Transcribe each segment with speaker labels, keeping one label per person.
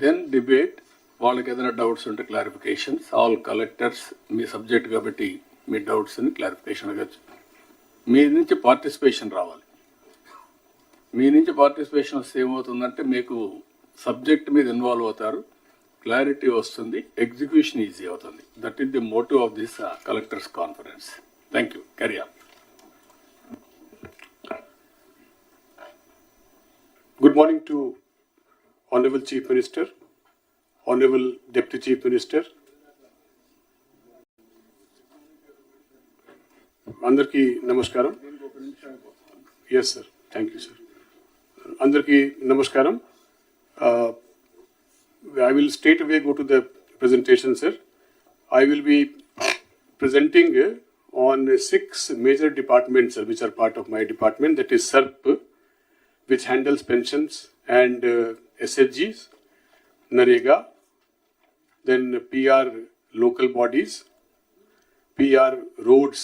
Speaker 1: Then debate, వాళ్ళకి ఏదైనా doubts ఉంటే క్లారిఫికేషన్స్. ఆల్ కలెక్టర్స్ మీ సబ్జెక్ట్ కాబట్టి మీ డౌట్స్ని క్లారిఫికేషన్ అవ్వచ్చు. మీ నుంచి పార్టిసిపేషన్ రావాలి. మీ నుంచి పార్టిసిపేషన్ వస్తే ఏమవుతుందంటే మీకు సబ్జెక్ట్ మీద ఇన్వాల్వ్ అవుతారు, క్లారిటీ వస్తుంది, ఎగ్జిక్యూషన్ ఈజీ అవుతుంది. That is the motive of this collectors conference. Thank you. Carry on.
Speaker 2: Good morning to Honorable Chief Minister, Honorable Deputy Chief Minister, Andarki Namaskaram. Yes, sir. Thank you, sir. Andarki Namaskaram. I will straight away go to the presentation, sir. I will be presenting on 6 major departments, sir, which are part of my department. That is SERP, which handles pensions and SHGs, NREGA, then PR local bodies, PR roads,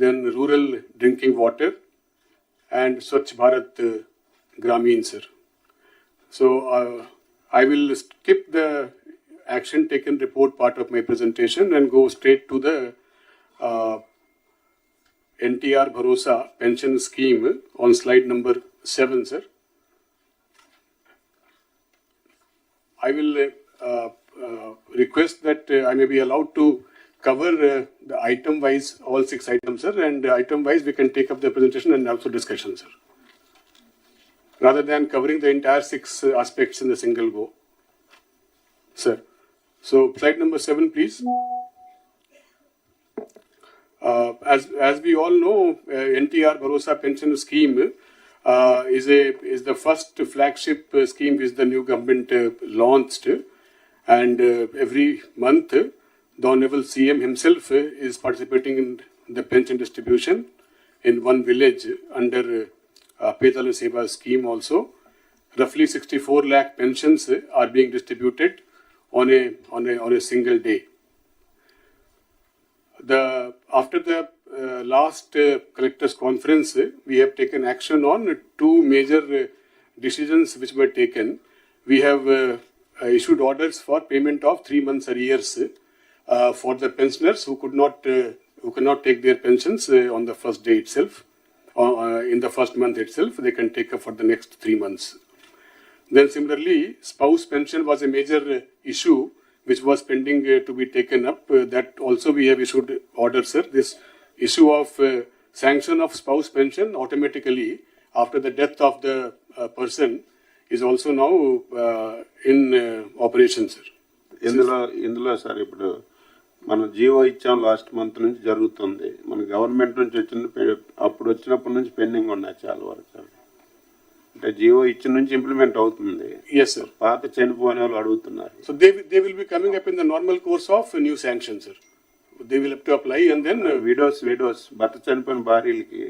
Speaker 2: then rural drinking water, and Swachh Bharat Gramin, sir. So I will skip the action taken report part of my presentation and go straight to the NTR Bharosa pension scheme on slide number 7, sir. I will request that I may be allowed to cover the item wise, all 6 items, sir, and item wise we can take up the presentation and also discussion, sir, rather than covering the entire 6 aspects in the single go, sir. So slide number 7, please. As we all know, NTR Bharosa pension scheme is the first flagship scheme which the new government launched, and every month the Honorable CM himself is participating in the pension distribution in one village under Pedala Seva scheme also. Roughly 64 lakh pensions are being distributed on a single day. After the last collectors conference, we have taken action on 2 major decisions which were taken. We have issued orders for payment of 3 months arrears for the pensioners who cannot take their pensions on the first day itself, in the first month itself. They can take up for the next 3 months. Then similarly, spouse pension was a major issue which was pending to be taken up. That also we have issued orders, sir. This issue of sanction of spouse pension automatically after the death of the person is also now in operation, sir.
Speaker 3: ఇందులో sir ఇప్పుడు మనం GO ఇచ్చాం last month నుంచి జరుగుతుంది. మన government నుంచి అప్పుడు వచ్చినప్పటి నుంచి పెండింగ్ ఉన్నాయి చాలా వరకు సార్. అంటే జీవో ఇచ్చిన నుంచి ఇంప్లిమెంట్ అవుతుంది.
Speaker 2: Yes, sir.
Speaker 3: పాత చనిపోయిన వాళ్ళు అడుగుతున్నారు.
Speaker 2: So they will be coming up in the normal course of new sanctions, sir. They will have to apply and then
Speaker 3: widows భర్త చనిపోయిన భార్యలకి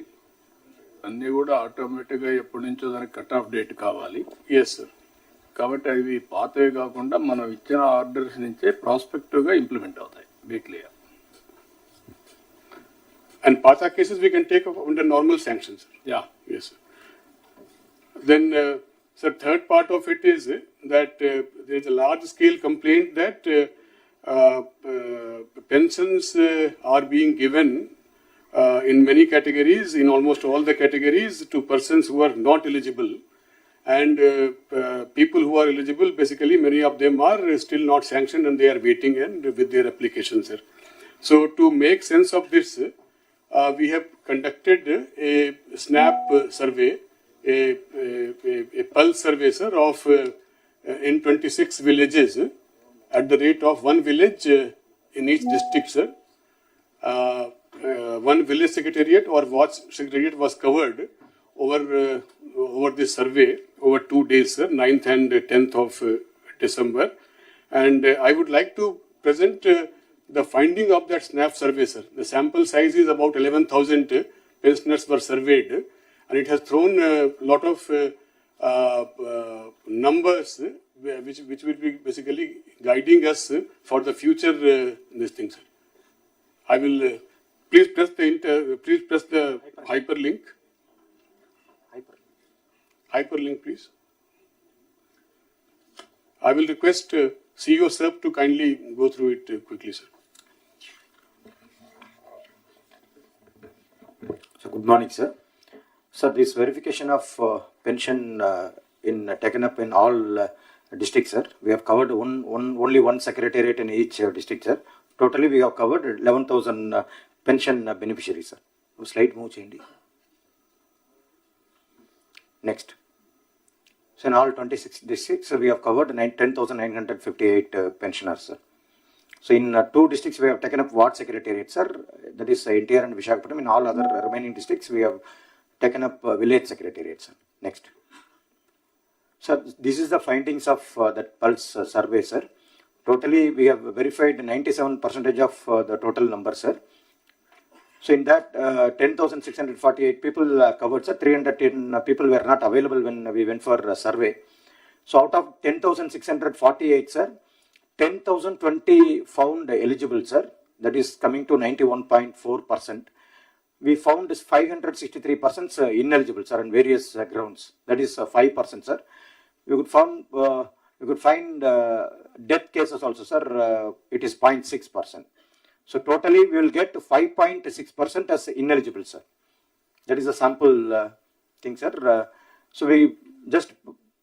Speaker 1: అన్నీ కూడా ఆటోమేటిక్గా ఎప్పటి నుంచో దానికి కట్ ఆఫ్ డేట్ కావాలి.
Speaker 2: yes, sir.
Speaker 1: కాబట్టి అవి పాతవి కాకుండా మనం ఇచ్చిన ఆర్డర్స్ నుంచే ప్రాస్పెక్టివ్గా ఇంప్లిమెంట్ అవుతాయి. Be clear.
Speaker 2: And Pata cases we can take up under normal sanctions, sir.
Speaker 1: Yeah.
Speaker 2: Yes, sir. Then, sir, third part of it is that there is a large scale complaint that pensions are being given in many categories, in almost all the categories, to persons who are not eligible. And people who are eligible, basically many of them are still not sanctioned and they are waiting and with their applications, sir. So to make sense of this, we have conducted a SNAP survey, a pulse survey, sir, of in 26 villages at the rate of 1 village in each district, sir. 1 village secretariat or watch secretariat was covered over this survey over 2 days, sir, 9th and 10th of December. And I would like to present the finding of that SNAP survey, sir. The sample size is about 11,000 pensioners were surveyed, and it has thrown a lot of numbers which will be basically guiding us for the future this thing, sir. I will please press the hyperlink. Hyperlink, please. I will request CEO sir to kindly go through it quickly, sir.
Speaker 4: So good morning, sir. So this verification of pension taken up in all districts, sir. We have covered only one secretariat in each district, sir. Totally, we have covered 11,000 pension beneficiaries, sir. Slide move cheyandi. Next. So in all 26 districts, we have covered 10,958 pensioners, sir. So in 2 districts, we have taken up ward secretariat, sir. That is NTR and Visakhapatnam. In all other remaining districts, we have taken up village secretariat, sir. Next. Sir, this is the findings of that Pulse survey, sir. Totally, we have verified 97% of the total number, sir. So in that, 10,648 people covered, sir. 310 people were not available when we went for a survey. So out of 10,648, sir, 10,020 found eligible, sir. That is coming to 91.4%. We found 563 persons ineligible, sir, on various grounds. That is 5%, sir. We could find death cases also, sir. It is 0.6%. So totally, we will get 5.6% as ineligible, sir. That is a sample thing, sir. So we just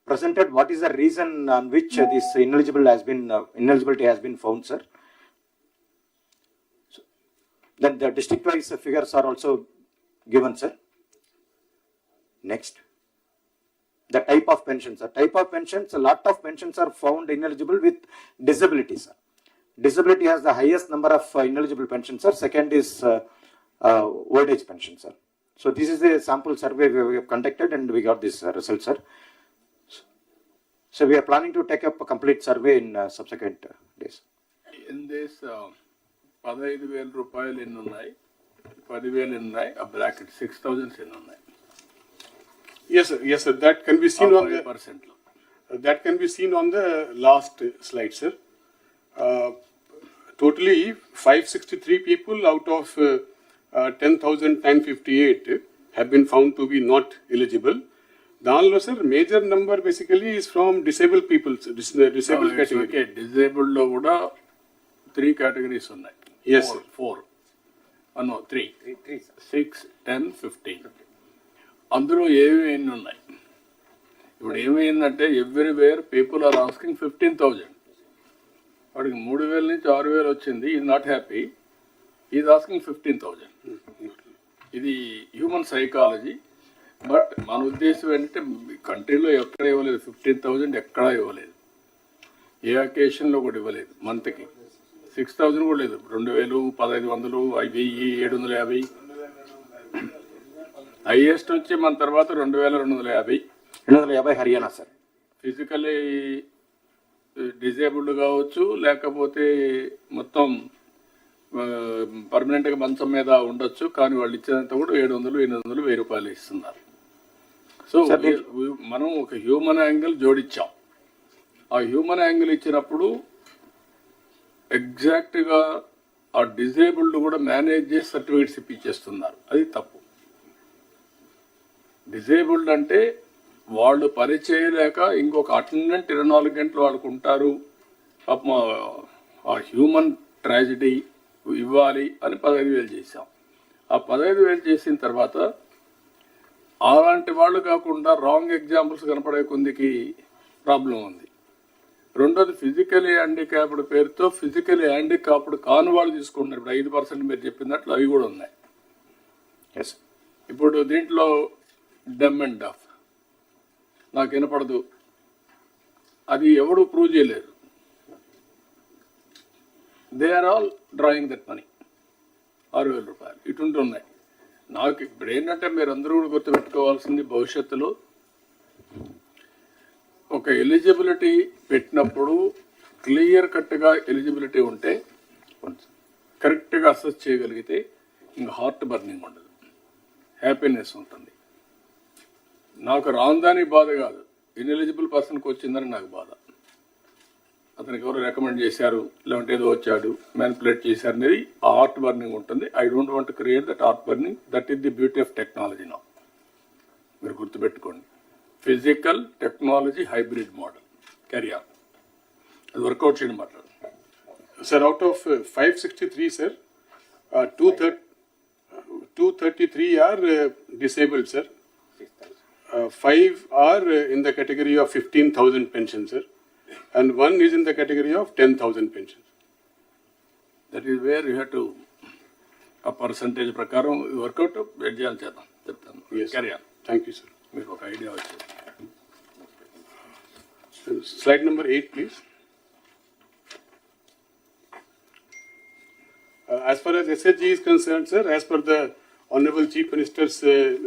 Speaker 4: presented what is the reason on which this ineligibility has been found, sir. So, then the district-wise figures are also given, sir. Next. The type of pensions, sir. Type of pensions, a lot of pensions are found ineligible with disability, sir. Disability has the highest number of ineligible pensions, sir. Second is old age pension, sir. So this is a sample survey we have conducted and we got this result, sir. So we are planning to take up a complete survey in subsequent days.
Speaker 1: In this 15,000 రూపాయలు ఎన్ని ఉన్నాయి, 10,000 ఎన్ని ఉన్నాయి, ఆ bracket 6,000 ఎన్ని ఉన్నాయి?
Speaker 2: Yes, sir. Yes, sir. That can be seen on the
Speaker 1: 5%.
Speaker 2: that can be seen on the last slide, sir. Totally 563 people out of 10,958 have been found to be not eligible. Danlo, sir, major number basically is from disabled people, disabled category.
Speaker 1: Okay, disabled లో కూడా 3 categories ఉన్నాయి.
Speaker 2: Yes, sir.
Speaker 1: 4. No, 3. 6, 10, 15. అందులో ఎన్ని ఉన్నాయి? ఇప్పుడు ఏమైందంటే everywhere people are asking 15,000. వాడికి 3,000 నుంచి 6,000 వచ్చింది. Is not happy. Is asking 15,000. ఇది హ్యూమన్ సైకాలజీ. బట్ మన ఉద్దేశం ఏంటంటే కంట్రీలో ఎక్కడ ఇవ్వలేదు 15,000, ఎక్కడా ఇవ్వలేదు. ఏ అకేషన్లో కూడా ఇవ్వలేదు. మంత్కి 6,000 కూడా లేదు. 2,000, 1,500, 1,000, 750. హైయెస్ట్ వచ్చి మన తర్వాత 2,250.
Speaker 4: 250 హర్యానా, సార్.
Speaker 1: ఫిజికలీ డిజేబుల్డ్ కావచ్చు, లేకపోతే మొత్తం పర్మనెంట్గా మంచం మీద ఉండొచ్చు. కానీ వాళ్ళు ఇచ్చేదంతా కూడా 700, 800, 1,000 రూపాయలు ఇస్తున్నారు. సో మనం ఒక హ్యూమన్ యాంగిల్ జోడించాం. ఆ హ్యూమన్ యాంగిల్ ఇచ్చినప్పుడు ఎగ్జాక్ట్గా ఆ డిజేబుల్డ్ కూడా మేనేజ్ చేసి సర్టిఫికేట్స్ ఇప్పించేస్తున్నారు. అది తప్పు. డిజేబుల్డ్ అంటే వాళ్ళు పని చేయలేక ఇంకొక అటెండెంట్ 24 గంటలు వాళ్ళకు ఉంటారు. పాపం ఆ హ్యూమన్ ట్రాజడీ ఇవ్వాలి అని 15,000 చేశాం. ఆ 15,000 చేసిన తర్వాత అలాంటి వాళ్ళు కాకుండా రాంగ్ ఎగ్జాంపుల్స్ కనపడే కొందికి ప్రాబ్లం ఉంది. రెండోది ఫిజికలీ హ్యాండిక్యాప్డ్ పేరుతో ఫిజికలీ హ్యాండిక్యాప్డ్ కాని వాళ్ళు తీసుకుంటున్నారు. ఇప్పుడు 5% మీరు చెప్పినట్లు అవి కూడా ఉన్నాయి.
Speaker 4: ఎస్.
Speaker 1: ఇప్పుడు దీంట్లో డమ్ అండ్ డఫ్ నాకు వినపడదు, అది ఎవడు ప్రూవ్ చేయలేరు. They are all drawing that money. 6,000 రూపాయలు ఇటువంటి ఉన్నాయి. నాకు ఇప్పుడు ఏంటంటే మీరు అందరూ కూడా గుర్తుపెట్టుకోవాల్సింది, భవిష్యత్తులో ఒక ఎలిజిబిలిటీ పెట్టినప్పుడు క్లియర్ కట్గా ఎలిజిబిలిటీ ఉంటే కరెక్ట్గా అసెస్ చేయగలిగితే ఇంకా హార్ట్ బర్నింగ్ ఉండదు, హ్యాపీనెస్ ఉంటుంది. నాకు రాందాని బాధ కాదు, ఇన్ఎలిజిబుల్ పర్సన్కి వచ్చిందని నాకు బాధ. అతనికి ఎవరు రికమెండ్ చేశారు, లేదంటే ఏదో వచ్చాడు, మ్యానిపులేట్ చేశారు అనేది ఆ హార్ట్ బర్నింగ్ ఉంటుంది. I don't want to create that heart burning. That is the beauty of technology now. మీరు గుర్తుపెట్టుకోండి, physical technology hybrid model. Carry on. అది వర్కౌట్ చేయడం మాట్లాడు.
Speaker 2: Sir, out of 563, sir, 233 are disabled, sir. 5 are in the category of 15,000 pensions, sir. And 1 is in the category of 10,000 pensions.
Speaker 1: That is where you have to ఆ percentage ప్రకారం work out wait చేయాలని చేద్దాం చెప్తాను.
Speaker 2: Yes.
Speaker 1: Carry on.
Speaker 2: Thank you, sir.
Speaker 1: మీకు ఒక idea వచ్చింది.
Speaker 2: Slide number 8, please. As far as SHG is concerned, sir, as per the Honorable Chief Minister's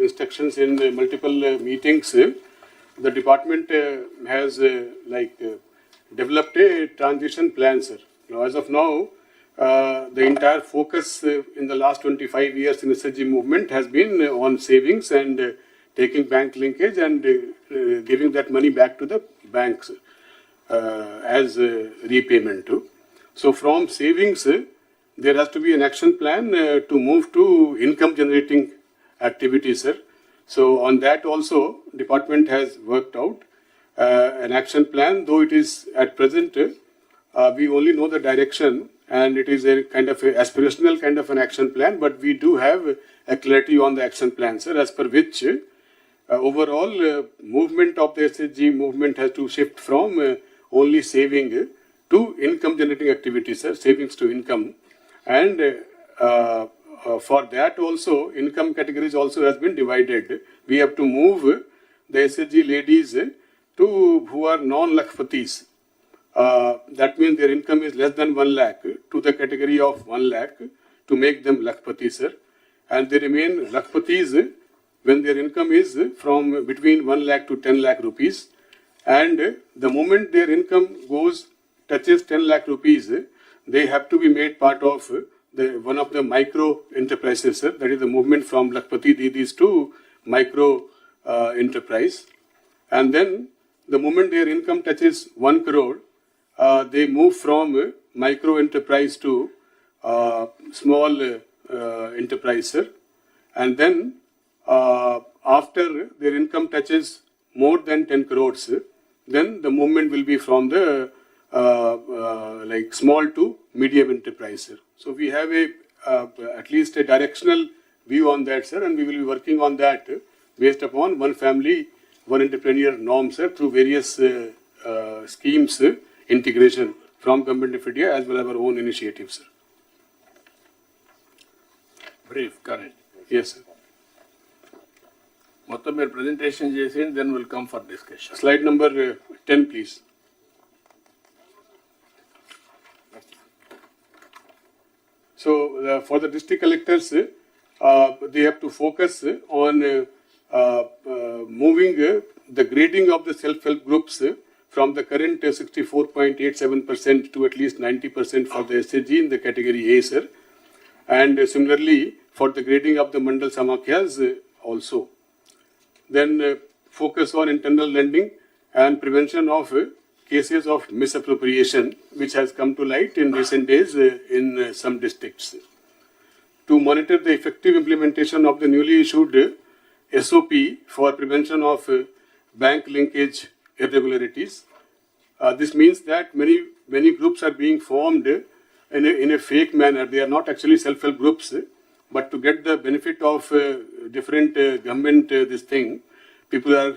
Speaker 2: instructions in multiple meetings, the department has developed a transition plan, sir. Now, as of now, the entire focus in the last 25 years in SHG movement has been on savings and taking bank linkage and giving that money back to the banks as repayment too. So from savings, there has to be an action plan to move to income generating activities, sir. So on that also, department has worked out an action plan, though it is at present, we only know the direction and it is a kind of a aspirational kind of an action plan, but we do have a clarity on the action plan, sir, as per which overall movement of the SHG movement has to shift from only saving to income generating activities, sir, savings to income. And for that also, income categories also has been divided. We have to move the SHG ladies to who are non-lakhpatis. That means their income is less than 1 lakh to the category of 1 lakh to make them lakhpatis, sir. And they remain lakhpatis when their income is from between 1 lakh to 10 lakh rupees. And the moment their income touches 10 lakh rupees, they have to be made part of one of the micro enterprises, sir. That is the movement from Lakhpati Didis to micro enterprise. And then the moment their income touches 1 crore, they move from micro enterprise to small enterprise, sir. And then after their income touches more than 10 crores, then the movement will be from the small to medium enterprise, sir. So we have at least a directional view on that, sir, and we will be working on that based upon one family, one entrepreneur norm, sir, through various schemes, integration from Government of India as well as our own initiatives, sir.
Speaker 1: Brief కానీ
Speaker 2: Yes, sir.
Speaker 1: మొత్తం మీరు presentation చేసి then will come for discussion.
Speaker 2: Slide number 10, please. So for the district collectors, they have to focus on moving the grading of the self-help groups from the current 64.87% to at least 90% for the SHG in the category A, sir. And similarly for the grading of the Mandal Samakhyas also. Then focus on internal lending and prevention of cases of misappropriation, which has come to light in recent days in some districts. To monitor the effective implementation of the newly issued SOP for prevention of bank linkage irregularities. This means that many groups are being formed in a fake manner. They are not actually self-help groups, but to get the benefit of different government this thing, people are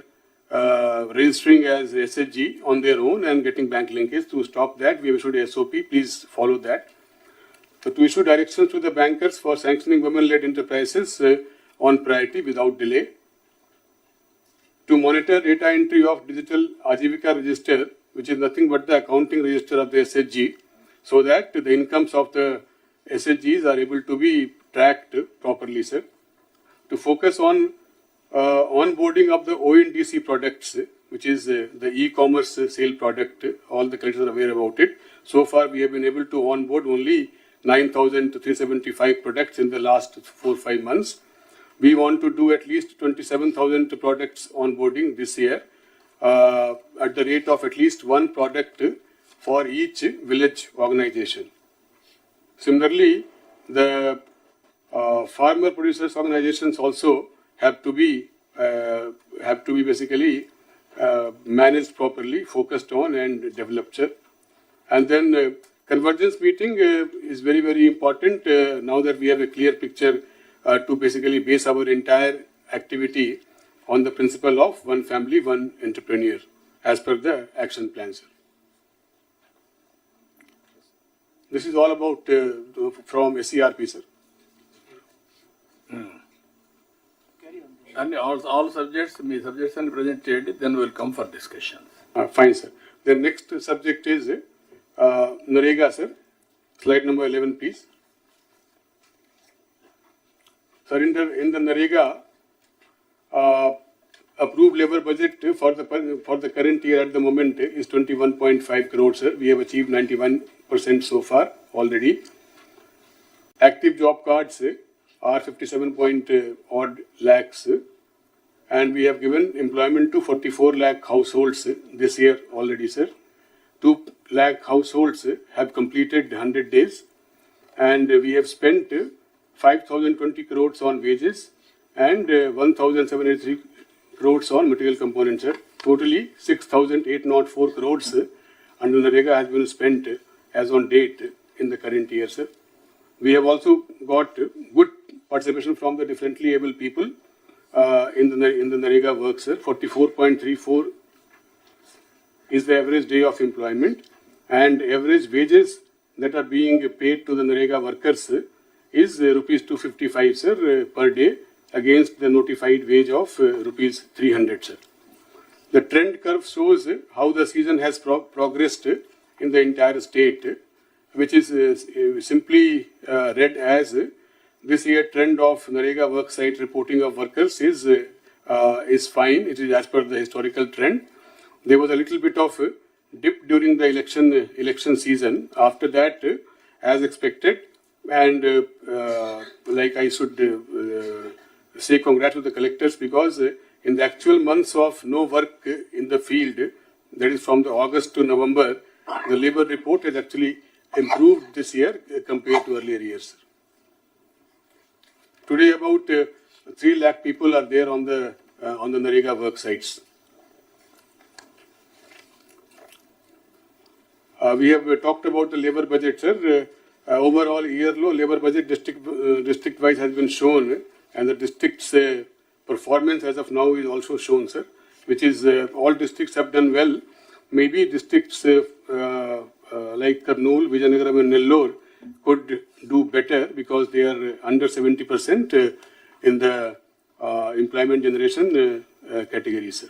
Speaker 2: registering as SHG on their own and getting bank linkage. To stop that, we have issued a SOP. Please follow that. So to issue directions to the bankers for sanctioning women-led enterprises on priority without delay. To monitor data entry of digital Ajivika register, which is nothing but the accounting register of the SHG, so that the incomes of the SHGs are able to be tracked properly, sir. To focus on onboarding of the ONDC products, which is the e-commerce sale product. All the collectors are aware about it. So far, we have been able to onboard only 9,375 products in the last 4-5 months. We want to do at least 27,000 products onboarding this year at the rate of at least 1 product for each village organization. Similarly, the farmer producers organizations also have to be basically managed properly, focused on and developed. And then convergence meeting is very, very important now that we have a clear picture to basically base our entire activity on the principle of one family, one entrepreneur as per the action plan, sir. This is all about from SCRP, sir.
Speaker 1: And all subjects, me subjects and present చేయండి, then we'll come for discussions.
Speaker 2: Fine, sir. The next subject is Narega, sir. Slide number 11, please. Sir, in the Narega, approved labor budget for the current year at the moment is 21.5 crores, sir. We have achieved 91% so far already. Active job cards are 57 lakhs, and we have given employment to 44 lakh households this year already, sir. 2 lakh households have completed 100 days, and we have spent 5,020 crores on wages and 1,783 crores on material components, sir. Totally 6,804 crores under Narega has been spent as on date in the current year, sir. We have also got good participation from the differently able people in the Narega work, sir. 44.34 is the average day of employment, and average wages that are being paid to the Narega workers is rupees 255, sir, per day, against the notified wage of rupees 300, sir. The trend curve shows how the season has progressed in the entire state, which is simply read as this year trend of Narega worksite reporting of workers is fine. It is as per the historical trend. There was a little bit of dip during the election season. After that, as expected, and like I should say congrats to the collectors, because in the actual months of no work in the field, that is from the August to November, the labor report has actually improved this year compared to earlier years. Today, about 3 lakh people are there on the Narega work sites. We have talked about the labor budget, sir. Overall year low labor budget district wise has been shown, and the district's performance as of now is also shown, sir, which is all districts have done well. Maybe districts like Kurnool, Vizianagaram and Nellore could do better because they are under 70% in the employment generation category, sir.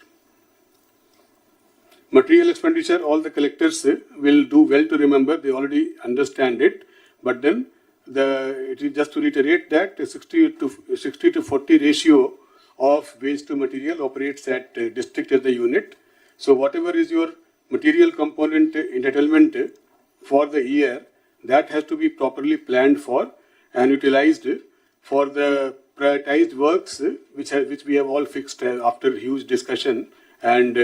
Speaker 2: Material expenditure, all the collectors will do well to remember, they already understand it, but then it is just to reiterate that 60 to 40 ratio of waste to material operates at district as the unit. So whatever is your material component entitlement for the year, that has to be properly planned for and utilized for the prioritized works which we have all fixed after huge discussion and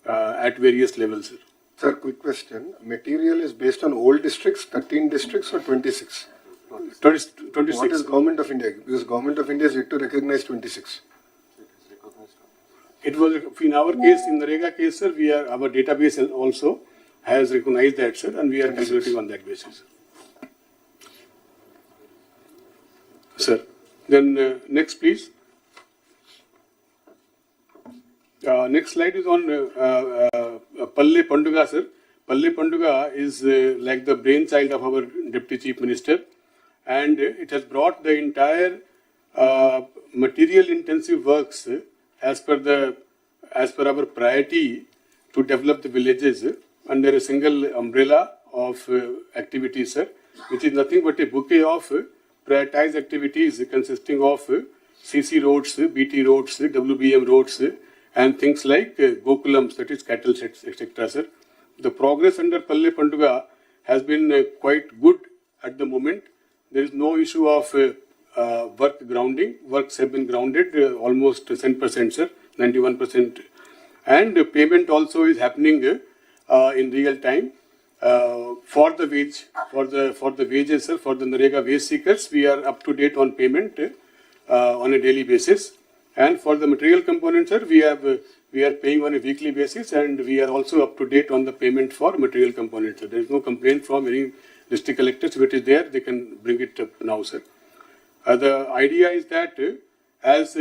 Speaker 2: at various levels.
Speaker 5: Sir, quick question. Material is based on old districts, 13 districts or 26?
Speaker 2: 26.
Speaker 5: What is Government of India? Because Government of India is yet to recognize 26.
Speaker 2: It was in our case, in the Narega case, sir, our database also has recognized that, sir, and we are calculating on that basis. Sir, then next, please. Next slide is on Palle Panduga, sir. Palle Panduga is like the brainchild of our Deputy Chief Minister, and it has brought the entire material intensive works as per our priority to develop the villages under a single umbrella of activities, sir, which is nothing but a bouquet of prioritized activities consisting of CC roads, BT roads, WBM roads, and things like Gokulams, that is cattle sets, etc., sir. The progress under Palle Panduga has been quite good at the moment. There is no issue of work grounding. Works have been grounded almost 10%, sir, 91%. And payment also is happening in real time. For the wages, sir, for the Narega wage seekers, we are up to date on payment on a daily basis. And for the material component, sir, we have we are paying on a weekly basis, and we are also up to date on the payment for material components. So there is no complaint from any district collectors. If it is there, they can bring it up now, sir. The idea is that as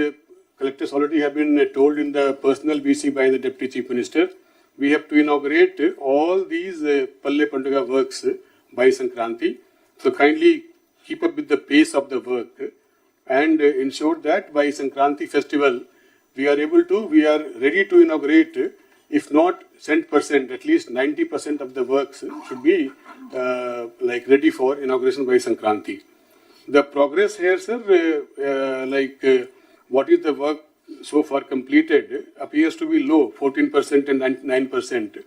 Speaker 2: collectors already have been told in the personal BC by the Deputy Chief Minister, we have to inaugurate all these Palle Panduga works by Sankranti. So kindly keep up with the pace of the work and ensure that by Sankranti festival, we are ready to inaugurate, if not 100%, at least 90% of the works should be ready for inauguration by Sankranti. The progress here, sir, what is the work so far completed appears to be low, 14% and 9%.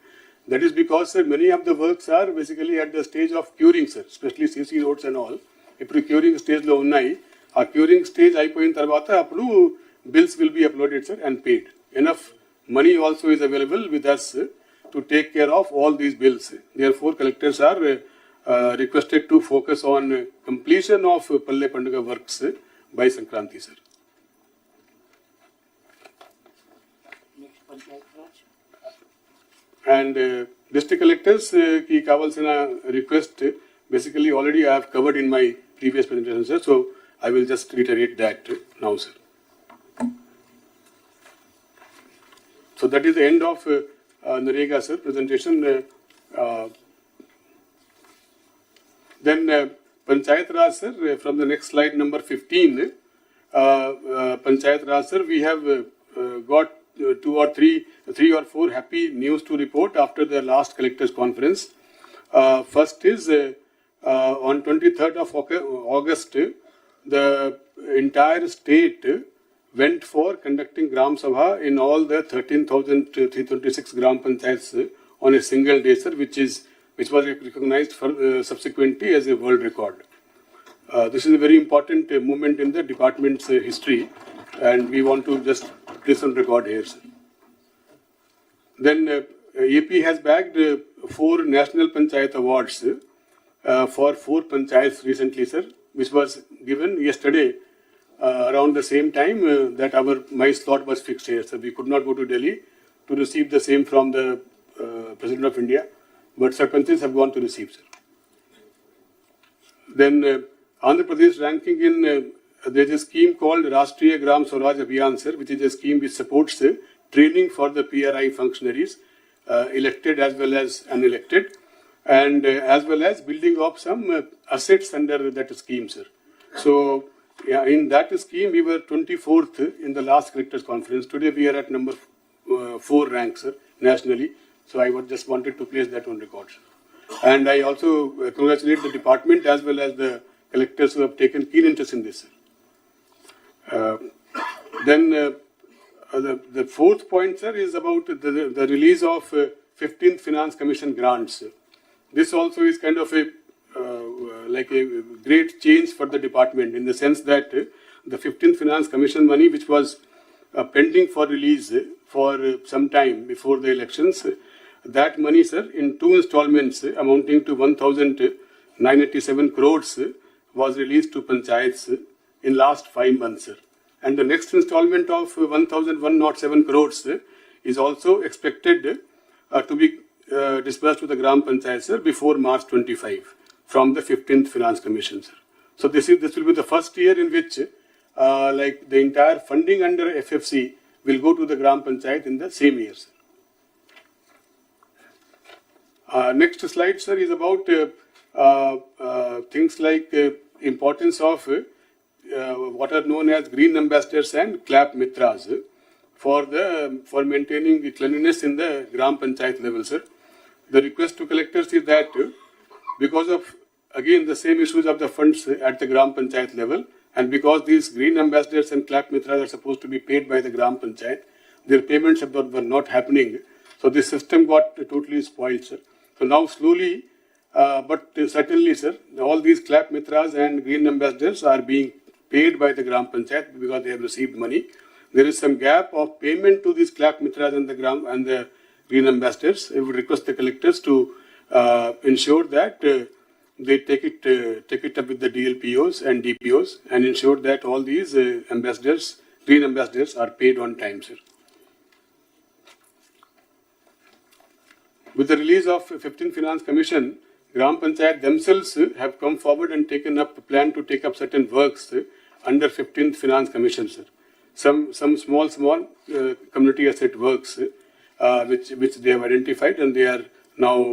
Speaker 2: That is because, sir, many of the works are basically at the stage of curing, sir, especially CC roads and all. If curing stage lo unnai, a curing stage aipoyin tarvata appudu bills will be uploaded, sir, and paid. Enough money also is available with us to take care of all these bills. Therefore, collectors are requested to focus on completion of Palle Panduga works by Sankranti, sir. And district collectors ki kavalsina request basically already I have covered in my previous presentation, sir. So I will just reiterate that now, sir. So that is the end of Narega, sir, presentation. Then Panchayat Raj, sir, from the next slide number 15, Panchayat Raj, sir, we have got three or four happy news to report after the last collectors conference. First is on 23rd of August, the entire state went for conducting Gram Sabha in all the 13,326 Gram Panchayats on a single day, sir, which was recognized subsequently as a world record. This is a very important moment in the department's history, and we want to just place on record here, sir. Then AP has bagged 4 National Panchayat Awards for 4 panchayats recently, sir, which was given yesterday around the same time that my slot was fixed here. So we could not go to Delhi to receive the same from the President of India, but sarpanches have gone to receive, sir. Then Andhra Pradesh ranking in there is a scheme called Rashtriya Gram Swaraj Abhiyan, sir, which is a scheme which supports training for the PRI functionaries, elected as well as unelected, and as well as building up some assets under that scheme, sir. So yeah, in that scheme, we were 24th in the last collectors conference. Today we are at number 4 rank, sir, nationally. So I just wanted to place that on record, sir. And I also congratulate the department as well as the collectors who have taken keen interest in this, sir. Then the 4th point, sir, is about the release of 15th Finance Commission grants. This also is kind of a great change for the department in the sense that the 15th Finance Commission money, which was pending for release for some time before the elections, that money, sir, in 2 installments amounting to 1,987 crores was released to panchayats in last 5 months, sir. And the next installment of 1,107 crores is also expected to be disbursed to the Gram Panchayat, sir, before March 25 from the 15th Finance Commission, sir. So this will be the first year in which the entire funding under FFC will go to the Gram Panchayat in the same year, sir. Next slide, sir, is about things like importance of what are known as green ambassadors and clap mitras for maintaining the cleanliness in the Gram Panchayat level, sir. The request to collectors is that because of again the same issues of the funds at the Gram Panchayat level, and because these green ambassadors and clap mitras are supposed to be paid by the Gram Panchayat, their payments were not happening. So this system got totally spoiled, sir. So now slowly, but certainly, sir, all these clap mitras and green ambassadors are being paid by the Gram Panchayat because they have received money. There is some gap of payment to these clap mitras and the green ambassadors. I would request the collectors to ensure that they take it up with the DLPOs and DPOs and ensure that all these green ambassadors are paid on time, sir. With the release of 15th Finance Commission, Gram Panchayat themselves have come forward and taken up a plan to take up certain works under 15th Finance Commission, sir. Some small community asset works which they have identified, and they are now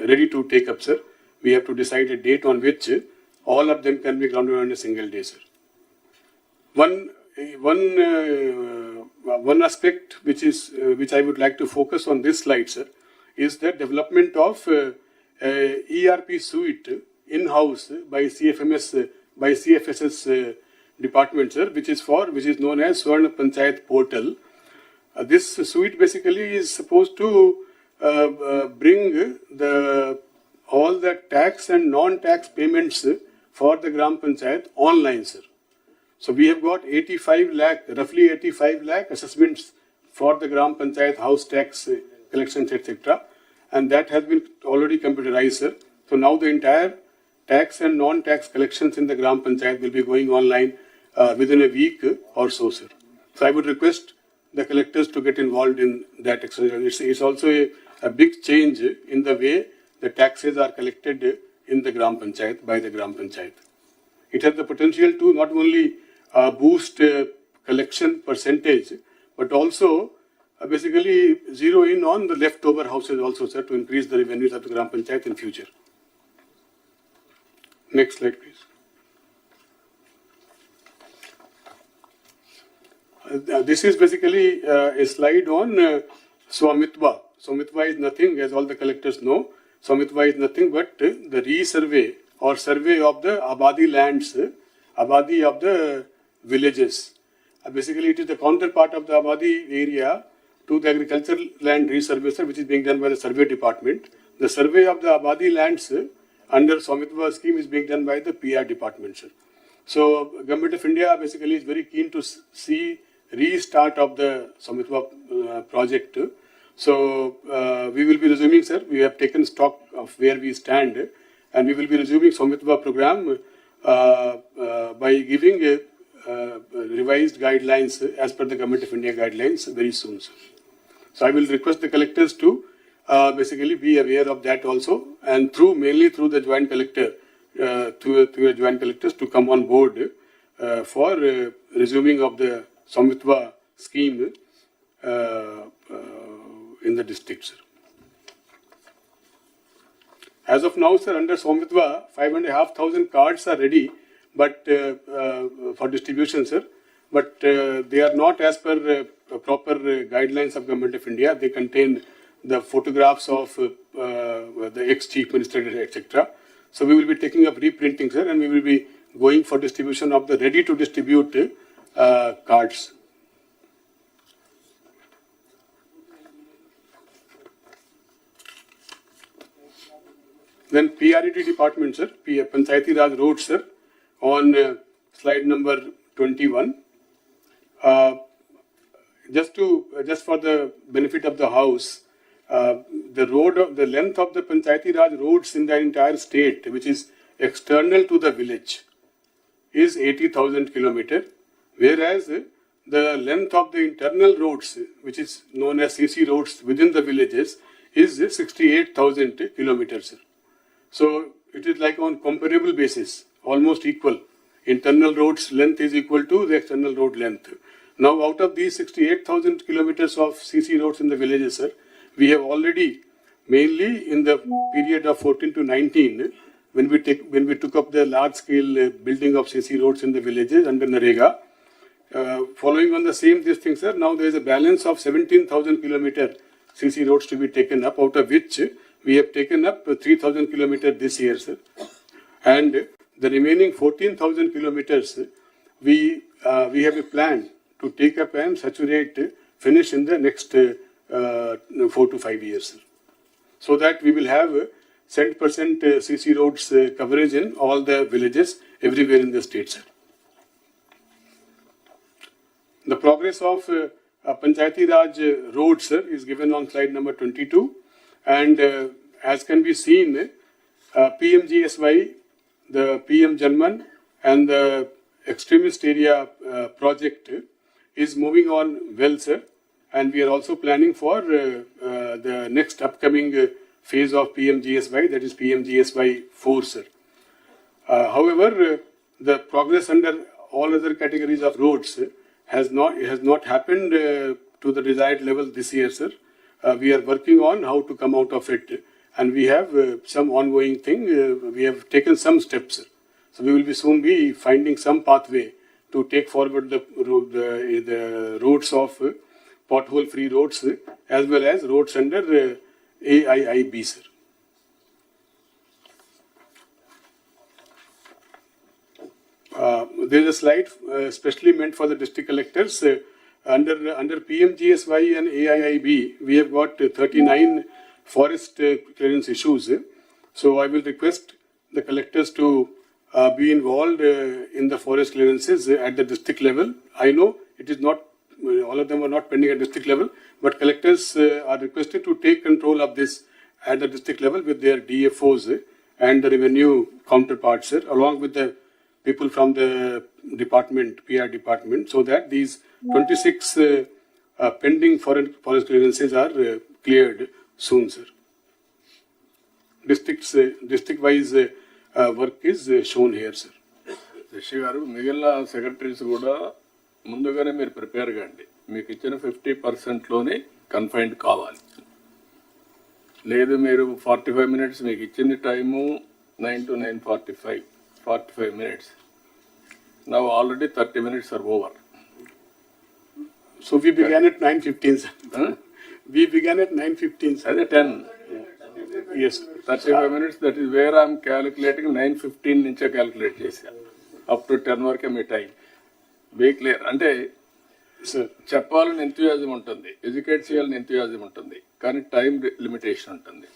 Speaker 2: ready to take up, sir. We have to decide a date on which all of them can be grounded on a single day, sir. One aspect which I would like to focus on this slide, sir, is the development of ERP suite in-house by CFS's department, sir, which is known as Swarna Panchayat Portal. This suite basically is supposed to bring all the tax and non-tax payments for the Gram Panchayat online, sir. So we have got roughly 85 lakh assessments for the Gram Panchayat house tax collections, etc. And that has been already computerized, sir. So now the entire tax and non-tax collections in the Gram Panchayat will be going online within a week or so, sir. So I would request the collectors to get involved in that exercise. It's also a big change in the way the taxes are collected in the Gram Panchayat by the Gram Panchayat. It has the potential to not only boost collection percentage, but also basically zero in on the leftover houses also, sir, to increase the revenues of the Gram Panchayat in future. Next slide, please. This is basically a slide on Swamitva. Swamitva is nothing, as all the collectors know. Swamitva is nothing but the resurvey or survey of the Abadi lands, Abadi of the villages. Basically, it is the counterpart of the Abadi area to the agricultural land resurvey, sir, which is being done by the survey department. The survey of the Abadi lands under Swamitva scheme is being done by the PR department, sir. So, Government of India basically is very keen to see restart of the Swamitva project. So, we will be resuming, sir. We have taken stock of where we stand, and we will be resuming Swamitva program by giving revised guidelines as per the Government of India guidelines very soon, sir. So, I will request the collectors to basically be aware of that also, and mainly through the joint collector, to the joint collectors to come on board for resuming of the Swamitva scheme in the district, sir. As of now, sir, under Swamitva, 5,500 cards are ready, but for distribution, sir. But they are not as per proper guidelines of Government of India. They contain the photographs of the ex-chief minister, etc. So we will be taking up reprinting, sir, and we will be going for distribution of the ready to distribute cards. Then PRED department, sir, Panchayati Raj Road, sir, on slide number 21. Just for the benefit of the house, the length of the Panchayati Raj roads in the entire state, which is external to the village, is 80,000 kilometers, whereas the length of the internal roads, which is known as CC roads within the villages, is 68,000 kilometers. So it is like on comparable basis, almost equal. Internal roads length is equal to the external road length. Now, out of these 68,000 kilometers of CC roads in the villages, sir, we have already, mainly in the period of 14 to 19, when we took up the large-scale building of CC roads in the villages under Narega, following on the same this thing, sir, now there is a balance of 17,000 kilometer CC roads to be taken up, out of which we have taken up 3,000 kilometers this year, sir. And the remaining 14,000 kilometers, we have a plan to take up and saturate, finish in the next 4 to 5 years, sir. So that we will have 100% CC roads coverage in all the villages everywhere in the state, sir. The progress of Panchayati Raj road, sir, is given on slide number 22, and as can be seen, PMGSY, the PM Janman, and the extremist area project is moving on well, sir, and we are also planning for the next upcoming phase of PMGSY, that is PMGSY 4, sir. However, the progress under all other categories of roads has not happened to the desired level this year, sir. We are working on how to come out of it, and we have some ongoing thing. We have taken some steps, sir. So we will be soon be finding some pathway to take forward the roads of pothole-free roads as well as roads under AIIB, sir. There is a slide specially meant for the district collectors. Under PMGSY and AIIB, we have got 39 forest clearance issues. So I will request the collectors to be involved in the forest clearances at the district level. I know it is not, all of them are not pending at district level, but collectors are requested to take control of this at the district level with their DFOs and the revenue counterparts, along with the people from the department, PR department, so that these 26 pending forest clearances are cleared soon, sir. District-wise work is shown here, sir.
Speaker 1: Sasi గారు మిగిలిన secretaries కూడా ముందుగానే మీరు prepare కండి. మీకు ఇచ్చిన 50%లోనే confined కావాలి. లేదు మీరు 45 minutes మీకు ఇచ్చింది time 9 to 9:45, 45 minutes. Now already 30 minutes are over.
Speaker 2: So we began at 9:15, sir.
Speaker 1: Huh?
Speaker 2: We began at 9:15, sir.
Speaker 1: అదే 10.
Speaker 2: Yes.
Speaker 1: 35 minutes, that is where I am calculating. 9:15 నుంచే క్యాలిక్యులేట్ చేశాను. అప్ టు 10 వరకే మీ టైం. Be clear. అంటే
Speaker 2: sir
Speaker 1: చెప్పాలని enthusiasm ఉంటుంది, educate చేయాలని ఎంతూయాజం ఉంటుంది, కానీ టైం లిమిటేషన్ ఉంటుంది.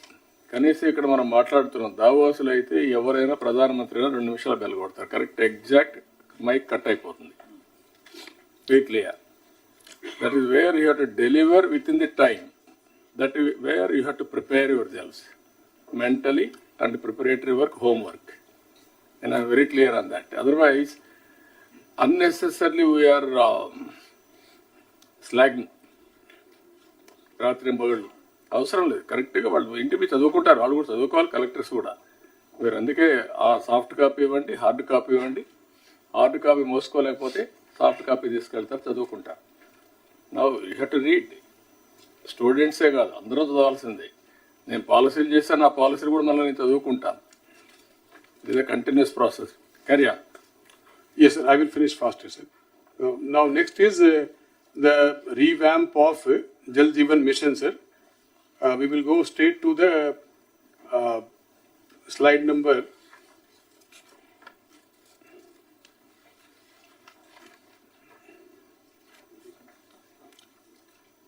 Speaker 1: కనీసం ఇక్కడ మనం మాట్లాడుతున్నాం, దావాసులు అయితే ఎవరైనా ప్రధానమంత్రి అయినా 2 నిమిషాలు బెలగొడతారు. కరెక్ట్, ఎగ్జాక్ట్ మైక్ కట్ అయిపోతుంది. Be clear. That is where you have to deliver with in the time. That is where you have to prepare yourselves mentally and preparatory work, homework. And I am very clear on that. Otherwise, unnecessarily we are slagging. రాత్రి పగళ్ళు అవసరం లేదు. కరెక్ట్గా వాళ్ళు ఇంటికి చదువుకుంటారు, వాళ్ళు కూడా చదువుకోవాలి, కలెక్టర్స్ కూడా. మీరు అందుకే ఆ సాఫ్ట్ కాపీ ఇవ్వండి, హార్డ్ కాపీ ఇవ్వండి. హార్డ్ కాపీ మోసుకోలేకపోతే సాఫ్ట్ కాపీ తీసుకెళ్తారు, చదువుకుంటారు. Now you have to read. స్టూడెంట్సే కాదు, అందరూ చదవాల్సిందే. నేను పాలసీలు చేశాను, ఆ పాలసీలు కూడా మళ్ళీ నేను చదువుకుంటాను. ఇది is continuous process. Carry on.
Speaker 2: Yes, sir. I will finish faster, sir. Now, next is the revamp of Jal Jeevan Mission, sir. We will go straight to the slide number.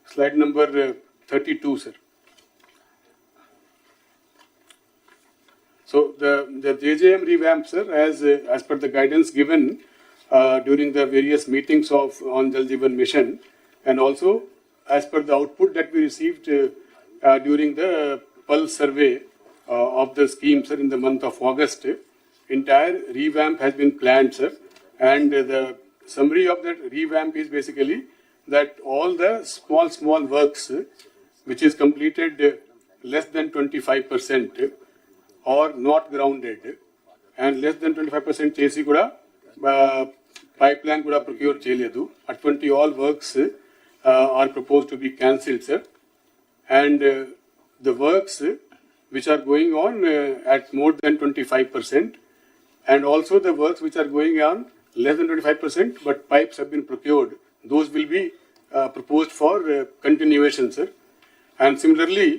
Speaker 2: Slide number 32, sir. So the JJM revamp, sir, as per the guidance given during the various meetings on Jal Jeevan Mission, and also as per the output that we received during the pulse survey of the scheme, sir, in the month of August, entire revamp has been planned, sir, and the summary of that revamp is basically that all the small works which is completed less than 25% or not grounded and less than 25% చేసి కూడా pipe line కూడా procure చేయలేదు, అటువంటి all works are proposed to be cancelled, sir. And the works which are going on at more than 25% and also the works which are going on less than 25% but pipes have been procured, those will be proposed for continuation, sir. And similarly,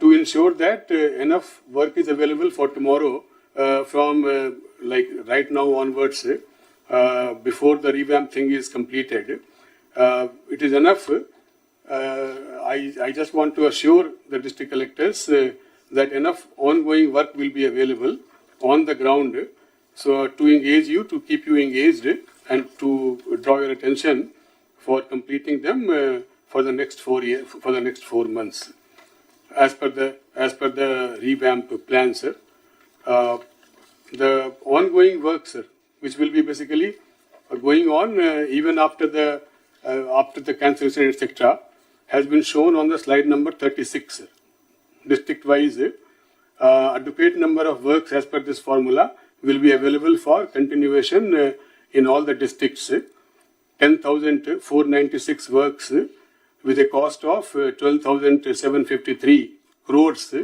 Speaker 2: to ensure that enough work is available for tomorrow from like right now onwards, before the revamp thing is completed, it is enough. I just want to assure the district collectors that enough ongoing work will be available on the ground, so to engage you, to keep you engaged and to draw your attention for completing them for the next 4 years, for the next 4 months, as per the revamp plan, sir. The ongoing work, sir, which will be basically going on even after the cancellation, etc. has been shown on the slide number 36, sir. District-wise, adequate number of works as per this formula will be available for continuation in all the districts. 10,496 works with a cost of 12,753 crores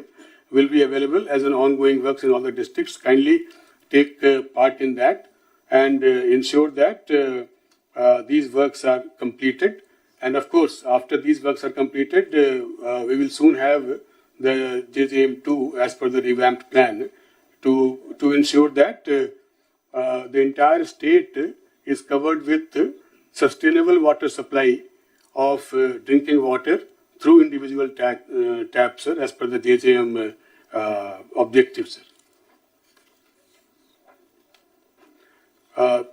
Speaker 2: will be available as an ongoing works in all the districts. Kindly take part in that and ensure that these works are completed. And of course, after these works are completed, we will soon have the JJM2 as per the revamped plan to ensure that the entire state is covered with sustainable water supply of drinking water through individual taps, sir, as per the JJM objectives, sir. A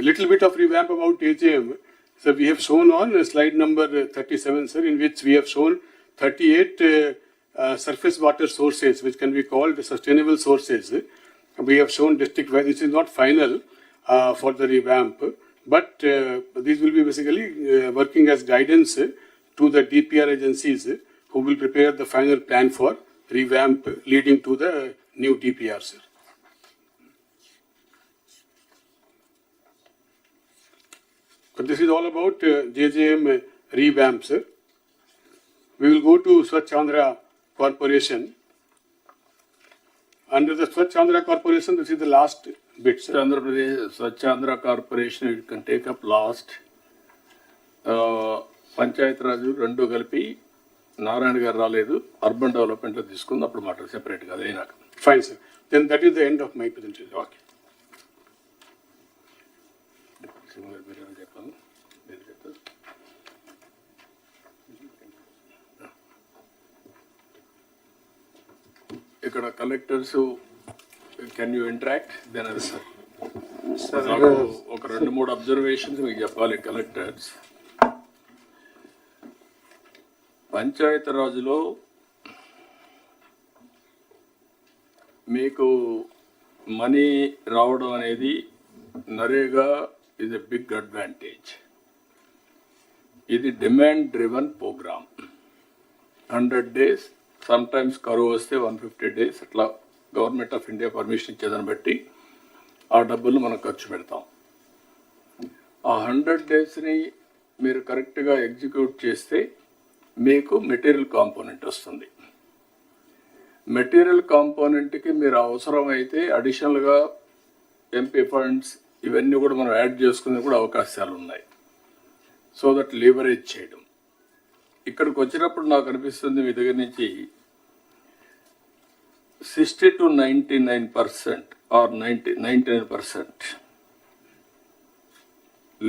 Speaker 2: little bit of revamp about JJM. So we have shown on slide number 37, sir, in which we have shown 38 surface water sources which can be called sustainable sources. We have shown district-wise. This is not final for the revamp, but these will be basically working as guidance to the DPR agencies who will prepare the final plan for revamp leading to the new DPR, sir. But this is all about JJM revamp, sir. We will go to Swachh Andhra Corporation. Under the Swachh Andhra Corporation, this is the last bit, sir.
Speaker 1: Andhra Pradesh, Swachh Andhra Corporation, you can take up last. Panchayat Raju, Rendu Kalpi, Narayana garu రాలేదు, urban development లో తీసుకుంది, అప్పుడు మాట separate గా అదేనాక.
Speaker 2: Fine, sir. Then that is the end of my presentation.
Speaker 1: Okay. చెప్పాను మీరు చెప్తారు. ఇక్కడ collectors can you interact then అది సార్ నాకు ఒక 2-3 అబ్జర్వేషన్స్ మీకు చెప్పాలి. కలెక్టర్స్ పంచాయతీ రాజులో మీకు మనీ రావడం అనేది NREGA is a big advantage. ఇది demand driven programme. 100 days, sometimes కరువు వస్తే 150 days అట్లా గవర్నమెంట్ ఆఫ్ ఇండియా పర్మిషన్ ఇచ్చేదాన్ని బట్టి ఆ డబ్బులు మనం ఖర్చు పెడతాం. ఆ 100 daysని మీరు కరెక్ట్గా ఎగ్జిక్యూట్ చేస్తే మీకు మెటీరియల్ కాంపోనెంట్ వస్తుంది. మెటీరియల్ కాంపోనెంట్కి మీరు అవసరమైతే అడిషనల్గా ఎంపీ ఫండ్స్ ఇవన్నీ కూడా మనం యాడ్ చేసుకునే కూడా అవకాశాలు ఉన్నాయి. సో దట్ లీవరేజ్ చేయడం. ఇక్కడికి వచ్చినప్పుడు నాకు అనిపిస్తుంది మీ దగ్గర నుంచి 60 to 99% or 99%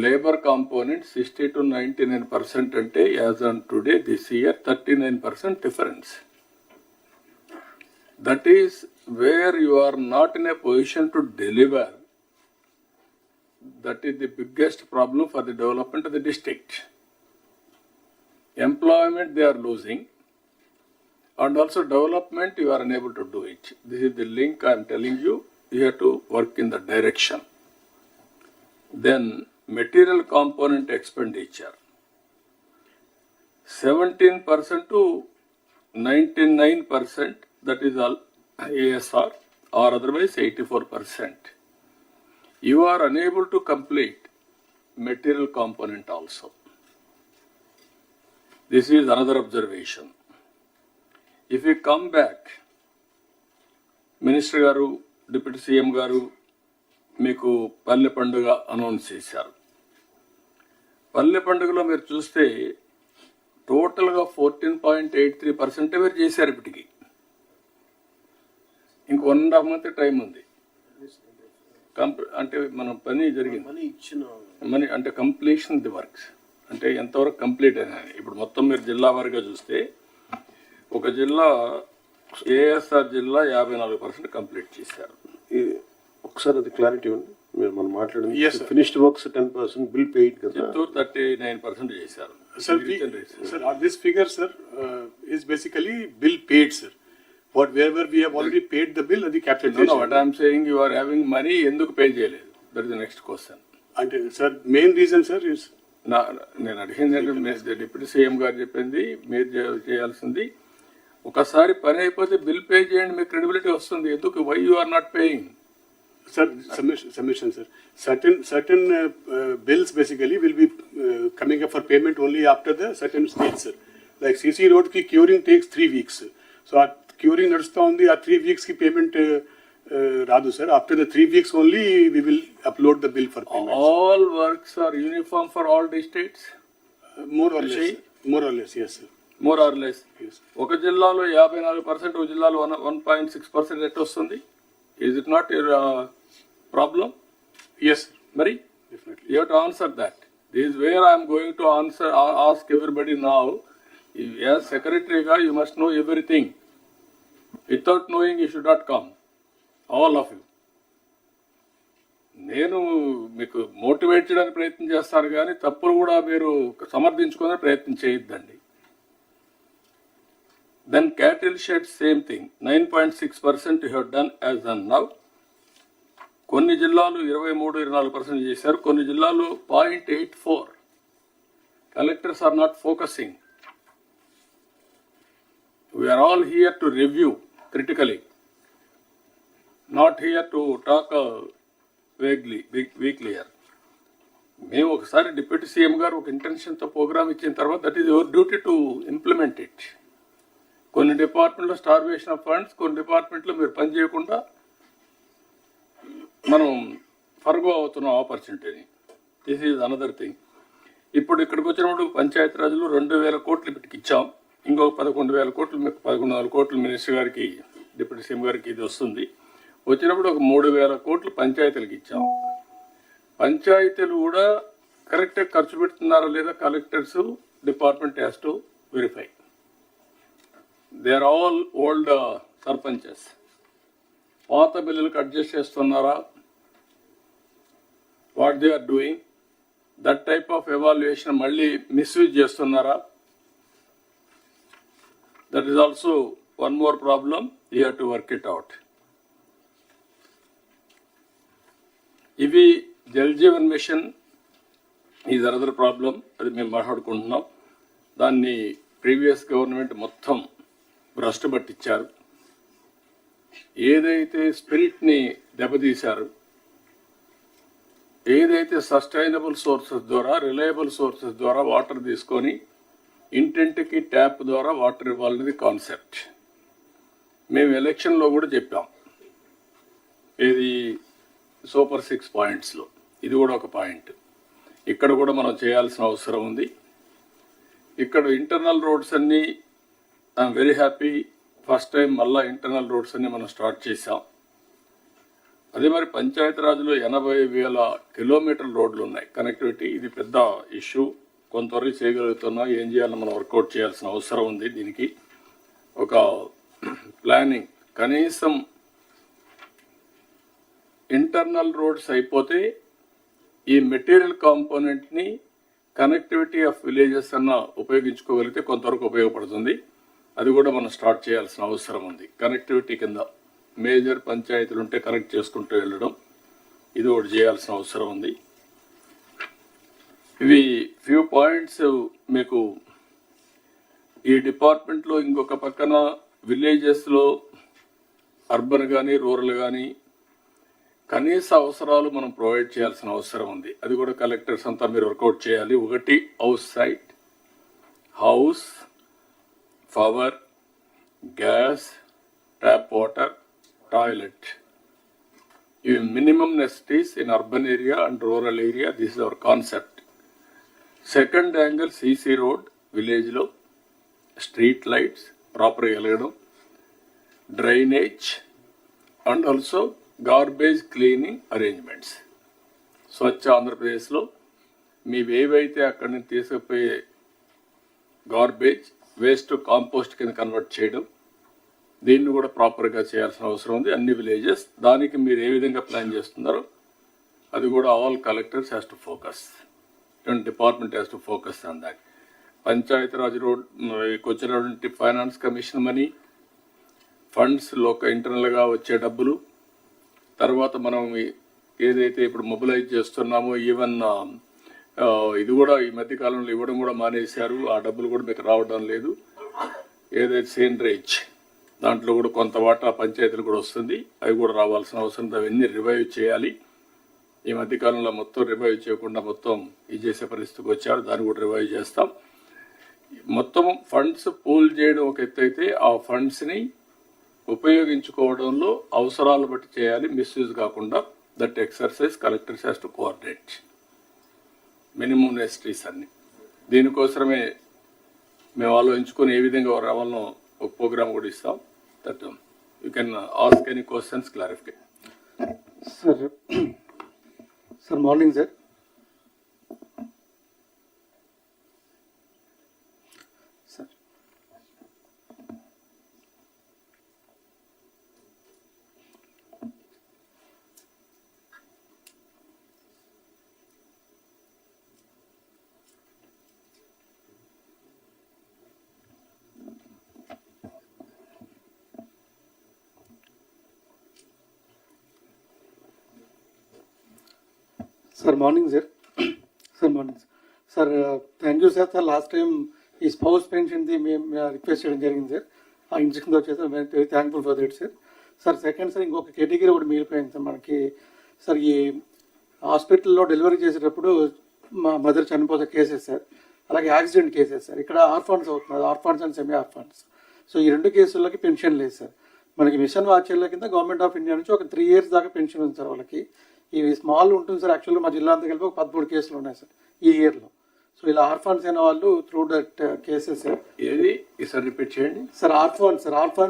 Speaker 1: labour component 60 to 99% అంటే as on today this year 39% difference. That is where you are not in a position to deliver. That is the biggest problem for the development of the district. Employment they are losing, and also development you are unable to do it. This is the link I am telling you. You have to work in that direction. Then material component expenditure 17% to 99%, that is all ASR, or otherwise 84%. You are unable to complete material component also. This is another observation. If you come back, Minister Garu, Deputy CM Garu, మీకు పల్లె పండుగ announce చేశారు. పల్లె పండుగలో మీరు చూస్తే టోటల్గా 14.83% మీరు చేశారు. ఇప్పటికి ఇంక 1.5 month టైం ఉంది. అంటే మన పని జరిగింది, మనీ అంటే కంప్లీషన్ ది వర్క్స్ అంటే ఎంతవరకు కంప్లీట్ అయినాయి. ఇప్పుడు మొత్తం మీరు జిల్లా వారిగా చూస్తే ఒక జిల్లా ఏఎస్ఆర్ జిల్లా 54% కంప్లీట్ చేశారు.
Speaker 6: ఒకసారి అది క్లారిటీ ఉంది. మీరు మనం మాట్లాడింది ఫినిష్డ్ వర్క్స్ 10%, బిల్ పెయిడ్ కదా
Speaker 1: 39% చేశారు.
Speaker 2: Sir, this figure, sir, is basically bill paid, sir. Wherever we have already paid the bill, the capitalization.
Speaker 1: No, what I am saying, you are having money, ఎందుకు pay చేయలేదు? That is the next question.
Speaker 2: And sir, main reason, sir, is
Speaker 1: నేను అడిగింది deputy CM గారు చెప్పింది మీరు చేయాల్సింది ఒకసారి పని అయిపోతే బిల్ పే చేయండి, మీకు క్రెడిబిలిటీ వస్తుంది. ఎందుకు why you are not paying?
Speaker 2: Sir, submission, sir. Certain bills basically will be coming up for payment only after the certain stage, sir. Like CC road ki curing takes 3 weeks. So our curing nadusta undi, a 3 weeks ki payment radu, sir. After the 3 weeks only we will upload the bill for payment.
Speaker 1: All works are uniform for all districts?
Speaker 2: More or less, sir. More or less, yes, sir.
Speaker 1: More or less.
Speaker 2: Yes.
Speaker 1: ఒక జిల్లాలో 54%, ఒక జిల్లాలో 1.6% at వస్తుంది. Is it not your problem?
Speaker 2: Yes, sir.
Speaker 1: Mari?
Speaker 2: Definitely.
Speaker 1: You have to answer that. This is where I am going to ask everybody now. As secretary, you must know everything. Without knowing, you should not come. All of you. నేను మీకు motivate చేయడానికి ప్రయత్నం చేస్తాను కానీ తప్పులు కూడా మీరు సమర్థించుకునే ప్రయత్నం చేయొద్దండి. Then cattle shed, same thing. 9.6% you have done as on now. కొన్ని జిల్లాలు 23-24% చేశారు, కొన్ని జిల్లాలు 0.84. Collectors are not focusing. We are all here to review critically, not here to talk vaguely, weakly. మేము ఒకసారి డిప్యూటీ సీఎం గారు ఒక ఇంటెన్షన్తో ప్రోగ్రామ్ ఇచ్చిన తర్వాత that is your duty to implement it. కొన్ని డిపార్ట్మెంట్లో స్టార్వేషన్ ఆఫ్ ఫండ్స్, కొన్ని డిపార్ట్మెంట్లో మీరు పని చేయకుండా మనం ఫర్గో అవుతున్న ఆపర్చునిటీని. This is another thing. ఇప్పుడు ఇక్కడికి వచ్చినప్పుడు పంచాయతీరాజ్లో 2,000 కోట్లు ఇప్పటికి ఇచ్చాం. ఇంకొక 11,000 కోట్లు, 11,000 కోట్లు మినిస్టర్ గారికి, డిప్యూటీ సీఎం గారికి ఇది వస్తుంది. వచ్చినప్పుడు ఒక 3,000 కోట్లు పంచాయతీలకు ఇచ్చాం. పంచాయతీలు కూడా కరెక్ట్గా ఖర్చు పెడుతున్నారా లేదా collectors department has to verify. They are all old sarpanches. పాత బిల్లులకు అడ్జస్ట్ చేస్తున్నారా, what they are doing, that type of evaluation మళ్ళీ మిస్యూజ్ చేస్తున్నారా? That is also one more problem. You have to work it out. ఇవి Jal Jeevan mission is another problem. అది మేము మాట్లాడుకుంటున్నాం. దాన్ని ప్రీవియస్ గవర్నమెంట్ మొత్తం భ్రష్టు పట్టించారు. ఏదైతే స్పిరిట్ని దెబ్బతీశారు, ఏదైతే సస్టైనబుల్ సోర్సెస్ ద్వారా, రిలయబుల్ సోర్సెస్ ద్వారా వాటర్ తీసుకొని ఇంటింటికి ట్యాప్ ద్వారా వాటర్ ఇవ్వాలనేది కాన్సెప్ట్. మేము ఎలక్షన్లో కూడా చెప్పాం. ఇది సూపర్ 6 పాయింట్స్లో ఇది కూడా ఒక పాయింట్. ఇక్కడ కూడా మనం చేయాల్సిన అవసరం ఉంది. ఇక్కడ ఇంటర్నల్ రోడ్స్ అన్నీ I'm very happy. First time మళ్ళీ ఇంటర్నల్ రోడ్స్ అన్ని మనం స్టార్ట్ చేసాం. అదే మరి పంచాయతీరాజ్లో 80,000 కిలోమీటర్ల రోడ్లు ఉన్నాయి కనెక్టివిటీ. ఇది పెద్ద ఇష్యూ. కొంతవరకు చేయగలుగుతున్నాం. ఏం చేయాలో మనం వర్కౌట్ చేయాల్సిన అవసరం ఉంది. దీనికి ఒక ప్లానింగ్. కనీసం ఇంటర్నల్ రోడ్స్ అయిపోతే ఈ మెటీరియల్ కాంపోనెంట్ని కనెక్టివిటీ ఆఫ్ విలేజెస్ అన్న ఉపయోగించుకోగలిగితే కొంతవరకు ఉపయోగపడుతుంది. అది కూడా మనం స్టార్ట్ చేయాల్సిన అవసరం ఉంది. కనెక్టివిటీ కింద మేజర్ పంచాయతీలు ఉంటే కనెక్ట్ చేసుకుంటూ వెళ్ళడం, ఇది ఒకటి చేయాల్సిన అవసరం ఉంది. ఇవి ఫ్యూ పాయింట్స్. మీకు ఈ డిపార్ట్మెంట్లో ఇంకొక పక్కన విలేజెస్లో అర్బన్ కానీ రూరల్ కానీ కనీస అవసరాలు మనం ప్రొవైడ్ చేయాల్సిన అవసరం ఉంది. అది కూడా కలెక్టర్స్ అంతా మీరు వర్కౌట్ చేయాలి. ఒకటి house site, house, power, gas, tap water, toilet. ఇవి minimum necessities in urban area and rural area. This is our concept. Second angle CC road విలేజ్లో, స్ట్రీట్ లైట్స్ ప్రాపర్గా వెలగడం, drainage and also garbage cleaning arrangements. Swachh ఆంధ్రప్రదేశ్లో మీవి ఏవైతే అక్కడి నుంచి తీసుకుపోయే గార్బేజ్ వేస్ట్ కాంపోస్ట్ కింద కన్వర్ట్ చేయడం, దీన్ని కూడా ప్రాపర్గా చేయాల్సిన అవసరం ఉంది అన్ని విలేజెస్. దానికి మీరు ఏ విధంగా ప్లాన్ చేస్తున్నారో అది కూడా all collectors has to focus, department has to focus on that. Panchayati Raj road వచ్చినటువంటి ఫైనాన్స్ కమిషన్ మనీ, ఫండ్స్ ఇంటర్నల్గా వచ్చే డబ్బులు, తర్వాత మనం ఏదైతే ఇప్పుడు మొబిలైజ్ చేస్తున్నామో ఈవెన్ ఇది కూడా ఈ మధ్య కాలంలో ఇవ్వడం కూడా మానేశారు. ఆ డబ్బులు కూడా మీకు రావడం లేదు. ఏదైతే సీనరేజ్ దాంట్లో కూడా కొంత వాటా పంచాయతీలు కూడా వస్తుంది, అవి కూడా రావాల్సిన అవసరం. అవన్నీ రివైవ్ చేయాలి. ఈ మధ్యకాలంలో మొత్తం రివైవ్ చేయకుండా మొత్తం ఇది చేసే పరిస్థితికి వచ్చారు. దాన్ని కూడా రివైవ్ చేస్తాం. మొత్తం ఫండ్స్ పూల్ చేయడం ఒక ఎత్తు అయితే, ఆ ఫండ్స్ని ఉపయోగించుకోవడంలో అవసరాలు బట్టి చేయాలి, మిస్యూజ్ కాకుండా. That exercise collectors has to coordinate minimum నెసిటీస్ అన్ని. దీనికోసమే మేము ఆలోచించుకొని ఏ విధంగా రావాలనో ఒక ప్రోగ్రామ్ కూడా ఇస్తాం. That you can ask any questions, clarify.
Speaker 7: Sir morning sir. Sir morning sir. Sir morning sir. Thank you sir. Sir last time ఈ స్పౌస్ పెన్షన్ది మేము రిక్వెస్ట్ చేయడం జరిగింది సార్. ఆ ఇన్స్ట్రక్షన్తో వచ్చేసారు. Very thankful for that sir. Sir second sir, ఇంకొక category ఒకటి మిగిలిపోయింది sir మనకి. సార్ ఈ హాస్పిటల్లో డెలివరీ చేసేటప్పుడు మా మదర్ చనిపోతే కేసెస్ సార్, అలాగే యాక్సిడెంట్ కేసెస్ సార్. ఇక్కడ ఆర్ఫాన్స్ అవుతున్నారు, orphans and semi orphans. So ఈ రెండు కేసులకి పెన్షన్ లేదు సార్. మనకి మిషన్ వాచర్ల కింద గవర్నమెంట్ ఆఫ్ ఇండియా నుంచి ఒక 3 years దాకా పెన్షన్ ఉంది సార్ వాళ్ళకి. ఇవి స్మాల్ ఉంటుంది సార్. యాక్చువల్గా మా జిల్లా అంతా కలిపి ఒక 13 కేసులు ఉన్నాయి సార్ ఈ ఇయర్లో. సో ఇలా ఆర్ఫాన్స్ అయిన వాళ్ళు త్రూ దట్ కేసెస్ సార్.
Speaker 1: ఏది ఈసారి రిపీట్ చేయండి
Speaker 7: sir. Orphans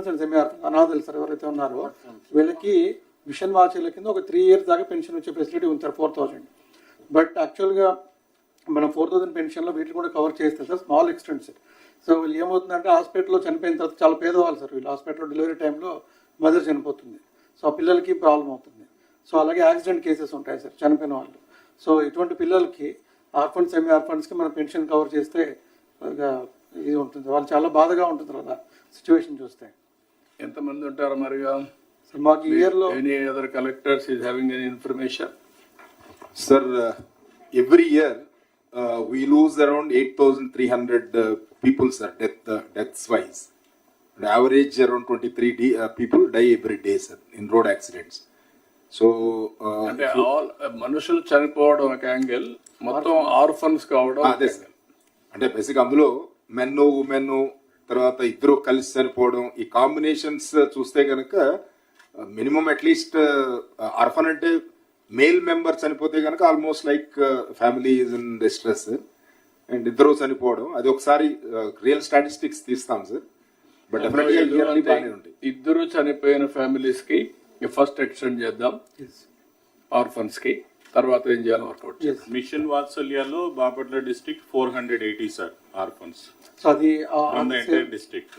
Speaker 7: and semi orphans అనాథలు సార్ ఎవరైతే ఉన్నారో వీళ్ళకి మిషన్ వాచర్ల కింద ఒక 3 years దాకా పెన్షన్ వచ్చే ఫెసిలిటీ ఉంది సార్, 4000. బట్ యాక్చువల్గా మనం 4000 పెన్షన్లో వీటిని కూడా కవర్ చేస్తే sir small extent sir. So వీళ్ళు ఏమవుతుందంటే హాస్పిటల్లో చనిపోయిన తర్వాత చాలా పేదవాళ్ళు సార్ వీళ్ళు. హాస్పిటల్లో డెలివరీ టైంలో మదర్ చనిపోతుంది, సో ఆ పిల్లలకి ప్రాబ్లం అవుతుంది. సో అలాగే యాక్సిడెంట్ కేసెస్ ఉంటాయి సార్ చనిపోయిన వాళ్ళు. సో ఇటువంటి పిల్లలకి ఆర్ఫండ్స్ సెమీ ఆర్ఫండ్స్కి మనం పెన్షన్ కవర్ చేస్తే ఇది ఉంటుంది. వాళ్ళు చాలా బాధగా ఉంటుంది అలా సిచ్యువేషన్ చూస్తే.
Speaker 1: ఎంతమంది ఉంటారు మరిగా
Speaker 7: సార్ మాకు ఈ ఇయర్లో
Speaker 1: any other collectors is having any information?
Speaker 8: Sir, every year we lose around 8,300 people, sir, deaths wise. The average around 23 people die every day, sir, in road accidents. So,
Speaker 1: అంటే all మనుషులు చనిపోవడం ఒక angle, మొత్తం orphans కావడం
Speaker 8: అదే sir. అంటే basic అందులో men women తర్వాత ఇద్దరు కలిసి చనిపోవడం, ఈ కాంబినేషన్స్ చూస్తే కనుక మినిమం అట్లీస్ట్ ఆర్ఫన్ అంటే మేల్ మెంబర్ చనిపోతే కనుక almost like family is in distress. And ఇద్దరు చనిపోవడం అది ఒకసారి రియల్ స్టాటిస్టిక్స్ తీస్తాం సార్. బట్ డెఫినెట్గా ఇయర్లీ బాగానే ఉంటాయి.
Speaker 1: ఇద్దరు చనిపోయిన ఫ్యామిలీస్ కి ఫస్ట్ ఎక్స్టెండ్ చేద్దాం, ఆర్ఫన్స్ కి తర్వాత ఏం చేయాలి వర్కౌట్.
Speaker 9: మిషన్ వాత్సల్యాలో Bapatla district 480 sir orphans.
Speaker 7: So అది
Speaker 9: ఎంటైర్ డిస్ట్రిక్ట్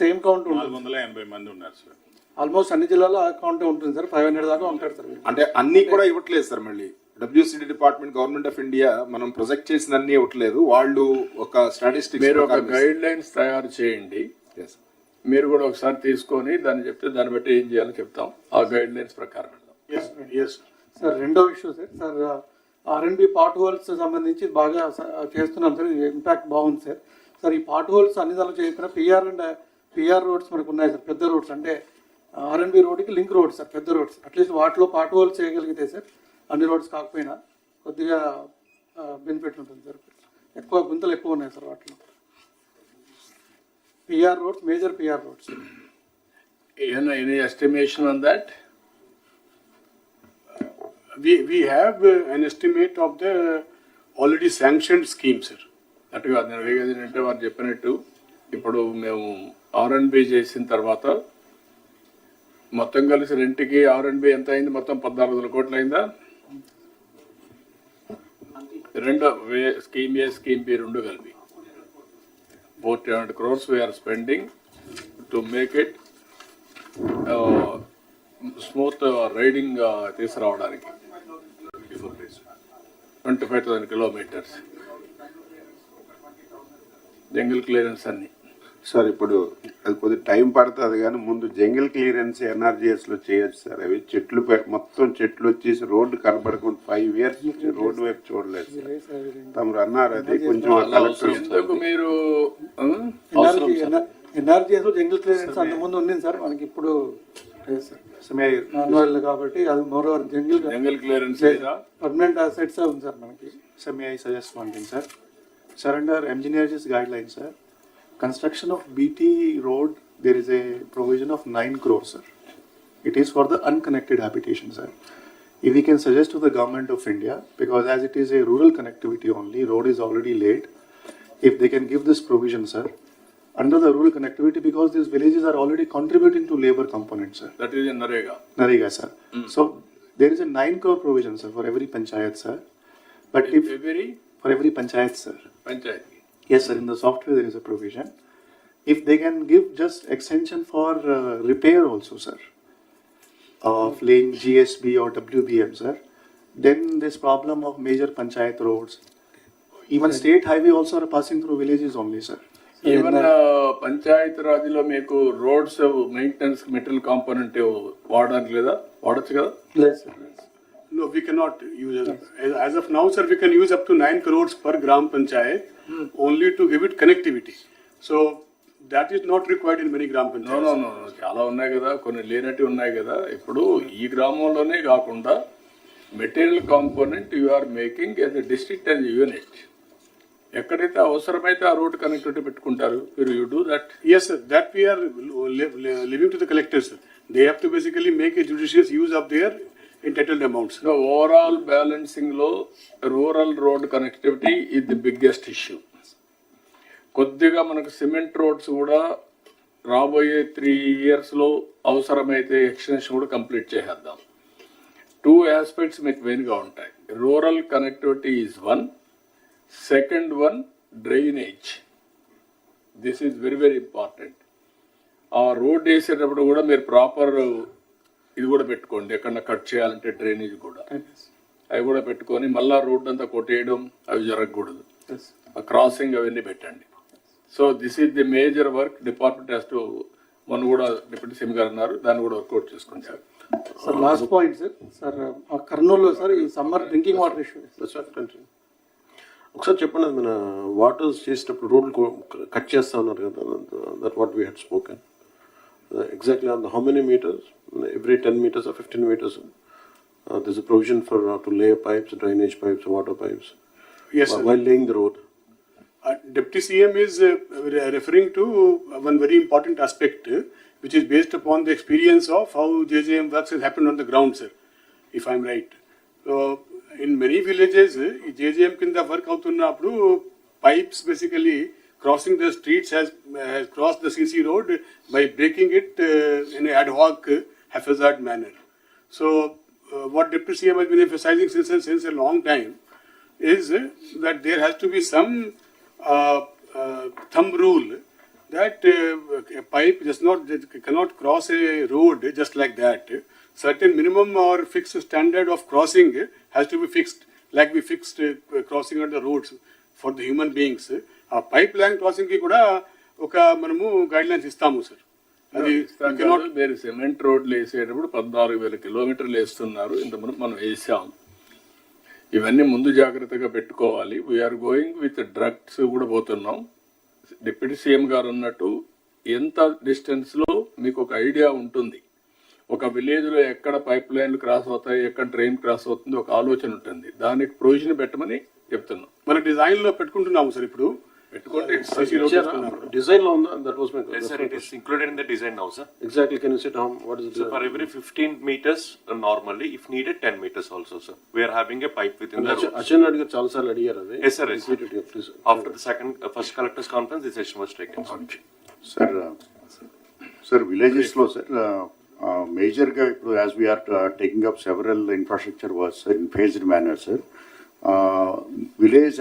Speaker 7: సేమ్ కౌంట్
Speaker 9: 480 మంది ఉన్నారు సార్.
Speaker 7: ఆల్మోస్ట్ అన్ని జిల్లాలో ఆ కౌంట్ ఉంటుంది సార్. 500 దాకా ఉంటారు సార్.
Speaker 8: అంటే అన్ని కూడా ఇవ్వట్లేదు సార్. మళ్ళీ WCD department government of India మనం ప్రొజెక్ట్ చేసిన అన్ని ఇవ్వట్లేదు. వాళ్ళు ఒక స్టాటిస్టిక్స్
Speaker 1: మీరు ఒక గైడ్ లైన్స్ తయారు చేయండి. మీరు కూడా ఒకసారి తీసుకొని దాన్ని చెప్తే దాన్ని బట్టి ఏం చేయాలో చెప్తాం. ఆ గైడ్ లైన్స్ ప్రకారం
Speaker 7: సార్. రెండో issue sir R&B part holes సంబంధించి బాగా చేస్తున్నాం సార్. ఇంపాక్ట్ బాగుంది సార్. సార్ ఈ పార్ట్ హోల్స్ అన్ని దానిలో చేయకపోయినా పిఆర్ రోడ్స్ మనకు ఉన్నాయి సార్, పెద్ద రోడ్స్. అంటే R&B రోడ్కి లింక్ రోడ్స్ సార్, పెద్ద రోడ్స్. అట్లీస్ట్ వాటిలో పార్ట్ హోల్స్ చేయగలిగితే సార్ అన్ని రోడ్స్ కాకపోయినా కొద్దిగా బెనిఫిట్ ఉంటుంది సార్. ఎక్కువ గుంతలు ఎక్కువ ఉన్నాయి సార్ వాటిలో. PR roads, major PR roads.
Speaker 1: Any estimation on that?
Speaker 2: We have an estimate of the already sanctioned scheme, sir.
Speaker 1: అటుగా నేను ఏంటంటే వారు చెప్పినట్టు ఇప్పుడు మేము R&B చేసిన తర్వాత మొత్తం కలిసి రెంట్కి R&B ఎంత అయింది? మొత్తం 14,000 కోట్లు అయిందా? రెండు స్కీమ్ ఏ స్కీమ్ బి రెండు కలిపి 400 crores we are spending to make it smooth riding తీసుకురావడానికి 25,000 kilometers జంగిల్ క్లియరెన్స్ అన్ని
Speaker 3: సార్ ఇప్పుడు అది కొద్దిగా టైం పడుతుంది కానీ ముందు జంగిల్ క్లియరెన్స్ ఎన్ఆర్జీఎస్ లో చేయొచ్చు సార్. అవి చెట్లు మొత్తం చెట్లు వచ్చేసి రోడ్డు కనపడకుండా 5 years రోడ్డు వైపు చూడలేదు సార్. తమరు అన్నారు అది కొంచెం ఆ కలెక్టర్
Speaker 1: ఎందుకు మీరు
Speaker 7: ఎన్ఆర్జీఎస్ జంగిల్ క్లియరెన్స్ అంత ముందు ఉంది సార్, మనకి ఇప్పుడు మాన్యువల్ కాబట్టి అది more over
Speaker 1: jungle clearance
Speaker 7: permanent assets ఉంది సార్ మనకి.
Speaker 10: So may I suggest one thing, sir? Sir, under engineers' guidelines, sir, construction of BT road, there is a provision of 9 crores, sir. It is for the unconnected habitation, sir. If we can suggest to the government of India, because as it is a rural connectivity only, road is already laid, if they can give this provision, sir, under the rural connectivity, because these villages are already contributing to labor component, sir.
Speaker 1: That is NREGA.
Speaker 10: Narega, sir. So there is a 9 crore provision, sir, for every panchayat, sir. But if for every panchayat, sir.
Speaker 1: Panchayat
Speaker 10: Yes, sir. In the software there is a provision. If they can give just extension for repair also, sir, of laying GSB or WBM, sir, then this problem of major panchayat roads, even state highway also are passing through villages only, sir.
Speaker 1: Even panchayati రాజ్లో మీకు roads maintenance material component వాడడానికి లేదా? వాడచ్చు కదా?
Speaker 7: లేదు sir.
Speaker 2: No, we cannot use as of now, sir. We can use up to 9 crores per gram panchayat only to give it connectivity. So that is not required in many gram panchayats.
Speaker 1: No చాలా ఉన్నాయి కదా, కొన్ని లేనట్టు ఉన్నాయి కదా. ఇప్పుడు ఈ గ్రామంలోనే కాకుండా material component you are making as a district and unit. ఎక్కడైతే అవసరమైతే ఆ రోడ్ కనెక్టివిటీ పెట్టుకుంటారు మీరు. You do that?
Speaker 2: Yes, sir. That we are leaving to the collectors, sir. They have to basically make a judicious use of their entitled amounts.
Speaker 1: So overall balancing లో rural road connectivity is the biggest issue. కొద్దిగా మనకు cement roads కూడా రాబోయే 3 years లో అవసరమైతే extension కూడా complete చేసేద్దాం. 2 aspects మీకు మెయిన్గా ఉంటాయి. Rural connectivity is one, second one drainage. This is very very important. ఆ రోడ్ వేసేటప్పుడు కూడా మీరు ప్రాపర్ ఇది కూడా పెట్టుకోండి. ఎక్కడన్నా కట్ చేయాలంటే డ్రైనేజ్ కూడా అవి కూడా పెట్టుకొని మళ్ళా రోడ్ అంతా కొట్టేయడం అవి జరగకూడదు. క్రాసింగ్ అవన్నీ పెట్టండి. So this is the major work department has to. మొన్న కూడా డిప్యూటీ సీఎం గారు అన్నారు, దాన్ని కూడా వర్కౌట్ చేసుకుంటారు.
Speaker 7: Sir last point sir. Sir కర్నూలులో సార్ ఈ సమ్మర్ డ్రింకింగ్ వాటర్ ఇష్యూ
Speaker 6: ఒకసారి చెప్పండి. మన వాటర్స్ చేసేటప్పుడు రోడ్లు కట్ చేస్తా ఉన్నారు కదా, that what we had spoken exactly on how many meters, every 10 meters or 15 meters, there's a provision for to lay pipes, drainage pipes, water pipes.
Speaker 2: Yes, sir.
Speaker 6: While laying the road.
Speaker 2: Deputy CM is referring to one very important aspect, which is based upon the experience of how JJM works has happened on the ground, sir, if I'm right. In many villages, JJM kinda work avutunnappudu pipes basically crossing the streets has crossed the CC road by breaking it in an ad hoc, haphazard manner. So what Deputy CM has been emphasizing since a long time is that there has to be some thumb rule that a pipe cannot cross a road just like that. Certain minimum or fixed standard of crossing has to be fixed, like we fixed crossing on the roads for the human beings. ఆ pipe line crossing కి కూడా ఒక మనము guide lines ఇస్తాము sir. అది
Speaker 1: మీరు cement రోడ్లు వేసేటప్పుడు 14,000 kilometers వేస్తున్నారు. ఇంతకుముందు మనం వేసాం. ఇవన్నీ ముందు జాగ్రత్తగా పెట్టుకోవాలి. వీఆర్ గోయింగ్ విత్ డ్రగ్స్ కూడా పోతున్నాం. డిప్యూటీ సీఎం గారు అన్నట్టు ఎంత డిస్టెన్స్లో మీకు ఒక ఐడియా ఉంటుంది. ఒక విలేజ్లో ఎక్కడ పైప్ లైన్లు క్రాస్ అవుతాయి, ఎక్కడ ట్రైన్ క్రాస్ అవుతుంది, ఒక ఆలోచన ఉంటుంది. దానికి ప్రొవిజన్ పెట్టమని చెప్తున్నాం.
Speaker 2: మన డిజైన్లో పెట్టుకుంటున్నాము సార్. ఇప్పుడు
Speaker 6: Design law, that was my question.
Speaker 11: Yes, sir, it is included in the design now, sir.
Speaker 6: Exactly, can you say what is it?
Speaker 11: So for every 15 meters, normally, if needed, 10 meters also, sir. We are having a pipe within the road.
Speaker 6: Achan Reddy చాలా సార్లు అడిగారు అది.
Speaker 11: Yes, sir. Yes, sir. After the first collectors conference, this decision was taken.
Speaker 12: Sir, villages లో sir మేజర్గా ఇప్పుడు as we are taking up several infrastructure works in phased manner, sir. Village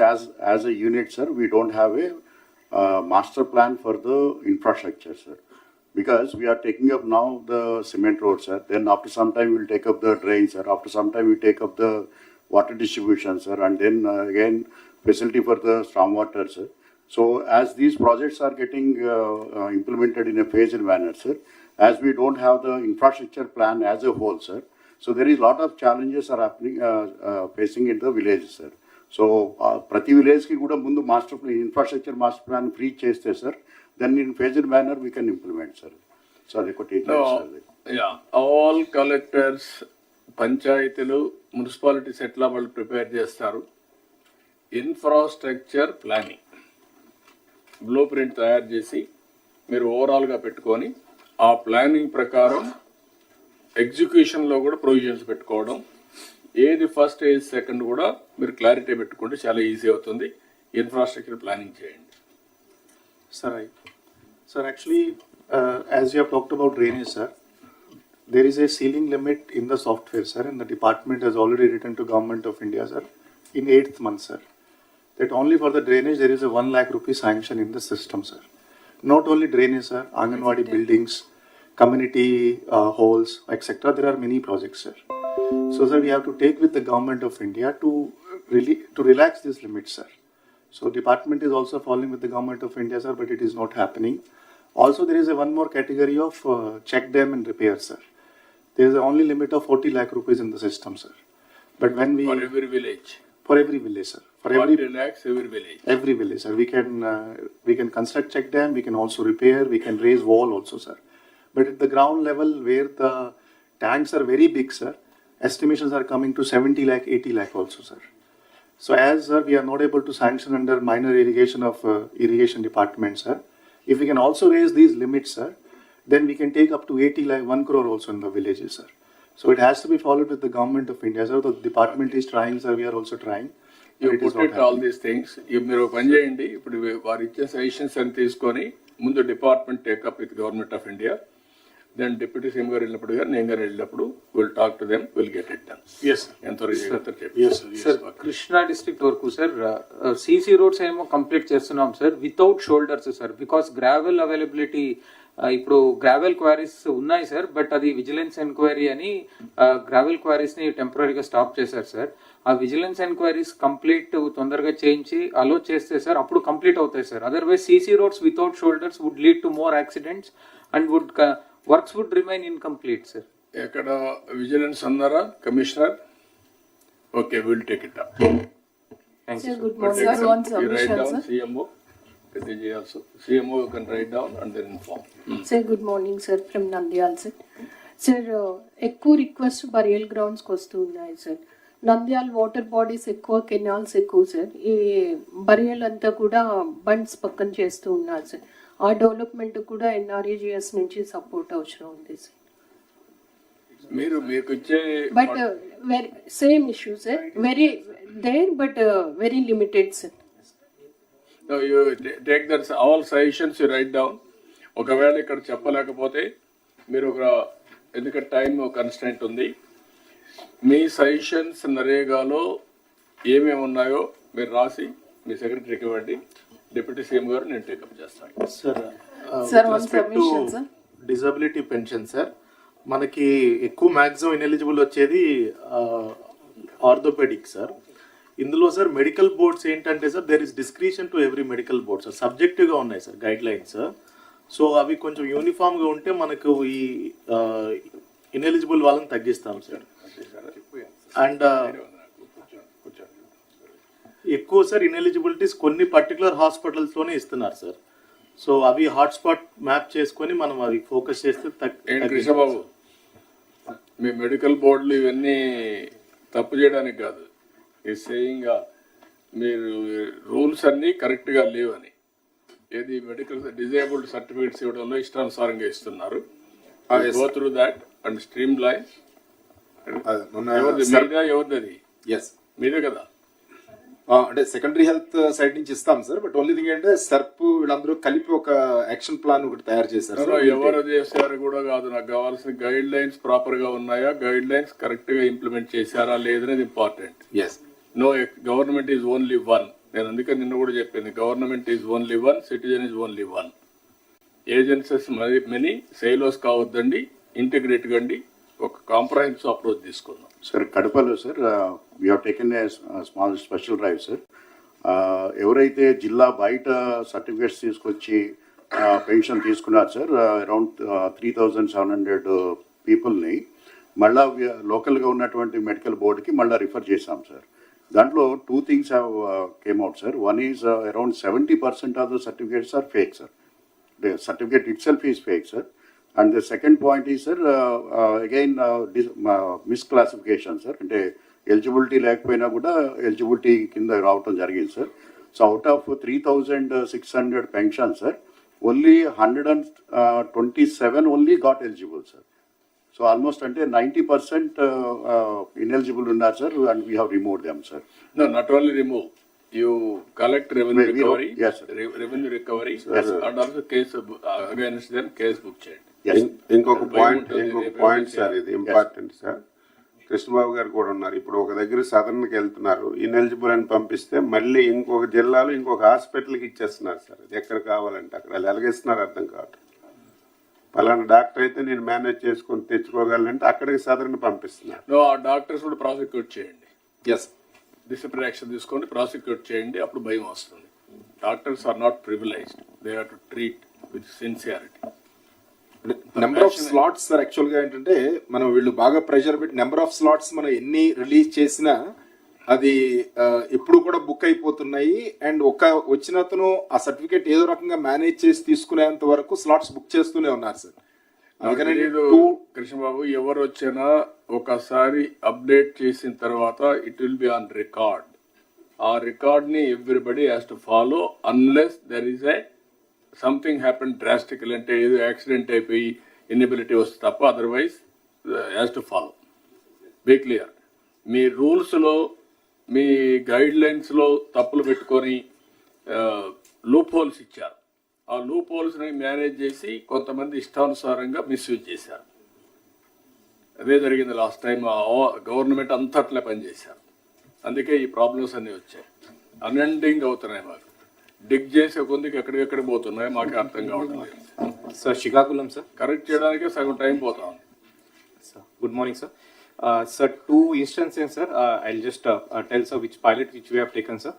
Speaker 12: as a unit, sir, we don't have a master plan for the infrastructure, sir, because we are taking up now the cement road, sir. Then after some time we'll take up the drains, sir. After some time we take up the water distribution, sir, and then again facility for the storm water, sir. So as these projects are getting implemented in a phased manner, sir, as we don't have the infrastructure plan as a whole, sir, so there is a lot of challenges are happening, facing in the villages, sir. So ప్రతి village కి కూడా ముందు infrastructure master plan free చేస్తే sir then in phased manner we can implement sir. So అది ఒకటి
Speaker 1: all collectors, పంచాయతీలు, municipalities ఎట్లా వాళ్ళు ప్రిపేర్ చేస్తారు, ఇన్ఫ్రాస్ట్రక్చర్ ప్లానింగ్ బ్లూ ప్రింట్ తయారు చేసి మీరు ఓవరాల్గా పెట్టుకొని ఆ ప్లానింగ్ ప్రకారం ఎగ్జిక్యూషన్లో కూడా ప్రొవిజన్స్ పెట్టుకోవడం, ఏది ఫస్ట్ ఏది సెకండ్ కూడా మీరు క్లారిటీ పెట్టుకుంటే చాలా ఈజీ అవుతుంది. ఇన్ఫ్రాస్ట్రక్చర్ ప్లానింగ్ చేయండి.
Speaker 10: Sir, actually, as you have talked about drainage, sir, there is a ceiling limit in the software, sir, and the department has already written to Government of India, sir, in 8th month, sir, that only for the drainage there is a 1 lakh rupee sanction in the system, sir. Not only drainage, sir, Anganwadi buildings, community halls, etc. There are many projects, sir. So, sir, we have to take with the Government of India to relax this limit, sir. So, department is also following with the Government of India, sir, but it is not happening. Also, there is a one more category of check dam and repair, sir. There is a only limit of 40 lakh rupees in the system, sir. But when we
Speaker 1: For every village,
Speaker 10: sir, for every
Speaker 1: 40 lakhs every village,
Speaker 10: sir, we can construct check dam, we can also repair, we can raise wall also, sir. But at the ground level where the tanks are very big, sir, estimations are coming to 70 lakh, 80 lakh also, sir. So as sir, we are not able to sanction under minor irrigation of irrigation department, sir. If we can also raise these limits, sir, then we can take up to 80 lakh, 1 crore also in the villages, sir. So it has to be followed with the Government of India, sir. The department is trying, sir. We are also trying.
Speaker 1: you put it all these things. మీరు పని చేయండి. ఇప్పుడు వారు ఇచ్చే suggestions అని తీసుకొని ముందు department take up with government of India, then deputy CM గారు వెళ్ళినప్పుడు గారు నేను గారు వెళ్ళినప్పుడు will talk to them, will get it done. ఎంతవరకు
Speaker 13: సార్ కృష్ణా డిస్ట్రిక్ట్ వరకు సార్ సీసీ రోడ్స్ ఏమో కంప్లీట్ చేస్తున్నాం sir without shoulders sir, because gravel availability ఇప్పుడు గ్రావెల్ క్వారీస్ ఉన్నాయి సార్, బట్ అది విజిలెన్స్ ఎంక్వైరీ అని గ్రావెల్ క్వారీస్ ని టెంపరీగా స్టాప్ చేశారు సార్. ఆ విజిలెన్స్ ఎంక్వైరీస్ కంప్లీట్ తొందరగా చేయించి అలో చేస్తే సార్ అప్పుడు కంప్లీట్ అవుతాయి sir. Otherwise CC roads without shoulders would lead to more accidents and works would remain incomplete sir.
Speaker 1: ఎక్కడ విజిలెన్స్ అన్నారా commissioner? Okay, will take it up.
Speaker 14: Good morning, sir. One submission, sir.
Speaker 1: CMO, also CMO can write down and then inform.
Speaker 14: Sir, good morning, sir, from Nandyal, sir. Sir, ఎక్కువ request burial గ్రౌండ్స్కి వస్తూ ఉన్నాయి sir. Nandyal water bodies ఎక్కువ, canals ఎక్కువ sir. ఈ burial అంతా కూడా bunds పక్కన చేస్తూ ఉన్నారు సార్. ఆ డెవలప్మెంట్ కూడా NREGS నుంచి సపోర్ట్ అవసరం ఉంది సార్.
Speaker 1: మీకు ఇచ్చే
Speaker 14: but same issue sir, very there but very limited sir.
Speaker 1: You take that all suggestions, you write down. ఒకవేళ ఇక్కడ చెప్పలేకపోతే మీరు ఎందుకంటే టైం కన్స్టెంట్ ఉంది, మీ సజెషన్స్ నరేగాలో ఏమేమి ఉన్నాయో మీరు రాసి మీ సెక్రటరీకి ఇవ్వండి. డిప్యూటీ సీఎం గారు నేను టేకప్ చేస్తాను.
Speaker 14: Sir one submission sir.
Speaker 15: Disability pension sir మనకి ఎక్కువ మ్యాక్సిమం ఇనెలిజిబుల్ వచ్చేది ఆర్థోపెడిక్ సార్. ఇందులో సార్ మెడికల్ బోర్డ్స్ ఏంటంటే sir there is discretion to every medical board sir, సబ్జెక్టివ్గా ఉన్నాయి సార్ గైడ్ లైన్స్. సో అవి కొంచెం యూనిఫామ్గా ఉంటే మనకు ఈ ఇనెలిజిబుల్ వాళ్ళని తగ్గిస్తాం సార్. అండ్ ఎక్కువ సార్ ఇనెలిజిబిలిటీస్ కొన్ని పర్టికులర్ హాస్పిటల్స్లోనే ఇస్తున్నారు సార్. సో అవి హాట్స్పాట్ మ్యాప్ చేసుకొని మనం అవి ఫోకస్ చేస్తే
Speaker 1: కృష్ణబాబు, మీ మెడికల్ బోర్డులు ఇవన్నీ తప్పు చేయడానికి కాదు, ఈ సేయింగ్ మీరు రూల్స్ అన్నీ కరెక్ట్గా లేవని. ఏది మెడికల్ డిజేబుల్డ్ సర్టిఫికేట్స్ ఇవ్వడంలో ఇష్టానుసారంగా ఇస్తున్నారు. Go through that and stream line. ఎవరిది? మీదే కదా.
Speaker 8: అంటే సెకండరీ హెల్త్ సైడ్ నుంచి ఇస్తాం సార్, బట్ ఓన్లీ థింగ్ అంటే సర్ప్ వీళ్ళందరూ కలిపి ఒక యాక్షన్ ప్లాన్ ఒకటి తయారు చేశారు.
Speaker 1: ఎవరు చేశారు కూడా కాదు, నాకు కావాల్సిన గైడ్ లైన్స్ ప్రాపర్ గా ఉన్నాయా, గైడ్ లైన్స్ కరెక్ట్ గా ఇంప్లిమెంట్ చేశారా లేదనేది important. No government is only one. నేను అందుకని నిన్న కూడా చెప్పింది, government is only one, citizen is only one. Agencies many, silos కావద్దండి, ఇంటిగ్రేట్ కండి, ఒక కాంప్రహెన్సివ్ అప్రోచ్ తీసుకుందాం.
Speaker 12: సార్ కడపలో sir we have taken a small special drive sir. ఎవరైతే జిల్లా బయట సర్టిఫికేట్స్ తీసుకొచ్చి పెన్షన్ తీసుకున్నారు సార్, అరౌండ్ 3,700 పీపుల్ని మళ్ళా లోకల్గా ఉన్నటువంటి మెడికల్ బోర్డుకి మళ్ళీ రిఫర్ చేశాం సార్. దాంట్లో 2 things have came out, sir. One is around 70% of the certificates are fake, sir. The certificate itself is fake, sir. And the second point is, sir, again, misclassification, sir. అంటే eligibility లేకపోయినా కూడా eligibility కింద రావటం జరిగింది sir. So out of 3,600 pension sir, only 127 only got eligible sir. So almost until 90% ineligible uన్నారు sir, and we have removed them, sir.
Speaker 1: No, not only remove. You collect revenue recovery.
Speaker 12: Yes, sir.
Speaker 1: Revenue recovery.
Speaker 12: Yes, sir.
Speaker 1: And also case against them case book చేయండి.
Speaker 12: Yes.
Speaker 3: ఇంకొక point sir, ఇది important sir. Krishnababu గారు కూడా ఉన్నారు. ఇప్పుడు ఒక దగ్గర సదర్న్కి వెళ్తున్నారు, ఇన్ఎలిజిబుల్ అని పంపిస్తే మళ్ళీ ఇంకొక జిల్లాలో ఇంకొక హాస్పిటల్కి ఇచ్చేస్తున్నారు సార్. అది ఎక్కడ కావాలంటే అక్కడ వాళ్ళు ఎలాగేస్తున్నారు అర్థం కావట్లేదు. పలానా డాక్టర్ అయితే నేను మేనేజ్ చేసుకొని తెచ్చుకోగలనంటే అక్కడికి సదరని పంపిస్తున్నారు.
Speaker 1: ఆ డాక్టర్స్ కూడా ప్రాసిక్యూట్ చేయండి.
Speaker 3: ఎస్,
Speaker 1: డిసిప్లినరీ యాక్షన్ తీసుకోండి, ప్రాసిక్యూట్ చేయండి, అప్పుడు భయం వస్తుంది. Doctors are not privileged, they have to treat with sincerity.
Speaker 8: Number of slots sir, యాక్చువల్గా ఏంటంటే మనం వీళ్ళు బాగా ప్రెషర్ పెట్టి నెంబర్ ఆఫ్ స్లాట్స్ మనం ఎన్ని రిలీజ్ చేసినా అది ఎప్పుడు కూడా బుక్ అయిపోతున్నాయి. అండ్ వచ్చిన అతను ఆ సర్టిఫికేట్ ఏదో రకంగా మేనేజ్ చేసి తీసుకునేంత వరకు స్లాట్స్ బుక్ చేస్తూనే ఉన్నారు సార్. అందుకని
Speaker 1: కృష్ణబాబు, ఎవరు వచ్చినా ఒకసారి అప్డేట్ చేసిన తర్వాత it will be on record. ఆ రికార్డ్ని everybody has to follow unless there is something happen drastical, అంటే ఏదో యాక్సిడెంట్ అయిపోయి ఇన్ఎబిలిటీ వస్తే తప్ప, otherwise has to follow. Be clear. మీ రూల్స్లో మీ గైడ్ లైన్స్లో తప్పులు పెట్టుకొని లూప్ హోల్స్ ఇచ్చారు. ఆ లూప్ హోల్స్ని మేనేజ్ చేసి కొంతమంది ఇష్టానుసారంగా మిస్యూజ్ చేశారు. అదే జరిగింది లాస్ట్ టైం. గవర్నమెంట్ అంతట్లే పనిచేశారు. అందుకే ఈ ప్రాబ్లమ్స్ అన్నీ వచ్చాయి. అన్ఎండింగ్ అవుతున్నాయి. మాకు డిగ్ చేసే కొందికి ఎక్కడికెక్కడ పోతున్నాయి మాకు అర్థం కావట్లేదు
Speaker 16: సార్. శ్రీకాకుళం సార్,
Speaker 1: కరెక్ట్ చేయడానికే సగం టైం పోతా ఉంది
Speaker 16: sir. Good morning sir. Sir, 2 instances, sir. I'll just tell sir which pilot which we have taken, sir.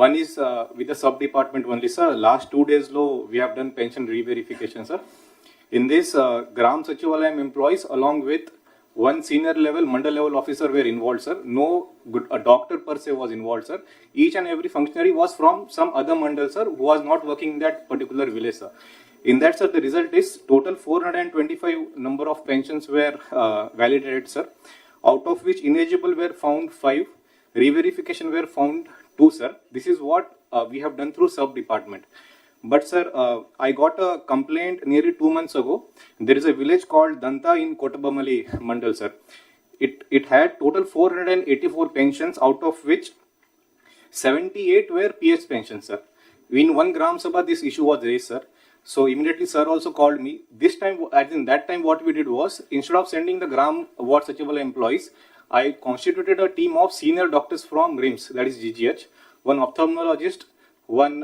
Speaker 16: One is with the sub department only, sir. Last 2 days low we have done pension re-verification, sir. In this, Gram Sachivalayam employees along with one senior level mandal level officer were involved, sir. No a doctor per se was involved, sir. Each and every functionary was from some other mandal, sir, who was not working in that particular village, sir. In that, sir, the result is total 425 number of pensions were validated, sir, out of which ineligible were found 5, re-verification were found 2, sir. This is what we have done through sub-department. But, sir, I got a complaint nearly 2 months ago. There is a village called Danta in Kotabamali Mandal, sir. It had total 484 pensions, out of which 78 were PS pensions, sir. In one Gram Sabha, this issue was raised, sir. So immediately sir also called me. This time, as in that time, what we did was, instead of sending the Gram Ward Sachivala employees, I constituted a team of senior doctors from RIMS, that is GGH, one ophthalmologist, one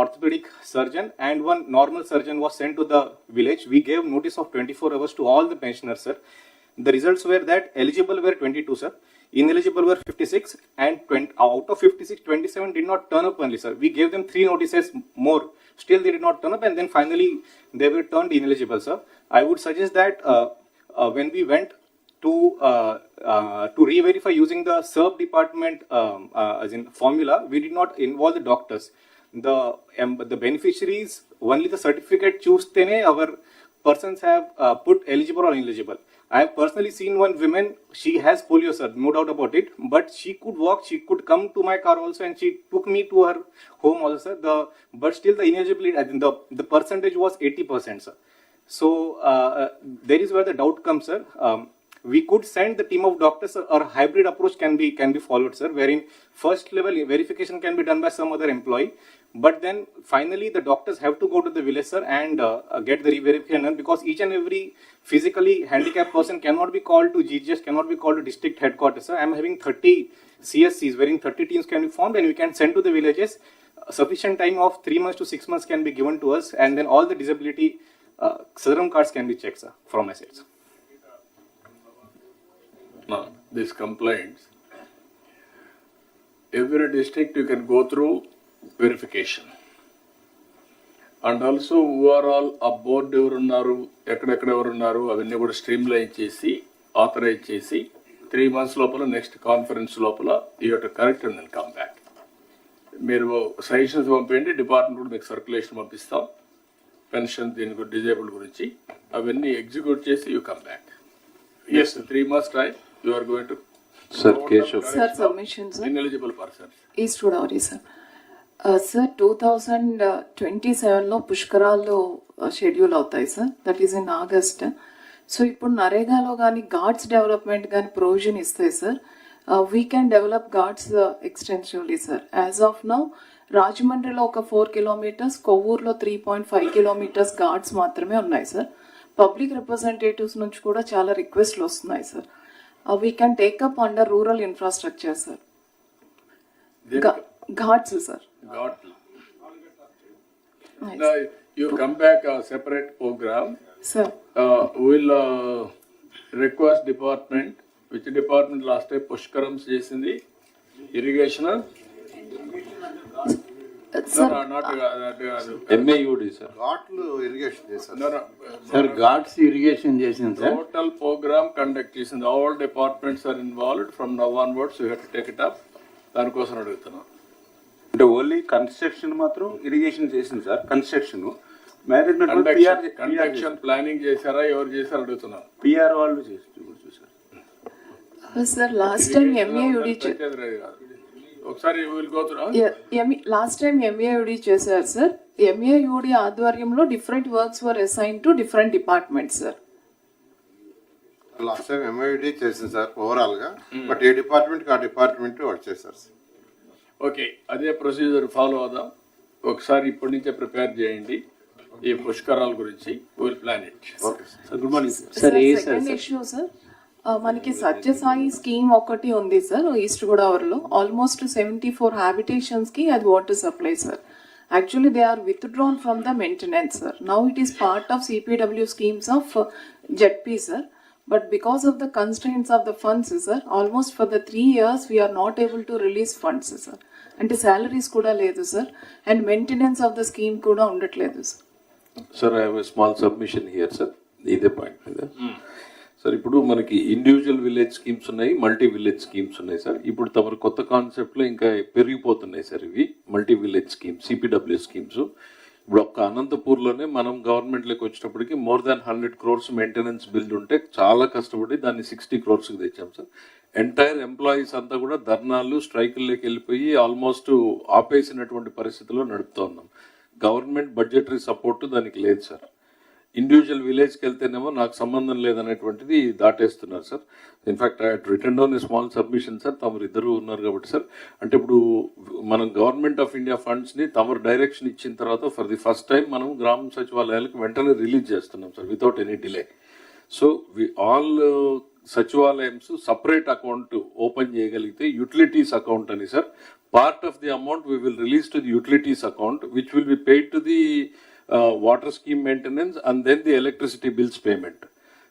Speaker 16: orthopedic surgeon, and one normal surgeon was sent to the village. We gave notice of 24 hours to all the pensioners, sir. The results were that eligible were 22, sir. Ineligible were 56, and out of 56, 27 did not turn up only, sir. We gave them 3 notices more. Still they did not turn up, and then finally they were turned ineligible, sir. I would suggest that when we went to re-verify using the SERP department as in formula, we did not involve the doctors. The beneficiaries, only the certificate choose tene our persons have put eligible or ineligible. I have personally seen one woman, she has polio, sir, no doubt about it, but she could walk, she could come to my car also, and she took me to her home also, sir. But still the ineligibility, I think the percentage was 80%, sir. So there is where the doubt comes, sir. We could send the team of doctors, or hybrid approach can be followed, sir, wherein first level verification can be done by some other employee, but then finally the doctors have to go to the village, sir, and get the re-verification done, because each and every physically handicapped person cannot be called to GGS, cannot be called to district headquarters, sir. I am having 30 CSCs, wherein 30 teams can be formed, and we can send to the villages. Sufficient time of 3 months to 6 months can be given to us, and then all the disability Southern cards can be checked, sir, from my side, sir.
Speaker 1: Now, these complaints, every district you can go through verification. And also overall ఆ board ఎవరున్నారు, ఎక్కడెక్కడ ఎవరున్నారు అవన్నీ కూడా streamline చేసి authorise చేసి 3 months లోపల next conference లోపల you have to correct and then come back. మీరు సజెషన్స్ పంపేయండి, డిపార్ట్మెంట్ కూడా మీకు సర్క్యులేషన్ పంపిస్తాం పెన్షన్ దీని గురించి డిజేబుల్డ్ గురించి అవన్నీ ఎగ్జిక్యూట్ చేసి you come back. Yes 3 months time you are going to
Speaker 17: sir submission sir
Speaker 1: ineligible persons.
Speaker 17: East Godavari sir. Sir 2027లో పుష్కరాలు షెడ్యూల్ అవుతాయి sir, that is in August. So ఇప్పుడు నరేగాలో కానీ ఘాట్స్ డెవలప్మెంట్ కానీ ప్రొవిజన్ ఇస్తాయి sir. We can develop ghats extensively sir. As of now రాజమండ్రిలో ఒక 4 kilometers, కొవ్వూరులో 3.5 kilometers ఘాట్స్ మాత్రమే ఉన్నాయి సార్. పబ్లిక్ రిప్రజెంటేటివ్స్ నుంచి కూడా చాలా రిక్వెస్ట్లు వస్తున్నాయి sir. We can take up under rural infrastructure sir. Ghats sir.
Speaker 1: You come back a separate program.
Speaker 17: Sir.
Speaker 1: We'll request department. Which department last time Pushkarams చేసింది? Irrigation?
Speaker 17: Sir.
Speaker 1: No, not
Speaker 6: MAUD sir.
Speaker 8: ఘాట్లు irrigation చేశారు.
Speaker 1: No.
Speaker 6: Sir, Ghats irrigation చేసింది sir.
Speaker 1: Total program conduct చేసింది. All departments are involved. From now onwards, we have to take it up. దానికోసం అడుగుతున్నాం.
Speaker 3: అంటే only construction మాత్రం irrigation చేసింది sir. Construction management
Speaker 1: conduction planning చేశారా, ఎవరు చేశారు అడుగుతున్నాం.
Speaker 3: పిఆర్ వాళ్ళు చూసారు
Speaker 17: సార్. లాస్ట్ టైం ఎంఏయుడి
Speaker 1: ఒకసారి
Speaker 17: లాస్ట్ టైం ఎంఏయుడి చేశారు సార్. ఎంఏయుడి ఆధ్వర్యంలో different works were assign to different departments sir.
Speaker 8: Last time MID చేసింది సార్ ఓవరాల్ గా, బట్ ఏ డిపార్ట్మెంట్ ఆ డిపార్ట్మెంట్ వర్క్ చేశారు సార్.
Speaker 1: ఓకే, అదే ప్రొసీజర్ ఫాలో అవుదాం. ఒకసారి ఇప్పటి నుంచే ప్రిపేర్ చేయండి ఈ పుష్కరాల గురించి. Will plan it.
Speaker 6: Good morning
Speaker 17: sir. Second issue sir, మనకి సత్యసాయి స్కీమ్ ఒకటి ఉంది సార్ ఈస్ట్ గోదావరిలో. ఆల్మోస్ట్ 74 habitations కి అది water supply sir. Actually, they are withdrawn from the maintenance, sir. Now it is part of CPW schemes of ZP, sir. But because of the constraints of the funds, sir, almost for the 3 years, we are not able to release funds, sir. And the salaries kuda ledu, sir. And maintenance of the scheme kuda undatledu, sir.
Speaker 6: Sir, I have a small submission here, sir. ఇదే point మీద sir, ఇప్పుడు మనకి individual village schemes ఉన్నాయి, multi village schemes ఉన్నాయి sir. ఇప్పుడు తమరు కొత్త కాన్సెప్ట్లో ఇంకా పెరిగిపోతున్నాయి సార్ ఇవి multi village schemes, CPW schemes. ఇప్పుడు ఒక్క అనంతపూర్లోనే మనం గవర్నమెంట్లోకి వచ్చేటప్పటికి more than 100 crores maintenance bill ఉంటే చాలా కష్టపడి దాన్ని 60 crores తెచ్చాం సార్. ఎంటైర్ ఎంప్లాయీస్ అంతా కూడా ధర్నాలు, స్ట్రైకుల్లోకి వెళ్ళిపోయి ఆల్మోస్ట్ ఆపేసినటువంటి పరిస్థితిలో నడుపుతూ ఉన్నాం. గవర్నమెంట్ బడ్జెటరీ సపోర్ట్ దానికి లేదు సార్. ఇండివిజువల్ విలేజ్కి వెళ్తేనేమో నాకు సంబంధం లేదనేటువంటిది దాటేస్తున్నారు సార్. In fact I return down a small submission sir. తమరు ఇద్దరు ఉన్నారు కాబట్టి సార్, అంటే ఇప్పుడు మనం గవర్నమెంట్ ఆఫ్ ఇండియా ఫండ్స్ని తమరు డైరెక్షన్ ఇచ్చిన తర్వాత ఫర్ ది ఫస్ట్ టైం మనం గ్రామ సచివాలయాలకు వెంటనే రిలీజ్ చేస్తున్నాం sir without any delay. So all సచివాలయమ్స్ సపరేట్ అకౌంట్ ఓపెన్ చేయగలిగితే యూటిలిటీస్ అకౌంట్ అని sir, part of the amount we will release to the utilities account which will be paid to the water scheme maintenance and then the electricity bills payment.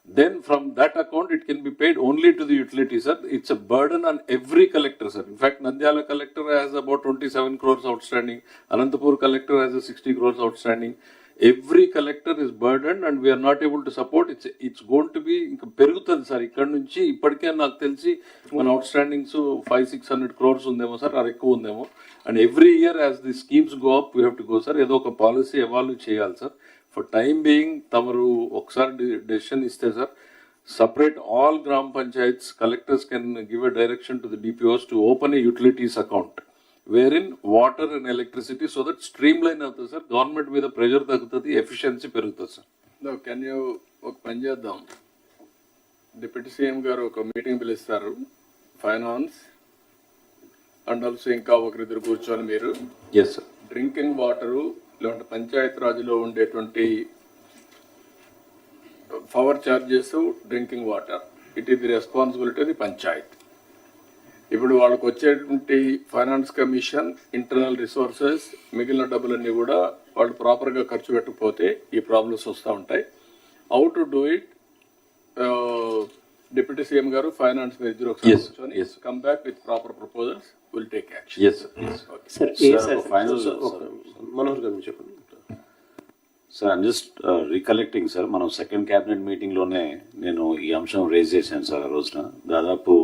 Speaker 6: Then from that account it can be paid only to the utility, sir. It's a burden on every collector, sir. In fact, Nandyala collector has about 27 crores outstanding. Anantapur collector has a 60 crores outstanding. Every collector is burdened and we are not able to support. It's going to be పెరుగుతుంది sir. ఇక్కడ నుంచి ఇప్పటికే నాకు తెలిసి మన అవుట్స్టాండింగ్స్ 500-600 crores ఉందేమో sir, అది ఎక్కువ ఉందేమో. And every year as the schemes go up we have to go sir. ఏదో ఒక పాలసీ ఎవాల్వ్ చేయాలి సార్. ఫర్ టైమ్ బీయింగ్ తమరు ఒకసారి డెసిషన్ ఇస్తే సార్, సపరేట్ ఆల్ గ్రామ panchayats collectors can give a direction to the DPOs to open A utilities account wherein water and electricity so that streamline అవుతుంది sir. Government మీద pressure తగ్గుతుంది, efficiency పెరుగుతుంది sir.
Speaker 1: Can you ఒక పని చేద్దాం, deputy CM గారు ఒక మీటింగ్ పిలుస్తారు, ఫైనాన్స్ అండ్ ఆల్సో ఇంకా ఒకరిద్దరు కూర్చొని మీరు
Speaker 6: ఎస్ సార్
Speaker 1: డ్రింకింగ్ వాటరు లేదంటే పంచాయత్ రాజ్లో ఉండేటువంటి power charges, drinking water, it is the responsibility of the Panchayat. ఇప్పుడు వాళ్ళకు వచ్చేటువంటి ఫైనాన్స్ కమిషన్, ఇంటర్నల్ రిసోర్సెస్, మిగిలిన డబ్బులన్నీ కూడా వాళ్ళు ప్రాపర్గా ఖర్చు పెట్టకపోతే ఈ ప్రాబ్లమ్స్ వస్తూ ఉంటాయి. How to do it, deputy CM గారు ఫైనాన్స్ మీరు ఇద్దరు ఒకసారి come back with proper proposals will take action.
Speaker 3: Final
Speaker 6: Manohar గారు చెప్పండి.
Speaker 18: Sir I'm just recollecting sir, మనం సెకండ్ క్యాబినెట్ మీటింగ్లోనే నేను ఈ అంశం రేజ్ చేశాను సార్. ఆ రోజున దాదాపు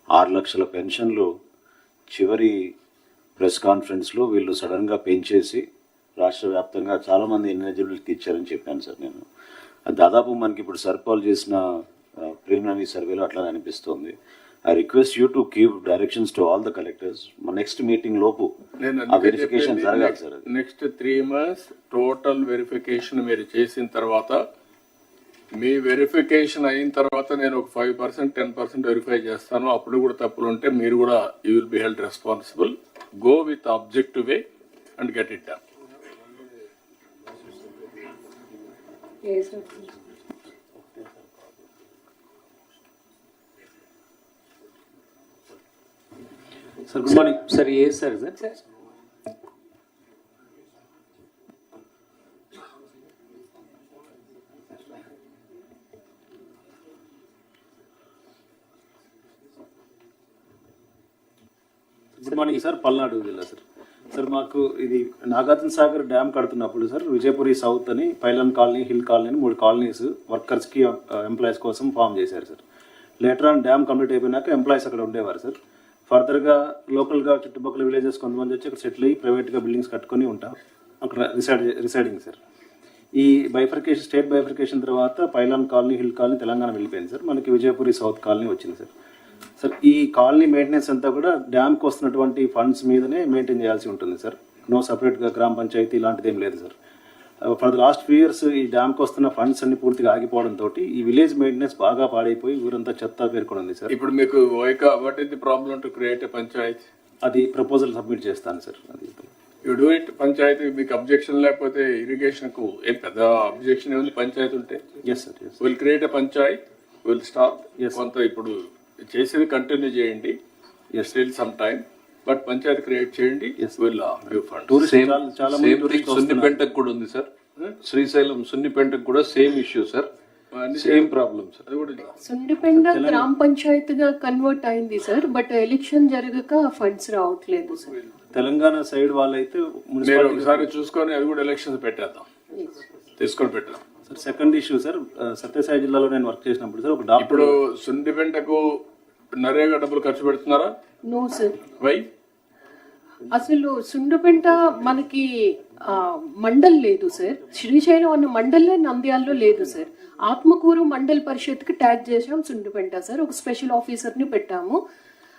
Speaker 18: 6 లక్షల పెన్షన్లు చివరి ప్రెస్ కాన్ఫరెన్స్లో వీళ్ళు సడన్గా పెంచేసి రాష్ట్ర వ్యాప్తంగా చాలామంది ఎలిజిబిలిటీకి ఇచ్చారని చెప్పాను సార్ నేను. అది దాదాపు మనకి ఇప్పుడు సర్పాల్ చేసిన ప్రిలిమినరీ సర్వేలో అట్లా అనిపిస్తుంది. I request you to give directions to all the collectors. మా నెక్స్ట్ మీటింగ్ లోపు ఆ వెరిఫికేషన్ జరగాలి sir.
Speaker 1: Next 3 months total verification మీరు చేసిన తర్వాత, మీ వెరిఫికేషన్ అయిన తర్వాత నేను ఒక 5% 10% వెరిఫై చేస్తాను. అప్పుడు కూడా తప్పులు ఉంటే మీరు కూడా you will be held responsible. Go with objective way and get it done.
Speaker 19: Sir good morning sir. Sir good morning sir, Palnadu జిల్లా సార్. సార్ మాకు ఇది నాగార్జున సాగర్ డ్యామ్ కడుతున్నప్పుడు సార్ విజయపురి సౌత్ అని పైలన్ కాలనీ, హిల్ కాలనీ అని 3 కాలనీస్ వర్కర్స్కి employees కోసం form చేశారు sir. Later on dam complete అయిపోయినాక ఎంప్లాయీస్ అక్కడ ఉండేవారు సార్. ఫర్దర్గా లోకల్గా చుట్టుపక్కల విలేజెస్ కొంతమంది వచ్చి అక్కడ సెటిల్ అయ్యి ప్రైవేట్గా బిల్డింగ్స్ కట్టుకొని ఉంటారు, అక్కడ రిసైడింగ్ సార్. ఈ బైఫర్కేషన్, స్టేట్ బైఫర్కేషన్ తర్వాత pylon colony, hill colony Telangana వెళ్ళిపోయింది సార్. మనకి విజయపురి సౌత్ కాలనీ వచ్చింది సార్. సార్ ఈ కాలనీ మెయింటెనెన్స్ అంతా కూడా డ్యామ్కి వస్తున్నటువంటి ఫండ్స్ మీదనే మెయింటైన్ చేయాల్సి ఉంటుంది సార్. నో సపరేట్గా గ్రామ పంచాయతీ ఇలాంటిది ఏం లేదు sir. For the last 2 years ఈ డ్యామ్కి వస్తున్న ఫండ్స్ అన్ని పూర్తిగా ఆగిపోవడంతో ఈ విలేజ్ మెయింటెనెన్స్ బాగా పాడైపోయి ఊరంతా చెత్త పేర్కొని ఉంది సార్.
Speaker 1: ఇప్పుడు మీకు what is the problem to create a Panchayat?
Speaker 19: అది ప్రపోజల్ సబ్మిట్ చేస్తాను సార్. అది
Speaker 1: యూ డూ ఇట్. పంచాయతీ మీకు అబ్జెక్షన్ లేకపోతే ఇరిగేషన్ కు ఏం పెద్ద అబ్జెక్షన్ ఏముంది పంచాయతీ ఉంటే?
Speaker 19: Yes sir.
Speaker 1: Will create a panchayat, will start. కొంత ఇప్పుడు చేసేది కంటిన్యూ చేయండి, స్టిల్ సమ్ టైమ్, బట్ పంచాయతీ క్రియేట్ చేయండి. Will give fund.
Speaker 20: సున్నిపెంటకు కూడా ఉంది సార్, శ్రీశైలం సున్నిపెంటకు కూడా same issue sir, same problem sir. అది కూడా
Speaker 14: సుండిపెండ గ్రామ పంచాయతీగా కన్వర్ట్ అయింది సార్, బట్ ఎలక్షన్ జరగక ఫండ్స్ రావట్లేదు సార్.
Speaker 19: తెలంగాణ సైడ్ వాళ్ళైతే
Speaker 1: మీరు ఒకసారి చూసుకొని అది కూడా ఎలక్షన్స్ పెట్టేద్దాం, తీసుకొని పెట్టాం
Speaker 19: sir. Second issue sir, Sathya Sai జిల్లాలో నేను వర్క్ చేసినప్పుడు సార్ ఒక డాక్టర్.
Speaker 1: ఇప్పుడు సుండిపెంటకు నరేగా డబ్బులు ఖర్చు పెడుతున్నారా?
Speaker 14: No sir.
Speaker 1: వై?
Speaker 14: అసలు సుండుపెంట మనకి మండల్ లేదు సార్. శ్రీశైలం అన్న మండలే నంద్యాలలో లేదు సార్. ఆత్మకూరు మండల్ పరిషత్కి ట్యాగ్ చేసాం సుండుపెంట సార్. ఒక స్పెషల్ ఆఫీసర్ని పెట్టాము.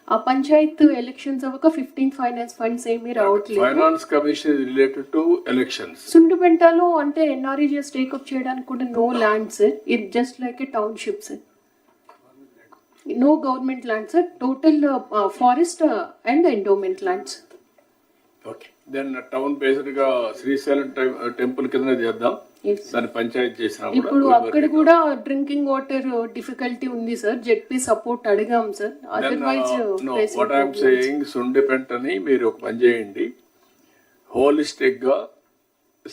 Speaker 14: ఆ పంచాయత్ ఎలక్షన్స్ అవ్వక 15 ఫైనాన్స్ ఫండ్స్ ఏమీ రావట్లేదు.
Speaker 1: Finance commission related to elections.
Speaker 14: సుండుపెంటలో అంటే ఎన్ఆర్ఈజీఎస్ టేకప్ చేయడానికి కూడా no land sir. It just like a township sir. No government land sir. Total forest and endowment lands.
Speaker 1: Okay, then town based గా Srisailam temple కింద చేద్దాం. దాని పంచాయతీ చేసినా
Speaker 14: ఇప్పుడు అక్కడ కూడా డ్రింకింగ్ వాటర్ డిఫికల్టీ ఉంది సార్. జెడ్పీ సపోర్ట్ అడిగాం sir. Otherwise
Speaker 1: what I'm saying, సుండిపెంటని మీరు ఒక పని చేయండి, హోలిస్టిక్ గా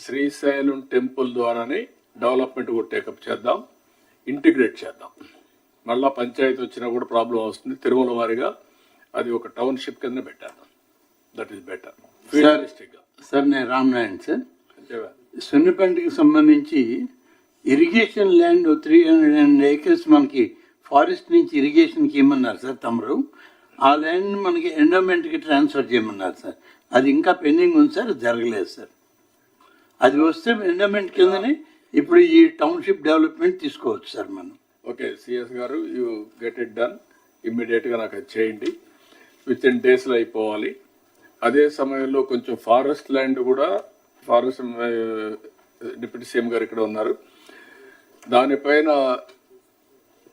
Speaker 1: శ్రీశైలం టెంపుల్ ద్వారానే డెవలప్మెంట్ కూడా టేకప్ చేద్దాం, ఇంటిగ్రేట్ చేద్దాం. మళ్ళా పంచాయతీ వచ్చినా కూడా ప్రాబ్లం వస్తుంది. తిరుమల వారిగా అది ఒక టౌన్షిప్ కింద పెట్టేద్దాం. That is better.
Speaker 21: సార్ నేను రామనారాయణ సార్. సున్నిపెంటకి సంబంధించి ఇరిగేషన్ ల్యాండ్ 300 acres మనకి ఫారెస్ట్ నుంచి ఇరిగేషన్కి ఇమ్మన్నారు సార్ తమరు. ఆ ల్యాండ్ మనకి ఎండోమెంట్కి ట్రాన్స్ఫర్ చేయమన్నారు సార్. అది ఇంకా పెండింగ్ ఉంది సార్, జరగలేదు సార్. అది వస్తే ఎండోమెంట్ కిందనే ఇప్పుడు ఈ టౌన్షిప్ డెవలప్మెంట్ తీసుకోవచ్చు సార్ మనం.
Speaker 1: ఓకే సిఎస్ గారు, యూ గెట్ ఇట్ డన్ ఇమ్మీడియట్గా. నాకు అది చేయండి, విత్ ఇన్ డేస్లో అయిపోవాలి. అదే సమయంలో కొంచెం ఫారెస్ట్ ల్యాండ్ కూడా, ఫారెస్ట్ డిప్యూటీ సీఎం గారు ఇక్కడ ఉన్నారు, దానిపైన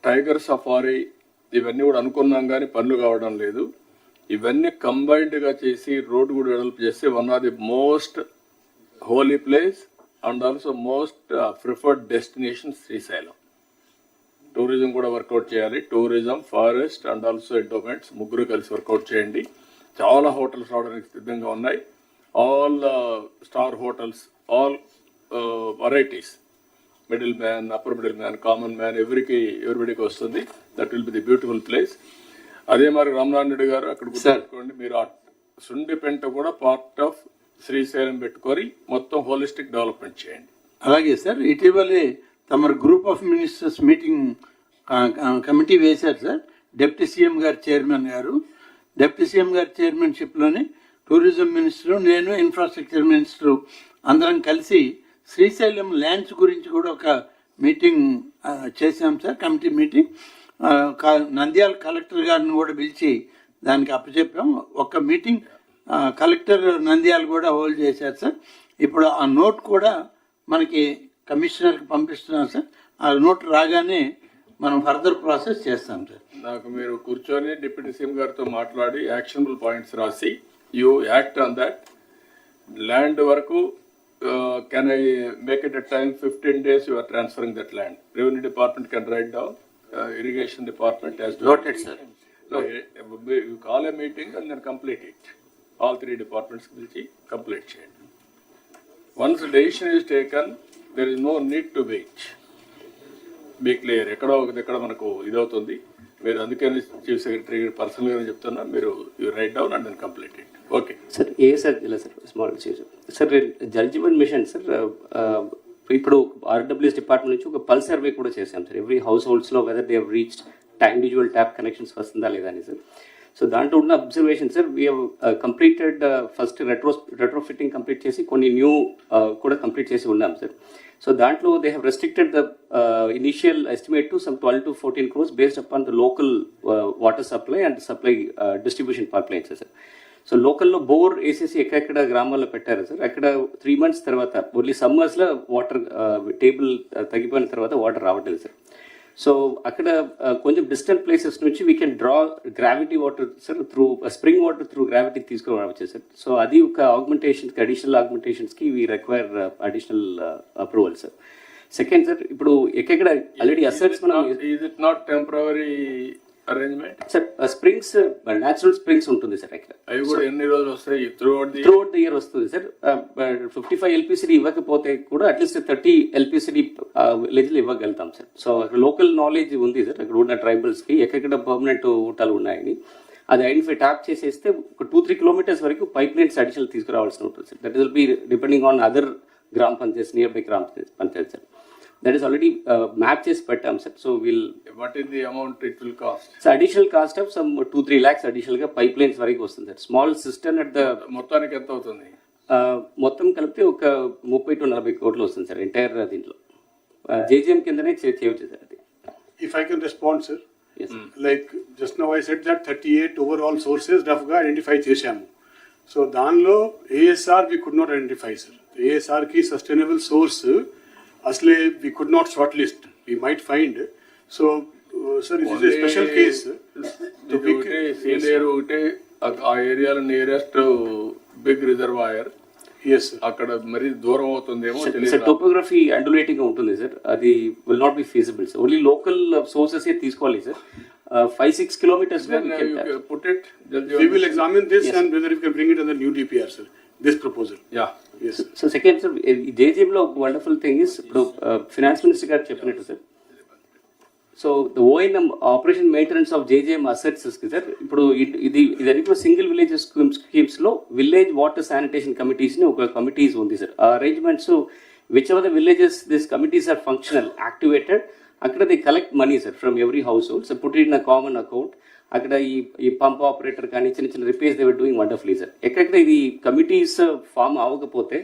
Speaker 1: టైగర్ సఫారీ ఇవన్నీ కూడా అనుకున్నాం కానీ పనులు కావడం లేదు. ఇవన్నీ కంబైన్డ్గా చేసి రోడ్ కూడా డెవలప్ చేస్తే one of the most holy place and also most preferred destination Srisailam. Tourism కూడా వర్కౌట్ చేయాలి. Tourism, forest and also endowments ముగ్గురు కలిసి వర్కౌట్ చేయండి. చాలా హోటల్స్ రావడానికి సిద్ధంగా ఉన్నాయి. All star hotels, all varieties. Middle man, upper middle man, common man, ఎవరిబడికి వస్తుంది. That will be the beautiful place. అదే మరి రామనారాయణ రెడ్డి గారు అక్కడ గుర్తుపెట్టుకోండి, మీరు సుండిపెంట కూడా పార్ట్ ఆఫ్ శ్రీశైలం పెట్టుకొని మొత్తం హోలిస్టిక్ డెవలప్మెంట్ చేయండి.
Speaker 21: అలాగే సార్, ఇటీవలే తమ group of ministers meeting committee వేశారు సార్. డిప్యూటీ సీఎం గారు చైర్మన్ గారు, డిప్యూటీ సీఎం గారి చైర్మన్షిప్లోనే టూరిజం మినిస్టరు, నేను ఇన్ఫ్రాస్ట్రక్చర్ మినిస్టరు అందరం కలిసి శ్రీశైలం ల్యాండ్స్ గురించి కూడా ఒక మీటింగ్ చేశాం sir, committee meeting. Nandyal collector గారిని కూడా పిలిచి దానికి అప్పచెప్పాం. ఒక మీటింగ్ కలెక్టర్ నంద్యాల కూడా హోల్డ్ చేశారు సార్. ఇప్పుడు ఆ నోట్ కూడా మనకి కమిషనర్కి పంపిస్తున్నాం సార్. ఆ నోట్ రాగానే మనం ఫర్దర్ ప్రాసెస్ చేస్తాం సార్.
Speaker 1: నాకు మీరు కూర్చొని డిప్యూటీ సీఎం గారితో మాట్లాడి యాక్షనబుల్ పాయింట్స్ రాసి you act on that. Land వరకు can I make it a time 15 days you are transferring that land. Revenue department can write down, irrigation department has
Speaker 4: noted sir.
Speaker 1: So you call a meeting and then complete it. All 3 departments will complete చేయండి. Once the decision is taken, there is no need to wait. Be clear. ఎక్కడ మనకు ఇదవుతుంది. మీరు అందుకని chief secretary పర్సనల్గా చెప్తున్నా, మీరు you write down and then complete it. Okay
Speaker 4: sir. Sir ఇలా sir small sir Jal Jeevan mission sir, ఇప్పుడు ఆర్డబ్ల్యూఎస్ డిపార్ట్మెంట్ నుంచి ఒక పల్స్ సర్వే కూడా చేశాం సార్. ఎవ్రీ హౌస్ హోల్డ్స్లో whether they have reached individual tap connections వస్తుందా లేదా అని సార్. సో దాంట్లో ఉన్న observation sir, we have completed first retrofitting complete చేసి కొన్ని న్యూ కూడా కంప్లీట్ చేసి ఉన్నాం సార్. So దాంట్లో they have restricted the initial estimate to some 12 to 14 crores based upon the local water supply and supply distribution pipelines sir. So లోకల్లో bore వేసేసి ఎక్కడెక్కడ గ్రామాల్లో పెట్టారు సార్. అక్కడ 3 months తర్వాత ఓన్లీ సమ్మర్స్లో వాటర్ టేబుల్ తగ్గిపోయిన తర్వాత వాటర్ రావట్లేదు సార్. సో అక్కడ కొంచెం డిస్టెంట్ ప్లేసెస్ నుంచి we can draw gravity water sir, through spring water through gravity తీసుకురావచ్చు సార్. సో అది ఒక ఆగ్మెంటేషన్స్కి, అడిషనల్ ఆగ్మెంటేషన్స్కి we require additional approval sir. Second sir, ఇప్పుడు ఎక్కడ ఆల్రెడీ అసెట్స్ మనం
Speaker 1: is it not temporary arrangement
Speaker 4: sir. Springs natural springs ఉంటుంది sir అక్కడ.
Speaker 1: అవి కూడా ఎన్ని రోజులు వస్తాయి? త్రూఅవుట్
Speaker 4: ది ఇయర్ వస్తుంది సార్. 55 LPCD ఇవ్వకపోతే కూడా అట్లీస్ట్ 30 LPCD విలేజ్లు ఇవ్వగలుగుతాం సార్. సో అక్కడ లోకల్ నాలెడ్జ్ ఉంది సార్. అక్కడ ఉన్న ట్రైబల్స్కి ఎక్కడ పర్మనెంట్ ఊటాలు ఉన్నాయని అది ఐడెంటిఫై ట్యాప్ చేసేస్తే ఒక 2-3 kilometers వరకు పైప్ లైన్స్ అడిషనల్ తీసుకురావాల్సి ఉంటుంది sir. That will B depending on other గ్రామ పంచాయత్, నియర్ బై గ్రామ Panchayat sir. That is already map చేసి పెట్టాం sir. So
Speaker 1: what is the amount it will cost?
Speaker 4: So additional cost of some 2-3 lakhs అడిషనల్గా pipe lines వరకు వస్తుంది sir. Small system at the
Speaker 1: మొత్తానికి ఎంత అవుతుంది?
Speaker 4: మొత్తం కలిపితే ఒక 30 to 40 crores వస్తుంది సార్ ఎంటైర్ దీంట్లో. జేజీఎం కిందనే చేయవచ్చు సార్ అది.
Speaker 2: If I can respond sir. Yes. Like just now I said that 38 overall sources రఫ్గా ఐడెంటిఫై చేశాము. సో దానిలో ASR we could not identify sir. ASR కి సస్టైనబుల్ సోర్స్ అసలే we could not shortlist. We might find. So sir, this is a special case.
Speaker 1: Senior ఒకటే ఆ ఏరియాలో nearest big reservoir.
Speaker 2: Yes
Speaker 1: అక్కడ మరి దూరం అవుతుందేమో
Speaker 4: తెలియదు. టోపోగ్రఫీ అండులేటింగ్ ఉంటుంది సార్. అది will not be feasible sir. Only local sources తీసుకోవాలి sir. 5-6 kilometers
Speaker 1: put it.
Speaker 2: We will examine this and whether we can bring it in the new DPR sir. This proposal.
Speaker 1: Yeah.
Speaker 2: Yes.
Speaker 4: So second sir, జేజీఎంలో ఒక wonderful thing is, ఇప్పుడు finance minister గారు చెప్పినట్టు sir, so the ONM operation maintenance of JGM assets sir. ఇప్పుడు ఇది కూడా single village స్కీమ్స్లో village water sanitation కమిటీస్ని ఒక కమిటీస్ ఉంది సార్. ఆ arrangements which ever the villages this committees are functional, activated, అక్కడ the collect money sir from every household. So put it in a common account. అక్కడ ఈ pump operator కానీ చిన్న repairs they were doing wonderfully sir. ఎక్కడెక్కడ ఇది committees form అవ్వకపోతే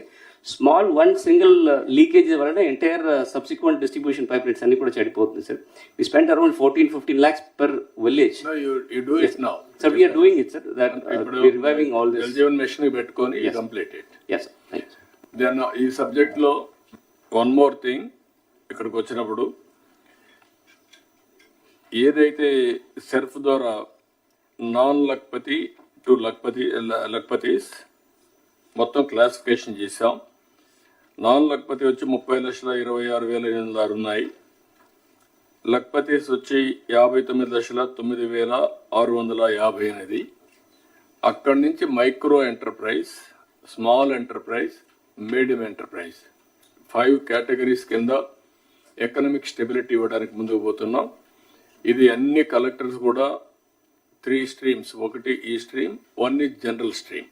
Speaker 4: small single leakage వలన entire subsequent distribution pipe lines అన్ని కూడా చెడిపోతుంది sir. We spend around 14-15 lakhs per village.
Speaker 1: You do it now.
Speaker 4: Sir, we are doing it sir. That we are reviving all this.
Speaker 1: Jal Jeevan Mission పెట్టుకొని complete it.
Speaker 4: Yes sir. Thank you.
Speaker 1: Then ఈ subject లో one more thing, ఇక్కడికి వచ్చినప్పుడు ఏదైతే సెర్ఫ్ ద్వారా non Lakhpati to లక్పతీస్ మొత్తం classification చేశాం. Non Lakhpati వచ్చి 30,26,806 ఉన్నాయి. లక్పతీస్ వచ్చి 59,09,650 అనేది. అక్కడి నుంచి micro enterprise, small enterprise, medium enterprise 5 categories కింద ఎకనామిక్ స్టెబిలిటీ ఇవ్వడానికి ముందుకు పోతున్నాం. ఇది అన్ని కలెక్టర్స్ కూడా 3 streams, ఒకటి ఈ stream, 1 is general stream.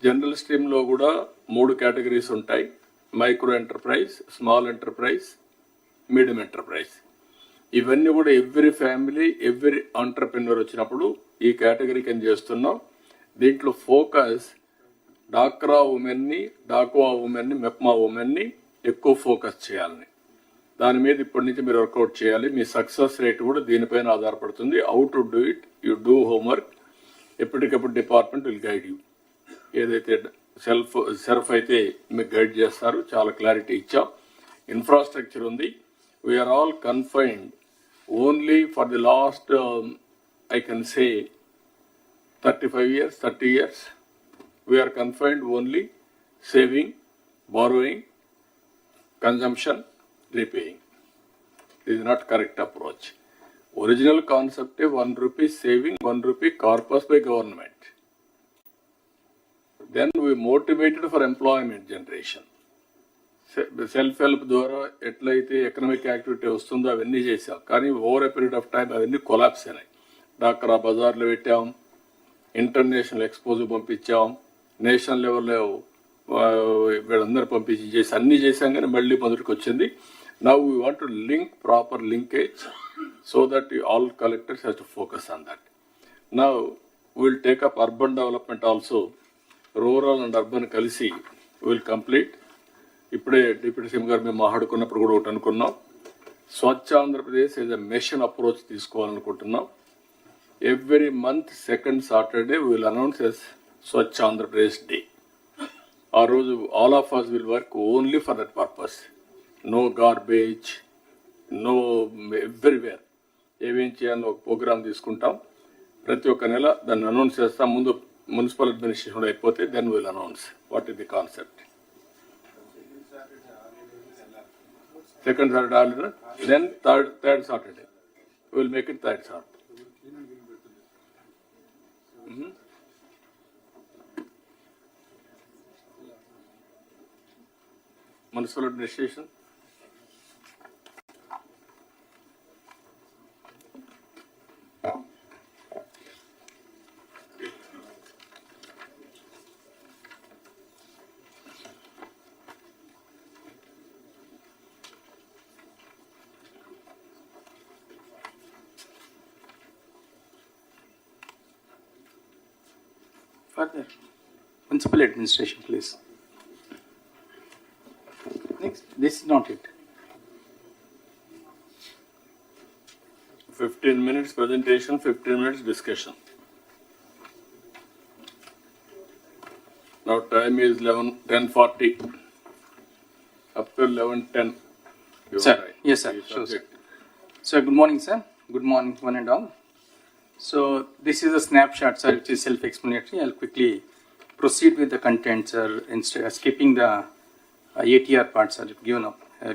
Speaker 1: General స్ట్రీమ్లో కూడా 3 కేటగిరీస్ ఉంటాయి: micro enterprise, small enterprise, medium enterprise. ఇవన్నీ కూడా ఎవ్రీ ఫ్యామిలీ, ఎవ్రీ ఆంటర్ప్రెన్యూర్ వచ్చినప్పుడు ఈ కేటగిరీ కింద చేస్తున్నాం. దీంట్లో ఫోకస్ డాక్రా ఉమెన్ని, డాక్వా ఉమెన్ని, మెప్మా ఉమెన్ని ఎక్కువ ఫోకస్ చేయాలని, దాని మీద ఇప్పటి నుంచి మీరు వర్కౌట్ చేయాలి. మీ సక్సెస్ రేట్ కూడా దీనిపైన ఆధారపడుతుంది. How to do it, you do homework. ఎప్పటికప్పుడు డిపార్ట్మెంట్ విల్ గైడ్ యూ. ఏదైతే సెల్ఫ్ అయితే మీకు గైడ్ చేస్తారు. చాలా క్లారిటీ ఇచ్చాం. ఇన్ఫ్రాస్ట్రక్చర్ ఉంది. We are all confined only for the last I can say 35 years, 30 years. We are confined only saving, borrowing, consumption, repaying. This is not correct approach. Original concept is 1 rupee saving, 1 rupee corpus by government. Then we motivated for employment generation. Self help ద్వారా ఎట్లయితే economic activity వస్తుందో అవన్నీ చేసాం. కానీ over a period of time అవన్నీ collapse అయినాయి. డాక్రా బజార్లో పెట్టాం, ఇంటర్నేషనల్ ఎక్స్పోజ్ పంపించాం, నేషనల్ లెవెల్లో వీళ్ళందరూ పంపించి చేసి అన్నీ చేసాం. కానీ మళ్ళీ మొదటికి వచ్చింది. Now we want to link proper linkage so that all collectors has to focus on that. Now will take up urban development also. Rural and urban కలిసి విల్ కంప్లీట్. ఇప్పుడే డిప్యూటీ సీఎం గారు మేము మాట్లాడుకున్నప్పుడు కూడా ఒకటి అనుకున్నాం, Swachh Andhra Pradesh is a mission approach తీసుకోవాలనుకుంటున్నాం. Every month second Saturday will announce as Swachh Andhra Pradesh day. ఆ రోజు all of us will work only for that purpose. No garbage, no everywhere. ఏమేం చేయాలో ఒక ప్రోగ్రామ్ తీసుకుంటాం. ప్రతి ఒక్క నెల దాన్ని అనౌన్స్ చేస్తాం. ముందు మున్సిపల్ అడ్మినిస్ట్రేషన్ అయిపోతే then will announce what is the concept. Second Saturday, then third Saturday. We will make it third Saturday. Municipal administration.
Speaker 5: Further, municipal administration, please. Next, this is not it.
Speaker 1: 15 minutes presentation, 15 minutes discussion. Now time is 10:40. Up to 11:10.
Speaker 5: Sir, yes sir, sure sir. So good morning sir, good morning one and all. So this is a snapshot sir, which is self-explanatory. I'll quickly proceed with the content sir, instead of skipping the ATR part sir,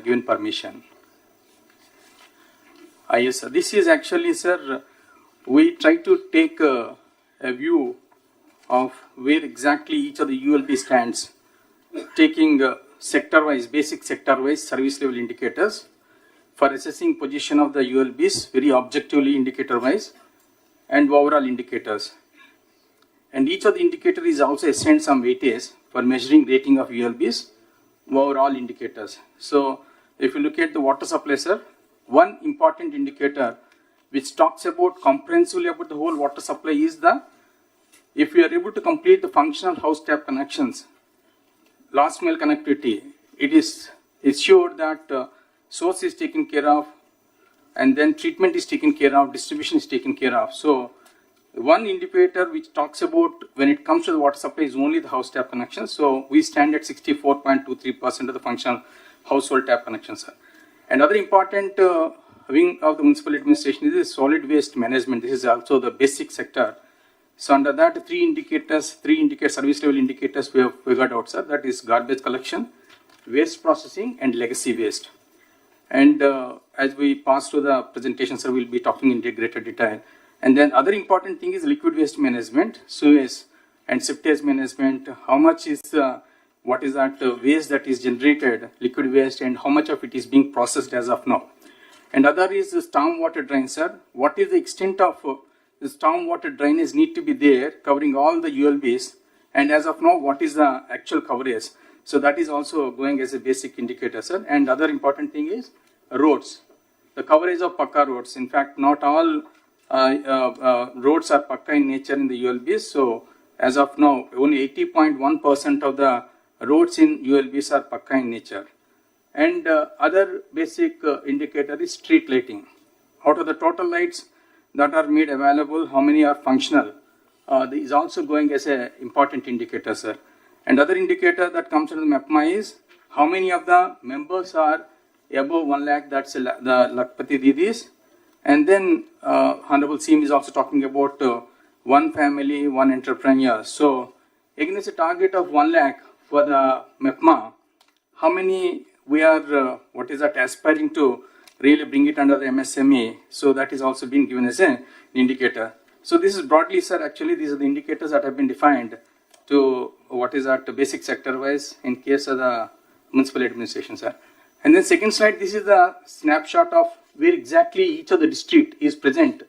Speaker 5: given permission. Yes sir, this is actually sir, we try to take a view of where exactly each of the ULB stands, taking sector-wise, basic sector-wise service level indicators for assessing position of the ULBs very objectively indicator-wise and overall indicators. And each of the indicator is also assigned some weightage for measuring rating of ULBs overall indicators. So if you look at the water supply sir, one important indicator which talks about comprehensively about the whole water supply is the, if we are able to complete the functional house tap connections, last mile connectivity, it is assured that source is taken care of, and then treatment is taken care of, distribution is taken care of. So one indicator which talks about when it comes to the water supply is only the house tap connections. So we stand at 64.23% of the functional household tap connections. And other important wing of the municipal administration is the solid waste management. This is also the basic sector. So under that, three service level indicators we have figured out, sir. That is garbage collection, waste processing, and legacy waste. And as we pass to the presentation, sir, we'll be talking in greater detail. And then other important thing is liquid waste management, sewage and septage management. How much is what is that waste that is generated, liquid waste, and how much of it is being processed as of now. And other is the stormwater drain, sir. What is the extent of the stormwater drainage need to be there, covering all the ULBs, and as of now, what is the actual coverage? So that is also going as a basic indicator, sir. And other important thing is roads. The coverage of Pakka roads. In fact, not all roads are Pakka in nature in the ULBs. So as of now, only 80.1% of the roads in ULBs are Pakka in nature. And other basic indicator is street lighting. Out of the total lights that are made available, how many are functional? Is also going as an important indicator, sir. And other indicator that comes into the MAPMA is how many of the members are above 1 lakh, that's the Lakpati Didis. And then Honorable CM is also talking about one family, one entrepreneur. So against a target of 1 lakh for the MAPMA, how many we are, aspiring to really bring it under the MSME? So that is also being given as an indicator. So this is broadly, sir, actually these are the indicators that have been defined to basic sector wise in case of the municipal administration, sir. And then second slide, this is the snapshot of where exactly each of the district is present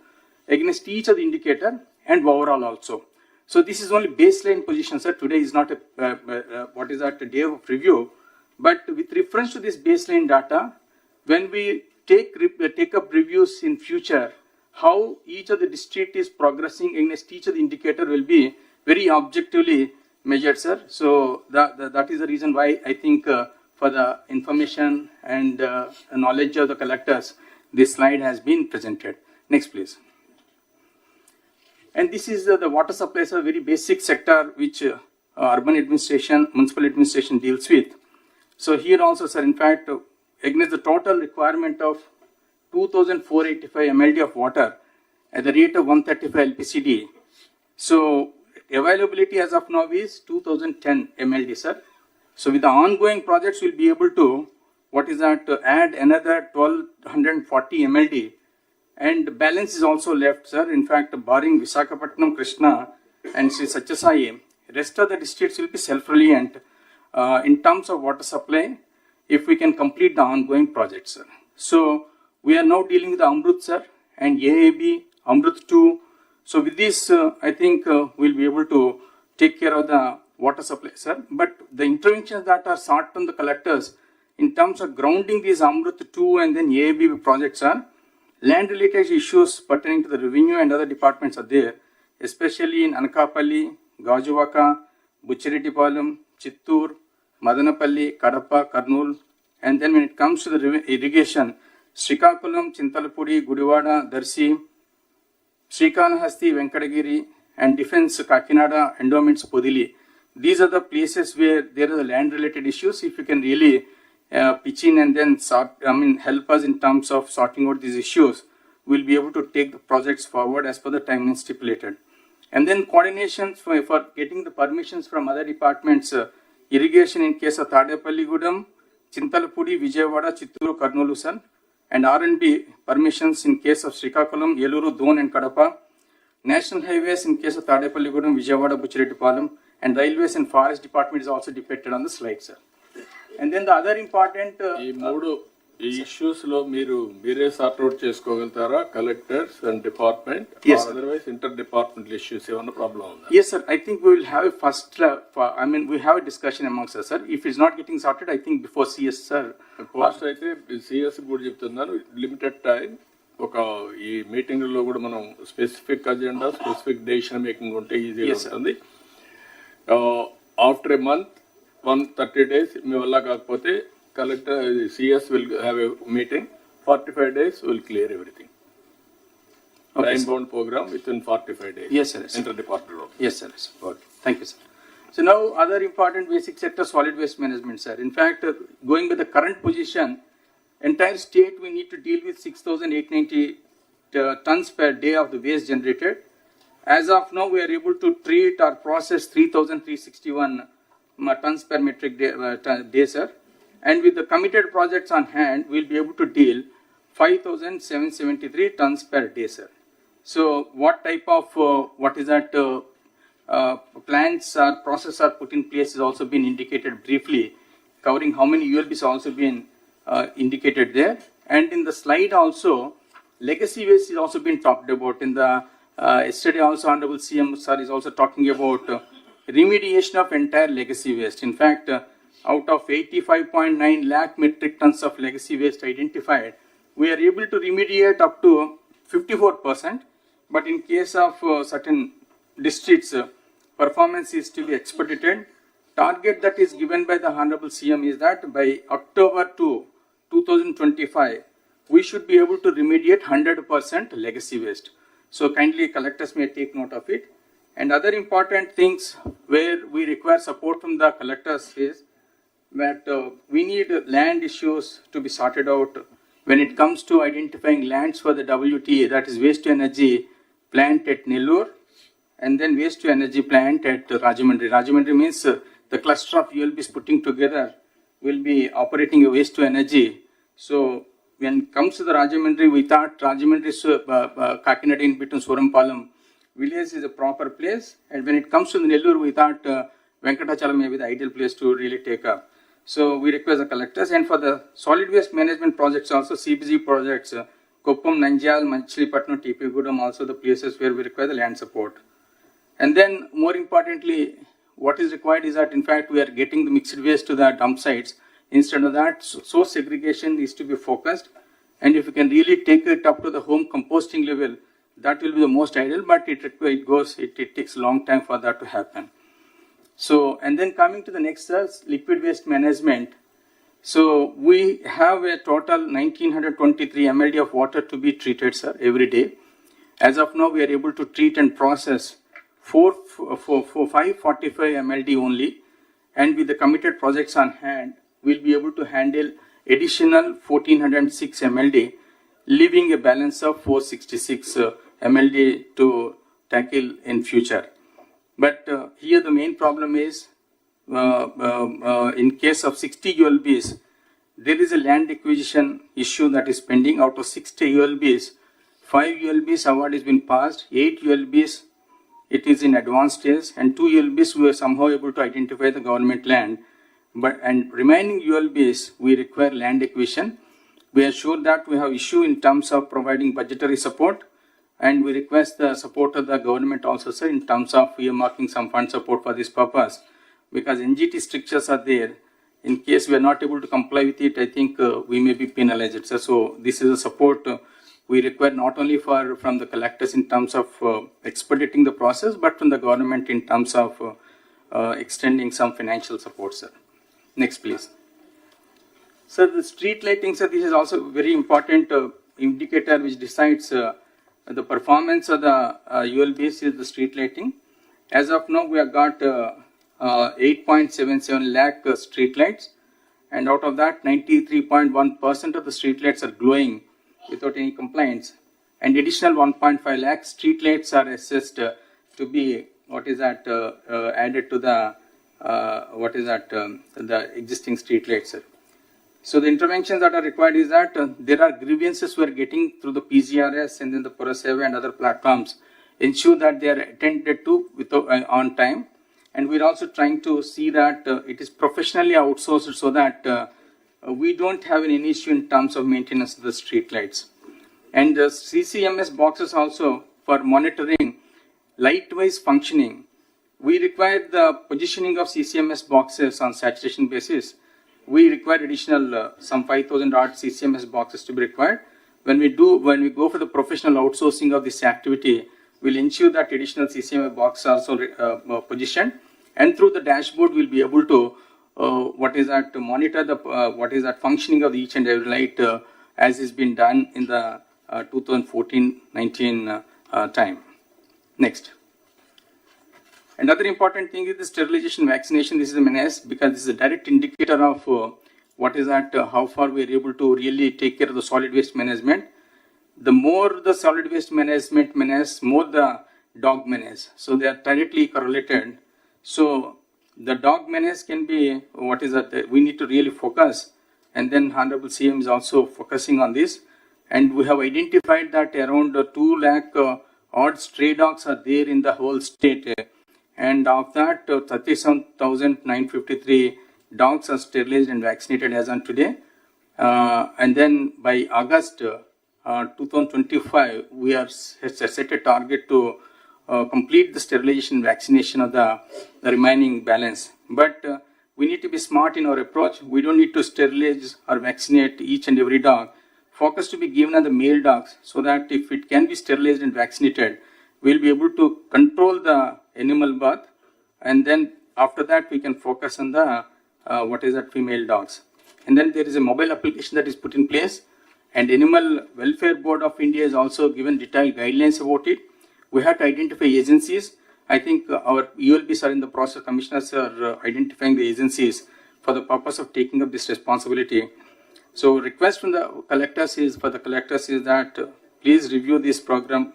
Speaker 5: against each of the indicator and overall also. So this is only baseline position, sir. Today is not a day of review, but with reference to this baseline data, when we take up reviews in future, how each of the district is progressing against each of the indicator will be very objectively measured, sir. So that is the reason why I think for the information and knowledge of the collectors, this slide has been presented. Next, please. And this is the water supply, is a very basic sector which urban administration, municipal administration deals with. So here also, sir, in fact, against the total requirement of 2,485 MLD of water at the rate of 135 LPCD. So availability as of now is 2,010 MLD, sir. So with the ongoing projects, we'll be able to, add another 1,240 MLD. And balance is also left, sir. In fact, barring Visakhapatnam, Krishna, and Sri Satyasai, rest of the districts will be self-reliant in terms of water supply if we can complete the ongoing projects, sir. So we are now dealing with the Amrut, sir, and AAB, Amrut 2. So with this, I think we'll be able to take care of the water supply, sir. But the interventions that are sought from the collectors in terms of grounding these Amrut 2 and then AAB projects are land-related issues pertaining to the revenue and other departments are there, especially in Anakapalli, Gajuvaka, Buchiretipalam, Chittur, Madanapalli, Kadapa, Kurnool. And then when it comes to the irrigation, Srikakulam, Chintalapudi, Gudivada, Darsi, Srikanahasti, Venkatagiri, and Defense, Kakinada, Endowments, Podili. These are the places where there are the land-related issues. If you can really pitch in and then help us in terms of sorting out these issues, we'll be able to take the projects forward as per the timeline stipulated. And then coordination for getting the permissions from other departments, irrigation in case of Tadepalli Gudam, Chintalapudi, Vijayawada, Chittoor, Kurnool, sir, and R&B permissions in case of Srikakulam, Yeluru, Don, and Kadapa, national highways in case of Tadepalli Gudam, Vijayawada, Buchiretipalam, and railways and forest department is also depicted on the slide, sir. And then the other important
Speaker 1: issues lo mere sort out cheskogaltara, collectors and department,
Speaker 5: yes,
Speaker 1: or otherwise interdepartmental issues evana problem unda?
Speaker 5: Yes, sir. I think we will have a first we have a discussion amongst us, sir. If it's not getting sorted, I think before CS, sir.
Speaker 1: Post aithe CS kuda cheptunnanu, limited time ఒక ఈ meeting లో కూడా మనం specific agenda, specific decision making ఉంటే ఈజీగా ఉంటుంది. After ఏ month 130 days మీ వల్ల కాకపోతే collector CS will have a meeting. 45 days will clear everything. Okay, time-bound program within 45 days.
Speaker 5: Yes, sir.
Speaker 1: Interdepartmental.
Speaker 5: Yes, sir. Good. Thank you, sir. So now other important basic sector, solid waste management, sir. In fact, going with the current position, entire state we need to deal with 6,890 tons per day of the waste generated. As of now, we are able to treat or process 3,361 tons per metric day, sir. And with the committed projects on hand, we'll be able to deal 5,773 tons per day, sir. So what type of, plans or process are put in place has also been indicated briefly, covering how many ULBs also been indicated there. And in the slide also, legacy waste is also been talked about. In the yesterday also Honorable CM sir is also talking about remediation of entire legacy waste. In fact, out of 85.9 lakh metric tons of legacy waste identified, we are able to remediate up to 54%. But in case of certain districts, performance is to be expedited. Target that is given by the Honorable CM is that by October 2025, we should be able to remediate 100% legacy waste. So kindly collectors may take note of it. And other important things where we require support from the collectors is that we need land issues to be sorted out when it comes to identifying lands for the WTA, that is waste to energy plant at Nellore, and then waste to energy plant at Rajahmundry. Rajahmundry means the cluster of ULBs putting together will be operating a waste to energy. So when it comes to the Rajahmundry, we thought Rajahmundry's Kakinada in between Surampalam village is a proper place. And when it comes to the Nellore, we thought Venkatachalam may be the ideal place to really take up. So we request the collectors. And for the solid waste management projects also, CBG projects, Koppam, Nanjal, Machilipatnam, TP Gudam, also the places where we require the land support. And then more importantly, what is required is that in fact we are getting the mixed waste to the dump sites. Instead of that, source segregation is to be focused. And if you can really take it up to the home composting level, that will be the most ideal, but it takes a long time for that to happen. So, and then coming to the next, liquid waste management. So we have a total 1923 MLD of water to be treated, sir, every day. As of now, we are able to treat and process 545 MLD only, and with the committed projects on hand, we'll be able to handle additional 1406 MLD, leaving a balance of 466 MLD to tackle in future. But here the main problem is, in case of 60 ULBs, there is a land acquisition issue that is pending. Out of 60 ULBs, 5 ULBs award has been passed, 8 ULBs it is in advanced stage, and 2 ULBs we were somehow able to identify the government land. And remaining ULBs, we require land acquisition. We are sure that we have issue in terms of providing budgetary support, and we request the support of the government also, sir, in terms of earmarking some fund support for this purpose. Because NGT strictures are there. In case we are not able to comply with it, I think we may be penalized, sir. So this is a support we require not only from the collectors in terms of expediting the process, but from the government in terms of extending some financial support, sir. Next, please. Sir, the street lighting, sir, this is also a very important indicator which decides the performance of the ULBs is the street lighting. As of now, we have got 8.77 lakh street lights, and out of that, 93.1% of the street lights are glowing without any complaints. And additional 1.5 lakh street lights are assessed to be, added to the, the existing street lights, sir. So the interventions that are required is that there are grievances we are getting through the PGRS and then the Puraseva and other platforms. Ensure that they are attended to on time. And we're also trying to see that it is professionally outsourced so that we don't have any issue in terms of maintenance of the street lights. And the CCMS boxes also for monitoring light-wise functioning. We require the positioning of CCMS boxes on saturation basis. We require additional some 5,000 odd CCMS boxes to be required. When we go for the professional outsourcing of this activity, we'll ensure that additional CCMS boxes are also positioned, and through the dashboard we'll be able to monitor the functioning of each and every light as is been done in the 2014-19 time. Next. Another important thing is the sterilization vaccination. This is a menace because this is a direct indicator of how far we are able to really take care of the solid waste management. The more the solid waste management menace, more the dog menace. So they are directly correlated. So the dog menace can be we need to really focus, and then Honorable CM is also focusing on this. And we have identified that around 2 lakh odd stray dogs are there in the whole state. and of that 37,953 dogs are sterilized and vaccinated as on today. And then by August 2025, we are set a target to complete the sterilization and vaccination of the remaining balance. But we need to be smart in our approach. We don't need to sterilize or vaccinate each and every dog. Focus to be given on the male dogs so that if it can be sterilized and vaccinated, we'll be able to control the animal birth, and then after that we can focus on the female dogs. And then there is a mobile application that is put in place, and Animal Welfare Board of India has also given detailed guidelines about it. We have to identify agencies. I think our ULBs are in the process, commissioners are identifying the agencies for the purpose of taking up this responsibility. So request from the collectors is that please review this program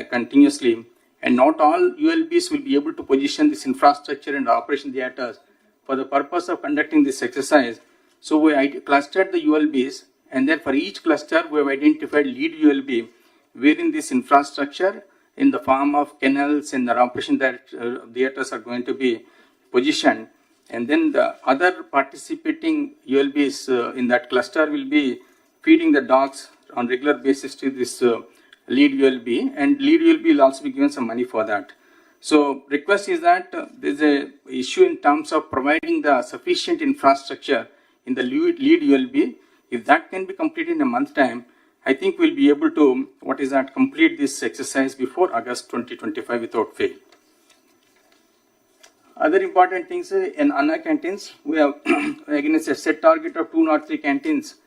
Speaker 5: continuously, and not all ULBs will be able to position this infrastructure and operation theaters for the purpose of conducting this exercise. So we clustered the ULBs, and then for each cluster we have identified lead ULB wherein this infrastructure in the form of kennels and the operation theaters are going to be positioned, and then the other participating ULBs in that cluster will be feeding the dogs on regular basis to this lead ULB, and lead ULB will also be given some money for that. So request is that there is a issue in terms of providing the sufficient infrastructure in the lead ULB. If that can be completed in a month time, I think we'll be able to complete this exercise before August 2025 without fail. Other important things in Anna canteens, we have against a set target of 203 canteens.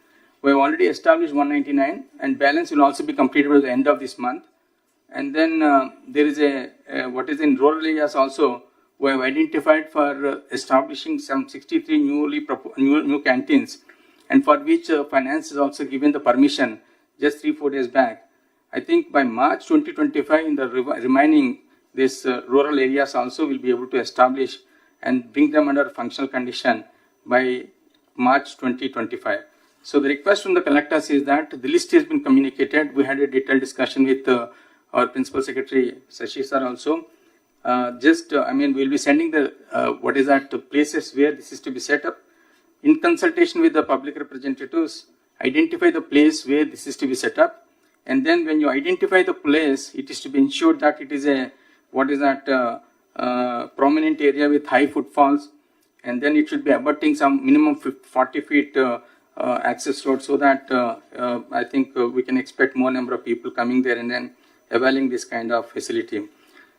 Speaker 5: We have already established 199, and balance will also be completed by the end of this month. And then there is in rural areas also, we have identified for establishing some 63 new canteens, and for which finance is also given the permission just 3-4 days back. I think by March 2025, in the remaining rural areas also will be able to establish and bring them under functional condition by March 2025. So the request from the collectors is that the list has been communicated. We had a detailed discussion with our Principal Secretary Sashi sir also. We'll be sending the places where this is to be set up. In consultation with the public representatives, identify the place where this is to be set up. And then when you identify the place, it is to be ensured that it is a prominent area with high footfalls, and then it should be abutting some minimum 40 feet access road, so that I think we can expect more number of people coming there and then availing this kind of facility.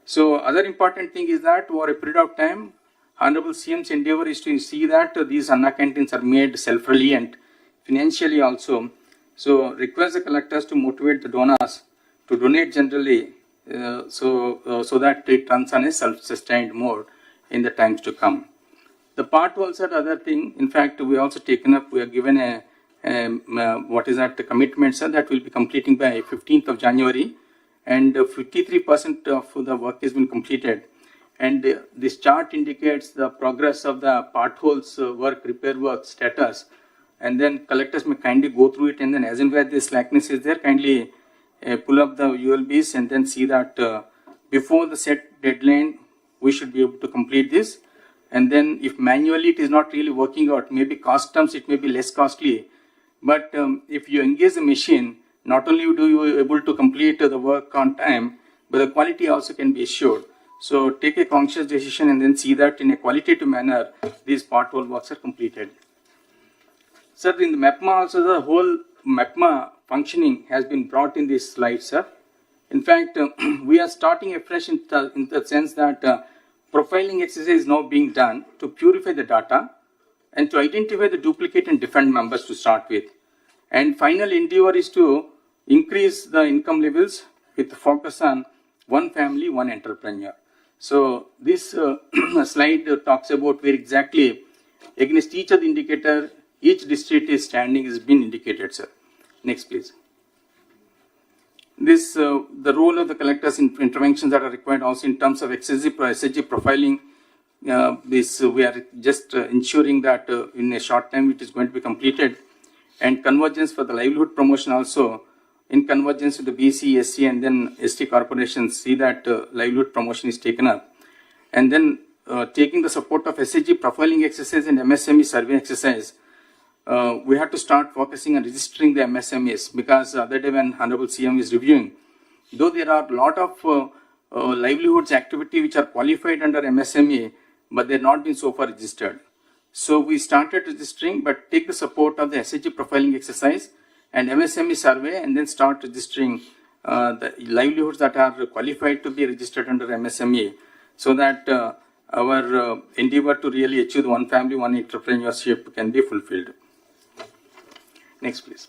Speaker 5: So other important thing is that over a period of time, Honorable CM's endeavor is to see that these Anna canteens are made self-reliant financially also. So request the collectors to motivate the donors to donate generally, so that it runs on a self-sustained mode in the times to come. The part also the other thing, in fact, we also taken up, we are given a commitment, sir, that will be completing by 15th of January, and 53% of the work has been completed. And this chart indicates the progress of the potholes repair work status. And then collectors may kindly go through it, and then as and where this slackness is there, kindly pull up the ULBs and then see that before the set deadline, we should be able to complete this. And then if manually it is not really working out, maybe cost terms it may be less costly. But if you engage the machine, not only do you able to complete the work on time, but the quality also can be assured. So take a conscious decision and then see that in a qualitative manner, these pothole works are completed. Sir, in the MEPMA also, the whole MEPMA functioning has been brought in this slide, sir. In fact, we are starting afresh in the sense that profiling exercise is now being done to purify the data and to identify the duplicate and defend members to start with. And final endeavor is to increase the income levels with the focus on one family, one entrepreneur. So this slide talks about where exactly against each of the indicator, each district is standing has been indicated, sir. Next, please. This the role of the collectors in interventions that are required also in terms of SHG profiling. We are just ensuring that in a short time it is going to be completed, and convergence for the livelihood promotion also in convergence with the BC, SC, and then ST corporations, see that livelihood promotion is taken up. and then taking the support of SHG profiling exercise and MSME survey exercise, we have to start focusing on registering the MSMEs, because the other day when Honorable CM is reviewing, though there are a lot of livelihoods activity which are qualified under MSME, but they're not been so far registered. So we started registering, but take the support of the SHG profiling exercise and MSME survey, and then start registering the livelihoods that are qualified to be registered under MSME, so that our endeavor to really achieve one family, one entrepreneurship can be fulfilled. Next, please.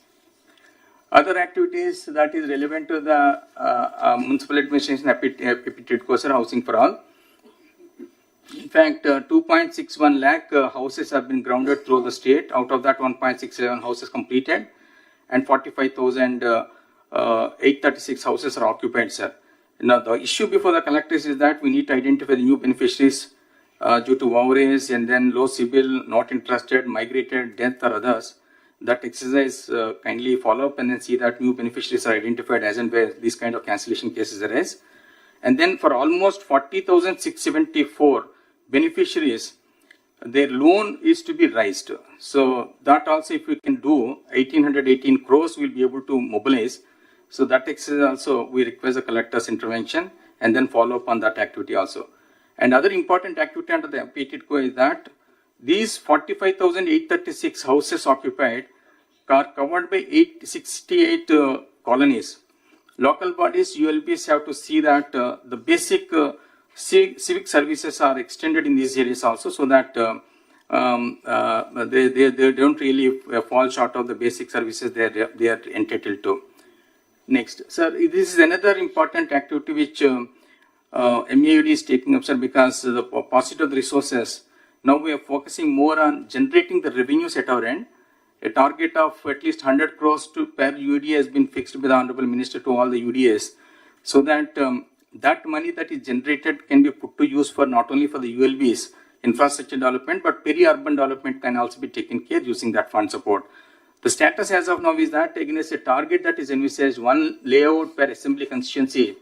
Speaker 5: Other activities that is relevant to the municipal administration aptitude course are housing for all. In fact, 2.61 lakh houses have been grounded through the state. Out of that, 1.67 houses completed, and 45,836 houses are occupied, sir. Now, the issue before the collectors is that we need to identify the new beneficiaries due to overage and then low CIBIL, not interested, migrated, death or others. That exercise kindly follow up and then see that new beneficiaries are identified as and where these kind of cancellation cases arise. And then for almost 40,674 beneficiaries, their loan is to be raised. So that also, if we can do 1,818 crores, we'll be able to mobilize. So that exercise also, we request the collector's intervention and then follow up on that activity also. And other important activity under the aptitude core is that these 45,836 houses occupied are covered by 868 colonies. Local bodies, ULBs have to see that the basic civic services are extended in these areas also, so that they don't really fall short of the basic services they are entitled to. Next, sir, this is another important activity which MAUD is taking up, sir, because the paucity of the resources. Now we are focusing more on generating the revenues at our end. A target of at least 100 crores per UD has been fixed by the Honorable Minister to all the UDAs, so that that money that is generated can be put to use for not only for the ULBs, infrastructure development, but peri-urban development can also be taken care using that fund support. The status as of now is that against a target that is envisaged, one layout per assembly constituency,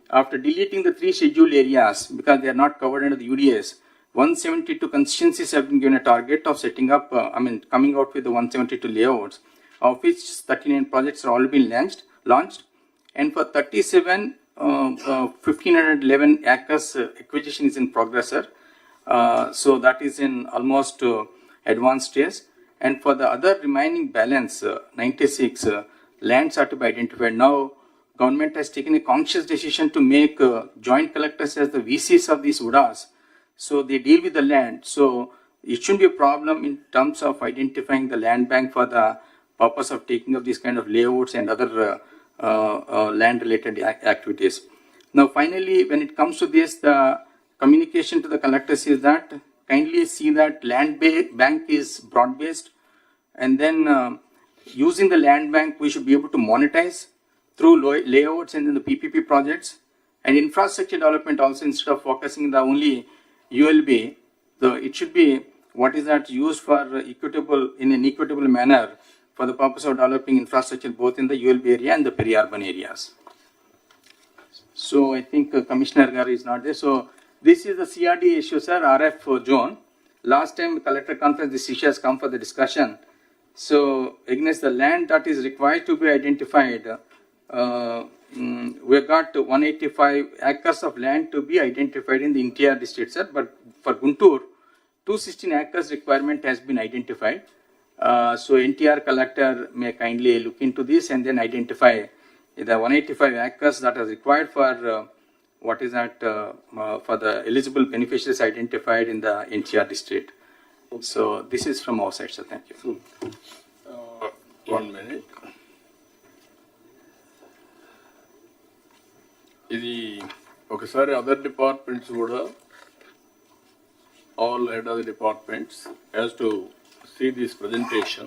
Speaker 5: after deleting the 3 scheduled areas because they are not covered under the UDAs, 172 constituencies have been given a target of setting up, coming out with the 172 layouts, of which 39 projects are already been launched. And for 37, 1,511 acres acquisition is in progress, sir. So that is in almost advanced stage. And for the other remaining balance, 96 lands are to be identified. Now, government has taken a conscious decision to make joint collectors as the VCs of these UDAs. So they deal with the land. So it shouldn't be a problem in terms of identifying the land bank for the purpose of taking up these kind of layouts and other land-related activities. Now, finally, when it comes to this, the communication to the collectors is that kindly see that land bank is broad-based, and then using the land bank, we should be able to monetize through layouts and then the PPP projects and infrastructure development also. Instead of focusing the only ULB, it should be what is that used for in an equitable manner for the purpose of developing infrastructure both in the ULB area and the peri-urban areas. So I think Commissioner Gar is not there. So this is the CRD issue, sir, RF zone. Last time collector conference, this issue has come for the discussion. So against the land that is required to be identified, we got 185 acres of land to be identified in the interior district, sir. But for Guntur, 216 acres requirement has been identified. So NTR collector may kindly look into this and then identify the 185 acres that is required for for the eligible beneficiaries identified in the NTR district. So this is from our side, sir. Thank you.
Speaker 1: 1 minute. ఇది ఒకసారి other departments కూడా all head of the departments has to see this presentation.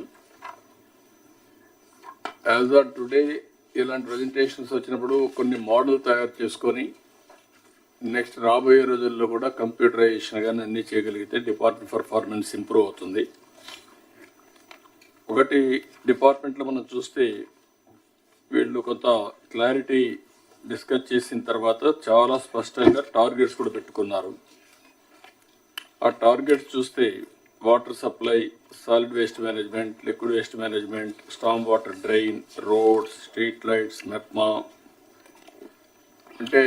Speaker 1: As of today, ఇలాంటి presentations వచ్చినప్పుడు కొన్ని model తయారు చేసుకొని next రాబోయే రోజుల్లో కూడా కంప్యూటరైజేషన్ కానీ అన్నీ చేయగలిగితే డిపార్ట్మెంట్ పర్ఫార్మెన్స్ ఇంప్రూవ్ అవుతుంది. ఒకటి డిపార్ట్మెంట్లో మనం చూస్తే వీళ్ళు కొంత క్లారిటీ డిస్కస్ చేసిన తర్వాత చాలా స్పష్టంగా టార్గెట్స్ కూడా పెట్టుకున్నారు. ఆ టార్గెట్ చూస్తే water supply, solid waste management, liquid waste management, storm water drain, roads, street lights, MEPMA, అంటే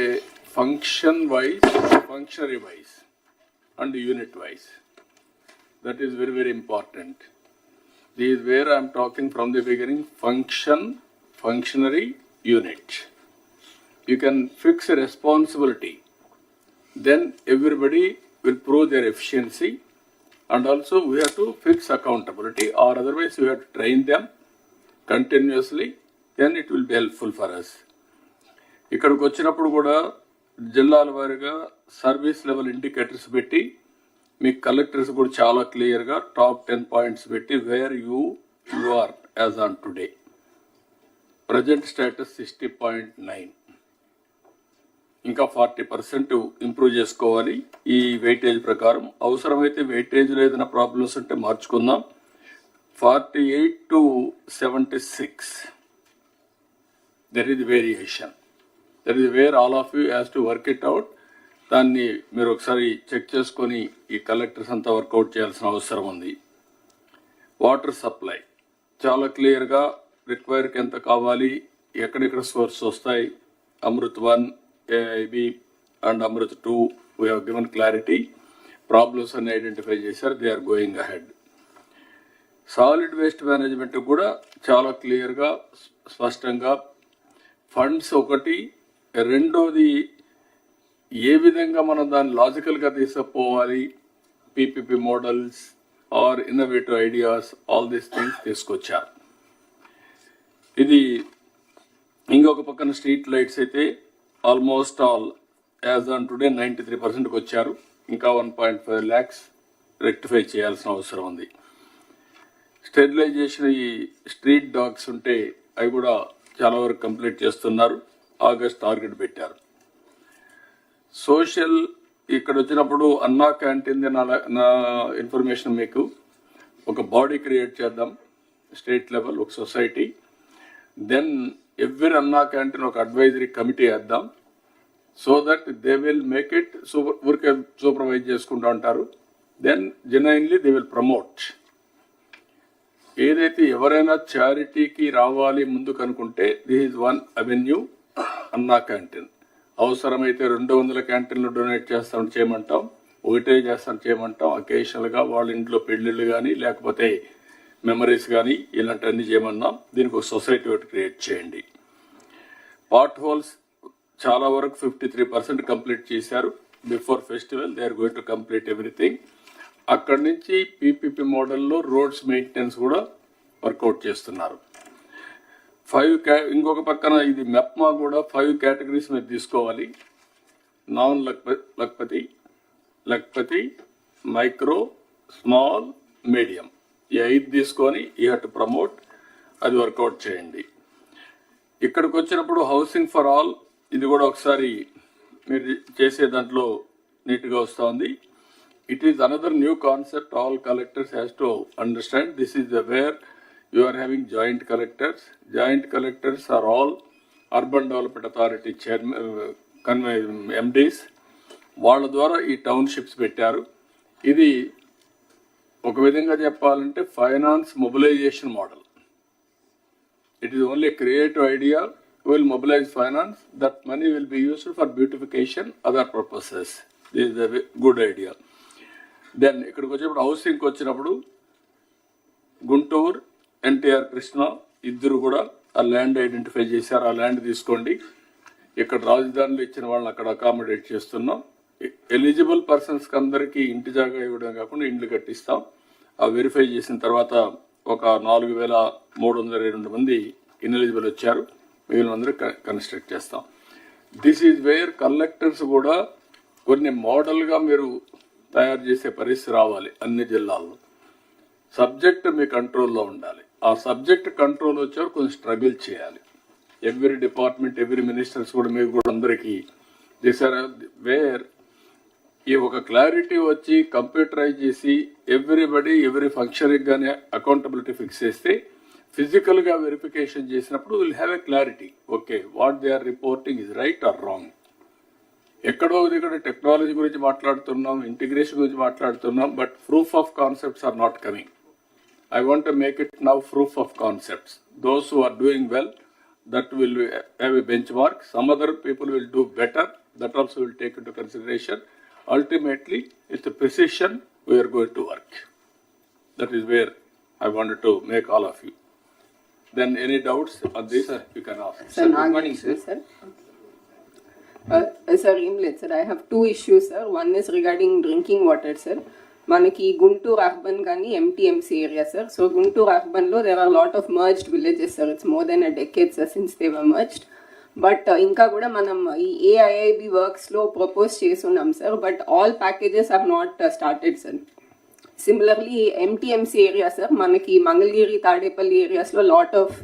Speaker 1: function wise, functionary wise and unit wise. That is very, very important. This is where I am talking from the beginning, function, functionary, unit. You can fix a responsibility. Then everybody will prove their efficiency, and also we have to fix accountability, or otherwise we have to train them continuously, then it will be helpful for us. ఇక్కడికి వచ్చినప్పుడు కూడా జిల్లాల వారీగా service level indicators పెట్టి మీ collectors కూడా చాలా క్లియర్గా top 10 points పెట్టి where you are as on today. Present status 60.9, ఇంకా 40% ఇంప్రూవ్ చేసుకోవాలి ఈ వెయిటేజ్ ప్రకారం. అవసరమైతే వెయిటేజ్లో ఏదైనా ప్రాబ్లమ్స్ ఉంటే మార్చుకుందాం. 48 to 76 there is variation. That is where all of you has to work it out. దాన్ని మీరు ఒకసారి చెక్ చేసుకొని ఈ కలెక్టర్స్ అంతా వర్కౌట్ చేయాల్సిన అవసరం ఉంది. వాటర్ సప్లై చాలా క్లియర్గా రిక్వైర్కి ఎంత కావాలి, ఎక్కడెక్కడ సోర్స్ వస్తాయి. Amrut 1, AIB and Amrut 2 we have given clarity. Problems అన్ని ఐడెంటిఫై చేశారు, they are going ahead. Solid waste management కూడా చాలా క్లియర్గా స్పష్టంగా ఫండ్స్ ఒకటి, రెండోది ఏ విధంగా మనం దాన్ని లాజికల్గా తీసుకుపోవాలి, PPP models or innovative ideas, all these things తీసుకొచ్చారు. ఇది ఇంకొక పక్కన స్ట్రీట్ లైట్స్ అయితే almost all as on today 93%కి వచ్చారు. ఇంకా 1.5 lakhs రెక్టిఫై చేయాల్సిన అవసరం ఉంది. స్టెరిలైజేషన్ ఈ స్ట్రీట్ డాగ్స్ ఉంటే అవి కూడా చాలా వరకు కంప్లీట్ చేస్తున్నారు. ఆగస్ట్ టార్గెట్ పెట్టారు. సోషల్ ఇక్కడ వచ్చినప్పుడు అన్నా క్యాంటీన్ నా ఇన్ఫర్మేషన్ మీకు ఒక బాడీ క్రియేట్ చేద్దాం, స్టేట్ లెవెల్ ఒక society. Then every Anna canteen ఒక అడ్వైజరీ కమిటీ వేద్దాం. So that they will make it ఊరికే సూపర్వైజ్ చేసుకుంటూ ఉంటారు. Then genuinely they will promote. ఏదైతే ఎవరైనా చారిటీకి రావాలి ముందుకు అనుకుంటే this is one avenue, Anna canteen. అవసరమైతే 200 క్యాంటీన్లు డొనేట్ చేస్తామని చేయమంటాం, ఒకటే చేస్తామని చేయమంటాం. అకేషనల్గా వాళ్ళ ఇంట్లో పెళ్ళిళ్ళు కానీ లేకపోతే మెమరీస్ కానీ ఇలాంటివన్నీ చేయమన్నాం. దీనికి ఒక సొసైటీ ఒకటి క్రియేట్ చేయండి. పాట్ హోల్స్ చాలా వరకు 53% కంప్లీట్ చేశారు. Before festival they are going to complete everything. అక్కడి నుంచి పీపీపీ మోడల్లో రోడ్స్ మెయింటెనెన్స్ కూడా వర్కౌట్ చేస్తున్నారు. 5 ఇంకొక పక్కన ఇది మెప్మా కూడా 5 కేటగిరీస్ మీద తీసుకోవాలి. Non Lakhpati, Lakhpati, micro, small, medium, ఈ 5 తీసుకొని యూ హ్యావ్ టు ప్రమోట్. అది వర్కౌట్ చేయండి. ఇక్కడికి వచ్చినప్పుడు హౌసింగ్ ఫర్ ఆల్ ఇది కూడా ఒకసారి మీరు చేసే దాంట్లో నీట్గా వస్తుంది. It is another new concept. All collectors has to understand this is the wear you are having joint collectors. Joint collectors are all urban development authority chairman, MDs. వాళ్ళ ద్వారా ఈ టౌన్షిప్స్ పెట్టారు. ఇది ఒక విధంగా చెప్పాలంటే finance mobilisation model. It is only creative idea, will mobilise finance, that money will be used for beautification, other purposes. This is a good idea. Then ఇక్కడికి వచ్చేప్పుడు హౌసింగ్కి వచ్చినప్పుడు గుంటూరు, ఎన్టీఆర్, కృష్ణ ఇద్దరు కూడా ఆ ల్యాండ్ ఐడెంటిఫై చేశారు. ఆ ల్యాండ్ తీసుకోండి. ఇక్కడ రాజధానిలో ఇచ్చిన వాళ్ళని అక్కడ అకామిడేట్ చేస్తున్నాం. ఎలిజిబుల్ పర్సన్స్కి అందరికీ ఇంటి జాగా ఇవ్వడం కాకుండా ఇండ్లు కట్టిస్తాం. ఆ వెరిఫై చేసిన తర్వాత ఒక 4,322 మంది ఇన్ఎలిజిబుల్ వచ్చారు. మిగిలిన అందరూ కన్స్ట్రక్ట్ చేస్తాం. దిస్ ఈజ్ వేర్ కలెక్టర్స్ కూడా కొన్ని మోడల్గా మీరు తయారు చేసే పరిస్థితి రావాలి అన్ని జిల్లాల్లో. సబ్జెక్ట్ మీ కంట్రోల్లో ఉండాలి. ఆ సబ్జెక్ట్ కంట్రోల్ వచ్చారు కొంచెం స్ట్రగుల్ చేయాలి. ఎవ్రీ డిపార్ట్మెంట్, ఎవ్రీ మినిస్టర్స్ కూడా మీకు కూడా అందరికీ చేశారు. వేర్ ఈ ఒక క్లారిటీ వచ్చి కంప్యూటరైజ్ చేసి ఎవ్రీబడి ఎవ్రీ ఫంక్షన్కి కానీ అకౌంటబిలిటీ ఫిక్స్ చేస్తే ఫిజికల్గా వెరిఫికేషన్ చేసినప్పుడు will have a clarity. Okay, what they are reporting is right or wrong. ఎక్కడో ఇక్కడ టెక్నాలజీ గురించి మాట్లాడుతున్నాం, ఇంటిగ్రేషన్ గురించి మాట్లాడుతున్నాం, but proof of concepts are not coming. I want to make it now proof of concepts. Those who are doing well, that will have a benchmark. Some other people will do better. That also will take into consideration. Ultimately, with the precision, we are going to work. That is where I wanted to make all of you. Then any doubts on this, sir, you can ask.
Speaker 9: Sir, good morning, sir. Sir, sir, I have two issues, sir. One is regarding drinking water, sir. మనకి Guntur urban కానీ MTMC area sir. So Guntur అర్బన్లో there are lot of merged villages sir. It's more than a decade sir since they were merged. But ఇంకా కూడా మనం ఈ AIIB వర్క్స్లో propose చేస్తున్నాం sir. But all packages are not started sir. Similarly MTMC area sir, మనకి మంగళగిరి తాడేపల్లి ఏరియాస్లో lot of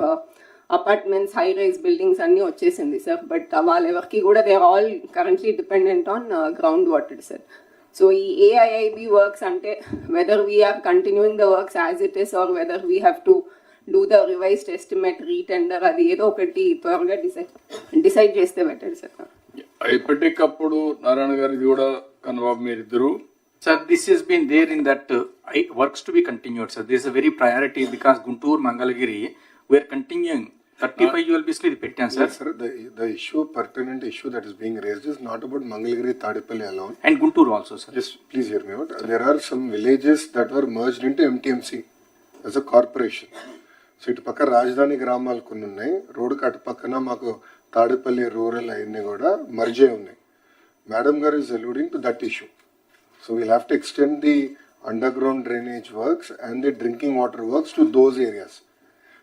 Speaker 9: apartments, high rise buildings అన్నీ వచ్చేసింది సార్. బట్ వాళ్ళెవరికి కూడా they are all currently dependent on ground water sir. So AIIB works ante whether we are continuing the works as it is or whether we have to do the revised estimate, retender, adi edo okati tvarga decide cheste better sir.
Speaker 1: ఎప్పటికప్పుడు నారాయణ గారిది కూడా కన్వాబ్ మీరిద్దరు.
Speaker 5: Sir, this has been there in that works to be continued, sir. This is a very priority because Guntur, Mangalagiri, we are continuing. 35 ULBs li pettan, sir.
Speaker 22: Yes, sir. The issue, pertinent issue that is being raised is not about Mangalagiri, Tadipalli alone.
Speaker 5: And Guntur also, sir.
Speaker 22: Just please hear me out. There are some villages that were merged into MTMC as a corporation. So ఇటు పక్క రాజధాని గ్రామాలు కొన్ని ఉన్నాయి, రోడ్డుకి అటు పక్కన మాకు తాడేపల్లి రూరల్ అవన్నీ కూడా మర్జ్ అయి ఉన్నాయి. మేడం గారు is alluding to that issue. So we'll have to extend the underground drainage works and the drinking water works to those areas.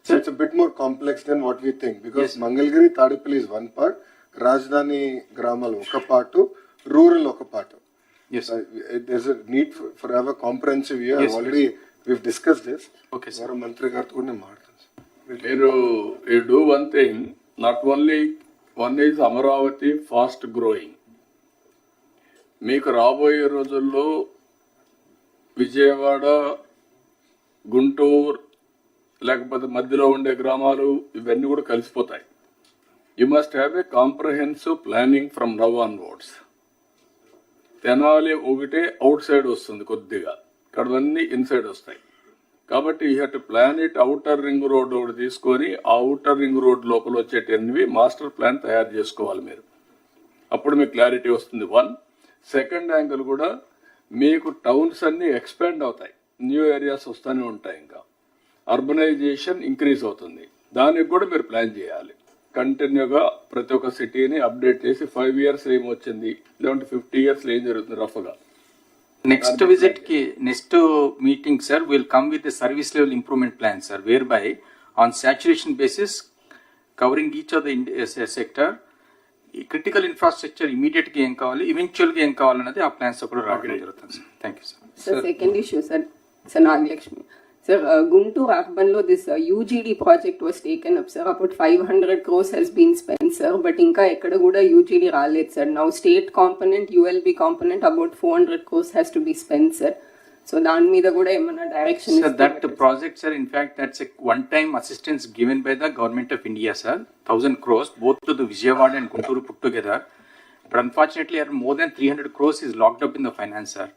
Speaker 22: So it's a bit more complex than what we think, because yes, Mangalagiri, Tadipalli is one part, Rajdhani Gramal oka part, rural oka part.
Speaker 5: Yes.
Speaker 22: There's a need for have a comprehensive view.
Speaker 5: Yes,
Speaker 22: already we've discussed this.
Speaker 5: Okay, sir.
Speaker 22: Mantri gartho kunni
Speaker 1: You do one thing, not only one is Amaravati fast growing. మీకు రాబోయే రోజుల్లో విజయవాడ, గుంటూరు, లేకపోతే మధ్యలో ఉండే గ్రామాలు ఇవన్నీ కూడా కలిసిపోతాయి. You must have a comprehensive planning from now onwards. Tenali ఒకటే అవుట్ సైడ్ వస్తుంది కొద్దిగా, ఇక్కడవన్నీ ఇన్సైడ్ వస్తాయి. కాబట్టి you have to plan it. Outer ring road ఒకటి తీసుకొని ఆ అవుటర్ రింగ్ రోడ్ లోపల వచ్చేటవి మాస్టర్ ప్లాన్ తయారు చేసుకోవాలి మీరు. అప్పుడు మీకు క్లారిటీ వస్తుంది. వన్ సెకండ్ యాంగిల్ కూడా మీకు టౌన్స్ అన్నీ ఎక్స్పాండ్ అవుతాయి, న్యూ ఏరియాస్ వస్తూనే ఉంటాయి, ఇంకా అర్బనైజేషన్ ఇంక్రీజ్ అవుతుంది. దానికి కూడా మీరు ప్లాన్ చేయాలి. కంటిన్యూగా ప్రతి ఒక్క సిటీని అప్డేట్ చేసి 5 years ఏమొచ్చింది, లేదంటే 50 years ఏం జరుగుతుంది రఫ్గా.
Speaker 5: నెక్స్ట్ విజిట్ కి next meeting sir will come with service level improvement plan sir, where by on saturation basis covering each of the sector, ఈ క్రిటికల్ ఇన్ఫ్రాస్ట్రక్చర్ ఇమీడియట్ గా ఏం కావాలి, ఈవెన్చువల్ గా ఏం కావాలన్నది ఆ ప్లాన్స్ కూడా రావడం జరుగుతుంది sir. Thank you sir.
Speaker 9: Sir, second issue, sir. Sir, Naglakshmi. Sir, Guntur Urban lo this UGD project was taken up, sir. About 500 crores has been spent, sir. But inka ekkada kuda UGD ralet, sir. Now state component, ULB component, about 400 crores has to be spent, sir. So dan meeda kuda emana direction
Speaker 5: sir, that project, sir, in fact, that's a one-time assistance given by the government of India, sir. 1,000 crores, both to the Vijayawada and Guntur put together. But unfortunately, more than 300 crores is locked up in the finance, sir.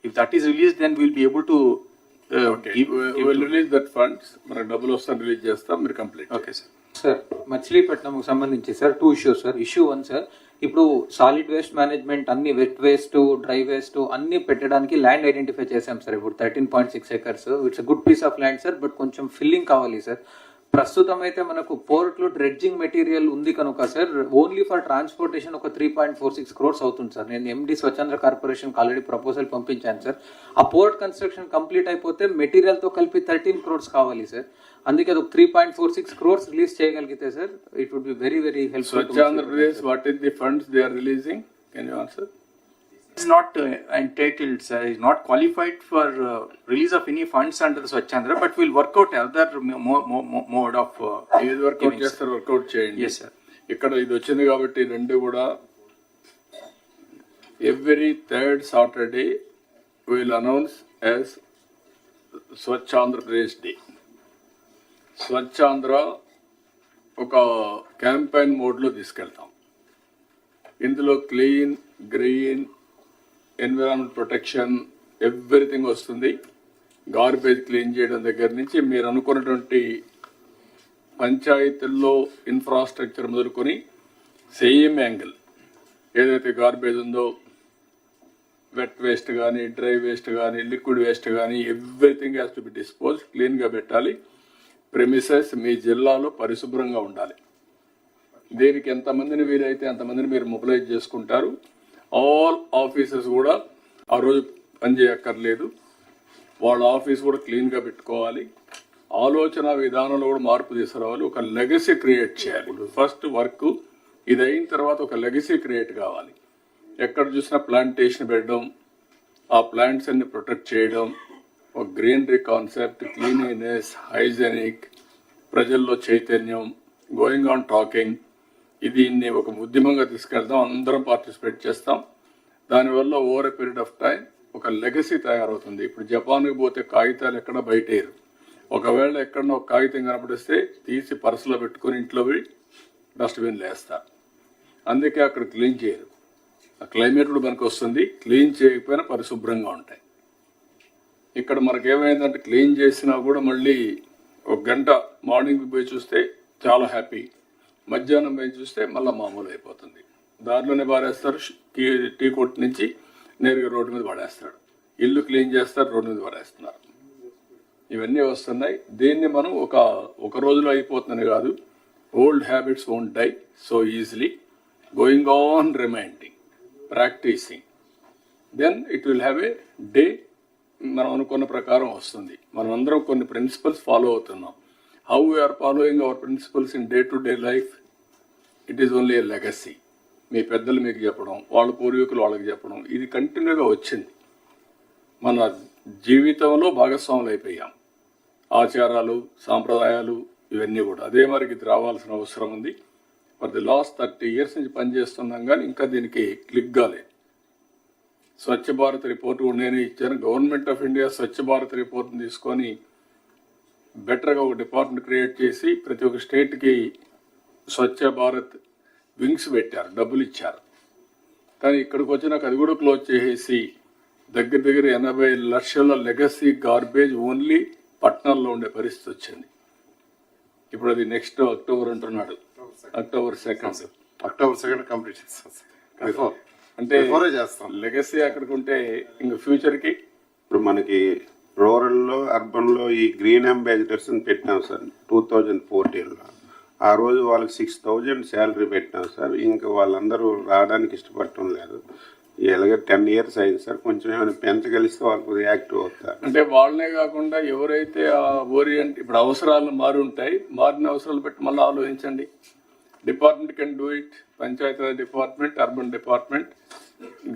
Speaker 5: If that is released, then we'll be able to
Speaker 1: we'll release that funds. మనకు డబ్బులు వస్తాను release చేస్తాం, మీరు complete.
Speaker 5: Okay sir.
Speaker 13: Sir, మచిలీపట్నంకు సంబంధించి sir 2 issues sir. Issue 1 sir, ఇప్పుడు solid waste management అన్ని wet waste, dry waste అన్ని పెట్టడానికి ల్యాండ్ ఐడెంటిఫై చేశాం సార్. ఇప్పుడు 13.6 acres. It's good piece of land sir, but కొంచెం ఫిల్లింగ్ కావాలి సార్. ప్రస్తుతం అయితే మనకు పోర్ట్లో డ్రెడ్జింగ్ మెటీరియల్ ఉంది కనుక సార్, ఓన్లీ ఫర్ ట్రాన్స్పోర్టేషన్ ఒక 3.46 crores అవుతుంది సార్. నేను ఎండి స్వచ్ఛంద్ర కార్పొరేషన్కి ఆల్రెడీ ప్రపోజల్ పంపించాను సార్. ఆ పోర్ట్ కన్స్ట్రక్షన్ కంప్లీట్ అయిపోతే మెటీరియల్తో కలిపి 13 crores కావాలి సార్. అందుకే అది 3.46 crores రిలీజ్ చేయగలిగితే sir, it would be very very helpful.
Speaker 1: Swachh Andhra Pradesh, what is the funds they are releasing? Can you answer?
Speaker 5: Is not entitled, sir, is not qualified for release of any funds under the Swachhandra, but we'll work out other mode of
Speaker 1: ఇది work out చేస్తారు, work out చేయండి.
Speaker 5: Yes, sir.
Speaker 1: ఇక్కడ ఇది వచ్చింది కాబట్టి రెండు కూడా every 3rd Saturday we will announce as Swachhandra Day. Swachhandhra ఒక క్యాంపెయిన్ మోడ్లో తీసుకెళ్తాం. ఇందులో clean, green, environment protection, everything వస్తుంది. గార్బేజ్ క్లీన్ చేయడం దగ్గర నుంచి మీరు అనుకున్నటువంటి పంచాయతీల్లో ఇన్ఫ్రాస్ట్రక్చర్ మొదలుకొని సేమ్ యాంగిల్ ఏదైతే గార్బేజ్ ఉందో, వెట్ వేస్ట్ కానీ, డ్రై వేస్ట్ కానీ, లిక్విడ్ వేస్ట్ కానీ, everything has to B dispose. క్లీన్గా పెట్టాలి. ప్రెమిసెస్ మీ జిల్లాలో పరిశుభ్రంగా ఉండాలి. దీనికి ఎంతమందిని వీలైతే అంతమందిని మీరు మొబిలైజ్ చేసుకుంటారు. ఆల్ ఆఫీసెస్ కూడా ఆ రోజు పనిచేయక్కర్లేదు. వాళ్ళ ఆఫీస్ కూడా క్లీన్గా పెట్టుకోవాలి. ఆలోచన విధానంలో కూడా మార్పు తీసుకురావాలి. ఒక లెగసీ క్రియేట్ చేయాలి. ఫస్ట్ వర్క్ ఇది అయిన తర్వాత ఒక లెగసీ క్రియేట్ కావాలి. ఎక్కడ చూసినా ప్లాంటేషన్ పెట్టడం, ఆ ప్లాంట్స్ అన్ని ప్రొటెక్ట్ చేయడం, ఒక గ్రీనరీ కాన్సెప్ట్, క్లీనినెస్, హైజెనిక్, ప్రజల్లో చైతన్యం, గోయింగ్ ఆన్ టాకింగ్, దీన్ని ఒక ఉద్యమంగా తీసుకెళ్తాం. అందరం పార్టిసిపేట్ చేస్తాం. దానివల్ల over a period of time ఒక లెగసీ తయారవుతుంది. ఇప్పుడు జపాన్కి పోతే కాగితాలు ఎక్కడ బయటేరు. ఒకవేళ ఎక్కడన్నా ఒక కాగితం కనపడిస్తే తీసి పర్సులో పెట్టుకుని ఇంట్లో పోయి డస్ట్బిన్లో వేస్తారు. అందుకే అక్కడ క్లీన్ చేయరు. ఆ క్లైమేట్ కూడా మనకు వస్తుంది. క్లీన్ చేయకపోయినా పరిశుభ్రంగా ఉంటాయి. ఇక్కడ మనకేమైందంటే క్లీన్ చేసినా కూడా మళ్ళీ ఒక గంట మార్నింగ్ పోయి చూస్తే చాలా హ్యాపీ, మధ్యాహ్నం పోయి చూస్తే మళ్ళీ మామూలు అయిపోతుంది. దారిలోనే పారేస్తారు. టీ కొట్టు నుంచి నేరుగా రోడ్డు మీద పడేస్తాడు. ఇల్లు క్లీన్ చేస్తారు, రోడ్డు మీద పడేస్తున్నారు. ఇవన్నీ వస్తున్నాయి. దీన్ని మనం ఒక రోజులో అయిపోతుందని కాదు. Old habits won't die so easily. Going on reminding, practising, then it will have a day. మనం అనుకున్న ప్రకారం వస్తుంది. మనం అందరం కొన్ని ప్రిన్సిపల్స్ ఫాలో అవుతున్నాం. How we're following our principles in day to day life, it is only a legacy. మీ పెద్దలు మీకు చెప్పడం, వాళ్ళ పూర్వీకులు వాళ్ళకి చెప్పడం, ఇది కంటిన్యూగా వచ్చింది. మన జీవితంలో భాగస్వాములు అయిపోయాం. ఆచారాలు, సాంప్రదాయాలు ఇవన్నీ కూడా అదే మరికి ఇది రావాల్సిన అవసరం ఉంది. ఫర్ ది లాస్ట్ 30 years నుంచి పనిచేస్తున్నాం కానీ ఇంకా దీనికి క్లిక్ కాలేదు. స్వచ్ఛ భారత్ రిపోర్ట్ కూడా నేనే ఇచ్చాను. Government of India Swachh Bharat రిపోర్ట్ని తీసుకొని బెటర్గా ఒక డిపార్ట్మెంట్ క్రియేట్ చేసి ప్రతి ఒక్క స్టేట్కి స్వచ్ఛ భారత్ వింగ్స్ పెట్టారు, డబ్బులు ఇచ్చారు. కానీ ఇక్కడికి వచ్చినాక అది కూడా క్లోజ్ చేసేసి దగ్గర 80 లక్షల లెగసీ గార్బేజ్ ఓన్లీ పట్టణాల్లో ఉండే పరిస్థితి వచ్చింది. ఇప్పుడు అది నెక్స్ట్ అక్టోబర్ అంటున్నాడు. అక్టోబర్ 2
Speaker 22: కంప్లీట్ చేస్తాం.
Speaker 1: అంటే లెగసీ అక్కడికి ఉంటే ఇంక ఫ్యూచర్కి
Speaker 3: ఇప్పుడు మనకి రూరల్లో, అర్బన్లో ఈ గ్రీన్ అంబాసిడర్స్ అని పెట్టినాం సార్ 2014లో. ఆ రోజు వాళ్ళకి 6,000 శాలరీ పెట్టినాం సార్. ఇంకా వాళ్ళందరూ రావడానికి ఇష్టపడటం లేదు. ఇలాగే 10 years అయింది సార్. కొంచెం ఏమైనా పెంచగలిస్తే వాళ్ళకు యాక్టివ్ అవుతారు.
Speaker 1: అంటే వాళ్ళనే కాకుండా ఎవరైతే ఆ ఓరియంట్ ఇప్పుడు అవసరాలు మారుంటాయి, మారిన అవసరాలు పెట్టి మళ్ళీ ఆలోచించండి. Department can do it. Panchayati Raj department, urban department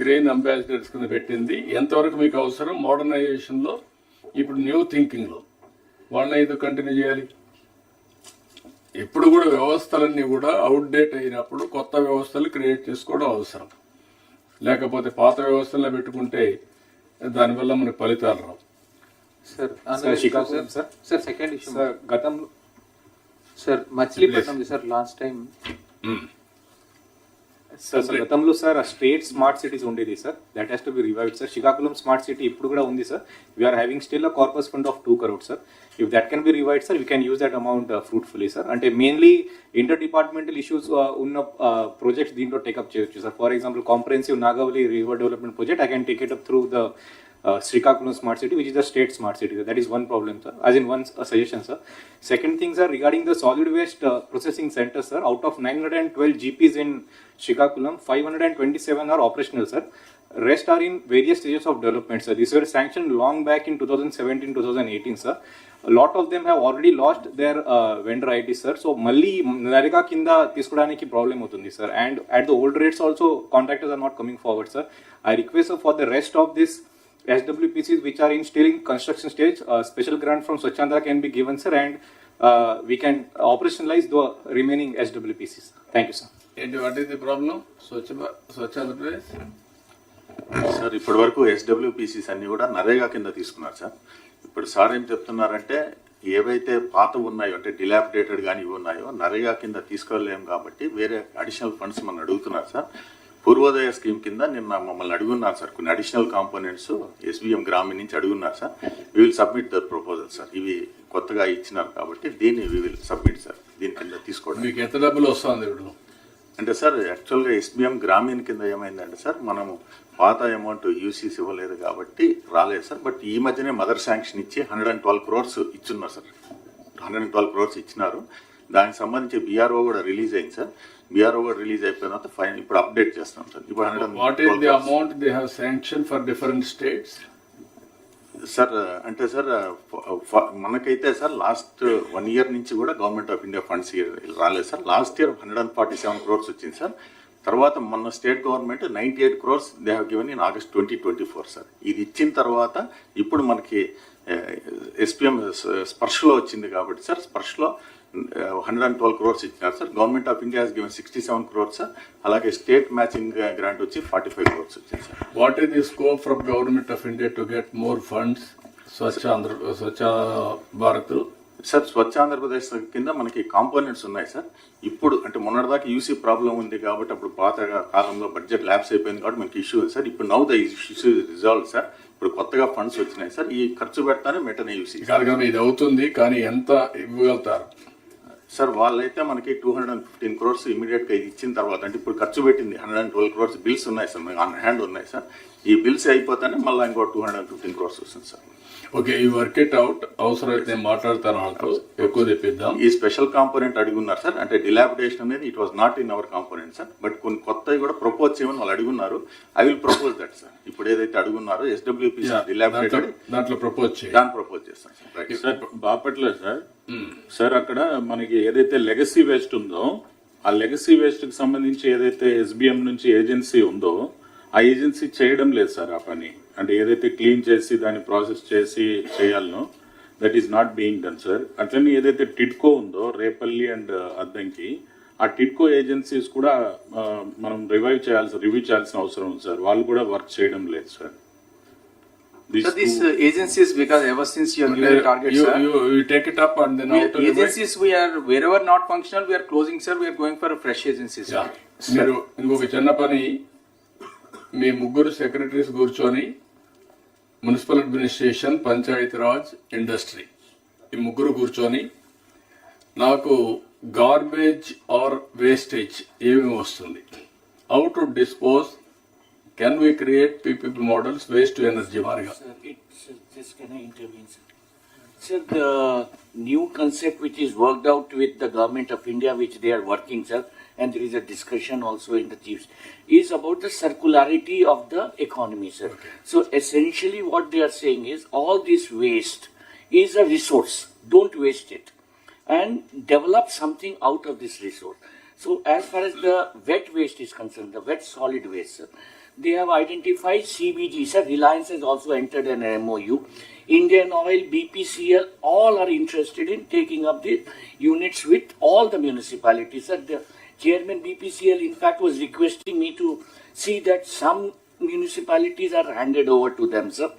Speaker 1: green ambassadors కింద పెట్టింది. ఎంతవరకు మీకు అవసరం మోడర్నైజేషన్లో, ఇప్పుడు న్యూ థింకింగ్లో వాళ్ళని ఇది కంటిన్యూ చేయాలి. ఇప్పుడు కూడా వ్యవస్థలన్నీ కూడా అవుట్డేట్ అయినప్పుడు కొత్త వ్యవస్థలు క్రియేట్ చేసుకోవడం అవసరం. లేకపోతే పాత వ్యవస్థల్లో పెట్టుకుంటే దానివల్ల మనకు ఫలితాలు రావు.
Speaker 13: సార్ సెకండ్ ఇష్యూ సార్, గతంలో sir Machilipatnam sir last time sir గతంలో సార్ స్టేట్ స్మార్ట్ సిటీస్ ఉండేది sir. That has to be revived sir. Srikakulam smart city ఇప్పుడు కూడా ఉంది sir. We're having still a corpus fund of 2 crores sir. If that can be revived sir, we can use that amount fruitfully sir. అంటే mainly inter departmental issues ఉన్న projects దీంట్లో take up చేయొచ్చు sir. For example comprehensive Nagavali river development project, I can take it up through the Srikakulam smart city, which is the state smart city. That is one problem, sir. As in one suggestion, sir. Second thing, sir, regarding the solid waste processing center, sir. Out of 912 GPs in Srikakulam, 527 are operational, sir. Rest are in various stages of development, sir. These were sanctioned long back in 2017-2018, sir. A lot of them have already lost their vendor ID, sir. So, Malli Narega Kinda Tiskudaniki problem utundi, sir. And at the old rates also, contractors are not coming forward, sir. I request, sir, for the rest of this SWPCs which are still in construction stage, special grant from Swachhandra can be given, sir, and we can operationalize the remaining SWPCs. Thank you, sir.
Speaker 1: And what is the problem? Swachhandra
Speaker 7: sir ఇప్పటి వరకు SWPCs అన్ని కూడా నరేగా కింద తీసుకున్నారు sir. ఇప్పుడు sir ఏం చెప్తున్నారంటే ఏవైతే పాత ఉన్నాయో అంటే డిలాపిడేటెడ్ కానీ ఇవి ఉన్నాయో నరేగా కింద తీసుకోలేము కాబట్టి వేరే అడిషనల్ ఫండ్స్ మనం అడుగుతున్నారు సార్. పూర్వోదయ స్కీమ్ కింద నిన్న మమ్మల్ని అడుగున్నారు సార్, కొన్ని అడిషనల్ కాంపోనెంట్స్ SBM గ్రామీణ నుంచి అడుగున్నారు sir. We will submit the proposal sir. ఇవి కొత్తగా ఇచ్చినారు కాబట్టి దీన్ని వీ విల్ సబ్మిట్ సార్. దీని కింద తీసుకోవడం.
Speaker 1: మీకు ఎంత డబ్బులు వస్తుంది ఇప్పుడు?
Speaker 7: అంటే సార్ యాక్చువల్గా SBM గ్రామీణ కింద ఏమైందంటే సార్, మనము పాత అమౌంట్ యూసీస్ ఇవ్వలేదు కాబట్టి రాలేదు సార్. బట్ ఈ మధ్యనే మదర్ శాంక్షన్ ఇచ్చి 112 crores ఇచ్చున్నారు సార్. 112 crores ఇచ్చినారు. దానికి సంబంధించి BRO కూడా రిలీజ్ అయింది సార్. BRO కూడా రిలీజ్ అయిపోయిన తర్వాత ఫైన్ ఇప్పుడు అప్డేట్ చేస్తాం సార్. ఇప్పుడు
Speaker 1: what is the amount they have sanction for different states?
Speaker 7: Sir అంటే సార్ మనకైతే సార్ లాస్ట్ 1 year నుంచి కూడా గవర్నమెంట్ ఆఫ్ ఇండియా ఫండ్స్ రాలేదు సార్. లాస్ట్ ఇయర్ 147 crores వచ్చింది సార్. తర్వాత మొన్న state government 98 crores they have given in August 2024 sir. ఇది ఇచ్చిన తర్వాత ఇప్పుడు మనకి SPM స్పర్శలో వచ్చింది కాబట్టి సార్, స్పర్శలో 112 crores ఇచ్చినారు sir. Government of India has given 67 crores sir. అలాగే స్టేట్ మ్యాచింగ్ గ్రాంట్ వచ్చి 45 crores వచ్చింది sir.
Speaker 1: What is the scope from government of India to get more funds Swachh Bharat?
Speaker 7: Sir Swachh Andhra Pradesh కింద మనకి కాంపోనెంట్స్ ఉన్నాయి సార్. ఇప్పుడు అంటే మొన్నటిదాకా యూసీ ప్రాబ్లం ఉంది కాబట్టి అప్పుడు పాత కాలంలో బడ్జెట్ ల్యాబ్స్ అయిపోయింది కాబట్టి మనకి ఇష్యూ ఉంది సార్. ఇప్పుడు now the issue resolve sir. ఇప్పుడు కొత్తగా ఫండ్స్ వచ్చినాయి సార్. ఈ ఖర్చు పెడతానే వెంటనే యూసీ
Speaker 1: కాదు, ఇది అవుతుంది కానీ ఎంత ఇవ్వగలుగుతారు
Speaker 7: సార్? వాళ్ళైతే మనకి 215 crores ఇమీడియట్గా ఇది ఇచ్చిన తర్వాత, అంటే ఇప్పుడు ఖర్చు పెట్టింది 112 crores బిల్స్ ఉన్నాయి సార్, ఆన్ హ్యాండ్ ఉన్నాయి సార్. ఈ బిల్స్ అయిపోతానే మళ్ళీ ఇంకో 215 crores వస్తుంది సార్.
Speaker 1: ఓకే, ఈ వర్క్ ఇట్ అవుట్. అవసరమైతే మాట్లాడతాను, ఎక్కువ తెప్పిద్దాం.
Speaker 7: ఈ స్పెషల్ కాంపోనెంట్ అడుగున్నారు సార్. అంటే డిలాబిడేషన్ అనేది it was not in our component sir. But కొన్ని కొత్తవి కూడా ప్రపోజ్ చేయమని వాళ్ళు అడుగున్నారు. I will propose that sir. ఇప్పుడు ఏదైతే అడుగున్నారో SWPC డిలాబిడేటెడ్
Speaker 1: దాంట్లో ప్రపోజ్
Speaker 7: దాన్ని ప్రపోజ్ చేస్తాను sir.
Speaker 10: Sir Bapatla sir, sir అక్కడ మనకి ఏదైతే లెగసీ వేస్ట్ ఉందో ఆ లెగసీ వేస్ట్ కి సంబంధించి ఏదైతే SBM నుంచి ఏజెన్సీ ఉందో ఆ ఏజెన్సీ చేయడం లేదు సార్ ఆ పని. అంటే ఏదైతే క్లీన్ చేసి దాన్ని ప్రాసెస్ చేసి చేయాలనో that is not being done sir. అట్లనే ఏదైతే టిడ్కో ఉందో రేపల్లి అండ్ అద్దంకి, ఆ టిడ్కో ఏజెన్సీస్ కూడా మనం రివ్యూ చేయాల్సిన అవసరం ఉంది సార్. వాళ్ళు కూడా వర్క్ చేయడం లేదు sir.
Speaker 5: So these agencies, because ever since you are given the target, sir,
Speaker 1: you take it up and then
Speaker 5: agencies we are wherever not functional, we are closing, sir. We are going for a fresh agencies.
Speaker 1: Yeah. మీరు ఇంకొక చిన్న పని, మీ ముగ్గురు secretaries కూర్చొని municipal administration, panchayati raj, industry, ఈ ముగ్గురు కూర్చొని నాకు గార్బేజ్ ఆర్ వేస్టేజ్ ఏమి వస్తుంది, how to dispose, can we create PPP models, waste to energy marga?
Speaker 11: Just can I intervene, sir? Sir, the new concept which is worked out with the government of India, which they are working, sir, and there is a discussion also in the chiefs, is about the circularity of the economy, sir. Okay. So essentially what they are saying is all this waste is a resource. Don't waste it and develop something out of this resource. So as far as the wet waste is concerned, the wet solid waste, sir, they have identified CBG, sir. Reliance has also entered an MOU. Indian Oil, BPCL, all are interested in taking up the units with all the municipalities. Sir, the chairman BPCL in fact was requesting me to see that some municipalities are handed over to them, sir.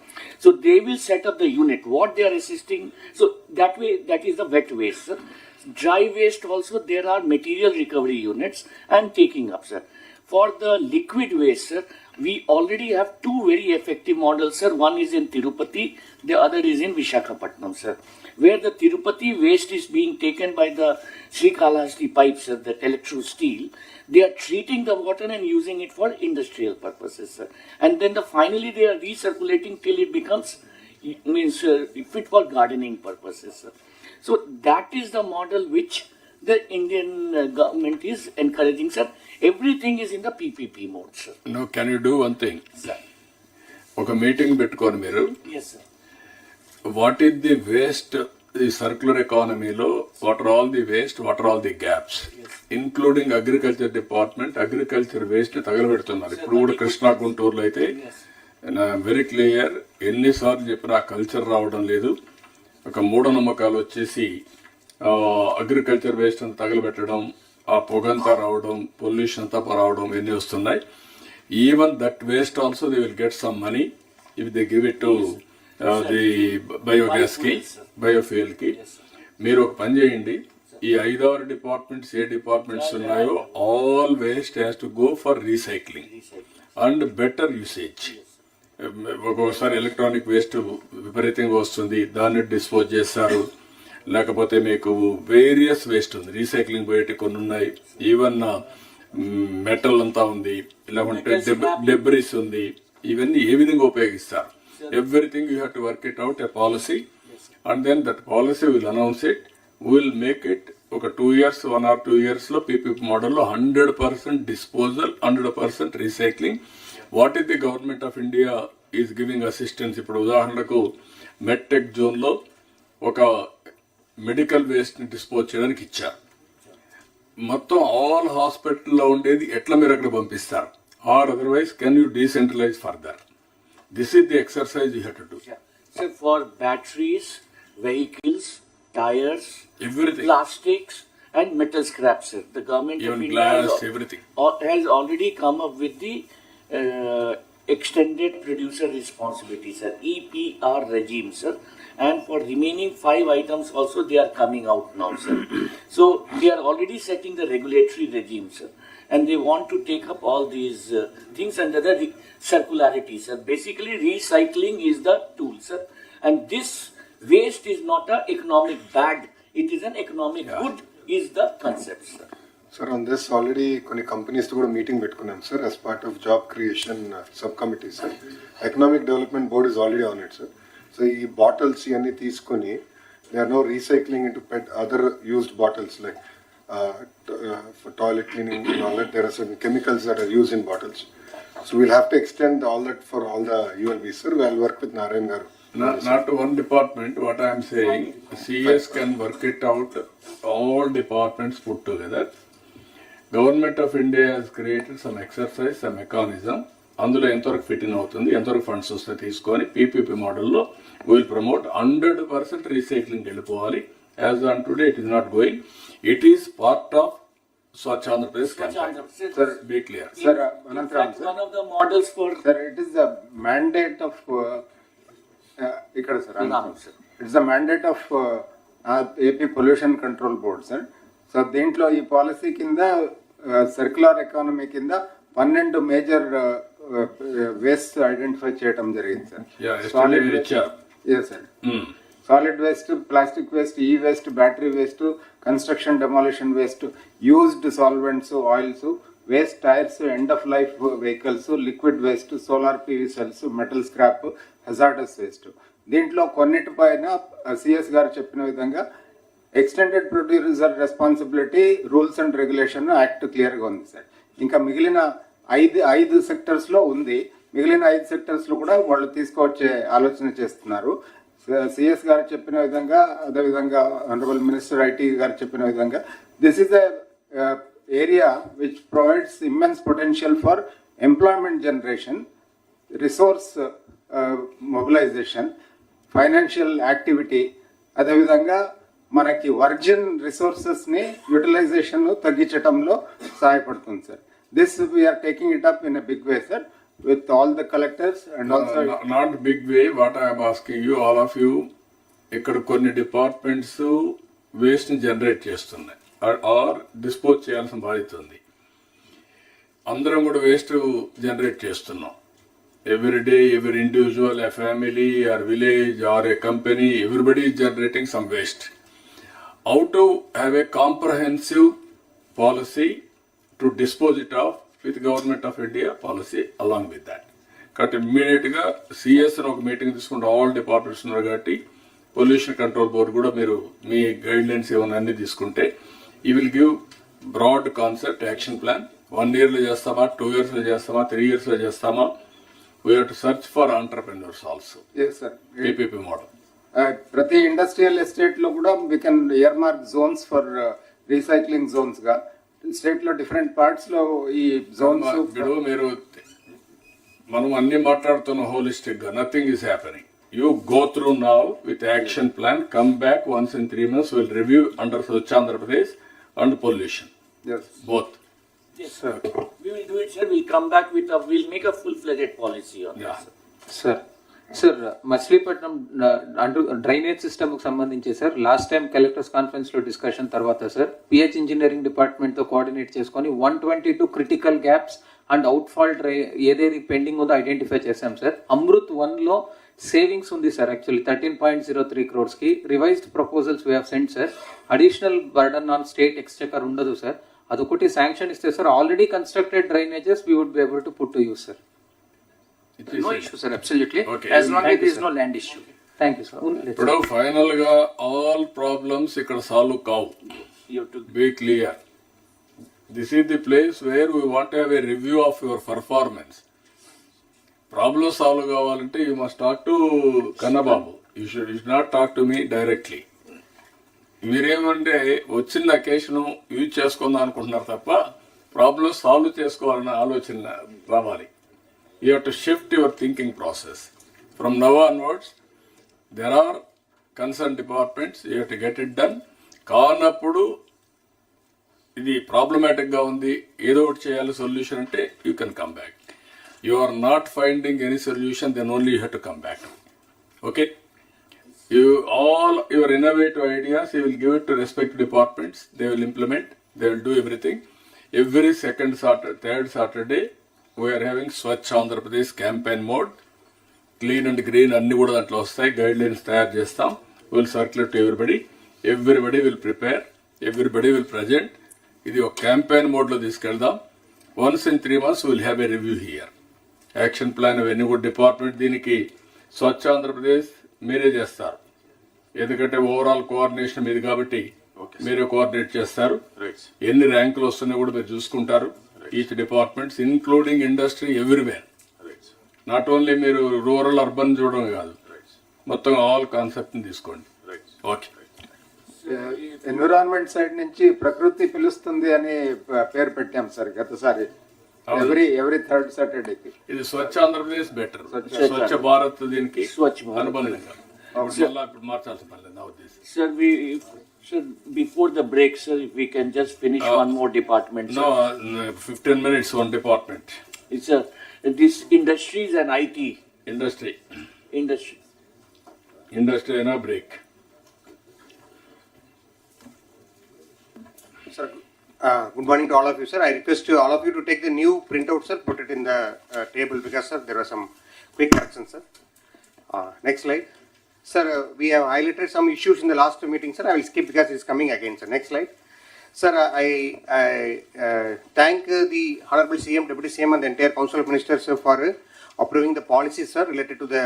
Speaker 11: So they will set up the unit. What they are assisting, so that way, that is the wet waste, sir. Dry waste also, there are material recovery units and taking up, sir. For the liquid waste, sir, we already have two very effective models, sir. One is in Tirupati, the other is in Visakhapatnam, sir. Where the Tirupati waste is being taken by the Srikalahasti pipes, sir, the electro steel, they are treating the water and using it for industrial purposes, sir. And then finally they are recirculating till it becomes fit for gardening purposes, sir. So that is the model which the Indian government is encouraging, sir. Everything is in the PPP mode, sir.
Speaker 1: No, can you do one thing?
Speaker 11: Sir.
Speaker 1: ఒక meeting పెట్టుకోండి మీరు.
Speaker 11: Yes, sir.
Speaker 1: What is the waste, ఈ circular ఎకానమీలో what are all the waste, what are all the gaps, including agriculture department. Agriculture waste తగలబెడుతున్నారు. ఇప్పుడు కూడా కృష్ణా, గుంటూరులో అయితే వెరీ క్లియర్, ఎన్నిసార్లు చెప్పినా కల్చర్ రావడం లేదు. ఒక మూఢనమ్మకాలు వచ్చేసి అగ్రికల్చర్ వేస్ట్ అంతా తగలబెట్టడం, ఆ పొగంతా రావడం, పొల్యూషన్ అంతా రావడం, ఇవన్నీ వస్తున్నాయి. Even that waste also they will get some money if they give it to the biogas కి, బయోఫ్యూయల్ కి. మీరు ఒక పని చేయండి, ఈ 5-6 డిపార్ట్మెంట్స్ ఏ డిపార్ట్మెంట్స్ ఉన్నాయో all waste has to go for recycling and better usage. ఒక్కొక్కసారి ఎలక్ట్రానిక్ వేస్ట్ విపరీతంగా వస్తుంది, దాన్ని డిస్పోజ్ చేస్తారు. లేకపోతే మీకు వేరియస్ వేస్ట్ ఉంది, రీసైక్లింగ్ బయట కొన్ని ఉన్నాయి, ఈవెన్ మెటల్ అంతా ఉంది, లేకుంటే డెబ్రిస్ ఉంది. ఇవన్నీ ఏ విధంగా ఉపయోగిస్తారు? Everything you have to work it out a policy and then that policy will announce it, will make it. ఒక 2 years 1 or 2 years లో పీపీపీ మోడల్లో 100% disposal, 100% recycling. What is the government of India is giving assistance? ఇప్పుడు ఉదాహరణకు medtech జోన్లో ఒక medical waste ని dispose చేయడానికి ఇచ్చారు. మొత్తం ఆల్ హాస్పిటల్లో ఉండేది ఎట్లా మీరు అక్కడ పంపిస్తారు? Or otherwise can you decentralise further? This is the exercise you have to do.
Speaker 11: So for batteries, vehicles, tires,
Speaker 1: everything,
Speaker 11: plastics and metal scrap, sir, the government
Speaker 1: even
Speaker 11: of India
Speaker 1: glass, everything
Speaker 11: has already come up with the extended producer responsibility, sir, EPR regime, sir. And for remaining 5 items also they are coming out now, sir. So they are already setting the regulatory regime, sir. And they want to take up all these things under the circularity, sir. Basically recycling is the tool, sir. And this waste is not an economic bad, it is an economic good is the concept, sir.
Speaker 22: Sir, on this already కొన్ని companies తో కూడా meeting పెట్టుకున్నాం sir, as part of job creation sub committee sir. Economic development board is already on it sir. So ఈ bottles ఇవన్నీ తీసుకొని they are no recycling into PET other used bottles like for toilet cleaning and all that. There are certain chemicals that are used in bottles. So we'll have to extend all that for all the ULBs, sir. We'll work with Narayan garu.
Speaker 1: Not to one department. What I am saying, CS can work it out, all departments put together. Government of India has created some exercise, some mechanism. అందులో ఎంతవరకు fit in అవుతుంది, ఎంతవరకు funds వస్తాయి తీసుకొని PPP మోడల్లో will promote 100% recycling వెళ్ళిపోవాలి. As on today it is not going. It is part of Swachh Andhra Pradesh campaign.
Speaker 12: Sir,
Speaker 1: be clear.
Speaker 12: Sir, Anantram, sir.
Speaker 11: One of the models for
Speaker 12: Sir, it is the mandate of ikkada sir.
Speaker 11: Sir.
Speaker 12: It's the mandate of AP Pollution Control Board, sir. So దీంట్లో ఈ policy కింద circular economy కింద 12 major waste identify చేయడం జరిగింది sir.
Speaker 1: Solid waste.
Speaker 12: Yes, sir. Solid waste, plastic waste, e-waste, battery waste, construction demolition waste, used solvents, oils, waste tires, end of life vehicles, liquid waste, solar PV cells, metal scrap, hazardous waste. దీంట్లో కొన్నిటిపైన CS గారు చెప్పిన విధంగా extended producer responsibility rules and regulation act క్లియర్గా ఉంది sir. ఇంకా మిగిలిన ఐదు సెక్టర్స్లో ఉంది. మిగిలిన 5 సెక్టర్స్లో కూడా వాళ్ళు తీసుకువచ్చే ఆలోచన చేస్తున్నారు. సిఎస్ గారు చెప్పిన విధంగా, అదేవిధంగా ఆనరబుల్ మినిస్టర్ ఐటీ గారు చెప్పిన విధంగా, this is a area which provides immense potential for employment generation, resource mobilisation, financial activity, అదేవిధంగా మనకి వర్జిన్ రిసోర్సెస్ని యూటిలైజేషన్ తగ్గించడంలో సహాయపడుతుంది sir. This we are taking it up in a big way sir, with all the collectors and also
Speaker 1: not big way. What I am asking you, all of you, ఇక్కడ కొన్ని departments waste ని generate చేస్తున్నాయి or dispose చేయాల్సిన బాధ్యత ఉంది. అందరం కూడా waste generate చేస్తున్నాం. Every day, every individual, a family or village or a company, everybody is generating some waste. How to have a comprehensive policy to dispose it off with Government of India policy along with that. కాబట్టి ఇమ్మీడియట్గా CS ఒక meeting తీసుకుంటే all departments ఉన్నారు కాబట్టి pollution control board కూడా మీరు మీ guide lines ఏమైనా అన్ని తీసుకుంటే ఈ will give broad concept action plan. 1 yearలో చేస్తామా, 2 yearsలో చేస్తామా, 3 yearsలో చేస్తామా? We have to search for entrepreneurs also.
Speaker 12: yes sir,
Speaker 1: PPP model.
Speaker 12: ప్రతి ఇండస్ట్రియల్ ఎస్టేట్ లో కూడా we can earmark zones for recycling zones గా. స్టేట్ లో డిఫరెంట్ పార్ట్స్ లో ఈ జోన్స్
Speaker 1: మీరు మనం అన్ని మాట్లాడుతున్న హోలిస్టిక్ గా nothing is happening. You go through now with action plan, come back once in 3 months, will review under Swachh Andhra Pradesh and pollution both.
Speaker 11: Yes, sir. We will do it, sir. We'll come back with we'll make a full-fledged policy on this.
Speaker 13: Sir, sir Machilipatnam under drainage సిస్టమ్కి సంబంధించి sir last time collectors కాన్ఫరెన్స్లో discussion తర్వాత sir PH engineering డిపార్ట్మెంట్తో coordinate చేసుకొని 122 critical gaps and outfall ఏదేది pending ఉందో identify చేశాం sir. Amrut 1లో సేవింగ్స్ ఉంది sir actually 13.03 crores. Revised proposals we have sent sir. Additional burden on state exchequer ఉండదు సార్. అదొకటి శాంక్షన్ ఇస్తే sir already constructed drainages we would be able to put to use sir.
Speaker 5: No issue, sir. Absolutely.
Speaker 1: Okay.
Speaker 5: As long as there is no land issue.
Speaker 13: Thank you, sir.
Speaker 1: ఇప్పుడు final గా all problems ఇక్కడ solve కావు.
Speaker 5: You have to
Speaker 1: Be clear. This is the place where we want to have a review of your performance. Problem solve కావాలంటే you must talk to Kannababu. You should not talk to me directly. మీరేమంటే వచ్చిన occasion use చేసుకుందాం అనుకుంటున్నారు తప్ప problem solve చేసుకోవాలన్న ఆలోచన రావాలి. You have to shift your thinking process. From now onwards, there are concerned departments, you have to get it done. కానప్పుడు ఇది ప్రాబ్లమాటిక్గా ఉంది, ఏదో ఒకటి చేయాలి సొల్యూషన్ అంటే you can come back. You are not finding any solution, then only you have to come back. Okay, all your innovative ideas, you will give it to respective departments, they will implement, they will do everything. Every third Saturday, we are having Swachh Andhra Pradesh campaign mode. Clean and green అన్ని కూడా దాంట్లో వస్తాయి. Guide lines తయారు చేస్తాం. Will circulate to everybody will prepare, everybody will present. ఇది ఒక campaign మోడ్లో తీసుకెళ్దాం. Once in 3 months will have A review here. Action plan అవన్నీ కూడా డిపార్ట్మెంట్ దీనికి స్వచ్ఛ ఆంధ్రప్రదేశ్ మీరే చేస్తారు, ఎందుకంటే ఓవరాల్ కోఆర్డినేషన్ మీది కాబట్టి మీరే కోఆర్డినేట్ చేస్తారు. ఎన్ని ర్యాంకులు వస్తున్నాయో కూడా మీరు చూసుకుంటారు. Each departments including industry everywhere. Not only మీరు రూరల్ అర్బన్ చూడడం కాదు, మొత్తం ఆల్ కాన్సెప్ట్ని తీసుకోండి. ఓకే,
Speaker 12: ఎన్విరాన్మెంట్ సైడ్ నుంచి ప్రకృతి పిలుస్తుంది అని పేరు పెట్టాం సార్ గతసారి. ఎవ్రీ థర్డ్ సాటర్డేకి
Speaker 1: ఇది స్వచ్ఛ ఆంధ్రప్రదేశ్ బెటర్, స్వచ్ఛ భారత్ దీనికి అనుబంధంగా ఇప్పుడు మార్చాల్సిన పని లేదు నా ఉద్దేశం.
Speaker 11: Sir, before the break, sir, if we can just finish one more department.
Speaker 1: No, 15 minutes one department.
Speaker 11: It's this industries and IT.
Speaker 1: Industry and a break.
Speaker 15: Sir, good morning to all of you, sir. I request all of you to take the new printout, sir, put it in the table because, sir, there were some quick corrections, sir. Next slide. Sir, we have highlighted some issues in the last meeting, sir. I will skip because it's coming again, sir. Next slide. Sir, I thank the Honorable CM, Deputy CM and the entire Council of Ministers for approving the policies, sir, related to the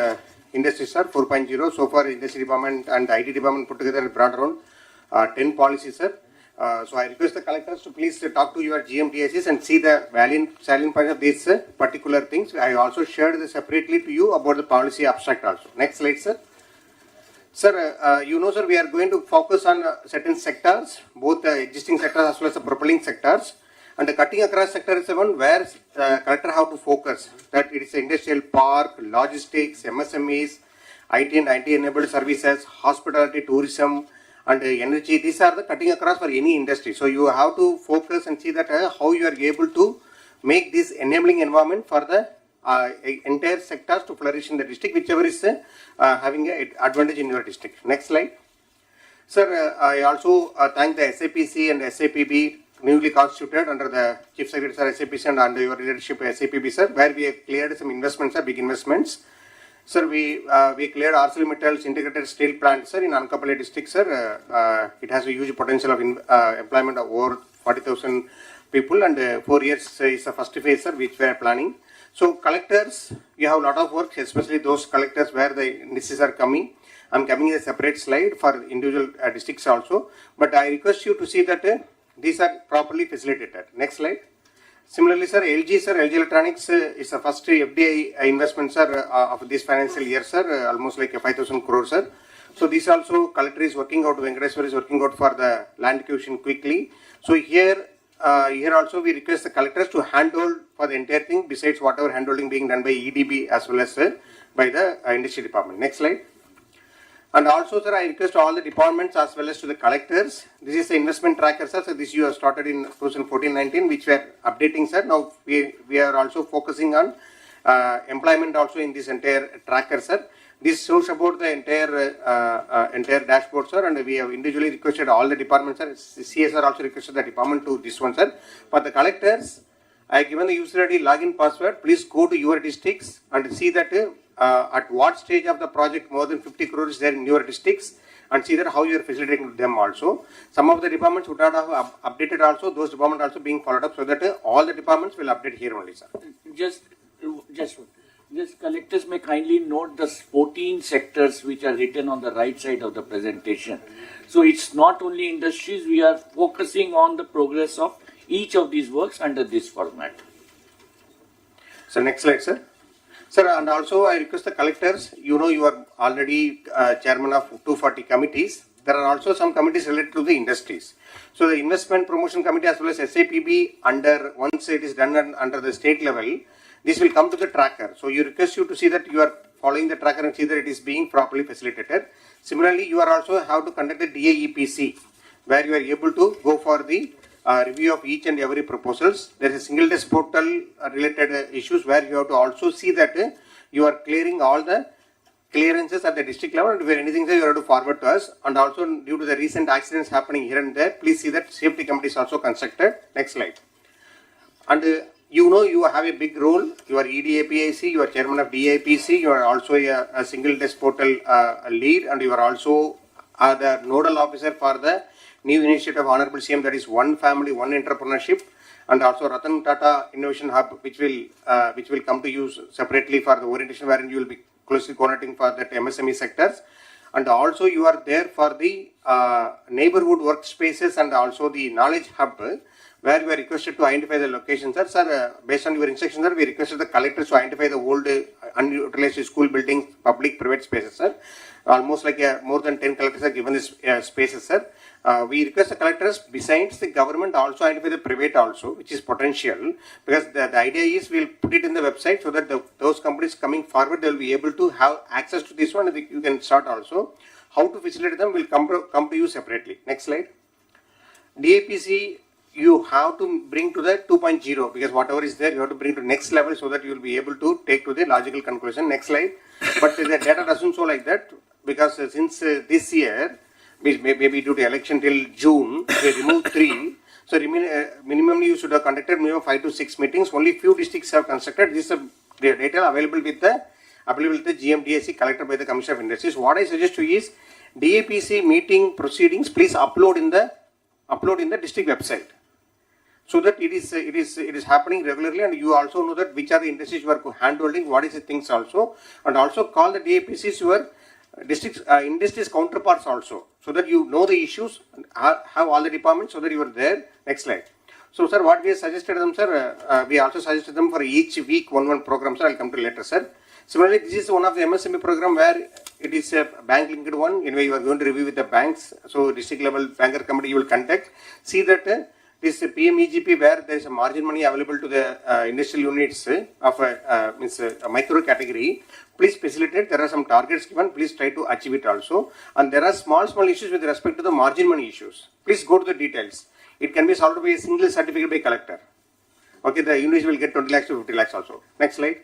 Speaker 15: industry, sir, 4.0. So far, Industry Department and the IT Department put together brought around 10 policies, sir. So I request the collectors to please talk to your GMTSs and see the salient point of these particular things. I also shared this separately to you about the policy abstract also. Next slide, sir. Sir, you know, sir, we are going to focus on certain sectors, both the existing sectors as well as the propelling sectors. And the cutting across sector is the one where collector have to focus. That it is industrial park, logistics, MSMEs, IT and IT-enabled services, hospitality, tourism, and energy. These are the cutting across for any industry. So you have to focus and see that how you are able to make this enabling environment for the entire sectors to flourish in the district, whichever is having an advantage in your district. Next slide. Sir, I also thank the SAPC and SAPB newly constituted under the Chief Secretary, sir, SAPC and under your leadership SAPB, sir, where we have cleared some investments, big investments. Sir, we cleared ArcelorMittal's integrated steel plant, sir, in Ankappally district, sir. It has a huge potential of employment of over 40,000 people, and 4 years is the first phase, sir, which we are planning. So collectors, you have a lot of work, especially those collectors where the indices are coming. I'm coming in a separate slide for individual districts also, but I request you to see that these are properly facilitated. Next slide. Similarly, sir, LG Electronics is the first FDI investment, sir, of this financial year, sir, almost like 5,000 crores, sir. So this also collector is working out, Venkateswar is working out for the land acquisition quickly. So here also we request the collectors to handhold for the entire thing besides whatever handholding being done by EDB as well as by the industry department. Next slide. And also, sir, I request all the departments as well as to the collectors. This is the investment tracker, sir. So this you have started in 2014-19, which we are updating, sir. Now we are also focusing on employment also in this entire tracker, sir. This shows about the entire dashboard, sir, and we have individually requested all the departments, sir. CSR also requested the department to this one, sir. For the collectors, I have given the user ID login password. Please go to your districts and see that at what stage of the project more than 50 crores is there in your districts, and see that how you are facilitating them also. Some of the departments would not have updated also, those departments also being followed up, so that all the departments will update here only, sir.
Speaker 11: Just collectors may kindly note the 14 sectors which are written on the right side of the presentation. So it's not only industries, we are focusing on the progress of each of these works under this format.
Speaker 15: So next slide, sir. Sir, and also I request the collectors, you know you are already chairman of 240 committees. There are also some committees related to the industries. So the investment promotion committee as well as SAPB, once it is done under the state level, this will come to the tracker. So you request you to see that you are following the tracker and see that it is being properly facilitated. Similarly, you are also have to conduct the DAEPC, where you are able to go for the review of each and every proposals. There is a single desk portal related issues where you have to also see that you are clearing all the clearances at the district level, and where anything that you have to forward to us. And also due to the recent accidents happening here and there, please see that safety committee is also constructed. Next slide. And you know you have a big role. You are EDAPIC, you are chairman of DAPC, you are also a single desk portal lead, and you are also the nodal officer for the new initiative of Honorable CM, that is One Family, One Entrepreneurship, and also Ratan Tata Innovation Hub, which will come to use separately for the orientation, wherein you will be closely coordinating for that MSME sectors. And also you are there for the neighborhood workspaces and also the knowledge hub, where we are requested to identify the locations. Sir, based on your instructions, sir, we requested the collectors to identify the old unutilized school buildings, public, private spaces, sir. Almost like more than 10 collectors are given this spaces, sir. We request the collectors, besides the government, also identify the private also, which is potential, because the idea is we'll put it in the website so that those companies coming forward, they'll be able to have access to this one, and you can start also. How to facilitate them will come to you separately. Next slide. DAPC, you have to bring to the 2.0, because whatever is there, you have to bring to next level so that you will be able to take to the logical conclusion. Next slide. But the data doesn't show like that, because since this year, maybe due to election till June, they removed 3. So minimally you should have conducted minimum 5 to 6 meetings. Only few districts have constructed. This is the data available with the GMDAC collected by the Commissioner of Industries. What I suggest to you is DAPC meeting proceedings, please upload in the district website, so that it is happening regularly, and you also know that which are the industries you are handholding, what is the things also, and also call the DAPCs your districts industries counterparts also, so that you know the issues, have all the departments, so that you are there. Next slide. So sir, what we have suggested them, sir, we also suggested them for each week one program, sir. I'll come to later, sir. Similarly, this is one of the MSME program where it is a bank linked one. Anyway, you are going to review with the banks. So district level banker committee you will contact. See that this PMEGP, where there is a margin money available to the industrial units of a micro category, please facilitate. There are some targets given. Please try to achieve it also. And there are small issues with respect to the margin money issues. Please go to the details. It can be solved by a single certificate by collector. Okay, the units will get 20 lakhs to 50 lakhs also. Next slide.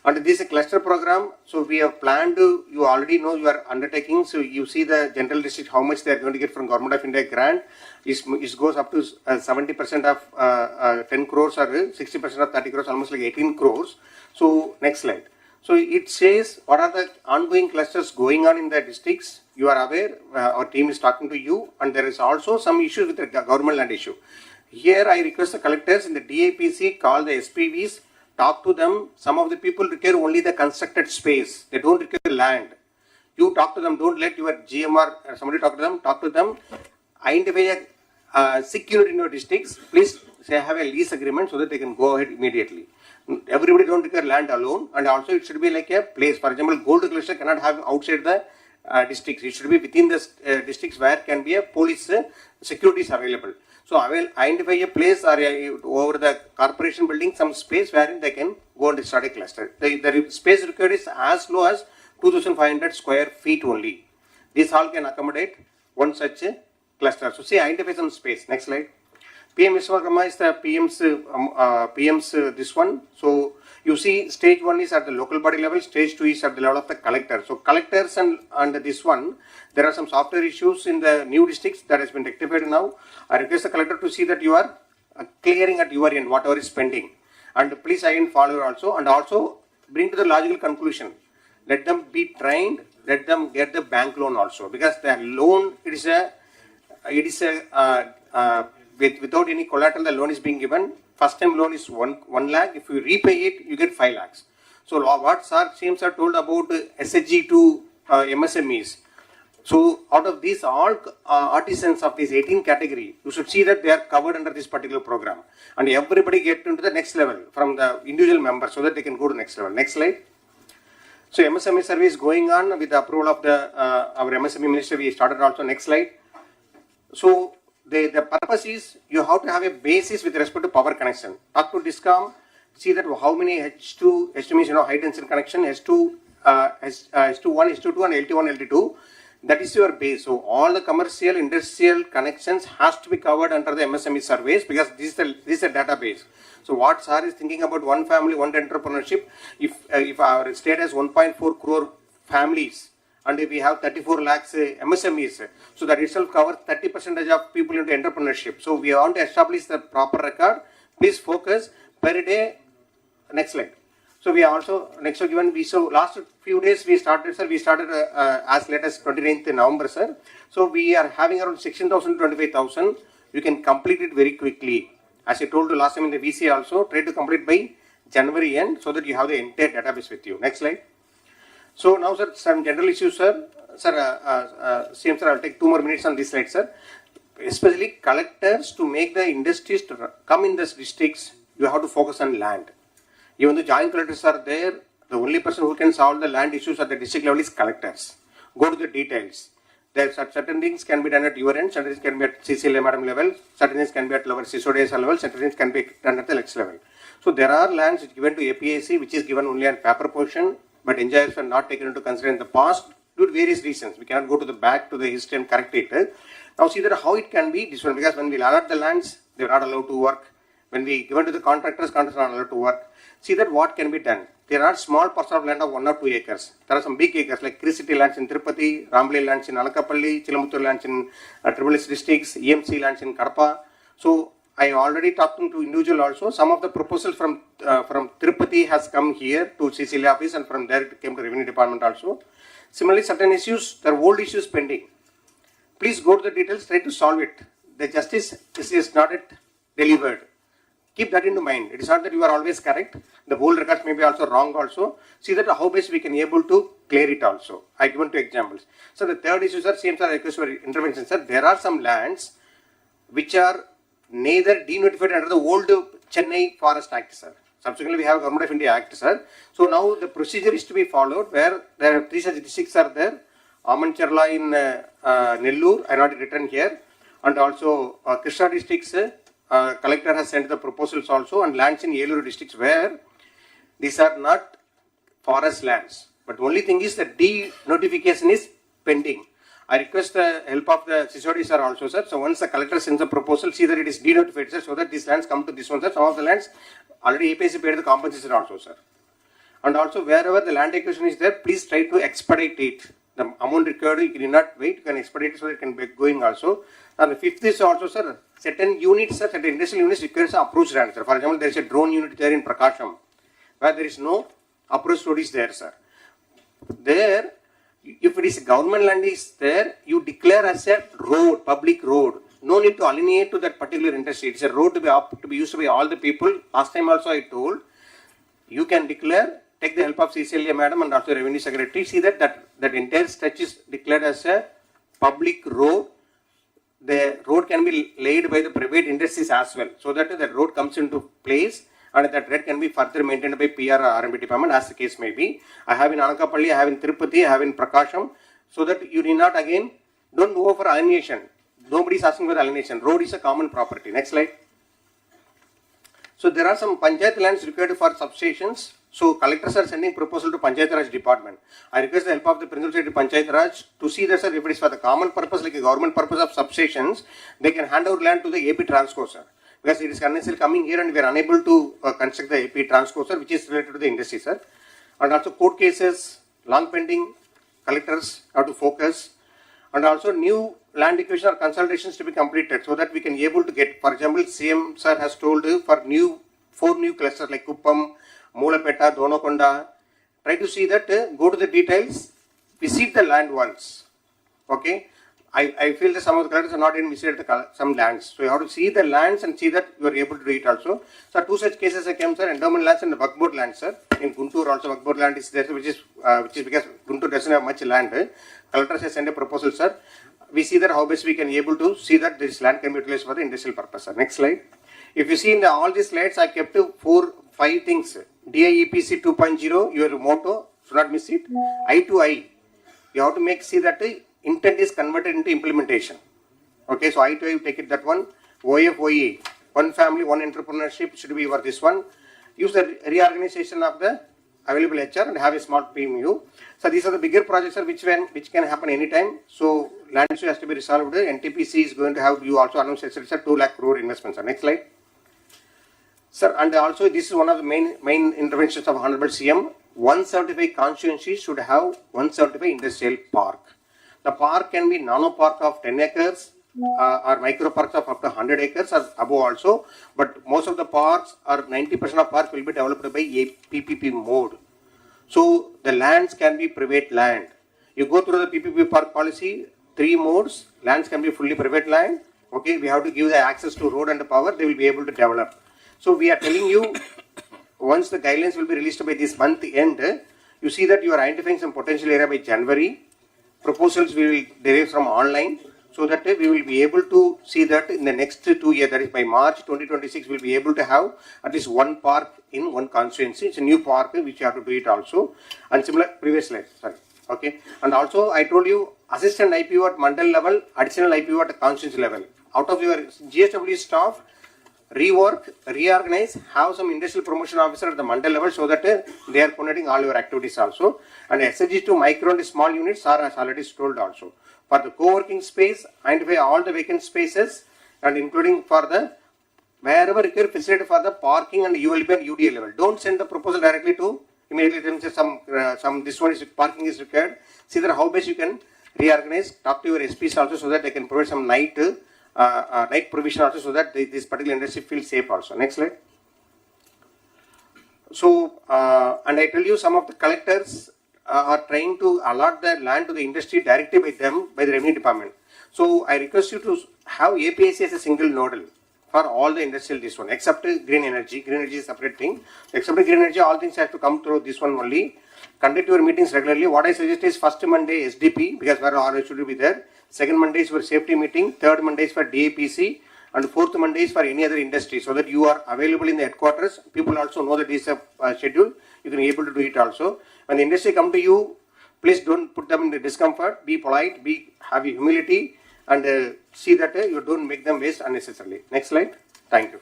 Speaker 15: And this is a cluster program. So we have planned to, you already know you are undertaking. So you see the general district, how much they are going to get from Government of India grant. It goes up to 70% of 10 crores or 60% of 30 crores, almost like 18 crores. So next slide. So it says what are the ongoing clusters going on in the districts. You are aware, our team is talking to you, and there is also some issues with the government land issue. Here I request the collectors in the DAPC, call the SPVs, talk to them. Some of the people require only the constructed space. They don't require land. You talk to them. Don't let your GMR or somebody talk to them. Identify a sick unit in your districts. Please say have a lease agreement so that they can go ahead immediately. Everybody don't require land alone, and also it should be like a place. For example, gold cluster cannot have outside the districts. It should be within the districts where can be a police securities available. So I will identify a place or over the corporation building some space wherein they can go and start a cluster. The space required is as low as 2,500 square feet only. This hall can accommodate one such cluster. So say identify some space. Next slide. PM Vishwakarma is the PM's this one. So you see stage 1 is at the local body level, stage 2 is at the level of the collector. So collectors and this one, there are some software issues in the new districts that has been rectified now. I request the collector to see that you are clearing at your end whatever is pending. And please again follow also, and also bring to the logical conclusion. Let them be trained, let them get the bank loan also, because the loan, without any collateral, the loan is being given. First time loan is 1 lakh. If you repay it, you get 5 lakhs. So what James are told about SHG to MSMEs. So out of these all artisans of this 18 category, you should see that they are covered under this particular program. And everybody get into the next level from the individual members so that they can go to the next level. Next slide. So MSME survey is going on with the approval of our MSME minister. We started also. Next slide. So the purpose is you have to have a basis with respect to power connection. Talk to Discom, see that how many H2 means high density connection, H2, H2 1, H2 2 and LT1, LT2. That is your base. So all the commercial, industrial connections has to be covered under the MSME surveys, because this is a database. So what SAR is thinking about one family, one entrepreneurship. If our state has 1.4 crore families, and if we have 34 lakhs MSMEs, so that itself covers 30% of people into entrepreneurship. So we want to establish the proper record. Please focus per day. Next slide. So we also next given last few days we started, sir. We started as late as 29th November, sir. So we are having around 16,000 to 25,000. You can complete it very quickly. As I told you last time in the VC also, try to complete by January end so that you have the entire database with you. Next slide. So now, sir, some general issues, sir. CM sir, I'll take 2 more minutes on this slide, sir. Especially collectors, to make the industries to come in these districts, you have to focus on land. Even the joint collectors are there, the only person who can solve the land issues at the district level is collectors. Go to the details. There are certain things can be done at your end, certain things can be at CCLA madam level, certain things can be at lower CSODS level, certain things can be done at the next level. So there are lands given to APAC which is given only on paper portion, but engineers are not taken into consideration in the past due to various reasons. We cannot go to the back to the history and correct it. Now see that how it can be different, because when we allot the lands, they are not allowed to work. When we given to the contractors are not allowed to work. See that what can be done. There are small parcels of land of 1 or 2 acres. There are some big acres like City lands in Tirupati, Ramble lands in Anakapalli, Chilamuttur lands in Tribal districts, EMC lands in Kadapa. So I already talked to individual also. Some of the proposals from Tirupati has come here to CCLA office, and from there it came to Revenue Department also. Similarly, certain issues, there are old issues pending. Please go to the details, try to solve it. The justice is not yet delivered. Keep that into mind. It is not that you are always correct. The whole records may be also wrong also. See that how best we can able to clear it also. I given 2 examples. So the third issue, sir, same sir, I request for intervention, sir. There are some lands which are neither denotified under the old Chennai Forest Act, sir. Subsequently, we have Government of India Act, sir. So now the procedure is to be followed, where there are 3 such districts are there. Amancherla in Nellore, I not written here, and also Krishna districts. Collector has sent the proposals also, and lands in Yellow districts where these are not forest lands. But only thing is that de-notification is pending. I request the help of the CSOD sir also, sir. So once the collector sends a proposal, see that it is de-notified, sir, so that these lands come to this one, sir. Some of the lands already APC paid the compensation also, sir. And also wherever the land acquisition is there, please try to expedite it. The amount required, you cannot wait, you can expedite it so that it can be going also. And the 5th is also, sir, certain units, sir, certain industrial units requires approach land, sir. For example, there is a drone unit there in Prakasham, where there is no approach road is there, sir. There, if it is government land is there, you declare as a road, public road. No need to alienate to that particular industry. It's a road to be used by all the people. Last time also I told, you can declare, take the help of CCLA madam and also Revenue Secretary. See that entire stretch is declared as a public road. The road can be laid by the private industries as well, so that the road comes into place, and that road can be further maintained by PR or RMB department, as the case may be. I have in Anakapalli, I have in Tirupati, I have in Prakasham, so that you need not again, don't go for alienation. Nobody is asking for alienation. Road is a common property. Next slide. So there are some panchayat lands required for substations. So collectors are sending proposal to Panchayat Raj department. I request the help of the Principal Secretary Panchayat Raj to see that, sir, if it is for the common purpose like a government purpose of substations, they can hand over land to the AP Transco, sir. because it is unnecessarily coming here and we are unable to construct the AP transco, sir, which is related to the industry, sir. And also court cases, long pending, collectors have to focus, and also new land acquisition or consolidations to be completed so that we can able to get, for example, CM sir has told for 4 new clusters like Kuppam, Moolapeta, Donakonda. Try to see that, go to the details, visit the land once. Okay, I feel that some of the collectors are not even visited some lands, so you have to see the lands and see that you are able to do it also. So 2 such cases I came, sir, endowment lands and the Waqf board land, sir. In Guntur also Waqf board land is there, which is because Guntur doesn't have much land. Collectors has sent a proposal, sir. We see that how best we can able to see that this land can be utilized for the industrial purpose, sir. Next slide. If you see in all these slides, I kept 4-5 things. DIEPC 2.0, your motto, should not miss it. I to I, you have to see that the intent is converted into implementation. Okay, so I to I, take it that one. OFOE, one family, one entrepreneurship should be for this one. Use the reorganization of the available HR and have a small PMU. So these are the bigger projects, sir, which can happen anytime. So land issue has to be resolved. NTPC is going to have, you also announced, sir, 2 lakh crore investments. Sir. Next slide. Sir, and also this is one of the main interventions of Honorable CM. 175 constituencies should have 175 industrial park. The park can be nano park of 10 acres or micro parks of up to 100 acres or above also. But most of the parks or 90% of parks will be developed by a PPP mode. So the lands can be private land. You go through the PPP park policy, 3 modes. Lands can be fully private land. Okay, we have to give the access to road and the power. They will be able to develop. So we are telling you, once the guidelines will be released by this month end, you see that you are identifying some potential area by January. Proposals we will derive from online, so that we will be able to see that in the next 2 years, that is by March 2026, we will be able to have at least 1 park in 1 constituency. It's a new park which you have to do it also. And similar, previous slide, sorry. Okay, and also I told you assistant IPO at mandal level, additional IPO at constituency level. Out of your GSW staff, rework, reorganize, have some industrial promotion officer at the mandal level so that they are coordinating all your activities also. And SSG to micro and small units are as already told also. For the co-working space, identify all the vacant spaces and including for the wherever required facility for the parking and ULB and UDA level. Don't send the proposal directly to immediately say some this one is parking is required. See that how best you can reorganize. Talk to your SPs also so that they can provide some night provision also so that this particular industry feels safe also. Next slide. So and I tell you some of the collectors are trying to allot their land to the industry directly by them, by the revenue department. So I request you to have APIC as a single nodal for all the industrial this one, except green energy. Green energy is a separate thing. Except green energy, all things have to come through this one only. Conduct your meetings regularly. What I suggest is first Monday SDP, because where all should be there. Second Monday is for safety meeting. Third Monday is for DAPC. And fourth Monday is for any other industry, so that you are available in the headquarters. People also know that this is a schedule. You can be able to do it also. When the industry come to you, please don't put them in the discomfort. Be polite, have humility, and see that you don't make them waste unnecessarily. Next slide. Thank you.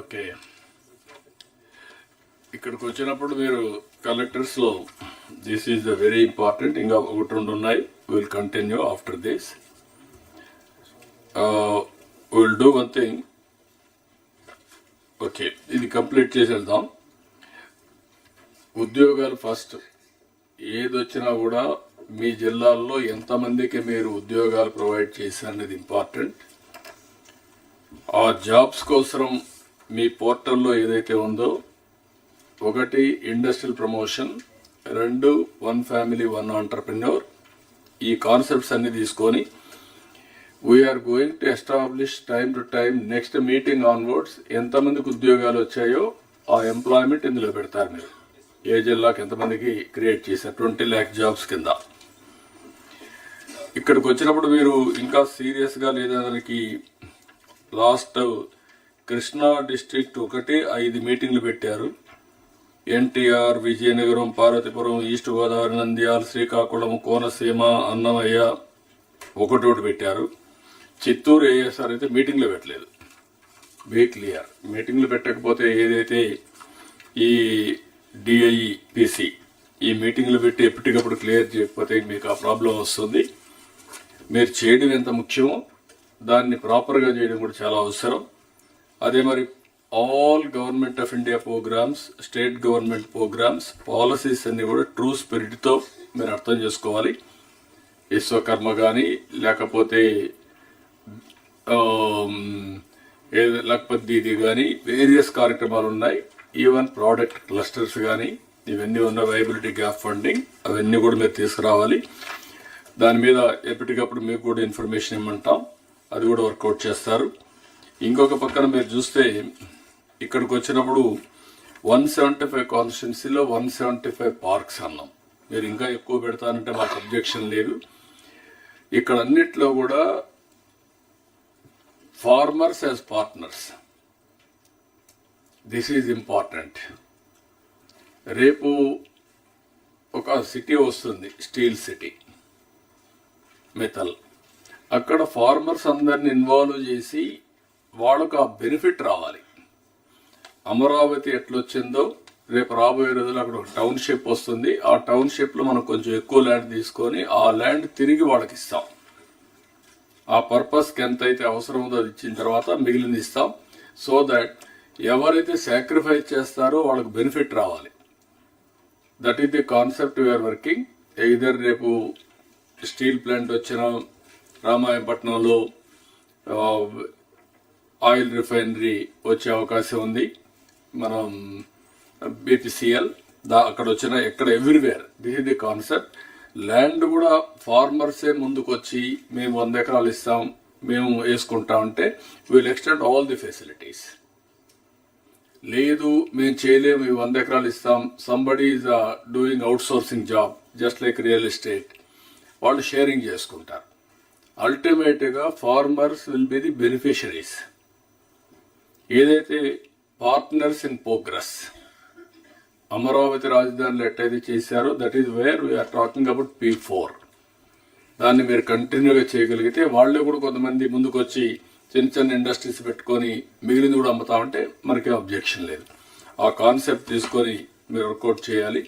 Speaker 1: Okay. ఇక్కడికి వచ్చినప్పుడు మీరు కలెక్టర్స్లో this is the very important. ఇంకా 1-2 ఉన్నాయి. Will continue after this. Will do one thing. Okay, ఇది complete చేసేద్దాం. ఉద్యోగాలు first. ఏది వచ్చినా కూడా మీ జిల్లాల్లో ఎంతమందికి మీరు ఉద్యోగాలు ప్రొవైడ్ చేశారనేది ఇంపార్టెంట్. ఆ జాబ్స్ కోసం మీ పోర్టల్లో ఏదైతే ఉందో, 1 ఇండస్ట్రియల్ ప్రమోషన్, 2 1 ఫ్యామిలీ 1 ఎంటర్ప్రెన్యూర్, ఈ కాన్సెప్ట్స్ అన్ని తీసుకొని we are going to establish time to time next meeting onwards ఎంతమందికి ఉద్యోగాలు వచ్చాయో ఆ ఎంప్లాయ్మెంట్ ఇందులో పెడతారు. మీరు ఏ జిల్లాకి ఎంతమందికి క్రియేట్ చేశారు 20 lakh జాబ్స్ కింద. ఇక్కడికి వచ్చినప్పుడు మీరు ఇంకా సీరియస్గా లేదానికి లాస్ట్ కృష్ణా డిస్ట్రిక్ట్ 5 మీటింగ్లు పెట్టారు. ఎన్టీఆర్, విజయనగరం, పార్వతీపురం, ఈస్ట్ గోదావరి, నంద్యాల, శ్రీకాకుళం, కోనసీమ, అన్నమయ్య ఒకటి పెట్టారు. చిత్తూరు ఏఎస్ఆర్ అయితే మీటింగ్లో పెట్టలేదు. Be clear. మీటింగ్లు పెట్టకపోతే ఏదైతే ఈ డిఐపిసి ఈ మీటింగ్లు పెట్టి ఎప్పటికప్పుడు క్లియర్ చేయకపోతే మీకు ఆ ప్రాబ్లం వస్తుంది. మీరు చేయడం ఎంత ముఖ్యమో దాన్ని ప్రాపర్గా చేయడం కూడా చాలా అవసరం. అదే మరి all government of India programmes, state government programmes, policies అన్ని కూడా ట్రూ స్పిరిట్తో మీరు అర్థం చేసుకోవాలి. విశ్వకర్మ కానీ లేకపోతే లక్పత్ దీది కానీ వేరియస్ కార్యక్రమాలు ఉన్నాయి. ఈవెన్ ప్రోడక్ట్ క్లస్టర్స్ కానీ ఇవన్నీ ఉన్న వైబిలిటీ గ్యాప్ ఫండింగ్ అవన్నీ కూడా మీరు తీసుకురావాలి. దాని మీద ఎప్పటికప్పుడు మీకు కూడా ఇన్ఫర్మేషన్ ఇమ్మంటాం, అది కూడా వర్కౌట్ చేస్తారు. ఇంకొక పక్కన మీరు చూస్తే ఇక్కడికి వచ్చినప్పుడు 175 కాన్స్టిట్యున్సీలో 175 పార్క్స్ అన్నాం. మీరు ఇంకా ఎక్కువ పెడతానంటే మాకు అబ్జెక్షన్ లేదు. ఇక్కడ అన్నిట్లో కూడా farmers as partners, this is important. రేపు ఒక సిటీ వస్తుంది, స్టీల్ సిటీ, మెటల్. అక్కడ ఫార్మర్స్ అందరిని ఇన్వాల్వ్ చేసి వాళ్ళకు ఆ బెనిఫిట్ రావాలి. అమరావతి ఎట్లొచ్చిందో రేపు రాబోయే రోజుల్లో అక్కడ ఒక టౌన్షిప్ వస్తుంది. ఆ టౌన్షిప్లో మనం కొంచెం ఎక్కువ ల్యాండ్ తీసుకొని ఆ ల్యాండ్ తిరిగి వాళ్ళకి ఇస్తాం. ఆ పర్పస్కి ఎంతైతే అవసరం ఉందో అది ఇచ్చిన తర్వాత మిగిలింది ఇస్తాం. సో దట్ ఎవరైతే సాక్రిఫైస్ చేస్తారో వాళ్ళకి బెనిఫిట్ రావాలి. That is the concept we are working. ఇదర్ రేపు స్టీల్ ప్లాంట్ వచ్చిన రామాయపట్నంలో ఆయిల్ రిఫైనరీ వచ్చే అవకాశం ఉంది. మనం బీపీసీఎల్ అక్కడ వచ్చిన ఎక్కడ everywhere this is the concept. Land కూడా ఫార్మర్సే ముందుకు వచ్చి మేము 100 ఎకరాలు ఇస్తాం, మేము వేసుకుంటామంటే will extend all the facilities. లేదు మేము చేయలేము, 100 ఎకరాలు ఇస్తాం, somebody is doing outsourcing job just like real estate, వాళ్ళు షేరింగ్ చేసుకుంటారు. అల్టిమేట్గా farmers will be the beneficiaries. ఏదైతే పార్ట్నర్స్ ఇన్ ప్రోగ్రెస్ అమరావతి రాజధానిలో ఎట్టయితే చేశారో that is where we're talking about P4. దాన్ని మీరు కంటిన్యూగా చేయగలిగితే వాళ్ళే కూడా కొంతమంది ముందుకు వచ్చి చిన్న చిన్న ఇండస్ట్రీస్ పెట్టుకొని మిగిలింది కూడా అమ్ముతామంటే మనకేం అబ్జెక్షన్ లేదు. ఆ కాన్సెప్ట్ తీసుకొని మీరు వర్కౌట్ చేయాలి.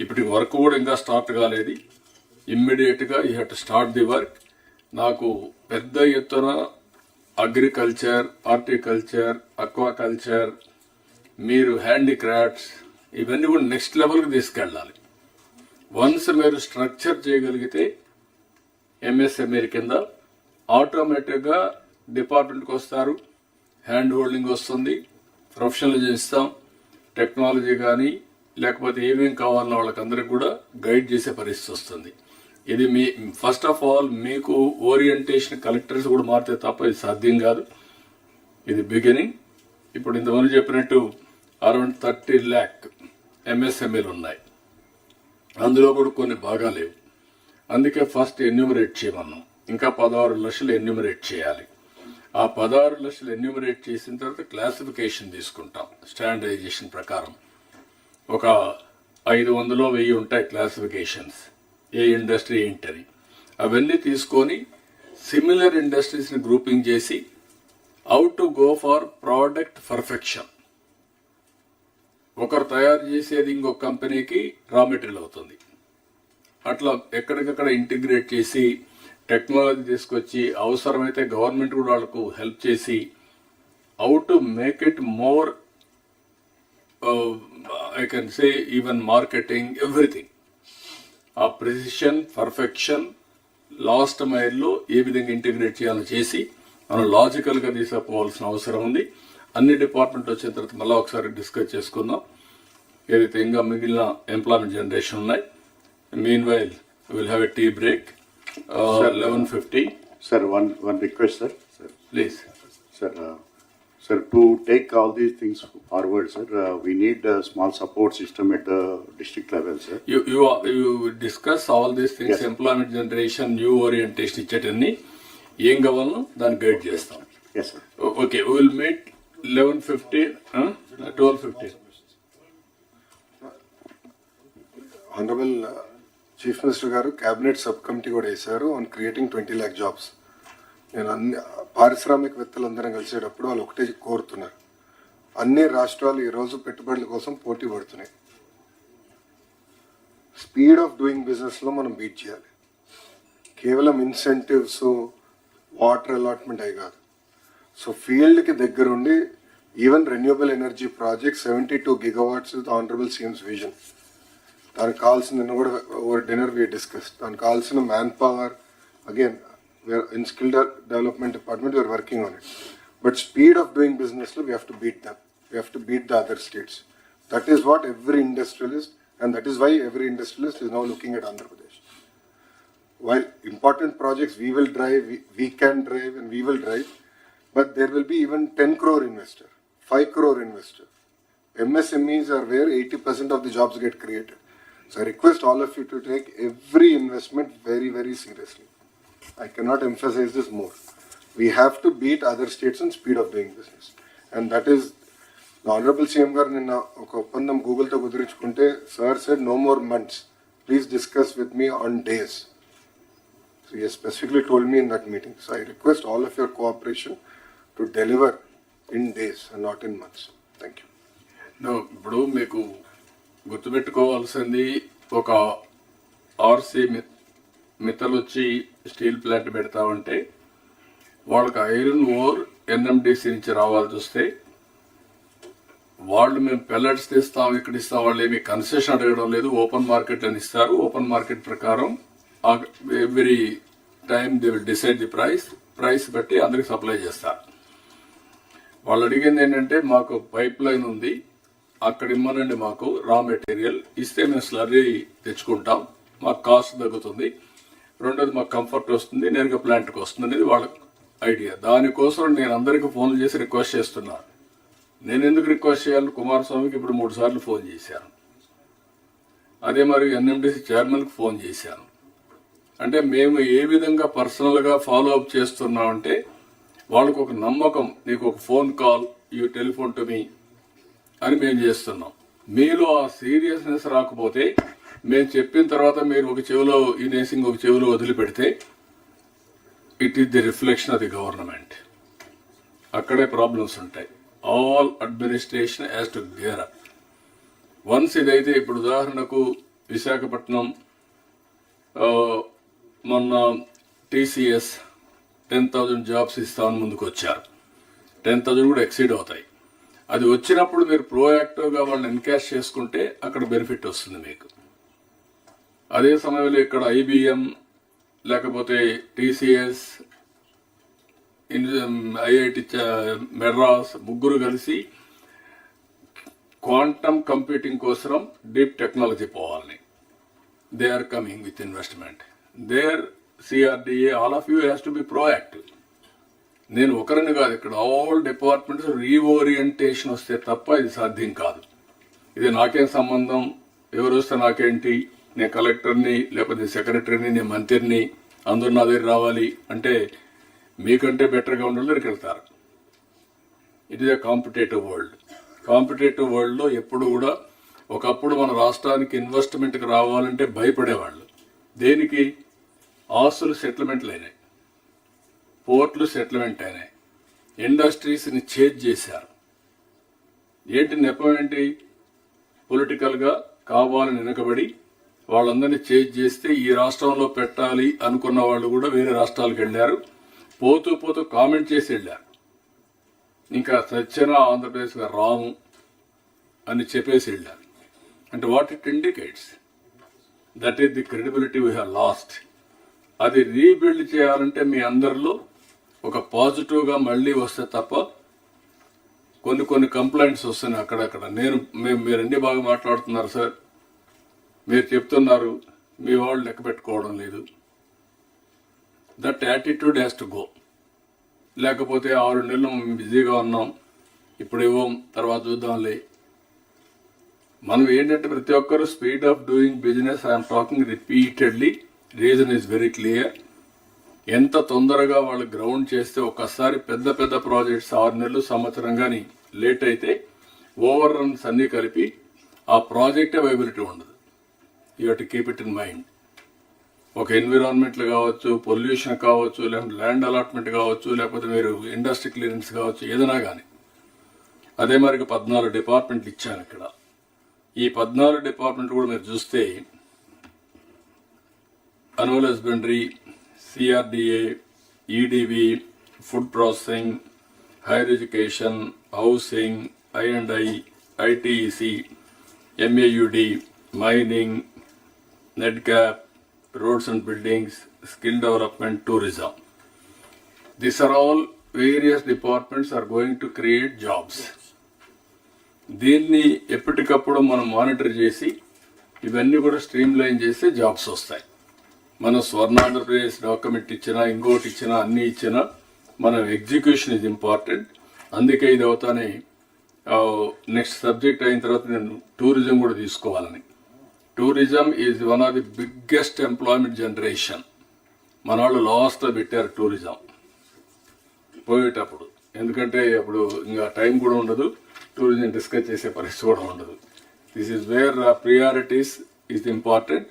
Speaker 1: ఇప్పటికి వర్క్ కూడా ఇంకా స్టార్ట్ కాలేదు. ఇమ్మీడియట్గా you have to start the work. నాకు పెద్ద ఎత్తున అగ్రికల్చర్, హార్టికల్చర్, అక్వాకల్చర్, మీరు హ్యాండీక్రాఫ్ట్స్ ఇవన్నీ కూడా నెక్స్ట్ లెవెల్కి తీసుకెళ్ళాలి. వన్స్ మీరు స్ట్రక్చర్ చేయగలిగితే ఎంఎస్ఎంఈ కింద ఆటోమేటిక్గా డిపార్ట్మెంట్కి వస్తారు, హ్యాండ్ హోల్డింగ్ వస్తుంది, ప్రొఫెషనల్ ఇస్తాం, టెక్నాలజీ కానీ లేకపోతే ఏమేం కావాలన్న వాళ్ళకందరికి కూడా గైడ్ చేసే పరిస్థితి వస్తుంది. ఇది మీ ఫస్ట్ ఆఫ్ ఆల్ మీకు ఓరియంటేషన్ కలెక్టర్స్ కూడా మారితే తప్ప ఇది సాధ్యం కాదు. ఇది బిగినింగ్. ఇప్పుడు ఇంతమంది చెప్పినట్టు అరౌండ్ 30 lakh ఎంఎస్ఎంఈలు ఉన్నాయి. అందులో కూడా కొన్ని బాగా లేవు. అందుకే ఫస్ట్ ఎన్యూమరేట్ చేయమన్నాం. ఇంకా 16 లక్షలు ఎన్యూమరేట్ చేయాలి. ఆ 16 లక్షలు ఎన్యూమరేట్ చేసిన తర్వాత క్లాసిఫికేషన్ తీసుకుంటాం స్టాండర్డైజేషన్ ప్రకారం. ఒక 500-1000 ఉంటాయి క్లాసిఫికేషన్స్, ఏ ఇండస్ట్రీ ఏంటని. అవన్నీ తీసుకొని సిమిలర్ ఇండస్ట్రీస్ని గ్రూపింగ్ చేసి how to go for product perfection. ఒకరు తయారు చేసేది ఇంకొక కంపెనీకి రా మెటీరియల్ అవుతుంది. అట్లా ఎక్కడికక్కడ ఇంటిగ్రేట్ చేసి టెక్నాలజీ తీసుకొచ్చి అవసరమైతే గవర్నమెంట్ కూడా వాళ్ళకు హెల్ప్ చేసి how to make it more I can say even marketing everything. ఆ ప్రిసిషన్, పర్ఫెక్షన్, లాస్ట్ మైల్లో ఏ విధంగా ఇంటిగ్రేట్ చేయాలో చేసి మనం లాజికల్గా తీసుకుపోవాల్సిన అవసరం ఉంది. అన్ని డిపార్ట్మెంట్ వచ్చిన తర్వాత మళ్ళీ ఒకసారి డిస్కస్ చేసుకుందాం. ఏదైతే ఇంకా మిగిలిన ఎంప్లాయ్మెంట్ జనరేషన్ ఉన్నాయి. Meanwhile will have a tea break 11:50.
Speaker 7: Sir, one request, sir.
Speaker 1: Please.
Speaker 7: Sir, to take all these things forward, sir, we need a small support system at the district level, sir.
Speaker 1: You discuss all these things, yes. Employment generation, new orientation ఇచ్చేటన్ని ఏం కావాలనో దాన్ని guide చేస్తాం.
Speaker 7: Yes, sir.
Speaker 1: Okay, we will meet 11:50, 12:50.
Speaker 22: Honorable Chief Minister గారు cabinet sub committee కూడా వేశారు on creating 20 lakh jobs. నేను అన్ని పారిశ్రామికవేత్తలందరం కలిసేటప్పుడు వాళ్ళు ఒకటే కోరుతున్నారు, అన్ని రాష్ట్రాలు ఈరోజు పెట్టుబడుల కోసం పోటీ పడుతున్నాయి. స్పీడ్ ఆఫ్ డూయింగ్ బిజినెస్లో మనం బీట్ చేయాలి. కేవలం ఇన్సెంటివ్స్, వాటర్ అలాట్మెంట్ అయి కాదు. సో ఫీల్డ్కి దగ్గరుండి even renewable energy project 72 gigawatts is the honourable CMs vision. దానికి కావాల్సిన నిన్న కూడా ఓవర్ డిన్నర్ వి డిస్కస్, దానికి కావాల్సిన man power again in skill development department we are working on it, but speed of doing business we have to beat them, we have to beat the other states. That is what every industrialist, and that is why every industrialist is now looking at Andhra Pradesh. While important projects we will drive, we can drive and we will drive, but there will be even 10 crore investor, 5 crore investor. MSMEs are where 80% of the jobs get created. So I request all of you to take every investment very, very seriously. I cannot emphasize this more. We have to beat other states on speed of doing business. And that is, the Honorable CM garu ninna oka oppandam Google to kudirichukunte, sir said no more months. Please discuss with me on days. So he has specifically told me in that meeting. So I request all of your cooperation to deliver in days and not in months. Thank you.
Speaker 1: No, ఇప్పుడు మీకు గుర్తుపెట్టుకోవాల్సింది ఒక RC మిత్తలు వచ్చి steel plant పెడతామంటే వాళ్ళకి iron ore NMDC నుంచి రావాల్సి వస్తే వాళ్ళు మేము పెల్లెట్స్ తీస్తాం ఇక్కడ ఇస్తాం, వాళ్ళు ఏమి కన్సెషన్ అడగడం లేదు, ఓపెన్ మార్కెట్ అని ఇస్తారు. ఓపెన్ మార్కెట్ ప్రకారం every time they will decide the price బట్టి అందరికి సప్లై చేస్తారు. వాళ్ళు అడిగింది ఏంటంటే మాకు పైప్ లైన్ ఉంది, అక్కడ ఇమ్మనండి, మాకు రా మెటీరియల్ ఇస్తే మేము స్లర్రీ తెచ్చుకుంటాం, మాకు కాస్ట్ తగ్గుతుంది, రెండోది మాకు కంఫర్ట్ వస్తుంది, నేరుగా ప్లాంట్కి వస్తుంది అనేది వాళ్ళ ఐడియా. దానికోసం నేను అందరికీ ఫోన్లు చేసి రిక్వెస్ట్ చేస్తున్నాను. నేను ఎందుకు రిక్వెస్ట్ చేయాలి? కుమారస్వామికి ఇప్పుడు 3 సార్లు ఫోన్ చేశాను, అదే మరి ఎన్ఎండిసి చైర్మన్కి ఫోన్ చేశాను. అంటే మేము ఏ విధంగా పర్సనల్గా ఫాలో అప్ చేస్తున్నామంటే వాళ్ళకు ఒక నమ్మకం, నీకు ఒక phone call, you telephone to me అని మేము చేస్తున్నాం. మీలో ఆ సీరియస్నెస్ రాకపోతే, మేము చెప్పిన తర్వాత మీరు ఒక చెవిలో వినేసి ఇంకొక చెవిలో వదిలిపెడితే, it is the reflection of the government. అక్కడే ప్రాబ్లమ్స్ ఉంటాయి. All administration has to gear up. Once ఇదైతే, ఇప్పుడు ఉదాహరణకు విశాఖపట్నం మొన్న టీసీఎస్ 10,000 జాబ్స్ ఇస్తామని ముందుకు వచ్చారు. 10,000 కూడా ఎక్సీడ్ అవుతాయి. అది వచ్చినప్పుడు మీరు ప్రోయాక్టివ్గా వాళ్ళని ఎన్కాష్ చేసుకుంటే అక్కడ బెనిఫిట్ వస్తుంది మీకు. అదే సమయంలో ఇక్కడ ఐబిఎం లేకపోతే టీసీఎస్, ఐఐటి మెడ్రాస్ ముగ్గురు కలిసి క్వాంటమ్ కంప్యూటింగ్ కోసం డీప్ టెక్నాలజీ పోవాలని, they are coming with investment. There CRDA, all of you has to be proactive. నేను ఒకరిని కాదు, ఇక్కడ ఆల్ డిపార్ట్మెంట్స్ రీఓరియంటేషన్ వస్తే తప్ప ఇది సాధ్యం కాదు. ఇది నాకేం సంబంధం, ఎవరు వస్తే నాకేంటి, నేను కలెక్టర్ని లేకపోతే సెక్రటరీని, నేను మంత్రిని, అందరూ నా దగ్గర రావాలి అంటే మీకంటే బెటర్గా ఉండాలి దగ్గరికి వెళ్తారు. It is a competitive world. Competitive వరల్డ్లో ఎప్పుడు కూడా, ఒకప్పుడు మన రాష్ట్రానికి ఇన్వెస్ట్మెంట్కి రావాలంటే భయపడేవాళ్ళు. దేనికి? ఆస్తులు సెటిల్మెంట్లు అయినాయి, పోర్ట్లు సెటిల్మెంట్ అయినాయి, ఇండస్ట్రీస్ని చేంజ్ చేశారు. ఏంటి నెపం ఏంటి? పొలిటికల్గా కావాలని వెనుకబడి వాళ్ళందరినీ చేంజ్ చేస్తే ఈ రాష్ట్రంలో పెట్టాలి అనుకున్న వాళ్ళు కూడా వేరే రాష్ట్రాలకు వెళ్ళారు. పోతూ పోతూ కామెంట్ చేసి వెళ్ళారు. ఇంకా సత్యన ఆంధ్రప్రదేశ్గా రాము అని చెప్పేసి వెళ్ళారు. అంటే what it indicates? That is the credibility we have lost. అది రీబిల్డ్ చేయాలంటే మీ అందరిలో ఒక పాజిటివ్గా మళ్ళీ వస్తే తప్ప, కొన్ని కంప్లైంట్స్ వస్తున్నాయి అక్కడక్కడ. మీరు అన్ని బాగా మాట్లాడుతున్నారు సార్, మీరు చెప్తున్నారు, మీ వాళ్ళు లెక్క పెట్టుకోవడం లేదు. That attitude has to go. లేకపోతే 6 నెలలు బిజీగా ఉన్నాం, ఇప్పుడు ఇవ్వం, తర్వాత చూద్దాంలే. మనం ఏంటంటే ప్రతి ఒక్కరు speed of doing business, I'm talking repeatedly, reason is very clear. ఎంత తొందరగా వాళ్ళు గ్రౌండ్ చేస్తే, ఒక్కసారి పెద్ద ప్రాజెక్ట్స్ 6 నెలలు సంవత్సరం కానీ లేట్ అయితే ఓవర్ రన్స్ అన్నీ కలిపి ఆ ప్రాజెక్టే వైబిలిటీ ఉండదు. You have to keep it in mind. ఒక ఎన్విరాన్మెంట్లు కావచ్చు, పొల్యూషన్ కావచ్చు, లేకపోతే ల్యాండ్ అలాట్మెంట్ కావచ్చు, లేకపోతే మీరు ఇండస్ట్రీ క్లియరెన్స్ కావచ్చు, ఏదైనా కానీ. అదే మరికి 14 డిపార్ట్మెంట్లు ఇచ్చాను ఇక్కడ. ఈ 14 డిపార్ట్మెంట్ కూడా మీరు చూస్తే animal husbandry, CRDA, EDV, food processing, higher education, housing, I&I, ITEC, MAUD, mining, NEDCAP, roads and buildings, skill development, tourism. These are all various departments are going to create jobs. దీన్ని ఎప్పటికప్పుడు మనం monitor చేసి ఇవన్నీ కూడా stream line చేస్తే jobs వస్తాయి. మనం Swarnandhra Pradesh document ఇచ్చినా ఇంకోటి ఇచ్చినా అన్నీ ఇచ్చినా మనం ఎగ్జిక్యూషన్ ఇస్ ఇంపార్టెంట్. అందుకే ఇది అవుతానే నెక్స్ట్ సబ్జెక్ట్ అయిన తర్వాత నేను టూరిజం కూడా తీసుకోవాలని. Tourism is one of the biggest employment generation. మన వాళ్ళు లాస్ట్లో పెట్టారు టూరిజం పోయేటప్పుడు, ఎందుకంటే అప్పుడు ఇంకా టైం కూడా ఉండదు, టూరిజం డిస్కస్ చేసే పరిస్థితి కూడా ఉండదు. This is wear priorities is important.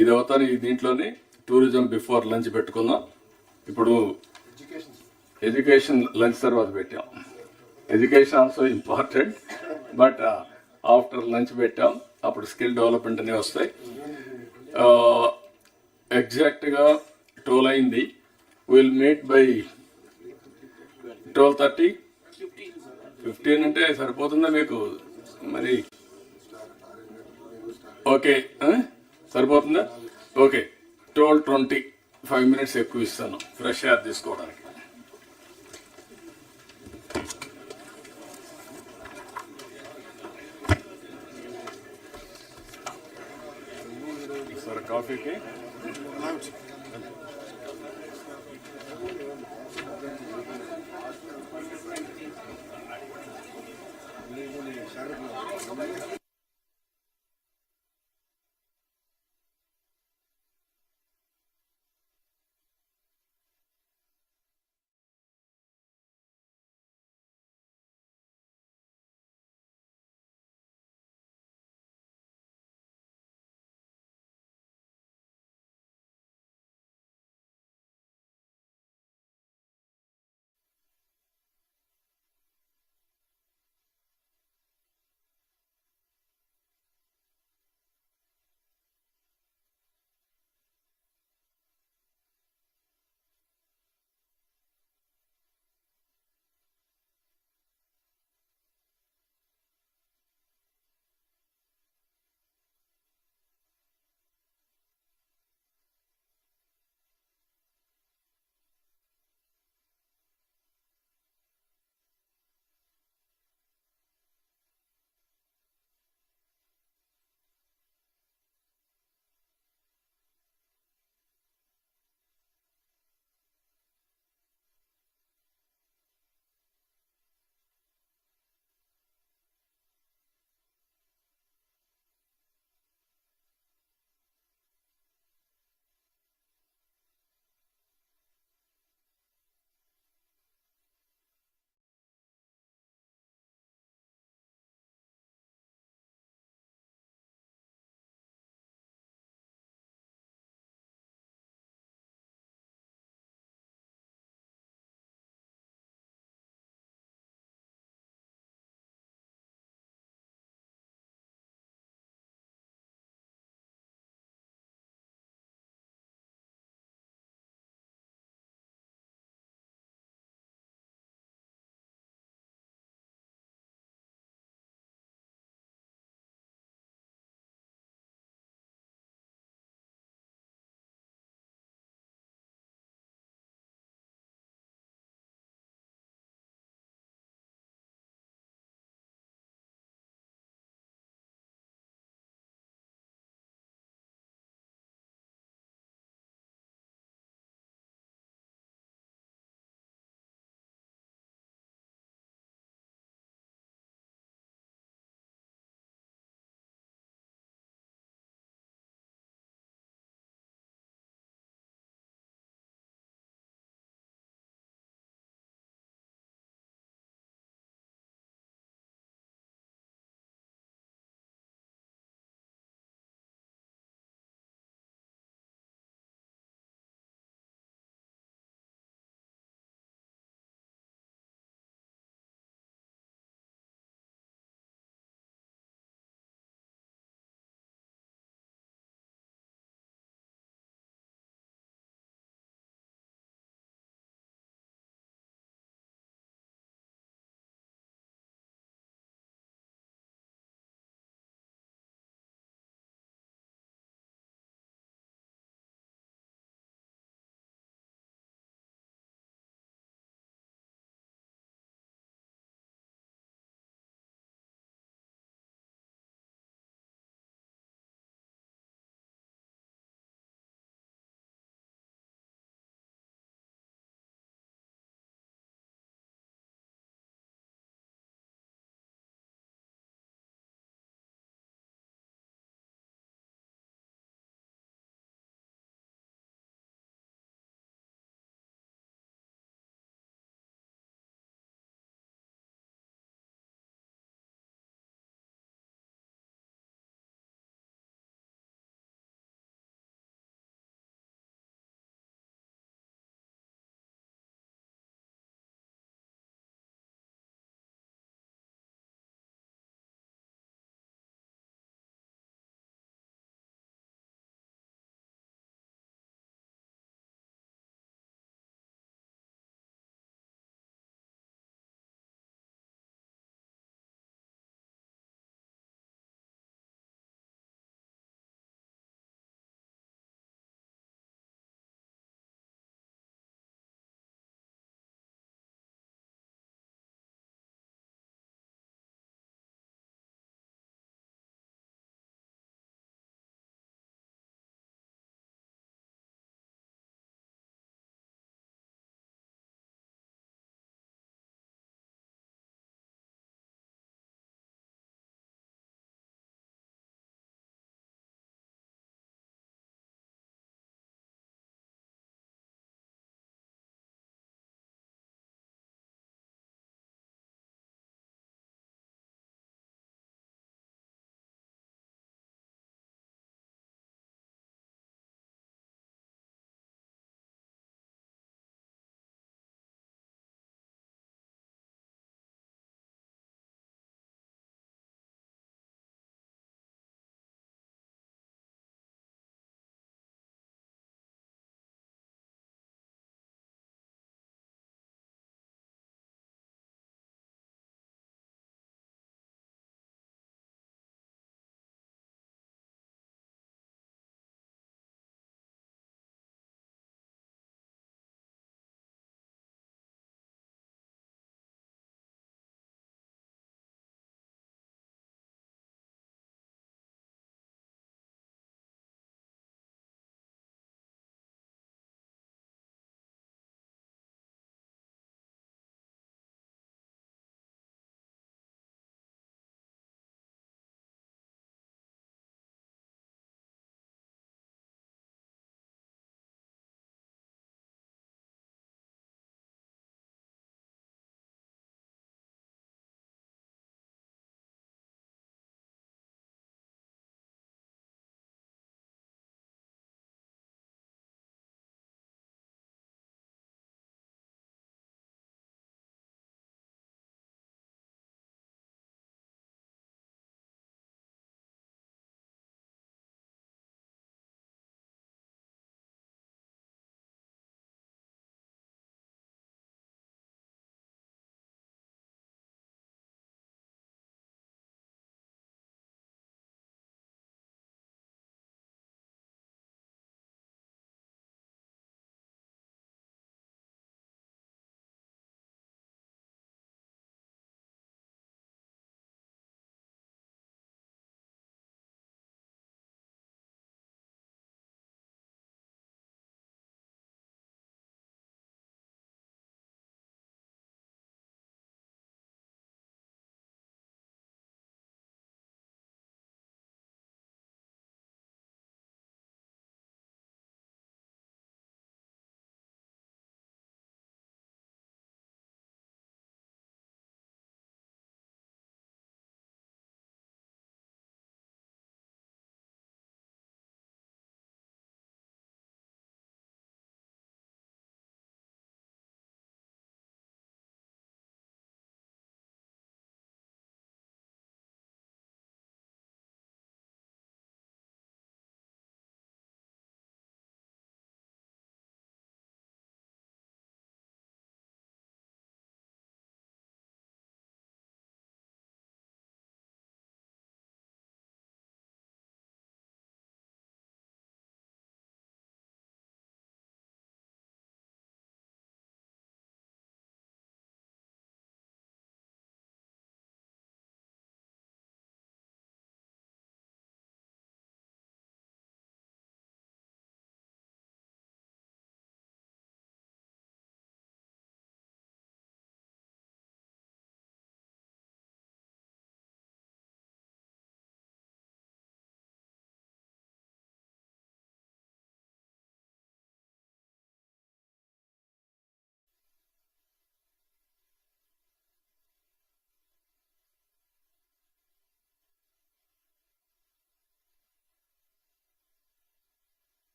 Speaker 1: ఇది అవుతాను ఈ దీంట్లోనే టూరిజం బిఫోర్ లంచ్ పెట్టుకుందాం. ఇప్పుడు ఎడ్యుకేషన్ లంచ్ తర్వాత పెట్టాం. Education also important, but after lunch పెట్టాం. అప్పుడు స్కిల్ డెవలప్మెంట్ అనేవి వస్తాయి. ఎగ్జాక్ట్గా 12 అయింది. Will meet by 12:30. 15 అంటే సరిపోతుందా మీకు? మరి ఓకే, సరిపోతుందా? ఓకే, 12:20, 5 minutes ఎక్కువ ఇస్తాను ఫ్రెష్ ఎయిర్ తీసుకోవడానికి. సరే, కాఫీకి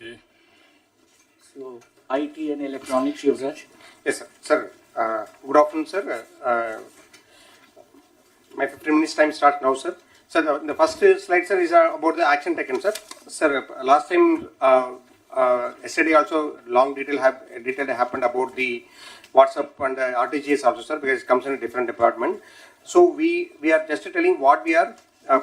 Speaker 1: Okay.
Speaker 11: So, IT and electronics, Yuvraj?
Speaker 15: Yes, sir. Sir, good afternoon, sir. My 15 minutes time starts now, sir. Sir, the first slide, sir, is about the action taken, sir. Sir, last time, yesterday also, long detail happened about the WhatsApp and the RTGS also, sir, because it comes in a different department. So we are just telling what we are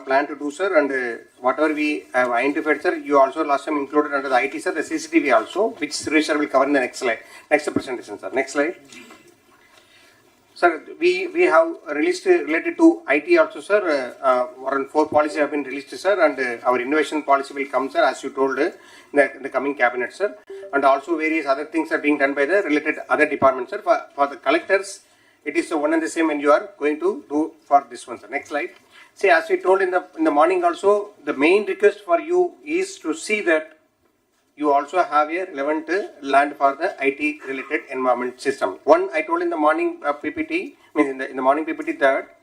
Speaker 15: plan to do, sir, and whatever we have identified, sir. You also last time included under the IT, sir, the CCTV also, which Suresh sir will cover in the next slide, next presentation, sir. Next slide. Sir, we have released related to IT also, sir. Around 4 policies have been released, sir, and our innovation policy will come, sir, as you told in the coming cabinet, sir. And also various other things are being done by the related other departments, sir. For the collectors, it is the one and the same when you are going to do for this one, sir. Next slide. See, as we told in the morning also, the main request for you is to see that you also have a relevant land for the IT related environment system. One, I told in the morning PPT, in the morning PPT that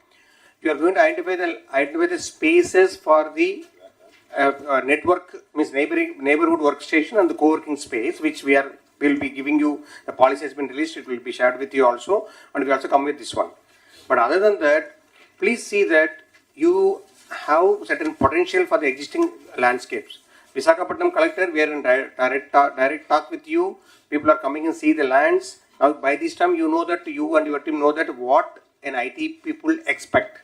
Speaker 15: you are going to identify the spaces for the network, means neighborhood workstation and the co-working space, which we will be giving you. The policy has been released, it will be shared with you also, and we also come with this one. But other than that, please see that you have certain potential for the existing landscapes. Visakhapatnam collector, we are in direct talk with you. People are coming and see the lands. Now by this time you know that, you and your team know that what an IT people expect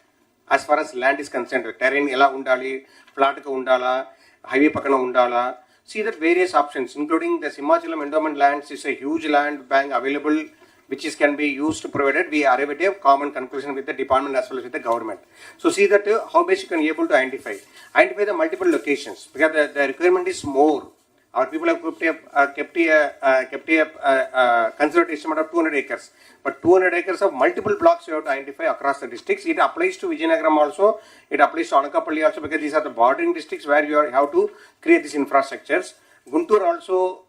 Speaker 15: as far as land is concerned. Terrain ela undali, flat ka undala, highway pakana undala. See that various options, including the Simachalam endowment lands is a huge land bank available, which can be used provided we arrive at a common conclusion with the department as well as with the government. So see that how best you can be able to identify the multiple locations, because the requirement is more. Our people have kept a conserved estimate of 200 acres. But 200 acres of multiple blocks you have to identify across the districts. It applies to Vijayanagaram also, it applies to Anakapalli also, because these are the bordering districts where you have to create these infrastructures. Guntur also,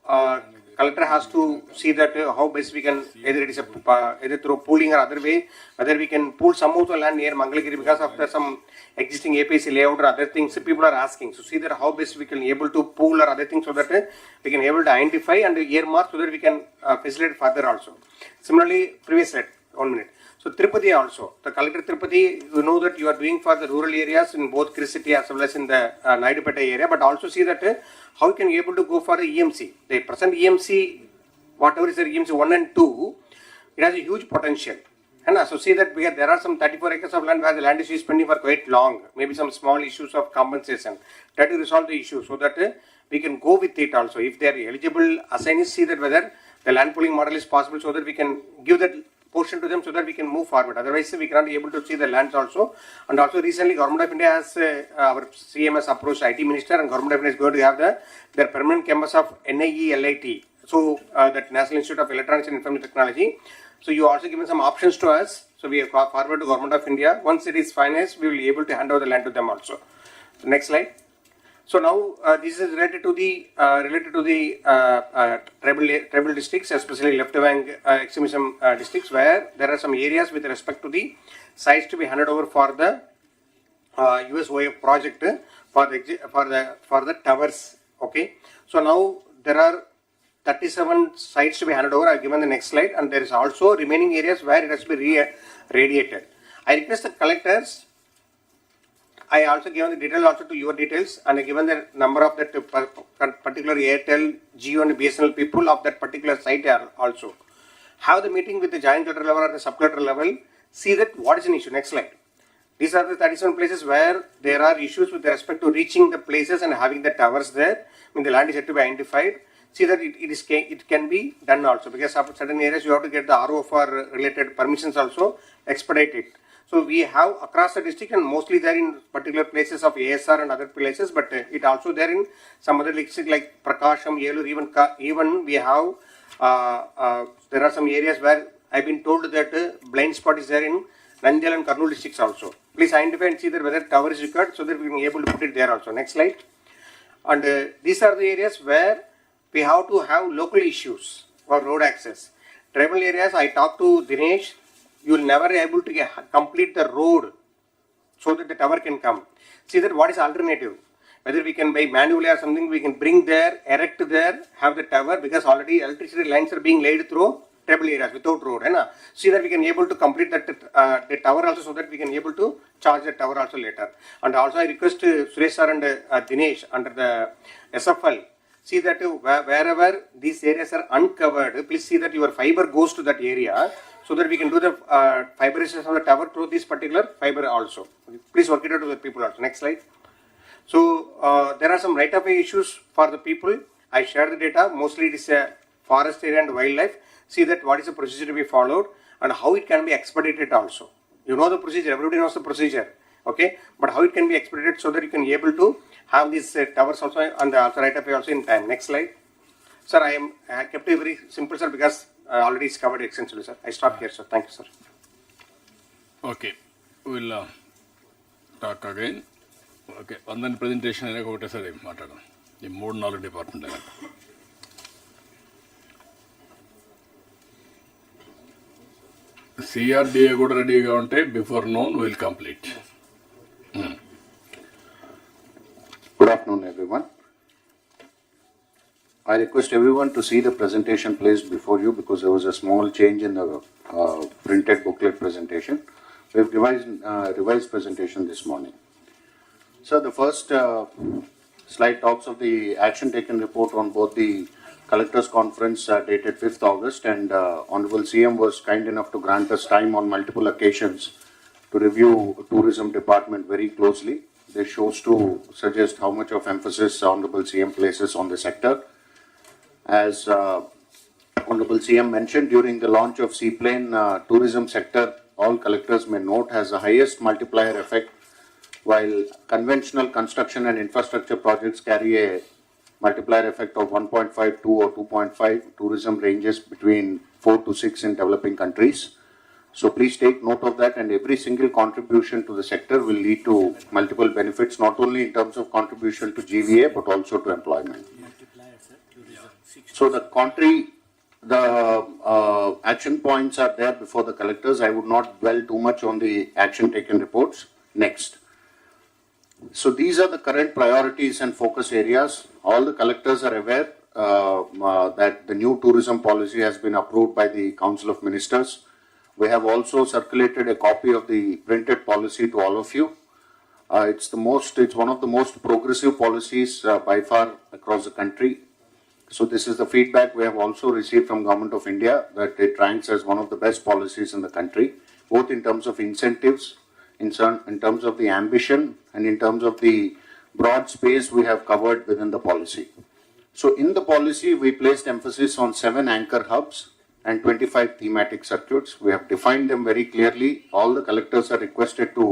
Speaker 15: collector has to see that how best we can, either it is either through pooling or other way, whether we can pool some of the land near Mangalagiri because of some existing APC layout or other things people are asking. So see that how best we can able to pool or other things so that we can able to identify and earmark so that we can facilitate further also. Similarly, previous slide, 1 minute. So Tirupati also, the collector Tirupati, you know that you are doing for the rural areas in both Kris City as well as in the Naidupeta area, but also see that how you can be able to go for the EMC. The present EMC, whatever is the EMC 1 and 2, it has a huge potential. And so see that there are some 34 acres of land where the land is spending for quite long, maybe some small issues of compensation. Try to resolve the issue so that we can go with it also. If they are eligible assignees, see that whether the land pooling model is possible so that we can give that portion to them so that we can move forward. Otherwise, we cannot be able to see the lands also. And also recently, Government of India has, our CMS approached IT Minister, and Government of India is going to have their permanent campus of NIE LIT. So that National Institute of Electronics and Information Technology. So you also given some options to us. So we have forward to Government of India. Once it is finalized, we will be able to hand over the land to them also. So next slide. So now this is related to the tribal districts, especially left wing extremism districts, where there are some areas with respect to the sites to be handed over for the USOF project for the towers. Okay. So now there are 37 sites to be handed over. I have given the next slide, and there is also remaining areas where it has to be radiated. I request the collectors. I also given the detail also to your details, and I given the number of that particular Airtel, Jio and BSNL people of that particular site also. Have the meeting with the joint collector level or the sub collector level, see that what is an issue. Next slide. These are the 37 places where there are issues with respect to reaching the places and having the towers there. I mean the land is yet to be identified. See that it can be done also, because of certain areas you have to get the RO for related permissions also, expedite it. So we have across the district and mostly there in particular places of ASR and other places, but it also there in some other districts like Prakasham, Yelur, even we have, there are some areas where I've been told that blind spot is there in Nandyal and Kurnool districts also. Please identify and see that whether tower is required so that we can be able to put it there also. Next slide. And these are the areas where we have to have local issues for road access. Tribal areas, I talked to Dinesh, you will never be able to complete the road so that the tower can come. See that what is alternative. Whether we can buy manually or something, we can bring there, erect there, have the tower, because already electricity lines are being laid through tribal areas without road. See that we can able to complete that the tower also, so that we can able to charge the tower also later. And also I request Suresh sir and Dinesh under the SFL, see that wherever these areas are uncovered, please see that your fiber goes to that area, so that we can do the fiberization of the tower through this particular fiber also. Please work it out to the people also. Next slide. So there are some right-of-way issues for the people. I shared the data. Mostly it is a forest area and wildlife. See that what is the procedure to be followed and how it can be expedited also. You know the procedure. Everybody knows the procedure. Okay, but how it can be expedited so that you can be able to have these towers also and the right-of-way also in time. Next slide. Sir, I kept it very simple, sir, because already it's covered extensively, sir. I stop here, sir. Thank you, sir.
Speaker 1: Okay, we'll talk again. Okay, అందరి presentation అయినా ఒకటేసారి మాట్లాడదాం ఈ 3-4 department అయినా. CRDA కూడా రెడీగా ఉంటే before known will complete.
Speaker 8: Good afternoon, everyone. I request everyone to see the presentation placed before you, because there was a small change in the printed booklet presentation. We have revised presentation this morning. So the first slide talks of the action taken report on both the collectors conference dated 5th August and Honorable CM was kind enough to grant us time on multiple occasions to review tourism department very closely. This shows to suggest how much of emphasis Honorable CM places on the sector. As Honorable CM mentioned during the launch of Seaplane, tourism sector, all collectors may note, has the highest multiplier effect, while conventional construction and infrastructure projects carry a multiplier effect of 1.5, 2 or 2.5. Tourism ranges between 4 to 6 in developing countries. So please take note of that, and every single contribution to the sector will lead to multiple benefits, not only in terms of contribution to GVA, but also to employment. So the action points are there before the collectors. I would not dwell too much on the action taken reports. Next. So these are the current priorities and focus areas. All the collectors are aware that the new tourism policy has been approved by the Council of Ministers. We have also circulated a copy of the printed policy to all of you. It's one of the most progressive policies by far across the country. So this is the feedback we have also received from Government of India, that it ranks as one of the best policies in the country, both in terms of incentives, in terms of the ambition, and in terms of the broad space we have covered within the policy. So in the policy, we placed emphasis on 7 anchor hubs and 25 thematic circuits. We have defined them very clearly. All the collectors are requested to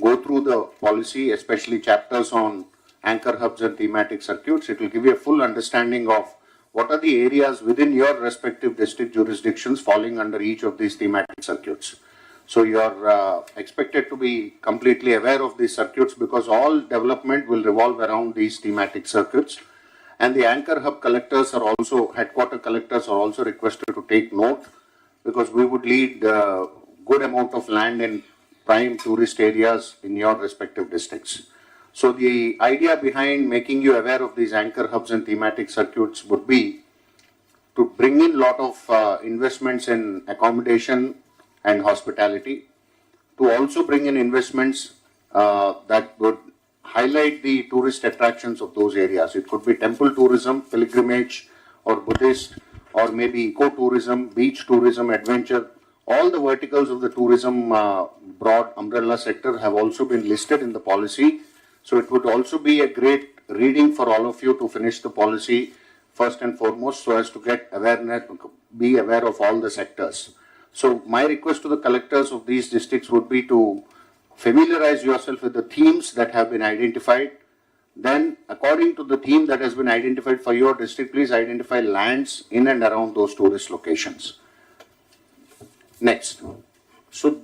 Speaker 8: go through the policy, especially chapters on anchor hubs and thematic circuits. It will give you a full understanding of what are the areas within your respective district jurisdictions falling under each of these thematic circuits. So you are expected to be completely aware of these circuits, because all development will revolve around these thematic circuits. And the anchor hub collectors are also, headquarter collectors are also requested to take note, because we would lead a good amount of land in prime tourist areas in your respective districts. So the idea behind making you aware of these anchor hubs and thematic circuits would be to bring in a lot of investments in accommodation and hospitality, to also bring in investments that would highlight the tourist attractions of those areas. It could be temple tourism, pilgrimage, or Buddhist, or maybe eco-tourism, beach tourism, adventure. All the verticals of the tourism broad umbrella sector have also been listed in the policy. So it would also be a great reading for all of you to finish the policy first and foremost, so as to get awareness, be aware of all the sectors. So my request to the collectors of these districts would be to familiarize yourself with the themes that have been identified. Then, according to the theme that has been identified for your district, please identify lands in and around those tourist locations. Next. So,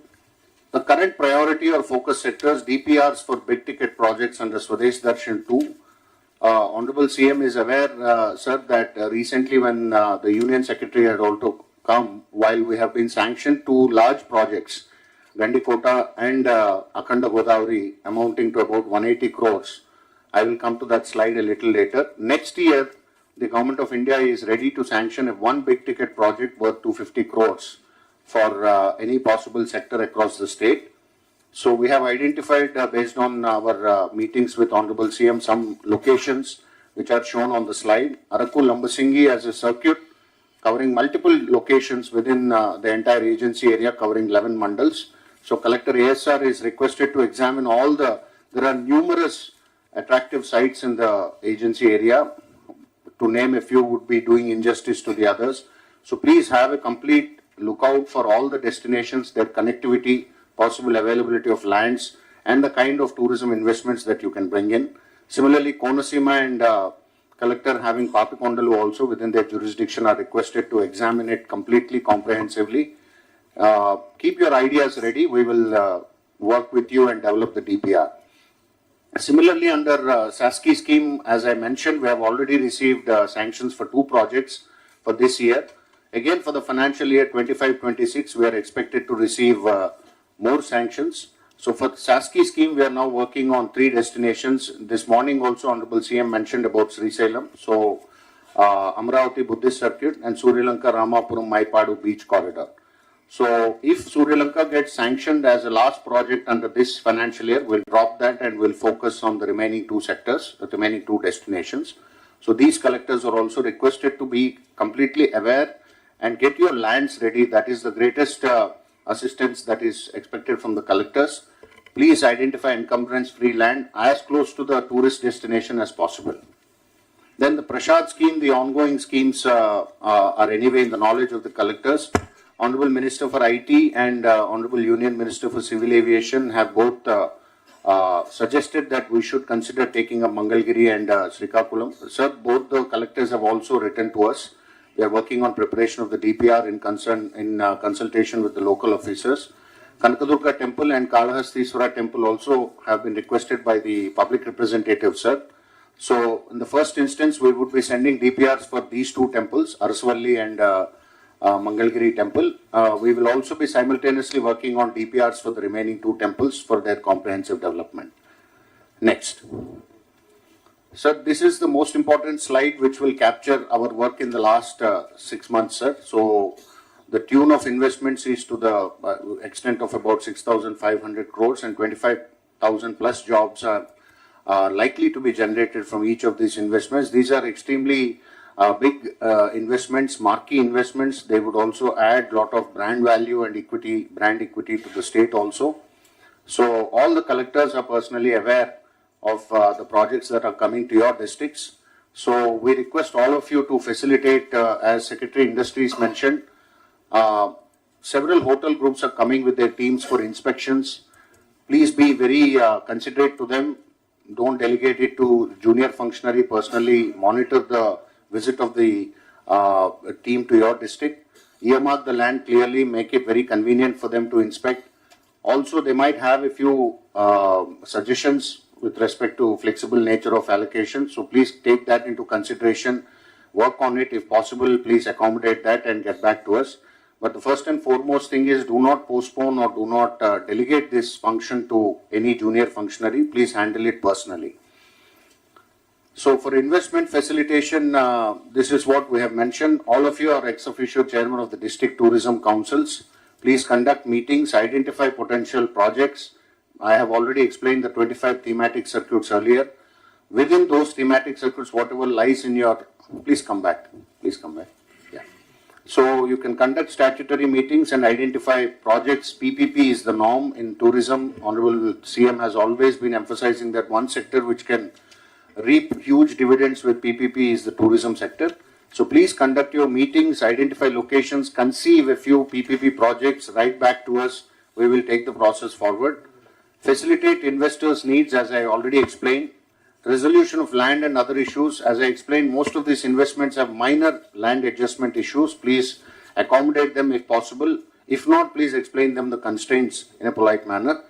Speaker 8: the current priority or focus sectors, DPRs for big ticket projects under Swadesh Darshan 2. Honorable CM is aware, sir, that recently when the Union Secretary had also come, while we have been sanctioned 2 large projects, Gandikota and Akhanda Godavari, amounting to about 180 crores. I will come to that slide a little later. Next year, the Government of India is ready to sanction one big ticket project worth 250 crores for any possible sector across the state. So we have identified, based on our meetings with Honorable CM, some locations which are shown on the slide. Araku Lambasingi as a circuit covering multiple locations within the entire agency area, covering 11 mandals. So Collector ASR is requested to examine there are numerous attractive sites in the agency area. To name a few would be doing injustice to the others. So please have a complete lookout for all the destinations, their connectivity, possible availability of lands, and the kind of tourism investments that you can bring in. Similarly, Konasima and Collector having Papikondalu also within their jurisdiction are requested to examine it completely, comprehensively. Keep your ideas ready. We will work with you and develop the DPR. Similarly, under SASKI scheme, as I mentioned, we have already received sanctions for 2 projects for this year. Again, for the financial year 25-26, we are expected to receive more sanctions. So for SASKI scheme, we are now working on 3 destinations. This morning also, Honorable CM mentioned about Srisailam. So Amravati Buddhist Circuit and Sri Lanka Ramapuram Maipadu Beach Corridor. So if Sri Lanka gets sanctioned as a last project under this financial year, we'll drop that and we'll focus on the remaining 2 sectors, the remaining 2 destinations. So these collectors are also requested to be completely aware and get your lands ready. That is the greatest assistance that is expected from the collectors. Please identify encumbrance-free land as close to the tourist destination as possible. Then the Prashad scheme, the ongoing schemes are anyway in the knowledge of the collectors. Honorable Minister for IT and Honorable Union Minister for Civil Aviation have both suggested that we should consider taking up Mangalgiri and Srikakulam. Sir, both the collectors have also written to us. We are working on preparation of the DPR in consultation with the local officers. Kanakadurga Temple and Kalahastishwara Temple also have been requested by the public representative, sir. So, in the first instance, we would be sending DPRs for these 2 temples, Arasvalli and Mangalgiri Temple. We will also be simultaneously working on DPRs for the remaining 2 temples for their comprehensive development. Next. Sir, this is the most important slide which will capture our work in the last 6 months, sir. So, the tune of investments is to the extent of about 6,500 crores and 25,000 plus jobs are likely to be generated from each of these investments. These are extremely big investments, marquee investments. They would also add a lot of brand value and equity, brand equity to the state also. So all the collectors are personally aware of the projects that are coming to your districts. So we request all of you to facilitate, as Secretary Industries mentioned, several hotel groups are coming with their teams for inspections. Please be very considerate to them. Don't delegate it to junior functionary. Personally monitor the visit of the team to your district. Earmark the land clearly, make it very convenient for them to inspect. Also, they might have a few suggestions with respect to flexible nature of allocation. So please take that into consideration. Work on it. If possible, please accommodate that and get back to us. But the first and foremost thing is, do not postpone or do not delegate this function to any junior functionary. Please handle it personally. So for investment facilitation, this is what we have mentioned. All of you are ex-officio chairman of the district tourism councils. Please conduct meetings, identify potential projects. I have already explained the 25 thematic circuits earlier. Within those thematic circuits, whatever lies in your, please come back. Please come back. Yeah. So you can conduct statutory meetings and identify projects. PPP is the norm in tourism. Honorable CM has always been emphasizing that one sector which can reap huge dividends with PPP is the tourism sector. So please conduct your meetings, identify locations, conceive a few PPP projects, write back to us. We will take the process forward. Facilitate investors' needs, as I already explained. Resolution of land and other issues. As I explained, most of these investments have minor land adjustment issues. Please accommodate them if possible. If not, please explain them the constraints in a polite manner.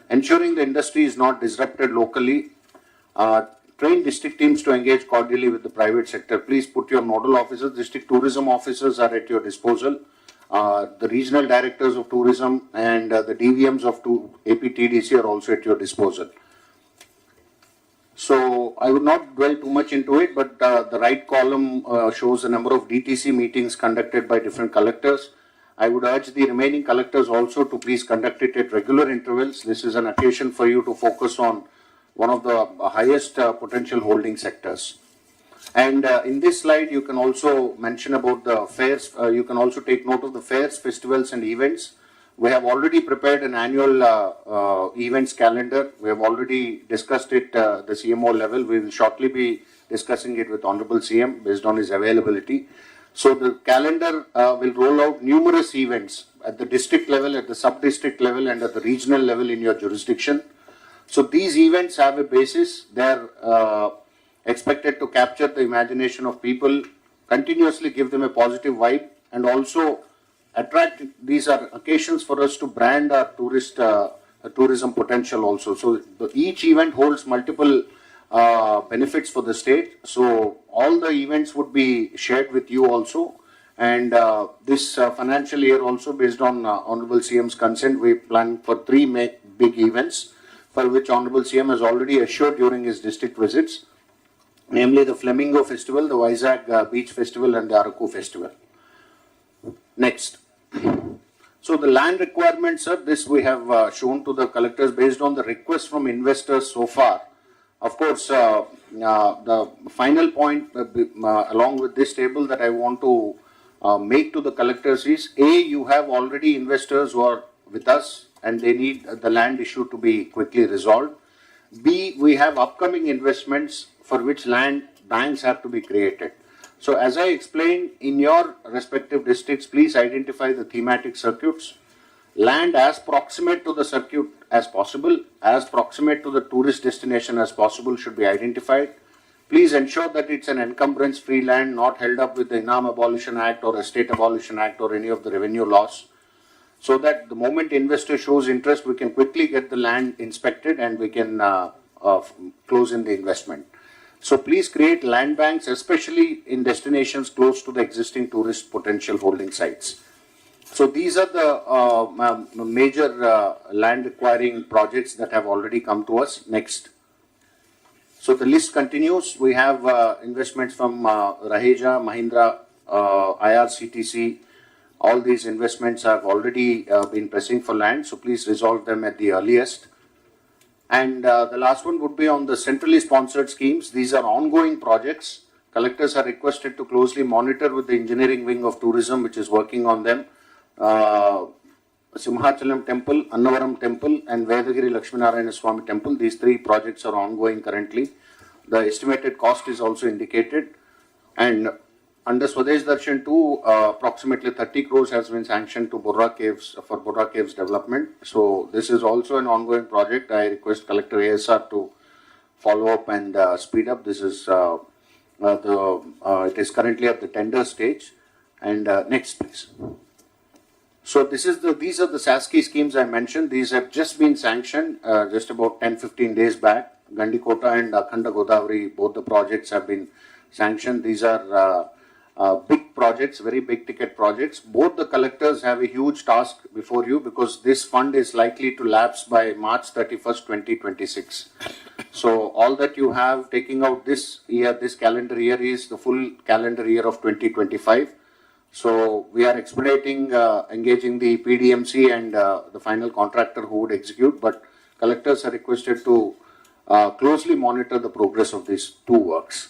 Speaker 8: Ensuring the industry is not disrupted locally. Train district teams to engage cordially with the private sector. Please put your nodal officers, district tourism officers are at your disposal. The regional directors of tourism and the DVMs of APTDC are also at your disposal. So I would not dwell too much into it, but the right column shows the number of DTC meetings conducted by different collectors. I would urge the remaining collectors also to please conduct it at regular intervals. This is an occasion for you to focus on one of the highest potential holding sectors. And in this slide, you can also mention about the fairs. You can also take note of the fairs, festivals, and events. We have already prepared an annual events calendar. We have already discussed it at the CMO level. We will shortly be discussing it with Honorable CM based on his availability. So the calendar will roll out numerous events at the district level, at the sub-district level, and at the regional level in your jurisdiction. So these events have a basis. They are expected to capture the imagination of people, continuously give them a positive vibe, and also attract. These are occasions for us to brand our tourism potential also. So each event holds multiple benefits for the state. So all the events would be shared with you also. And this financial year also, based on Honorable CM's consent, we plan for 3 big events, for which Honorable CM has already assured during his district visits, namely the Flamingo Festival, the Vizag Beach Festival, and the Araku Festival. Next. So the land requirements, sir, this we have shown to the collectors based on the request from investors so far. Of course, the final point along with this table that I want to make to the collectors is, A, you have already investors who are with us and they need the land issue to be quickly resolved. B, we have upcoming investments for which land banks have to be created. So as I explained, in your respective districts, please identify the thematic circuits. Land as proximate to the circuit as possible, as proximate to the tourist destination as possible should be identified. Please ensure that it's an encumbrance-free land, not held up with the Inam Abolition Act or Estate Abolition Act or any of the revenue laws, so that the moment investor shows interest, we can quickly get the land inspected and we can close in the investment. So please create land banks, especially in destinations close to the existing tourist potential holding sites. So these are the major land acquiring projects that have already come to us. Next. So the list continues. We have investments from Raheja, Mahindra, IRCTC. All these investments have already been pressing for land, so please resolve them at the earliest. And the last one would be on the centrally sponsored schemes. These are ongoing projects. Collectors are requested to closely monitor with the engineering wing of tourism, which is working on them. Simhachalam Temple, Annavaram Temple, and Vedagiri Lakshminarayana Swami Temple. These 3 projects are ongoing currently. The estimated cost is also indicated. And under Swadesh Darshan 2, approximately 30 crores has been sanctioned to Burra Caves for Burra Caves development. So this is also an ongoing project. I request Collector ASR to follow up and speed up. This is it is currently at the tender stage. And next, please. So these are the SASKI schemes I mentioned. These have just been sanctioned just about 10-15 days back. Gandikota and Akhanda Godavari, both the projects have been sanctioned. These are big projects, very big ticket projects. Both the collectors have a huge task before you because this fund is likely to lapse by March 31st, 2026. So all that you have taking out this year, this calendar year, is the full calendar year of 2025. So we are expediting, engaging the PDMC and the final contractor who would execute, but collectors are requested to closely monitor the progress of these 2 works.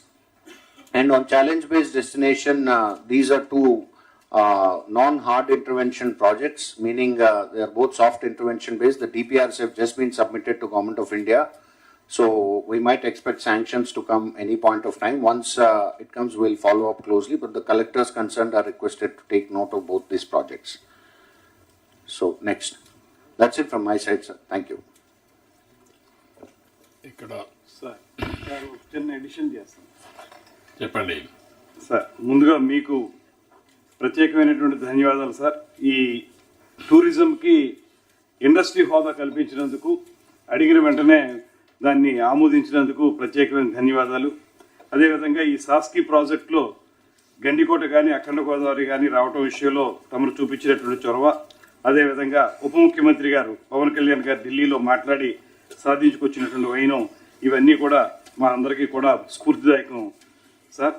Speaker 8: And on challenge-based destination, these are 2 non-hard intervention projects, meaning they are both soft intervention based. The DPRs have just been submitted to Government of India. So we might expect sanctions to come any point of time. Once it comes, we'll follow up closely, but the collectors concerned are requested to take note of both these projects. So next. That's it from my side, sir. Thank you.
Speaker 1: ఇక్కడ
Speaker 16: sir చిన్న edition చేస్తాను.
Speaker 1: చెప్పండి
Speaker 16: sir ముందుగా మీకు ప్రత్యేకమైనటువంటి ధన్యవాదాలు sir. ఈ టూరిజంకి industry హోదా కల్పించినందుకు, అడిగిన వెంటనే దాన్ని ఆమోదించినందుకు ప్రత్యేకమైన ధన్యవాదాలు. అదేవిధంగా ఈ సాస్కీ ప్రాజెక్టులో గండికోట కానీ అఖండ గోదావరి కానీ రావటం విషయంలో తమరు చూపించినటువంటి చొరవ, అదేవిధంగా ఉప ముఖ్యమంత్రి గారు పవన్ కళ్యాణ్ గారు ఢిల్లీలో మాట్లాడి సాధించుకొచ్చినటువంటి వైనం, ఇవన్నీ కూడా మా అందరికీ కూడా స్ఫూర్తిదాయకం సార్.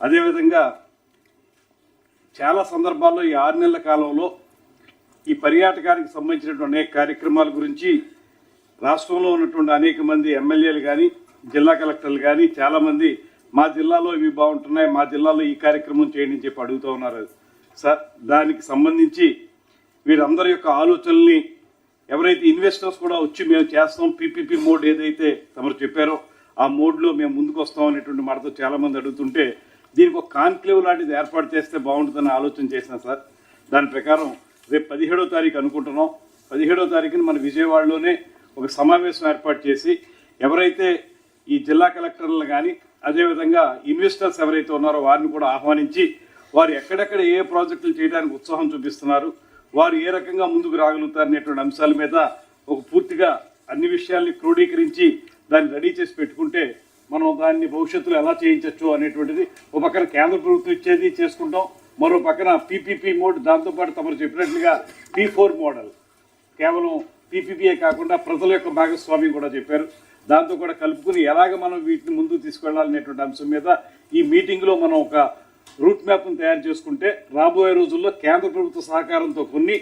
Speaker 16: అదేవిధంగా చాలా సందర్భాల్లో ఈ 6 నెలల కాలంలో ఈ పర్యాటకానికి సంబంధించినటువంటి అనేక కార్యక్రమాల గురించి రాష్ట్రంలో ఉన్నటువంటి అనేక మంది ఎమ్మెల్యేలు కానీ జిల్లా కలెక్టర్లు కానీ చాలామంది మా జిల్లాలో ఇవి బాగుంటున్నాయి, మా జిల్లాలో ఈ కార్యక్రమం చేయండి అని చెప్పి అడుగుతూ ఉన్నారు సార్. దానికి సంబంధించి వీరందరి యొక్క ఆలోచనల్ని ఎవరైతే ఇన్వెస్టర్స్ కూడా వచ్చి మేము చేస్తాం, పీపీపీ మోడ్ ఏదైతే తమరు చెప్పారో ఆ మోడ్లో మేము ముందుకు వస్తాం అనేటువంటి మాటతో చాలామంది అడుగుతుంటే దీనికి ఒక కాన్క్లేవ్ లాంటిది ఏర్పాటు చేస్తే బాగుంటుందని ఆలోచన చేసిన సార్. దాని ప్రకారం రేపు 17వ తారీఖు అనుకుంటున్నాం. 17వ తారీఖున మన విజయవాడలోనే ఒక సమావేశం ఏర్పాటు చేసి ఎవరైతే ఈ జిల్లా కలెక్టర్లు కానీ అదేవిధంగా ఇన్వెస్టర్స్ ఎవరైతే ఉన్నారో వారిని కూడా ఆహ్వానించి వారు ఎక్కడెక్కడ ఏ ప్రాజెక్టులు చేయడానికి ఉత్సాహం చూపిస్తున్నారు, వారు ఏ రకంగా ముందుకు రాగలుగుతారు అనేటువంటి అంశాల మీద ఒక పూర్తిగా అన్ని విషయాల్ని క్రోడీకరించి దాన్ని రెడీ చేసి పెట్టుకుంటే మనం దాన్ని భవిష్యత్తులో ఎలా చేయించవచ్చు అనేటువంటిది ఒక పక్కన కేంద్ర ప్రభుత్వం ఇచ్చేది చేసుకుంటాం, మరో పక్కన పీపీపీ మోడ్, దాంతోపాటు తమరు చెప్పినట్లుగా P4 మోడల్, కేవలం పీపీపీఏ కాకుండా ప్రజల యొక్క భాగస్వామ్యం కూడా చెప్పారు, దాంతో కూడా కలుపుకుని ఎలాగ మనం వీటిని ముందుకు తీసుకెళ్లాలనేటువంటి అంశం మీద ఈ మీటింగ్లో మనం ఒక రూట్ మ్యాప్ను తయారు చేసుకుంటే రాబోయే రోజుల్లో కేంద్ర ప్రభుత్వ సహకారంతో కొన్ని,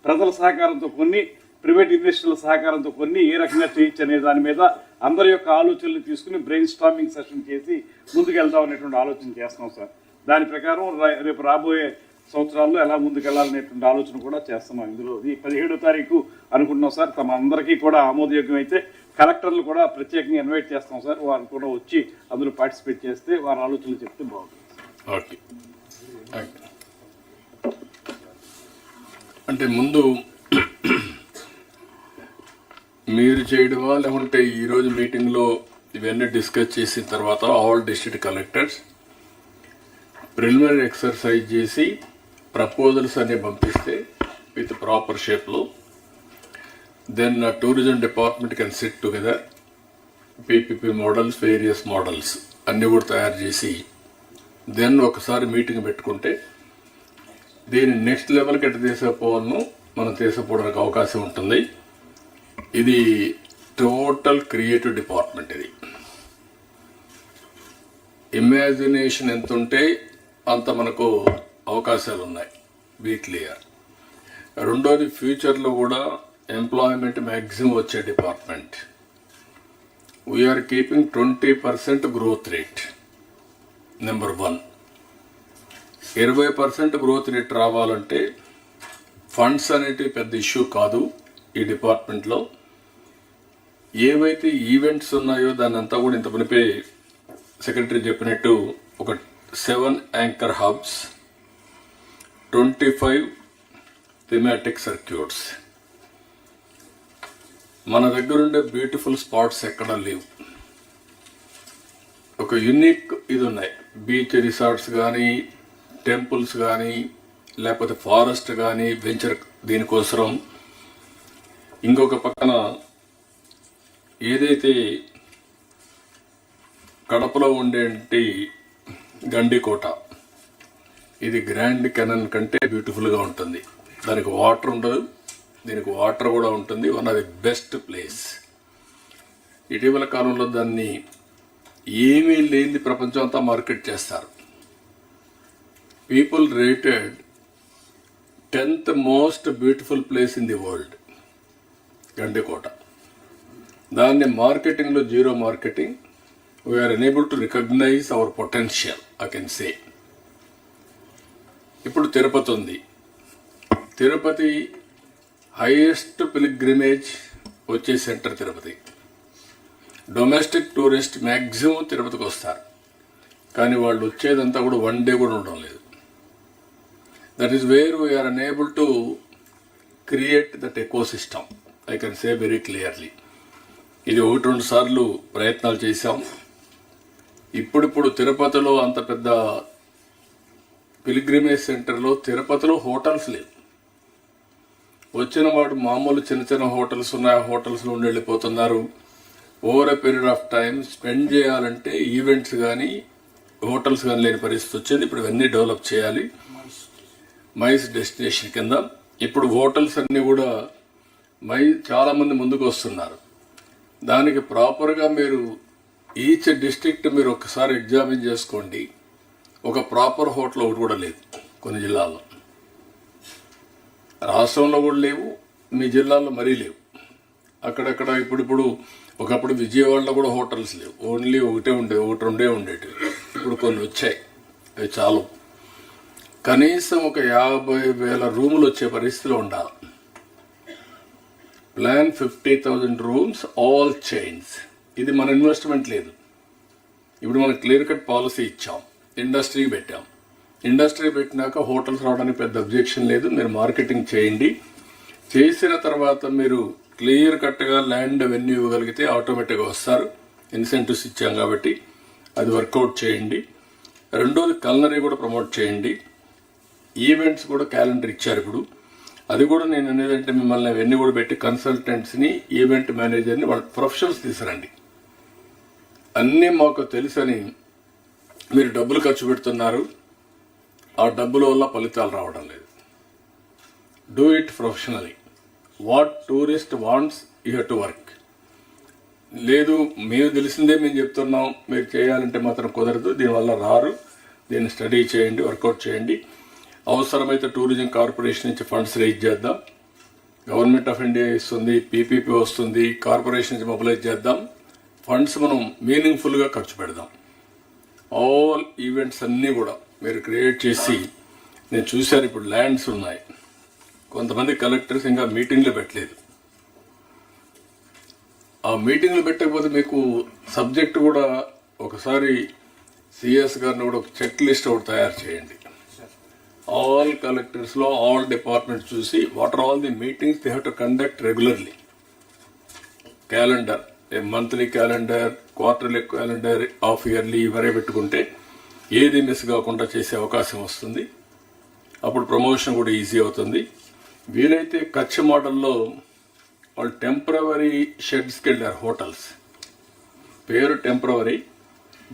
Speaker 16: ప్రజల సహకారంతో కొన్ని, ప్రైవేట్ ఇన్వెస్టర్ల సహకారంతో కొన్ని ఏ రకంగా చేయొచ్చు అనే దాని మీద అందరి యొక్క ఆలోచనలు తీసుకుని బ్రెయిన్ స్టార్మింగ్ సెషన్ చేసి ముందుకెళ్దాం అనేటువంటి ఆలోచన చేస్తున్నాం సార్. దాని ప్రకారం రేపు రాబోయే సంవత్సరాల్లో ఎలా ముందుకెళ్లాలనేటువంటి ఆలోచన కూడా చేస్తున్నాం. ఇందులో ఈ 17వ తారీఖు అనుకుంటున్నాం సార్. తమ అందరికీ కూడా ఆమోదయోగ్యం అయితే కలెక్టర్లు కూడా ప్రత్యేకంగా ఇన్వైట్ చేస్తాం సార్. వారు కూడా వచ్చి అందులో పార్టిసిపేట్ చేస్తే వారి ఆలోచనలు చెప్తే బాగుంటుంది.
Speaker 1: ఓకే, అంటే ముందు మీరు చేయడమా లేకుంటే ఈరోజు మీటింగ్లో ఇవన్నీ డిస్కస్ చేసిన తర్వాత all district collectors preliminary exercise చేసి ప్రపోజల్స్ అన్ని పంపిస్తే విత్ ప్రాపర్ షేప్లో then tourism department can sit together PPP models, various models అన్నీ కూడా తయారు చేసి దెన్ ఒకసారి మీటింగ్ పెట్టుకుంటే దీన్ని నెక్స్ట్ లెవెల్కి ఎట్లా తీసుకుపోవాలను మనం తీసుకుపోవడానికి అవకాశం ఉంటుంది. ఇది టోటల్ క్రియేటివ్ డిపార్ట్మెంట్. ఇది ఇమాజినేషన్ ఎంత ఉంటే అంత మనకు అవకాశాలు ఉన్నాయి, బీ క్లియర్. రెండోది ఫ్యూచర్లో కూడా ఎంప్లాయ్మెంట్ మ్యాక్సిమం వచ్చే department. We are keeping 20% growth rate. Number 1. 20% growth rate రావాలంటే ఫండ్స్ అనేటివి పెద్ద ఇష్యూ కాదు. ఈ డిపార్ట్మెంట్లో ఏవైతే ఈవెంట్స్ ఉన్నాయో దాన్ని అంతా కూడా ఇంత మునిపే సెక్రటరీ చెప్పినట్టు ఒక 7 యాంకర్ హబ్స్, 25 థీమాటిక్ సర్క్యూట్స్. మన దగ్గర ఉండే బ్యూటిఫుల్ స్పాట్స్ ఎక్కడ లేవు. ఒక యూనిక్ ఇది ఉన్నాయి. బీచ్ రిసార్ట్స్ కానీ, టెంపుల్స్ కానీ, లేకపోతే ఫారెస్ట్ కానీ వెంచర్ దీనికోసం. ఇంకొక పక్కన ఏదైతే కడపలో ఉండేటి గండికోట, ఇది గ్రాండ్ కెనన్ కంటే బ్యూటిఫుల్గా ఉంటుంది. దానికి వాటర్ ఉండదు, దీనికి వాటర్ కూడా ఉంటుంది. One of the best place. ఇటీవల కాలంలో దాన్ని ఏమీ లేని ప్రపంచం అంతా మార్కెట్ చేస్తారు. People rated 10th most beautiful place in the world Gandikota. దాన్ని మార్కెటింగ్లో zero marketing. We're enable to recognize our potential, I can say. ఇప్పుడు తిరుపతి ఉంది. తిరుపతి హైయెస్ట్ పిలిగ్రిమేజ్ వచ్చే centre Tirupati. Domestic tourist maximum తిరుపతికి వస్తారు, కానీ వాళ్ళు వచ్చేదంతా కూడా 1 డే కూడా ఉండడం లేదు. That is where we are unable to create that ecosystem. I can say very clearly. ఇది 1-2 సార్లు ప్రయత్నాలు చేశాం. ఇప్పుడు తిరుపతిలో అంత పెద్ద పిలిగ్రిమేజ్ సెంటర్లో తిరుపతిలో హోటల్స్ లేవు. వచ్చిన వాడు మామూలు చిన్న హోటల్స్ ఉన్నాయి, హోటల్స్లో ఉండి వెళ్ళిపోతున్నారు. Over a period of time spend చేయాలంటే ఈవెంట్స్ కానీ హోటల్స్ కానీ లేని పరిస్థితి వచ్చేది. ఇప్పుడు ఇవన్నీ డెవలప్ చేయాలి మైస్ డెస్టినేషన్ కింద. ఇప్పుడు హోటల్స్ అన్నీ కూడా చాలామంది ముందుకు వస్తున్నారు. దానికి ప్రాపర్గా మీరు ఈచ్ డిస్ట్రిక్ట్ మీరు ఒకసారి ఎగ్జామిన్ చేసుకోండి. ఒక ప్రాపర్ హోటల్ ఒకటి కూడా లేదు కొన్ని జిల్లాల్లో, రాష్ట్రంలో కూడా లేవు, మీ జిల్లాలో మరీ లేవు. అక్కడక్కడ ఇప్పుడు ఒకప్పుడు విజయవాడలో కూడా హోటల్స్ లేవు, ఓన్లీ ఒకటి రెండే ఉండేవి. ఇప్పుడు కొన్ని వచ్చాయి, అవి చాలు. కనీసం ఒక 50,000 రూములు వచ్చే పరిస్థితిలో ఉండాలి. Plan 50,000 rooms, all chains. ఇది మన ఇన్వెస్ట్మెంట్ లేదు. ఇప్పుడు మనం క్లియర్ కట్ పాలసీ ఇచ్చాం, ఇండస్ట్రీకి పెట్టాం. ఇండస్ట్రీ పెట్టినాక హోటల్స్ రావడానికి పెద్ద అబ్జెక్షన్ లేదు. మీరు మార్కెటింగ్ చేయండి. చేసిన తర్వాత మీరు క్లియర్ కట్గా ల్యాండ్ అవన్నీ ఇవ్వగలిగితే ఆటోమేటిక్గా వస్తారు. ఇన్సెంటివ్స్ ఇచ్చాం కాబట్టి అది వర్కౌట్ చేయండి. రెండోది కల్నరీ కూడా ప్రమోట్ చేయండి. ఈవెంట్స్ కూడా క్యాలెండర్ ఇచ్చారు ఇప్పుడు. అది కూడా నేను అనేదంటే మిమ్మల్ని అవన్నీ కూడా పెట్టి కన్సల్టెంట్స్ని, ఈవెంట్ మేనేజర్ని, వాళ్ళ ప్రొఫెషనల్స్ తీసుకురండి. అన్నీ మాకు తెలుసని మీరు డబ్బులు ఖర్చు పెడుతున్నారు, ఆ డబ్బుల వల్ల ఫలితాలు రావడం లేదు. Do it professionally. What tourist wants you have to work. లేదు మేము తెలిసిందే మేము చెప్తున్నాం, మీరు చేయాలంటే మాత్రం కుదరదు. దీనివల్ల రారు. దీన్ని స్టడీ చేయండి, వర్కౌట్ చేయండి. అవసరమైతే టూరిజం కార్పొరేషన్ నుంచి ఫండ్స్ రేజ్ చేద్దాం. గవర్నమెంట్ ఆఫ్ ఇండియా ఇస్తుంది, పీపీపీ వస్తుంది, కార్పొరేషన్ నుంచి మొబిలైజ్ చేద్దాం. ఫండ్స్ మనం మీనింగ్ఫుల్గా ఖర్చు పెడదాం. ఆల్ ఈవెంట్స్ అన్నీ కూడా మీరు క్రియేట్ చేసి, నేను చూశాను ఇప్పుడు ల్యాండ్స్ ఉన్నాయి. కొంతమంది కలెక్టర్స్ ఇంకా మీటింగ్లు పెట్టలేదు. ఆ మీటింగ్లు పెట్టకపోతే మీకు సబ్జెక్ట్ కూడా ఒకసారి సిఎస్ గారిని కూడా ఒక చెక్ లిస్ట్ ఒకటి తయారు చేయండి. ఆల్ కలెక్టర్స్లో ఆల్ డిపార్ట్మెంట్స్ చూసి what are all the meetings they have to conduct regularly. Calendar, monthly calendar, quarterly calendar, half yearly ఇవరే పెట్టుకుంటే ఏది మిస్ కాకుండా చేసే అవకాశం వస్తుంది. అప్పుడు ప్రమోషన్ కూడా ఈజీ అవుతుంది. వీలైతే కచ్ మోడల్లో వాళ్ళు టెంపరవరీ షెడ్స్కి వెళ్ళారు. హోటల్స్ పేరు టెంపరవరీ,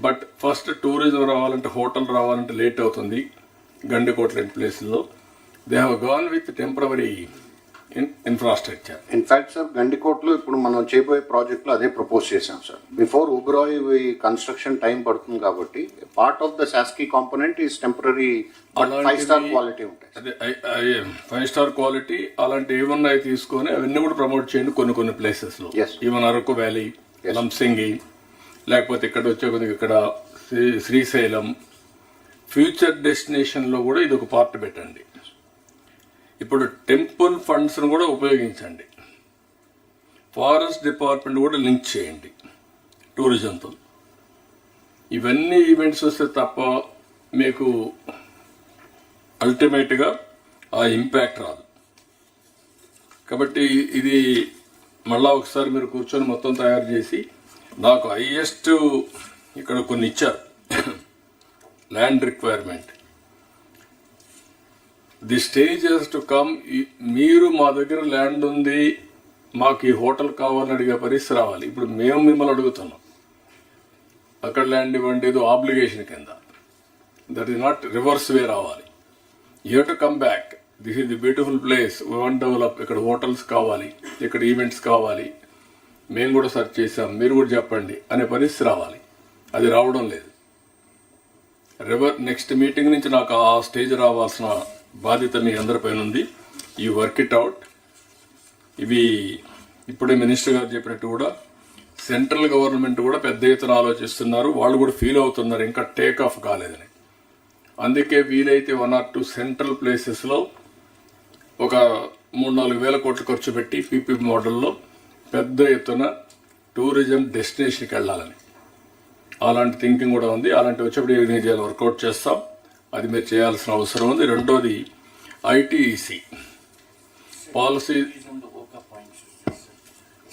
Speaker 1: బట్ ఫస్ట్ టూరిజం రావాలంటే, హోటల్ రావాలంటే లేట్ అవుతుంది. గండికోట లాంటి ప్లేసుల్లో they have gone with temporary infrastructure.
Speaker 8: In fact sir, గండికోట్లో ఇప్పుడు మనం చేయబోయే ప్రాజెక్ట్లో అదే ప్రపోజ్ చేశాం sir. Before Oberoi construction time పడుతుంది కాబట్టి part of the SASCI component is temporary, 5-star quality ఉంటాయి.
Speaker 1: అదే 5-star క్వాలిటీ అలాంటి ఏమన్నాయి తీసుకొని అవన్నీ కూడా ప్రమోట్ చేయండి కొన్ని ప్లేసెస్లో. ఈవెన్ అరకు వ్యాలీ, లంసింగి, లేకపోతే ఇక్కడ వచ్చే కొద్దిగా ఇక్కడ శ్రీశైలం. ఫ్యూచర్ డెస్టినేషన్లో కూడా ఇది ఒక పార్ట్ పెట్టండి. ఇప్పుడు టెంపుల్ ఫండ్స్ను కూడా ఉపయోగించండి. ఫారెస్ట్ డిపార్ట్మెంట్ కూడా లింక్ చేయండి టూరిజంతో. ఇవన్నీ ఈవెంట్స్ వస్తే తప్ప మీకు అల్టిమేట్గా ఆ ఇంపాక్ట్ రాదు. కాబట్టి ఇది మళ్ళా ఒకసారి మీరు కూర్చొని మొత్తం తయారు చేసి, నాకు హైయెస్ట్ ఇక్కడ కొన్ని ఇచ్చారు land requirement. The stage has to come. మీరు మా దగ్గర ల్యాండ్ ఉంది, మాకు ఈ హోటల్ కావాలని అడిగే పరిస్థితి రావాలి. ఇప్పుడు మేము మిమ్మల్ని అడుగుతున్నాం, అక్కడ ల్యాండ్ ఇవ్వండి, ఏదో ఆబ్లిగేషన్ కింద. దట్ ఈస్ నాట్ రివర్స్ వే రావాలి. You have to come back. This is the beautiful place, we want develop. ఇక్కడ హోటల్స్ కావాలి, ఇక్కడ ఈవెంట్స్ కావాలి, మేము కూడా సెర్చ్ చేసాం, మీరు కూడా చెప్పండి అనే పరిస్థితి రావాలి. అది రావడం లేదు. నెక్స్ట్ మీటింగ్ నుంచి నాకు ఆ స్టేజ్ రావాల్సిన బాధ్యత మీ అందరిపైన ఉంది. ఈ వర్క్ ఇట్ అవుట్. ఇవి ఇప్పుడే మినిస్టర్ గారు చెప్పినట్టు కూడా సెంట్రల్ గవర్నమెంట్ కూడా పెద్ద ఎత్తున ఆలోచిస్తున్నారు. వాళ్ళు కూడా ఫీల్ అవుతున్నారు ఇంకా టేక్ ఆఫ్ కాలేదని. అందుకే వీలైతే 1 or 2 సెంట్రల్ ప్లేసెస్లో ఒక 3-4 వేల కోట్లు ఖర్చు పెట్టి పీపీపీ మోడల్లో పెద్ద ఎత్తున టూరిజం డెస్టినేషన్కి వెళ్ళాలని. అలాంటి థింకింగ్ కూడా ఉంది. అలాంటి వచ్చేప్పుడు ఏం చేయాలి వర్కౌట్ చేస్తాం, అది మీరు చేయాల్సిన అవసరం ఉంది. రెండోది ITEC policy.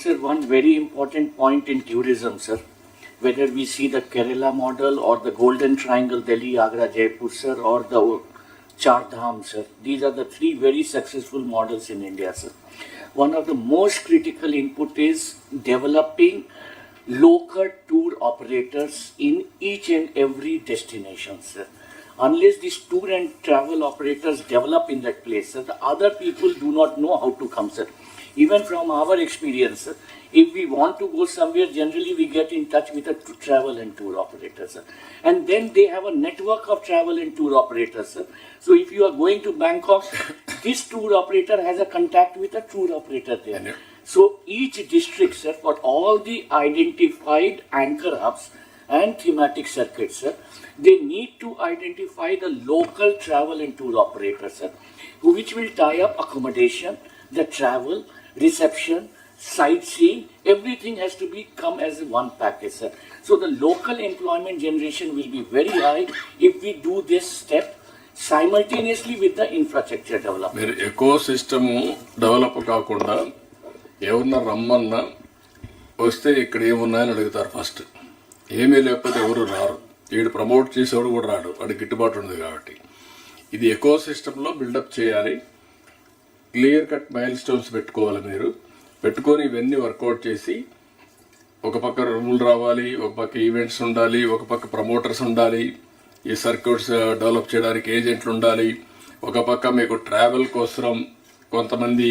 Speaker 11: Sir, one very important point in tourism, sir, whether we see the Kerala model or the Golden Triangle, Delhi, Agra, Jaipur, sir, or the Char Dham, sir, these are the three very successful models in India, sir. One of the most critical input is developing local tour operators in each and every destination, sir. Unless these tour and travel operators develop in that place, sir, the other people do not know how to come, sir. Even from our experience, sir, if we want to go somewhere, generally we get in touch with a travel and tour operator, sir. And then they have a network of travel and tour operators, sir. So if you are going to Bangkok, this tour operator has a contact with a tour operator there. So each district, sir, for all the identified anchor hubs and thematic circuits, sir, they need to identify the local travel and tour operators, sir, which will tie up accommodation, the travel, reception, sightseeing, everything has to be come as one package, sir. So the local employment generation will be very high if we do this step simultaneously with the infrastructure development.
Speaker 1: మీరు eco system develop కాకుండా ఎవరన్నా రమ్మన్నా వస్తే ఇక్కడ ఏమున్నాయని అడుగుతారు first. ఏమీ లేకపోతే ఎవరు రారు. వీడు ప్రమోట్ చేసేవాడు కూడా రాడు, వాడి గిట్టుబాటు ఉండదు. కాబట్టి ఇది ఎకో సిస్టంలో బిల్డప్ చేయాలి. క్లియర్ కట్ మైల్ స్టోన్స్ పెట్టుకోవాలి. మీరు పెట్టుకొని ఇవన్నీ వర్కౌట్ చేసి ఒక పక్క రూల్ రావాలి, ఒక పక్క ఈవెంట్స్ ఉండాలి, ఒక పక్క ప్రమోటర్స్ ఉండాలి, ఈ సర్క్యూట్స్ డెవలప్ చేయడానికి ఏజెంట్లు ఉండాలి, ఒక పక్క మీకు ట్రావెల్ కోసం కొంతమంది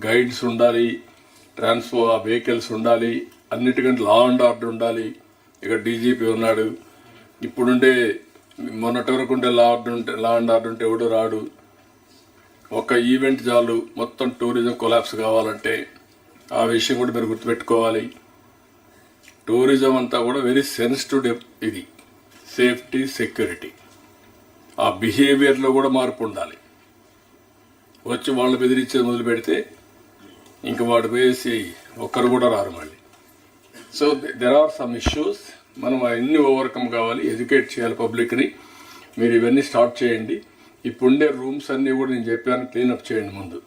Speaker 1: గైడ్స్ ఉండాలి, వెహికల్స్ ఉండాలి, అన్నిటికంటే లా అండ్ ఆర్డర్ ఉండాలి. ఇక డీజీపీ ఉన్నాడు. ఇప్పుడుండే మొన్నటి వరకు ఉండే లా అండ్ ఆర్డర్ ఉంటే ఎవడు రాడు. ఒక ఈవెంట్ చాలు మొత్తం టూరిజం కొలాప్స్ కావాలంటే. ఆ విషయం కూడా మీరు గుర్తుపెట్టుకోవాలి. టూరిజం అంతా కూడా వెరీ సెన్సిటివ్ ఇది. సేఫ్టీ, సెక్యూరిటీ, ఆ బిహేవియర్లో కూడా మార్పు ఉండాలి. వచ్చి వాళ్ళు బెదిరించేది మొదలు పెడితే ఇంక వాడు వేసి ఒక్కరు కూడా రారు మళ్ళీ. So there are some issues. మనం అవన్నీ ఓవర్కమ్ కావాలి, ఎడ్యుకేట్ చేయాలి పబ్లిక్ని. మీరు ఇవన్నీ స్టార్ట్ చేయండి. ఇప్పుడుండే రూమ్స్ అన్నీ కూడా నేను చెప్పాను క్లీనప్ చేయండి. ముందు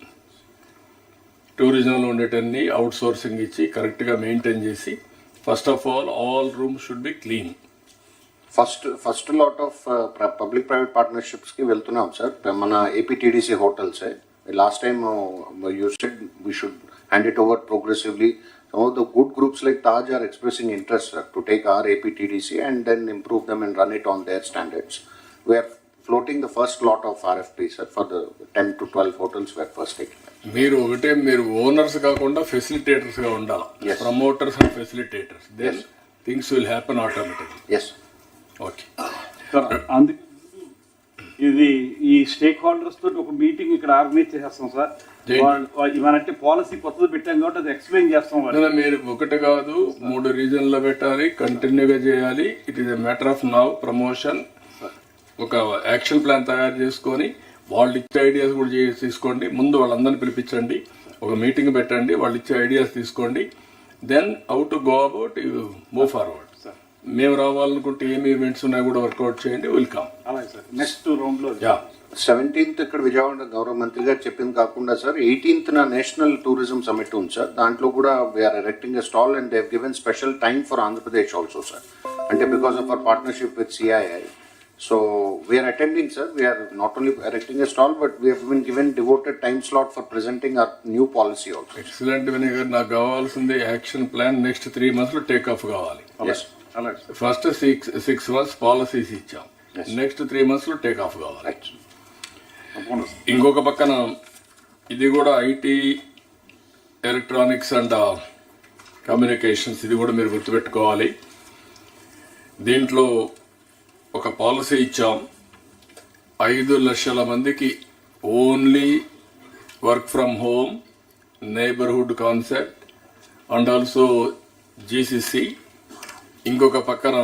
Speaker 1: టూరిజంలో ఉండేటన్ని అవుట్ సోర్సింగ్ ఇచ్చి కరెక్ట్గా మెయింటైన్ చేసి first of all rooms should be clean.
Speaker 8: First lot of public private పార్ట్నర్షిప్స్కి వెళ్తున్నాం సార్. మన ఏపీటీడీసీ హోటల్సే last time you said we should hand it over progressively. Some of the good groups like Taj are expressing interest, sir, to take our APTDC and then improve them and run it on their standards. We are floating the first lot of RFPs, sir, for the 10 to 12 hotels we are first taking.
Speaker 1: మీరు owners కాకుండా ఫెసిలిటేటర్స్ గా ఉండాలి. Promoters and facilitators. Then things will happen automatically.
Speaker 8: Yes.
Speaker 1: Okay
Speaker 16: sir, ఇది ఈ stake holders తోటి ఒక meeting ఇక్కడ ఆర్గనైజ్ చేస్తాం సార్. ఇవనంటే పాలసీ కొత్తది పెట్టాం కాబట్టి అది ఎక్స్ప్లెయిన్ చేస్తాం.
Speaker 1: మీరు ఒకటి కాదు 3 రీజన్లో పెట్టాలి, కంటిన్యూగా చేయాలి. It is a matter of now promotion. ఒక యాక్షన్ ప్లాన్ తయారు చేసుకొని వాళ్ళు ఇచ్చే ఐడియాస్ కూడా తీసుకోండి. ముందు వాళ్ళందరినీ పిలిపించండి, ఒక మీటింగ్ పెట్టండి, వాళ్ళు ఇచ్చే ఐడియాస్ తీసుకోండి. Then how to go about you move forward. మేము రావాలనుకుంటే ఏమి ఈవెంట్స్ ఉన్నాయి కూడా వర్కౌట్ చేయండి. వెల్కమ్.
Speaker 16: అలాగే సార్. నెక్స్ట్ రౌండ్లో
Speaker 8: 17th ఇక్కడ విజయవాడ గౌరవ మంత్రి గారు చెప్పింది కాకుండా sir 18th national tourism summit ఉంది సార్. దాంట్లో కూడా we are erecting a stall and they have given special time for Andhra Pradesh also sir. అంటే because of our partnership with CII. So we are attending, sir. We are not only erecting a stall, but we have been given devoted time slot for presenting our new policy also.
Speaker 1: Excellent, Vinegar. నాకు కావాల్సింది action plan next 3 months లో take off కావాలి. First 6 months policies ఇచ్చాం. Next 3 months లో take off కావాలి. ఇంకొక పక్కన ఇది కూడా ఐటీ, ఎలక్ట్రానిక్స్ అండ్ కమ్యూనికేషన్స్, ఇది కూడా మీరు గుర్తుపెట్టుకోవాలి. దీంట్లో ఒక పాలసీ ఇచ్చాం. 5 లక్షల మందికి only work from home, neighbourhood concept and also GCC. ఇంకొక పక్కన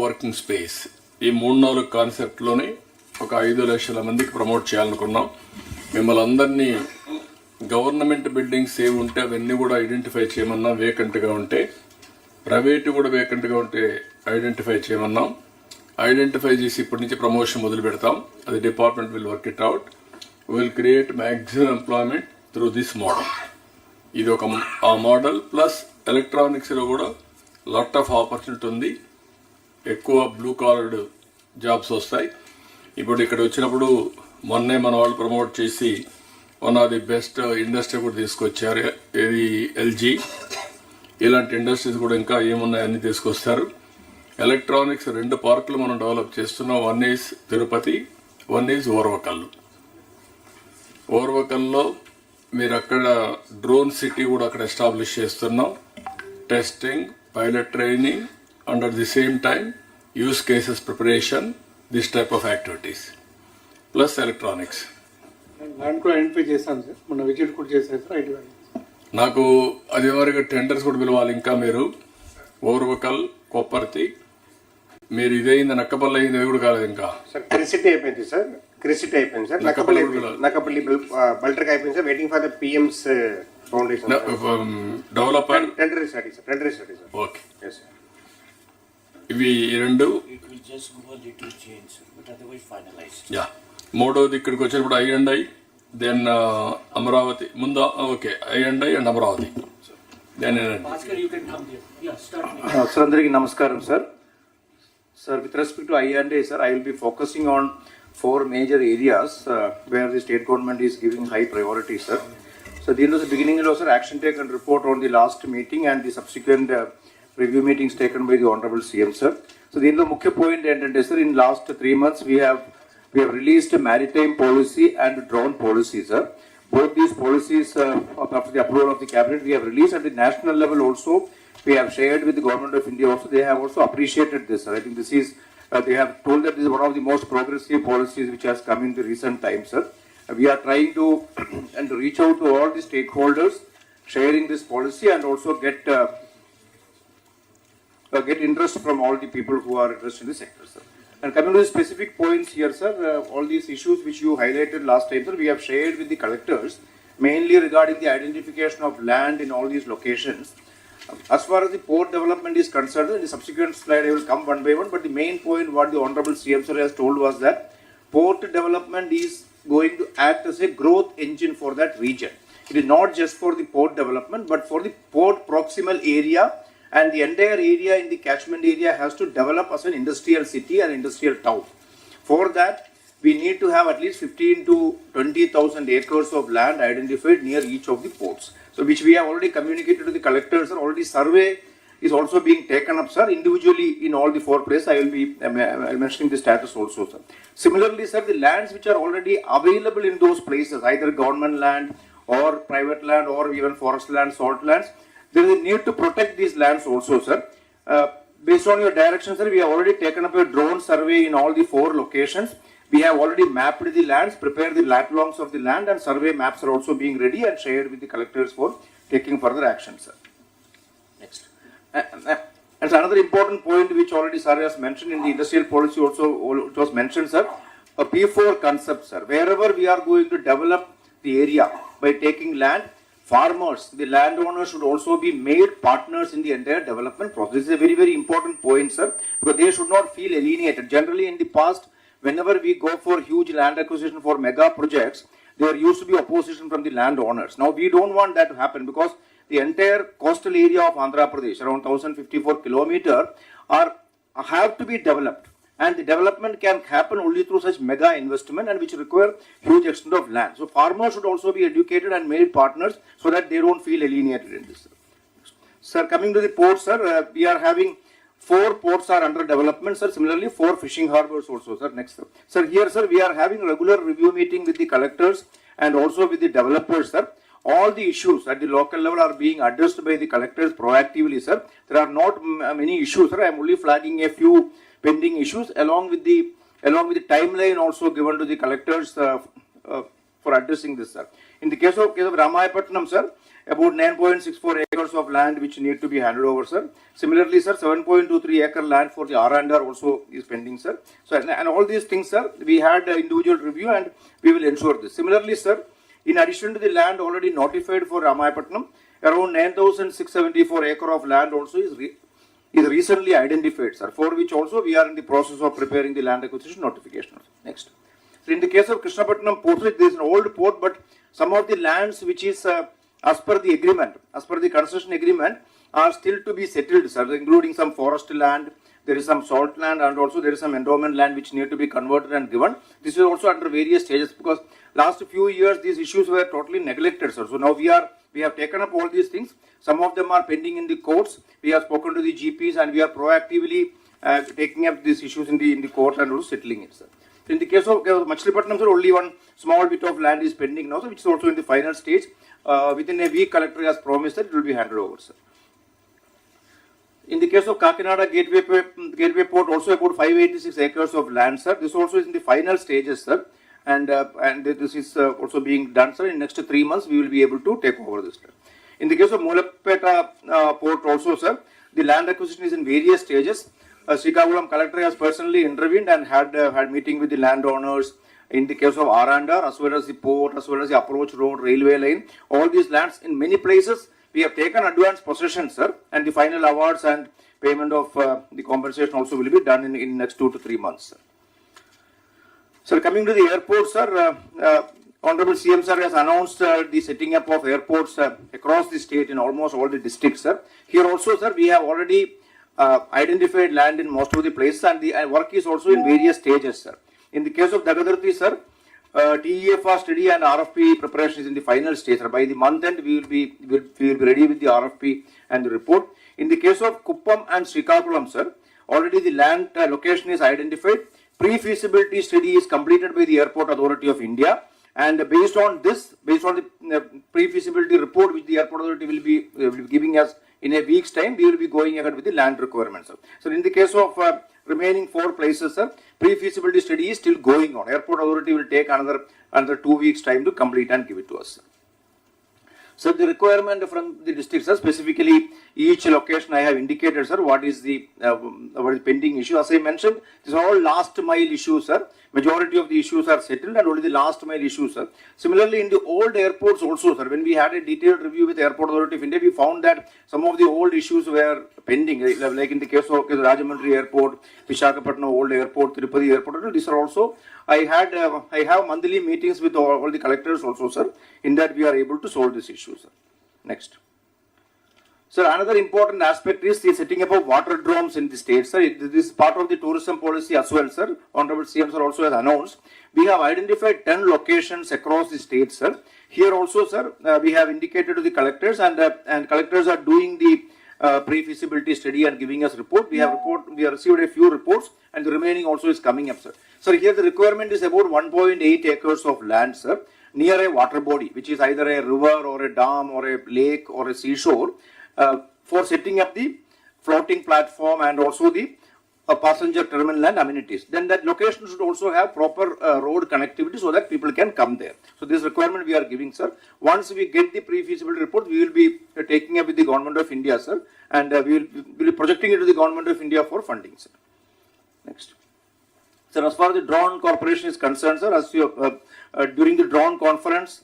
Speaker 1: వర్కింగ్ స్పేస్. ఈ 3-4 కాన్సెప్ట్లోనే ఒక 5 లక్షల మందికి ప్రమోట్ చేయాలనుకున్నాం. మిమ్మల్ని అందరినీ గవర్నమెంట్ బిల్డింగ్స్ ఏవి ఉంటే అవన్నీ కూడా ఐడెంటిఫై చేయమన్నా వేకెంట్గా ఉంటే ప్రైవేట్ కూడా వేకెంట్గా ఉంటే ఐడెంటిఫై చేయమన్నాం. ఐడెంటిఫై చేసి ఇప్పటి నుంచి ప్రమోషన్ మొదలు పెడతాం. అది department will work it out. Will create maximum employment through this model. ఇది ఒక ఆ మోడల్ ప్లస్ ఎలక్ట్రానిక్స్లో కూడా లాట్ ఆఫ్ ఆపర్చునిటీ ఉంది. ఎక్కువ బ్లూ కాలర్డ్ జాబ్స్ వస్తాయి. ఇప్పుడు ఇక్కడ వచ్చినప్పుడు మొన్నే మన వాళ్ళు ప్రమోట్ చేసి one of the best industry కూడా తీసుకొచ్చారు. ఇది ఎల్జీ. ఇలాంటి ఇండస్ట్రీస్ కూడా ఇంకా ఏమున్నాయని తీసుకొస్తారు. ఎలక్ట్రానిక్స్ 2 పార్కులు మనం డెవలప్ చేస్తున్నాం. One is Tirupati, one is Orvakal. ఓర్వకల్లో మీరు అక్కడ డ్రోన్ సిటీ కూడా అక్కడ ఎస్టాబ్లిష్ చేస్తున్నాం. Testing, pilot training, under the same time use cases preparation, this type of activities plus electronics.
Speaker 2: Land కూడా ఐడెంటిఫై చేశాను సార్, మొన్న విజిట్ కూడా చేశాను సార్. ఐటీ
Speaker 1: నాకు అదే వరకు టెండర్స్ కూడా పిలవాలి. ఇంకా మీరు ఓర్వకల్, కొప్పర్తి, మీరు ఇదైంది నక్కపల్లి అయింది, అది కూడా కాలేదు ఇంకా.
Speaker 15: సార్ క్రిసిటీ అయిపోయింది సార్, క్రిసిటీ అయిపోయింది సార్. నక్కపల్లి బల్టర్కి అయిపోయింది sir. Waiting for the PMs foundation
Speaker 1: developer
Speaker 15: టెండరీ స్టడీ సార్. టెండరీ స్టడీ సార్.
Speaker 1: ఓకే. ఇవి 2. యా, మూడోది ఇక్కడికి వచ్చినప్పుడు ఐ దెన్ అమరావతి ముందు. Okay, I and Amaravati. Then
Speaker 6: sir అందరికీ నమస్కారం sir. Sir, with respect to I&A, sir, I will be focusing on 4 major areas where the state government is giving high priority, sir. So, the beginning of sir, action taken report on the last meeting and the subsequent review meetings taken by the Honorable CM, sir. So, the mukhya point and sir, in last 3 months we have released a maritime policy and drone policy, sir. Both these policies, after the approval of the cabinet, we have released at the national level also. We have shared with the government of India also. They have also appreciated this, sir. I think this is, they have told that this is one of the most progressive policies which has come in the recent times, sir. We are trying to and to reach out to all the stakeholders, sharing this policy and also get interest from all the people who are interested in the sector, sir. And coming to the specific points here, sir, all these issues which you highlighted last time, sir, we have shared with the collectors, mainly regarding the identification of land in all these locations. As far as the port development is concerned, in the subsequent slide I will come one by one, but the main point what the Honorable CM sir has told was that port development is going to act as a growth engine for that region. It is not just for the port development, but for the port proximal area, and the entire area in the catchment area has to develop as an industrial city and industrial town. For that, we need to have at least 15 to 20,000 acres of land identified near each of the ports. So, which we have already communicated to the collectors, sir. Already survey is also being taken up, sir, individually in all the 4 places. I will be mentioning the status also, sir. Similarly, sir, the lands which are already available in those places, either government land or private land or even forest land, salt lands, there is a need to protect these lands also, sir. Based on your direction, sir, we have already taken up a drone survey in all the 4 locations. We have already mapped the lands, prepared the lat longs of the land, and survey maps are also being ready and shared with the collectors for taking further action, sir. Next. And another important point which already sir has mentioned in the industrial policy also, it was mentioned, sir, a P4 concept, sir. Wherever we are going to develop the area by taking land, farmers, the landowners should also be made partners in the entire development process. This is a very, very important point, sir, because they should not feel alienated. Generally, in the past, whenever we go for huge land acquisition for mega projects, there used to be opposition from the landowners. Now, we don't want that to happen because the entire coastal area of Andhra Pradesh, around 1054 kilometers, have to be developed. And the development can happen only through such mega investment and which require huge extent of land. So, farmers should also be educated and made partners so that they don't feel alienated in this. Sir, coming to the ports, sir, we are having 4 ports are under development, sir. Similarly, 4 fishing harbors also, sir. Next, sir. Sir, here, sir, we are having regular review meeting with the collectors and also with the developers, sir. All the issues at the local level are being addressed by the collectors proactively, sir. There are not many issues, sir. I am only flagging a few pending issues along with the timeline also given to the collectors for addressing this, sir. In the case of Ramahipatnam, sir, about 9.64 acres of land which need to be handed over, sir. Similarly, sir, 7.23 acre land for the R&R also is pending, sir. So, and all these things, sir, we had individual review and we will ensure this. Similarly, sir, in addition to the land already notified for Ramahipatnam, around 9,674 acre of land also is is recently identified, sir, for which also we are in the process of preparing the land acquisition notification. Next. So in the case of Krishnapatnam port, there is an old port, but some of the lands which is as per the agreement, as per the concession agreement, are still to be settled, sir, including some forest land, there is some salt land, and also there is some endowment land which need to be converted and given. This is also under various stages, because last few years these issues were totally neglected, sir. So now we have taken up all these things. Some of them are pending in the courts. We have spoken to the GPs and we are proactively taking up these issues in the court and also settling it, sir. So in the case of Machilipatnam, sir, only one small bit of land is pending now, sir, which is also in the final stage. Within a week, collector has promised that it will be handed over, sir. In the case of Kakinada Gateway Port, also about 586 acres of land, sir. This also is in the final stages, sir. And this is also being done, sir. In next 3 months, we will be able to take over this, sir. In the case of Mulapeta Port also, sir, the land acquisition is in various stages. Srikakulam collector has personally intervened and had meeting with the landowners. In the case of Arandar, as well as the port, as well as the approach road, railway line, all these lands in many places, we have taken advance possession, sir, and the final awards and payment of the compensation also will be done in next 2 to 3 months, sir. Sir, coming to the airport, sir, Honorable CM sir has announced the setting up of airports across the state in almost all the districts, sir. Here also, sir, we have already identified land in most of the places, and the work is also in various stages, sir. In the case of Dagadarthi, sir, TEFR study and RFP preparation is in the final stage, sir. By the month end, we will be ready with the RFP and the report. In the case of Kuppam and Srikakulam, sir, already the land location is identified. Pre-feasibility study is completed by the Airport Authority of India. And based on the pre-feasibility report which the Airport Authority will be giving us in a week's time, we will be going ahead with the land requirements, sir. So in the case of remaining 4 places, sir, pre-feasibility study is still going on. Airport Authority will take another 2 weeks time to complete and give it to us, sir. So the requirement from the district, sir, specifically each location I have indicated, sir, what is the pending issue. As I mentioned, these are all last mile issues, sir. Majority of the issues are settled and only the last mile issues, sir. Similarly, in the old airports also, sir, when we had a detailed review with the Airport Authority of India, we found that some of the old issues were pending, like in the case of Rajahmundry Airport, Visakhapatnam Old Airport, Tirupati Airport. These are also, I have monthly meetings with all the collectors also, sir. In that we are able to solve this issue, sir. Next. Sir, another important aspect is the setting up of water drones in the state, sir. This is part of the tourism policy as well, sir. Honorable CM sir also has announced. We have identified 10 locations across the state, sir. Here also, sir, we have indicated to the collectors, and collectors are doing the pre-feasibility study and giving us report. We have received a few reports, and the remaining also is coming up, sir. Sir, here the requirement is about 1.8 acres of land, sir, near a water body, which is either a river or a dam or a lake or a seashore, for setting up the floating platform and also the passenger terminal and amenities. Then that location should also have proper road connectivity so that people can come there. So this requirement we are giving, sir. Once we get the pre-feasibility report, we will be taking up with the Government of India, sir, and we will be projecting it to the Government of India for funding, sir. Next. Sir, as far as the drone corporation is concerned, sir, as you, during the drone conference,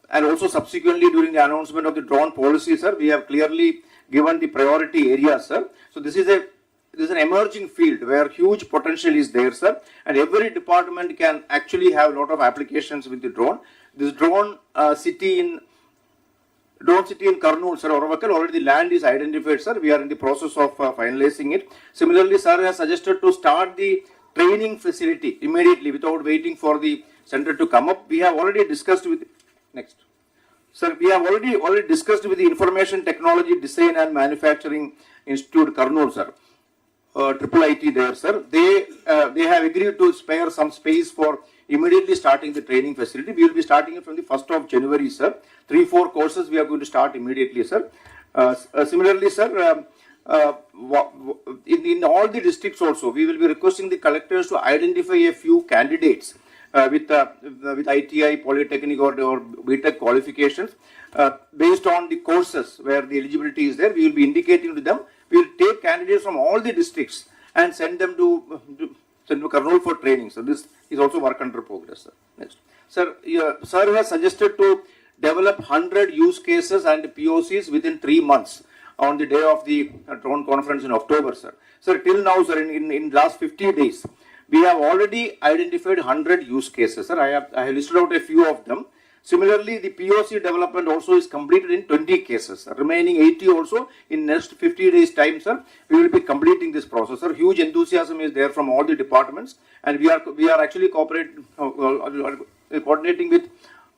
Speaker 6: and also subsequently during the announcement of the drone policy, sir, we have clearly given the priority areas, sir. So this is an emerging field where huge potential is there, sir, and every department can actually have a lot of applications with the drone. This drone city in Kurnool, sir, Oravakal, already the land is identified, sir. We are in the process of finalizing it. Similarly, sir has suggested to start the training facility immediately without waiting for the center to come up. We have already discussed with next. Sir, we have already discussed with the Information Technology Design and Manufacturing Institute, Kurnool, sir. Triple IT there, sir. They have agreed to spare some space for immediately starting the training facility. We will be starting it from the 1st of January, sir. 3-4 courses we are going to start immediately, sir. Similarly, sir, in all the districts also, we will be requesting the collectors to identify a few candidates with ITI, Polytechnic or BTech qualifications. Based on the courses where the eligibility is there, we will be indicating to them. We will take candidates from all the districts and send them to Kurnool for training. So this is also work under progress, sir. Next. Sir, sir has suggested to develop 100 use cases and POCs within 3 months. on the day of the drone conference in October, sir. Sir, till now, sir, in last 50 days, we have already identified 100 use cases, sir. I have listed out a few of them. Similarly, the POC development also is completed in 20 cases, sir. Remaining 80 also in next 50 days time, sir. We will be completing this process, sir. Huge enthusiasm is there from all the departments, and we are actually coordinating with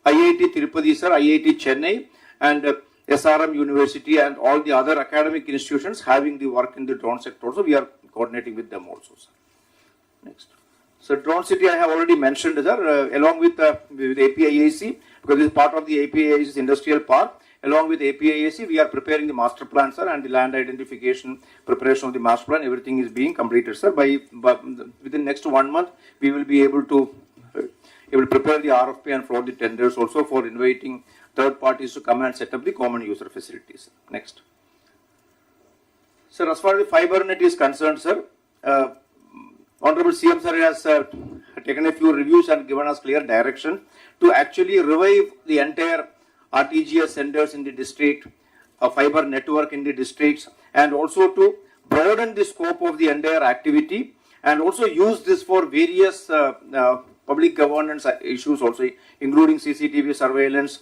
Speaker 6: IIT Tirupati, sir, IIT Chennai, and SRM University, and all the other academic institutions having the work in the drone sector. So we are coordinating with them also, sir. Next. So Drone City I have already mentioned, sir, along with APIAC, because it is part of the APIAC's industrial park. Along with APIAC, we are preparing the master plan, sir, and the land identification, preparation of the master plan. Everything is being completed, sir. Within next 1 month, we will be able to prepare the RFP and float the tenders also for inviting third parties to come and set up the common user facilities. Next. Sir, as far as the fiber net is concerned, sir, Honorable CM sir has taken a few reviews and given us clear direction to actually revive the entire RTGS centers in the district, a fiber network in the districts, and also to broaden the scope of the entire activity, and also use this for various public governance issues also, including CCTV surveillance.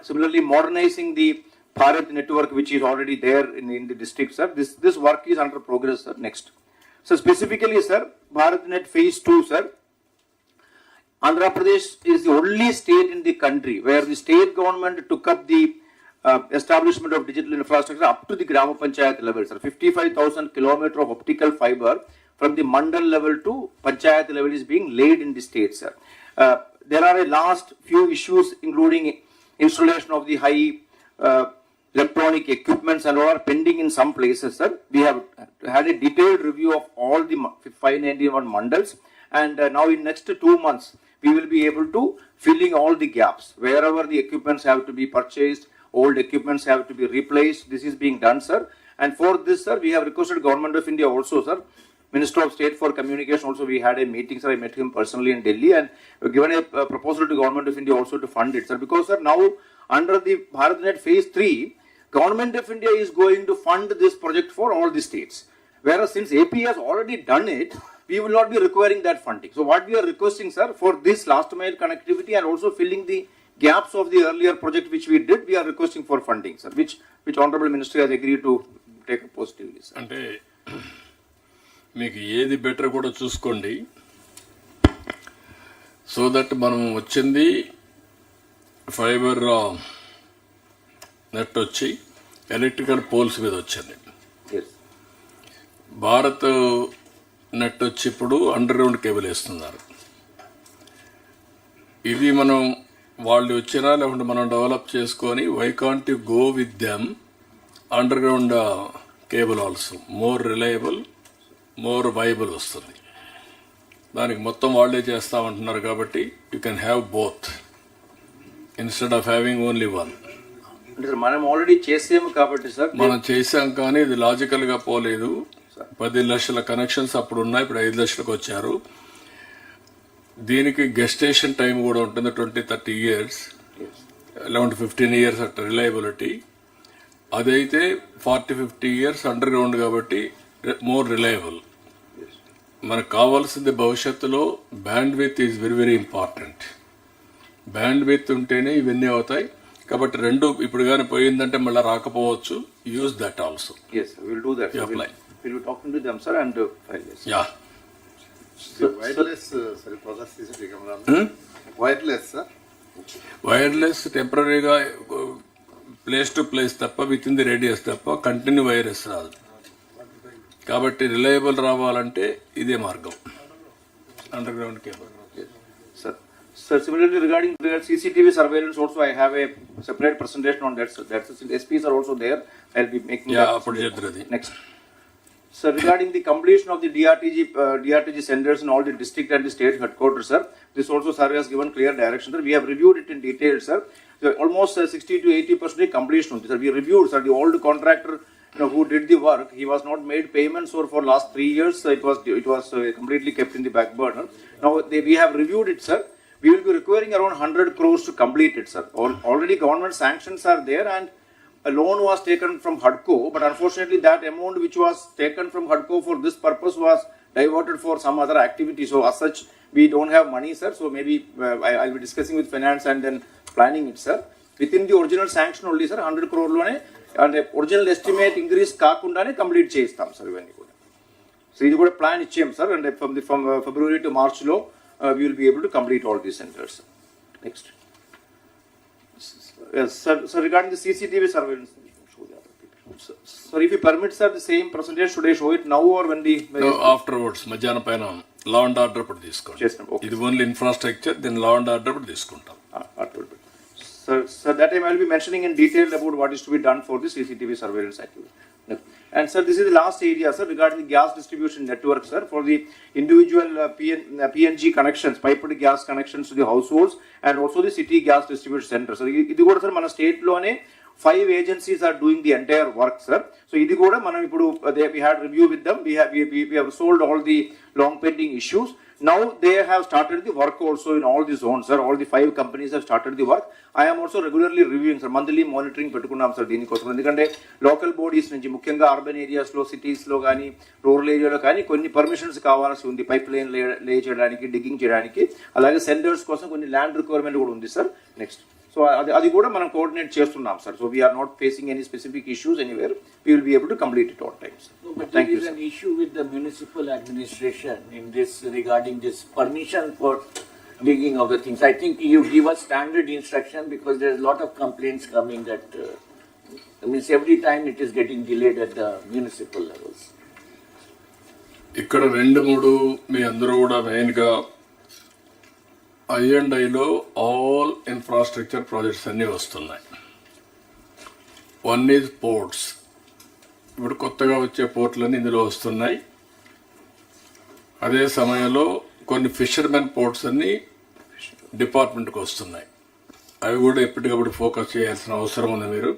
Speaker 6: Similarly, modernizing the Bharat network, which is already there in the district, sir. This work is under progress, sir. Next. So specifically, sir, BharatNet Phase 2, sir, Andhra Pradesh is the only state in the country where the state government took up the establishment of digital infrastructure up to the Grama Panchayat level, sir. 55,000 kilometers of optical fiber from the Mandal level to Panchayat level is being laid in the state, sir. There are a last few issues, including installation of the high electronic equipments and all are pending in some places, sir. We have had a detailed review of all the 591 mandals, and now in next 2 months, we will be able to fill in all the gaps. Wherever the equipments have to be purchased, old equipments have to be replaced. This is being done, sir. And for this, sir, we have requested Government of India also, sir. Minister of State for Communication also, we had a meeting, sir. I met him personally in Delhi, and given a proposal to Government of India also to fund it, sir. Because, sir, now under the BharatNet Phase 3, Government of India is going to fund this project for all the states. Whereas since AP has already done it, we will not be requiring that funding. So what we are requesting, sir, for this last mile connectivity and also filling the gaps of the earlier project which we did, we are requesting for funding, sir, which Honorable Ministry has agreed to take up positively, sir.
Speaker 1: అంటే మీకు ఏది better కూడా చూసుకోండి, so that మనం వచ్చింది fibre net వచ్చి electrical poles మీద వచ్చింది. భారత్ నెట్ వచ్చి ఇప్పుడు అండర్ గ్రౌండ్ కేబుల్ వేస్తున్నారు. ఇది మనం వాళ్ళు వచ్చినా లేకుంటే మనం డెవలప్ చేసుకొని why can't you go with them underground cable also more reliable, more viable వస్తుంది. దానికి మొత్తం వాళ్ళే చేస్తామంటున్నారు కాబట్టి you can have both instead of having only one.
Speaker 6: మనం ఆల్రెడీ చేసాము కాబట్టి సార్,
Speaker 1: మనం చేసాం కానీ ఇది లాజికల్ గా పోలేదు. 10 లక్షల కనెక్షన్స్ అప్పుడు ఉన్నాయి, ఇప్పుడు 5 లక్షలకు వచ్చారు. దీనికి గెస్టేషన్ టైం కూడా ఉంటుంది 20-30 ఇయర్స్, 11-15 ఇయర్స్ అట్ రిలయబిలిటీ. అదైతే 40-50 ఇయర్స్ అండర్ గ్రౌండ్ కాబట్టి మోర్ రిలయబుల్. మనకు కావాల్సింది భవిష్యత్తులో band with is very very important. Band with ఉంటేనే ఇవన్నీ అవుతాయి. కాబట్టి రెండు ఇప్పుడు కానీ పోయిందంటే మళ్ళీ రాకపోవచ్చు. Use that also.
Speaker 6: Yes, we will do that. We will talk to them, sir, and file this.
Speaker 1: Yeah.
Speaker 17: Wireless, sir, process is wireless, sir.
Speaker 1: Wireless టెంపరీగా ప్లేస్ టు ప్లేస్ తప్ప విత్ ఇన్ ది రేడియస్ తప్ప continue virus రాదు. కాబట్టి reliable రావాలంటే ఇదే మార్గం, under ground cable.
Speaker 6: Sir, similarly regarding CCTV surveillance also, I have a separate presentation on that. So that's SPs are also there. I'll be making that next. Sir, regarding the completion of the DRTG centers in all the district and the state headquarters, sir, this also sir has given clear direction. Sir, we have reviewed it in detail, sir. So almost 60-80% completion. Sir, we reviewed, sir, the old contractor, who did the work. He was not made payments for last 3 years. It was completely kept in the back burner. Now we have reviewed it, sir. We will be requiring around 100 crores to complete it, sir. Already government sanctions are there, and a loan was taken from HUDCO, but unfortunately that amount which was taken from HUDCO for this purpose was diverted for some other activity. So as such, we don't have money, sir. So maybe I'll be discussing with finance and then planning it, sir. Within the original sanction only, sir, 100 crore lone and the original estimate increase kaakundane complete chestam, sir. So ఇది కూడా plan ఇచ్చాం, sir, and from February to March లో we will be able to complete all these centers. Next. Yes, sir, regarding the CCTV surveillance, sir, if you permit, sir, the same presentation, should I show it now or when the...
Speaker 1: No, afterwards, మధ్యాహ్నం పైన లా and order ఇప్పుడు తీసుకోండి. ఇది only infrastructure, then law and order ఇప్పుడు తీసుకుంటాం.
Speaker 6: Sir, that time I will be mentioning in detail about what is to be done for the CCTV surveillance activity. And sir, this is the last area, sir, regarding the gas distribution network, sir, for the individual PNG connections, piped gas connections to the households, and also the city gas distribution center. So, ఇది కూడా sir మన state లోనే 5 agencies are doing the entire work, sir. So, ఇది కూడా మనం ఇప్పుడు we had review with them. We have solved all the long pending issues. Now they have started the work also in all the zones, sir. All the 5 companies have started the work. I am also regularly reviewing, sir. Monthly monitoring పెట్టుకున్నాం sir దీనికోసం. ఎందుకంటే local bodies నుంచి ముఖ్యంగా urban ఏరియాస్లో, సిటీస్లో కానీ, rural ఏరియాలో కానీ కొన్ని పర్మిషన్స్ కావాల్సి ఉంది. పైప్ లైన్ లే చేయడానికి, డిగ్గింగ్ చేయడానికి, అలాగే సెంటర్స్ కోసం కొన్ని ల్యాండ్ రిక్వైర్మెంట్ కూడా ఉంది, సార్. నెక్స్ట్, సో అది కూడా మనం కోఆర్డినేట్ చేస్తున్నాం, sir. So we are not facing any specific issues anywhere. We will be able to complete it on time, sir.
Speaker 11: No, but
Speaker 6: Thank
Speaker 11: there
Speaker 6: you,
Speaker 11: is
Speaker 6: sir.
Speaker 11: an issue with the municipal administration in this regarding this permission for digging of the things. I think you give us standard instruction because there is a lot of complaints coming that means every time it is getting delayed at the municipal levels.
Speaker 1: ఇక్కడ 2-3 మీ అందరూ కూడా మెయిన్గా I&Iలో all infrastructure projects అన్నీ వస్తున్నాయి. One is ports. ఇప్పుడు కొత్తగా వచ్చే పోర్ట్లన్నీ ఇందులో వస్తున్నాయి. అదే సమయంలో కొన్ని ఫిషర్మెన్ పోర్ట్స్ అన్నీ డిపార్ట్మెంట్కి వస్తున్నాయి. అవి కూడా ఎప్పటికప్పుడు ఫోకస్ చేయాల్సిన అవసరం ఉంది. మీరు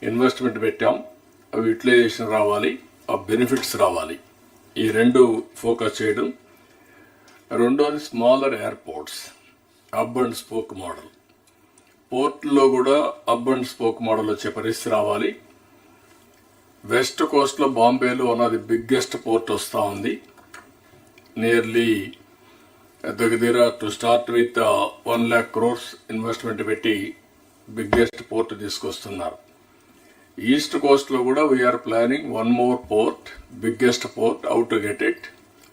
Speaker 1: ఇన్వెస్ట్మెంట్ పెట్టాం, అవి యూటిలైజేషన్ రావాలి, ఆ బెనిఫిట్స్ రావాలి. ఈ 2 ఫోకస్ చేయడం. రెండోది smaller airports, hub and spoke model. పోర్ట్లో కూడా హబ్ అండ్ స్పోక్ మోడల్ వచ్చే పరిస్థితి రావాలి. వెస్ట్ కోస్ట్లో బాంబేలో ఉన్నది బిగ్గెస్ట్ పోర్ట్ వస్తూ ఉంది. నియర్లీ దగ్గర to start with 1 lakh crores investment పెట్టి బిగ్గెస్ట్ పోర్ట్ తీసుకొస్తున్నారు. ఈస్ట్ కోస్ట్లో కూడా we are planning 1 more port, biggest port. How to get it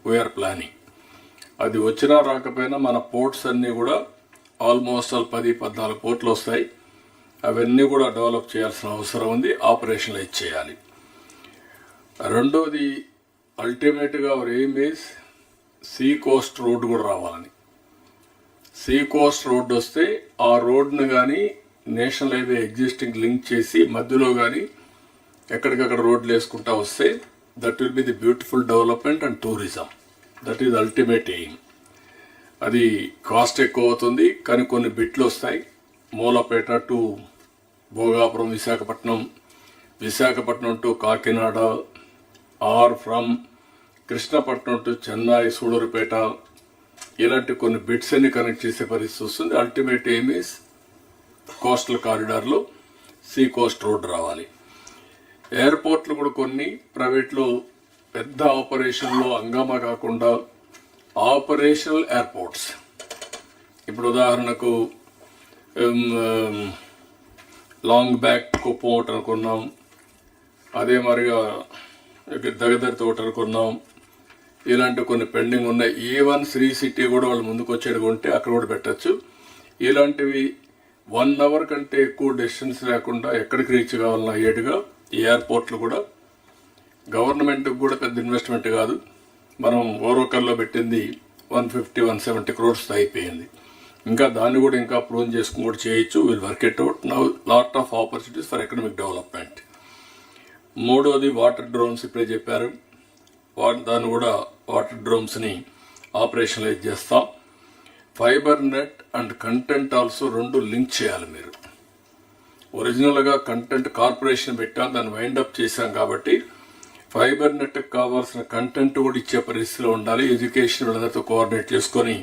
Speaker 1: we are planning. అది వచ్చినా రాకపోయినా మన పోర్ట్స్ అన్నీ కూడా ఆల్మోస్ట్ 10-14 పోర్ట్లు వస్తాయి. అవన్నీ కూడా డెవలప్ చేయాల్సిన అవసరం ఉంది. ఆపరేషనలైజ్ చేయాలి. రెండోది అల్టిమేట్గా hour aim is see coast road కూడా రావాలని. సీ కోస్ట్ రోడ్ వస్తే ఆ రోడ్ను కానీ నేషనల్ హైవే ఎగ్జిస్టింగ్ లింక్ చేసి మధ్యలో కానీ ఎక్కడికక్కడ రోడ్లు వేసుకుంటా వస్తే that will be the beautiful development and tourism. That is ultimate aim. అది కాస్ట్ ఎక్కువ అవుతుంది కానీ కొన్ని బిట్లు వస్తాయి. Moolapeta to Bhogapuram, Visakhapatnam to Kakinada, or from Krishnapatnam to Chennai, Sudurupeta, ఇలాంటి కొన్ని బిట్స్ అన్ని కనెక్ట్ చేసే పరిస్థితి వస్తుంది. అల్టిమేట్ ఎయిమ్ ఈజ్ కోస్టల్ కారిడార్లో సీ కోస్ట్ రోడ్ రావాలి. ఎయిర్పోర్ట్లు కూడా కొన్ని ప్రైవేట్లో పెద్ద ఆపరేషన్లో హంగామా కాకుండా ఆపరేషనల్ ఎయిర్పోర్ట్స్. ఇప్పుడు ఉదాహరణకు లాంగ్ బ్యాక్ కుప్పం ఒకటి అనుకున్నాం, అదే మరిగా దగదర్ తోట అనుకున్నాం. ఇలాంటి కొన్ని పెండింగ్ ఉన్నాయి. ఈవెన్ శ్రీ సిటీ కూడా వాళ్ళు ముందుకు వచ్చేది ఉంటే అక్కడ కూడా పెట్టచ్చు. ఇలాంటివి 1 hour కంటే ఎక్కువ డిస్టెన్స్ లేకుండా ఎక్కడికి రీచ్ కావాలన్నా అయ్యేట్టుగా ఈ ఎయిర్పోర్ట్లు కూడా గవర్నమెంట్కి కూడా పెద్ద ఇన్వెస్ట్మెంట్ కాదు. మనం ఓరోకల్లో పెట్టింది 150-170 crores అయిపోయింది. ఇంకా దాన్ని కూడా ఇంకా ప్రూవ్ చేసుకుని కూడా చేయొచ్చు. Will work it out. Now lot of opportunities for economic development. మూడోది వాటర్ డ్రోన్స్. ఇప్పుడే చెప్పారు, దాన్ని కూడా వాటర్ డ్రోన్స్ని ఆపరేషనలైజ్ చేస్తాం. Fibre net and content also 2 link చేయాలి. మీరు ఒరిజినల్గా కంటెంట్ కార్పొరేషన్ పెట్టాం, దాన్ని వైండప్ చేశాం కాబట్టి ఫైబర్ నెట్కి కావాల్సిన కంటెంట్ కూడా ఇచ్చే పరిస్థితిలో ఉండాలి. ఎడ్యుకేషన్ వీళ్ళందరితో కోఆర్డినేట్ చేసుకొని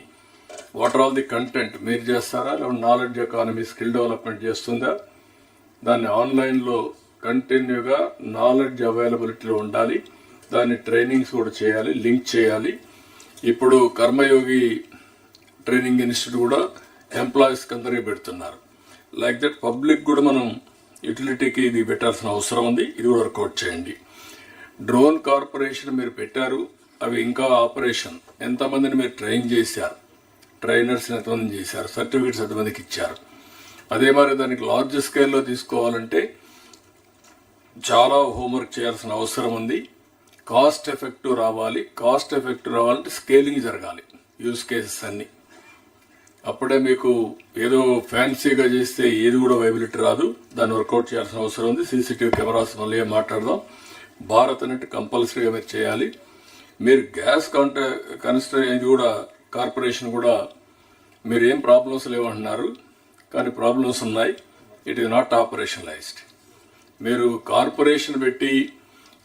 Speaker 1: వాట్ ఆల్ ది కంటెంట్ మీరు చేస్తారా, లేదా నాలెడ్జ్ ఎకానమీ స్కిల్ డెవలప్మెంట్ చేస్తుందా, దాన్ని ఆన్లైన్లో కంటిన్యూగా నాలెడ్జ్ అవైలబిలిటీలో ఉండాలి. దాన్ని ట్రైనింగ్స్ కూడా చేయాలి, లింక్ చేయాలి. ఇప్పుడు కర్మయోగి ట్రైనింగ్ ఇన్స్టిట్యూట్ కూడా ఎంప్లాయీస్కి అందరికీ పెడుతున్నారు. లైక్ దట్ పబ్లిక్ కూడా మనం యూటిలిటీకి ఇది పెట్టాల్సిన అవసరం ఉంది. ఇది కూడా వర్కౌట్ చేయండి. డ్రోన్ కార్పొరేషన్ మీరు పెట్టారు, అవి ఇంకా ఆపరేషన్ ఎంతమందిని మీరు ట్రైన్ చేశారు, ట్రైనర్స్ ఎంతమంది చేశారు, సర్టిఫికెట్స్ ఎంతమందికి ఇచ్చారు. అదే మరి దానికి లార్జ్ స్కేల్లో తీసుకోవాలంటే చాలా హోంవర్క్ చేయాల్సిన అవసరం ఉంది. కాస్ట్ ఎఫెక్టివ్ రావాలి. కాస్ట్ ఎఫెక్టివ్ రావాలంటే స్కేలింగ్ జరగాలి, యూజ్ కేసెస్ అన్ని. అప్పుడే మీకు ఏదో ఫ్యాన్సీగా చేస్తే ఏది కూడా వైబిలిటీ రాదు. దాన్ని వర్కౌట్ చేయాల్సిన అవసరం ఉంది. సీసీటీవీ కెమెరాస్ మళ్ళీ ఏం మాట్లాడదాం. భారత్ అనేది కంపల్సరీగా మీరు చేయాలి. మీరు గ్యాస్ ఇది కూడా కార్పొరేషన్ కూడా మీరు ఏం ప్రాబ్లమ్స్ లేవంటున్నారు, కానీ ప్రాబ్లమ్స్ ఉన్నాయి. It is not ఆపరేషనలైజ్డ్. మీరు కార్పొరేషన్ పెట్టి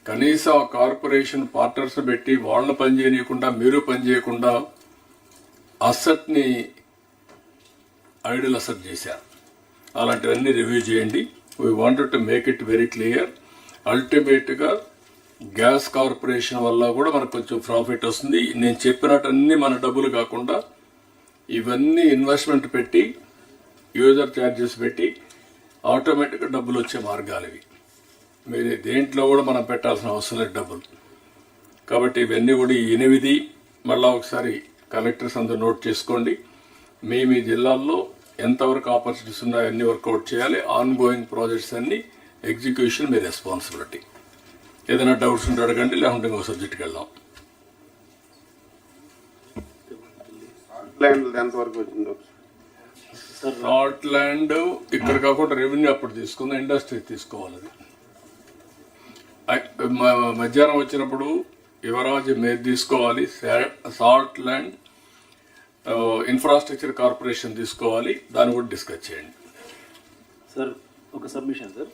Speaker 1: కనీసం ఆ కార్పొరేషన్ పార్ట్నర్స్ పెట్టి వాళ్ళని పనిచేయకుండా మీరు పనిచేయకుండా అసెట్ని ఐడియల్ అసెట్ చేశారు. అలాంటివన్నీ రివ్యూ చేయండి. We wanted to make it very clear. అల్టిమేట్గా గ్యాస్ కార్పొరేషన్ వల్ల కూడా మనకు కొంచెం ప్రాఫిట్ వస్తుంది. నేను చెప్పినట్టు అన్ని మన డబ్బులు కాకుండా ఇవన్నీ ఇన్వెస్ట్మెంట్ పెట్టి యూజర్ ఛార్జెస్ పెట్టి ఆటోమేటిక్గా డబ్బులు వచ్చే మార్గాలు ఇవి. మీరు దేంట్లో కూడా మనం పెట్టాల్సిన అవసరం లేదు డబ్బులు. కాబట్టి ఇవన్నీ కూడా 8 మళ్ళా ఒకసారి కలెక్టర్స్ అందరూ నోట్ చేసుకోండి. మీ జిల్లాల్లో ఎంతవరకు ఆపర్చునిటీస్ ఉన్నాయో అన్ని వర్కౌట్ చేయాలి. ఆన్ గోయింగ్ ప్రాజెక్ట్స్ అన్ని ఎగ్జిక్యూషన్ మీ రెస్పాన్సిబిలిటీ. ఏదైనా డౌట్స్ ఉంటే అడగండి, లేకుంటే ఇంకో సబ్జెక్ట్కి వెళ్దాం.
Speaker 3: ఎంతవరకు వచ్చిందో
Speaker 1: సాల్ట్ ల్యాండ్ ఇక్కడ కాకుండా రెవెన్యూ అప్పుడు తీసుకుందాం, ఇండస్ట్రీ తీసుకోవాలి. అది మధ్యాహ్నం వచ్చినప్పుడు యువరాజ్ మీరు తీసుకోవాలి. సాల్ట్ ల్యాండ్ ఇన్ఫ్రాస్ట్రక్చర్ కార్పొరేషన్ తీసుకోవాలి. దాన్ని కూడా డిస్కస్ చేయండి.
Speaker 19: సార్ ఒక సబ్మిషన్ సార్,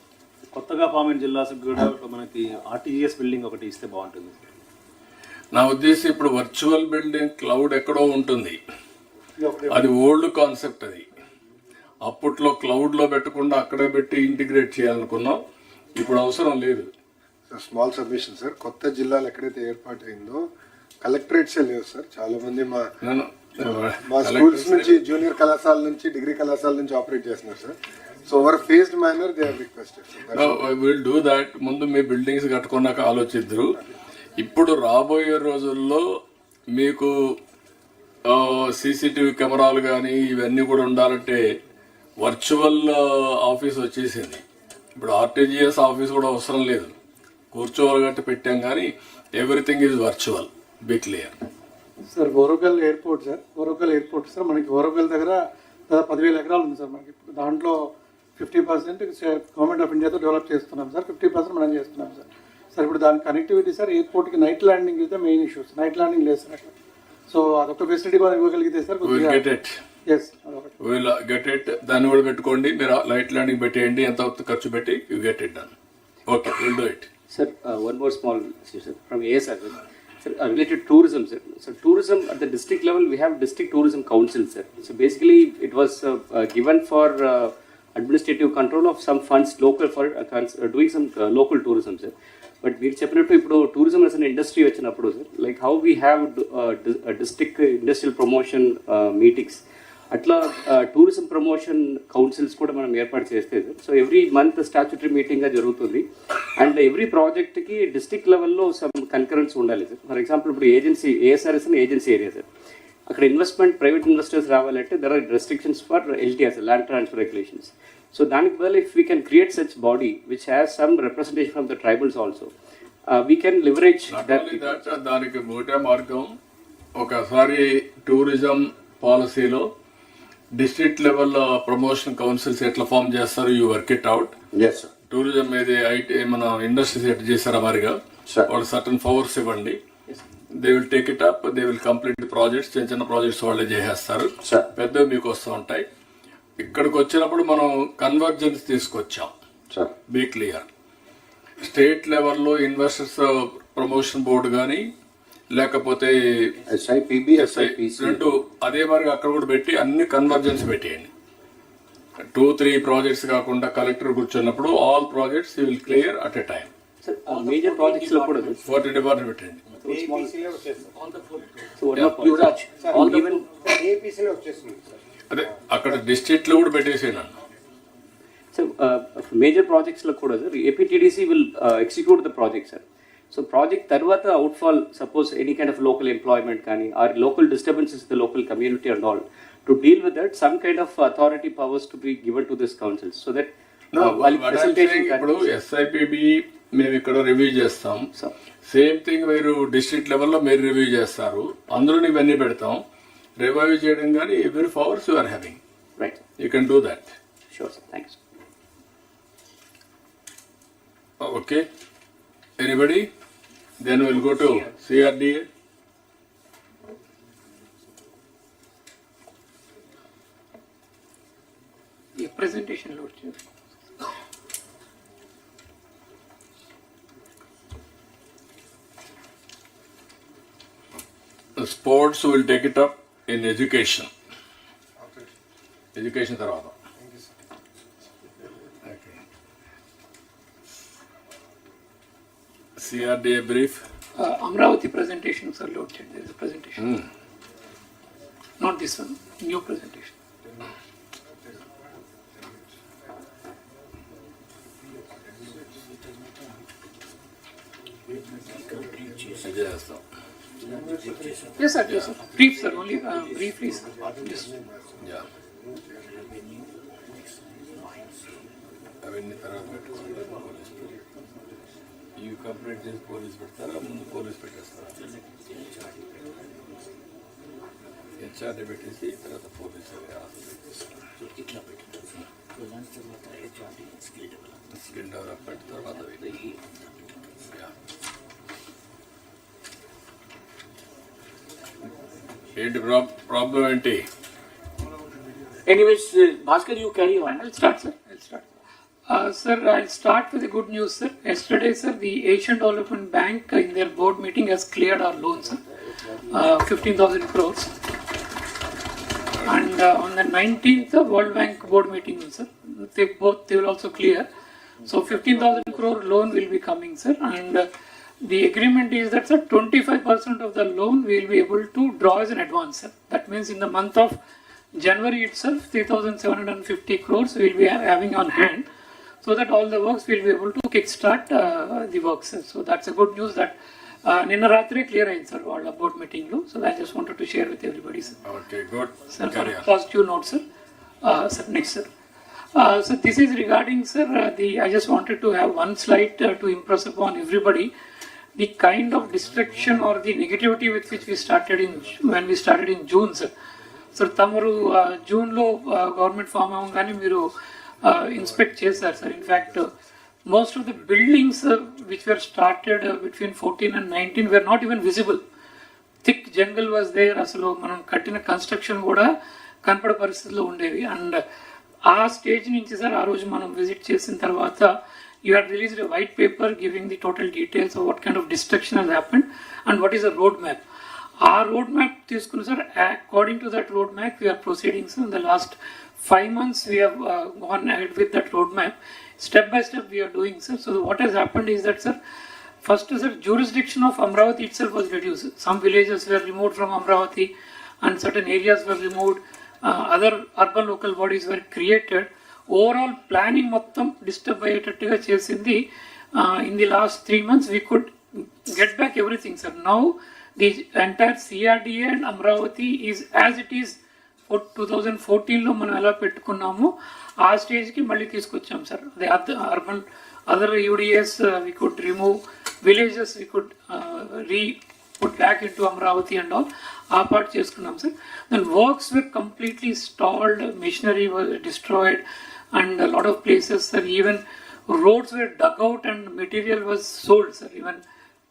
Speaker 19: కొత్తగా ఫామ్ అయిన జిల్లాలకు కూడా మనకి ఆర్టీజీఎస్ బిల్డింగ్ ఒకటి ఇస్తే బాగుంటుంది.
Speaker 1: నా ఉద్దేశం ఇప్పుడు వర్చువల్ బిల్డింగ్ క్లౌడ్ ఎక్కడో ఉంటుంది, అది ఓల్డ్ కాన్సెప్ట్. అది అప్పట్లో క్లౌడ్లో పెట్టకుండా అక్కడే పెట్టి ఇంటిగ్రేట్ చేయాలనుకున్నాం. ఇప్పుడు అవసరం లేదు.
Speaker 22: స్మాల్ సబ్మిషన్ సార్, కొత్త జిల్లాలు ఎక్కడైతే ఏర్పాటు అయిందో కలెక్టరేట్సే లేవు సార్. చాలా మంది మా స్కూల్స్ నుంచి, జూనియర్ కళాశాల నుంచి, డిగ్రీ కళాశాల నుంచి ఆపరేట్ చేస్తున్నారు sir. So over phased manner they have requested.
Speaker 1: Will do that. ముందు మీ బిల్డింగ్స్ కట్టుకున్నాక ఆలోచిద్దరు. ఇప్పుడు రాబోయే రోజుల్లో మీకు సీసీటీవీ కెమెరాలు కానీ ఇవన్నీ కూడా ఉండాలంటే వర్చువల్ ఆఫీస్ వచ్చేసింది. ఇప్పుడు ఆర్టీజీఎస్ ఆఫీస్ కూడా అవసరం లేదు, కూర్చోవాలి గట్టి పెట్టాం, కానీ everything is virtual. Be clear.
Speaker 18: Sir Orvakal airport sir మనకి ఓరోకల్ దగ్గర 10,000 ఎకరాలు ఉంది సార్. మనకి ఇప్పుడు దాంట్లో 50% గవర్నమెంట్ ఆఫ్ ఇండియాతో డెవలప్ చేస్తున్నాం సార్, 50% మనం చేస్తున్నాం సార్. సార్ ఇప్పుడు దాని కనెక్టివిటీ సార్, ఎయిర్పోర్ట్కి night landing is the main issues. Night landing లేదు సార్ అట్లా. సో అదొక ఫెసిలిటీ మనం ఇవ్వగలిగితే సార్
Speaker 1: గెట్ ఇట్. దాన్ని కూడా పెట్టుకోండి. మీరు లైట్ ల్యాండింగ్ పెట్టేయండి, ఎంత ఖర్చు పెట్టి you get it done. Okay, will do it.
Speaker 4: Sir, one more small issue, sir, from ASR. Sir, related to tourism, sir. So, tourism at the district level, we have district tourism council, sir. So, basically, it was given for administrative control of some funds local for doing some local tourism, sir. But we చెప్పినట్టు ఇప్పుడు tourism as an industry వచ్చినప్పుడు, sir, like how we have district industrial promotion meetings. అట్లా tourism promotion councils కూడా మనం ఏర్పాటు చేస్తే సార్. So every month statutory మీటింగ్గా జరుగుతుంది. అండ్ ఎవ్రీ ప్రాజెక్ట్కి డిస్ట్రిక్ట్ లెవెల్లో సమ్ కన్కరెన్స్ ఉండాలి సార్. ఫర్ ఎగ్జాంపుల్ ఇప్పుడు ఏజెన్సీ, ఏఎస్ఆర్ఎస్ అని ఏజెన్సీ ఏరియా సార్. అక్కడ ఇన్వెస్ట్మెంట్, ప్రైవేట్ ఇన్వెస్టర్స్ రావాలంటే there are restrictions for LTR, land transfer regulations. So దానికి బదులు if we can create such body which has some representation from the tribals also, we can leverage that.
Speaker 1: దానికి ఒకటే మార్గం, ఒకసారి tourism పాలసీలో district level promotion councils ఎట్లా form చేస్తారు, you work it out. Tourism ఏది ఐటీ మన ఇండస్ట్రీస్ ఎట్లా చేస్తారా మరిగా వాళ్ళు సర్టన్ పవర్స్ ఇవ్వండి. They will take it up, they will complete projects. చిన్న చిన్న ప్రాజెక్ట్స్ వాళ్ళే చేసేస్తారు, పెద్దవి మీకు వస్తూ ఉంటాయి. ఇక్కడికి వచ్చినప్పుడు మనం కన్వర్జెన్స్ తీసుకొచ్చాం. Be clear. స్టేట్ లెవెల్లో ఇన్వెస్టర్స్ ప్రమోషన్ బోర్డు కానీ లేకపోతే రెండు అదే మరి అక్కడ కూడా పెట్టి అన్ని కన్వర్జెన్స్ పెట్టేయండి. 2-3 ప్రాజెక్ట్స్ కాకుండా కలెక్టర్ కూర్చున్నప్పుడు all projects you will clear at a time.
Speaker 4: Sir major projects లో కూడా
Speaker 1: 40 డిపార్ట్మెంట్ పెట్టండి. అదే అక్కడ డిస్ట్రిక్ట్ లో కూడా పెట్టేసేయండి.
Speaker 4: సో మేజర్ ప్రాజెక్ట్స్ లో కూడా sir APTDC will execute the project sir. So project తర్వాత outfall suppose any kind of local employment కానీ or local disturbances the local community and all to deal with that some kind of authority powers to be given to this council so that
Speaker 1: ఇప్పుడు SIPB మేము ఇక్కడ review చేస్తాం. Same thing మీరు district లెవెల్లో మీరు review చేస్తారు, అందులో ఇవన్నీ పెడతాం. రివ్యూ చేయడం కానీ ఎవరి powers you are having,
Speaker 4: right,
Speaker 1: you can do that.
Speaker 4: Sure sir, thanks.
Speaker 1: Okay, anybody? Then we'll go to CRDA.
Speaker 14: The presentation load.
Speaker 1: The sports will take it up in education. Education tarvata. CRDA brief.
Speaker 14: Amravati presentation, sir, load check. There is a presentation. Not this one, new presentation. Yes, sir, yes, sir. Brief, sir, only briefly, sir. Just.
Speaker 1: Yeah. You complete this police పెడతారా, ముందు police పెట్టేస్తారా? HRD పెట్టేసి తర్వాత police skill development తర్వాత ఏంటి problem ఏంటి?
Speaker 11: Anyways, Bhaskar, you carry on.
Speaker 14: I'll start, sir. Sir, I'll start with the good news, sir. Yesterday, sir, the Asian Development Bank in their board meeting has cleared our loans, sir. 15,000 crores. And on the 19th, the World Bank board meeting, sir, they will also clear. So 15,000 crore loan will be coming, sir. And the agreement is that, sir, 25% of the loan we will be able to draw as an advance, sir. That means in the month of January itself, 3,750 crores we will be having on hand, so that all the works will be able to kickstart the works. So that's a good news that Ninna Ratri clear ayin, sir, all board meeting lo. So I just wanted to share with everybody, sir.
Speaker 1: Okay, good.
Speaker 14: Sir, on a positive note, sir. Sir, next, sir. So this is regarding, sir, I just wanted to have one slide to impress upon everybody the kind of destruction or the negativity with which we started when we started in June, sir. Sir, tamaru June lo government farm avangane meeru inspect chesaru, sir. In fact, most of the buildings which were started between 14 and 19 were not even visible. Thick jungle was there. Asalu manam kattina construction kuda kanpada paristhitilo undevi. And ఆ stage నుంచి sir ఆ రోజు మనం visit చేసిన తర్వాత you had released a white paper giving the total details of what kind of destruction has happened and what is a road map. ఆ road map తీసుకుని sir according to that road map we are proceedings in the last 5 months we have gone ahead with that road map. Step by step we are doing, sir. So what has happened is that, sir, first, sir, jurisdiction of Amravati itself was reduced. Some villages were removed from Amravati and certain areas were removed. Other urban local bodies were created. Overall planning mottam disturb ayyettattuga chesindi. In the last 3 months we could get back everything, sir. Now the entire CRDA and Amravati is as it is 2014 లో మనం ఎలా పెట్టుకున్నామో ఆ స్టేజ్కి మళ్ళీ తీసుకొచ్చాం, sir. The urban other UDS we could remove, villages we could put back into Amravati and all, ఆ part చేసుకున్నాం, sir. Then works were completely stalled, machinery was destroyed and a lot of places, sir, even roads were dug out and material was sold, sir. Even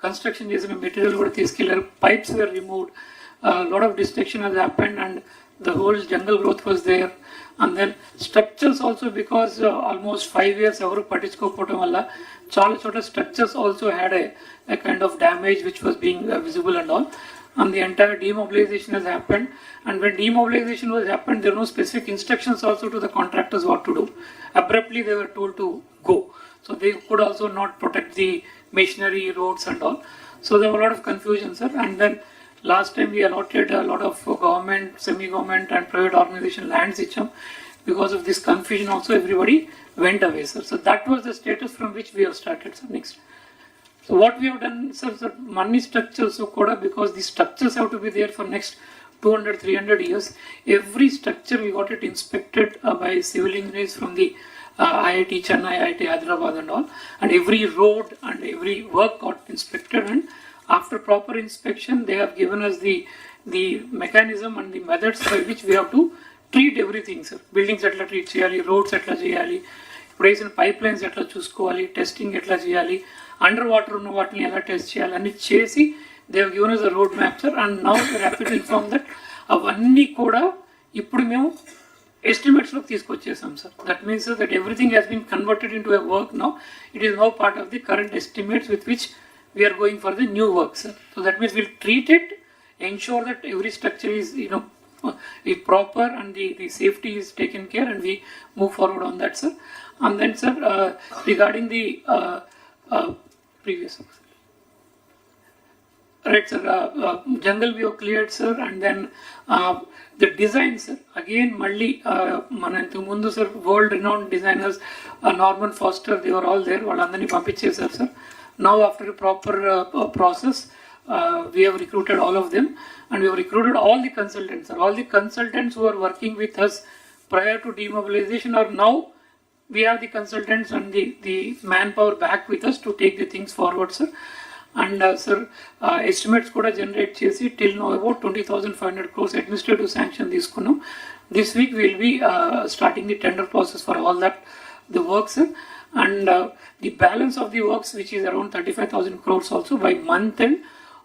Speaker 14: construction చేసిన material కూడా తీసుకెళ్లారు, pipes were removed, a lot of destruction has happened and the whole jungle growth was there. And then structures also, because almost 5 years ఎవరు పట్టించుకోకపోవడం వల్ల చాలా చోట structures also had a kind of damage which was being visible and all. and the entire demobilization has happened. And when demobilization was happened, there were no specific instructions also to the contractors what to do. Abruptly they were told to go. So they could also not protect the machinery, roads and all. So there were a lot of confusion, sir. And then last time we allotted a lot of government, semi-government and private organization lands icham. Because of this confusion also everybody went away, sir. So that was the status from which we have started, sir. Next. So what we have done, sir, money structures, so Koda, because the structures have to be there for next 200, 300 years. Every structure we got it inspected by civil engineers from the IIT Chennai, IIT Hyderabad and all. And every road and every work got inspected, and after proper inspection, they have given us the mechanism and the methods by which we have to treat everything, sir. Buildings etla treat cheyali, roads etla cheyali, raise pipelines etla chusukovali, testing etla cheyali, underwater unna vatini ela test cheyali ani chesi they have given us a road map, sir. And now we are happy to inform that avanni kuda ippudu memu estimates lo teesukochesam, sir. That means, sir, that everything has been converted into a work now. It is now part of the current estimates with which we are going for the new work, sir. So that means we'll treat it, ensure that every structure is, is proper and the safety is taken care, and we move forward on that, sir. And then, sir, regarding the previous, right, sir, jungle we have cleared, sir, and then the design, sir, again malli manantu mundu, sir, world renowned designers, Norman Foster, they were all there, vallandarni pampichesaru, sir. Now after a proper process, we have recruited all of them, and we have recruited all the consultants, sir. All the consultants who are working with us prior to demobilization are now, we have the consultants and the manpower back with us to take the things forward, sir. And sir, estimates kuda generate chesi till now about 20,500 crores administrative sanction తీసుకున్నాం. This week we will be starting the tender process for all that, the works, sir. And the balance of the works, which is around 35,000 crores also, by month end,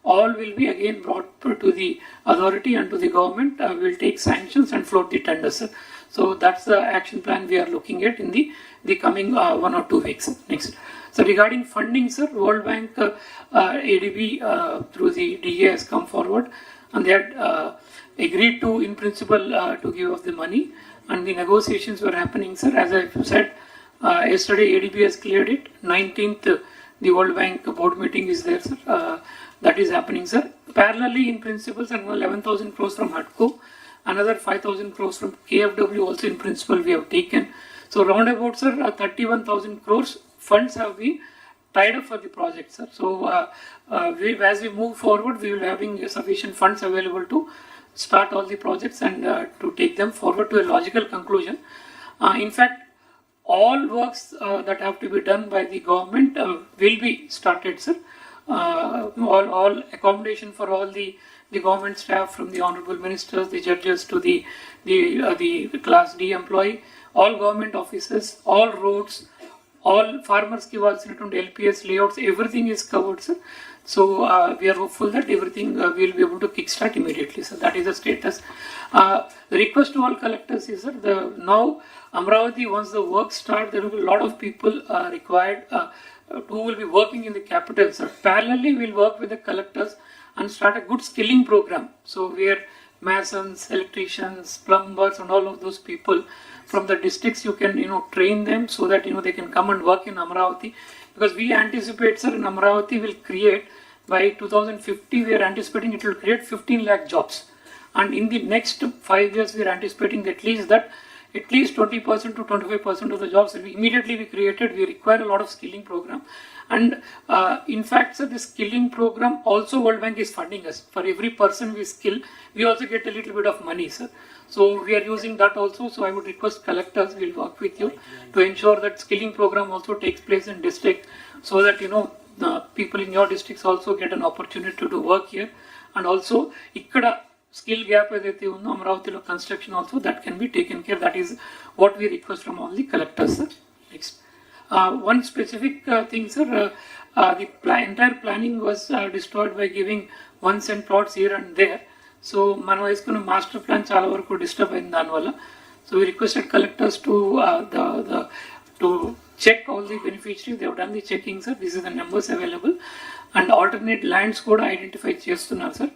Speaker 14: all will be again brought to the authority and to the government. We will take sanctions and float the tenders, sir. So that's the action plan we are looking at in the coming 1 or 2 weeks. Next. So regarding funding, sir, World Bank, ADB through the DA has come forward, and they had agreed to, in principle, to give us the money, and the negotiations were happening, sir. As I said, yesterday ADB has cleared it. 19th, the World Bank board meeting is there, sir. That is happening, sir. Parallelly, in principle, sir, 11,000 crores from HUDCO, another 5,000 crores from KFW also in principle we have taken. So roundabout, sir, 31,000 crores funds have been tied up for the project, sir. So as we move forward, we will having sufficient funds available to start all the projects and to take them forward to a logical conclusion. In fact, all works that have to be done by the government will be started, sir. All accommodation for all the government staff, from the honorable ministers, the judges to the class D employee, all government offices, all roads, all farmers ki valsinatundi LPS layouts, everything is covered, sir. So we are hopeful that everything we will be able to kickstart immediately, sir. That is the status. The request to all collectors is, sir, now Amravati, once the work starts, there will be a lot of people required who will be working in the capital, sir. Parallelly, we will work with the collectors and start a good skilling program. So where masons, electricians, plumbers and all of those people from the districts, you can train them so that they can come and work in Amravati, because we anticipate, sir, in Amravati will create by 2050, we are anticipating it will create 15 lakh jobs, and in the next 5 years we are anticipating at least 20% to 25% of the jobs will be immediately be created. We require a lot of skilling program, and in fact, sir, the skilling program also World Bank is funding us. For every person we skill, we also get a little bit of money, sir. So we are using that also. So I would request collectors will work with you to ensure that skilling program also takes place in district, so that the people in your districts also get an opportunity to work here, and also ikkada skill gap edaithe undo Amravatiలో construction also, that can be taken care. That is what we request from all the collectors, sir. Next. One specific thing, sir, the entire planning was destroyed by giving 1 cent plots here and there. So మనం వేసుకున్న master plan చాలా వరకు disturb అయింది దానివల్ల. So we requested collectors to check all the beneficiaries. They have done the checking, sir. This is the numbers available, and alternate lands కూడా identify చేస్తున్నారు, sir.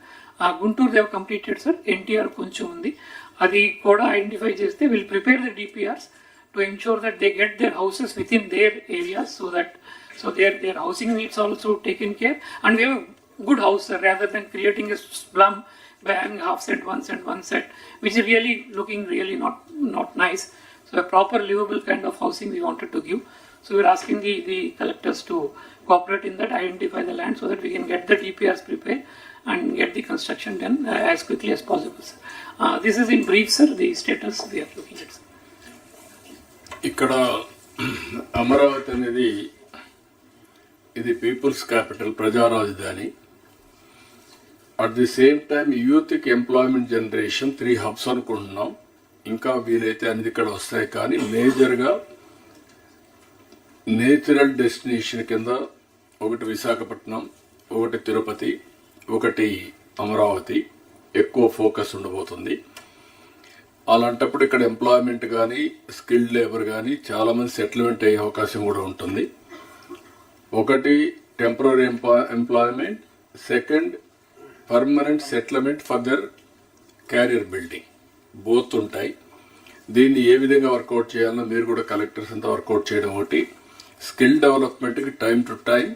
Speaker 14: Guntur dev completed sir, NTR కొంచెం ఉంది, అది కూడా ఐడెంటిఫై చేస్తే will prepare the DPRs to ensure that they get their houses within their areas so their housing needs also taken care, and we have a good house sir, rather than creating a slum by having half set one set, which is really looking really not nice. So a proper livable kind of housing we wanted to give. So we're asking the collectors to cooperate in that, identify the land so that we can get the DPRs prepared and get the construction done as quickly as possible, sir. This is in brief, sir, the status we are looking at, sir.
Speaker 1: ఇక్కడ అమరావతి అనేది ఇది peoples capital, ప్రజా రాజధాని. At the same time యూత్కి employment generation 3 hubs అనుకుంటున్నాం. ఇంకా వీలైతే అనేది ఇక్కడ వస్తాయి, కానీ మేజర్గా నేచురల్ డెస్టినేషన్ కింద ఒకటి విశాఖపట్నం, ఒకటి తిరుపతి, ఒకటి అమరావతి ఎక్కువ ఫోకస్ ఉండబోతుంది. అలాంటప్పుడు ఇక్కడ ఎంప్లాయ్మెంట్ కానీ స్కిల్డ్ లేబర్ కానీ చాలామంది సెటిల్మెంట్ అయ్యే అవకాశం కూడా ఉంటుంది. ఒకటి temporary employment, second permanent settlement for their carrier building, both ఉంటాయి. దీన్ని ఏ విధంగా వర్కౌట్ చేయాలో మీరు కూడా కలెక్టర్స్ అంతా వర్కౌట్ చేయడం ఒకటి. స్కిల్ డెవలప్మెంట్కి time to time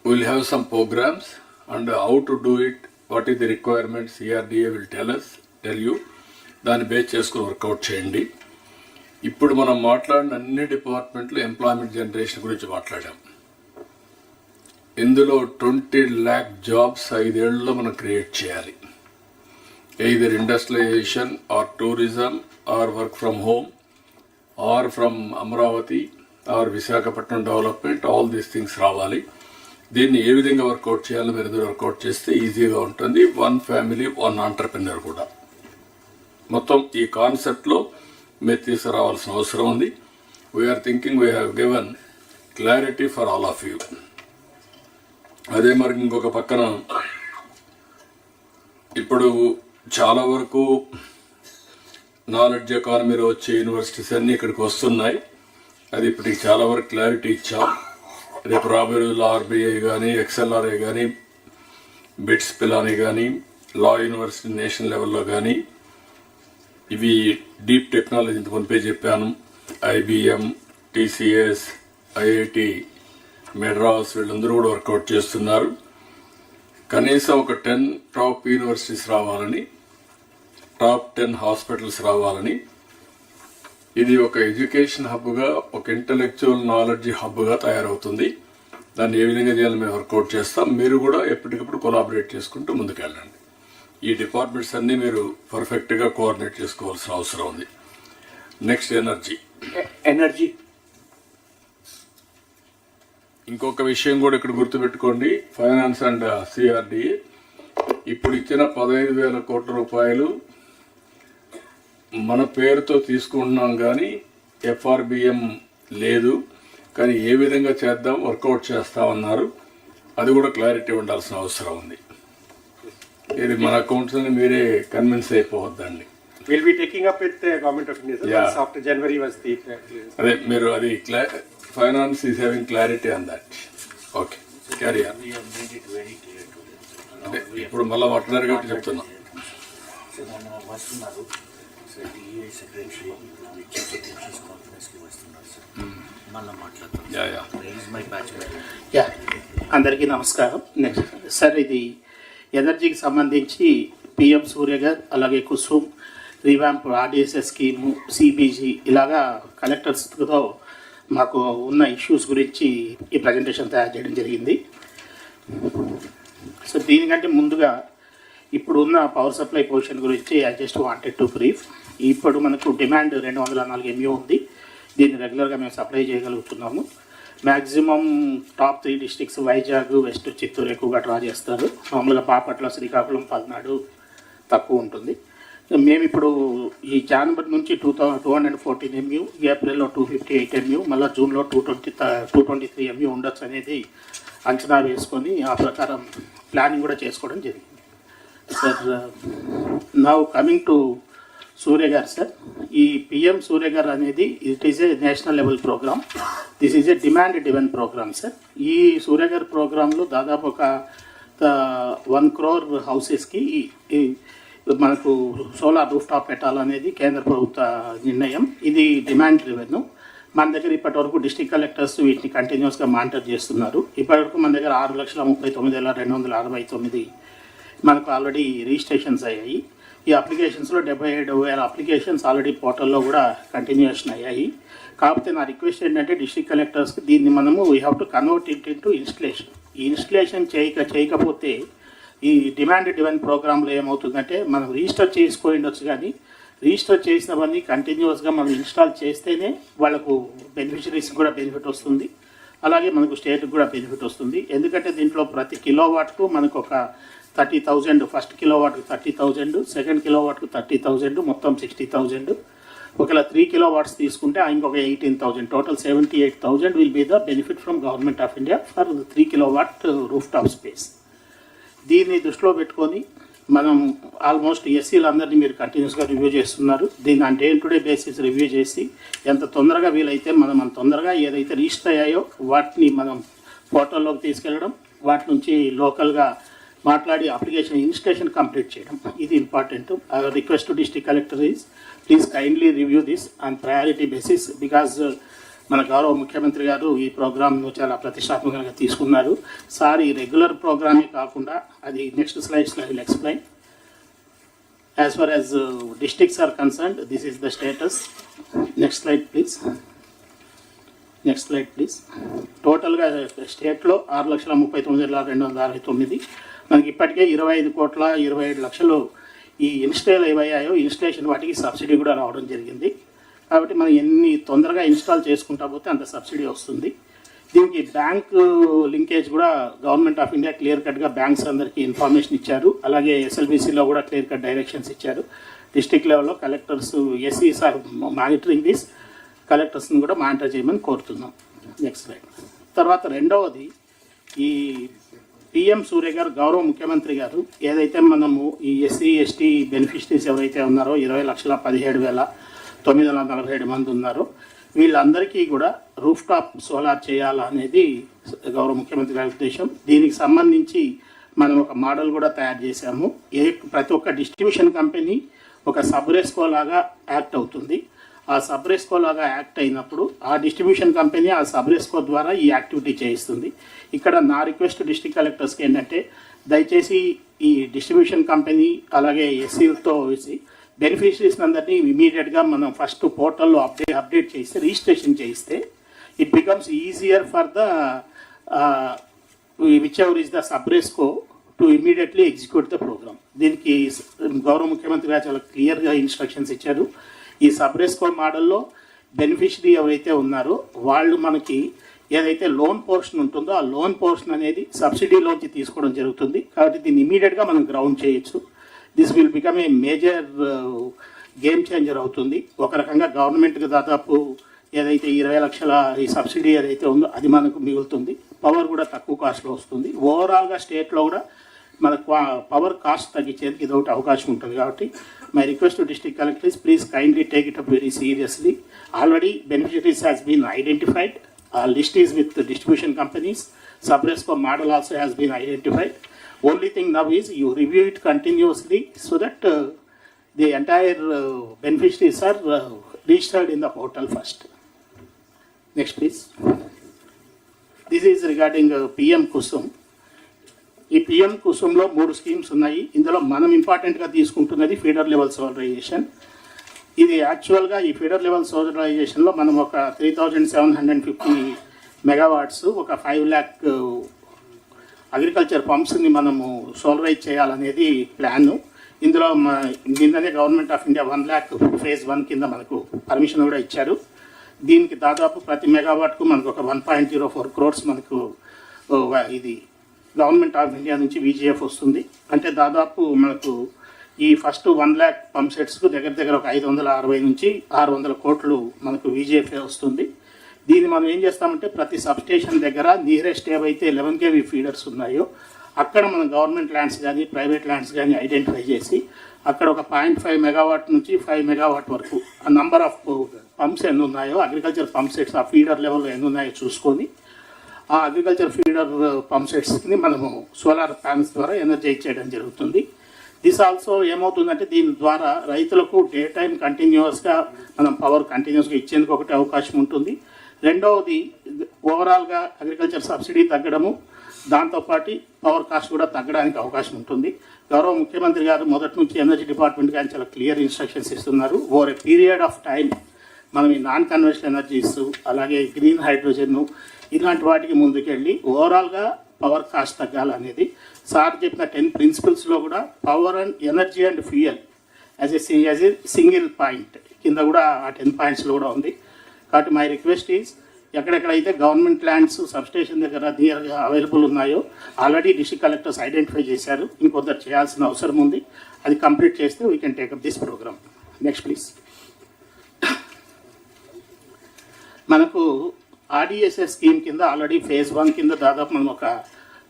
Speaker 1: will have some programmes and how to do it, what is the requirement, CRDA will tell you. దాన్ని బేస్ చేసుకుని వర్కౌట్ చేయండి. ఇప్పుడు మనం మాట్లాడిన అన్ని డిపార్ట్మెంట్లు ఎంప్లాయ్మెంట్ జనరేషన్ గురించి మాట్లాడాం. ఇందులో 20 lakh జాబ్స్ 5 ఏళ్లలో మనం క్రియేట్ చేయాలి. Either industrialisation or tourism or work from home or from Amaravati or Visakhapatnam development, all these things రావాలి. దీన్ని ఏ విధంగా వర్కౌట్ చేయాలో మీరు ఇద్దరు వర్కౌట్ చేస్తే ఈజీగా ఉంటుంది. 1 ఫ్యామిలీ 1 ఆంటర్ప్రెన్యూర్ కూడా మొత్తం ఈ కాన్సెప్ట్లో మీరు తీసుకురావాల్సిన అవసరం ఉంది. We're thinking we have given clarity for all of you. అదే మరి ఇంకొక పక్కన ఇప్పుడు చాలా వరకు నాలెడ్జ్ ఎకానమీలో వచ్చే యూనివర్సిటీస్ అన్నీ ఇక్కడికి వస్తున్నాయి. అది ఇప్పటికి చాలా వరకు క్లారిటీ ఇచ్చాం. రేపు రాబోయే రోజుల్లో ఆర్బీఐ కానీ, ఎక్స్ఎల్ఆర్ఐ కానీ, బిట్స్ పిలాని కానీ, లా యూనివర్సిటీ నేషనల్ లెవెల్లో కానీ, ఇవి డీప్ టెక్నాలజీ ఇంత మునిపే చెప్పాను, ఐబిఎం, టీసీఎస్, ఐఐటి మెడ్రాస్ వీళ్ళందరూ కూడా వర్కౌట్ చేస్తున్నారు. కనీసం ఒక 10 టాప్ యూనివర్సిటీస్ రావాలని, టాప్ 10 హాస్పిటల్స్ రావాలని. ఇది ఒక ఎడ్యుకేషన్ హబ్గా, ఒక ఇంటలెక్చువల్ నాలెడ్జ్ హబ్గా తయారవుతుంది. దాన్ని ఏ విధంగా చేయాలని మేము వర్కౌట్ చేస్తాం. మీరు కూడా ఎప్పటికప్పుడు కొలాబరేట్ చేసుకుంటూ ముందుకెళ్ళండి. ఈ డిపార్ట్మెంట్స్ అన్నీ మీరు పర్ఫెక్ట్గా కోఆర్డినేట్ చేసుకోవాల్సిన అవసరం ఉంది. Next energy. ఇంకొక విషయం కూడా ఇక్కడ గుర్తుపెట్టుకోండి, ఫైనాన్స్ అండ్ సిఆర్డిఏ ఇప్పుడు ఇచ్చిన 15,000 కోట్ల రూపాయలు మన పేరుతో తీసుకుంటున్నాం, కానీ ఎఫ్ఆర్బిఎం లేదు. కానీ ఏ విధంగా చేద్దాం వర్కౌట్ చేస్తామన్నారు, అది కూడా క్లారిటీ ఉండాల్సిన అవసరం ఉంది. ఇది మన అకౌంట్స్ అని మీరే convince అయిపోవద్దండి.
Speaker 15: We'll be taking up with the Government of India, sir.
Speaker 1: Yeah.
Speaker 15: Once after January was the...
Speaker 1: అదే మీరు అది finance is having clarity on that. Okay, carry on. అదే ఇప్పుడు మళ్ళీ మాట్లాడారు కాబట్టి చెప్తున్నా.
Speaker 20: అందరికీ నమస్కారం. సార్, ఇది ఎనర్జీకి సంబంధించి పిఎం సూర్య గారు, అలాగే Kusum, revamp, RDSS scheme, CBG ఇలాగా కలెక్టర్స్తో మాకు ఉన్న ఇష్యూస్ గురించి ఈ ప్రజెంటేషన్ తయారు చేయడం జరిగింది. సో దీనికంటే ముందుగా ఇప్పుడు ఉన్న పవర్ సప్లై పొజిషన్ గురించి I just wanted to brief. ఇప్పుడు మనకు డిమాండ్ 204 MU ఉంది. దీన్ని రెగ్యులర్గా మేము సప్లై చేయగలుగుతున్నాము. Maximum top 3 districts Vizag, west Chittoor ఎక్కువగా డ్రా చేస్తారు. మామూలుగా బాపట్ల, శ్రీకాకుళం, పల్నాడు తక్కువ ఉంటుంది. మేము ఇప్పుడు ఈ జనవరి నుంచి 214 MU, ఏప్రిల్లో 258 MU, మళ్ళీ జూన్లో 223 MU ఉండొచ్చు అనేది అంచనా వేసుకొని ఆ ప్రకారం ప్లానింగ్ కూడా చేసుకోవడం జరిగింది. Sir, now coming to Surya గారు. సార్, ఈ పిఎం సూర్య గారు అనేది it is a national level programme. This is a demand driven programme. Sir, ఈ సూర్య గారి ప్రోగ్రాంలో దాదాపు ఒక 1 crore హౌసెస్కి మనకు సోలార్ రూఫ్ టాప్ పెట్టాలనేది కేంద్ర ప్రభుత్వ నిర్ణయం. ఇది డిమాండ్ రెవెన్యూ. మన దగ్గర ఇప్పటివరకు డిస్ట్రిక్ట్ కలెక్టర్స్ వీటిని కంటిన్యూస్గా మానిటర్ చేస్తున్నారు. ఇప్పటివరకు మన దగ్గర 6,39,269 మనకు ఆల్రెడీ రిజిస్ట్రేషన్స్ అయ్యాయి. ఈ అప్లికేషన్స్లో 77,000 అప్లికేషన్స్ ఆల్రెడీ పోర్టల్లో కూడా కంటిన్యూషన్ అయ్యాయి. కాకపోతే నా రిక్వెస్ట్ ఏంటంటే డిస్ట్రిక్ట్ కలెక్టర్స్కి దీన్ని మనము we have to convert it into installation. ఈ ఇన్స్టలేషన్ చేయకపోతే ఈ డిమాండ్ డివెన్ ప్రోగ్రాంలో ఏమవుతుందంటే మనం రిజిస్టర్ చేసుకోయి ఉండొచ్చు, కానీ రిజిస్టర్ చేసినవన్నీ కంటిన్యూస్గా మనం ఇన్స్టాల్ చేస్తేనే వాళ్ళకు బెనిఫిషరీస్ కూడా బెనిఫిట్ వస్తుంది, అలాగే మనకు స్టేట్కి కూడా బెనిఫిట్ వస్తుంది. ఎందుకంటే దీంట్లో ప్రతి కిలోవాట్కు మనకు ఒక 30,000, ఫస్ట్ కిలోవాట్కు 30,000, సెకండ్ కిలోవాట్కు 30,000, మొత్తం 60,000. ఒకవేళ 3 kilowatts తీసుకుంటే ఇంకొక 18,000, total 78,000 will be the benefit from government of India for 3 kilowatt roof top space. దీన్ని దృష్టిలో పెట్టుకొని మనం ఆల్మోస్ట్ ఎస్సీలు అందరినీ మీరు కంటిన్యూస్గా రివ్యూ చేస్తున్నారు. దీన్ని day to day basis review చేసి ఎంత తొందరగా వీలైతే మనం అంత తొందరగా ఏదైతే రిజిస్టర్ అయ్యాయో వాటిని మనం పోర్టల్లోకి తీసుకెళ్ళడం, వాటి నుంచి లోకల్గా మాట్లాడి అప్లికేషన్ ఇన్స్టలేషన్ కంప్లీట్ చేయడం, ఇది important. Request to district collector is please kindly review this on priority basis because మన గౌరవ ముఖ్యమంత్రి గారు ఈ ప్రోగ్రామ్ను చాలా ప్రతిష్టాత్మకంగా తీసుకున్నారు. సార్ ఈ రెగ్యులర్ ప్రోగ్రామే కాకుండా అది నెక్స్ట్ స్లైడ్స్లో I will explain. As far as districts are concerned, this is the status. Next slide please. Next slide please. టోటల్గా స్టేట్లో 6,39,269 మనకి ఇప్పటికే 25,27,00,000 ఈ ఇన్స్టాల్ ఏవయ్యాయో ఇన్స్టలేషన్ వాటికి సబ్సిడీ కూడా రావడం జరిగింది. కాబట్టి మనం ఎన్ని తొందరగా ఇన్స్టాల్ చేసుకుంటా పోతే అంత సబ్సిడీ వస్తుంది. దీనికి బ్యాంక్ లింకేజ్ కూడా గవర్నమెంట్ ఆఫ్ ఇండియా క్లియర్ కట్గా బ్యాంక్స్ అందరికీ ఇన్ఫర్మేషన్ ఇచ్చారు. అలాగే ఎస్ఎల్బిసిలో కూడా క్లియర్ కట్ డైరెక్షన్స్ ఇచ్చారు. డిస్ట్రిక్ట్ లెవెల్లో కలెక్టర్స్ ఎస్సీస్ ఆర్ మానిటరింగ్ దిస్, కలెక్టర్స్ని కూడా మానిటర్ చేయమని కోరుతున్నాం. Next slide. తర్వాత రెండవది, ఈ పిఎం సూర్య గారు గౌరవ ముఖ్యమంత్రి గారు ఏదైతే మనము ఈ ఎస్సీ ఎస్టీ బెనిఫిషరీస్ ఎవరైతే ఉన్నారో 20,17,947 మంది ఉన్నారో వీళ్ళందరికీ కూడా రూఫ్ టాప్ సోలార్ చేయాలనేది గౌరవ ముఖ్యమంత్రి గారి ఉద్దేశం. దీనికి సంబంధించి మనం ఒక మోడల్ కూడా తయారు చేశాము. ప్రతి ఒక్క డిస్ట్రిబ్యూషన్ కంపెనీ ఒక సబ్రెస్కో లాగా యాక్ట్ అవుతుంది. ఆ సబ్రెస్కో లాగా యాక్ట్ అయినప్పుడు ఆ డిస్ట్రిబ్యూషన్ కంపెనీ ఆ సబ్రెస్కో ద్వారా ఈ యాక్టివిటీ చేయిస్తుంది. ఇక్కడ నా రిక్వెస్ట్ డిస్ట్రిక్ట్ కలెక్టర్స్కి ఏంటంటే దయచేసి ఈ డిస్ట్రిబ్యూషన్ కంపెనీ అలాగే ఎస్సీలతో వేసి బెనిఫిషరీస్ అందరినీ ఇమీడియట్గా మనం ఫస్ట్ పోర్టల్లో అప్డేట్ చేస్తే రిజిస్ట్రేషన్ చేయిస్తే it becomes easier for the whichever is the సబ్రెస్కో to immediately execute the programme. దీనికి గౌరవ ముఖ్యమంత్రి గారు చాలా క్లియర్గా ఇన్స్ట్రక్షన్స్ ఇచ్చారు. ఈ సబ్రెస్కో మోడల్లో బెనిఫిషరీ ఎవరైతే ఉన్నారో వాళ్ళు మనకి ఏదైతే లోన్ పోర్షన్ ఉంటుందో ఆ లోన్ పోర్షన్ అనేది సబ్సిడీలోంచి తీసుకోవడం జరుగుతుంది. కాబట్టి దీన్ని ఇమీడియట్గా మనం గ్రౌండ్ చేయొచ్చు. This will become a major game changer అవుతుంది. ఒక రకంగా గవర్నమెంట్కి దాదాపు ఏదైతే 20 లక్షల ఈ సబ్సిడీ ఏదైతే ఉందో అది మనకు మిగులుతుంది. పవర్ కూడా తక్కువ కాస్ట్లో వస్తుంది. ఓవరాల్గా స్టేట్లో కూడా మనకు పవర్ కాస్ట్ తగ్గించేందుకు ఇది ఒకటి అవకాశం ఉంటుంది. కాబట్టి my request to district collectors please kindly take it up very seriously. Already beneficiaries has been identified. List is with the distribution companies. Subresco model also has been identified. Only thing now is you review it continuously so that the entire beneficiaries are registered in the portal first. Next please. This is regarding PM Kusum. ఈ PM కుసుమ్లో 3 schemes ఉన్నాయి. ఇందులో మనం ఇంపార్టెంట్గా తీసుకుంటున్నది feeder level solarisation. ఇది యాక్చువల్గా ఈ feeder level సోలరైజేషన్లో మనం ఒక 3,750 మెగావాట్స్ ఒక 5 lakh అగ్రికల్చర్ పంప్స్ని మనము సోలరైజ్ చేయాలనేది ప్లాను. ఇందులో నిన్ననే government of India 1 lakh phase 1 కింద మనకు పర్మిషన్ కూడా ఇచ్చారు. దీనికి దాదాపు ప్రతి మెగావాట్కు మనకు ఒక 1.04 crores మనకు ఇది గవర్నమెంట్ ఆఫ్ ఇండియా నుంచి VGF వస్తుంది. అంటే దాదాపు మనకు ఈ ఫస్ట్ 1 lakh పంప్ సెట్స్కు దగ్గర ఒక 560 నుంచి 600 కోట్లు మనకు VGFA వస్తుంది. దీన్ని మనం ఏం చేస్తామంటే ప్రతి సబ్స్టేషన్ దగ్గర నియరెస్ట్ ఏవైతే 11 kV ఫీడర్స్ ఉన్నాయో అక్కడ మనం గవర్నమెంట్ ల్యాండ్స్ కానీ ప్రైవేట్ ల్యాండ్స్ కానీ ఐడెంటిఫై చేసి అక్కడ ఒక 0.5 మెగావాట్ నుంచి 5 మెగావాట్ వరకు ఆ నంబర్ ఆఫ్ పంప్స్ ఎన్ని ఉన్నాయో అగ్రికల్చర్ పంప్ సెట్స్ ఆ ఫీడర్ లెవెల్లో ఎన్ని ఉన్నాయో చూసుకొని ఆ అగ్రికల్చర్ ఫీడర్ పంప్ సెట్స్ని మనము సోలార్ ప్యానల్స్ ద్వారా ఎనర్జైజ్ చేయడం జరుగుతుంది. దిస్ ఆల్సో ఏమవుతుందంటే దీని ద్వారా రైతులకు డే టైం కంటిన్యూస్గా మనం పవర్ కంటిన్యూస్గా ఇచ్చేందుకు ఒకటి అవకాశం ఉంటుంది. రెండవది ఓవరాల్గా అగ్రికల్చర్ సబ్సిడీ తగ్గడము, దాంతోపాటు పవర్ కాస్ట్ కూడా తగ్గడానికి అవకాశం ఉంటుంది. గౌరవ ముఖ్యమంత్రి గారు మొదటి నుంచి ఎనర్జీ డిపార్ట్మెంట్ కానీ చాలా క్లియర్ ఇన్స్ట్రక్షన్స్ ఇస్తున్నారు. Over a period of time మనం ఈ నాన్ కన్వెన్షనల్ ఎనర్జీస్ అలాగే గ్రీన్ హైడ్రోజన్ ఇలాంటి వాటికి ముందుకెళ్ళి ఓవరాల్గా పవర్ కాస్ట్ తగ్గాలనేది సార్ చెప్పిన 10 ప్రిన్సిపల్స్లో కూడా power and energy and fuel as a single point కింద కూడా ఆ 10 పాయింట్స్లో కూడా ఉంది. కాబట్టి మై రిక్వెస్ట్ ఈజ్ ఎక్కడెక్కడైతే గవర్నమెంట్ ల్యాండ్స్ సబ్స్టేషన్ దగ్గర నియర్గా అవైలబుల్ ఉన్నాయో ఆల్రెడీ డిస్ట్రిక్ట్ కలెక్టర్స్ ఐడెంటిఫై చేశారు, ఇంకొందరు చేయాల్సిన అవసరం ఉంది. అది కంప్లీట్ చేస్తే we can take up this programme. Next please. మనకు ఆర్డిఎస్ఎస్ స్కీమ్ కింద ఆల్రెడీ ఫేజ్ 1 కింద దాదాపు మనం ఒక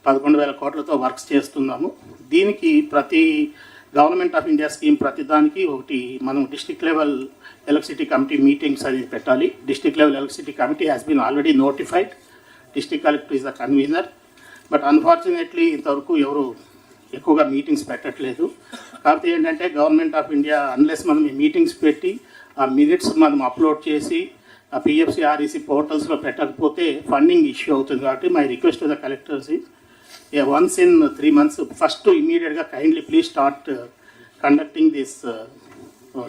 Speaker 20: 11,000 కోట్లతో వర్క్స్ చేస్తున్నాము. దీనికి ప్రతి గవర్నమెంట్ ఆఫ్ ఇండియా స్కీమ్ ప్రతి దానికి ఒకటి మనం district level electricity committee meetings అనేది పెట్టాలి. District level electricity committee has been already notified. District collector is the convenor. But unfortunately ఇంతవరకు ఎవరు ఎక్కువగా మీటింగ్స్ పెట్టట్లేదు. కాకపోతే ఏంటంటే గవర్నమెంట్ ఆఫ్ ఇండియా అన్లెస్ మనం ఈ మీటింగ్స్ పెట్టి ఆ మినిట్స్ మనం అప్లోడ్ చేసి ఆ పిఎఫ్సి ఆర్ఈసి పోర్టల్స్లో పెట్టకపోతే ఫండింగ్ ఇష్యూ అవుతుంది. కాబట్టి my request to the collectors once in 3 months first ఇమీడియట్గా kindly please start conducting this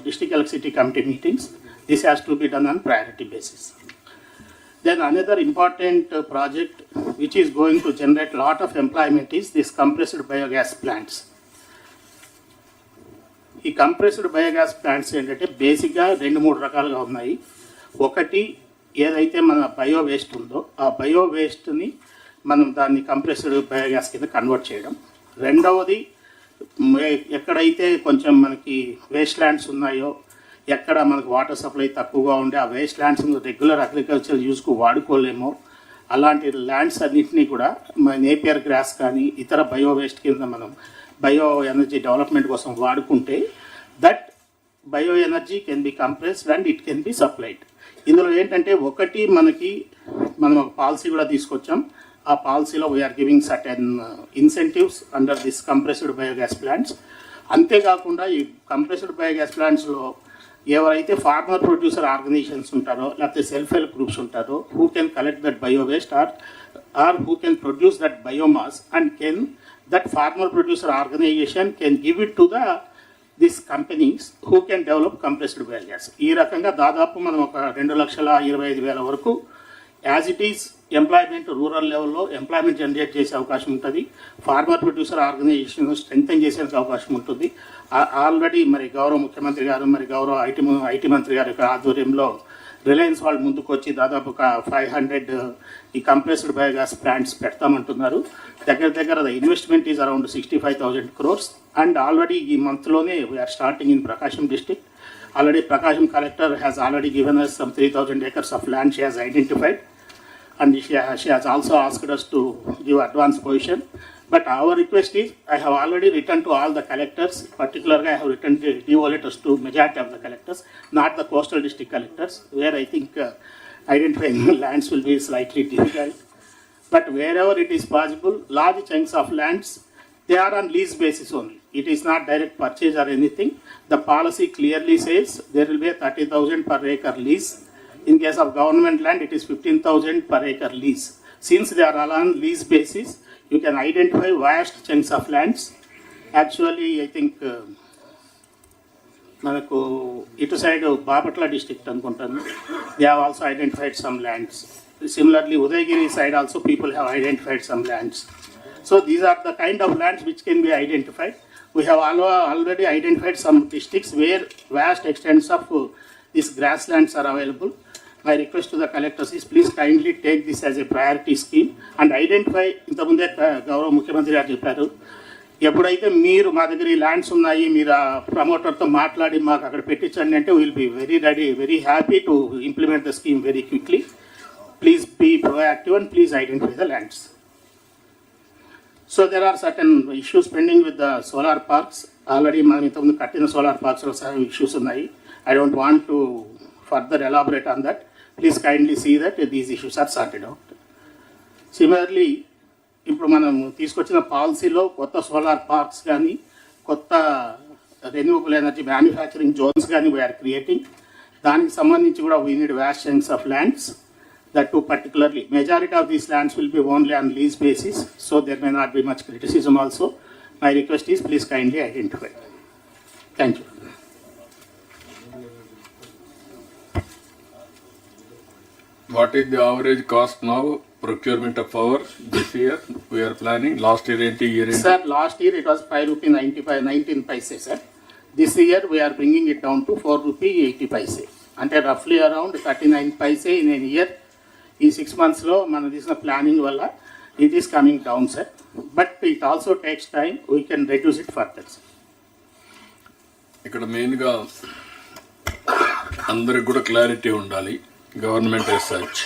Speaker 20: district electricity committee meetings. This has to be done on priority basis. Then another important project which is going to generate a lot of employment is this compressed biogas plants. ఈ compressed biogas plants ఏంటంటే బేసిక్గా 2-3 రకాలుగా ఉన్నాయి. ఒకటి ఏదైతే మన bio waste ఉందో ఆ బయో వేస్ట్ని మనం దాన్ని కంప్రెస్డ్ బయోగ్యాస్ కింద కన్వర్ట్ చేయడం. రెండవది ఎక్కడైతే కొంచెం మనకి వేస్ట్ ల్యాండ్స్ ఉన్నాయో, ఎక్కడ మనకు వాటర్ సప్లై తక్కువగా ఉండే ఆ వేస్ట్ ల్యాండ్స్ రెగ్యులర్ అగ్రికల్చర్ యూస్కు వాడుకోలేమో అలాంటి ల్యాండ్స్ అన్నింటినీ కూడా నేపియర్ గ్రాస్ కానీ ఇతర బయో వేస్ట్ కింద మనం బయో ఎనర్జీ డెవలప్మెంట్ కోసం వాడుకుంటే that bio energy can be compressed and it can be supplied. ఇందులో ఏంటంటే ఒకటి మనం ఒక పాలసీ కూడా తీసుకొచ్చాం. ఆ పాలసీలో we're giving certain incentives under this compressed biogas plants. అంతేకాకుండా ఈ కంప్రెస్డ్ బయోగ్యాస్ ప్లాంట్స్లో ఎవరైతే ఫార్మర్ ప్రొడ్యూసర్ ఆర్గనైజేషన్స్ ఉంటారో లేకపోతే సెల్ఫ్ హెల్ప్ గ్రూప్స్ ఉంటారో who can collect that bio waste or who can produce that biomass and can that farmer producer organisation can give it to this companies who can develop compressed biogas. ఈ రకంగా దాదాపు మనం ఒక 2,25,000 వరకు as it is employment rural లెవెల్లో employment generate చేసే అవకాశం ఉంటుంది. ఫార్మర్ ప్రొడ్యూసర్ ఆర్గనైజేషన్ స్ట్రెంగ్తన్ చేసేందుకు అవకాశం ఉంటుంది. ఆల్రెడీ మరి గౌరవ ముఖ్యమంత్రి గారు మరి గౌరవ ఐటీ మంత్రి గారి యొక్క ఆధ్వర్యంలో రిలయన్స్ వాళ్ళు ముందుకు వచ్చి దాదాపు ఒక 500 ఈ కంప్రెస్డ్ బయోగ్యాస్ ప్లాంట్స్ పెడతామంటున్నారు. దగ్గర the investment is around 65,000 crores and already ఈ మంత్లోనే we are starting in Prakasam district. Already Prakasam collector has already given us some 3,000 acres of land she has identified and she has also asked us to give advance position. But our request is, I have already written to all the collectors, particularly I have written DO letters to majority of the collectors, not the coastal district collectors, where I think identifying lands will be slightly difficult. But wherever it is possible, large chunks of lands, they are on lease basis only. It is not direct purchase or anything. The policy clearly says there will be a 30,000 per acre lease. In case of government land, it is 15,000 per acre lease. Since they are all on lease basis, you can identify vast chunks of lands. Actually, I think మనకు ఇటు side Bapatla district అనుకుంటాను, they have also identified some lands. Similarly, Udayagiri side also people have identified some lands. So these are the kind of lands which can be identified. We have already identified some districts where vast extents of these grasslands are available. My request to the collectors is please kindly take this as a priority scheme and identify. ఇంతకుముందే గౌరవ ముఖ్యమంత్రి గారు చెప్పారు, ఎప్పుడైతే మీరు మా దగ్గర ఈ ల్యాండ్స్ ఉన్నాయి మీరు ఆ ప్రమోటర్తో మాట్లాడి మాకు అక్కడ పెట్టించండి అంటే will be very ready, very happy to implement the scheme very quickly. Please be proactive and please identify the lands. So there are certain issues pending with the solar parks. Already మనం ఇంతకుముందు కట్టిన solar పార్క్స్లో issues ఉన్నాయి. I don't want to further elaborate on that. Please kindly see that these issues are sorted out. Similarly ఇప్పుడు మనం తీసుకొచ్చిన పాలసీలో కొత్త solar parks కానీ కొత్త రెన్యూవబుల్ ఎనర్జీ మ్యానుఫ్యాక్చరింగ్ జోన్స్ కానీ వీఆర్ క్రియేటింగ్. దానికి సంబంధించి కూడా we need vast chunks of lands. That too particularly, majority of these lands will be only on lease basis, so there may not be much criticism also. My request is please kindly identify. Thank you.
Speaker 1: What is the average cost now, procurement of power this year we are planning? Last year and year end?
Speaker 20: Sir, last year it was ₹5.19 paise, sir. This year we are bringing it down to ₹4.80 paise. And roughly around 39 paise in a year. ఈ 6 monthsలో మనం తీసిన planning వల్ల it is coming down sir. But it also takes time, we can reduce it further sir.
Speaker 1: ఇక్కడ మెయిన్గా అందరికి కూడా clarity ఉండాలి. Government as such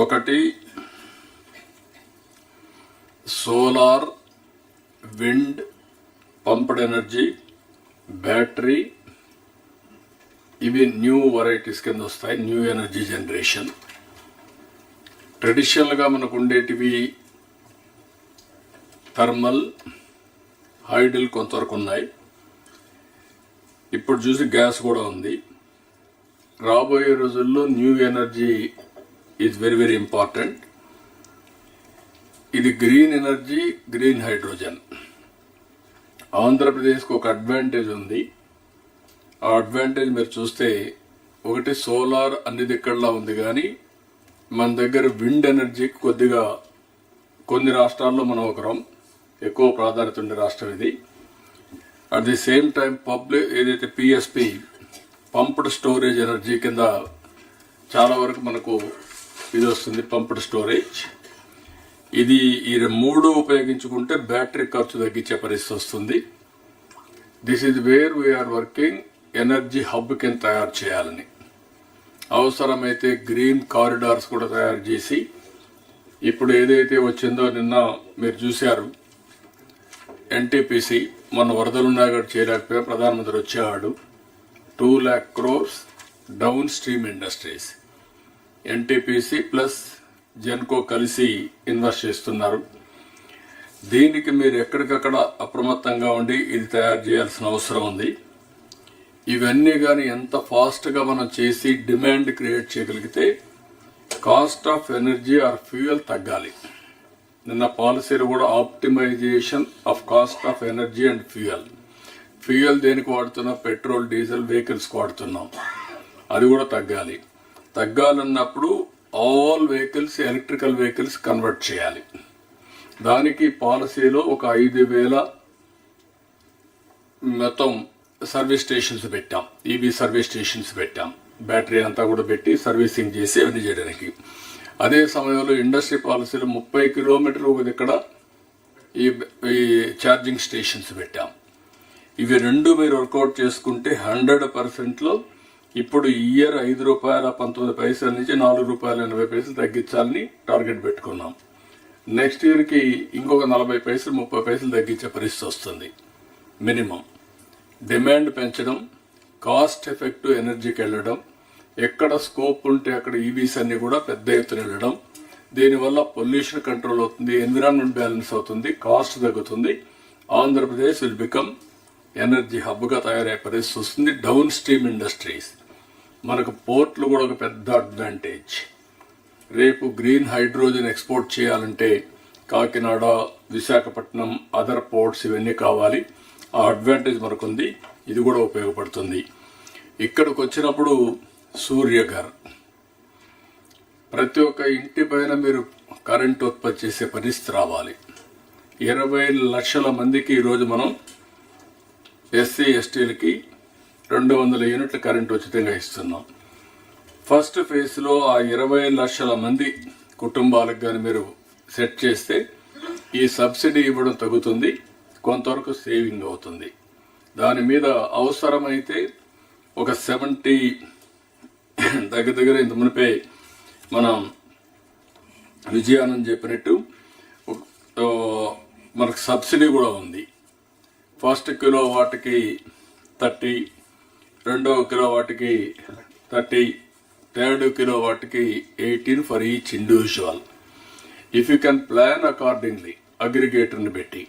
Speaker 1: ఒకటి solar, wind, pumped energy, battery, ఇవి న్యూ వెరైటీస్ కింద వస్తాయి. New energy generation. ట్రెడిషనల్గా మనకు ఉండేటివి థర్మల్, హైడల్ కొంతవరకు ఉన్నాయి. ఇప్పుడు చూసి గ్యాస్ కూడా ఉంది. రాబోయే రోజుల్లో new energy is very very important. ఇది గ్రీన్ ఎనర్జీ, గ్రీన్ హైడ్రోజన్. ఆంధ్రప్రదేశ్కి ఒక అడ్వాంటేజ్ ఉంది. ఆ అడ్వాంటేజ్ మీరు చూస్తే ఒకటి సోలార్ అన్ని దిక్కడలా ఉంది, కానీ మన దగ్గర విండ్ ఎనర్జీకి కొద్దిగా కొన్ని రాష్ట్రాల్లో మనం ఒకరం ఎక్కువ ప్రాధాన్యత ఉండే రాష్ట్రం ఇది. అట్ ది సేమ్ టైం ఏదైతే పిఎస్పి పంప్డ్ స్టోరేజ్ ఎనర్జీ కింద చాలా వరకు మనకు ఇది వస్తుంది, పంప్డ్ స్టోరేజ్. ఇది ఈ మూడు ఉపయోగించుకుంటే బ్యాటరీ ఖర్చు తగ్గించే పరిస్థితి వస్తుంది. This is where we're working. Energy hub కింద తయారు చేయాలని, అవసరమైతే గ్రీన్ కారిడార్స్ కూడా తయారు చేసి, ఇప్పుడు ఏదైతే వచ్చిందో నిన్న మీరు చూశారు ఎన్టీపీసీ మొన్న వరదలున్నా కూడా చేయలేకపోయా, ప్రధానమంత్రి వచ్చేవాడు. 2 lakh crores down stream industries, NTPC plus Genco కలిసి ఇన్వెస్ట్ చేస్తున్నారు. దీనికి మీరు ఎక్కడికక్కడ అప్రమత్తంగా ఉండి ఇది తయారు చేయాల్సిన అవసరం ఉంది. ఇవన్నీ కానీ ఎంత ఫాస్ట్గా మనం చేసి డిమాండ్ క్రియేట్ చేయగలిగితే cost of energy or fuel తగ్గాలి. నిన్న పాలసీలు కూడా optimisation of cost of energy and fuel. Fuel దేనికి వాడుతున్నాం? పెట్రోల్, డీజిల్ వెహికల్స్కి వాడుతున్నాం. అది కూడా తగ్గాలి. తగ్గాలన్నప్పుడు all vehicles electrical vehicles convert చేయాలి. దానికి పాలసీలో ఒక 5,000 మొత్తం సర్వీస్ స్టేషన్స్ పెట్టాం. ఈవీ సర్వీస్ స్టేషన్స్ పెట్టాం. బ్యాటరీ అంతా కూడా పెట్టి సర్వీసింగ్ చేసి అన్ని చేయడానికి. అదే సమయంలో ఇండస్ట్రీ పాలసీలో 30 కిలోమీటర్లు ఇక్కడ ఈ ఛార్జింగ్ స్టేషన్స్ పెట్టాం. ఇవి రెండు మీరు వర్కౌట్ చేసుకుంటే 100%లో ఇప్పుడు ఈ ఇయర్ ₹5.19 నుంచి ₹4.80 తగ్గించాలని టార్గెట్ పెట్టుకున్నాం. నెక్స్ట్ ఇయర్కి ఇంకొక 40 పైసలు 30 పైసలు తగ్గించే పరిస్థితి వస్తుంది మినిమం. డిమాండ్ పెంచడం, కాస్ట్ ఎఫెక్టివ్ ఎనర్జీకి వెళ్ళడం, ఎక్కడ స్కోప్ ఉంటే అక్కడ ఈవీస్ అన్ని కూడా పెద్ద ఎత్తున వెళ్ళడం. దీనివల్ల పొల్యూషన్ కంట్రోల్ అవుతుంది, ఎన్విరాన్మెంట్ బ్యాలెన్స్ అవుతుంది, కాస్ట్ తగ్గుతుంది. ఆంధ్రప్రదేశ్ విల్ బికమ్ ఎనర్జీ హబ్గా తయారయ్యే పరిస్థితి వస్తుంది. డౌన్ స్ట్రీమ్ ఇండస్ట్రీస్, మనకు పోర్ట్లు కూడా ఒక పెద్ద అడ్వాంటేజ్. రేపు గ్రీన్ హైడ్రోజన్ ఎక్స్పోర్ట్ చేయాలంటే కాకినాడ, విశాఖపట్నం, అదర్ పోర్ట్స్ ఇవన్నీ కావాలి. ఆ అడ్వాంటేజ్ మనకుంది. ఇది కూడా ఉపయోగపడుతుంది. ఇక్కడికి వచ్చినప్పుడు సూర్యఘర్, ప్రతి ఒక్క ఇంటి పైన మీరు కరెంట్ ఉత్పత్తి చేసే పరిస్థితి రావాలి. 20 లక్షల మందికి ఈరోజు మనం ఎస్సీ ఎస్టీలకి 200 యూనిట్ల కరెంట్ ఉచితంగా ఇస్తున్నాం. ఫస్ట్ ఫేజ్లో ఆ 20 లక్షల మంది కుటుంబాలకు కానీ మీరు సెట్ చేస్తే ఈ సబ్సిడీ ఇవ్వడం తగ్గుతుంది, కొంతవరకు సేవింగ్ అవుతుంది. దాని మీద అవసరమైతే ఒక 70 దగ్గర ఇంత మునిపే మనం విజయానంద్ చెప్పినట్టు మనకు సబ్సిడీ కూడా ఉంది. ఫస్ట్ కిలోవాట్కి 30, రెండవ కిలోవాట్కి 30, 3rd kilowattకి 18 for each individual. If you can plan accordingly, అగ్రిగేటర్ని పెట్టి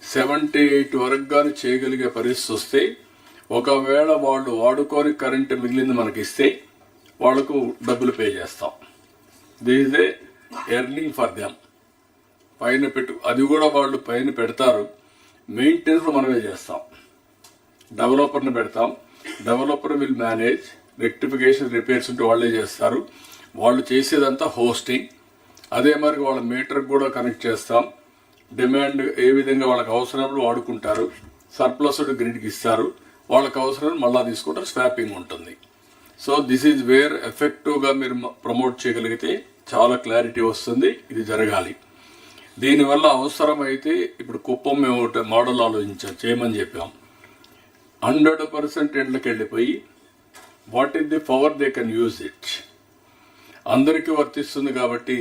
Speaker 1: 78 వరకు కానీ చేయగలిగే పరిస్థితి వస్తే, ఒకవేళ వాళ్ళు వాడుకొని కరెంట్ మిగిలింది మనకి ఇస్తే వాళ్లకు డబ్బులు పే చేస్తాం. This is a earning for them. పైన అది కూడా వాళ్ళు పైన పెడతారు, మెయింటెనెన్స్ మనమే చేస్తాం. డెవలపర్ని పెడతాం, developer will manage, rectification repairs ఉంటే వాళ్ళే చేస్తారు. వాళ్ళు చేసేదంతా హోస్టింగ్. అదే మరి వాళ్ళ మీటర్కి కూడా కనెక్ట్ చేస్తాం. డిమాండ్ ఏ విధంగా వాళ్ళకి అవసరమైనప్పుడు వాడుకుంటారు, సర్ప్లస్ గ్రిడ్కి ఇస్తారు, వాళ్ళకి అవసరం మళ్ళా తీసుకుంటారు, స్వాపింగ్ ఉంటుంది. సో దిస్ ఈజ్ వేర్ ఎఫెక్టివ్గా మీరు ప్రమోట్ చేయగలిగితే చాలా క్లారిటీ వస్తుంది. ఇది జరగాలి. దీనివల్ల అవసరమైతే ఇప్పుడు కుప్పం మేము మోడల్ ఆలోచించాం, చేయమని చెప్పాం. 100% ఎండ్లకు వెళ్ళిపోయి what is the power they can use it అందరికీ వర్తిస్తుంది. కాబట్టి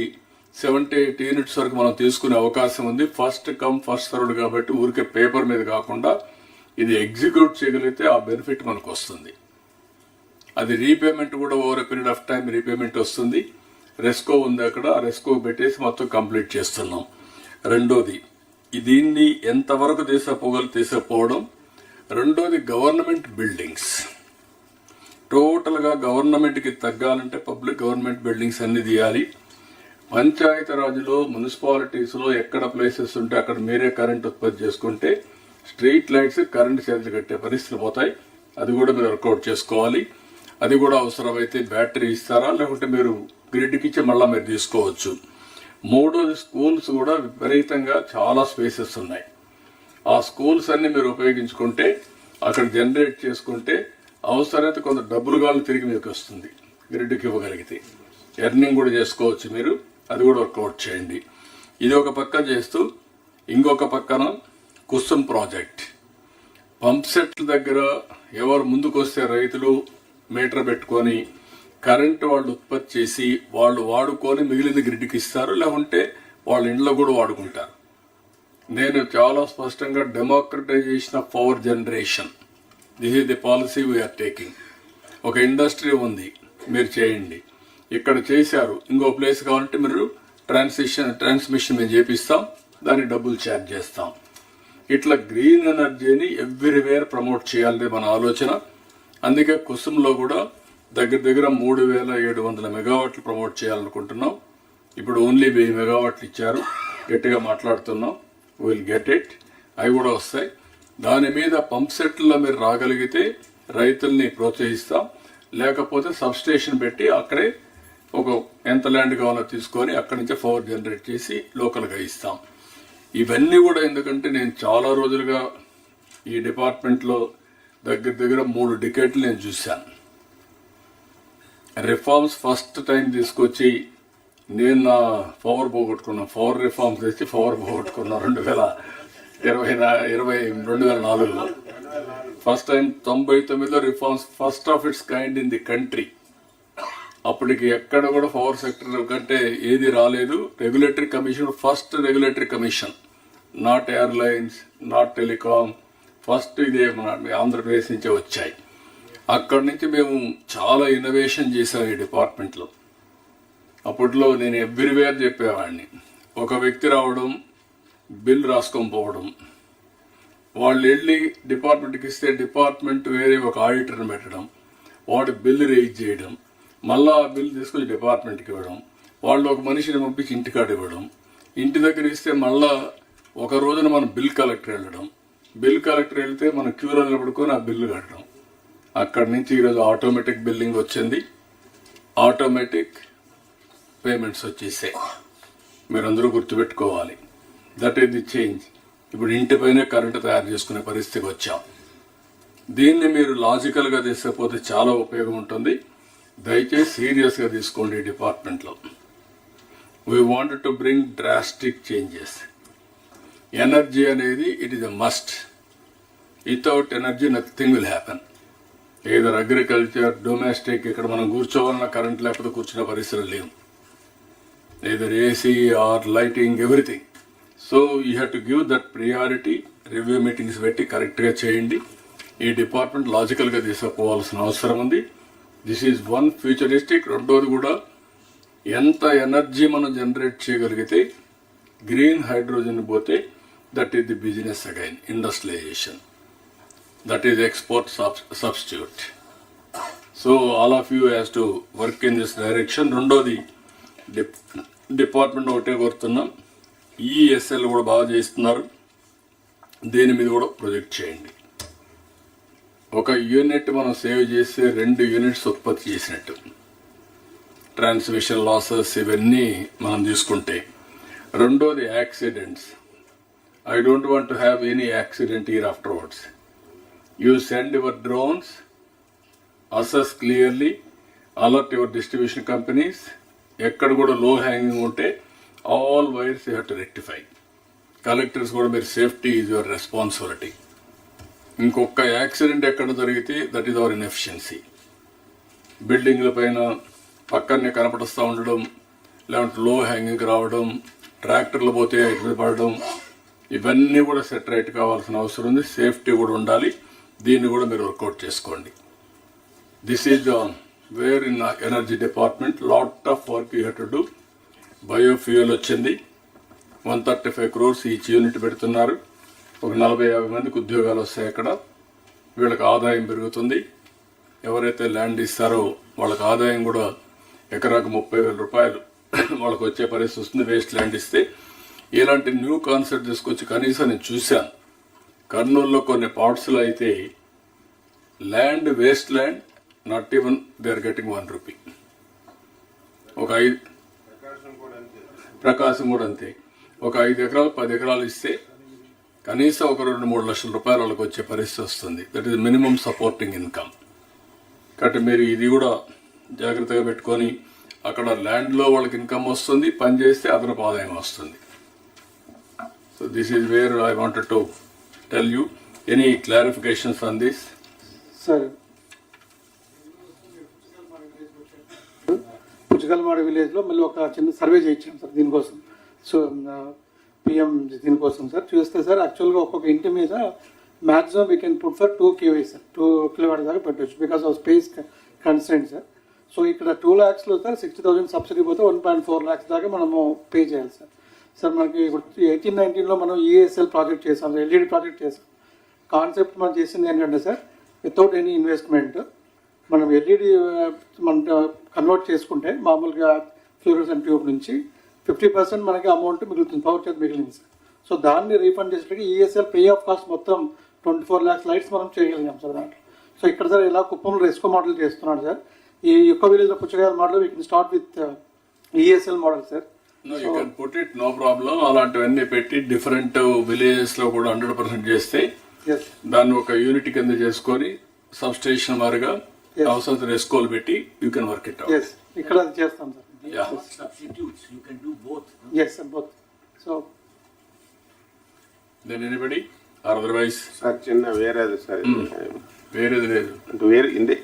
Speaker 1: 78 యూనిట్స్ వరకు మనం తీసుకునే అవకాశం ఉంది. ఫస్ట్ కమ్ ఫస్ట్ సర్వ్డ్ కాబట్టి ఊరికే పేపర్ మీద కాకుండా ఇది ఎగ్జిక్యూట్ చేయగలిగితే ఆ బెనిఫిట్ మనకు వస్తుంది. అది రీపేమెంట్ కూడా over a period of time repayment వస్తుంది. రెస్కో ఉంది అక్కడ, ఆ రెస్కో పెట్టేసి మొత్తం కంప్లీట్ చేస్తున్నాం. రెండోది, దీన్ని ఎంతవరకు తీసుకుపోవడం. రెండోది గవర్నమెంట్ బిల్డింగ్స్. టోటల్గా గవర్నమెంట్కి తగ్గాలంటే పబ్లిక్ గవర్నమెంట్ బిల్డింగ్స్ అన్ని తీయాలి. పంచాయతీరాజ్లో మున్సిపాలిటీస్లో ఎక్కడ ప్లేసెస్ ఉంటే అక్కడ మీరే కరెంట్ ఉత్పత్తి చేసుకుంటే స్ట్రీట్ లైట్స్ కరెంట్ ఛార్జీలు కట్టే పరిస్థితులు పోతాయి. అది కూడా మీరు వర్కౌట్ చేసుకోవాలి. అది కూడా అవసరమైతే బ్యాటరీ ఇస్తారా, లేకుంటే మీరు గ్రిడ్కి ఇచ్చి మళ్ళీ మీరు తీసుకోవచ్చు. మూడోది, స్కూల్స్ కూడా విపరీతంగా చాలా స్పేసెస్ ఉన్నాయి. ఆ స్కూల్స్ అన్ని మీరు ఉపయోగించుకుంటే అక్కడ జనరేట్ చేసుకుంటే అవసరమైతే కొంత డబ్బులు కావాలి తిరిగి మీకు వస్తుంది. గ్రిడ్కి ఇవ్వగలిగితే ఎర్నింగ్ కూడా చేసుకోవచ్చు మీరు. అది కూడా వర్కౌట్ చేయండి. ఇది ఒక పక్క చేస్తూ ఇంకొక పక్కన కుసుమ్ ప్రాజెక్ట్ పంప్ సెట్ల దగ్గర ఎవరు ముందుకు వస్తే రైతులు మీటర్ పెట్టుకొని కరెంటు వాళ్ళు ఉత్పత్తి చేసి వాళ్ళు వాడుకొని మిగిలింది గ్రిడ్కి ఇస్తారు, లేకుంటే వాళ్ళ ఇంట్లో కూడా వాడుకుంటారు. నేను చాలా స్పష్టంగా democratisation of power generation, this is the policy we're taking. ఒక ఇండస్ట్రీ ఉంది, మీరు చేయండి. ఇక్కడ చేశారు, ఇంకో ప్లేస్ కావాలంటే మీరు ట్రాన్స్మిషన్ మేము చేపిస్తాం, దానికి డబ్బులు ఛార్జ్ చేస్తాం. ఇట్లా గ్రీన్ ఎనర్జీని ఎవ్రీవేర్ ప్రమోట్ చేయాలనే మన ఆలోచన. అందుకే కుసుమ్లో కూడా దగ్గర 3700 మెగావాట్లు ప్రమోట్ చేయాలనుకుంటున్నాం. ఇప్పుడు ఓన్లీ 1000 మెగావాట్లు ఇచ్చారు. గట్టిగా మాట్లాడుతున్నాం, విల్ గెట్ ఇట్. అవి కూడా వస్తాయి. దాని మీద పంప్ సెట్లో మీరు రాగలిగితే రైతుల్ని ప్రోత్సహిస్తాం. లేకపోతే సబ్స్టేషన్ పెట్టి అక్కడే ఒక ఎంత ల్యాండ్ కావాలో తీసుకొని అక్కడి నుంచే పవర్ జనరేట్ చేసి లోకల్గా ఇస్తాం. ఇవన్నీ కూడా ఎందుకంటే నేను చాలా రోజులుగా ఈ డిపార్ట్మెంట్లో దగ్గర 3 డికేట్లు నేను చూశాను. రిఫార్మ్స్ ఫస్ట్ టైం తీసుకొచ్చి నేను నా పవర్ పోగొట్టుకున్నాను. పవర్ రిఫార్మ్స్ తెచ్చి పవర్ పోగొట్టుకున్నాను 2004లో. ఫస్ట్ టైం 99లో reforms, first of its kind in the country. అప్పటికి ఎక్కడ కూడా పవర్ సెక్టర్ కంటే ఏది రాలేదు. Regulatory commission, first regulatory commission, not airlines, not telecom, first ఇదే మన ఆంధ్రప్రదేశ్ నుంచే వచ్చాయి. అక్కడి నుంచి మేము చాలా ఇన్నోవేషన్ చేశాం ఈ డిపార్ట్మెంట్లో. అప్పట్లో నేను ఎవ్రీవేర్ చెప్పేవాడిని. ఒక వ్యక్తి రావడం, బిల్ రాసుకొని పోవడం, వాళ్ళు వెళ్ళి డిపార్ట్మెంట్కి ఇస్తే డిపార్ట్మెంట్ వేరే ఒక ఆడిటర్ని పెట్టడం, వాడు బిల్లు రేజ్ చేయడం, మళ్ళా ఆ బిల్లు తీసుకొచ్చి డిపార్ట్మెంట్కి ఇవ్వడం, వాళ్ళు ఒక మనిషిని పంపించి ఇంటికాడ ఇవ్వడం, ఇంటి దగ్గర ఇస్తే మళ్ళా ఒక రోజున మనం బిల్ కలెక్టర్ వెళ్ళడం, బిల్ కలెక్టర్ వెళ్తే మనం క్యూలో నిలబడుకొని ఆ బిల్లు కట్టడం. అక్కడి నుంచి ఈరోజు ఆటోమేటిక్ బిల్లింగ్ వచ్చింది, ఆటోమేటిక్ పేమెంట్స్ వచ్చేసాయి. మీరందరూ గుర్తుపెట్టుకోవాలి, దట్ ఈస్ ది చేంజ్. ఇప్పుడు ఇంటిపైనే కరెంటు తయారు చేసుకునే పరిస్థితికి వచ్చాం. దీన్ని మీరు లాజికల్గా తీసుకపోతే చాలా ఉపయోగం ఉంటుంది. దయచేసి సీరియస్గా తీసుకోండి. ఈ డిపార్ట్మెంట్లో we want to bring drastic changes. Energy అనేది it is a must. Without energy nothing will happen. Either agriculture, domestic, ఇక్కడ మనం కూర్చోవాలన్న కరెంట్ లేకపోతే కూర్చునే పరిస్థితులు లేవు. Either AC or lighting, everything. So you have to give that priority. Review meetings పెట్టి కరెక్ట్గా చేయండి. ఈ డిపార్ట్మెంట్ లాజికల్గా తీసుకుపోవాల్సిన అవసరం ఉంది. This is one futuristic. రెండోది కూడా ఎంత ఎనర్జీ మనం జనరేట్ చేయగలిగితే గ్రీన్ హైడ్రోజన్ పోతే that is the business again, industrialisation, that is export substitute. So all of you has to work in this direction. రెండోది డిపార్ట్మెంట్ ఒకటే కోరుతున్నాం, ఈఎస్ఎల్ కూడా బాగా చేస్తున్నారు, దేని మీద కూడా ప్రొజెక్ట్ చేయండి. ఒక యూనిట్ మనం సేవ్ చేస్తే 2 యూనిట్స్ ఉత్పత్తి చేసినట్టు. ట్రాన్స్మిషన్ లాసెస్ ఇవన్నీ మనం తీసుకుంటే. రెండోది accidents. I don't want to have any accident year afterwards. You send your drones, assess clearly, alert your distribution companies. ఎక్కడ కూడా లో హ్యాంగింగ్ ఉంటే all wires you have to rectify. Collectors కూడా మీరు సేఫ్టీ ఈజ్ యువర్ రెస్పాన్సిబిలిటీ. ఇంకొక accident ఎక్కడ జరిగితే that is our inefficiency. బిల్డింగ్ల పైన పక్కనే కనపడుస్తూ ఉండడం, లేదంటే లో హ్యాంగింగ్ రావడం, ట్రాక్టర్లు పోతే ఇబ్బంది పడడం, ఇవన్నీ కూడా సెట్ రైట్ కావాల్సిన అవసరం ఉంది. సేఫ్టీ కూడా ఉండాలి. దీన్ని కూడా మీరు వర్కౌట్ చేసుకోండి. This is wear in energy department lot of work you have to do. Biofuel వచ్చింది, 135 crores ఈచ్ యూనిట్ పెడుతున్నారు. ఒక 40-50 మందికి ఉద్యోగాలు వస్తాయి అక్కడ. వీళ్ళకి ఆదాయం పెరుగుతుంది. ఎవరైతే ల్యాండ్ ఇస్తారో వాళ్ళకి ఆదాయం కూడా ఎకరాకు 30,000 రూపాయలు వాళ్ళకి వచ్చే పరిస్థితి వస్తుంది వేస్ట్ ల్యాండ్ ఇస్తే. ఇలాంటి న్యూ కాన్సెప్ట్ తీసుకొచ్చి కనీసం నేను చూశాను కర్నూలులో కొన్ని పార్ట్స్లో అయితే land, waste land, not even they are getting 1 rupee. ఒక ప్రకాశం కూడా అంతే. ఒక 5 ఎకరాలు 10 ఎకరాలు ఇస్తే కనీసం ఒక 2-3 లక్షల రూపాయలు వాళ్ళకి వచ్చే పరిస్థితి వస్తుంది. That is minimum supporting income. కాబట్టి మీరు ఇది కూడా జాగ్రత్తగా పెట్టుకొని అక్కడ ల్యాండ్లో వాళ్ళకి ఇన్కమ్ వస్తుంది, పని చేస్తే అదనపు ఆదాయం వస్తుంది. So this is where I wanted to tell you. Any clarifications on this?
Speaker 18: Sir, Puchchagalamada విలేజ్లో మళ్ళీ ఒక చిన్న సర్వే చేయించాం సార్ దీనికోసం. సో పిఎం దీనికోసం సార్ చూస్తే సార్ యాక్చువల్గా ఒక్కొక్క ఇంటి మీద maximum we can put for 2 kV sir, 2 kilowatt దాకా పెట్టవచ్చు because of space constant sir. So ఇక్కడ 2 lakhsలో సార్ 60,000 సబ్సిడీ పోతే 1.4 lakhs దాకా మనము పే చేయాలి సార్. సార్ మనకి ఇప్పుడు 18-19లో మనం ఈఎస్ఎల్ ప్రాజెక్ట్ చేసాం సార్, ఎల్ఈడి ప్రాజెక్ట్ చేసాం. కాన్సెప్ట్ మనం చేసింది ఏంటంటే సార్, వితౌట్ ఎనీ ఇన్వెస్ట్మెంట్ మనం ఎల్ఈడి మనం కన్వర్ట్ చేసుకుంటే మామూలుగా ఫ్లోరోసెంట్ ట్యూబ్ నుంచి 50% మనకి అమౌంట్ మిగులుతుంది, పవర్ చార్జ్ మిగిలింది సార్. సో దాన్ని రీఫండ్ చేసేటప్పుడు ఈఎస్ఎల్ పే ఆఫ్ కాస్ట్ మొత్తం 24 lakhs లైట్స్ మనం చేయగలిగాం సార్ దాంట్లో. సో ఇక్కడ సార్ ఇలా కుప్పంలో రెస్కో మోడల్ చేస్తున్నాడు సార్. ఈ యొక్క విలేజ్లో పుచ్చకాయల model we can start with ESL model sir.
Speaker 1: You can put it, no problem. అలాంటివన్నీ పెట్టి డిఫరెంట్ విలేజెస్లో కూడా 100% చేస్తే దాన్ని ఒక యూనిట్ కింద చేసుకొని సబ్ స్టేషన్ వారిగా అవసరం రెస్కోలు పెట్టి you can work it out.
Speaker 18: ఇక్కడ అది చేస్తాం sir.
Speaker 1: Yeah.
Speaker 11: Substitutes, you can do both. No?
Speaker 18: Yes, sir, both. So,
Speaker 1: then anybody or otherwise?
Speaker 3: Sir చిన్న వేరేది సార్,
Speaker 1: వేరేది లేదు
Speaker 3: అంటే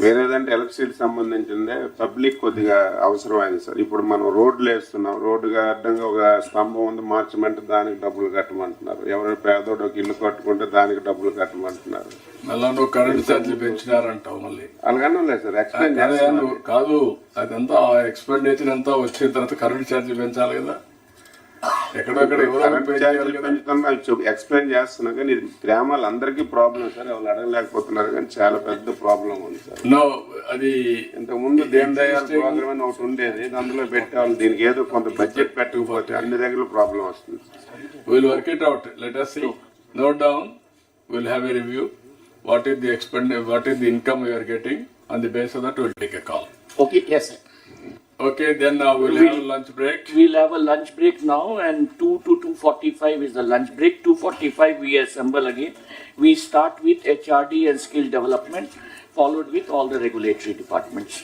Speaker 3: వేరేదంటే ఎలక్ట్రిసిటీ సంబంధించిందే పబ్లిక్ కొద్దిగా అవసరమైంది సార్. ఇప్పుడు మనం రోడ్లు వేస్తున్నాం, రోడ్డుగా అడ్డంగా ఒక స్తంభం ఉంది మార్చమంటే దానికి డబ్బులు కట్టమంటున్నారు. ఎవరైనా పేదోడు ఒక ఇల్లు కట్టుకుంటే దానికి డబ్బులు కట్టమంటున్నారు.
Speaker 1: మళ్ళా నువ్వు కరెంట్ ఛార్జీలు పెంచినారంటావు మళ్ళీ.
Speaker 3: అలాగనే లేదు సార్, ఎక్స్ప్లెయిన్ చేస్తాను.
Speaker 1: కాదు, అదంతా ఎక్స్పెండిచర్ అంతా వచ్చిన తర్వాత కరెంట్ ఛార్జీలు పెంచాలి కదా. ఎక్కడెక్కడ
Speaker 3: ఎక్స్ప్లెయిన్ చేస్తున్నా కానీ ఇది గ్రామాలు అందరికీ ప్రాబ్లం సార్, ఎవరు అడగలేకపోతున్నారు కానీ చాలా పెద్ద ప్రాబ్లం ఉంది సార్.
Speaker 1: అది
Speaker 3: ఇంతకు ముందు దీన్ దయాళ్ ప్రోగ్రామ్ అని ఒకటి ఉండేది, అందులో పెట్టేవాళ్ళు. దీనికి ఏదో కొంత బడ్జెట్ పెట్టకపోతే అన్ని దగ్గర ప్రాబ్లం వస్తుంది.
Speaker 1: Will work it out, let us see, note down, we'll have a review, what is the income we are getting, on the basis of that we'll take a call.
Speaker 11: Okay, yes sir.
Speaker 1: Okay, then now we'll have a lunch break.
Speaker 11: We'll have a lunch break now, and 2 to 2:45 is the lunch break. 2:45 we assemble again. We start with HRD and skill development, followed with all the regulatory departments.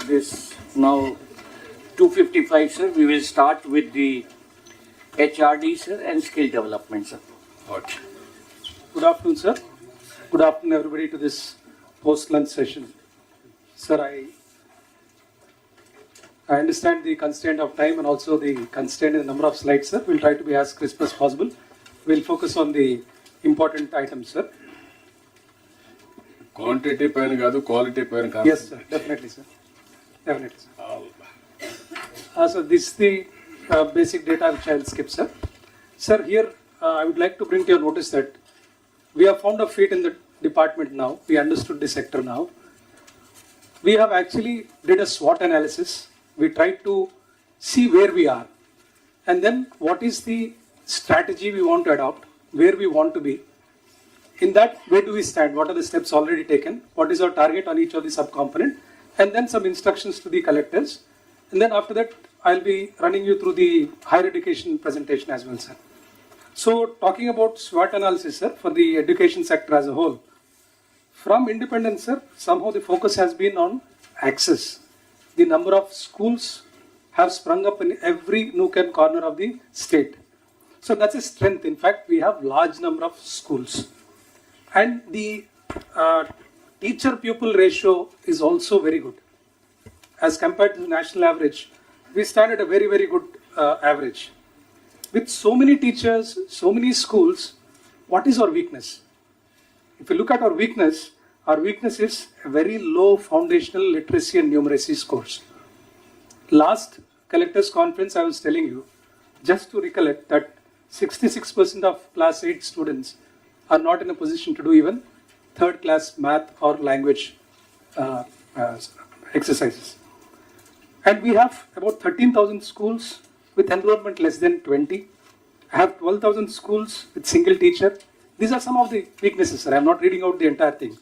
Speaker 11: this now 255, sir. We will start with the HRD, sir, and skill development, sir.
Speaker 1: Okay.
Speaker 18: Good afternoon, sir. Good afternoon, everybody, to this post-lunch session. Sir, I understand the constraint of time and also the constraint in the number of slides, sir. We'll try to be as crisp as possible. We'll focus on the important items, sir.
Speaker 1: Quantity pair kaadu, quality pair kaadu.
Speaker 18: Yes, sir. Definitely, sir. Definitely, sir. So this is the basic data which I'll skip, sir. Sir, here I would like to bring to your notice that we have found a feet in the department now. We understood the sector now. We have actually did a SWOT analysis. We tried to see where we are and then what is the strategy we want to adopt, where we want to be. In that, where do we stand? What are the steps already taken? What is our target on each of the subcomponent? And then some instructions to the collectors. And then after that, I'll be running you through the higher education presentation as well, sir. So talking about SWOT analysis, sir, for the education sector as a whole. From independence, sir, somehow the focus has been on access. The number of schools have sprung up in every nook and corner of the state. So that's a strength. In fact, we have large number of schools. And the teacher-pupil ratio is also very good. As compared to the national average, we stand at a very, very good average. With so many teachers, so many schools, what is our weakness? If you look at our weakness is a very low foundational literacy and numeracy scores. Last collectors conference, I was telling you, just to recollect that 66% of class 8 students are not in a position to do even third class math or language exercises. And we have about 13,000 schools with enrollment less than 20. I have 12,000 schools with single teacher. These are some of the weaknesses, sir. I'm not reading out the entire thing.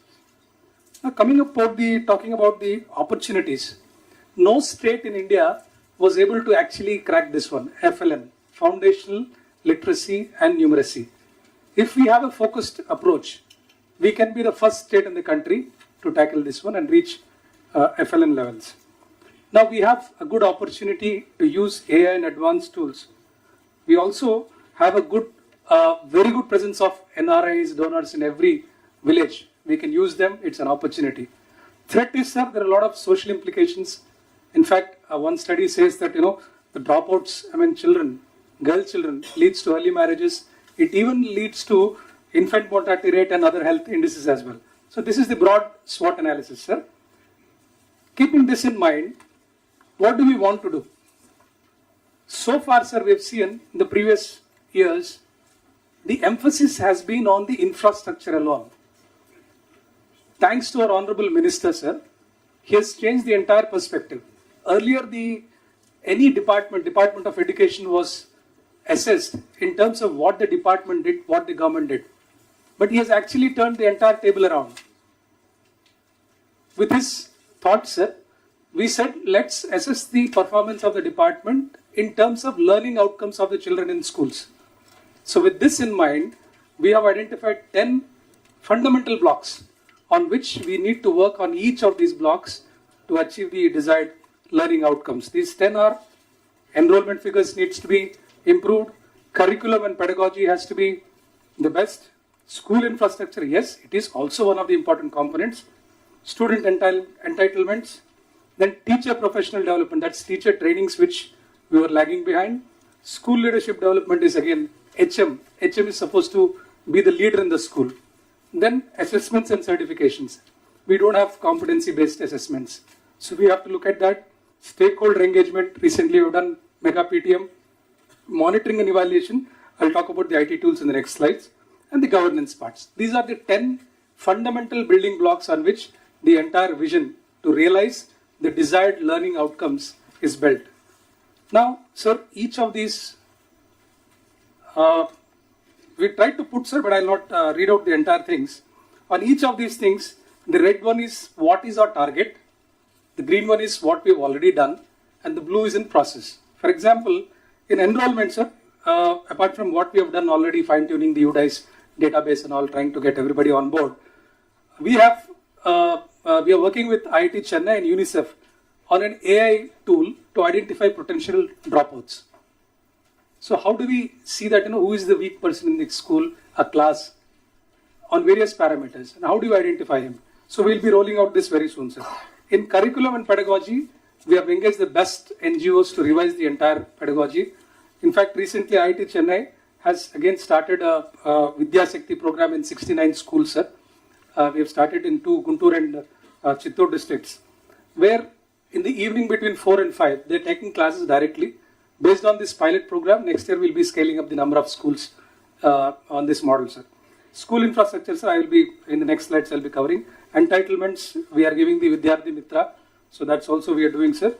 Speaker 18: Now talking about the opportunities, no state in India was able to actually crack this one, FLN, Foundational Literacy and Numeracy. If we have a focused approach, we can be the first state in the country to tackle this one and reach FLN levels. Now we have a good opportunity to use AI and advanced tools. We also have a good, very good presence of NRIs, donors in every village. We can use them. It's an opportunity. Threat is, sir, there are a lot of social implications. In fact, one study says that, the dropouts, children, girl children, leads to early marriages. It even leads to infant mortality rate and other health indices as well. So this is the broad SWOT analysis, sir. Keeping this in mind, what do we want to do? So far, sir, we have seen in the previous years, the emphasis has been on the infrastructure alone. Thanks to our Honorable Minister, sir, he has changed the entire perspective. Earlier, any department of education was assessed in terms of what the department did, what the government did. But he has actually turned the entire table around. With his thoughts, sir, we said, let's assess the performance of the department in terms of learning outcomes of the children in schools. So with this in mind, we have identified 10 fundamental blocks on which we need to work on each of these blocks to achieve the desired learning outcomes. These 10 are: enrollment figures needs to be improved, curriculum and pedagogy has to be the best, school infrastructure, yes, it is also one of the important components, student entitlements, then teacher professional development, that's teacher trainings which we were lagging behind. School leadership development is again HM. HM is supposed to be the leader in the school. Then assessments and certifications. We don't have competency-based assessments. So we have to look at that. Stakeholder engagement. Recently we've done mega PTM. Monitoring and evaluation. I'll talk about the IT tools in the next slides. And the governance parts. These are the 10 fundamental building blocks on which the entire vision to realize the desired learning outcomes is built. Now, sir, each of these we tried to put, sir, but I'll not read out the entire things. On each of these things, the red one is what is our target, the green one is what we've already done, and the blue is in process. For example, in enrollment, sir, apart from what we have done already, fine-tuning the UDICE database and all, trying to get everybody on board, we are working with IIT Chennai and UNICEF on an AI tool to identify potential dropouts. So how do we see that, who is the weak person in the school, a class, on various parameters, and how do you identify him? So we'll be rolling out this very soon, sir. In curriculum and pedagogy, we have engaged the best NGOs to revise the entire pedagogy. In fact, recently IIT Chennai has again started a Vidya Shakti program in 69 schools, sir. We have started in 2 Guntur and Chittor districts, where in the evening between 4 and 5, they're taking classes directly. Based on this pilot program, next year we'll be scaling up the number of schools on this model, sir. School infrastructure, sir, I will be, in the next slides, I'll be covering. Entitlements, we are giving the Vidyarthi Mitra, so that's also we are doing, sir.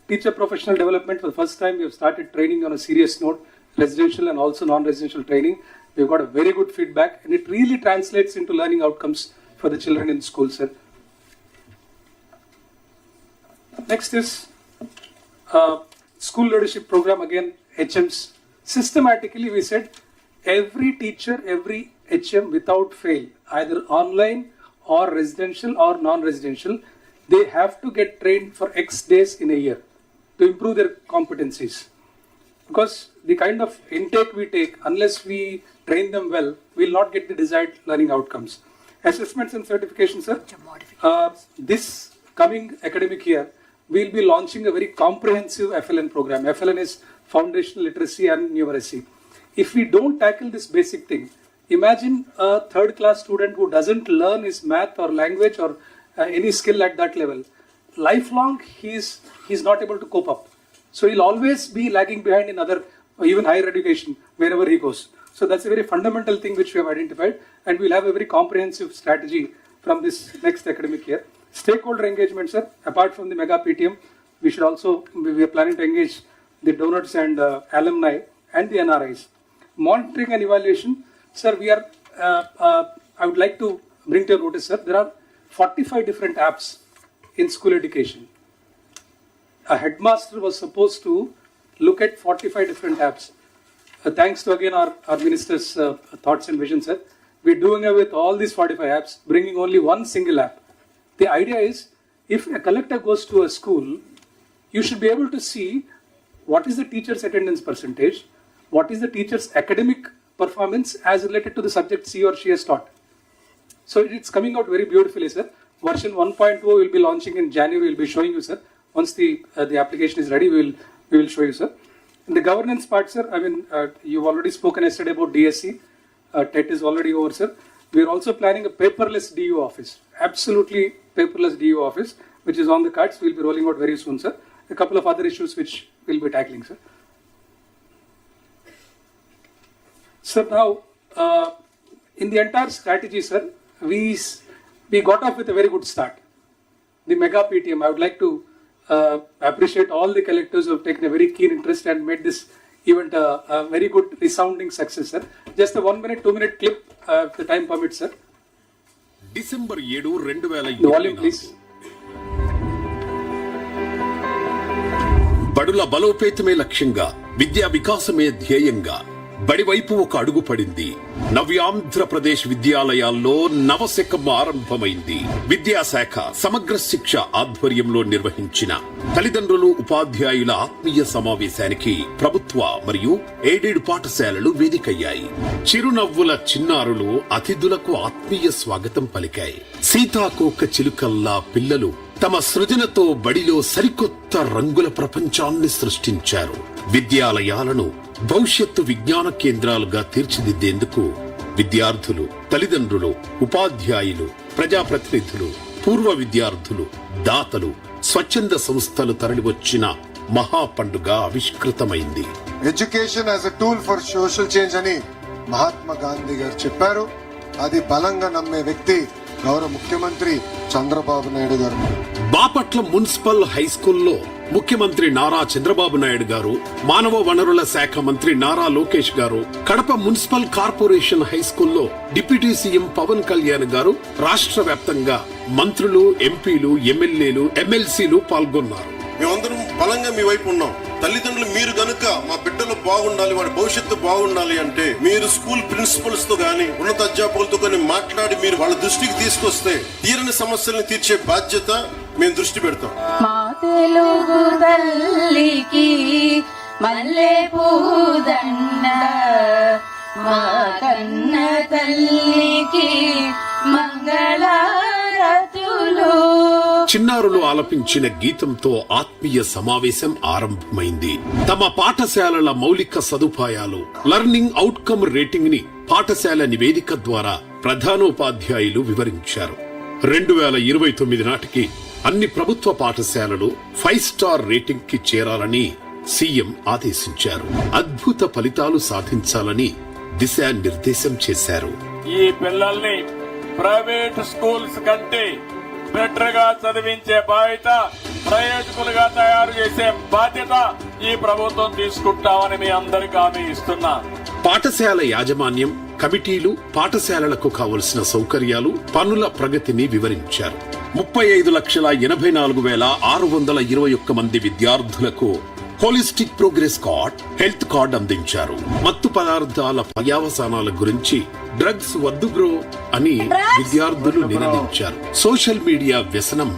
Speaker 18: Teacher professional development, for the first time, we have started training on a serious note, residential and also non-residential training. We've got a very good feedback, and it really translates into learning outcomes for the children in school, sir. Next is school leadership program, again, HMs. Systematically, we said every teacher, every HM without fail, either online or residential or non-residential, they have to get trained for X days in a year to improve their competencies. Because the kind of intake we take, unless we train them well, we will not get the desired learning outcomes. Assessments and certifications, sir. This coming academic year, we will be launching a very comprehensive FLN program. FLN is Foundational Literacy and Numeracy. If we don't tackle this basic thing, imagine a third class student who doesn't learn his math or language or any skill at that level. Lifelong, he's not able to cope up. So he'll always be lagging behind in other, even higher education, wherever he goes. So that's a very fundamental thing which we have identified, and we'll have a very comprehensive strategy from this next academic year. Stakeholder engagement, sir. Apart from the mega PTM, we are planning to engage the donors and alumni and the NRIs. Monitoring and evaluation, sir. I would like to bring to your notice, sir. There are 45 different apps in school education. A headmaster was supposed to look at 45 different apps. Thanks to again our minister's thoughts and vision, sir. We're doing away with all these 45 apps, bringing only one single app. The idea is, if a collector goes to a school, you should be able to see what is the teacher's attendance percentage, what is the teacher's academic performance as related to the subject he or she has taught. So it's coming out very beautifully, sir. Version 1.0 will be launching in January. We'll be showing you, sir. Once the application is ready, we will show you, sir. In the governance part, sir, you've already spoken yesterday about DSC. TET is already over, sir. We are also planning a paperless DU office, absolutely paperless DU office, which is on the cards. We'll be rolling out very soon, sir. A couple of other issues which we'll be tackling, sir. Sir, now, in the entire strategy, sir, we got off with a very good start. The mega PTM, I would like to appreciate all the collectors who have taken a very keen interest and made this event a very good resounding success, sir. Just a 1 minute, 2 minute clip, if the time permits, sir.
Speaker 9: December 7, 2024.
Speaker 18: The volume, please.
Speaker 9: బడుల బలోపేతమే లక్ష్యంగా, విద్యా వికాసమే ధ్యేయంగా బడివైపు ఒక అడుగు పడింది. నవ్యాంధ్రప్రదేశ్ విద్యాలయాల్లో నవశకం ఆరంభమైంది. విద్యాశాఖ సమగ్ర శిక్ష ఆధ్వర్యంలో నిర్వహించిన తల్లిదండ్రులు ఉపాధ్యాయుల ఆత్మీయ సమావేశానికి ప్రభుత్వ మరియు ఎయిడెడ్ పాఠశాలలు వేదికయ్యాయి. చిరునవ్వుల చిన్నారులు అతిథులకు ఆత్మీయ స్వాగతం పలికాయి. సీతాకోక చిలుకల్లా పిల్లలు తమ సృజనతో బడిలో సరికొత్త రంగుల ప్రపంచాన్ని సృష్టించారు. విద్యాలయాలను భవిష్యత్తు విజ్ఞాన కేంద్రాలుగా తీర్చిదిద్దేందుకు విద్యార్థులు, తల్లిదండ్రులు, ఉపాధ్యాయులు, ప్రజాప్రతినిధులు, పూర్వ విద్యార్థులు, దాతలు, స్వచ్ఛంద సంస్థలు తరలివచ్చిన మహా పండుగ ఆవిష్కృతమైంది.
Speaker 22: Education as a tool for social change అని మహాత్మా గాంధీ గారు చెప్పారు. అది బలంగా నమ్మే వ్యక్తి గౌరవ ముఖ్యమంత్రి చంద్రబాబు నాయుడు గారు.
Speaker 9: బాపట్ల మున్సిపల్ హై స్కూల్లో ముఖ్యమంత్రి నారా చంద్రబాబు నాయుడు గారు, మానవ వనరుల శాఖ మంత్రి నారా లోకేష్ గారు, కడప మున్సిపల్ కార్పొరేషన్ హై స్కూల్లో డిప్యూటీ సీఎం పవన్ కళ్యాణ్ గారు, రాష్ట్ర వ్యాప్తంగా మంత్రులు, ఎంపీలు, ఎమ్మెల్యేలు, ఎమ్మెల్సీలు పాల్గొన్నారు.
Speaker 21: మేమందరం బలంగా మీ వైపు ఉన్నాం. తల్లిదండ్రులు మీరు గనుక మా బిడ్డలు బాగుండాలి, వాడి భవిష్యత్తు బాగుండాలి అంటే మీరు స్కూల్ ప్రిన్సిపల్స్ తో గానీ ఉన్నత అధ్యాపకులతో కానీ మాట్లాడి మీరు వాళ్ళ దృష్టికి తీసుకొస్తే తీరని సమస్యలను తీర్చే బాధ్యత మేము దృష్టి పెడతాం.
Speaker 23: మా
Speaker 10: తెలుగు తల్లికి మల్లె పూదండ మా కన్న తల్లికి మంగళారతులు.
Speaker 9: చిన్నారులు ఆలపించిన గీతంతో ఆత్మీయ సమావేశం ఆరంభమైంది. తమ పాఠశాలల మౌలిక సదుపాయాలు, లర్నింగ్ అవుట్కమ్ రేటింగ్ ని పాఠశాల నివేదిక ద్వారా ప్రధానోపాధ్యాయులు వివరించారు. 2029 నాటికి అన్ని ప్రభుత్వ పాఠశాలలు 5 స్టార్ రేటింగ్ కి చేరాలని సీఎం ఆదేశించారు. అద్భుత ఫలితాలు సాధించాలని దిశానిర్దేశం చేశారు.
Speaker 13: ఈ పిల్లల్ని ప్రైవేట్ స్కూల్స్ కంటే బెటర్ గా చదివించే బాధ్యత, ప్రయోజకులుగా తయారు చేసే బాధ్యత ఈ ప్రభుత్వం తీసుకుంటామని మీ అందరికీ హామీ ఇస్తున్నా.
Speaker 9: పాఠశాల యాజమాన్యం, కమిటీలు పాఠశాలలకు కావలసిన సౌకర్యాలు, పనుల ప్రగతిని వివరించారు. 35,84,621 మంది విద్యార్థులకు holistic progress card, health card అందించారు. మత్తు పదార్థాల పర్యావసానాల గురించి డ్రగ్స్ వద్దు బ్రో అని విద్యార్థులు నినదించారు. సోషల్ మీడియా వ్యసనం,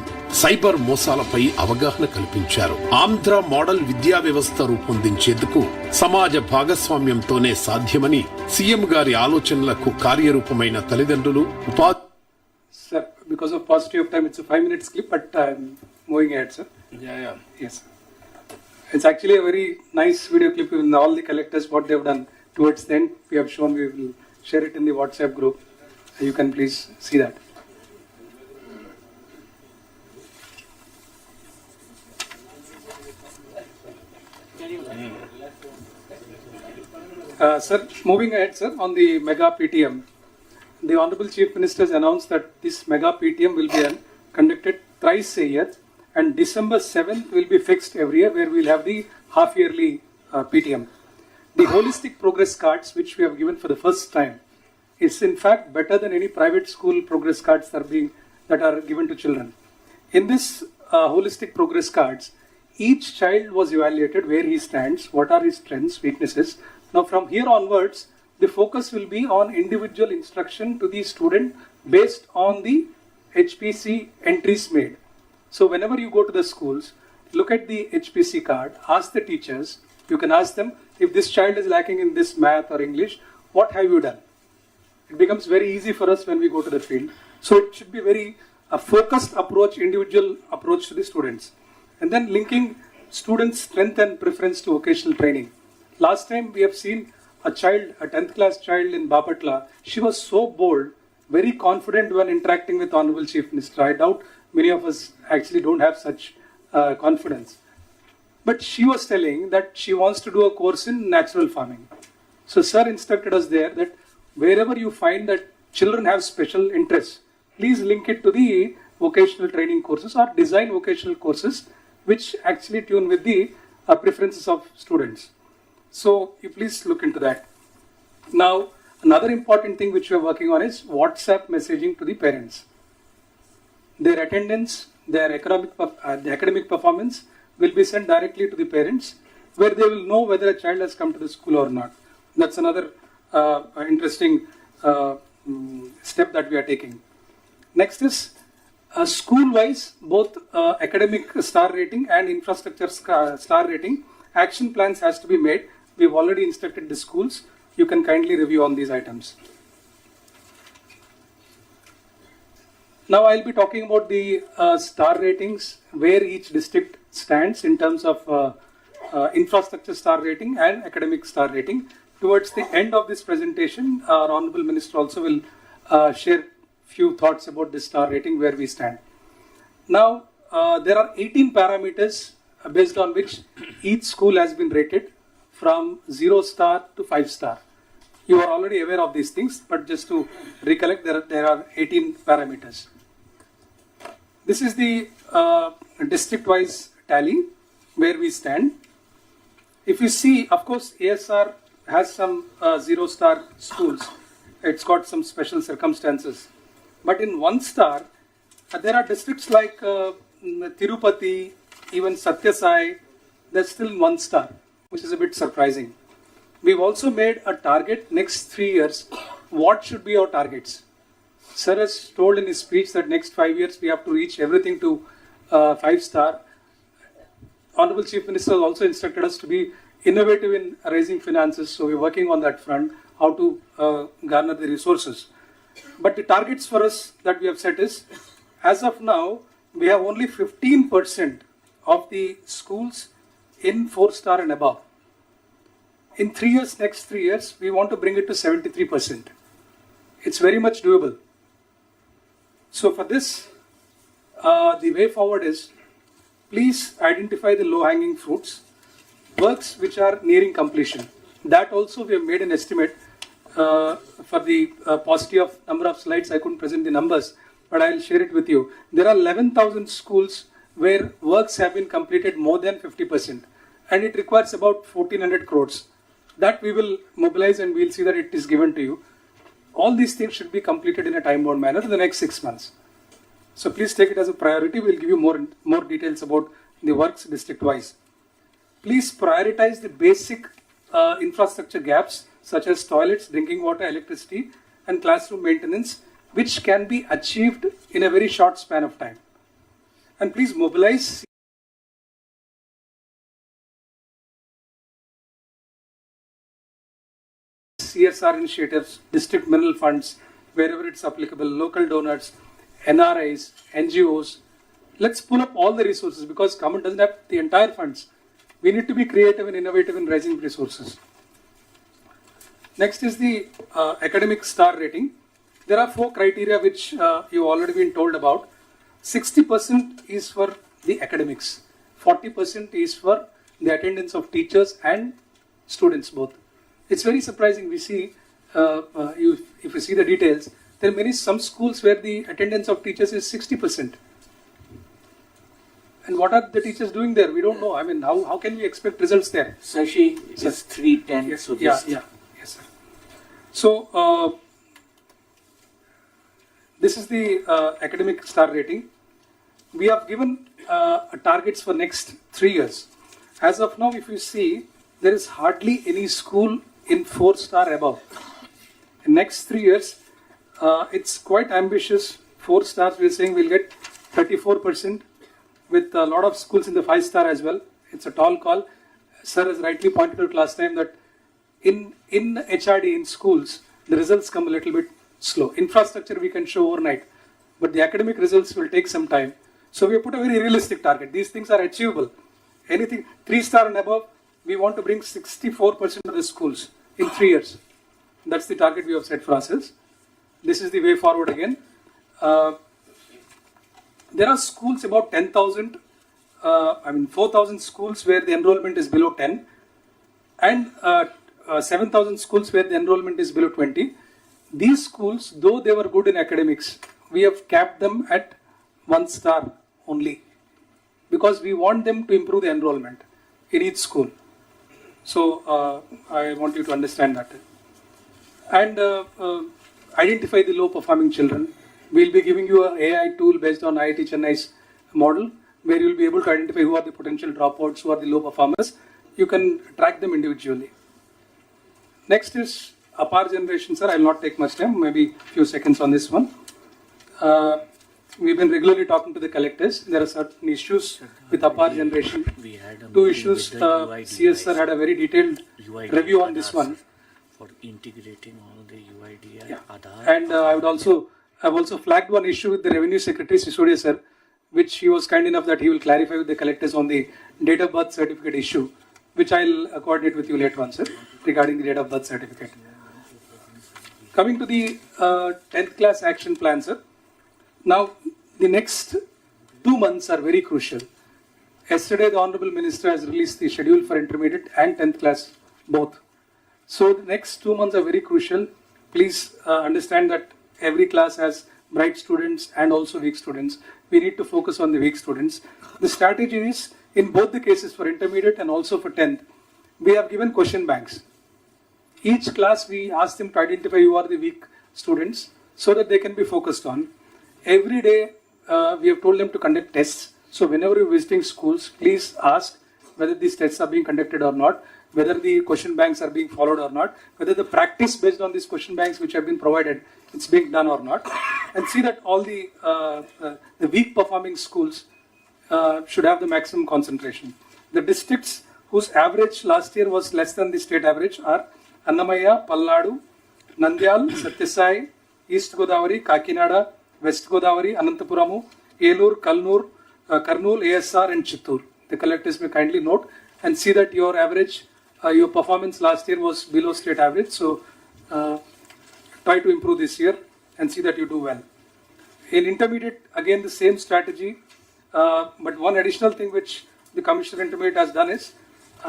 Speaker 9: సైబర్ మోసాలపై అవగాహన కల్పించారు. ఆంధ్ర మోడల్ విద్యా వ్యవస్థ రూపొందించేందుకు సమాజ భాగస్వామ్యంతోనే సాధ్యమని సీఎం గారి ఆలోచనలకు కార్యరూపమైన తల్లిదండ్రులు,
Speaker 18: Sir, because of paucity of time, it's a 5 minutes clip, but I'm moving ahead, sir.
Speaker 13: Yeah.
Speaker 18: Yes. It's actually a very nice video clip with all the collectors, what they've done towards the end. We have shown, we will share it in the WhatsApp group. You can please see that. Sir, moving ahead, sir, on the mega PTM. The Honorable Chief Minister has announced that this mega PTM will be conducted thrice a year, and December 7th will be fixed every year, where we will have the half-yearly PTM. The holistic progress cards, which we have given for the first time, is in fact better than any private school progress cards that are given to children. In this holistic progress cards, each child was evaluated where he stands, what are his strengths, weaknesses. Now from here onwards, the focus will be on individual instruction to the student based on the HPC entries made. So whenever you go to the schools, look at the HPC card, ask the teachers, you can ask them, if this child is lacking in this math or English, what have you done? It becomes very easy for us when we go to the field. So it should be a focused approach, individual approach to the students. And then linking students' strength and preference to vocational training. Last time we have seen a 10th class child in Bapatla, she was so bold, very confident when interacting with Honorable Chief Minister. I doubt many of us actually don't have such confidence. But she was telling that she wants to do a course in natural farming. So sir instructed us there that wherever you find that children have special interests, please link it to the vocational training courses or design vocational courses which actually tune with the preferences of students. So you please look into that. Now, another important thing which we are working on is WhatsApp messaging to the parents. Their attendance, their academic performance will be sent directly to the parents, where they will know whether a child has come to the school or not. That's another interesting step that we are taking. Next is school-wise, both academic star rating and infrastructure star rating action plans has to be made. We've already instructed the schools. You can kindly review on these items. Now I'll be talking about the star ratings, where each district stands in terms of infrastructure star rating and academic star rating. Towards the end of this presentation, our Honorable Minister also will share few thoughts about this star rating, where we stand. Now there are 18 parameters based on which each school has been rated from 0 star to 5 star. You are already aware of these things, but just to recollect, there are 18 parameters. This is the district-wise tally where we stand. If you see, of course, ASR has some 0 star schools. It's got some special circumstances. But in 1 star, there are districts like Tirupati, even Satyasai, they're still in 1 star, which is a bit surprising. We've also made a target next 3 years. What should be our targets? Sir has told in his speech that next 5 years we have to reach everything to 5 star. Honorable Chief Minister has also instructed us to be innovative in raising finances, so we're working on that front, how to garner the resources. But the targets for us that we have set is, as of now, we have only 15% of the schools in 4-star and above. In 3 years, next 3 years, we want to bring it to 73%. It's very much doable. So for this, the way forward is, please identify the low-hanging fruits, works which are nearing completion. That also we have made an estimate for the paucity of number of slides. I couldn't present the numbers, but I'll share it with you. There are 11,000 schools where works have been completed more than 50%, and it requires about 1,400 crores. That we will mobilize and we'll see that it is given to you. All these things should be completed in a time-bound manner in the next 6 months. So please take it as a priority. We'll give you more details about the works district-wise. Please prioritize the basic infrastructure gaps such as toilets, drinking water, electricity, and classroom maintenance, which can be achieved in a very short span of time. And please mobilize CSR initiatives, district mineral funds, wherever it's applicable, local donors, NRIs, NGOs. Let's pull up all the resources because government doesn't have the entire funds. We need to be creative and innovative in raising resources. Next is the academic star rating. There are 4 criteria which you've already been told about. 60% is for the academics. 40% is for the attendance of teachers and students both. It's very surprising. We see, if you see the details, there are some schools where the attendance of teachers is 60%. And what are the teachers doing there? We don't know. I mean, how can we expect results there?
Speaker 11: Sashi, it's 310.
Speaker 18: Yes,
Speaker 11: So
Speaker 18: yes, sir. So, this is the academic star rating. We have given targets for next 3 years. As of now, if you see, there is hardly any school in 4-star above. In next 3 years, it's quite ambitious. 4 stars, we're saying we'll get 34%, with a lot of schools in the 5-star as well. It's a tall call. Sir has rightly pointed out last time that in HRD, in schools, the results come a little bit slow. Infrastructure we can show overnight, but the academic results will take some time. So we have put a very realistic target. These things are achievable. Anything 3-star and above, we want to bring 64% of the schools in 3 years. That's the target we have set for ourselves. This is the way forward again. There are schools about 10,000, 4,000 schools where the enrollment is below 10, and 7,000 schools where the enrollment is below 20. These schools, though they were good in academics, we have capped them at 1 star only, because we want them to improve the enrollment in each school. So I want you to understand that. And identify the low performing children. We'll be giving you an AI tool based on IIT Chennai's model, where you'll be able to identify who are the potential dropouts, who are the low performers. You can track them individually. Next is APAR generation, sir. I will not take much time, maybe a few seconds on this one. We've been regularly talking to the collectors. There are certain issues with APAR generation. 2 issues. CSR had a very detailed review on this one.
Speaker 11: For integrating all the UIDI, Aadhaar.
Speaker 18: And I've also flagged one issue with the Revenue Secretary, Sisodia sir, which he was kind enough that he will clarify with the collectors on the date of birth certificate issue, which I'll coordinate with you later on, sir, regarding the date of birth certificate. Coming to the 10th class action plan, sir. Now, the next 2 months are very crucial. Yesterday, the Honorable Minister has released the schedule for intermediate and 10th class both. So the next 2 months are very crucial. Please understand that every class has bright students and also weak students. We need to focus on the weak students. The strategy is, in both the cases for intermediate and also for 10th, we have given question banks. Each class we ask them to identify who are the weak students so that they can be focused on. Every day we have told them to conduct tests. So whenever you're visiting schools, please ask whether these tests are being conducted or not, whether the question banks are being followed or not, whether the practice based on these question banks which have been provided, it's being done or not, and see that all the weak performing schools should have the maximum concentration. The districts whose average last year was less than the state average are Annamaya, Palladu, Nandyal, Satyasai, East Godavari, Kakinada, West Godavari, Anantapuramu, Elur, Kalnur, Karnool, ASR and Chittur. The collectors may kindly note and see that your average, your performance last year was below state average. So try to improve this year and see that you do well. In intermediate, again the same strategy, but one additional thing which the Commissioner Intermediate has done is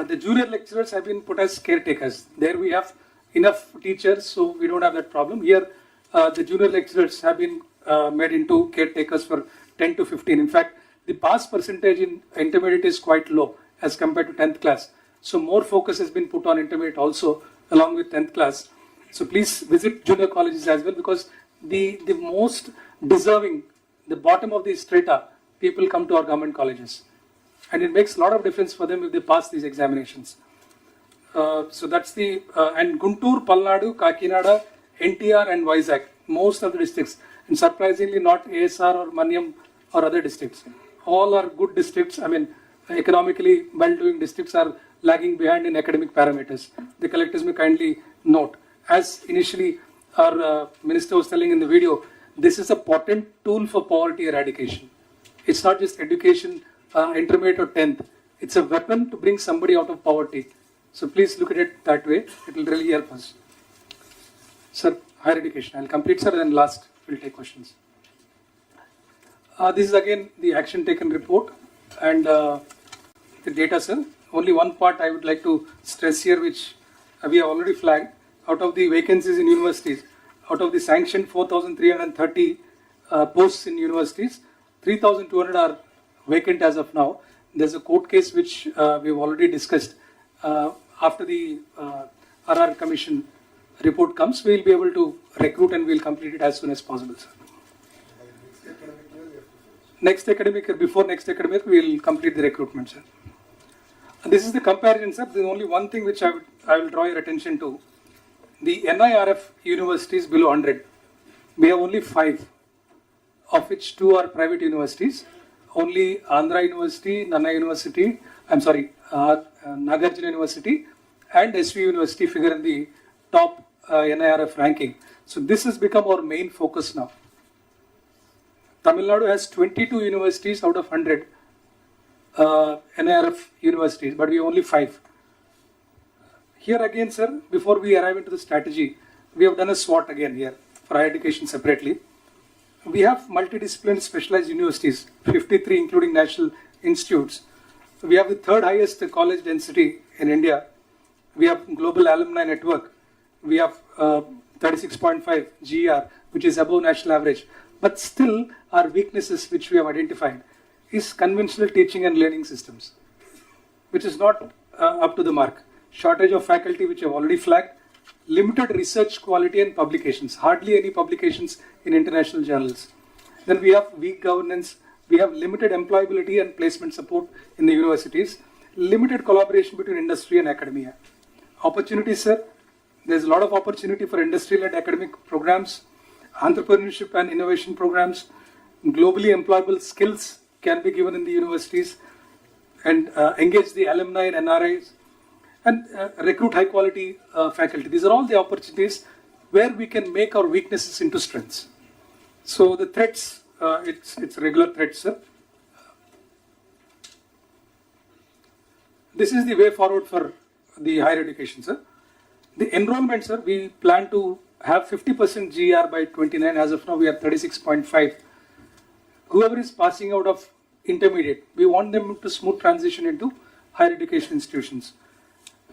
Speaker 18: the junior lecturers have been put as caretakers. There we have enough teachers, so we don't have that problem. Here, the junior lecturers have been made into caretakers for 10 to 15. In fact, the pass percentage in intermediate is quite low as compared to 10th class. So more focus has been put on intermediate also along with 10th class. So please visit junior colleges as well, because the most deserving, the bottom of the strata, people come to our government colleges. And it makes a lot of difference for them if they pass these examinations. So that's the, and Guntur, Palladu, Kakinada, NTR and Vizag, most of the districts, and surprisingly not ASR or Manyam or other districts. All are good districts. I mean, economically well-doing districts are lagging behind in academic parameters. The collectors may kindly note. As initially our minister was telling in the video, this is a potent tool for poverty eradication. It's not just education, intermediate or 10th. It's a weapon to bring somebody out of poverty. So please look at it that way. It will really help us. Sir, higher education. I'll complete, sir, and last we'll take questions. This is again the action taken report and the data, sir. Only one part I would like to stress here, which we have already flagged. Out of the vacancies in universities, out of the sanctioned 4,330 posts in universities, 3,200 are vacant as of now. There's a court case which we've already discussed. After the RR Commission report comes, we'll be able to recruit and we'll complete it as soon as possible, sir. Next academic year, before next academic, we'll complete the recruitment, sir. And this is the comparison, sir. There's only one thing which I will draw your attention to. The NIRF universities below 100, we have only 5, of which 2 are private universities. Only Andhra University, Nagarjuna University and SV University figure in the top NIRF ranking. So this has become our main focus now. Tamil Nadu has 22 universities out of 100 NIRF universities, but we have only 5. Here again, sir, before we arrive into the strategy, we have done a SWOT again here for higher education separately. We have multidisciplinary specialized universities, 53 including national institutes. We have the 3rd highest college density in India. We have global alumni network. We have 36.5 GER, which is above national average. But still, our weaknesses which we have identified is conventional teaching and learning systems, which is not up to the mark. Shortage of faculty, which I have already flagged. Limited research quality and publications. Hardly any publications in international journals. Then we have weak governance. We have limited employability and placement support in the universities. Limited collaboration between industry and academia. Opportunities, sir. There's a lot of opportunity for industry-led academic programs, entrepreneurship and innovation programs. Globally employable skills can be given in the universities and engage the alumni and NRIs. And recruit high quality faculty. These are all the opportunities where we can make our weaknesses into strengths. So the threats, it's regular threats, sir. This is the way forward for the higher education, sir. The enrollment, sir, we plan to have 50% GER by 29. As of now, we are 36.5. Whoever is passing out of intermediate, we want them to smooth transition into higher education institutions.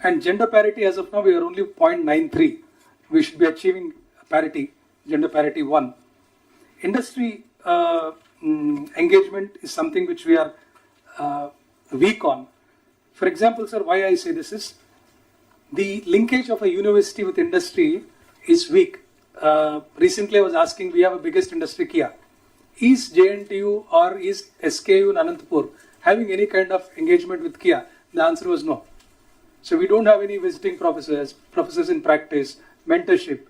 Speaker 18: And gender parity, as of now, we are only 0.93. We should be achieving parity, gender parity 1. Industry engagement is something which we are weak on. For example, sir, why I say this is, the linkage of a university with industry is weak. Recently I was asking, we have a biggest industry, Kia. Is JNTU or is SKU in Anantapur having any kind of engagement with Kia? The answer was no. So we don't have any visiting professors, professors in practice, mentorship.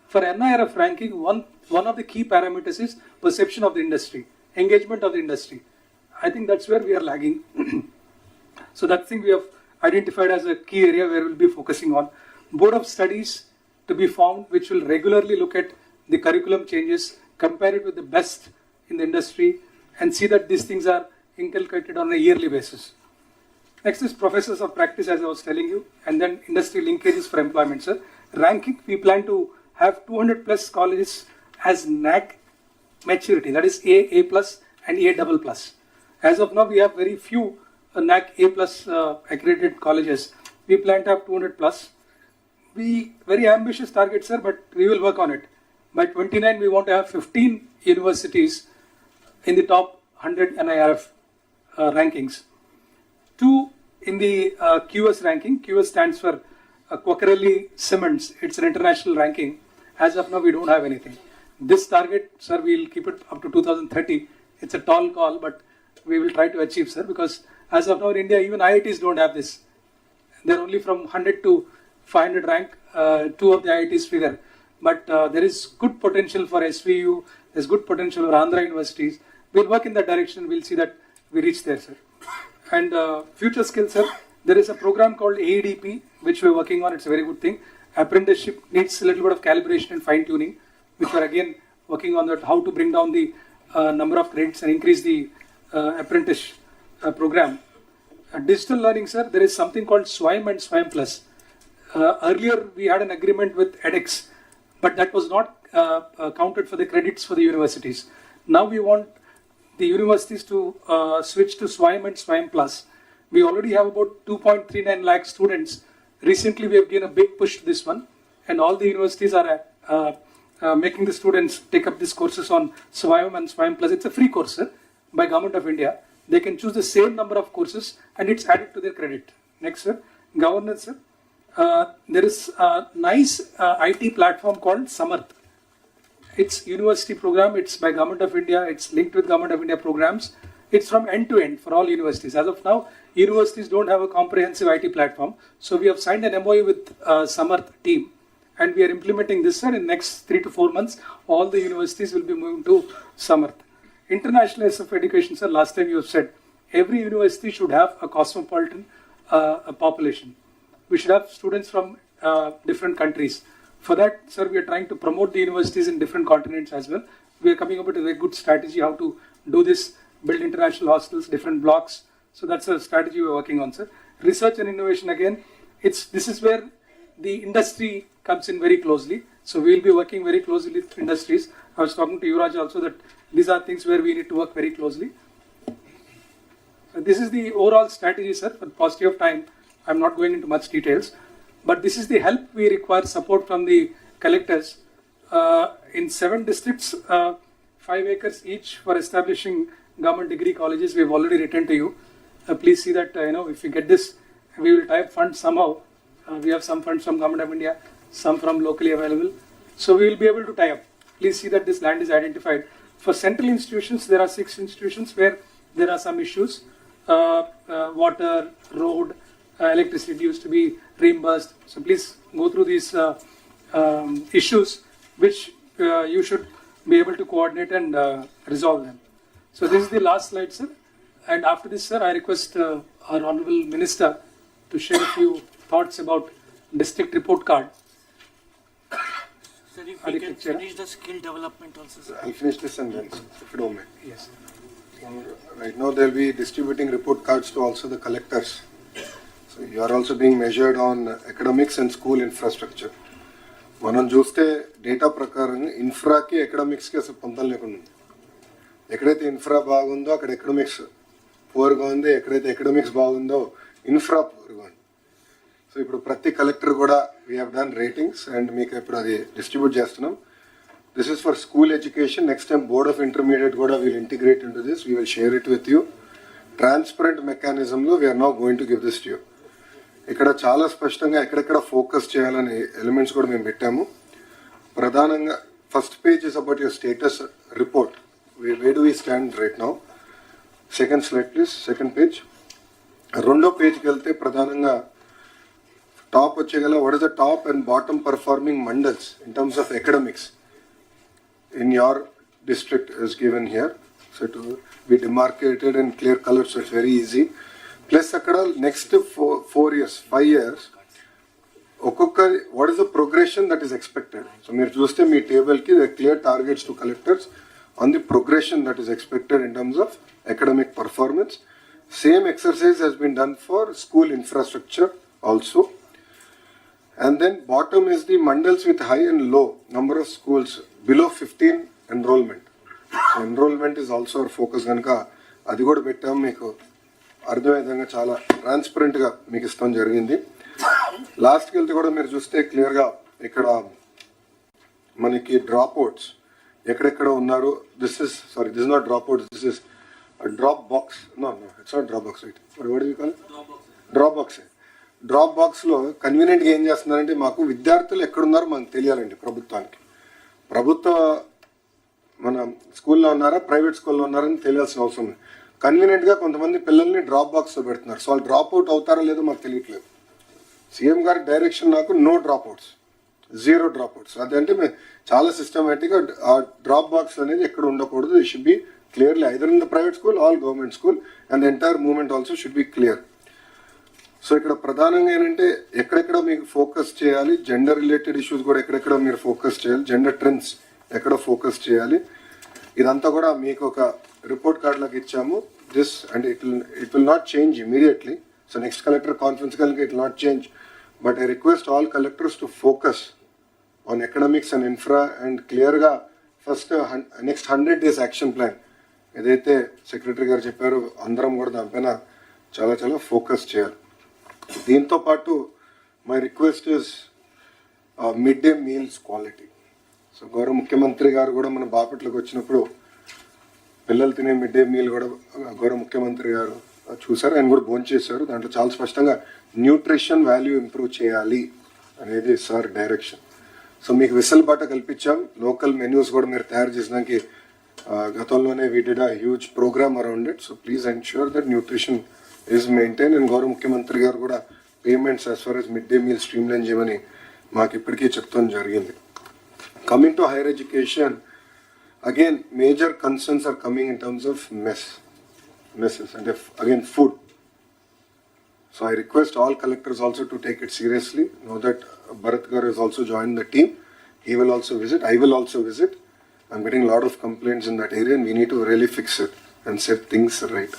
Speaker 18: For NIRF ranking, one of the key parameters is perception of the industry, engagement of the industry. I think that's where we are lagging. So that thing we have identified as a key area where we'll be focusing on. Board of Studies to be formed, which will regularly look at the curriculum changes, compare it with the best in the industry, and see that these things are inculcated on a yearly basis. Next is professors of practice, as I was telling you, and then industry linkages for employment, sir. Ranking, we plan to have 200 plus colleges as NAC maturity, that is A plus and A double plus. As of now, we have very few NAC A plus accredited colleges. We plan to have 200 plus. Very ambitious target, sir, but we will work on it. By 29, we want to have 15 universities in the top 100 NIRF rankings. 2 in the QS ranking. QS stands for Quacquarelli Simmons. It's an international ranking. As of now, we don't have anything. This target, sir, we'll keep it up to 2030. It's a tall call, but we will try to achieve, sir, because as of now in India, even IITs don't have this. They're only from 100 to 500 rank, 2 of the IITs figure. But there is good potential for SVU, there's good potential for Andhra universities. We'll work in that direction, we'll see that we reach there, sir. And future skills, sir, there is a program called AEDP, which we're working on. It's a very good thing. Apprenticeship needs a little bit of calibration and fine tuning, which we're again working on that, how to bring down the number of credits and increase the apprentice program. Digital learning, sir, there is something called SWIME and SWIME Plus. Earlier, we had an agreement with edX, but that was not counted for the credits for the universities. Now we want the universities to switch to SWIME and SWIME Plus. We already have about 2.39 lakh students. Recently, we have given a big push to this one, and all the universities are making the students take up these courses on SWIME and SWIME Plus. It's a free course, sir, by Government of India. They can choose the same number of courses, and it's added to their credit. Next, sir, governance, sir. There is a nice IT platform called Samarth. It's university program. It's by Government of India. It's linked with Government of India programs. It's from end to end for all universities. As of now, universities don't have a comprehensive IT platform. So we have signed an MOU with Samarth team, and we are implementing this, sir. In next 3 to 4 months, all the universities will be moving to Samarth. Internationalization of education, sir. Last time you have said every university should have a cosmopolitan population. We should have students from different countries. For that, sir, we are trying to promote the universities in different continents as well. We are coming up with a very good strategy how to do this, build international hostels, different blocks. So that's a strategy we are working on, sir. Research and innovation, again, this is where the industry comes in very closely. So we will be working very closely with industries. I was talking to Yuvraj also that these are things where we need to work very closely. So this is the overall strategy, sir. For the paucity of time, I'm not going into much details. But this is the help we require support from the collectors. In 7 districts, 5 acres each for establishing government degree colleges. We've already written to you. Please see that, if we get this, we will tie up funds somehow. We have some funds from Government of India, some from locally available. So we will be able to tie up. Please see that this land is identified. For central institutions, there are 6 institutions where there are some issues. Water, road, electricity used to be reimbursed. So please go through these issues which you should be able to coordinate and resolve them. So this is the last slide, sir. And after this, sir, I request our Honorable Minister to share a few thoughts about district report card.
Speaker 11: Sir, if we can finish the skill development also, sir.
Speaker 22: I'll finish this and then, if you don't mind.
Speaker 18: Yes.
Speaker 22: Right now, they'll be distributing report cards to also the collectors. So you are also being measured on academics and school infrastructure. మనం చూస్తే data ప్రకారంగా ఇన్ఫ్రాకి ఎకడమిక్స్కి అసలు పొందలు లేకుండా ఉంది. ఎక్కడైతే infra బాగుందో అక్కడ academics పూర్గా ఉంది, ఎక్కడైతే ఎకడమిక్స్ బాగుందో ఇన్ఫ్రా పూర్గా ఉంది. సో ఇప్పుడు ప్రతి కలెక్టర్ కూడా we have done ratings and మీకు ఇప్పుడు అది డిస్ట్రిబ్యూట్ చేస్తున్నాం. This is for school education. Next time board of intermediate కూడా we'll integrate into this. We will share it with you. Transparent మెకానిజంలో we are now going to give this to you. ఇక్కడ చాలా స్పష్టంగా ఎక్కడెక్కడ focus చేయాలనే elements కూడా మేము పెట్టాము. ప్రధానంగా first page is about your status report. Where do we stand right now. Second slide please. Second page. రెండో పేజ్కి వెళ్తే ప్రధానంగా టాప్ వచ్చేగల what is the top and bottom performing mandals in terms of academics in your district is given here. So to be demarcated in clear colors, so it's very easy. Plus అక్కడ next 4 years 5 years ఒక్కొక్కరి what is the progression that is expected. So మీరు చూస్తే మీ టేబుల్కి clear targets to collectors on the progression that is expected in terms of academic performance. Same exercise has been done for school infrastructure also. And then bottom is the mandals with high and low number of schools below 15 enrollment. So enrollment is also our focus కనుక అది కూడా పెట్టాము. మీకు అర్థమయ్యే విధంగా చాలా ట్రాన్స్పరెంట్గా మీకు ఇష్టం జరిగింది. లాస్ట్కి వెళ్తే కూడా మీరు చూస్తే క్లియర్గా ఇక్కడ మనకి డ్రాప్ అవుట్స్ ఎక్కడెక్కడ ఉన్నారు. This is not drop outs, this is drop box. No it's not drop box, right? What do you call drop box. డ్రాప్ బాక్స్లో కన్వీనియంట్గా ఏం చేస్తున్నారంటే మాకు విద్యార్థులు ఎక్కడున్నారో మనకు తెలియాలండి. ప్రభుత్వ మన స్కూల్లో ఉన్నారా ప్రైవేట్ స్కూల్లో ఉన్నారని తెలియాల్సిన అవసరం ఉంది. కన్వీనియంట్గా కొంతమంది పిల్లల్ని డ్రాప్ బాక్స్లో పెడుతున్నారు. సో వాళ్ళు డ్రాప్ అవుట్ అవుతారో లేదో మాకు తెలియట్లేదు. సీఎం గారి డైరెక్షన్ నాకు no drop outs, 0 drop outs. అదంటే మేము చాలా సిస్టమేటిక్గా ఆ డ్రాప్ బాక్స్ అనేది ఎక్కడ ఉండకూడదు. It should be clearly either in the private school all government school and the entire movement also should be clear. So ఇక్కడ ప్రధానంగా ఏంటంటే ఎక్కడెక్కడ మీకు ఫోకస్ చేయాలి, జెండర్ రిలేటెడ్ ఇష్యూస్ కూడా ఎక్కడెక్కడ మీరు ఫోకస్ చేయాలి, జెండర్ ట్రెండ్స్ ఎక్కడ ఫోకస్ చేయాలి, ఇదంతా కూడా మీకు ఒక రిపోర్ట్ కార్డ్ లాగా ఇచ్చాము. This and it will not change immediately. So next collector conference కనుక it not change, but I request all collectors to focus on economics and infra and క్లియర్గా first next 100 days action plan ఏదైతే secretary గారు చెప్పారో అందరం కూడా దానిపైన చాలా చాలా ఫోకస్ చేయాలి. దీంతో పాటు my request is mid day meals quality. So గౌరవ ముఖ్యమంత్రి గారు కూడా మన బాపట్లకు వచ్చినప్పుడు పిల్లలు తినే మిడ్ డే మీల్ కూడా గౌరవ ముఖ్యమంత్రి గారు చూశారు, ఆయన కూడా భోంచేశారు. దాంట్లో చాలా స్పష్టంగా న్యూట్రిషన్ వాల్యూ ఇంప్రూవ్ చేయాలి అనేది సార్ డైరెక్షన్. సో మీకు వెసులుబాటు కల్పించాం. లోకల్ మెన్యూస్ కూడా మీరు తయారు చేసినానికి గతంలోనే we did a huge programme around it. So please ensure that nutrition is maintain. And గౌరవ ముఖ్యమంత్రి గారు కూడా payments as far as mid day meal streamline చేయమని మాకు ఇప్పటికీ చెప్తాం జరిగింది. Coming to higher education, again major concerns are coming in terms of messes and again food. So I request all collectors also to take it seriously. Know that Bharat Garu has also joined the team. He will also visit. I will also visit. I'm getting a lot of complaints in that area and we need to really fix it and set things right.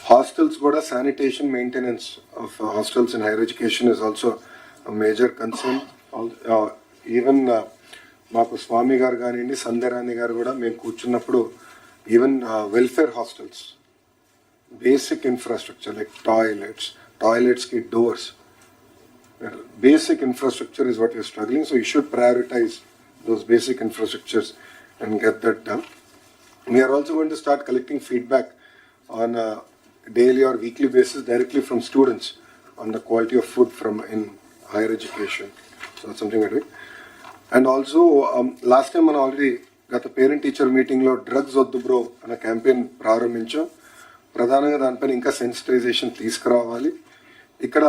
Speaker 22: Hostels, goda sanitation maintenance of hostels in higher education is also a major concern. Even మాకు స్వామి గారు కానివ్వండి, సంధ్యరాణి గారు కూడా మేము కూర్చున్నప్పుడు even welfare hostels basic infrastructure like toilets ki doors, basic infrastructure is what we're struggling. So you should prioritize those basic infrastructures and get that done. We are also going to start collecting feedback on a daily or weekly basis directly from students on the quality of food from in higher education. So that's something we're doing. And also last time మనం already గత parent teacher మీటింగ్లో drugs వద్దు bro అనే campaign ప్రారంభించాం. ప్రధానంగా దానిపైన ఇంకా sensitization తీసుకురావాలి. ఇక్కడ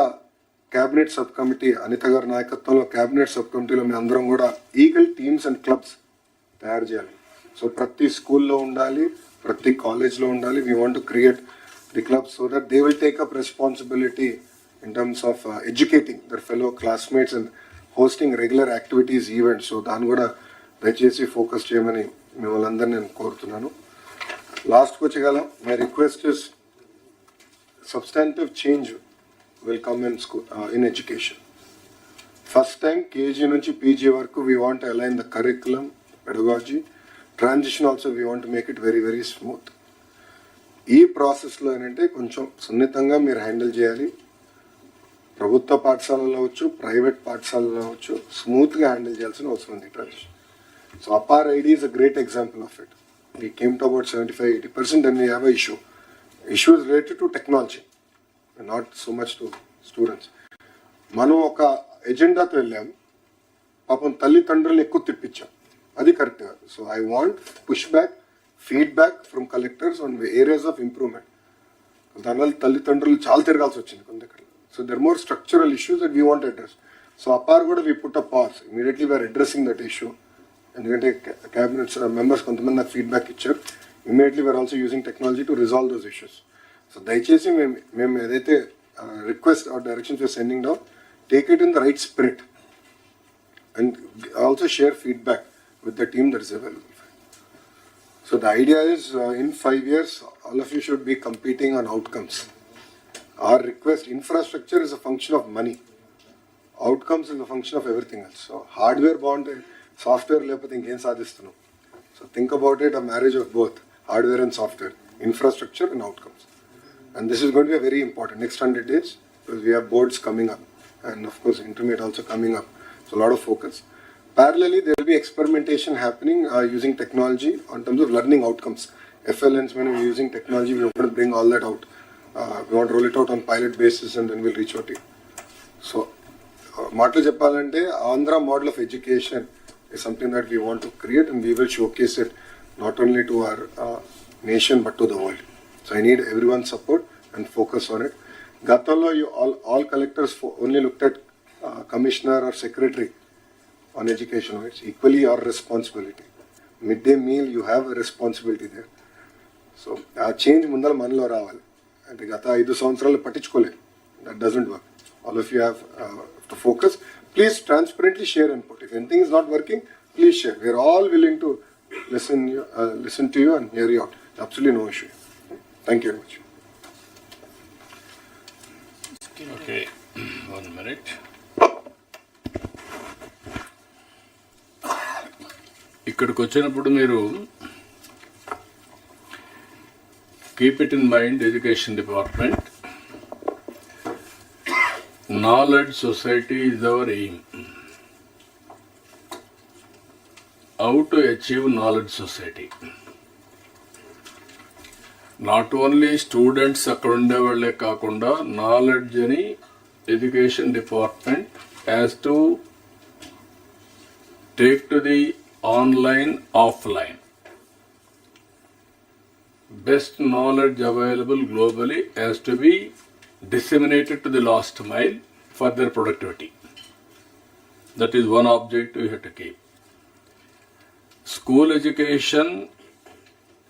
Speaker 22: క్యాబినెట్ సబ్ కమిటీ అనిత గారి నాయకత్వంలో క్యాబినెట్ సబ్ కమిటీలో మేము అందరం కూడా ఈగల్ టీమ్స్ అండ్ క్లబ్స్ తయారు చేయాలి. సో ప్రతి స్కూల్లో ఉండాలి, ప్రతి కాలేజ్లో ఉండాలి. We want to create the clubs so that they will take up responsibility in terms of educating their fellow classmates and hosting regular activities events. So దాన్ని కూడా దయచేసి ఫోకస్ చేయమని మిమ్మల్ని అందరినీ నేను కోరుతున్నాను. లాస్ట్కి వచ్చగల my request is substantive change will come in school in education. First time KG నుంచి పీజీ వరకు we want align the curriculum, pedagogy, transition also we want make it very very smooth. ఈ ప్రాసెస్లో ఏంటంటే కొంచెం సున్నితంగా మీరు హ్యాండిల్ చేయాలి. ప్రభుత్వ పాఠశాలలో అవచ్చు, ప్రైవేట్ పాఠశాలలో అవచ్చు, స్మూత్గా హ్యాండిల్ చేయాల్సిన అవసరం ఉంది transition. So APAAR ID is a great example of it. We came to about 75-80% and we have an issue. Issue is related to technology and not so much to students. మనం ఒక ఎజెండాతో వెళ్ళాం, పాపం తల్లిదండ్రులను ఎక్కువ తిప్పించాం, అది కరెక్ట్ కాదు. So I want push back, feedback from collectors on areas of improvement. దానివల్ల తల్లిదండ్రులు చాలా తిరగాల్సి వచ్చింది కొంత దగ్గర. So there more structural issues that we want address. So APAAR కూడా we put a pass, immediately we are addressing that issue. ఎందుకంటే cabinets members కొంతమంది నాకు ఫీడ్బ్యాక్ ఇచ్చారు. Immediately we are also using technology to resolve those issues. So దయచేసి మేము ఏదైతే request or directions you're sending down, take it in the right spirit and also share feedback with the team that is available. So the idea is in 5 years, all of you should be competing on outcomes. Our request, infrastructure is a function of money. Outcomes is a function of everything else. So hardware bond, software level inken sadistunam. So think about it, a marriage of both hardware and software, infrastructure and outcomes. And this is going to be a very important next 100 days because we have boards coming up and of course intermediate also coming up. So a lot of focus. Parallelly, there will be experimentation happening using technology on terms of learning outcomes. FLNs, when we're using technology, we want to bring all that out. We want to roll it out on pilot basis and then we'll reach out to you. So, Matlu Cheppalante, Andhra model of education is something that we want to create and we will showcase it not only to our nation but to the world. So I need everyone's support and focus on it. Gatalo, you all collectors only looked at commissioner or secretary on education. It's equally our responsibility. Midday meal, you have a responsibility there. So a change mundal manlo raavali. Ante gata 5 samvatsaralu pattichukoledu. That doesn't work. All of you have to focus. Please transparently share input. If anything is not working, please share. We are all willing to listen to you and hear you out. Absolutely no issue. Thank you very much.
Speaker 1: Okay, 1 minute. ఇక్కడికి వచ్చినప్పుడు మీరు keep it in mind, education department, knowledge society is our aim. How to achieve knowledge society? Not only students అక్కడ ఉండేవాళ్లే కాకుండా knowledge అని education department has to take to the online, offline. Best knowledge available globally has to be disseminated to the last mile for their productivity. That is one objective you have to keep. School education,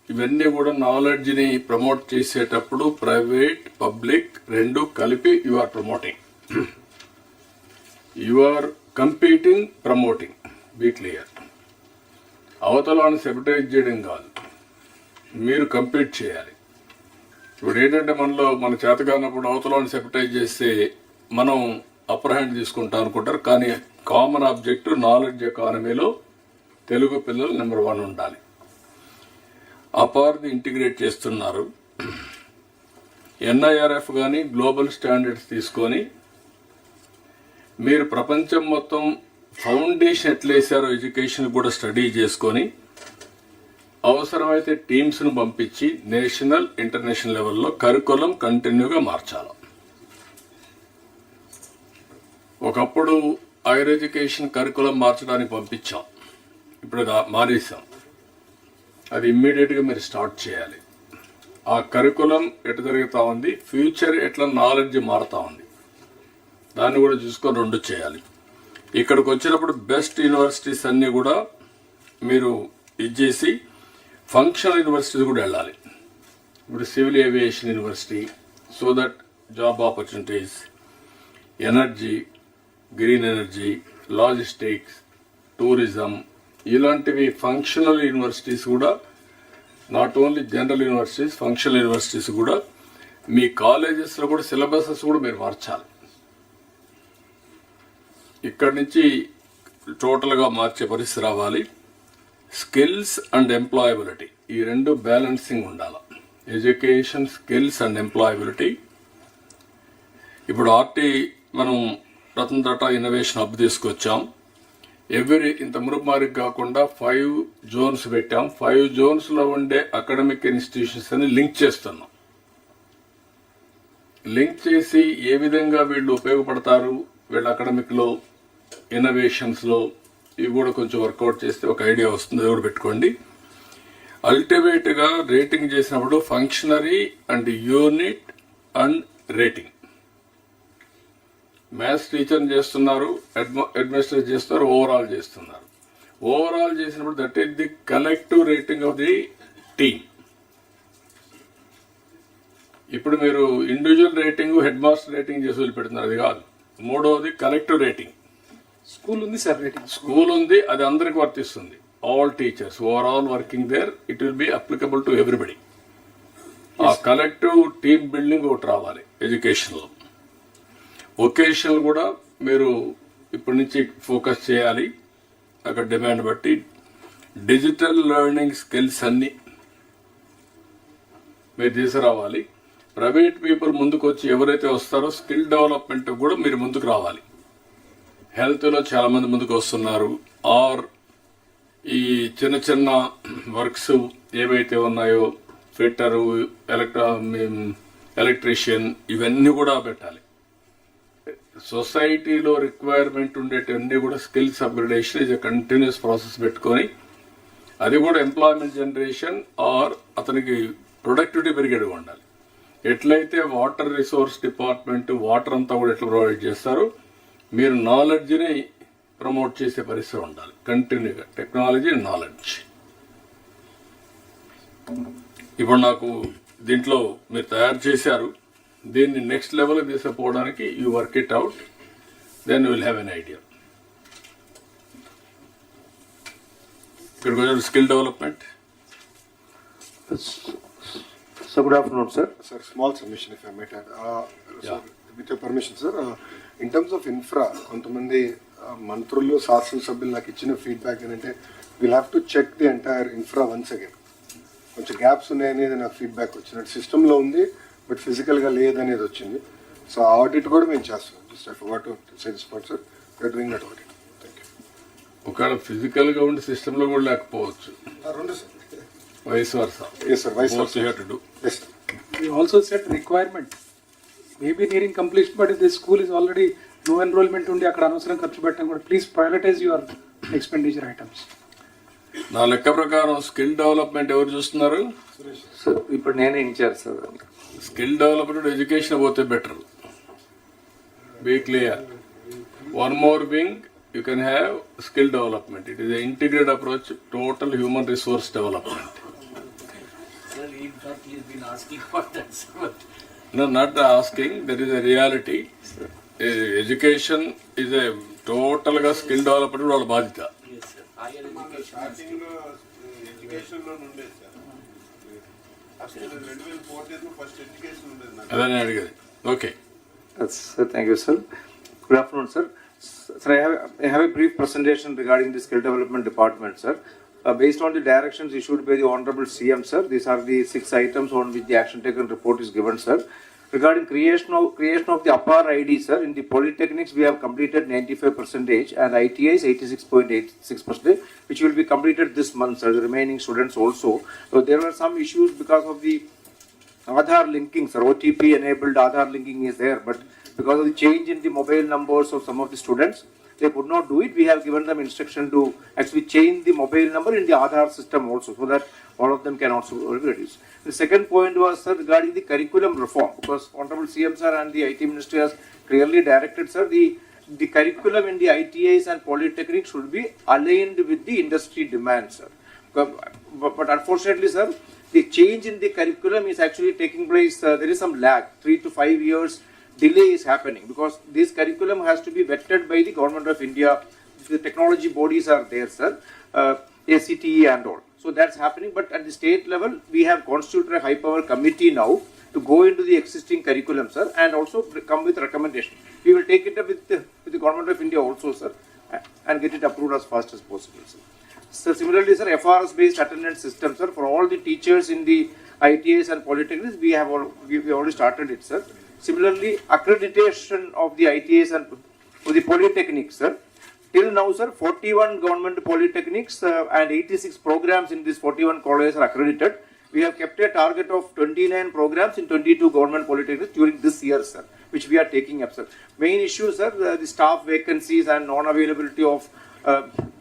Speaker 1: ఇవన్నీ కూడా నాలెడ్జ్ని promote చేసేటప్పుడు private public రెండు కలిపి you are promoting. You are competing, promoting. Be clear. అవతలను separate చేయడం కాదు, మీరు కంపీట్ చేయాలి. ఇప్పుడు ఏంటంటే మన చేత కానప్పుడు అవతలను సెపరేట్ చేస్తే మనం అప్పర్ హ్యాండ్ తీసుకుంటాం అనుకుంటారు. కానీ కామన్ ఆబ్జెక్టివ్ నాలెడ్జ్ ఎకానమీలో తెలుగు పిల్లలు నెంబర్ 1 ఉండాలి. అపార్ది ఇంటిగ్రేట్ చేస్తున్నారు. NIRF కానీ గ్లోబల్ స్టాండర్డ్స్ తీసుకొని మీరు ప్రపంచం మొత్తం ఫౌండేషన్ ఎట్లా వేసారో ఎడ్యుకేషన్ కూడా స్టడీ చేసుకొని అవసరమైతే టీమ్స్ను పంపించి నేషనల్, ఇంటర్నేషనల్ లెవెల్లో కరికులం కంటిన్యూగా మార్చాలి. ఒకప్పుడు హైయర్ ఎడ్యుకేషన్ కరికులం మార్చడానికి పంపించాం, ఇప్పుడు మానేసాం. అది ఇమ్మీడియట్గా మీరు స్టార్ట్ చేయాలి. ఆ కరికులం ఎట్లా జరుగుతూ ఉంది, ఫ్యూచర్ ఎట్లా నాలెడ్జ్ మారుతూ ఉంది, దాన్ని కూడా చూసుకొని 2 చేయాలి. ఇక్కడికి వచ్చినప్పుడు బెస్ట్ యూనివర్సిటీస్ అన్నీ కూడా మీరు ఇచ్చేసి ఫంక్షనల్ యూనివర్సిటీస్ కూడా వెళ్ళాలి. ఇప్పుడు civil aviation university, so that job opportunities, energy, green energy, logistics, tourism, ఇలాంటివి ఫంక్షనల్ యూనివర్సిటీస్ కూడా, not only general universities, functional universities కూడా మీ కాలేజెస్లో కూడా సిలబసెస్ కూడా మీరు మార్చాలి. ఇక్కడి నుంచి టోటల్గా మార్చే పరిస్థితి రావాలి. స్కిల్స్ అండ్ ఎంప్లాయబిలిటీ, ఈ 2 బ్యాలెన్సింగ్ ఉండాలి. Education, skills and employability. ఇప్పుడు మనం రతన్ టాటా ఇన్నోవేషన్ హబ్ తీసుకొచ్చాం. ఇంత మురుమారికి కాకుండా 5 జోన్స్ పెట్టాం. 5 జోన్స్లో ఉండే అకాడమిక్ ఇన్స్టిట్యూషన్స్ అని లింక్ చేస్తున్నాం. లింక్ చేసి ఏ విధంగా వీళ్ళు ఉపయోగపడతారు, వీళ్ళ అకాడమిక్లో, ఇన్నోవేషన్స్లో, ఇవి కూడా కొంచెం వర్కౌట్ చేస్తే ఒక ఐడియా వస్తుంది. అది కూడా పెట్టుకోండి. అల్టిమేట్గా రేటింగ్ చేసినప్పుడు functionary and unit and rating. Maths teacher చేస్తున్నారు, అడ్మినిస్ట్రేటర్ చేస్తున్నారు, ఓవరాల్ చేస్తున్నారు. ఓవరాల్ చేసినప్పుడు that is the collective rating of the team. ఇప్పుడు మీరు individual rating, head master rating చేసి వదిలిపెడుతున్నారు, అది కాదు. మూడవది కలెక్టివ్ రేటింగ్.
Speaker 18: స్కూల్ ఉంది సార్ రేటింగ్.
Speaker 1: స్కూల్ ఉంది, అది అందరికి వర్తిస్తుంది. All teachers overall working there, it will be applicable to everybody. ఆ కలెక్టివ్ టీమ్ బిల్డింగ్ ఒకటి రావాలి ఎడ్యుకేషన్లో. వొకేషనల్ కూడా మీరు ఇప్పటి నుంచి ఫోకస్ చేయాలి. అక్కడ డిమాండ్ బట్టి డిజిటల్ లెర్నింగ్ స్కిల్స్ అన్ని మీరు తీసుకురావాలి. ప్రైవేట్ పీపుల్ ముందుకు వచ్చి ఎవరైతే వస్తారో స్కిల్ డెవలప్మెంట్ కూడా మీరు ముందుకు రావాలి. హెల్త్లో చాలా మంది ముందుకు వస్తున్నారు. ఆర్ ఈ చిన్న చిన్న వర్క్స్ ఏవైతే ఉన్నాయో, ఫిట్టరు, ఎలక్ట్రీషియన్, ఇవన్నీ కూడా పెట్టాలి. సొసైటీలో రిక్వైర్మెంట్ ఉండేటన్నీ కూడా skills upgradation is a continuous process పెట్టుకొని, అది కూడా ఎంప్లాయ్మెంట్ జనరేషన్ ఆర్ అతనికి ప్రొడక్టివిటీ పెరిగేది ఉండాలి. ఎట్లయితే వాటర్ రిసోర్స్ డిపార్ట్మెంట్ వాటర్ అంతా కూడా ఎట్లా ప్రొవైడ్ చేస్తారో, మీరు నాలెడ్జ్ని ప్రమోట్ చేసే పరిస్థితి ఉండాలి కంటిన్యూగా. Technology, knowledge. ఇప్పుడు నాకు దీంట్లో మీరు తయారు చేశారు, దీన్ని నెక్స్ట్ లెవెల్కి తీసుకుపోవడానికి you work it out, then you will have an idea. ఇక్కడికి వచ్చి skill development.
Speaker 15: So good afternoon, sir.
Speaker 22: Sir, small submission if I might add. So, with your permission, sir, in terms of infra, కొంతమంది మంత్రులు, శాసనసభ్యులు నాకు ఇచ్చిన feedback ఏంటంటే will have to check the entire infra once again. కొంచెం gaps ఉన్నాయనేది నాకు feedback వచ్చినట్టు. సిస్టంలో ఉంది బట్ ఫిజికల్గా లేదనేది వచ్చింది. సో ఆ ఆడిట్ కూడా మేము చేస్తాం. Just I forgot to say this point, sir. We are doing that audit. Thank you.
Speaker 1: ఒకవేళ ఫిజికల్గా ఉండి సిస్టంలో కూడా లేకపోవచ్చు.
Speaker 22: రెండు sir.
Speaker 1: Vice versa.
Speaker 22: Yes, sir. Vice
Speaker 1: Both
Speaker 22: versa.
Speaker 1: you have to do.
Speaker 22: Yes, sir.
Speaker 18: We also set requirement. Maybe nearing completion, but if the school is already no enrollment undi akkada anavasaram kharchu pettam kuda please prioritize your expenditure items.
Speaker 1: నా లెక్క ప్రకారం skill development ఎవరు చూస్తున్నారు?
Speaker 5: Sir ఇప్పుడు నేనే in-charge sir.
Speaker 1: Skill development education పోతే better. Be clear. One more wing you can have skill development. It is an integrated approach, total human resource development.
Speaker 11: Well, in fact, he has been asking for that, sir.
Speaker 1: No, not asking. There is a reality. Education is a total skill development. వాళ్ళ బాధ్యత.
Speaker 11: Yes, sir. Higher education.
Speaker 3: ఎడ్యుకేషన్లో ఉండేది sir. First 2014 first education ఉండేది.
Speaker 1: అదే నేను అడిగేది. Okay.
Speaker 6: Sir, thank you, sir. Good afternoon, sir. Sir, I have a brief presentation regarding the skill development department, sir. Based on the directions issued by the Honorable CM, sir, these are the 6 items on which the action taken report is given, sir. Regarding creation of the upper ID, sir, in the polytechnics we have completed 95% and ITIs 86.86%, which will be completed this month, sir. The remaining students also. So there were some issues because of the Aadhaar linking, sir. OTP enabled Aadhaar linking is there, but because of the change in the mobile numbers of some of the students, they could not do it. We have given them instruction to actually change the mobile number in the Aadhaar system also, so that all of them can also be reduced. The second point was, sir, regarding the curriculum reform, because Honorable CM, sir, and the IT Ministry has clearly directed, sir, the curriculum in the ITIs and polytechnics should be aligned with the industry demands, sir. But unfortunately, sir, the change in the curriculum is actually taking place. There is some lag, 3 to 5 years delay is happening, because this curriculum has to be vetted by the Government of India. The technology bodies are there, sir, ACTE and all. So that's happening, but at the state level, we have constituted a high power committee now to go into the existing curriculum, sir, and also come with recommendation. We will take it up with the Government of India also, sir, and get it approved as fast as possible, sir. So similarly, sir, FRS based attendance system, sir, for all the teachers in the ITIs and polytechnics, we have already started it, sir. Similarly, accreditation of the ITIs and for the polytechnics, sir. Till now, sir, 41 government polytechnics and 86 programs in these 41 colleges are accredited. We have kept a target of 29 programs in 22 government polytechnics during this year, sir, which we are taking up, sir. Main issue, sir, the staff vacancies and non-availability of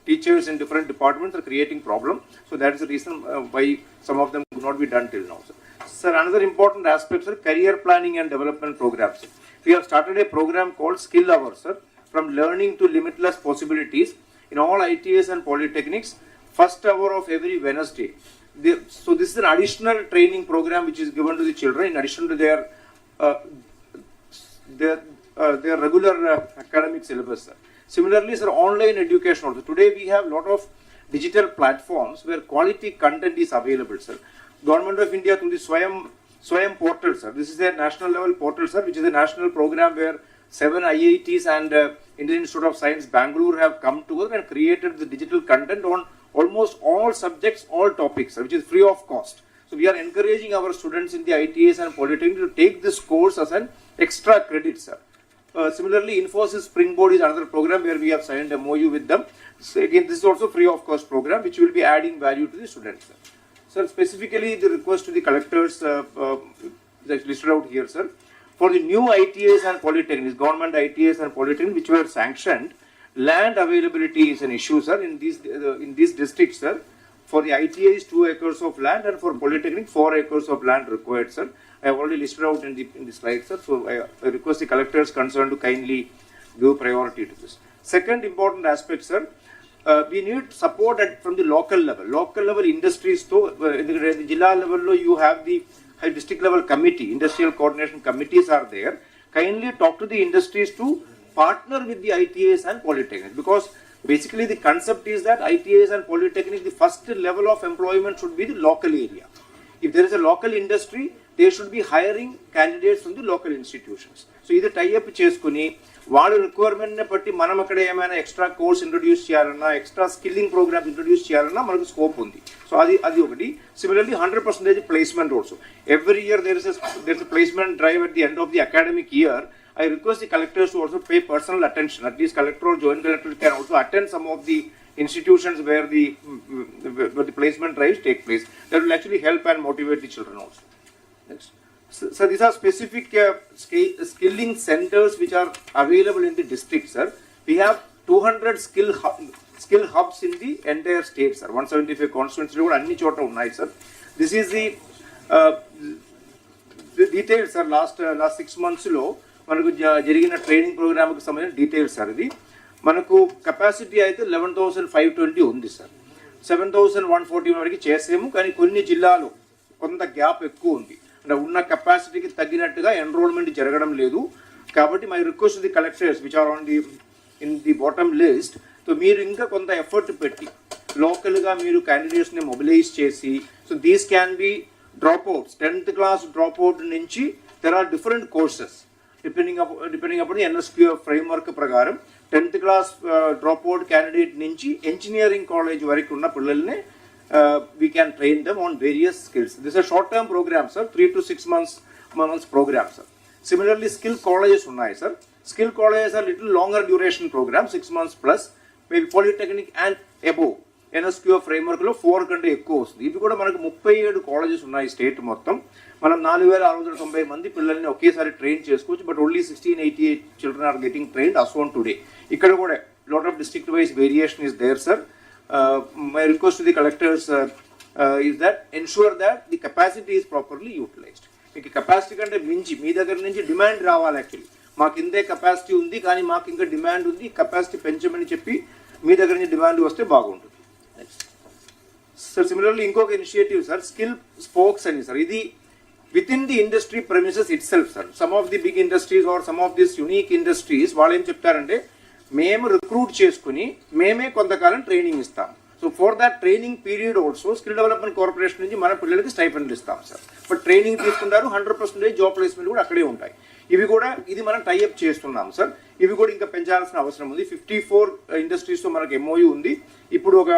Speaker 6: teachers in different departments are creating problem. So that is the reason why some of them could not be done till now, sir. Sir, another important aspect, sir, career planning and development programs. We have started a program called Skill Hour, sir, from learning to limitless possibilities in all ITS and polytechnics. First hour of every Wednesday, so this is an additional training program which is given to the children in addition to their regular academic syllabus, sir. Similarly, sir, online education also. Today we have a lot of digital platforms where quality content is available, sir. Government of India through the Swayam portal, sir. This is a national level portal, sir, which is a national program where 7 IITs and Indian Institute of Science, Bangalore have come together and created the digital content on almost all subjects, all topics, sir, which is free of cost. So we are encouraging our students in the ITAs and Polytechnic to take this course as an extra credit, sir. Similarly, Infosys Springboard is another program where we have signed a MOU with them. So again, this is also free of cost program which will be adding value to the students, sir. Sir, specifically the request to the collectors is listed out here, sir. For the new ITAs and Polytechnics, government ITAs and Polytechnics which were sanctioned, land availability is an issue, sir, in these districts, sir. For the ITAs, 2 acres of land, and for Polytechnic, 4 acres of land required, sir. I have already listed out in the slide, sir. So I request the collectors concerned to kindly give priority to this. Second important aspect, sir, we need support from the local level. Local level industries, to the Jilla level, you have the district level committee, industrial coordination committees are there. Kindly talk to the industries to partner with the ITAs and Polytechnics, because basically the concept is that ITAs and Polytechnic, the first level of employment should be the local area. If there is a local industry, they should be hiring candidates from the local institutions. So either tie up cheskuni, వాళ్ళ requirement ని బట్టి మనం అక్కడ ఏమైనా extra course introduce చేయాలన్నా, extra skilling programmes introduce చేయాలన్నా మనకు scope ఉంది. సో అది ఒకటి. Similarly 100% placement also. Every year there is a placement drive at the end of the academic year. I request the collectors to also pay personal attention. At least collector or joint collector can also attend some of the institutions where the placement drives take place. That will actually help and motivate the children also. Next. So these are specific skilling centers which are available in the district, sir. We have 200 skill hubs in the entire state, sir. 175 constituencies lo anni chota unnai, sir. This is the details, sir. Last 6 months lo manaku jarigina training program ku sambandhinచిన details, sir. Idi manaku capacity aithe 11520 undi, sir. 7141 variki chesemu, kani konni jillalo konta gap ekku undi. ఉన్న కెపాసిటీకి తగ్గినట్టుగా enrolment జరగడం లేదు. కాబట్టి my request the collectors which are in the bottom list, so మీరు ఇంకా కొంత effort పెట్టి లోకల్గా మీరు క్యాండిడేట్స్ని మొబిలైజ్ చేసి, so these can be drop outs. 10th class drop out నుంచి there are different courses depending అప్పుడు NSQF ఫ్రేమ్వర్క్ ప్రకారం 10th class drop out candidate నుంచి ఇంజనీరింగ్ కాలేజ్ వరకు ఉన్న పిల్లల్ని we can train them on various skills. This is a short-term program, sir, 3 to 6 months program, sir. Similarly, skill colleges unnai, sir. Skill colleges are little longer duration program, 6 months plus, maybe Polytechnic and above. NSQF framework lo 4 కంటే ఎక్కువ వస్తుంది. ఇవి కూడా మనకు 37 colleges ఉన్నాయి state మొత్తం. మనం 4690 మంది పిల్లల్ని ఒకేసారి ట్రైన్ చేసుకోవచ్చు. But only 1688 children are getting trained as on today. ఇక్కడ కూడా lot of district wise variation is there, sir. My request to the collectors is that ensure that the capacity is properly utilized. మీకు capacity కంటే మించి మీ దగ్గర నుంచి demand రావాలి. Actually మాకు ఇంతే కెపాసిటీ ఉంది కానీ మాకు ఇంకా డిమాండ్ ఉంది, కెపాసిటీ పెంచమని చెప్పి మీ దగ్గర నుంచి డిమాండ్ వస్తే బాగుంటుంది. సార్ సిమిలర్లీ ఇంకొక ఇనిషియేటివ్, సార్, స్కిల్ స్పోక్స్ అని, సార్. ఇది with in the industry premises itself, sir. Some of the big industries or some of this unique industries వాళ్ళు ఏం చెప్తారంటే, మేము రిక్రూట్ చేసుకుని మేమే కొంతకాలం ట్రైనింగ్ ఇస్తాం. So for that training period also skill development corporation నుంచి మన పిల్లలకి స్టైఫండ్లు ఇస్తాం, సార్. బట్ ట్రైనింగ్ తీసుకుంటారు, 100% జాబ్ ప్లేస్మెంట్ కూడా అక్కడే ఉంటాయి. ఇది మనం టైఅప్ చేస్తున్నాం, సార్. ఇవి కూడా ఇంకా పెంచాల్సిన అవసరం ఉంది. 54 ఇండస్ట్రీస్తో మనకు MOU ఉంది. ఇప్పుడు ఒక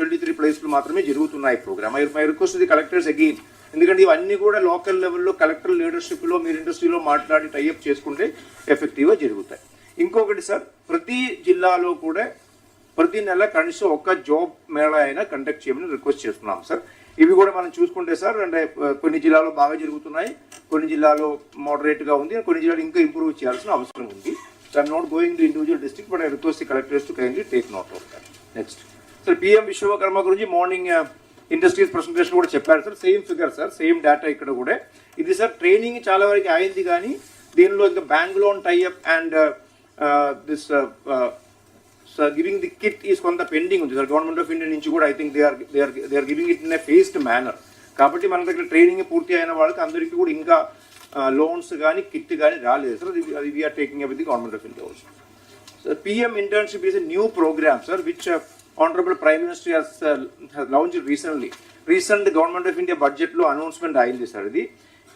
Speaker 6: 23 ప్లేస్లు మాత్రమే జరుగుతున్నాయి programme. My request the collectors again, ఎందుకంటే ఇవన్నీ కూడా లోకల్ లెవెల్లో కలెక్టర్ లీడర్షిప్లో మీరు ఇండస్ట్రీలో మాట్లాడి టైఅప్ చేసుకుంటే ఎఫెక్టివ్గా జరుగుతాయి. ఇంకొకటి, సార్, ప్రతి జిల్లాలో కూడా ప్రతి నెల కనీసం ఒక జాబ్ మేళా అయినా కండక్ట్ చేయమని రిక్వెస్ట్ చేస్తున్నాం, సార్. ఇవి కూడా మనం చూసుకుంటే, సార్, అంటే కొన్ని జిల్లాలో బాగా జరుగుతున్నాయి, కొన్ని జిల్లాలో మోడరేట్గా ఉంది, కొన్ని జిల్లాలో ఇంకా ఇంప్రూవ్ చేయాల్సిన అవసరం ఉంది. So I'm not going to individual district, but I request the collectors to kindly take note of that. Next, sir, PM Vishwakarma గురించి మార్నింగ్ ఇండస్ట్రీస్ ప్రెసెంటేషన్ కూడా చెప్పారు, sir. Same figure, sir, same data ఇక్కడ కూడా. ఇది, sir, training చాలా వరకు అయింది కానీ దీనిలో ఇంకా bank loan tie up and this giving the kit is కొంత పెండింగ్ ఉంది సార్. గవర్నమెంట్ ఆఫ్ ఇండియా నుంచి కూడా I think they are giving it in a phased manner. కాబట్టి మన దగ్గర ట్రైనింగ్ పూర్తి అయిన వాళ్ళకి అందరికీ కూడా ఇంకా లోన్స్ కానీ కిట్ కానీ రాలేదు సార్. అది we're taking up with the government of India also. Sir PM internship is a new program, sir, which Honorable Prime Minister has launched recently. Recent Government of India budget లో announcement అయింది sir.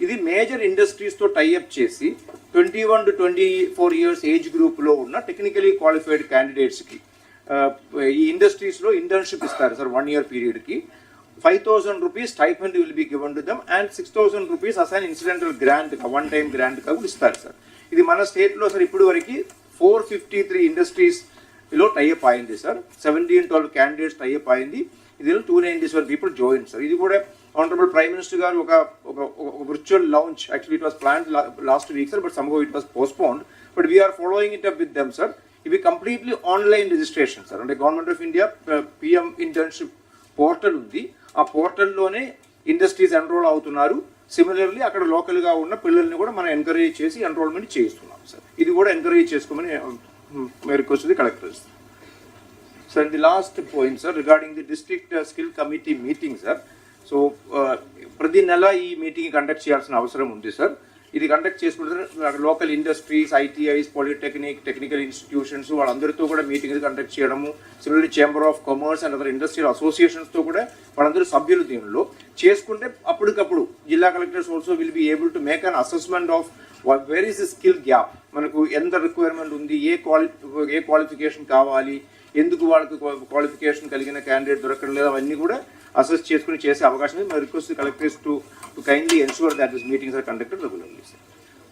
Speaker 6: ఇది major ఇండస్ట్రీస్తో tie up చేసి 21 to 24 years age గ్రూప్లో ఉన్న technically qualified క్యాండిడేట్స్కి ఈ ఇండస్ట్రీస్లో internship ఇస్తారు sir. 1 year పీరియడ్కి 5,000 rupees stipend will be given to them and 6,000 rupees as an incidental grant, one time grant కూడా ఇస్తారు సార్. ఇది మన స్టేట్లో సార్ ఇప్పుడు వరకు 453 ఇండస్ట్రీస్లో టైఅప్ అయింది సార్. 17-12 క్యాండిడేట్స్ టైఅప్ అయింది. ఇది 297 people జాయిన్ సార్. ఇది కూడా ఆనరబుల్ ప్రైమ్ మినిస్టర్ గారు ఒక virtual launch, actually it was planned last week sir, but somehow it was postponed, but we're following it up with them sir. ఇవి completely online registration sir. అంటే government of India PM internship portal ఉంది. ఆ పోర్టల్లోనే industries enrol అవుతున్నారు. Similarly అక్కడ లోకల్గా ఉన్న పిల్లల్ని కూడా మనం ఎంకరేజ్ చేసి ఎన్రోల్మెంట్ చేయిస్తున్నాం సార్. ఇది కూడా ఎంకరేజ్ చేసుకోమని request the collectors. Sir the last point sir regarding the district skill committee meeting sir. So ప్రతి నెల ఈ మీటింగ్ కండక్ట్ చేయాల్సిన అవసరం ఉంది సార్. ఇది కండక్ట్ చేసుకుంటే local industries, ITIs, polytechnic, technical institutions వాళ్ళందరితో కూడా మీటింగ్ కండక్ట్ చేయడము. Similarly chamber of commerce and other industrial అసోసియేషన్స్తో కూడా వాళ్ళందరూ సభ్యులు దీనిలో చేసుకుంటే అప్పటికప్పుడు జిల్లా collectors also will be able to make an assessment of where is the skill gap, మనకు ఎంత రిక్వైర్మెంట్ ఉంది, ఏ క్వాలిఫికేషన్ కావాలి, ఎందుకు వాళ్ళకి క్వాలిఫికేషన్ కలిగిన క్యాండిడేట్ దొరకడం లేదు, అవన్నీ కూడా అసెస్ చేసుకుని చేసే అవకాశం ఉంది. My request collectors to kindly ensure that this meetings are conducted regularly sir.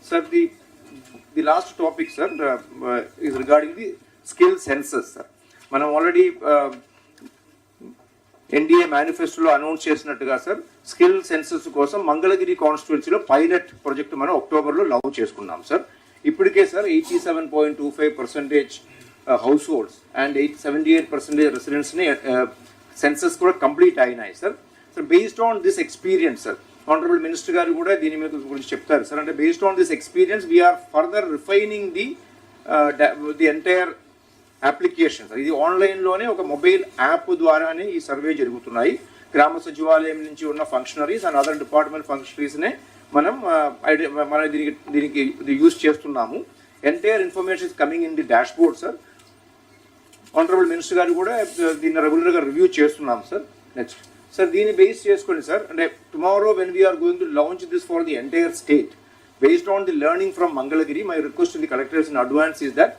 Speaker 6: Sir the last topic sir is regarding the skill census sir. మనం ఆల్రెడీ NDA మేనిఫెస్టోలో అనౌన్స్ చేసినట్టుగా సార్ స్కిల్ సెన్సస్ కోసం మంగళగిరి కాన్స్టిట్యున్సీలో pilot project మనం అక్టోబర్లో launch చేసుకున్నాం sir. ఇప్పటికే sir 87.25% households and 78% రెసిడెంట్స్ని సెన్సస్ కూడా కంప్లీట్ అయినాయి sir. Sir based on this experience sir, honourable minister గారు కూడా దీని మీద గురించి చెప్తారు సార్. అంటే based on this experience we are further refining the entire application sir. ఇది ఆన్లైన్లోనే ఒక మొబైల్ యాప్ ద్వారానే ఈ సర్వే జరుగుతున్నాయి. గ్రామ సచివాలయం నుంచి ఉన్న ఫంక్షనరీస్ అండ్ అదర్ డిపార్ట్మెంట్ ఫంక్షనరీస్నే మనం దీనికి యూజ్ చేస్తున్నాము. Entire information is coming in the dashboard sir. Honourable minister గారు కూడా దీన్ని రెగ్యులర్గా రివ్యూ చేస్తున్నాం సార్. నెక్స్ట్ సార్ దీన్ని బేస్ చేసుకొని సార్, అంటే tomorrow when we're going to launch this for the entire state based on the learning from Mangalagiri, my request to the collectors in advance is that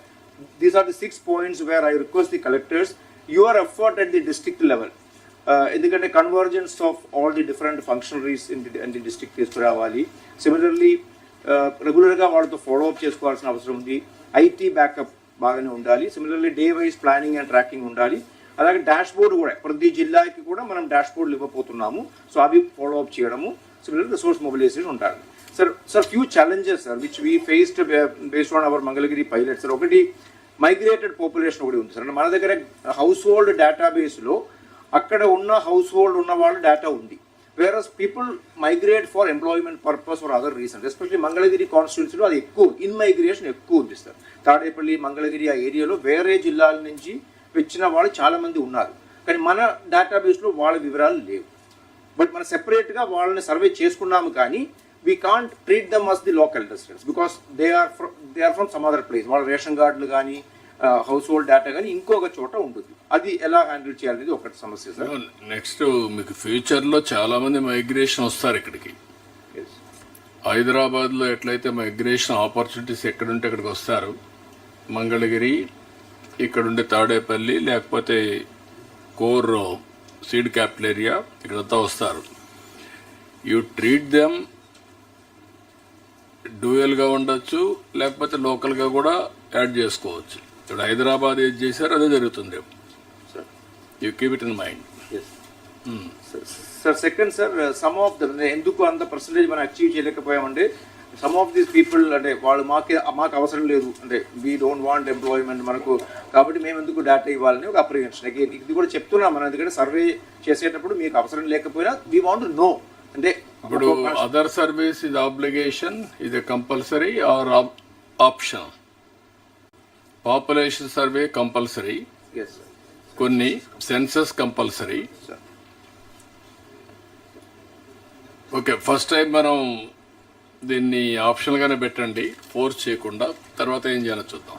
Speaker 6: these are the 6 points where I request the collectors your effort at the district level. ఎందుకంటే convergence of all the different functionaries in the district తీసుకురావాలి. Similarly రెగ్యులర్గా వాళ్ళతో follow up చేసుకోవాల్సిన అవసరం ఉంది. IT backup బాగానే ఉండాలి. Similarly day wise planning and tracking ఉండాలి. అలాగే డాష్ బోర్డ్ కూడా ప్రతి జిల్లాకి కూడా మనం డాష్ బోర్డులు ఇవ్వబోతున్నాము. సో అవి ఫాలోఅప్ చేయడము, సిమిలర్లీ రిసోర్స్ మొబిలైజేషన్ ఉండాలి. Sir few challenges sir which we faced based on hour Mangalagiri pilot sir. ఒకటి మైగ్రేటెడ్ పాపులేషన్ ఒకటి ఉంది సార్. అంటే మన దగ్గర హౌస్ హోల్డ్ డేటాబేస్లో అక్కడ ఉన్న హౌస్ హోల్డ్ ఉన్న వాళ్ళ డేటా ఉంది. Various people migrate for employment purpose for other reasons. Especially Mangalagiri కాన్స్టిట్యున్సీలో అది ఎక్కువ, ఇన్ మైగ్రేషన్ ఎక్కువ ఉంది సార్. తాడేపల్లి, మంగళగిరి ఆ ఏరియాలో వేరే జిల్లాల నుంచి వచ్చిన వాళ్ళు చాలామంది ఉన్నారు. కానీ మన డేటాబేస్లో వాళ్ళ వివరాలు లేవు. బట్ మనం సెపరేట్గా వాళ్ళని సర్వే చేసుకున్నాము, కానీ we can't treat them as the local residents because they are from some other place. వాళ్ళ రేషన్ కార్డులు కానీ హౌస్ హోల్డ్ డేటా కానీ ఇంకొక చోట ఉంటుంది. అది ఎలా హ్యాండిల్ చేయాలనేది ఒకటి సమస్య సార్.
Speaker 1: నెక్స్ట్ మీకు ఫ్యూచర్లో చాలామంది మైగ్రేషన్ వస్తారు ఇక్కడికి. హైదరాబాద్లో ఎట్లయితే మైగ్రేషన్ ఆపర్చునిటీస్ ఎక్కడుంటే అక్కడికి వస్తారు. మంగళగిరి, ఇక్కడుండే తాడేపల్లి, లేకపోతే కోర్ సీడ్ క్యాపిటల్ ఏరియా, ఇక్కడంతా వస్తారు. యూ ట్రీట్ దెమ్ డ్యూయల్గా ఉండొచ్చు, లేకపోతే లోకల్గా కూడా యాడ్ చేసుకోవచ్చు. ఇప్పుడు హైదరాబాద్ ఏది చేశారు అదే జరుగుతుంది. You keep it in mind.
Speaker 6: Sir second sir, some of the ఎందుకు అంత పర్సంటేజ్ మనం అచీవ్ చేయలేకపోయామంటే సమ్ ఆఫ్ దీస్ పీపుల్ అంటే వాళ్ళు మాకు అవసరం లేదు, అంటే వీ డోంట్ వాంట్ ఎంప్లాయ్మెంట్ మనకు, కాబట్టి మేము ఎందుకు డేటా ఇవ్వాలని ఒక అప్రిహెన్షన్. అగైన్ ఇది కూడా చెప్తున్నాం మనం, ఎందుకంటే సర్వే చేసేటప్పుడు మీకు అవసరం లేకపోయినా వీ వాంట్ టు నో. అంటే
Speaker 1: ఇప్పుడు అదర్ సర్వీస్ ఇది ఆబ్లిగేషన్, ఇది compulsory or option? Population survey compulsory,
Speaker 6: Yes, sir.
Speaker 1: కొన్ని census compulsory.
Speaker 6: Sir.
Speaker 1: Okay, first time మనం దీన్ని ఆప్షనల్గానే పెట్టండి, ఫోర్స్ చేయకుండా. తర్వాత ఏం చేయాలో చూద్దాం.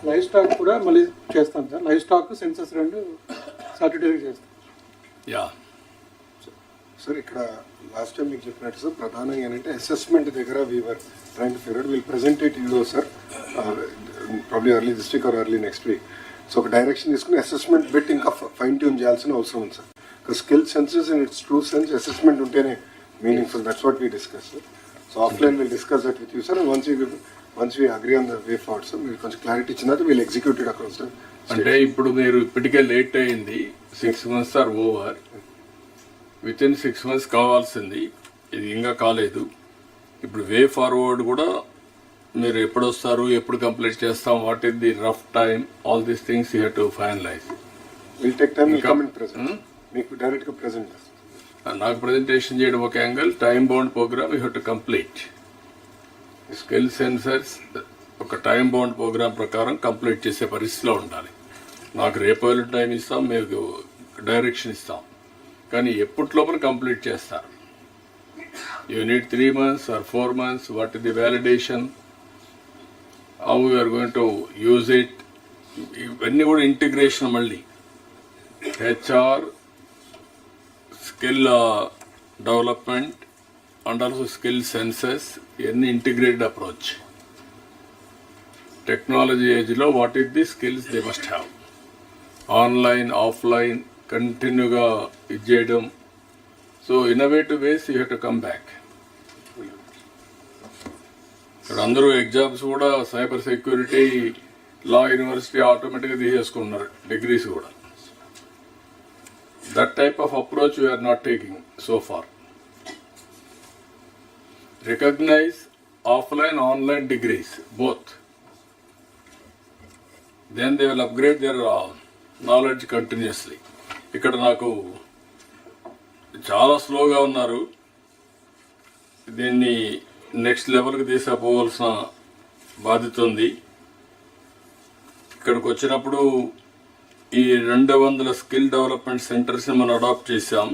Speaker 18: లైవ్ స్టాక్ కూడా మళ్ళీ చేస్తాం సార్. లైవ్ స్టాక్ సెన్సస్ రెండు సాటర్డే చేస్తాం.
Speaker 1: యా
Speaker 22: సార్ ఇక్కడ లాస్ట్ టైం మీకు చెప్పినట్టు సార్ ప్రధానంగా ఏంటంటే అసెస్మెంట్ దగ్గర we are trying to figure will present it యూడో sir probably early this week or early next week. So ఒక డైరెక్షన్ తీసుకుని అసెస్మెంట్ బిట్ ఇంకా ఫైన్ ట్యూన్ చేయాల్సిన అవసరం ఉంది sir. Skill census in it's true sense assessment ఉంటేనే meaningful. That's what we discuss sir. So offline will discuss that with you sir. Once we agree on the way forward sir, మీరు కొంచెం clarity ఇచ్చిన తర్వాత wheel executed across sir.
Speaker 1: అంటే ఇప్పుడు మీరు ఇప్పటికే late అయింది, 6 months are over. Within 6 months కావాల్సింది, ఇది ఇంకా కాలేదు. ఇప్పుడు వే ఫార్వర్డ్ కూడా మీరు ఎప్పుడు వస్తారు, ఎప్పుడు కంప్లీట్ చేస్తాం, what is the rough time, all these things you have to finalise.
Speaker 22: Will take time, will come in present. మీకు డైరెక్ట్గా ప్రెజెంట్ చేస్తాం.
Speaker 1: నాకు ప్రజెంటేషన్ చేయడం ఒక angle, time bound programme you have to complete. Skill census ఒక time bound programme ప్రకారం complete చేసే పరిస్థితిలో ఉండాలి. నాకు రేపు టైం ఇస్తాం, మీకు డైరెక్షన్ ఇస్తాం, కానీ ఎప్పటి లోపల కంప్లీట్ చేస్తారు. You need 3 months or 4 months, what is the validation, how you are going to use it, ఇవన్నీ కూడా ఇంటిగ్రేషన్. మళ్ళీ HR, skill development and also skill senses, ఇవన్నీ ఇంటిగ్రేటెడ్ అప్రోచ్. టెక్నాలజీ ఏజ్లో what is the skills they must have. Online, offline కంటిన్యూగా ఇది చేయడం. So innovative ways you have to come back. ఇక్కడ అందరూ ఎగ్జామ్స్ కూడా సైబర్ సెక్యూరిటీ, లా university ఆటోమేటిక్గా తీసేసుకున్నారు, డిగ్రీస్ కూడా. That type of approach we're not taking so far. Recognise offline, online degrees, both. Then they will upgrade their knowledge continuously. ఇక్కడ నాకు చాలా స్లోగా ఉన్నారు, దీన్ని నెక్స్ట్ లెవెల్కి తీసుకుపోవాల్సిన బాధ్యత ఉంది. ఇక్కడికి వచ్చినప్పుడు ఈ 200 స్కిల్ డెవలప్మెంట్ సెంటర్స్ని మనం అడాప్ట్ చేసాం,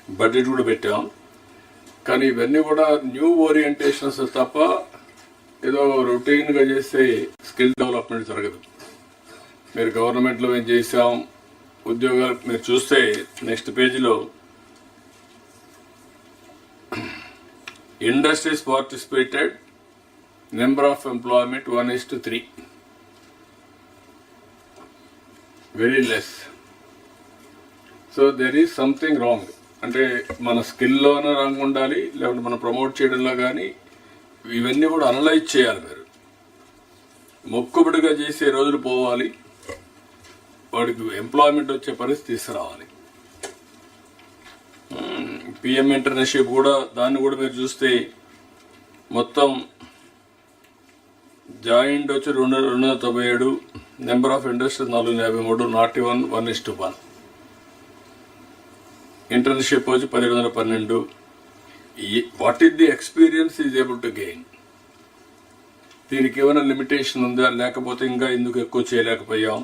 Speaker 1: బడ్జెట్ కూడా పెట్టాం. కానీ ఇవన్నీ కూడా న్యూ ఓరియంటేషన్స్ తప్ప ఏదో రొటీన్గా చేస్తే స్కిల్ డెవలప్మెంట్ జరగదు. మీరు గవర్నమెంట్లో ఏం చేసాం, ఉద్యోగాలు మీరు చూస్తే నెక్స్ట్ పేజీలో industries participated, number of employment 1:3, very less. So there is something wrong. అంటే మన స్కిల్లోనే రాంగ్ ఉండాలి, లేకుంటే మనం ప్రమోట్ చేయడంలో కానీ. ఇవన్నీ కూడా అనలైజ్ చేయాలి. మీరు మొక్కుబడిగా చేసే రోజులు పోవాలి, వాడికి ఎంప్లాయ్మెంట్ వచ్చే పరిస్థితి తీసుకురావాలి. పిఎం ఇంటర్న్షిప్ కూడా, దాన్ని కూడా మీరు చూస్తే మొత్తం జాయింట్ వచ్చి 297, number of industries 453, not even 1:1. Internship వచ్చి 1712. What is the experience is able to gain. దీనికి ఏమైనా లిమిటేషన్ ఉందా, లేకపోతే ఇంకా ఎందుకు ఎక్కువ చేయలేకపోయాం,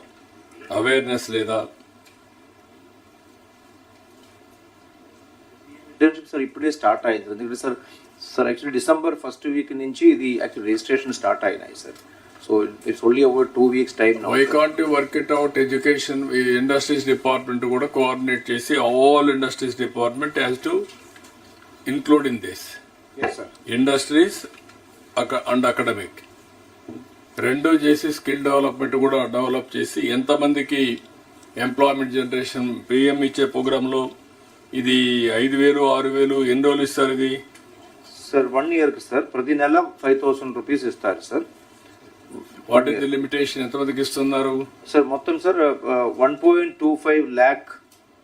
Speaker 1: అవేర్నెస్ లేదా?
Speaker 6: ఇంటర్న్షిప్ సార్ ఇప్పుడే స్టార్ట్ అయింది. ఎందుకంటే sir actually December 1st week నుంచి ఇది యాక్చువల్లీ రిజిస్ట్రేషన్ స్టార్ట్ అయినాయి sir. So it's only over 2 weeks time.
Speaker 1: Why can't you work it out? Education industries department కూడా కోఆర్డినేట్ చేసి all industries department has to include in this. Industries and academic రెండు చేసి skill development కూడా develop చేసి ఎంతమందికి employment generation. PM ఇచ్చే ప్రోగ్రాంలో ఇది 5,000, 6,000 ఎన్ని రోజులు ఇస్తారు ఇది?
Speaker 6: సార్ 1 yearకి సార్ ప్రతి నెల 5,000 rupees ఇస్తారు sir.
Speaker 1: What is the limitation? ఎంతమందికి ఇస్తున్నారు
Speaker 6: సార్? మొత్తం సార్ 1.25 lakh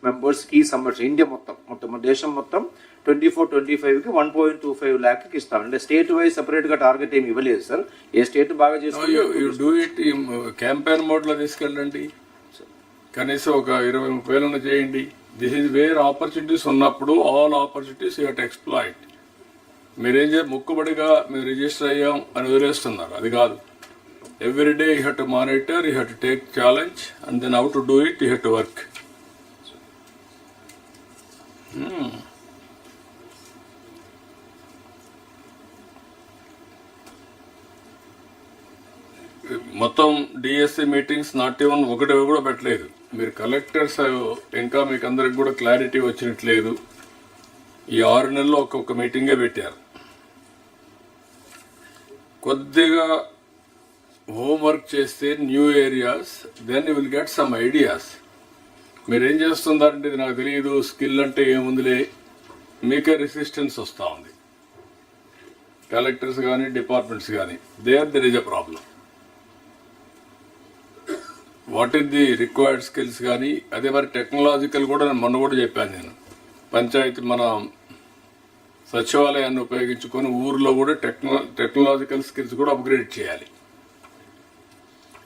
Speaker 6: మెంబర్స్కి సంబంధించి ఇండియా మొత్తం దేశం మొత్తం 24-25కి 1.25 lakh ఇస్తాం. అంటే స్టేట్ వైజ్ సెపరేట్ గా టార్గెట్ ఏమి ఇవ్వలేదు సార్. ఏ స్టేట్ బాగా
Speaker 1: చేస్తుంది క్యాంపెయిన్ మోడ్ లో తీసుకెళ్ళండి. కనీసం ఒక 20-30 చేయండి. దిస్ ఈజ్ వేర్ ఆపర్చునిటీస్ ఉన్నప్పుడు all opportunities you have to exploit. మీరేం ముక్కుబడిగా మేము రిజిస్టర్ అయ్యాం అని వదిలేస్తున్నారు, అది కాదు. Every day you have to monitor, you have to take challenge, and then how to do it, you have to work. మొత్తం DSC meetings not even ఒకటి కూడా పెట్టలేదు. మీరు కలెక్టర్స్ ఇంకా మీకు అందరికి కూడా క్లారిటీ వచ్చినట్లేదు. ఈ 6 నెలల్లో ఒక్కొక్క మీటింగే పెట్టారు. కొద్దిగా హోంవర్క్ చేస్తే new areas, then you will get some ideas. మీరేం చేస్తున్నారంటే ఇది నాకు తెలియదు, స్కిల్ అంటే ఏముందిలే, మీకే రెసిస్టెన్స్ వస్తూ ఉంది. కలెక్టర్స్ కానీ డిపార్ట్మెంట్స్ కానీ there is a problem. What is the required skills కానీ అదే మరి టెక్నాలజికల్ కూడా మొన్న కూడా చెప్పాను నేను. పంచాయతీ మన సచివాలయాన్ని ఉపయోగించుకొని ఊర్లో కూడా టెక్నాలజికల్ స్కిల్స్ కూడా అప్గ్రేడ్ చేయాలి.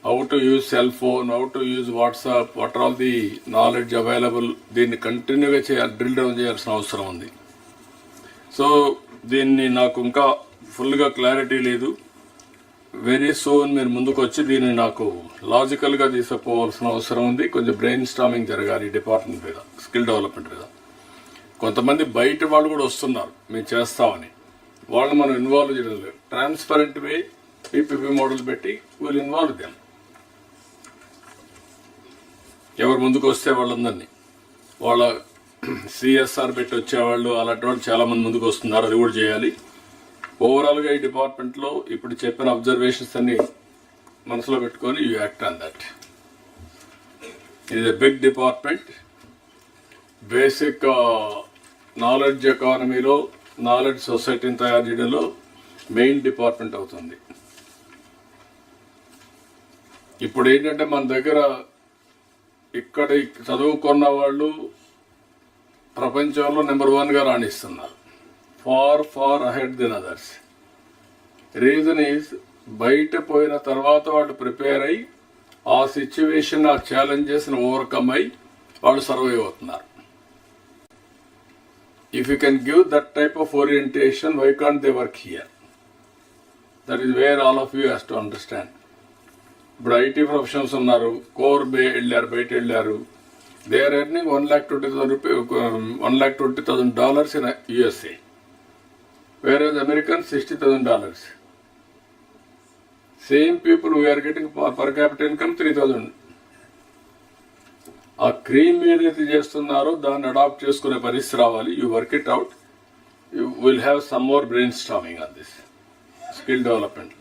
Speaker 1: How to use cell phone, how to use WhatsApp, what all the knowledge available, దీన్ని కంటిన్యూగా చేయాలి, డ్రిల్ డౌన్ చేయాల్సిన అవసరం ఉంది. సో దీన్ని నాకు ఇంకా ఫుల్గా క్లారిటీ లేదు. వెరీ సూన్ మీరు ముందుకు వచ్చి దీన్ని నాకు లాజికల్గా తీసుకుపోవాల్సిన అవసరం ఉంది. కొంచెం బ్రెయిన్ స్టామింగ్ జరగాలి డిపార్ట్మెంట్ మీద, స్కిల్ డెవలప్మెంట్ మీద. కొంతమంది బయట వాళ్ళు కూడా వస్తున్నారు మేము చేస్తామని, వాళ్ళు మనం ఇన్వాల్వ్ చేయడం లేదు. ట్రాన్స్పరెంట్ వే పీపీపీ మోడల్ పెట్టి వీళ్ళు ఇన్వాల్వ్ దెమ్. ఎవరు ముందుకు వస్తే వాళ్ళందరినీ, వాళ్ళ సిఎస్ఆర్ పెట్టి వచ్చేవాళ్ళు అలాంటి వాళ్ళు చాలామంది ముందుకు వస్తున్నారు, అది కూడా చేయాలి. ఓవరాల్గా ఈ డిపార్ట్మెంట్లో ఇప్పుడు చెప్పిన అబ్జర్వేషన్స్ అన్ని మనసులో పెట్టుకొని యూ యాక్ట్ ఆన్ దట్. ఇది a big department. Basic knowledge ఎకానమీలో, నాలెడ్జ్ సొసైటీని తయారు చేయడంలో మెయిన్ డిపార్ట్మెంట్ అవుతుంది. ఇప్పుడు ఏంటంటే మన దగ్గర ఇక్కడ చదువుకున్న వాళ్ళు ప్రపంచంలో నెంబర్ 1గా రాణిస్తున్నారు, far ahead then others. Reason is బయట పోయిన తర్వాత వాళ్ళు ప్రిపేర్ అయ్యి ఆ సిచ్యువేషన్, ఆ ఛాలెంజెస్ని ఓవర్కమ్ అయ్యి వాళ్ళు సర్వైవ్ అవుతున్నారు. If you can give that type of orientation, why can't they work here? That is where all of you has to understand. ఇప్పుడు ఐటీ ప్రొఫెషనల్స్ ఉన్నారు, కోర్ వెళ్ళారు, బయట వెళ్ళారు. They are earning $1,20,000 in USA, whereas Americans $60,000. Same people we are getting per capita income 3,000. ఆ cream ఏదైతే చేస్తున్నారో దాన్ని adapt చేసుకునే పరిస్థితి రావాలి. You work it out. You will have some more brainstorming on this skill development.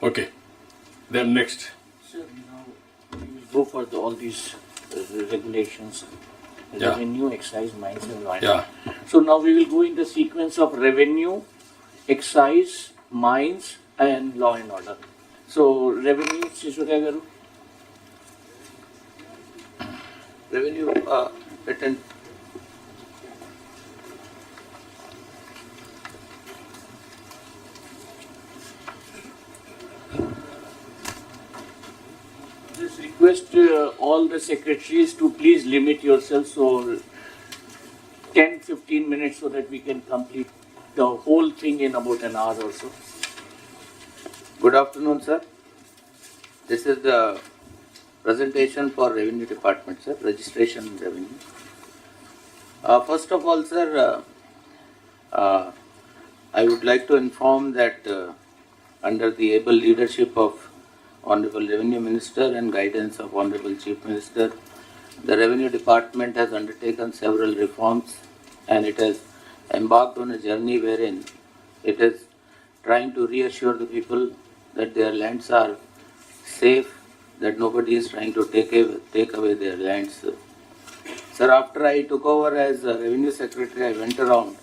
Speaker 1: Okay, then next.
Speaker 11: Sir, now we will go for all these regulations, revenue, excise, mines and law and order. So now we will go in the sequence of revenue, excise, mines and law and order. So revenue, Sishuda garu. Revenue pattern. Just request all the secretaries to please limit yourselves so 10-15 minutes so that we can complete the whole thing in about an hour or so.
Speaker 7: Good afternoon, sir. This is the presentation for Revenue Department, sir, registration revenue. First of all, sir, I would like to inform that under the able leadership of Honorable Revenue Minister and guidance of Honorable Chief Minister, the Revenue Department has undertaken several reforms and it has embarked on a journey wherein it is trying to reassure the people that their lands are safe, that nobody is trying to take away their lands. Sir, after I took over as Revenue Secretary, I went around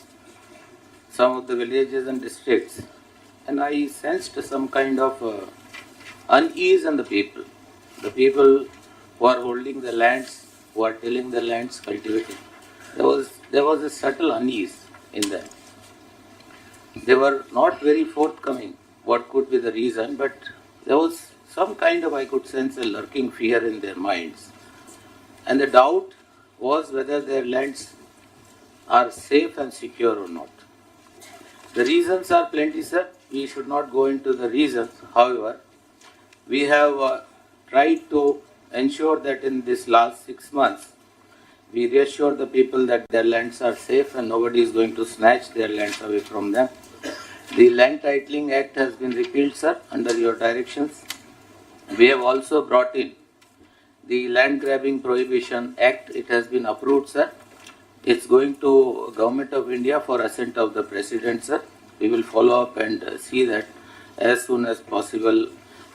Speaker 7: some of the villages and districts and I sensed some kind of unease in the people. The people who are holding the lands, who are tilling the lands, cultivating. There was a subtle unease in them. They were not very forthcoming what could be the reason, but there was some kind of, I could sense a lurking fear in their minds. And the doubt was whether their lands are safe and secure or not. The reasons are plenty, sir. We should not go into the reasons. However, we have tried to ensure that in this last 6 months, we reassure the people that their lands are safe and nobody is going to snatch their lands away from them. The Land Titling Act has been repealed, sir, under your directions. We have also brought in the Land Grabbing Prohibition Act. It has been approved, sir. It's going to Government of India for assent of the President, sir. We will follow up and see that as soon as possible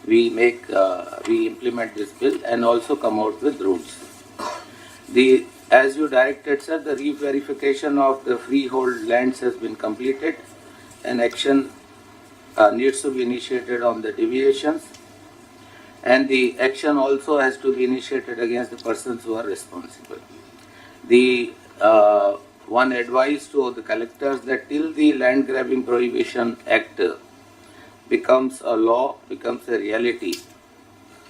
Speaker 7: we implement this bill and also come out with rules. As you directed, sir, the re-verification of the freehold lands has been completed and action needs to be initiated on the deviations, and the action also has to be initiated against the persons who are responsible. The one advice to the collectors that till the Land Grabbing Prohibition Act becomes a law, becomes a reality,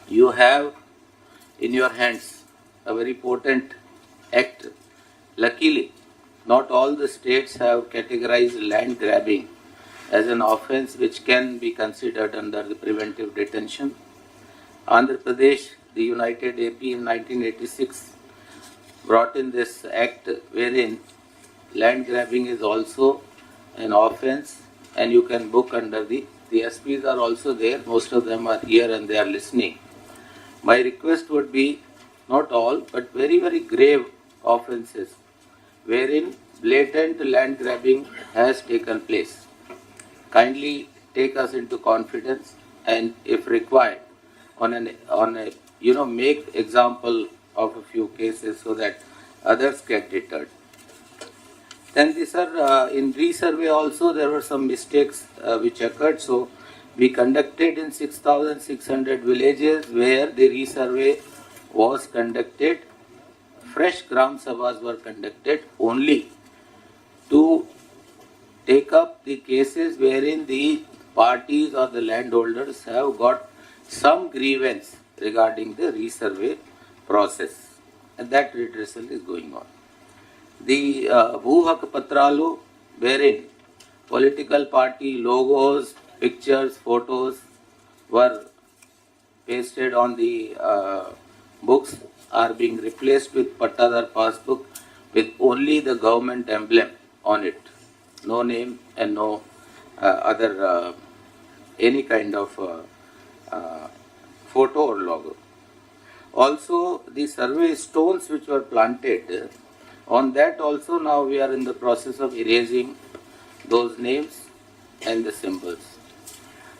Speaker 7: you have in your hands a very potent act. Luckily, not all the states have categorized land grabbing as an offense which can be considered under the preventive detention. Andhra Pradesh, the United AP in 1986 brought in this act wherein land grabbing is also an offense and you can book under the SPs are also there, most of them are here and they are listening. My request would be not all but very, very grave offenses wherein blatant land grabbing has taken place. Kindly take us into confidence and if required on a make example of a few cases so that others get deterred. Then in resurvey also there were some mistakes which occurred. So we conducted in 6,600 villages where the resurvey was conducted. Fresh Gram Sabhas were conducted only to take up the cases wherein the parties or the landoholders have got some grievance regarding the resurvey process, and that redressal is going on. The Bhuhak Patralu, wherein political party logos, pictures, photos were pasted on the books, are being replaced with Pattadar passbook with only the government emblem on it, no name and no other any kind of photo or logo. Also, the survey stones which were planted, on that also now we are in the process of erasing those names and the symbols.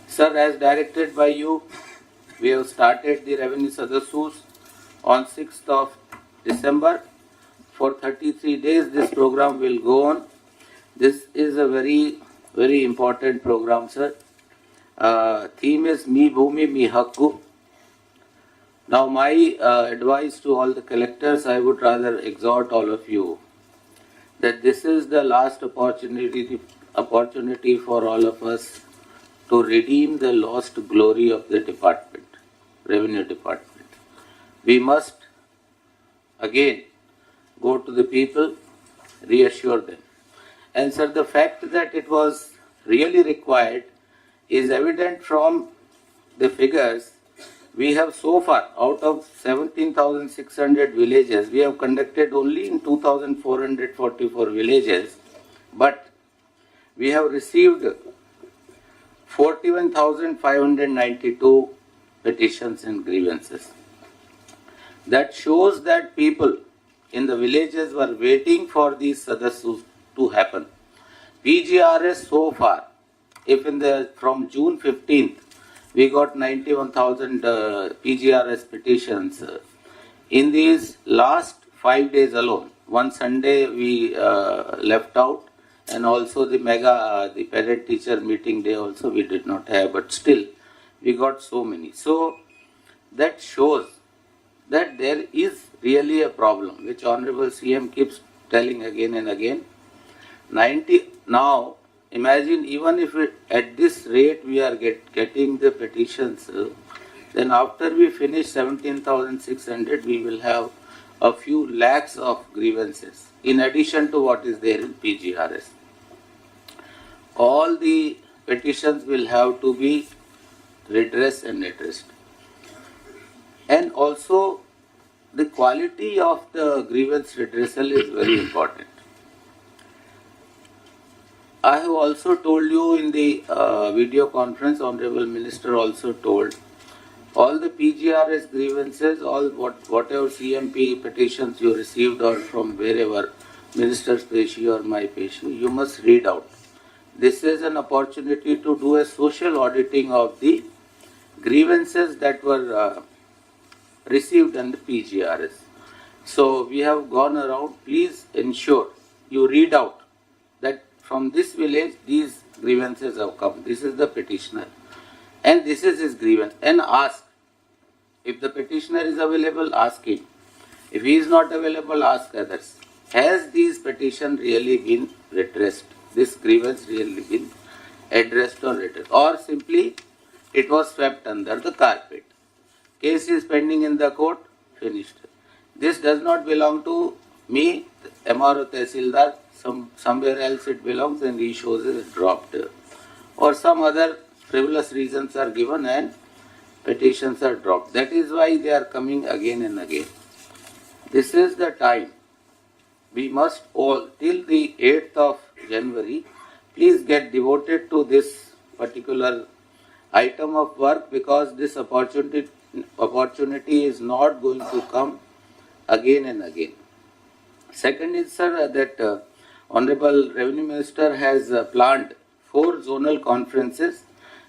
Speaker 7: Sir, as directed by you, we have started the revenue sadassus on 6th of December. For 33 days this program will go on. This is a very, very important program, sir. Theme is Mi Bhumi Mi Hakku. Now my advice to all the collectors, I would rather exhort all of you that this is the last opportunity for all of us to redeem the lost glory of the department, revenue department. We must again go to the people, reassure them. And sir, the fact that it was really required is evident from the figures. We have so far, out of 17,600 villages, we have conducted only in 2,444 villages, but we have received 41,592 petitions and grievances. That shows that people in the villages were waiting for these sadassus to happen. PGRS so far, if from June 15th, we got 91,000 PGRS petitions. In these last 5 days alone, one Sunday we left out, and also the the parent teacher meeting day also we did not have, but still we got so many. So that shows that there is really a problem, which Honorable CM keeps telling again and again. Now, imagine even if at this rate we are getting the petitions, then after we finish 17,600, we will have a few lakhs of grievances in addition to what is there in PGRS. All the petitions will have to be redressed and addressed. And also the quality of the grievance redressal is very important. I have also told you in the video conference, Honorable Minister also told, all the PGRS grievances, whatever CMP petitions you received or from wherever, Minister's Peshi or my Peshi, you must read out. This is an opportunity to do a social auditing of the grievances that were received under PGRS. So we have gone around. Please ensure you read out that from this village these grievances have come. This is the petitioner and this is his grievance, and ask. If the petitioner is available, ask him. If he is not available, ask others. Has these petitions really been redressed? This grievance really been addressed or redressed? Or simply it was swept under the carpet. Case is pending in the court, finished. This does not belong to me, MRO Tehsildar, somewhere else it belongs, and he shows it dropped. Or some other frivolous reasons are given and petitions are dropped. That is why they are coming again and again. This is the time. We must all, till the 8th of January, please get devoted to this particular item of work, because this opportunity is not going to come again and again. Second is, sir, that Honorable Revenue Minister has planned 4 zonal conferences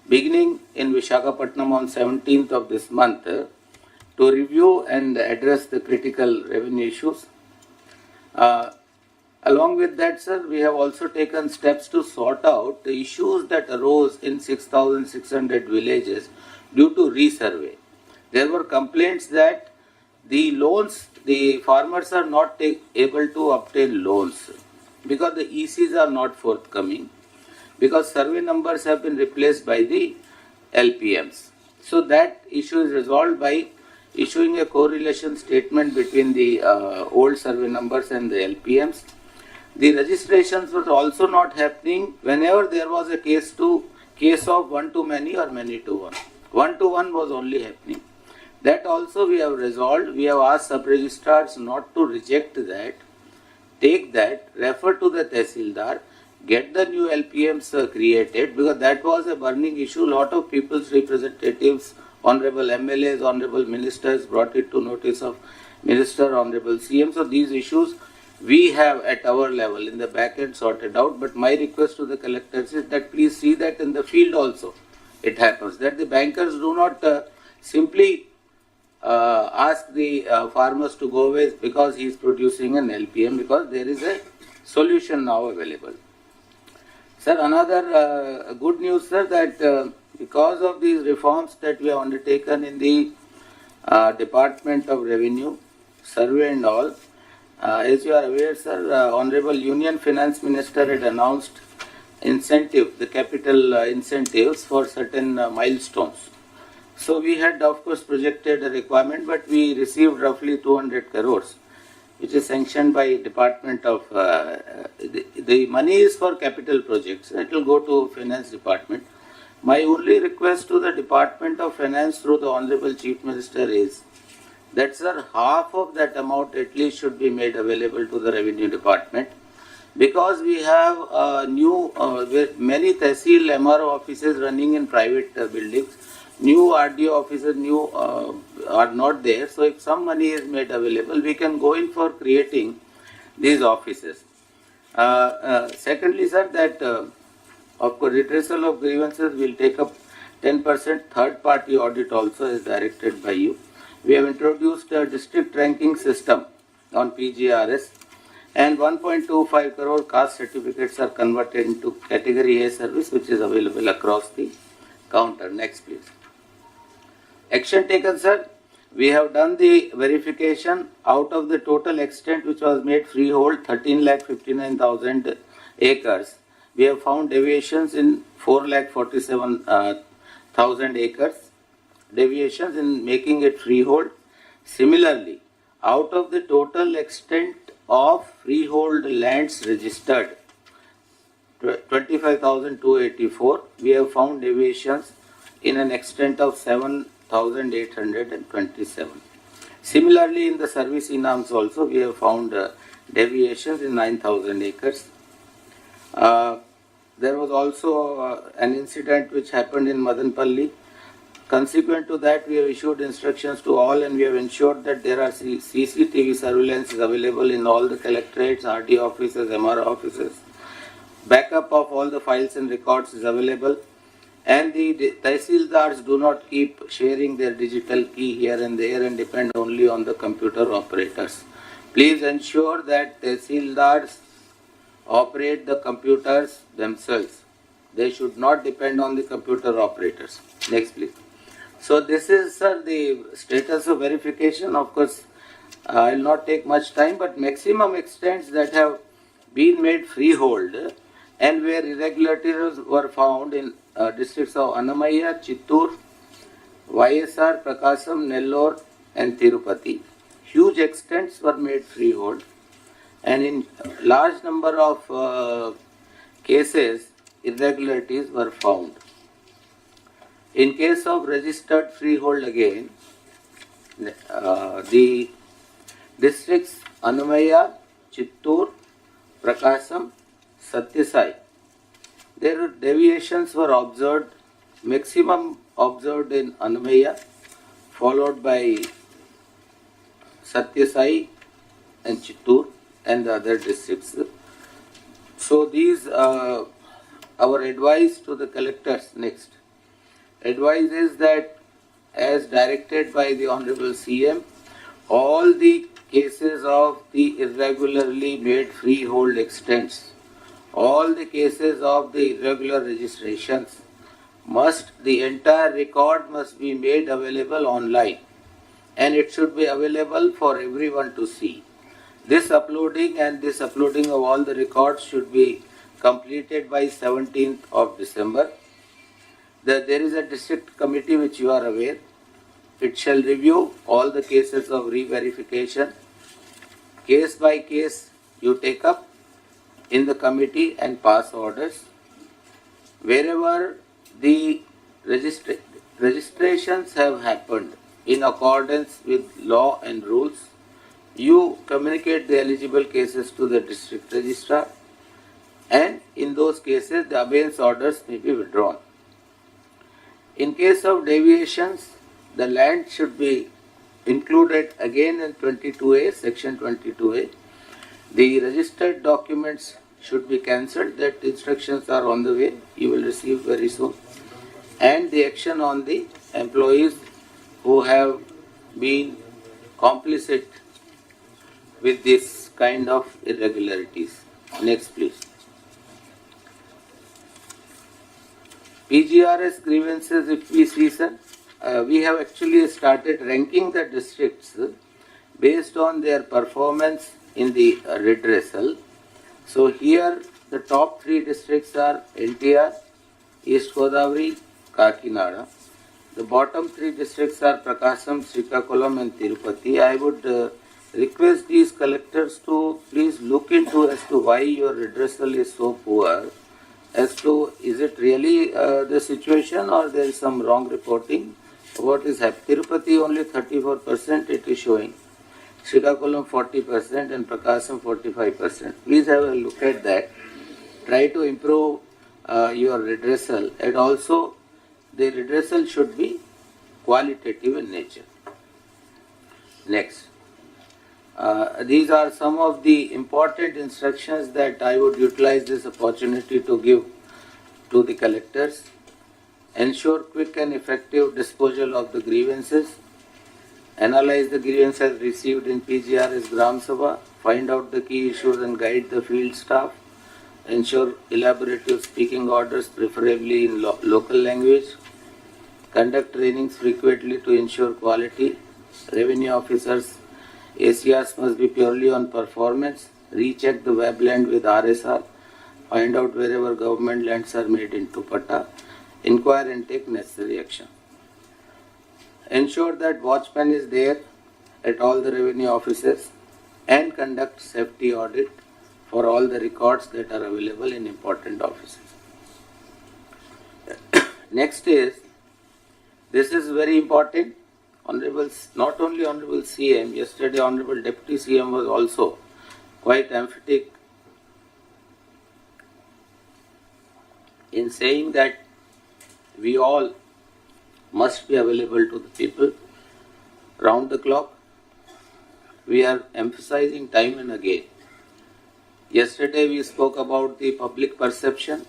Speaker 7: beginning in Visakhapatnam on 17th of this month to review and address the critical revenue issues. Along with that, sir, we have also taken steps to sort out the issues that arose in 6,600 villages due to resurvey. There were complaints that the farmers are not able to obtain loans because the ECs are not forthcoming, because survey numbers have been replaced by the LPMs. So that issue is resolved by issuing a correlation statement between the old survey numbers and the LPMs. The registrations were also not happening whenever there was a case of one to many or many to one. 1 to 1 was only happening. That also we have resolved. We have asked sub-registrars not to reject that. Take that, refer to the Tehsildar, get the new LPMs created, because that was a burning issue. A lot of people's representatives, honorable MLAs, honorable ministers brought it to notice of Minister, honorable CM. So these issues we have at our level in the back end sorted out. But my request to the collectors is that please see that in the field also it happens, that the bankers do not simply ask the farmers to go away because he is producing an LPM, because there is a solution now available. Sir, another good news, sir, that because of these reforms that we have undertaken in the Department of Revenue, survey and all, as you are aware, sir, Honorable Union Finance Minister had announced incentive, the capital incentives for certain milestones. So we had, of course, projected a requirement, but we received roughly 200 crores, which is sanctioned by Department of, the money is for capital projects. It will go to Finance Department. My only request to the Department of Finance through the Honorable Chief Minister is that, sir, half of that amount at least should be made available to the Revenue Department, because we have many Tehsil MRO offices running in private buildings. New RDO officers are not there. So if some money is made available, we can go in for creating these offices. Secondly, sir, that of course redressal of grievances will take up 10% third party audit also as directed by you. We have introduced a district ranking system on PGRS, and 1.25 crore caste certificates are converted into category A service, which is available across the counter. Next, please. Action taken, sir. We have done the verification. Out of the total extent which was made freehold, 13,59,000 acres, we have found deviations in 4,47,000 acres. Deviations in making it freehold. Similarly, out of the total extent of freehold lands registered, 25,284, we have found deviations in an extent of 7 1,827. Similarly, in the service inams also, we have found deviations in 9,000 acres. There was also an incident which happened in Madanpalli. Consequent to that, we have issued instructions to all, and we have ensured that there are CCTV surveillance available in all the collectorates, RD offices, MR offices. Backup of all the files and records is available, and the Tehsildars do not keep sharing their digital key here and there and depend only on the computer operators. Please ensure that Tehsildars operate the computers themselves. They should not depend on the computer operators. Next, please. So this is, sir, the status of verification. Of course, I will not take much time, but maximum extents that have been made freehold and where irregularities were found in districts of Annamaya, Chittoor, YSR, Prakasam, Nellore and Tirupati. Huge extents were made freehold, and in large number of cases, irregularities were found. In case of registered freehold again, the districts Annamaya, Chittoor, Prakasam, Satyasai, their deviations were observed, maximum observed in Annamaya, followed by Satyasai and Chittoor and the other districts. So these, our advice to the collectors next. Advice is that as directed by the Honorable CM, all the cases of the irregularly made freehold extents, all the cases of the irregular registrations the entire record must be made available online, and it should be available for everyone to see. This uploading of all the records should be completed by 17th of December. There is a district committee which you are aware. It shall review all the cases of re-verification. Case by case you take up in the committee and pass orders. Wherever the registrations have happened in accordance with law and rules, you communicate the eligible cases to the district registrar, and in those cases the abeyance orders may be withdrawn. In case of deviations, the land should be included again in 22A, section 22A. The registered documents should be cancelled. That instructions are on the way. You will receive very soon. And the action on the employees who have been complicit with this kind of irregularities. Next, please. PGRS grievances, if we see, sir, we have actually started ranking the districts based on their performance in the redressal. So here the top 3 districts are NTR, East Godavari, Kakinada. The bottom 3 districts are Prakasam, Srikakulam and Tirupati. I would request these collectors to please look into as to why your redressal is so poor, as to is it really the situation or there is some wrong reporting. What is happening? Tirupati only 34% it is showing, Srikakulam 40% and Prakasam 45%. Please have a look at that. Try to improve your redressal, and also the redressal should be qualitative in nature. Next. These are some of the important instructions that I would utilize this opportunity to give to the collectors. Ensure quick and effective disposal of the grievances. Analyze the grievances received in PGRS Gram Sabha. Find out the key issues and guide the field staff. Ensure elaborative speaking orders, preferably in local language. Conduct trainings frequently to ensure quality. Revenue officers, ACRs must be purely on performance. Recheck the webland with RSR. Find out wherever government lands are made into Pata. Inquire and take necessary action. Ensure that watchman is there at all the revenue offices and conduct safety audit for all the records that are available in important offices. Next is This is very important. Honorable, not only Honorable CM, yesterday Honorable Deputy CM was also quite emphatic in saying that we all must be available to the people round the clock. We are emphasizing time and again. Yesterday we spoke about the public perception.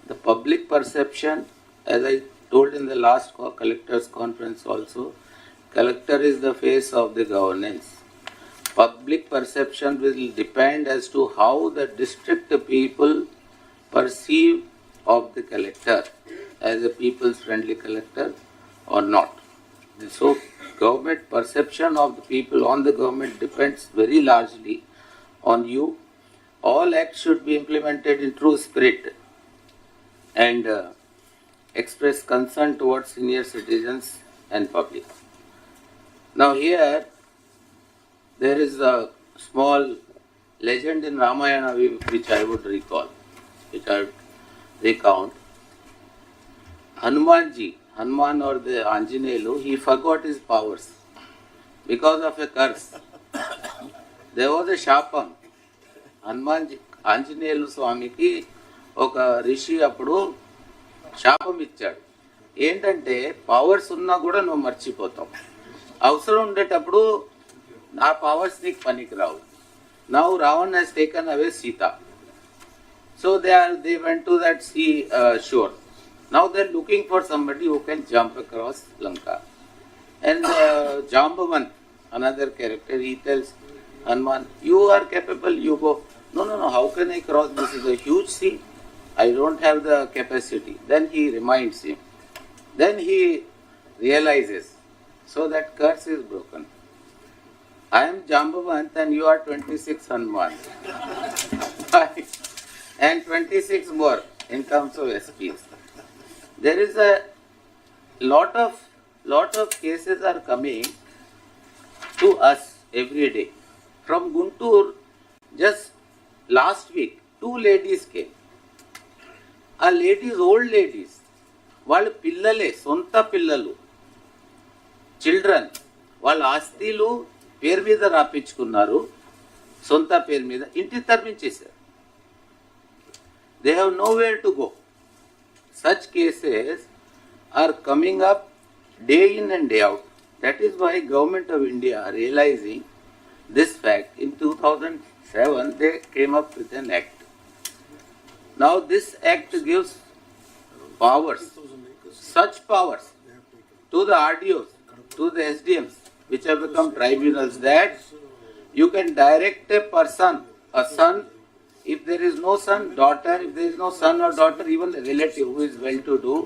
Speaker 7: The public perception, as I told in the last collector's conference also, collector is the face of the governance. Public perception will depend as to how the district people perceive of the collector as a people's friendly collector or not. So government perception of the people on the government depends very largely on you. All acts should be implemented in true spirit and express concern towards senior citizens and public. Now here there is a small legend in Ramayana which I would recall, which I would recount. Hanuman or the Anjaneyulu, he forgot his powers because of a curse. There was a Shapam. Anjaneyulu Swamiki ఒక రిషి అప్పుడు శాపం ఇచ్చాడు. ఏంటంటే powers ఉన్నా కూడా నువ్వు మర్చిపోతావు, అవసరం ఉండేటప్పుడు ఆ పవర్స్ నీకు పనికిరావు. Now Ravan has taken away Sita. So they went to that sea shore. Now they are looking for somebody who can jump across Lanka. And Jambavant, another character, he tells Hanuman, you are capable, you go. No, how can I cross? This is a huge sea. I don't have the capacity. Then he reminds him. Then he realizes. So that curse is broken. I am Jambavant and you are 26 Hanuman. And 26 more in terms of SPs. There is a lot of cases are coming to us every day. From Guntur, just last week, 2 ladies came. A ladies, old ladies, వాళ్ళు పిల్లలే, సొంత పిల్లలు, children, వాళ్ళ ఆస్తిలు పేరు మీద రాపించుకున్నారు, సొంత పేరు మీద ఇంటి తరలించేశారు. They have nowhere to go. Such cases are coming up day in and day out. That is why Government of India, realizing this fact, in 2007 they came up with an act. Now this act gives powers, such powers to the RDOs, to the SDMs, which have become tribunals, that you can direct a person, a son, if there is no son, daughter, if there is no son or daughter, even a relative who is well-to-do,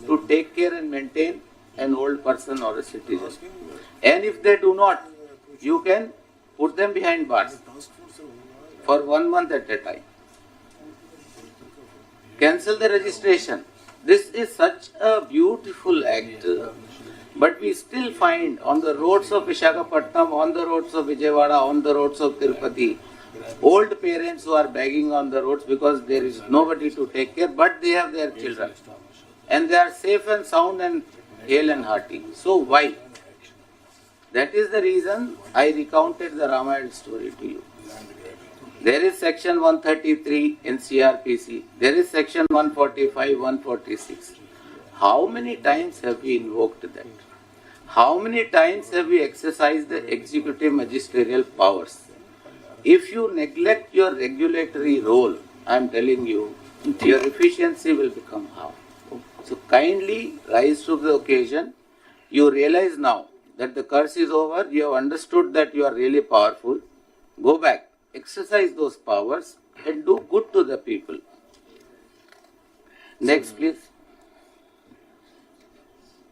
Speaker 7: to take care and maintain an old person or a citizen. And if they do not, you can put them behind bars for 1 month at a time. Cancel the registration. This is such a beautiful act, but we still find on the roads of Visakhapatnam, on the roads of Vijayawada, on the roads of Tirupati, old parents who are begging on the roads because there is nobody to take care, but they have their children and they are safe and sound and hale and hearty. So why? That is the reason I recounted the Ramayana story to you. There is section 133 in CRPC. There is section 145, 146. How many times have we invoked that? How many times have we exercised the executive magisterial powers? If you neglect your regulatory role, I am telling you, your efficiency will become half. So kindly rise to the occasion. You realize now that the curse is over. You have understood that you are really powerful. Go back, exercise those powers and do good to the people. Next, please.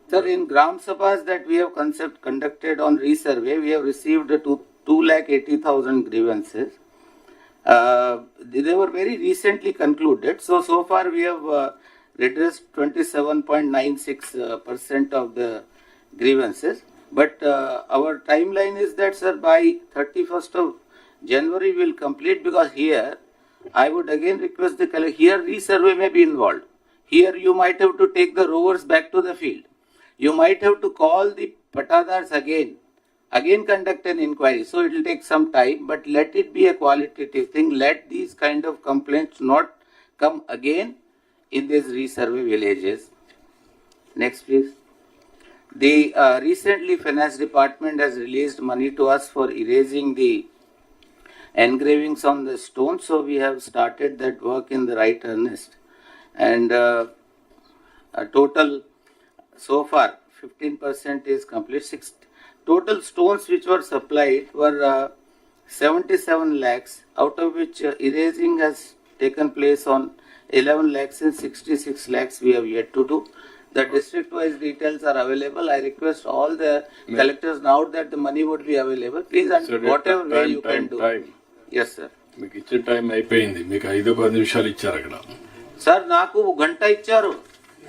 Speaker 7: Sir, in Gram Sabhas that we have conducted on resurvey, we have received 280,000 grievances. They were very recently concluded. So far we have redressed 27.96% of the grievances. But our timeline is that, sir, by 31st of January we will complete, because here I would again request the collector, here resurvey may be involved. Here you might have to take the rovers back to the field. you might have to call the patadars again conduct an inquiry. So it will take some time, but let it be a qualitative thing. Let these kind of complaints not come again in these resurvey villages. Next, please. The recently finance department has released money to us for erasing the engravings on the stone. So we have started that work in the right earnest. And a total so far 15% is complete. Total stones which were supplied were 77 lakhs, out of which erasing has taken place on 11 lakhs and 66 lakhs we have yet to do. The district-wise details are available. I request all the collectors now that the money would be available. Please, and whatever way you can do. Yes, sir.
Speaker 1: మీకు ఇచ్చిన time అయిపోయింది. మీకు 5-10 నిమిషాలు ఇచ్చారు అక్కడ.
Speaker 7: Sir నాకు గంట ఇచ్చారు.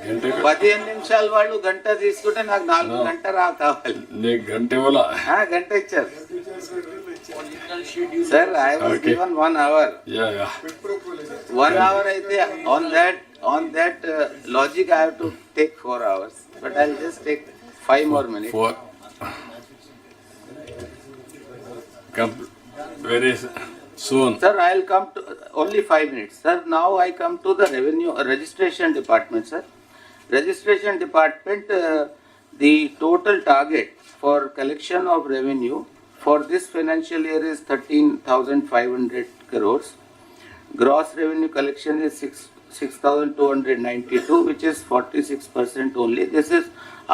Speaker 7: 15 నిమిషాలు వాళ్ళు గంట తీసుకుంటే నాకు 4 గంట కావాలి.
Speaker 1: నీకు గంట ఇవ్వాలా?
Speaker 7: గంట ఇచ్చారు. Sir I was given 1 hour.
Speaker 1: Yeah.
Speaker 7: 1 hour అయితే on that logic I have to take 4 hours, but I'll just take 5 more minutes.
Speaker 1: Very soon.
Speaker 7: Sir, I'll come to only 5 minutes. Sir, now I come to the revenue registration department, sir. Registration department, the total target for collection of revenue for this financial year is 13,500 crores. Gross revenue collection is 6,292, which is 46% only. This is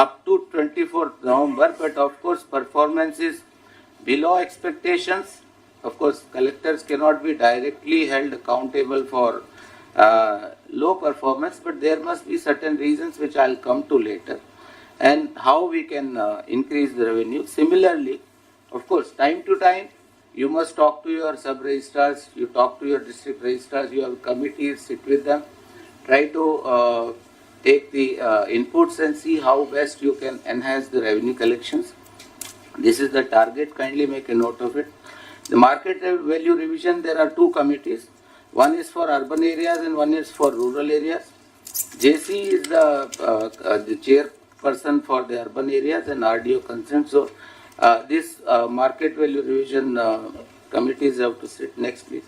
Speaker 7: up to 24th November, but of course performance is below expectations. Of course, collectors cannot be directly held accountable for low performance, but there must be certain reasons which I'll come to later, and how we can increase the revenue. Similarly, of course, time to time, you must talk to your sub-registrars, you talk to your district registrars, you have committees, sit with them, try to take the inputs and see how best you can enhance the revenue collections. This is the target, kindly make a note of it. The market value revision, there are 2 committees. One is for urban areas and one is for rural areas. JC is the chairperson for the urban areas and RDO consent. So this market value revision committees have to sit. Next, please.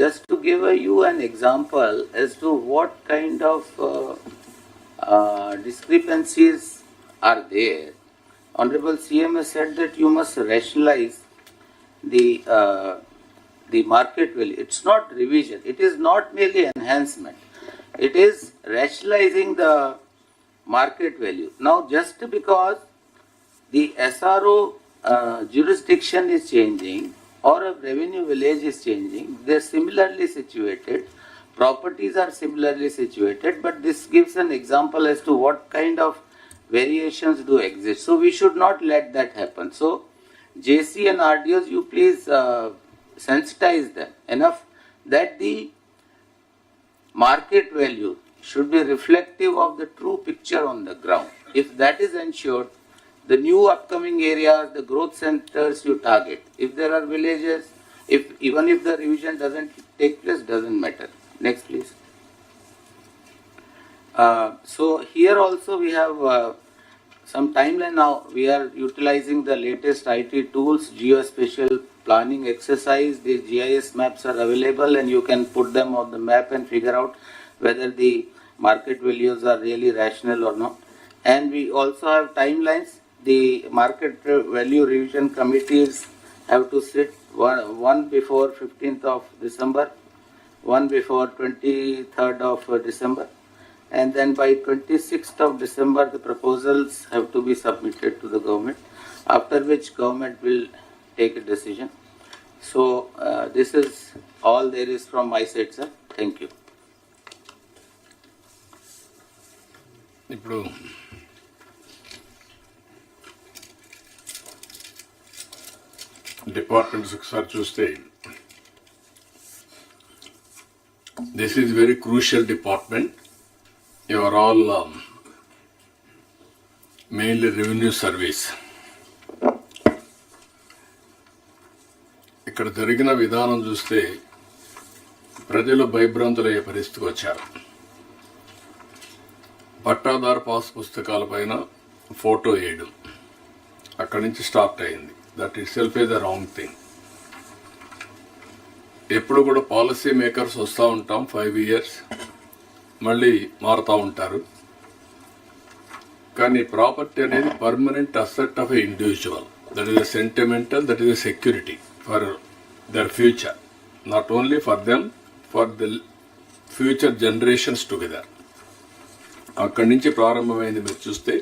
Speaker 7: Just to give you an example as to what kind of discrepancies are there, Honorable CM has said that you must rationalize the market value. It's not revision. It is not merely enhancement. It is rationalizing the market value. Now, just because the SRO jurisdiction is changing or a revenue village is changing, they're similarly situated. Properties are similarly situated, but this gives an example as to what kind of variations do exist. So we should not let that happen. So JC and RDOs, you please sensitize them enough that the market value should be reflective of the true picture on the ground. If that is ensured, the new upcoming areas, the growth centers you target. If there are villages, even if the revision doesn't take place, doesn't matter. Next, please. So here also we have some timeline now. We are utilizing the latest IT tools, geospatial planning exercise. The GIS maps are available and you can put them on the map and figure out whether the market values are really rational or not. And we also have timelines. The market value revision committees have to sit one before 15th of December, one before 23rd of December. And then by 26th of December, the proposals have to be submitted to the government, after which government will take a decision. So this is all there is from my side, sir. Thank you.
Speaker 1: ఇప్పుడు departments ఒకసారి చూస్తే this is very crucial department. You are all mainly revenue service. ఇక్కడ జరిగిన విధానం చూస్తే ప్రజలు భయభ్రాంతులయ్యే పరిస్థితికి వచ్చారు. పట్టాదారు పాస్ పుస్తకాల పైన ఫోటో వేయడం, అక్కడి నుంచి స్టార్ట్ అయింది. That it self is the wrong thing. ఎప్పుడు కూడా పాలసీ మేకర్స్ వస్తూ ఉంటాం, 5 years మళ్ళీ మారుతూ ఉంటారు. కానీ ప్రాపర్టీ అనేది permanent asset of a individual. That is a sentimental, that is a security for their future, not only for them, for the future generations together. అక్కడి నుంచి ప్రారంభమైంది. మీరు చూస్తే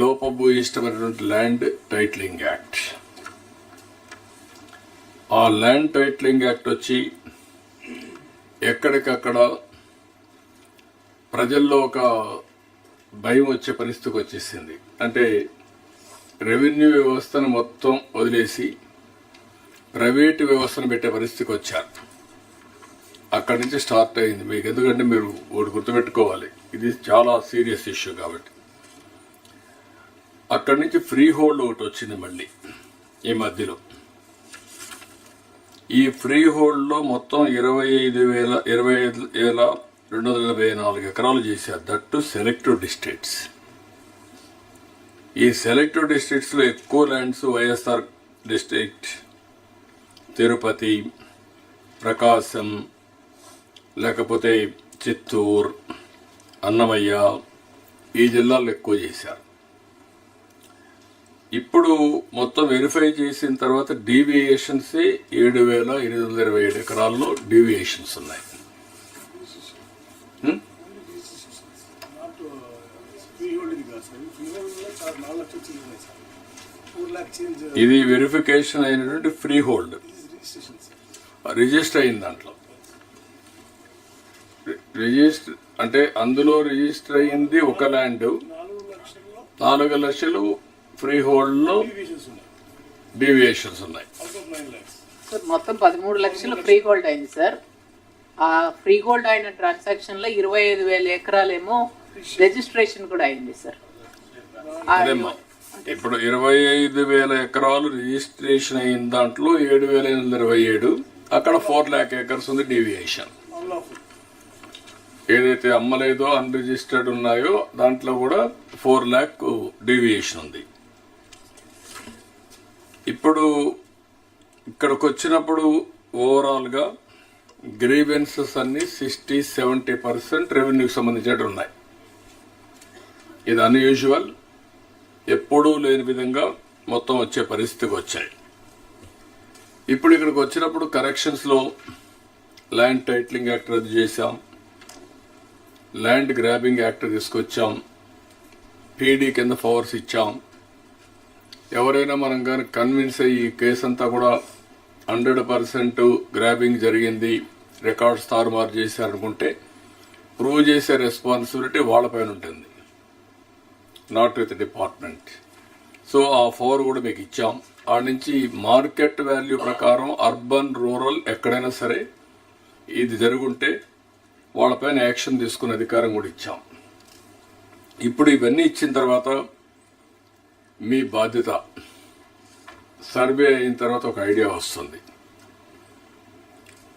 Speaker 1: లోపభూయిష్టమైనటువంటి ల్యాండ్ టైటిలింగ్ యాక్ట్. ఆ ల్యాండ్ టైటిలింగ్ యాక్ట్ వచ్చి ఎక్కడికక్కడ ప్రజల్లో ఒక భయం వచ్చే పరిస్థితికి వచ్చేసింది. అంటే రెవెన్యూ వ్యవస్థను మొత్తం వదిలేసి ప్రైవేటు వ్యవస్థను పెట్టే పరిస్థితికి వచ్చారు. అక్కడి నుంచి స్టార్ట్ అయింది మీకు. ఎందుకంటే మీరు ఒకటి గుర్తుపెట్టుకోవాలి, ఇది చాలా సీరియస్ ఇష్యూ కాబట్టి. అక్కడి నుంచి ఫ్రీ హోల్డ్ ఒకటి వచ్చింది మళ్ళీ ఈ మధ్యలో. ఈ ఫ్రీ హోల్డ్లో మొత్తం 25,284 ఎకరాలు చేశారు. That selective districts. ఈ సెలెక్టివ్ డిస్ట్రిక్ట్స్లో ఎక్కువ ల్యాండ్స్ వైఎస్ఆర్ డిస్ట్రిక్ట్, తిరుపతి, ప్రకాశం, లేకపోతే చిత్తూరు, అన్నమయ్య, ఈ జిల్లాల్లో ఎక్కువ చేశారు. ఇప్పుడు మొత్తం వెరిఫై చేసిన తర్వాత డీవియేషన్సే 7,827 ఎకరాల్లో డీవియేషన్స్ ఉన్నాయి. ఇది వెరిఫికేషన్ అయినటువంటి ఫ్రీ హోల్డ్, రిజిస్టర్ అయిన దాంట్లో. రిజిస్టర్ అంటే అందులో రిజిస్టర్ అయింది ఒక ల్యాండ్, 4 లక్షలు ఫ్రీ హోల్డ్ లో డీవియేషన్స్ ఉన్నాయి.
Speaker 12: సార్ మొత్తం 13 లక్షలు ఫ్రీ హోల్డ్ అయింది సార్. ఆ ఫ్రీ హోల్డ్ అయిన ట్రాన్సాక్షన్ లో 25,000 ఎకరాలేమో రిజిస్ట్రేషన్ కూడా అయింది సార్.
Speaker 1: ఇప్పుడు 25,000 ఎకరాలు రిజిస్ట్రేషన్ అయిన దాంట్లో 7,827, అక్కడ 4 lakh acres ఉంది డీవియేషన్. ఏదైతే అమ్మలేదో అన్రిజిస్టర్డ్ ఉన్నాయో దాంట్లో కూడా 4 lakh డీవియేషన్ ఉంది. ఇప్పుడు ఇక్కడికి వచ్చినప్పుడు ఓవరాల్గా గ్రీవెన్సెస్ అన్ని 60-70% రెవెన్యూకి సంబంధించినట్టు ఉన్నాయి. ఇది అన్యూజువల్, ఎప్పుడూ లేని విధంగా మొత్తం వచ్చే పరిస్థితికి వచ్చాయి. ఇప్పుడు ఇక్కడికి వచ్చినప్పుడు కరెక్షన్స్లో ల్యాండ్ టైటిలింగ్ యాక్ట్ రద్దు చేశాం, ల్యాండ్ గ్రాబింగ్ యాక్ట్ తీసుకొచ్చాం, పీడీ కింద పవర్స్ ఇచ్చాం. ఎవరైనా మనం కానీ కన్విన్స్ అయ్యి ఈ కేసు అంతా కూడా 100% గ్రాబింగ్ జరిగింది, రికార్డ్స్ తారుమారు చేశారనుకుంటే ప్రూవ్ చేసే రెస్పాన్సిబిలిటీ వాళ్ళపైన ఉంటుంది, నాట్ విత్ డిపార్ట్మెంట్. సో ఆ 4 కూడా మీకు ఇచ్చాం. ఆ నుంచి మార్కెట్ వాల్యూ ప్రకారం అర్బన్, రూరల్ ఎక్కడైనా సరే ఇది జరుగుంటే వాళ్ళపైన యాక్షన్ తీసుకునే అధికారం కూడా ఇచ్చాం. ఇప్పుడు ఇవన్నీ ఇచ్చిన తర్వాత మీ బాధ్యత, సర్వే అయిన తర్వాత ఒక ఐడియా వస్తుంది.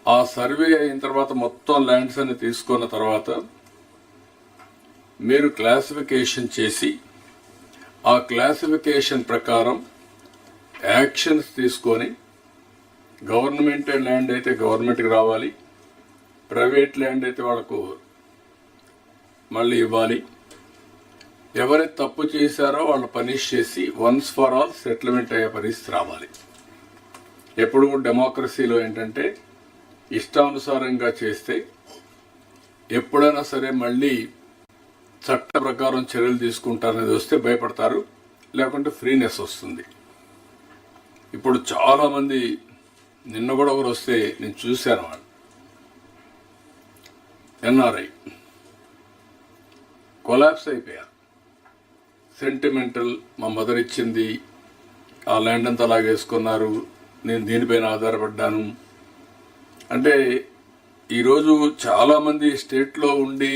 Speaker 1: ఆ సర్వే అయిన తర్వాత మొత్తం ల్యాండ్స్ అన్ని తీసుకున్న తర్వాత మీరు క్లాసిఫికేషన్ చేసి ఆ క్లాసిఫికేషన్ ప్రకారం యాక్షన్స్ తీసుకొని గవర్నమెంట్ ల్యాండ్ అయితే గవర్నమెంట్కి రావాలి, ప్రైవేట్ ల్యాండ్ అయితే వాళ్ళకు మళ్ళీ ఇవ్వాలి. ఎవరైతే తప్పు చేశారో వాళ్ళు పనిష్ చేసి వన్స్ ఫర్ ఆల్ సెటిల్మెంట్ అయ్యే పరిస్థితి రావాలి. ఎప్పుడు డెమోక్రసీలో ఏంటంటే ఇష్టానుసారంగా చేస్తే ఎప్పుడైనా సరే మళ్ళీ చట్ట ప్రకారం చర్యలు తీసుకుంటారనేది వస్తే భయపడతారు, లేకుంటే ఫ్రీనెస్ వస్తుంది. ఇప్పుడు చాలామంది, నిన్న కూడా ఒకరు వస్తే నేను చూశాను, వాళ్ళు ఎన్ఆర్ఐ కొలాప్స్ అయిపోయారు. సెంటిమెంటల్, మా మదర్ ఇచ్చింది, ఆ ల్యాండ్ అంతా లాగేసుకున్నారు, నేను దీనిపైన ఆధారపడ్డాను అంటే. ఈరోజు చాలామంది స్టేట్లో ఉండి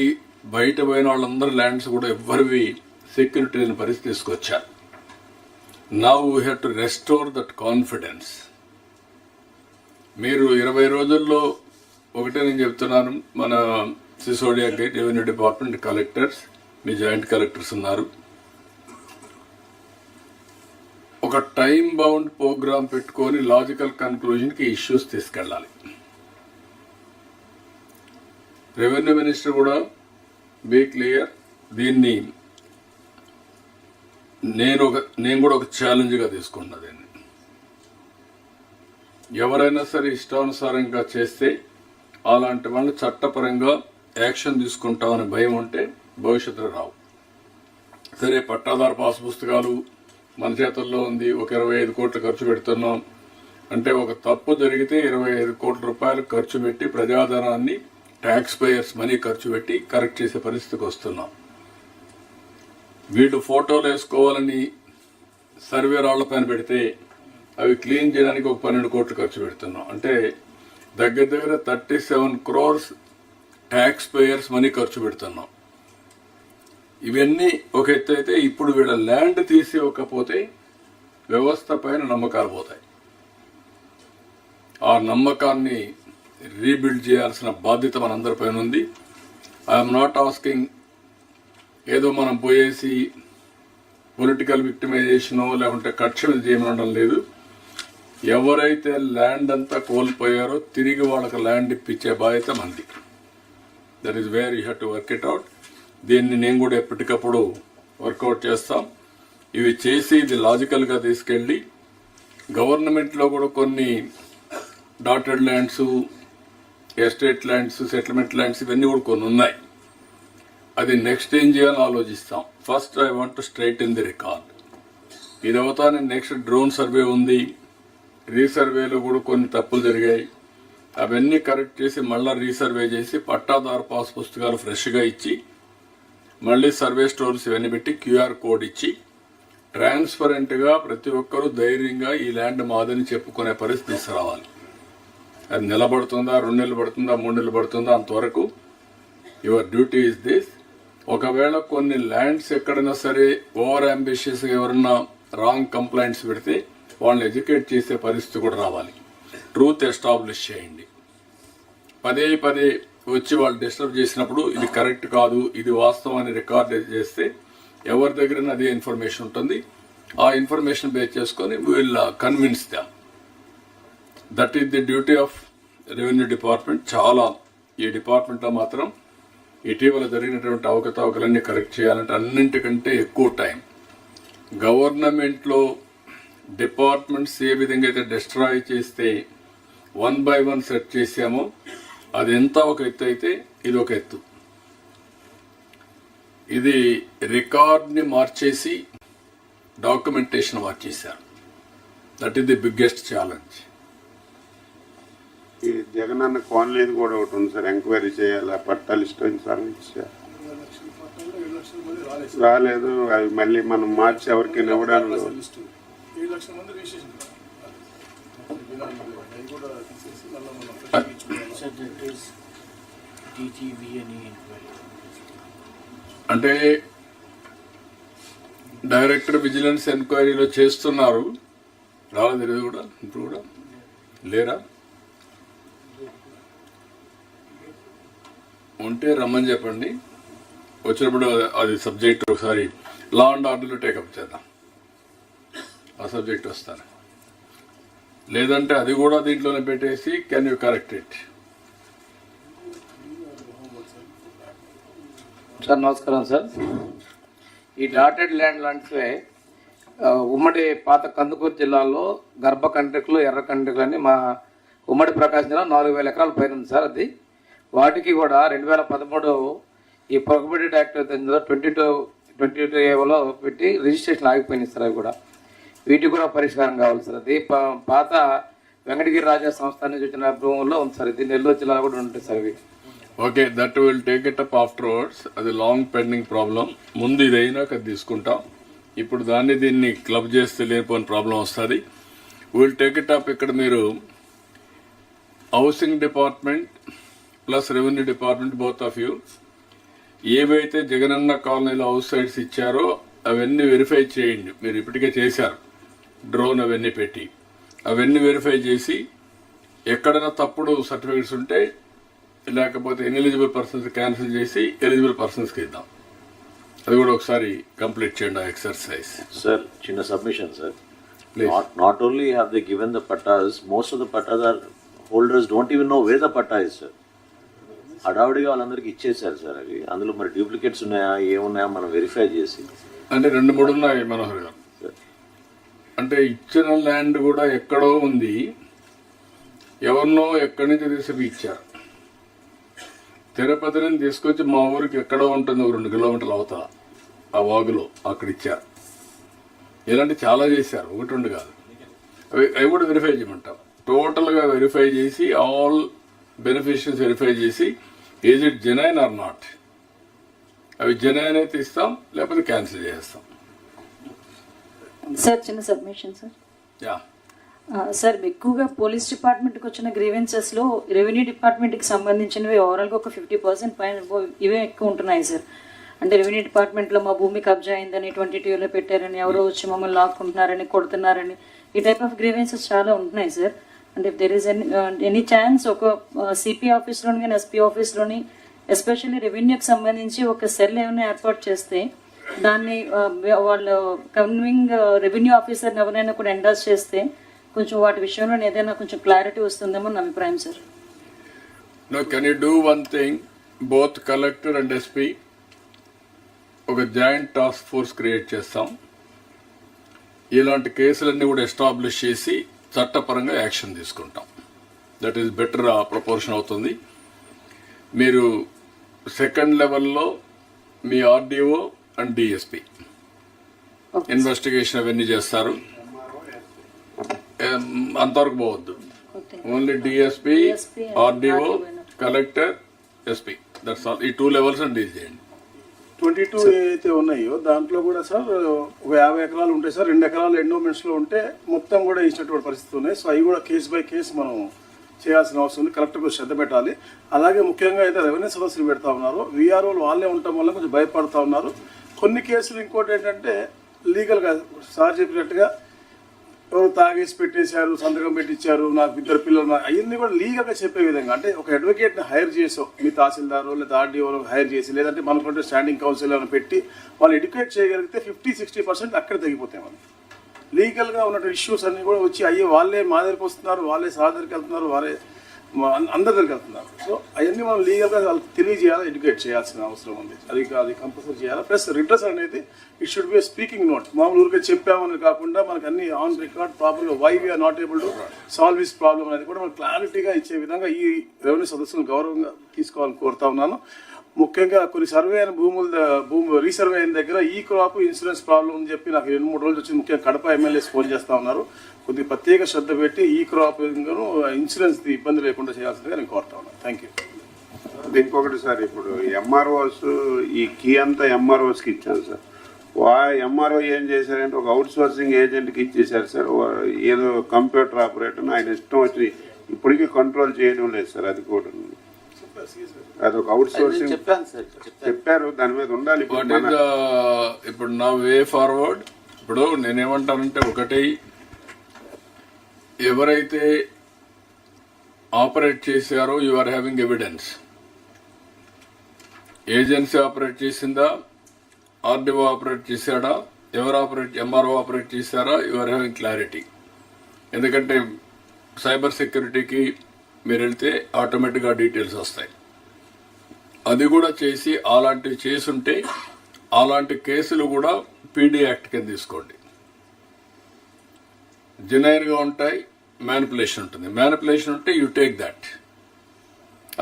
Speaker 1: బయట పోయిన వాళ్ళందరూ ల్యాండ్స్ కూడా ఎవ్వరివి సెక్యూరిటీ లేని పరిస్థితి తీసుకొచ్చారు. Now we have to restore that confidence. మీరు 20 రోజుల్లో ఒకటే నేను చెప్తున్నాను, మన సిసోడియా గేట్ రెవెన్యూ డిపార్ట్మెంట్ కలెక్టర్స్, మీ జాయింట్ కలెక్టర్స్ ఉన్నారు, ఒక టైం బౌండ్ ప్రోగ్రామ్ పెట్టుకొని లాజికల్ కన్క్లూజన్కి ఇష్యూస్ తీసుకెళ్ళాలి. రెవెన్యూ మినిస్టర్ కూడా బీ క్లియర్. దీన్ని నేను కూడా ఒక ఛాలెంజ్గా తీసుకున్నా. దీన్ని ఎవరైనా సరే ఇష్టానుసారంగా చేస్తే అలాంటి వాళ్ళు చట్టపరంగా యాక్షన్ తీసుకుంటామని భయం ఉంటే భవిష్యత్తులో రావు. సరే, పట్టాదారు పాస్ పుస్తకాలు మన చేతుల్లో ఉంది, ఒక 25 కోట్లు ఖర్చు పెడుతున్నాం అంటే ఒక తప్పు జరిగితే 25 కోట్ల రూపాయలు ఖర్చు పెట్టి ప్రజాధనాన్ని ట్యాక్స్ పేయర్స్ మనీ ఖర్చు పెట్టి కరెక్ట్ చేసే పరిస్థితికి వస్తున్నాం. వీళ్ళు ఫోటోలు వేసుకోవాలని సర్వే రాళ్ల పైన పెడితే అవి క్లీన్ చేయడానికి ఒక 12 కోట్లు ఖర్చు పెడుతున్నాం. అంటే దగ్గర 37 crores ట్యాక్స్ పేయర్స్ మనీ ఖర్చు పెడుతున్నాం. ఇవన్నీ ఒక ఎత్తు అయితే, ఇప్పుడు వీళ్ళ ల్యాండ్ తీసి ఇవ్వకపోతే వ్యవస్థ పైన నమ్మకాలు పోతాయి. ఆ నమ్మకాన్ని రీబిల్డ్ చేయాల్సిన బాధ్యత మనందరిపైన ఉంది. ఐఎమ్ నాట్ ఆస్కింగ్ ఏదో మనం పోయేసి పొలిటికల్ విక్టిమైజేషనో లేకుంటే కక్షలు చేయమనడం లేదు. ఎవరైతే ల్యాండ్ అంతా కోల్పోయారో తిరిగి వాళ్ళకి ల్యాండ్ ఇప్పించే బాధ్యత మంది. That is where you have to work it out. దీన్ని నేను కూడా ఎప్పటికప్పుడు వర్కౌట్ చేస్తాం. ఇవి చేసి ఇది లాజికల్గా తీసుకెళ్ళి గవర్నమెంట్లో కూడా కొన్ని dotted lands, estate lands, settlement lands ఇవన్నీ కూడా కొన్ని ఉన్నాయి. అది నెక్స్ట్ ఏం చేయాలని ఆలోచిస్తాం. First I want to straight in the record. ఇది అవుతానే నెక్స్ట్ డ్రోన్ సర్వే ఉంది. రీసర్వేలో కూడా కొన్ని తప్పులు జరిగాయి. అవన్నీ కరెక్ట్ చేసి మళ్ళీ రీసర్వే చేసి పట్టాదారు పాస్ పుస్తకాలు ఫ్రెష్గా ఇచ్చి మళ్ళీ సర్వే స్టోర్స్ ఇవన్నీ పెట్టి QR కోడ్ ఇచ్చి ట్రాన్స్పరెంట్గా ప్రతి ఒక్కరూ ధైర్యంగా ఈ ల్యాండ్ మాదని చెప్పుకునే పరిస్థితి తీసుకురావాలి. అది నిలబడుతుందా, 2 నెలలు పడుతుందా, 3 నెలలు పడుతుందా, అంతవరకు యువర్ డ్యూటీ ఇస్ దిస్. ఒకవేళ కొన్ని ల్యాండ్స్ ఎక్కడైనా సరే ఓవర్ అంబిషియస్గా ఎవరన్నా రాంగ్ కంప్లైంట్స్ పెడితే వాళ్ళని ఎడ్యుకేట్ చేసే పరిస్థితి కూడా రావాలి. ట్రూత్ ఎస్టాబ్లిష్ చేయండి. పదే వచ్చి వాళ్ళు డిస్టర్బ్ చేసినప్పుడు ఇది కరెక్ట్ కాదు, ఇది వాస్తవం అని రికార్డ్ చేస్తే ఎవరి దగ్గర అదే ఇన్ఫర్మేషన్ ఉంటుంది. ఆ ఇన్ఫర్మేషన్ బేస్ చేసుకొని వీళ్ళ కన్విన్స్ దాం. That is the duty of revenue department. చాలా ఈ డిపార్ట్మెంట్లో మాత్రం ఇటీవల జరిగినటువంటి అవకతవకలన్నీ కరెక్ట్ చేయాలంటే అన్నింటికంటే ఎక్కువ టైం గవర్నమెంట్లో డిపార్ట్మెంట్స్ ఏ విధంగా అయితే డిస్ట్రాయ్ చేస్తే 1 by 1 సెట్ చేసామో అది ఎంత ఒక ఎత్తు అయితే ఇది ఒక ఎత్తు. ఇది రికార్డ్ని మార్చేసి డాక్యుమెంటేషన్ మార్చేశారు. That is the biggest challenge.
Speaker 3: ఈ జగనన్న కాలనీది కూడా ఒకటి ఉంది సార్, ఎంక్వైరీ చేయాలా, పట్టాలు ఇష్టం సర్వీస్ రాలేదు. అవి మళ్ళీ మనం మార్చి ఎవరికైనా ఇవ్వడానికి
Speaker 1: అంటే డైరెక్టర్ విజిలెన్స్ ఎంక్వైరీలో చేస్తున్నారు. రాలేదు ఇది కూడా, ఇప్పుడు కూడా లేరా? ఉంటే రమ్మని చెప్పండి. వచ్చినప్పుడు అది సబ్జెక్ట్ ఒకసారి లా అండ్ ఆర్డర్లో టేకప్ చేద్దాం. ఆ సబ్జెక్ట్ వస్తాను. లేదంటే అది కూడా దీంట్లోనే పెట్టేసి can you correct it?
Speaker 7: Sir నమస్కారం సార్. ఈ డాటెడ్ ల్యాండ్ లాంటివే ఉమ్మడి పాత కందుకూరు జిల్లాలో గర్భ కండ్రికలు, ఎర్ర కండ్రికలు అని మా ఉమ్మడి ప్రకాశం జిల్లా 4000 ఎకరాల పైన ఉంది సార్. అది వాటికి కూడా 2013 ఈ ప్రొహిబిటెడ్ యాక్ట్ 22A పెట్టి రిజిస్ట్రేషన్ ఆగిపోయినాయి సార్. అవి కూడా వీటికి కూడా పరిష్కారం కావాలి సార్. అది పాత వెంకటగిరి రాజా సంస్థ నుంచి వచ్చిన భూముల్లో ఉంది సార్. ఇది నెల్లూరు జిల్లాలో కూడా ఉంటుంది సార్. ఇవి
Speaker 1: okay, that will take it up afterwards. అది లాంగ్ పెండింగ్ ప్రాబ్లం. ముందు ఇది అయినాక అది తీసుకుంటాం. ఇప్పుడు దీన్ని క్లబ్ చేస్తే లేనిపోయిన ప్రాబ్లం వస్తుంది. Will take it up. ఇక్కడ మీరు housing department plus revenue department both of you ఏవైతే జగనన్న కాలనీలో హౌస్ సైట్స్ ఇచ్చారో అవన్నీ వెరిఫై చేయండి. మీరు ఇప్పటికే చేశారు, డ్రోన్ అవన్నీ పెట్టి అవన్నీ వెరిఫై చేసి ఎక్కడైనా తప్పుడు సర్టిఫికెట్స్ ఉంటే లేకపోతే ఇన్ఎలిజిబుల్ పర్సన్స్ క్యాన్సిల్ చేసి ఎలిజిబుల్ పర్సన్స్కి ఇద్దాం. అది కూడా ఒకసారి కంప్లీట్ చేయండి ఆ ఎక్సర్సైజ్.
Speaker 19: సార్ చిన్న submission sir.
Speaker 8: Not only have they given the pattas, most of the pattas are holders don't even know where the patta is, sir. హడావుడిగా వాళ్ళందరికీ ఇచ్చేసారు సార్ అవి. అందులో మరి డూప్లికేట్స్ ఉన్నాయా ఏమున్నాయా మనం వెరిఫై చేసి.
Speaker 1: అంటే 2-3 ఉన్నాయి మనోహర్ గారు. అంటే ఇచ్చిన ల్యాండ్ కూడా ఎక్కడో ఉంది, ఎవరినో ఎక్కడి నుంచి తీసుకు ఇచ్చారు. తిరుపతిని తీసుకొచ్చి మా ఊరికి ఎక్కడో ఉంటుంది 2 కిలోమీటర్లు అవతల ఆ వాగులో అక్కడ ఇచ్చారు. ఇలాంటి చాలా చేశారు, 1-2 కాదు. అవి కూడా వెరిఫై చేయమంటాం. టోటల్గా వెరిఫై చేసి ఆల్ బెనిఫిషియరీస్ వెరిఫై చేసి is it genuine are not. అవి జెన్యున్ అయితే ఇస్తాం, లేకపోతే క్యాన్సిల్ చేస్తాం.
Speaker 16: సార్ చిన్న సబ్మిషన్ సార్.
Speaker 1: యా
Speaker 16: సార్ ఎక్కువగా పోలీస్ డిపార్ట్మెంట్కి వచ్చిన గ్రీవెన్సెస్లో రెవెన్యూ డిపార్ట్మెంట్కి సంబంధించినవి ఓవరాల్గా ఒక 50% పైన ఇవే ఎక్కువ ఉంటున్నాయి సార్. అంటే రెవెన్యూ డిపార్ట్మెంట్లో మా భూమి కబ్జా అయిందని 22లో పెట్టారని, ఎవరో వచ్చి మమ్మల్ని లాక్కుంటున్నారని, కొడుతున్నారని, ఈ టైప్ ఆఫ్ గ్రీవెన్సెస్ చాలా ఉంటున్నాయి సార్. అంటే if there is any chance ఒక సిపి ఆఫీస్లోని కానీ ఎస్పీ ఆఫీస్లోని ఎస్పెషల్లీ రెవెన్యూకి సంబంధించి ఒక సెల్ ఏమైనా ఏర్పాటు చేస్తే దాన్ని వాళ్ళు కన్వింగ్ రెవెన్యూ ఆఫీసర్ని ఎవరైనా కూడా ఎండాస్ చేస్తే కొంచెం వాటి విషయంలో ఏదైనా కొంచెం క్లారిటీ వస్తుందేమో నా అభిప్రాయం sir.
Speaker 1: No can you do one thing, both collector and SP ఒక జాయింట్ టాస్క్ ఫోర్స్ క్రియేట్ చేస్తాం. ఇలాంటి కేసులన్నీ కూడా ఎస్టాబ్లిష్ చేసి చట్టపరంగా యాక్షన్ తీసుకుంటాం. దట్ ఈస్ బెటర్ ప్రపోర్షన్ అవుతుంది. మీరు సెకండ్ లెవెల్లో మీ ఆర్డీఓ అండ్ డిఎస్పీ ఇన్వెస్టిగేషన్ అవన్నీ చేస్తారు. అంతవరకు పోవద్దు. Only DSP, RDO, collector, SP, that's all. ఈ 2 లెవెల్స్ అని డీల్ చేయండి.
Speaker 18: 22 ఏదైతే ఉన్నాయో దాంట్లో కూడా సార్ ఒక 50 ఎకరాలు ఉంటాయి సార్. 2 ఎకరాలు ఎండోమెంట్స్లో ఉంటే మొత్తం కూడా ఇచ్చినటువంటి పరిస్థితి ఉన్నాయి. సో అవి కూడా కేసు బై కేసు మనం చేయాల్సిన అవసరం ఉంది. కలెక్టర్కు శ్రద్ధ పెట్టాలి. అలాగే ముఖ్యంగా అయితే రెవెన్యూ సదస్సులు పెడతా ఉన్నారు, వీఆర్ఓలు వాళ్ళే ఉండటం వల్ల కొంచెం భయపడతా ఉన్నారు. కొన్ని కేసులు ఇంకోటి ఏంటంటే లీగల్గా సార్ చెప్పినట్టుగా ఎవరు తాగేసి పెట్టేశారు, సంతకం పెట్టించారు, నాకు 2 పిల్లలు, అవన్నీ కూడా లీగల్గా చెప్పే విధంగా, అంటే ఒక అడ్వకేట్ని హైర్ చేసో మీ తహసీల్దారు లేదా ఆర్డీఓలో హైర్ చేసి లేదంటే మనకుంటే స్టాండింగ్ కౌన్సిల్ అని పెట్టి వాళ్ళు ఎడ్యుకేట్ చేయగలిగితే 50-60% అక్కడ తగ్గిపోతాయి. మనం లీగల్గా ఉన్న ఇష్యూస్ అన్నీ కూడా వచ్చి అయ్యే వాళ్ళే మా దగ్గరికి వస్తున్నారు, వాళ్ళే సార్ దగ్గరికి వెళ్తున్నారు, వాళ్ళే అందరి దగ్గరికి వెళ్తున్నారు. సో అవన్నీ మనం లీగల్గా వాళ్ళకి తెలియజేయాలి, ఎడ్యుకేట్ చేయాల్సిన అవసరం ఉంది. అది కంపల్సరీ చేయాలి. ప్లస్ రిడ్రెస్ అనేది it should be speaking note. మామూలు ఊరికే చెప్పామని కాకుండా మనకు అన్ని ఆన్ రికార్డ్ ప్రాపర్గా why we are not able to solve this problem అనేది కూడా మనకు క్లారిటీగా ఇచ్చే విధంగా ఈ రెవెన్యూ సదస్సును గౌరవంగా తీసుకోవాలని కోరుతా ఉన్నాను. ముఖ్యంగా కొన్ని సర్వే అయిన భూమి రీసర్వే అయిన దగ్గర ఈ క్రాప్ ఇన్సూరెన్స్ ప్రాబ్లం అని చెప్పి నాకు 2-3 రోజులు వచ్చి ముఖ్యంగా కడప ఎమ్మెల్యేస్ ఫోన్ చేస్తూ ఉన్నారు. కొద్దిగా ప్రత్యేక శ్రద్ధ పెట్టి ఈ క్రాప్ ఇన్సూరెన్స్ ఇబ్బంది లేకుండా చేయాల్సిందిగా నేను కోరుతా ఉన్నాను. Thank you.
Speaker 3: ఇంకొకటి సార్, ఇప్పుడు ఎంఆర్ఓస్ ఈ కీ అంతా ఎంఆర్ఓస్కి ఇచ్చాను సార్. ఎంఆర్ఓ ఏం చేశారంటే ఒక అవుట్ సోర్సింగ్ ఏజెంట్కి ఇచ్చేసారు సార్. ఏదో కంప్యూటర్ ఆపరేటర్ ఆయన ఇష్టం వచ్చి ఇప్పటికీ కంట్రోల్ చేయడం లేదు సార్. అది కూడా అదొక అవుట్ సోర్సింగ్ చెప్పారు, దాని మీద ఉండాలి.
Speaker 1: ఇప్పుడు నా వే ఫార్వర్డ్, ఇప్పుడు నేనేమంటానంటే ఒకటి, ఎవరైతే ఆపరేట్ చేశారో you are having evidence. Agency operate చేసిందా, ఆర్డీఓ ఆపరేట్ చేశాడా, ఎవరు ఎంఆర్ఓ ఆపరేట్ చేశారా, యు ఆర్ హ్యావింగ్ క్లారిటీ. ఎందుకంటే సైబర్ సెక్యూరిటీకి మీరు వెళ్తే ఆటోమేటిక్గా డీటెయిల్స్ వస్తాయి. అది కూడా చేసి అలాంటివి చేసుంటే అలాంటి కేసులు కూడా పీడీ యాక్ట్ కింద తీసుకోండి. జెన్యూన్గా ఉంటాయి, మ్యానిపులేషన్ ఉంటుంది. మ్యానిపులేషన్ ఉంటే యూ టేక్ దాట్,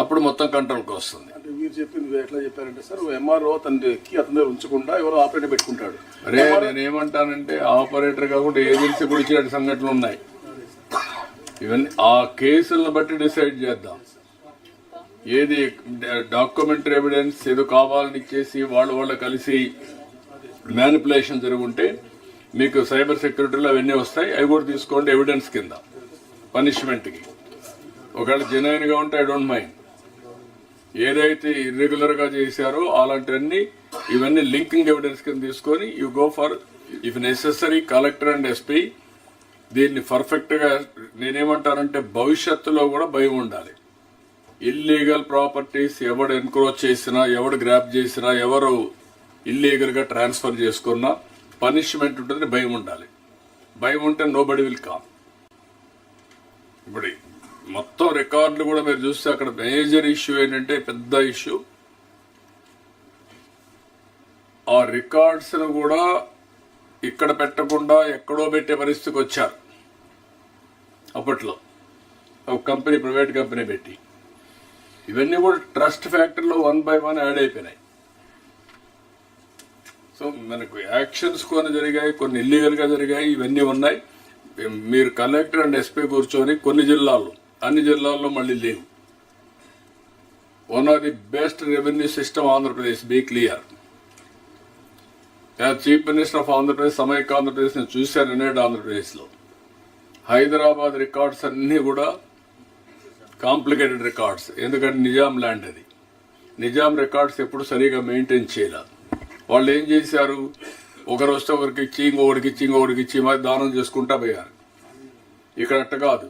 Speaker 1: అప్పుడు మొత్తం కంట్రోల్కి వస్తుంది.
Speaker 18: అంటే మీరు చెప్పింది ఎట్లా చెప్పారంటే సార్, ఎంఆర్ఓ తనకి అతని దగ్గర ఉంచకుండా ఎవరో ఆపరేటర్ పెట్టుకుంటాడు.
Speaker 1: అరే నేనేమంటానంటే ఆపరేటర్ కాకుండా ఏజెన్సీ కూడా ఇచ్చిన సంఘటనలు ఉన్నాయి. ఇవన్నీ ఆ కేసులను బట్టి డిసైడ్ చేద్దాం. ఏది డాక్యుమెంటరీ ఎవిడెన్స్ ఏదో కావాలని ఇచ్చేసి వాళ్ళు కలిసి మ్యానిపులేషన్ జరుగుంటే మీకు సైబర్ సెక్యూరిటీలో అవన్నీ వస్తాయి. అవి కూడా తీసుకోండి ఎవిడెన్స్ కింద పనిష్మెంట్కి. ఒకవేళ జెన్యూన్గా ఉంటే ఐ డోంట్ మైండ్. ఏదైతే ఇర్రెగ్యులర్గా చేశారో అలాంటివన్నీ ఇవన్నీ లింకింగ్ ఎవిడెన్స్ కింద తీసుకొని you go for if necessary collector and SP. దీన్ని పర్ఫెక్ట్గా నేనేమంటానంటే భవిష్యత్తులో కూడా భయం ఉండాలి. ఇల్లీగల్ ప్రాపర్టీస్ ఎవడు ఎన్క్రోచ్ చేసినా, ఎవడు గ్రాప్ చేసినా, ఎవరు ఇల్లీగల్గా ట్రాన్స్ఫర్ చేసుకున్నా పనిష్మెంట్ ఉంటుంది, భయం ఉండాలి. భయం ఉంటే నోబడి విల్ కామ్. ఇప్పుడు మొత్తం రికార్డులు కూడా మీరు చూస్తే అక్కడ మేజర్ ఇష్యూ ఏంటంటే, పెద్ద ఇష్యూ ఆ రికార్డ్స్ను కూడా ఇక్కడ పెట్టకుండా ఎక్కడో పెట్టే పరిస్థితికి వచ్చారు. అప్పట్లో ఒక కంపెనీ, ప్రైవేట్ కంపెనీ పెట్టి, ఇవన్నీ కూడా ట్రస్ట్ ఫ్యాక్టర్లో 1 by 1 యాడ్ అయిపోయినాయి. సో మనకు యాక్షన్స్ కొన్ని జరిగాయి, కొన్ని ఇల్లీగల్గా జరిగాయి, ఇవన్నీ ఉన్నాయి. మీరు కలెక్టర్ అండ్ ఎస్పీ కూర్చొని కొన్ని జిల్లాల్లో, అన్ని జిల్లాల్లో మళ్ళీ లేవు. One of the best revenue system Andhra Pradesh, be clear. Chief minister of Andhra Pradesh, సమైక్య ఆంధ్రప్రదేశ్ నేను చూశాను యునైటెడ్ ఆంధ్రప్రదేశ్లో. హైదరాబాద్ రికార్డ్స్ అన్నీ కూడా కాంప్లికేటెడ్ రికార్డ్స్, ఎందుకంటే నిజాం ల్యాండ్ అది. నిజాం రికార్డ్స్ ఎప్పుడు సరిగా మెయింటైన్ చేయలేదు. వాళ్ళు ఏం చేశారు, ఒకరు వస్తే ఒకరికి ఇచ్చి, ఇంకొకరికి ఇచ్చి మరి దానం చేసుకుంటా పోయారు. ఇక్కడ అట్ట కాదు.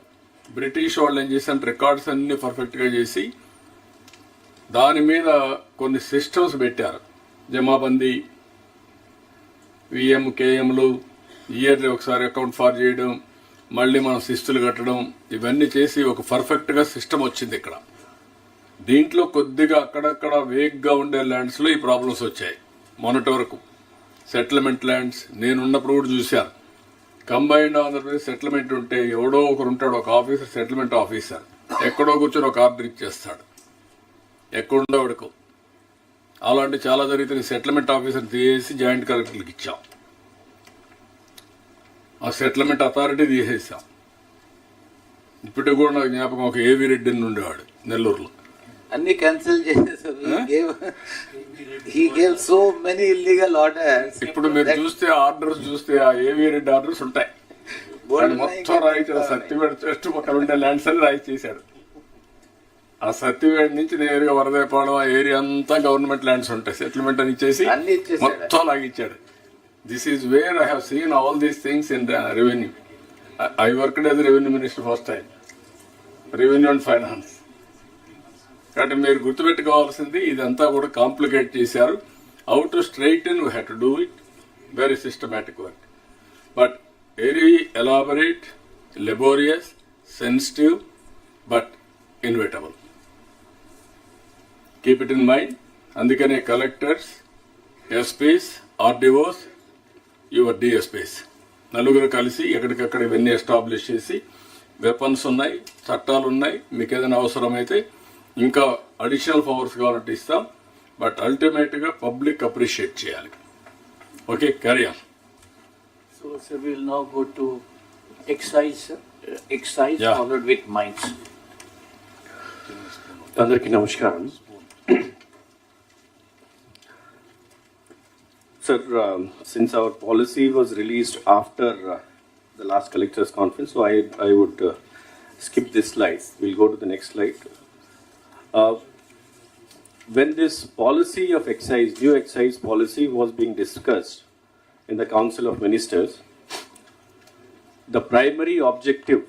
Speaker 1: బ్రిటిష్ వాళ్ళు ఏం చేశారు, రికార్డ్స్ అన్ని పర్ఫెక్ట్గా చేసి దాని మీద కొన్ని సిస్టమ్స్ పెట్టారు. జమాబందీ, విఎం, కేఎంలు, ఇయర్లీ ఒకసారి అకౌంట్ ఫార్ చేయడం, మళ్ళీ మనం శిస్తులు కట్టడం, ఇవన్నీ చేసి ఒక పర్ఫెక్ట్గా సిస్టమ్ వచ్చింది ఇక్కడ. దీంట్లో కొద్దిగా అక్కడక్కడ వేగ్గా ఉండే ల్యాండ్స్లో ఈ ప్రాబ్లమ్స్ వచ్చాయి. మొన్నటి వరకు సెటిల్మెంట్ ల్యాండ్స్ నేనున్నప్పుడు కూడా చూశాను. కంబైన్డ్ ఆంధ్రప్రదేశ్ సెటిల్మెంట్ ఉంటే ఎవడో ఒకరు ఉంటాడు, ఒక ఆఫీసర్, సెటిల్మెంట్ ఆఫీసర్, ఎక్కడో కూర్చొని ఒక ఆర్డర్ ఇచ్చేస్తాడు, ఎక్కడుండో వాడుకో. అలాంటి చాలా జరుగుతుంది. సెటిల్మెంట్ ఆఫీసర్ తీసేసి జాయింట్ కలెక్టర్లకు ఇచ్చాం, ఆ సెటిల్మెంట్ అథారిటీ తీసేసాం. ఇప్పటికి కూడా నాకు జ్ఞాపకం, ఒక ఏవి రెడ్డి అని ఉండేవాడు నెల్లూరులో.
Speaker 7: అన్ని క్యాన్సిల్ చేసేసారు. He gave so many illegal orders.
Speaker 1: ఇప్పుడు మీరు చూస్తే ఆర్డర్స్ చూస్తే ఆ ఏవి రెడ్డి ఆర్డర్స్ ఉంటాయి. మొత్తం రాయించాడు. సత్యవేడ్ చెట్టు పక్కన ఉండే ల్యాండ్స్ అని రాయి చేశాడు. ఆ సత్యవేడ్ నుంచి నేరుగా వరదపాడం ఆ ఏరియా అంతా గవర్నమెంట్ ల్యాండ్స్ ఉంటాయి. సెటిల్మెంట్ అని ఇచ్చేసి మొత్తం లాగిచ్చాడు. This is where I have seen all these things in revenue. I worked as revenue minister first time, revenue and finance. కాబట్టి మీరు గుర్తుపెట్టుకోవాల్సింది, ఇదంతా కూడా కాంప్లికేట్ చేశారు. How to straighten we have to do it, very systematic work, but very elaborate, laborious, sensitive, but inevitable. Keep it in mind. అందుకనే collectors, SPs, RDOs, your DSPs నలుగురు కలిసి ఎక్కడికక్కడ ఇవన్నీ ఎస్టాబ్లిష్ చేసి, వెపన్స్ ఉన్నాయి, చట్టాలు ఉన్నాయి, మీకు ఏదైనా అవసరమైతే ఇంకా అడిషనల్ పవర్స్ కావాలంటే ఇస్తాం. బట్ అల్టిమేట్గా పబ్లిక్ అప్రిషియేట్ చేయాలి. Okay, carry on.
Speaker 11: So, sir, we will now go to excise followed with mines.
Speaker 2: అందరికీ నమస్కారం. Sir, since our policy was released after the last collectors conference, so I would skip this slide. We'll go to the next slide. When this policy of excise, new excise policy was being discussed in the Council of Ministers, the primary objective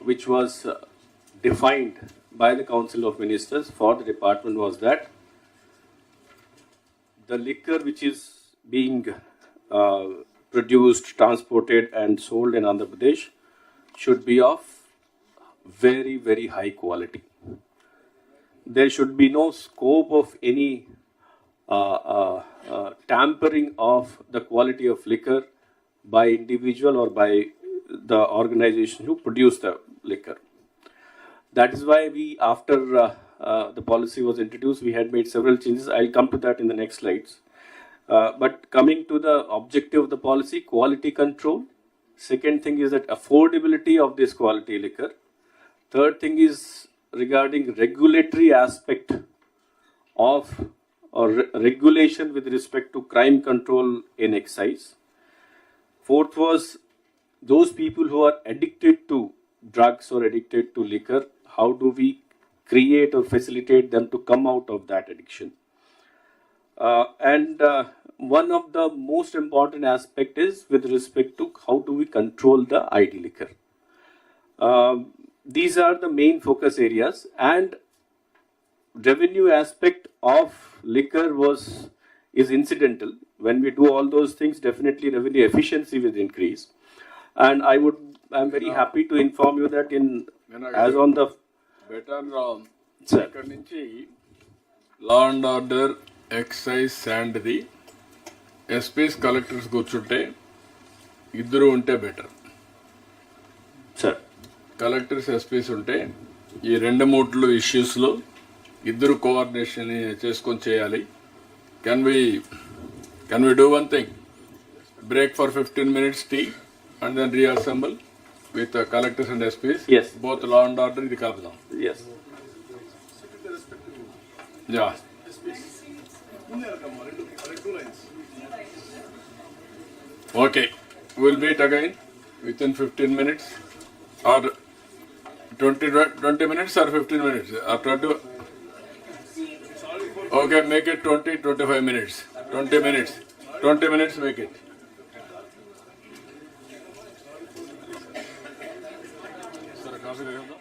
Speaker 2: which was defined by the Council of Ministers for the department was that the liquor which is being produced, transported and sold in Andhra Pradesh should be of very, very high quality. There should be no scope of any tampering of the quality of liquor by individual or by the organization who produce the liquor. That is why we, after the policy was introduced, we had made several changes. I'll come to that in the next slides. But coming to the objective of the policy, quality control. Second thing is that affordability of this quality liquor. Third thing is regarding regulatory aspect of or regulation with respect to crime control in excise. Fourth was those people who are addicted to drugs or addicted to liquor, how do we create or facilitate them to come out of that addiction? And one of the most important aspect is with respect to how do we control the ID liquor. These are the main focus areas, and revenue aspect of liquor is incidental. When we do all those things, definitely revenue efficiency will increase. And I'm very happy to inform you that as on the
Speaker 1: better
Speaker 2: Sir.
Speaker 1: ఇక్కడ నుంచి law and order excise శాండ్ది SPs collectors కూర్చుంటే ఇద్దరు ఉంటే better
Speaker 2: sir.
Speaker 1: Collectors SP's ఉంటే ఈ 2-3 ఇష్యూస్లో ఇద్దరు coordination చేసుకొని చేయాలి. Can we do one thing, break for 15 minutes tea and then reassemble with collectors and SPs, both law and order ఇది కలుపుదాం.
Speaker 2: Yes
Speaker 1: yeah okay, will meet again within 15 minutes or 20 minutes or 15 minutes or 20. Okay, make it 20-25 minutes. 20 minutes. 20 minutes, make it. Sir, coffee.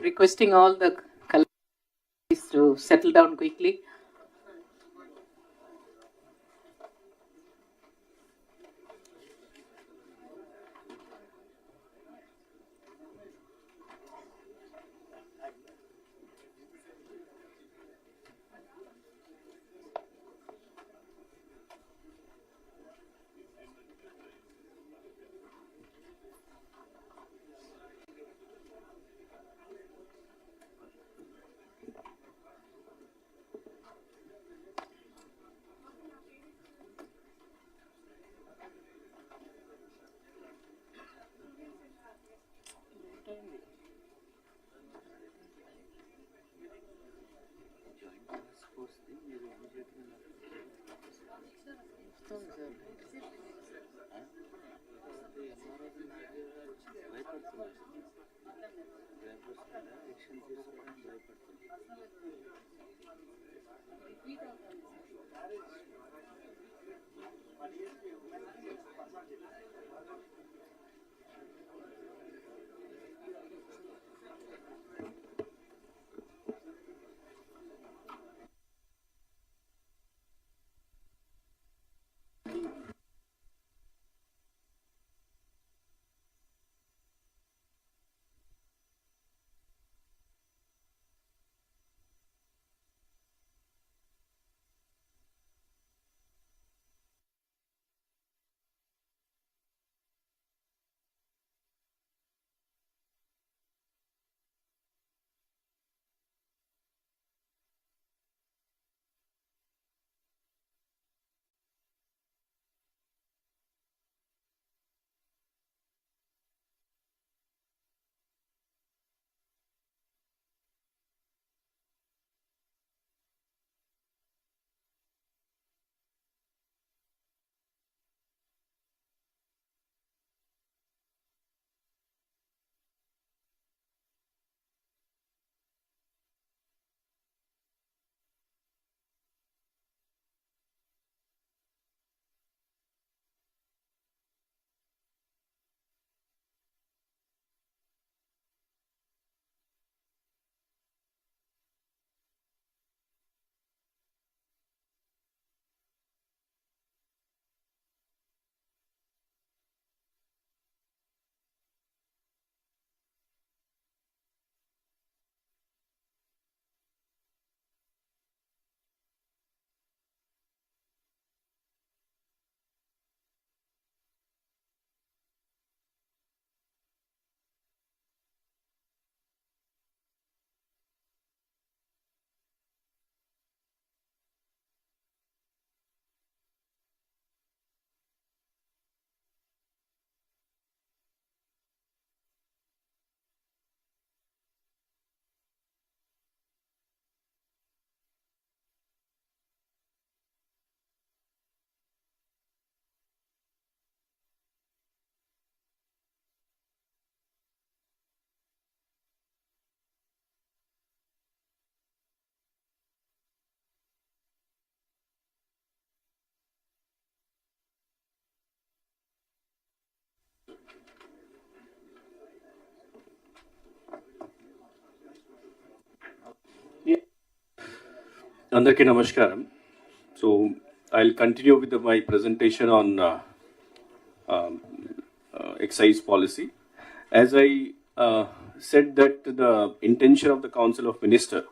Speaker 12: requesting all the collectors to settle down quickly.
Speaker 2: Andarki Namaskaram. So I'll continue with my presentation on excise policy. As I said that the intention of the Council of Ministers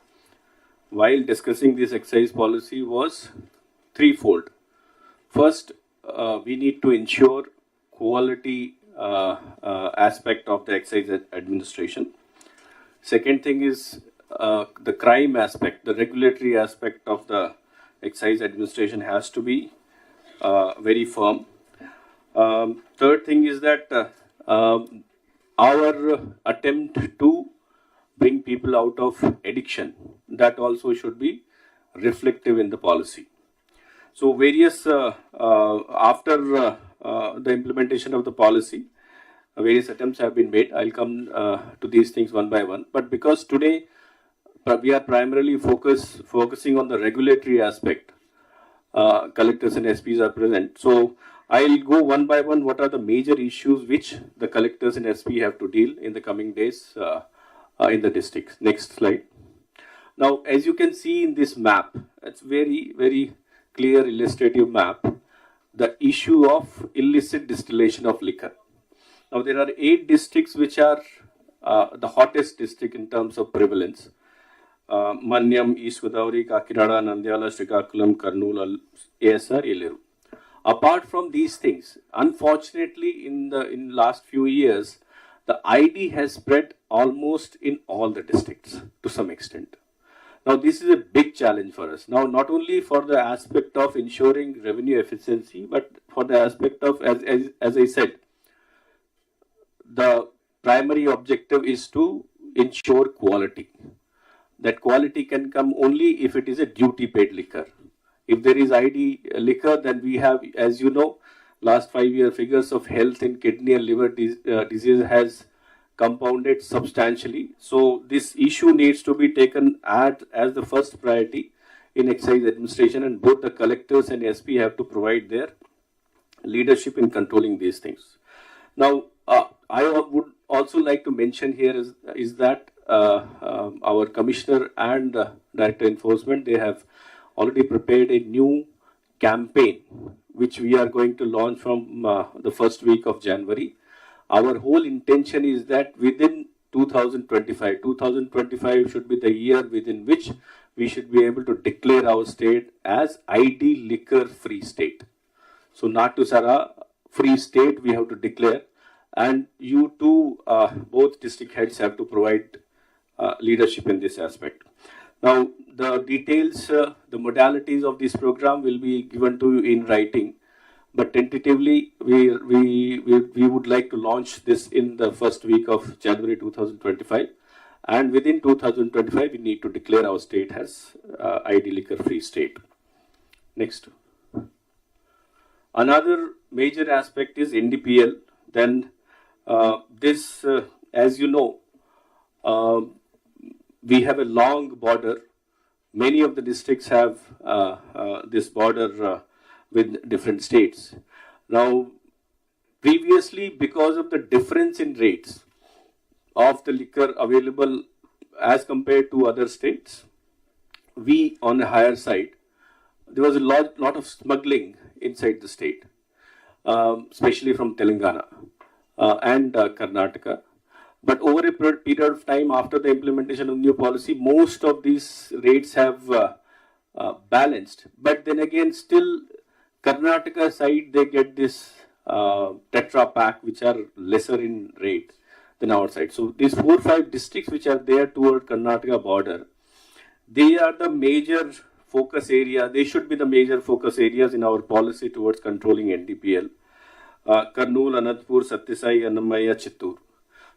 Speaker 2: while discussing this excise policy was threefold. First, we need to ensure quality aspect of the excise administration. Second thing is the crime aspect, the regulatory aspect of the excise administration has to be very firm. Third thing is that our attempt to bring people out of addiction, that also should be reflective in the policy. So various, after the implementation of the policy, various attempts have been made. I'll come to these things one by one. But because today we are primarily focusing on the regulatory aspect, collectors and SPs are present. So I'll go one by one. What are the major issues which the collectors and SP have to deal in the coming days in the districts. Next slide. Now, as you can see in this map, it's very, very clear illustrative map, the issue of illicit distillation of liquor. Now, there are 8 districts which are the hottest district in terms of prevalence. Manyam, East Godavari, Kakinada, Nandyala, Srikakulam, Kurnool, ASR, Eluru. Apart from these things, unfortunately, in last few years, the ID has spread almost in all the districts to some extent. Now, this is a big challenge for us. Now, not only for the aspect of ensuring revenue efficiency, but for the aspect of, as I said, the primary objective is to ensure quality. That quality can come only if it is a duty-paid liquor. If there is ID liquor, then we have, as you know, last 5-year figures of health in kidney and liver disease has compounded substantially. So this issue needs to be taken as the first priority in excise administration, and both the collectors and SP have to provide their leadership in controlling these things. Now, I would also like to mention here is that our commissioner and director enforcement, they have already prepared a new campaign which we are going to launch from the first week of January. Our whole intention is that within 2025 should be the year within which we should be able to declare our state as ID liquor free state. So Natusara free state we have to declare, and you two, both district heads have to provide leadership in this aspect. Now, the details, the modalities of this program will be given to you in writing, but tentatively we would like to launch this in the first week of January 2025, and within 2025 we need to declare our state as ID liquor free state. Next. Another major aspect is NDPL. Then this, as you know, we have a long border. Many of the districts have this border with different states. Now, previously, because of the difference in rates of the liquor available as compared to other states, we on the higher side, there was a lot of smuggling inside the state, especially from Telangana and Karnataka. But over a period of time, after the implementation of new policy, most of these rates have balanced. But then again, still Karnataka side, they get this Tetra Pak, which are lesser in rate than our side. So these 4 or 5 districts which are there toward Karnataka border, they are the major focus area. They should be the major focus areas in our policy towards controlling NDPL. Kurnool, Anantapur, Satyasai, Annamaya, Chittoor.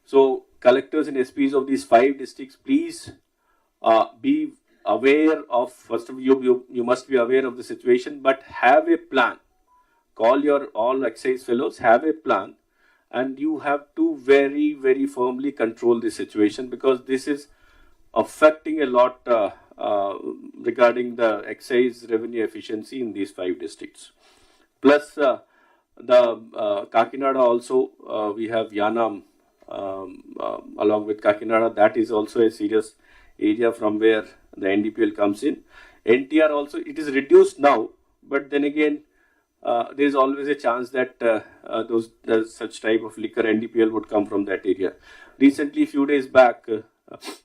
Speaker 2: So collectors and SPs of these 5 districts, please be aware of, first of all, you must be aware of the situation, but have a plan. Call your all excise fellows, have a plan, and you have to very, very firmly control the situation, because this is affecting a lot regarding the excise revenue efficiency in these 5 districts. Plus the Kakinada also, we have Yanam along with Kakinada. That is also a serious area from where the NDPL comes in. NTR also, it is reduced now, but then again, there is always a chance that such type of liquor NDPL would come from that area. Recently, few days back,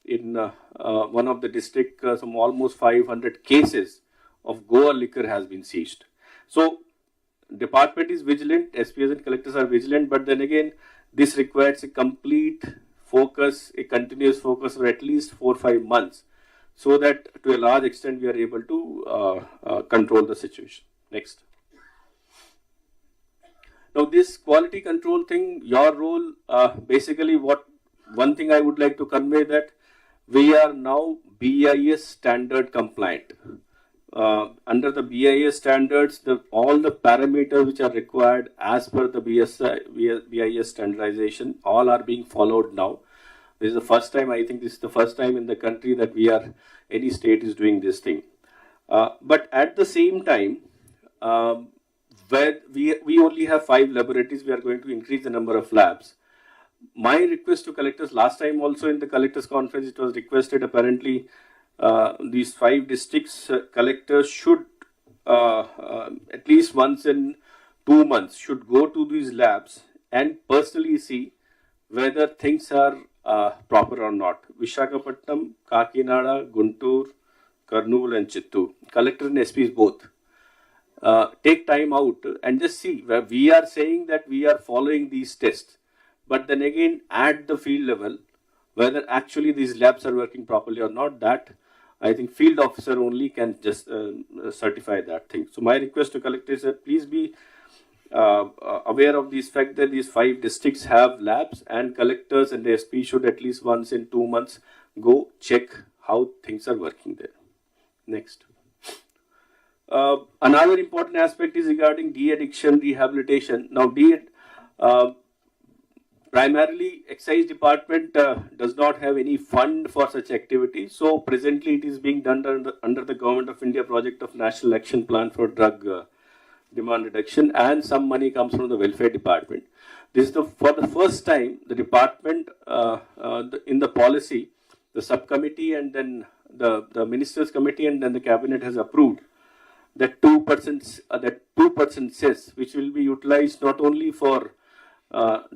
Speaker 2: in one of the district, some almost 500 cases of Goa liquor has been seized. So, department is vigilant, SPs and collectors are vigilant, but then again, this requires a complete focus, a continuous focus for at least 4 or 5 months, so that to a large extent we are able to control the situation. Next. Now, this quality control thing, your role, basically one thing I would like to convey, that we are now BIS standard compliant. Under the BIS standards, all the parameters which are required as per the BIS standardization, all are being followed now. This is the first time, I think this is the first time in the country that any state is doing this thing. But at the same time, where we only have 5 laboratories, we are going to increase the number of labs. My request to collectors, last time also in the collectors conference, it was requested apparently these 5 districts collectors should at least once in 2 months should go to these labs and personally see whether things are proper or not. Vishakhapatnam, Kakinada, Guntur, Kurnool and Chittoor, collector and SPs both. Take time out and just see where we are saying that we are following these tests, but then again at the field level, whether actually these labs are working properly or not, that I think field officer only can just certify that thing. So my request to collectors is that please be aware of this fact that these 5 districts have labs, and collectors and the SP should at least once in 2 months go check how things are working there. Next. Another important aspect is regarding de-addiction rehabilitation. Now, primarily, excise department does not have any fund for such activities. So presently, it is being done under the Government of India project of National Action Plan for Drug Demand Reduction, and some money comes from the Welfare Department. This is for the first time the department in the policy, the subcommittee and then the Ministers Committee and then the Cabinet has approved that 2% cess, which will be utilized not only for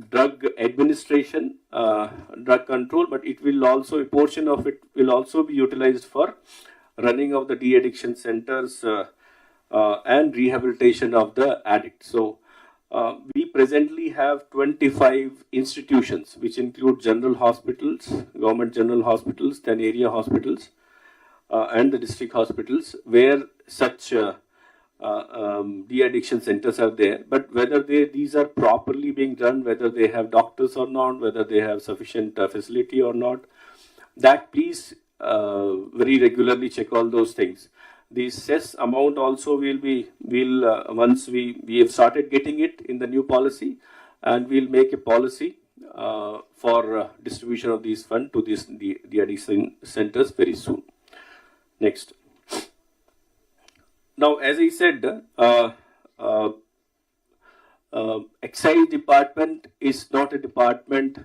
Speaker 2: drug administration, drug control, but it will also, a portion of it will also be utilized for running of the de-addiction centers and rehabilitation of the addict. So we presently have 25 institutions, which include general hospitals, government general hospitals, then area hospitals, and the district hospitals, where such de-addiction centers are there. But whether these are properly being done, whether they have doctors or not, whether they have sufficient facility or not, that please very regularly check all those things. The cess amount also will once we have started getting it in the new policy, and we'll make a policy for distribution of these funds to these de-addiction centers very soon. Next. Now, as I said, excise department is not a department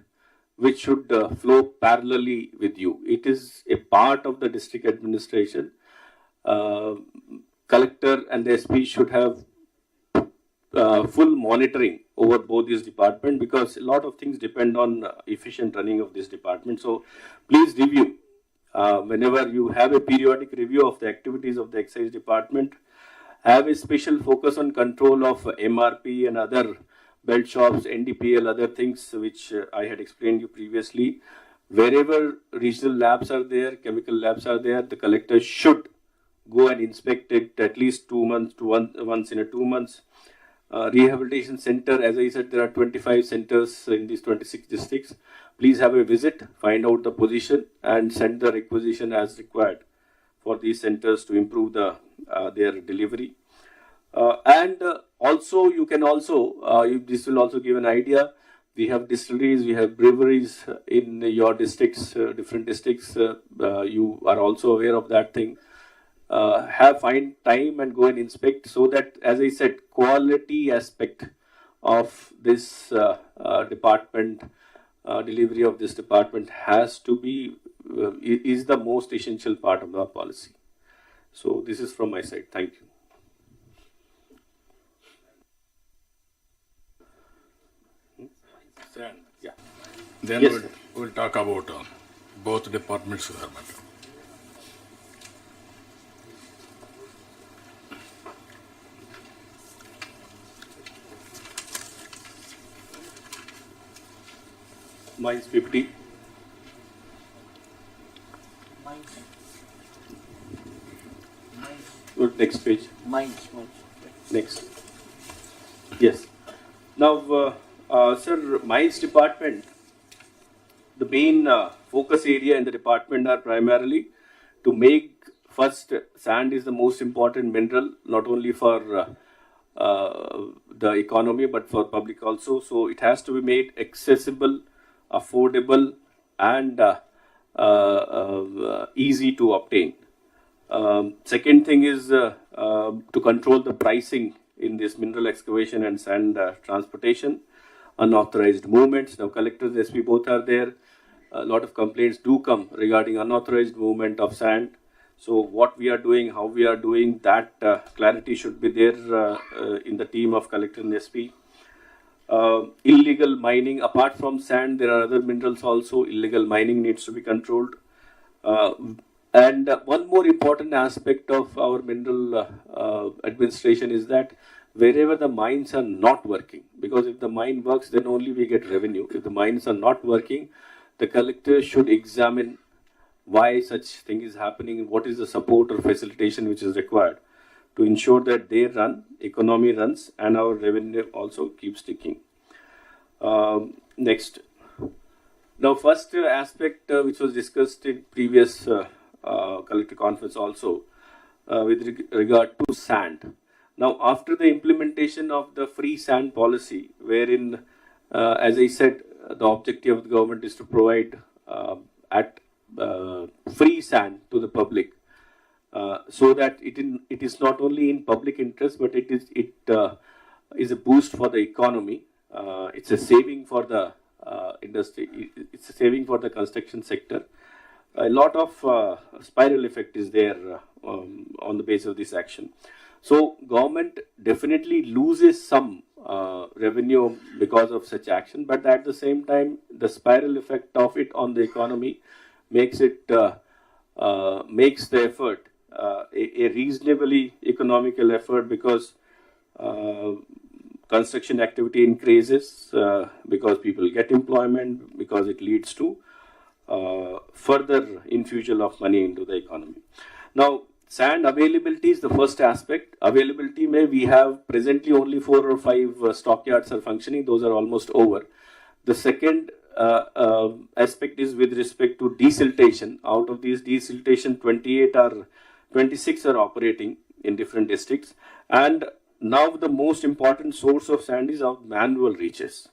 Speaker 2: which should flow parallelly with you. It is a part of the district administration. Collector and the SP should have full monitoring over both these departments, because a lot of things depend on efficient running of this department. So please review. Whenever you have a periodic review of the activities of the excise department, have a special focus on control of MRP and other belt shops, NDPL, other things which I had explained you previously. Wherever regional labs are there, chemical labs are there, the collector should go and inspect it at least 2 months to once in 2 months. Rehabilitation center, as I said, there are 25 centers in these 26 districts. Please have a visit, find out the position, and send the requisition as required for these centers to improve their delivery. And also, you can also, this will also give an idea. We have distilleries, we have breweries in your districts, different districts. You are also aware of that thing. Find time and go and inspect, so that, as I said, quality aspect of this department, delivery of this department has to be, is the most essential part of the policy. So this is from my side. Thank you.
Speaker 1: Yeah. Then
Speaker 2: Yes,
Speaker 1: we'll talk about both departments.
Speaker 2: Mine's 50. Good, next page.
Speaker 11: Mines.
Speaker 2: Next. Yes. Now, sir, mines department, the main focus area in the department are primarily to make, first, sand is the most important mineral, not only for the economy, but for public also. So it has to be made accessible, affordable, and easy to obtain. Second thing is to control the pricing in this mineral excavation and sand transportation. unauthorized movements. Now collectors, SP both are there. A lot of complaints do come regarding unauthorized movement of sand. So what we are doing, how we are doing, that clarity should be there in the team of collector and SP. Illegal mining, apart from sand, there are other minerals also. Illegal mining needs to be controlled. And one more important aspect of our mineral administration is that wherever the mines are not working, because if the mine works, then only we get revenue. If the mines are not working, the collector should examine why such thing is happening, what is the support or facilitation which is required to ensure that they run, economy runs, and our revenue also keeps ticking. Next. Now, first aspect which was discussed in previous collector conference also with regard to sand. Now, after the implementation of the free sand policy, wherein, as I said, the objective of the government is to provide free sand to the public, so that it is not only in public interest, but it is a boost for the economy. It's a saving for the industry. It's a saving for the construction sector. A lot of spiral effect is there on the basis of this action. So government definitely loses some revenue because of such action, but at the same time, the spiral effect of it on the economy makes the effort a reasonably economical effort, because construction activity increases, because people get employment, because it leads to further infusion of money into the economy. Now, sand availability is the first aspect. Availability we have presently only 4 or 5 stockyards are functioning. Those are almost over. The second aspect is with respect to desiltation. Out of these desiltation, 26 are operating in different districts. And now the most important source of sand is our manual reaches.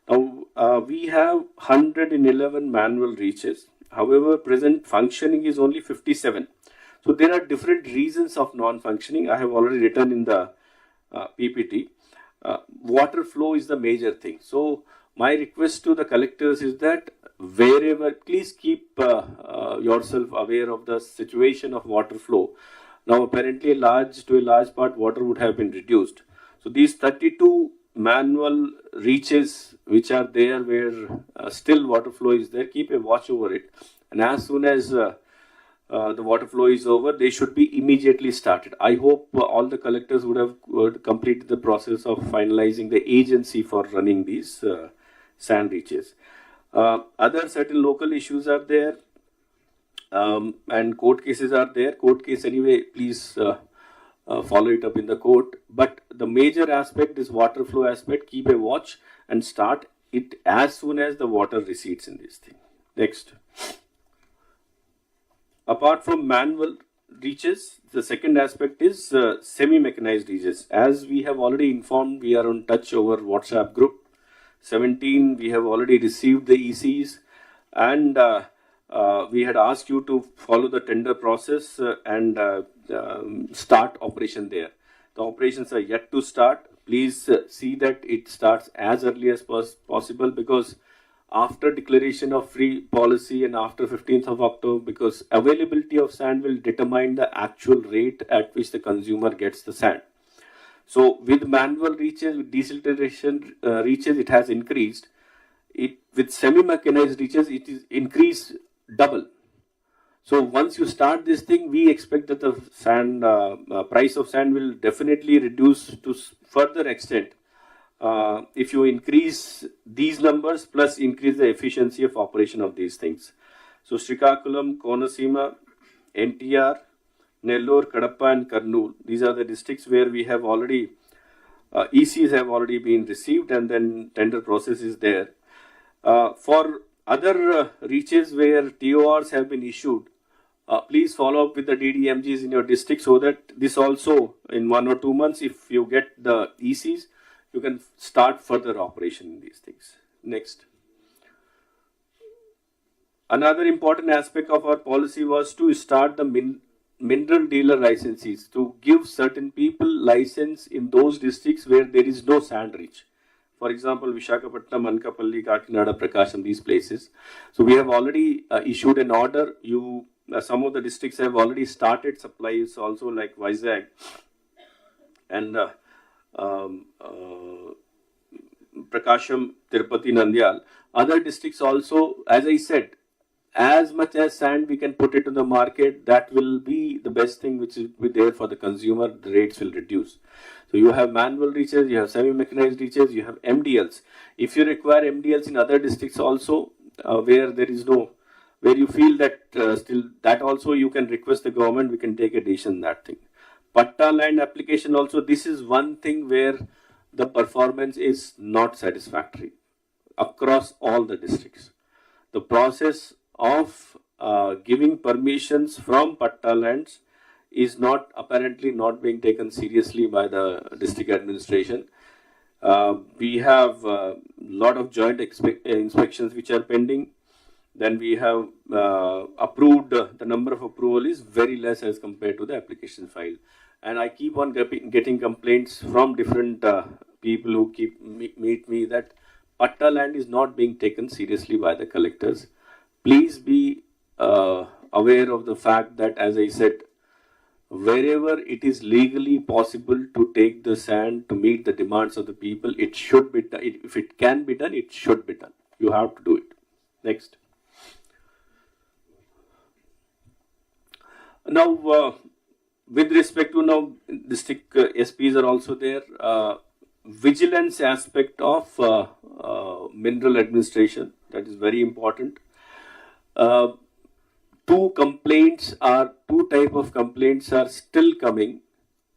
Speaker 2: Now, we have 111 manual reaches. However, present functioning is only 57. So there are different reasons of non-functioning. I have already written in the PPT. Water flow is the major thing. So my request to the collectors is that wherever, please keep yourself aware of the situation of water flow. Now, apparently, to a large part, water would have been reduced. So these 32 manual reaches which are there, where still water flow is there, keep a watch over it. And as soon as the water flow is over, they should be immediately started. I hope all the collectors would have completed the process of finalizing the agency for running these sand reaches. Other certain local issues are there, and court cases are there. Court case anyway, please follow it up in the court. But the major aspect is water flow aspect. Keep a watch and start it as soon as the water recedes in this thing. Next. Apart from manual reaches, the second aspect is semi-mechanized reaches. As we have already informed, we are on touch over WhatsApp group. 17, we have already received the ECs, and we had asked you to follow the tender process and start operation there. The operations are yet to start. Please see that it starts as early as possible, because after declaration of free policy and after 15th of October, because availability of sand will determine the actual rate at which the consumer gets the sand. So with manual reaches, with desiltation reaches, it has increased. With semi-mechanized reaches, it is increased double. So once you start this thing, we expect that the sand price of sand will definitely reduce to further extent if you increase these numbers plus increase the efficiency of operation of these things. So Srikakulam, Konaseema, NTR, Nellore, Kadapa and Kurnool, these are the districts where we have already, ECs have already been received, and then tender process is there. For other reaches where TORs have been issued, please follow up with the DDMGs in your district, so that this also in 1 or 2 months, if you get the ECs, you can start further operation in these things. Next. Another important aspect of our policy was to start the mineral dealer licenses, to give certain people license in those districts where there is no sand reach. for example, Vishakhapatnam, Anakapalli, Kakinada, Prakasham, these places. So we have already issued an order. Some of the districts have already started supplies also, like Vizag and Prakasham, Tirupati, Nandyal. Other districts also, as I said, as much as sand we can put it in the market, that will be the best thing which will be there for the consumer. The rates will reduce. So you have manual reaches, you have semi-mechanized reaches, you have MDLs. If you require MDLs in other districts also, where there is no, where you feel that still, that also you can request the government, we can take a decision on that thing. Patta land application also, this is one thing where the performance is not satisfactory across all the districts. The process of giving permissions from Patta lands is apparently not being taken seriously by the district administration. We have a lot of joint inspections which are pending. Then we have approved, the number of approval is very less as compared to the application file. And I keep on getting complaints from different people who meet me that Patta land is not being taken seriously by the collectors. Please be aware of the fact that, as I said, wherever it is legally possible to take the sand to meet the demands of the people, it should be done. If it can be done, it should be done. You have to do it. Next. Now, with respect to now, district SPs are also there. Vigilance aspect of mineral administration, that is very important. Two type of complaints are still coming,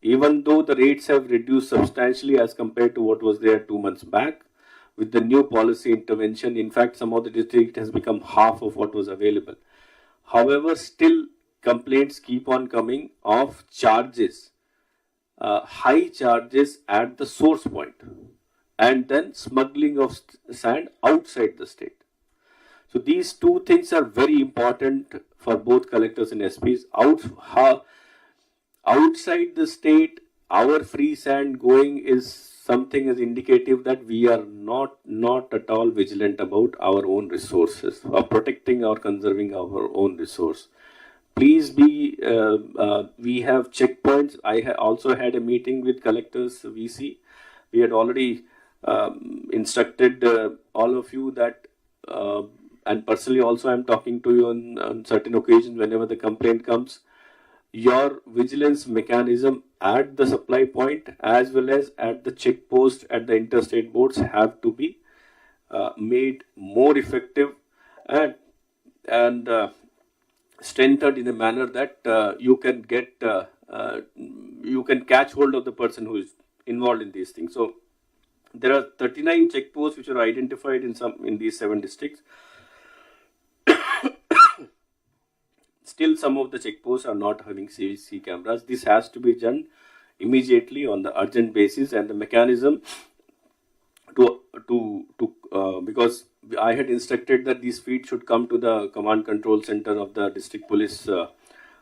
Speaker 2: even though the rates have reduced substantially as compared to what was there 2 months back. With the new policy intervention, in fact, some of the district has become half of what was available. However, still complaints keep on coming of charges, high charges at the source point, and then smuggling of sand outside the state. So these two things are very important for both collectors and SPs. Outside the state, our free sand going is something as indicative that we are not at all vigilant about our own resources, or protecting or conserving our own resource. Please be, we have checkpoints. I also had a meeting with collectors, VC. We had already instructed all of you that, and personally also I'm talking to you on certain occasions whenever the complaint comes, your vigilance mechanism at the supply point as well as at the check post at the interstate boards have to be made more effective and strengthened in a manner that you can get, you can catch hold of the person who is involved in these things. So there are 39 check posts which are identified in these 7 districts. Still, some of the check posts are not having CCTV cameras. This has to be done immediately on the urgent basis, and the mechanism because I had instructed that these feeds should come to the command control center of the district police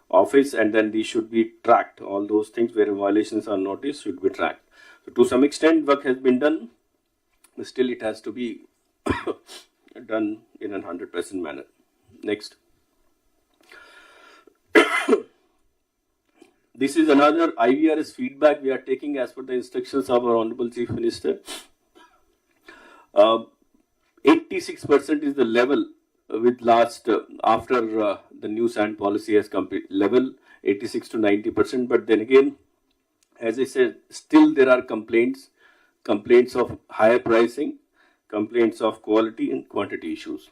Speaker 2: office, and then these should be tracked. All those things where violations are noticed should be tracked. So to some extent, work has been done, but still it has to be done in a 100% manner. Next. This is another IVRS feedback we are taking as per the instructions of our Honorable Chief Minister. 86% is the level with last, after the new sand policy has come, level 86 to 90%. But then again, as I said, still there are complaints of higher pricing, complaints of quality and quantity issues.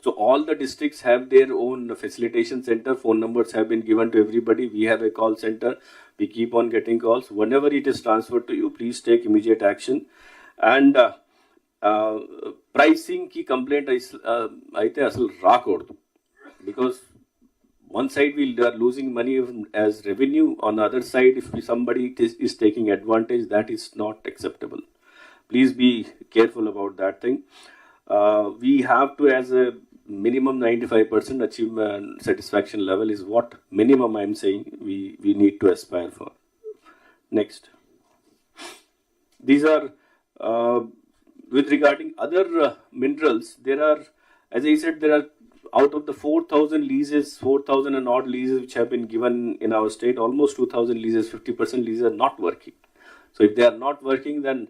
Speaker 2: So all the districts have their own facilitation center. Phone numbers have been given to everybody. We have a call center. We keep on getting calls. Whenever it is transferred to you, please take immediate action. And pricing ki complaint aite asal rakodu, because one side we are losing money as revenue. On the other side, if somebody is taking advantage, that is not acceptable. Please be careful about that thing. We have to, as a minimum 95% achievement satisfaction level is what minimum I'm saying we need to aspire for. Next. These are with regarding other minerals, there are, as I said, there are out of the 4,000 leases, 4,000 and odd leases which have been given in our state, almost 2,000 leases, 50% leases are not working. So if they are not working, then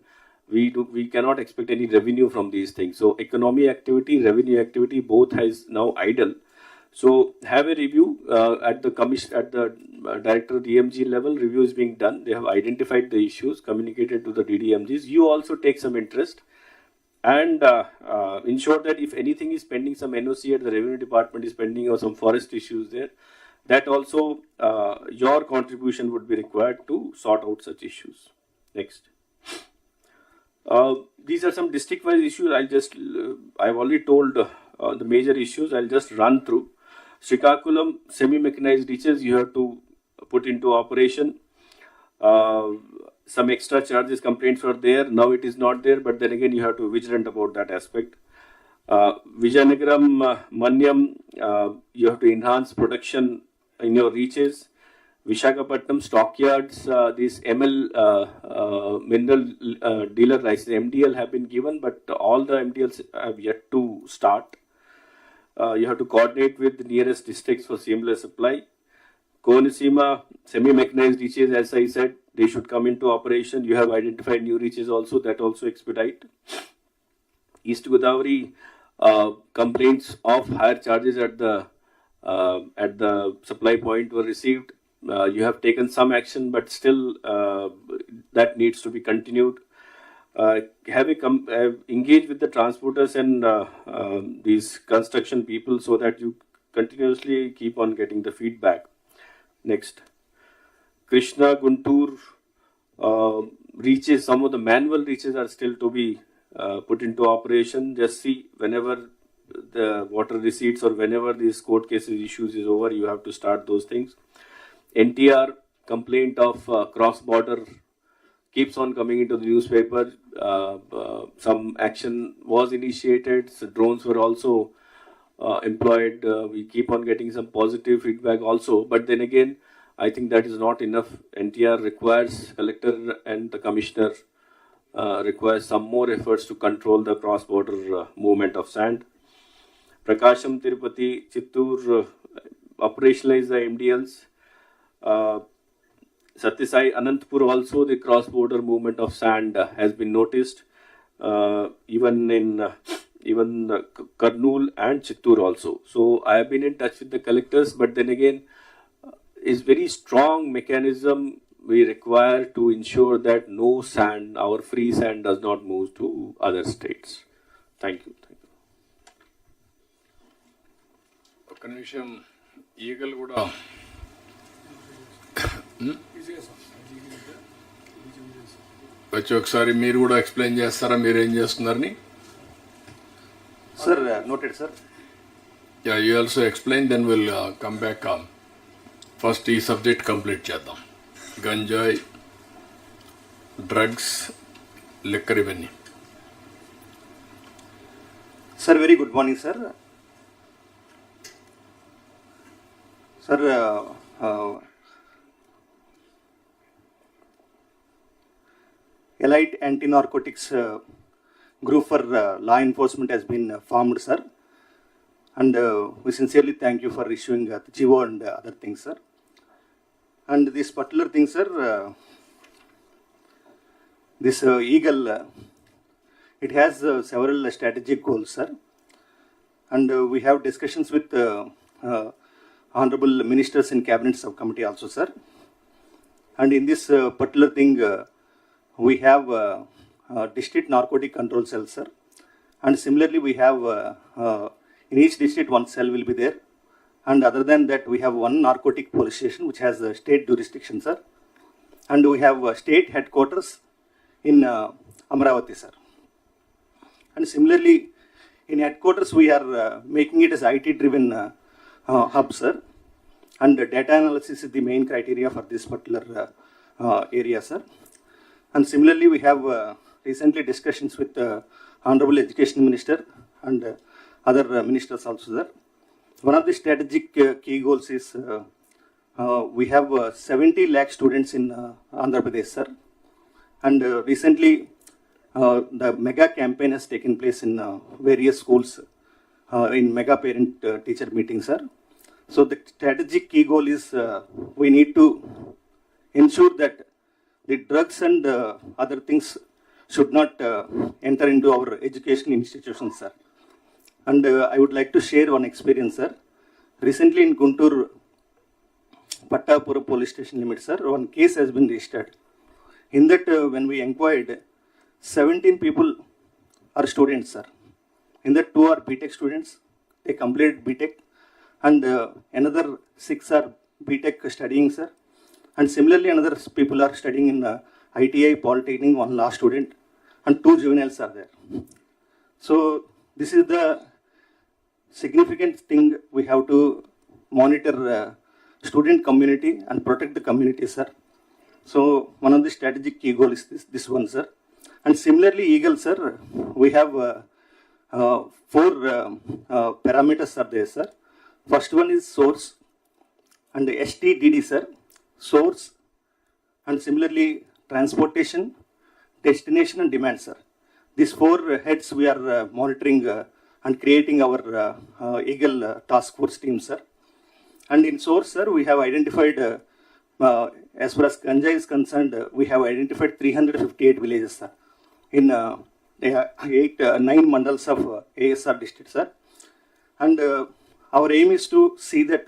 Speaker 2: we cannot expect any revenue from these things. So economy activity, revenue activity, both has now idle. So have a review at the director DMG level. Review is being done. They have identified the issues, communicated to the DDMGs. You also take some interest and ensure that if anything is pending, some NOC at the revenue department is pending or some forest issues there, that also your contribution would be required to sort out such issues. Next. These are some district-wise issues. I've already told the major issues. I'll just run through. Srikakulam semi-mechanized ditches you have to put into operation. Some extra charges, complaints were there. Now it is not there, but then again you have to be vigilant about that aspect. Vijayanagaram, Manyam, you have to enhance production in your reaches. Visakhapatnam stockyards, these mineral dealer license, MDL have been given, but all the MDLs have yet to start. You have to coordinate with the nearest districts for seamless supply. Konisima, semi-mechanized reaches, as I said, they should come into operation. You have identified new reaches also, that also expedite. East Godavari, complaints of higher charges at the supply point were received. You have taken some action, but still that needs to be continued. Engage with the transporters and these construction people so that you continuously keep on getting the feedback. Next. Krishna, Guntur, reaches, some of the manual reaches are still to be put into operation. Just see whenever the water receipts or whenever these court cases issues is over, you have to start those things. NTR, complaint of cross-border keeps on coming into the newspaper. Some action was initiated. So drones were also employed. We keep on getting some positive feedback also. But then again, I think that is not enough. NTR requires, collector and the commissioner requires some more efforts to control the cross-border movement of sand. Prakasham, Tirupati, Chittur, operationalize the MDLs. Satyasai, Anantapur also, the cross-border movement of sand has been noticed. Even in Kurnool and Chittur also. So I have been in touch with the collectors, but then again, is very strong mechanism we require to ensure that no sand, our free sand, does not move to other states. Thank you.
Speaker 1: ఒక నిమిషం ఈగలు కూడా వచ్చి ఒకసారి మీరు కూడా explain చేస్తారా మీరు ఏం చేస్తున్నారని?
Speaker 6: Sir, noted, sir.
Speaker 1: Yeah, you also explain, then we'll come back. First ఈ సబ్జెక్ట్ కంప్లీట్ చేద్దాం. గంజాయి, డ్రగ్స్, లిక్కర్ ఇవన్నీ.
Speaker 6: Sir, very good morning, sir. Sir, Elite Anti-Narcotics Group for Law Enforcement has been formed, sir. And we sincerely thank you for issuing the GO and other things, sir. And this particular thing, sir, this Eagle, it has several strategic goals, sir. And we have discussions with honorable ministers in cabinet subcommittee also, sir. And in this particular thing, we have district narcotic control cell, sir. And similarly, we have in each district one cell will be there. And other than that, we have one narcotic police station which has state jurisdiction, sir. And we have state headquarters in Amravati, sir. And similarly, in headquarters, we are making it as IT-driven hub, sir. And data analysis is the main criteria for this particular area, sir. And similarly, we have recently discussions with Honorable Education Minister and other ministers also, sir. One of the strategic key goals is we have 70 lakh students in Andhra Pradesh, sir. And recently,
Speaker 19: the mega campaign has taken place in various schools in mega parent teacher meetings, sir. So the strategic key goal is we need to ensure that the drugs and other things should not enter into our education institutions, sir. And I would like to share one experience, sir. Recently in Guntur, Pattapura police station limit, sir, one case has been registered. In that, when we inquired, 17 people are students, sir. In that, 2 are BTech students. They completed BTech. And another 6 are BTech studying, sir. And similarly, another people are studying in ITI, Polytechnic, 1 law student. And 2 juveniles are there. So, this is the significant thing we have to monitor student community and protect the community, sir. So one of the strategic key goal is this one, sir. And similarly, Eagle, sir, we have 4 parameters are there, sir. First one is source and STDD, sir. Source and similarly transportation, destination and demand, sir. These 4 heads we are monitoring and creating our Eagle task force team, sir. And in source, sir, we have identified, as far as Ganja is concerned, we have identified 358 villages, sir, in 9 mandals of ASR district, sir. And our aim is to see that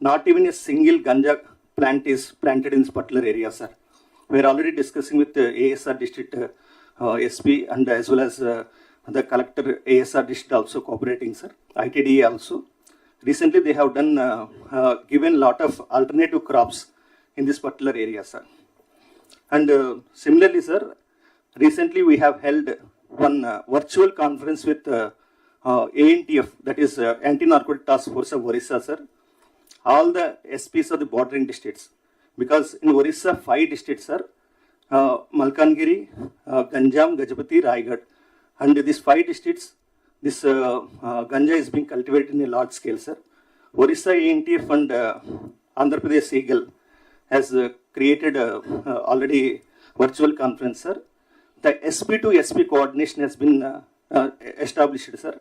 Speaker 19: not even a single Ganja plant is planted in this particular area, sir. We are already discussing with the ASR district SP and as well as the collector ASR district also cooperating, sir. ITDA also. Recently, they have done given lot of alternative crops in this particular area, sir. And similarly, sir, recently we have held one virtual conference with ANTF, that is Anti-Narcotic Task Force of Orissa, sir. All the SPs of the bordering districts, because in Orissa 5 districts, sir, Malkangiri, Ganjam, Gajapati, Raigad, and these 5 districts, this ganja is being cultivated in a large scale, sir. Orissa ANTF and Andhra Pradesh Eagle has created already virtual conference, sir. The SP to SP coordination has been established, sir.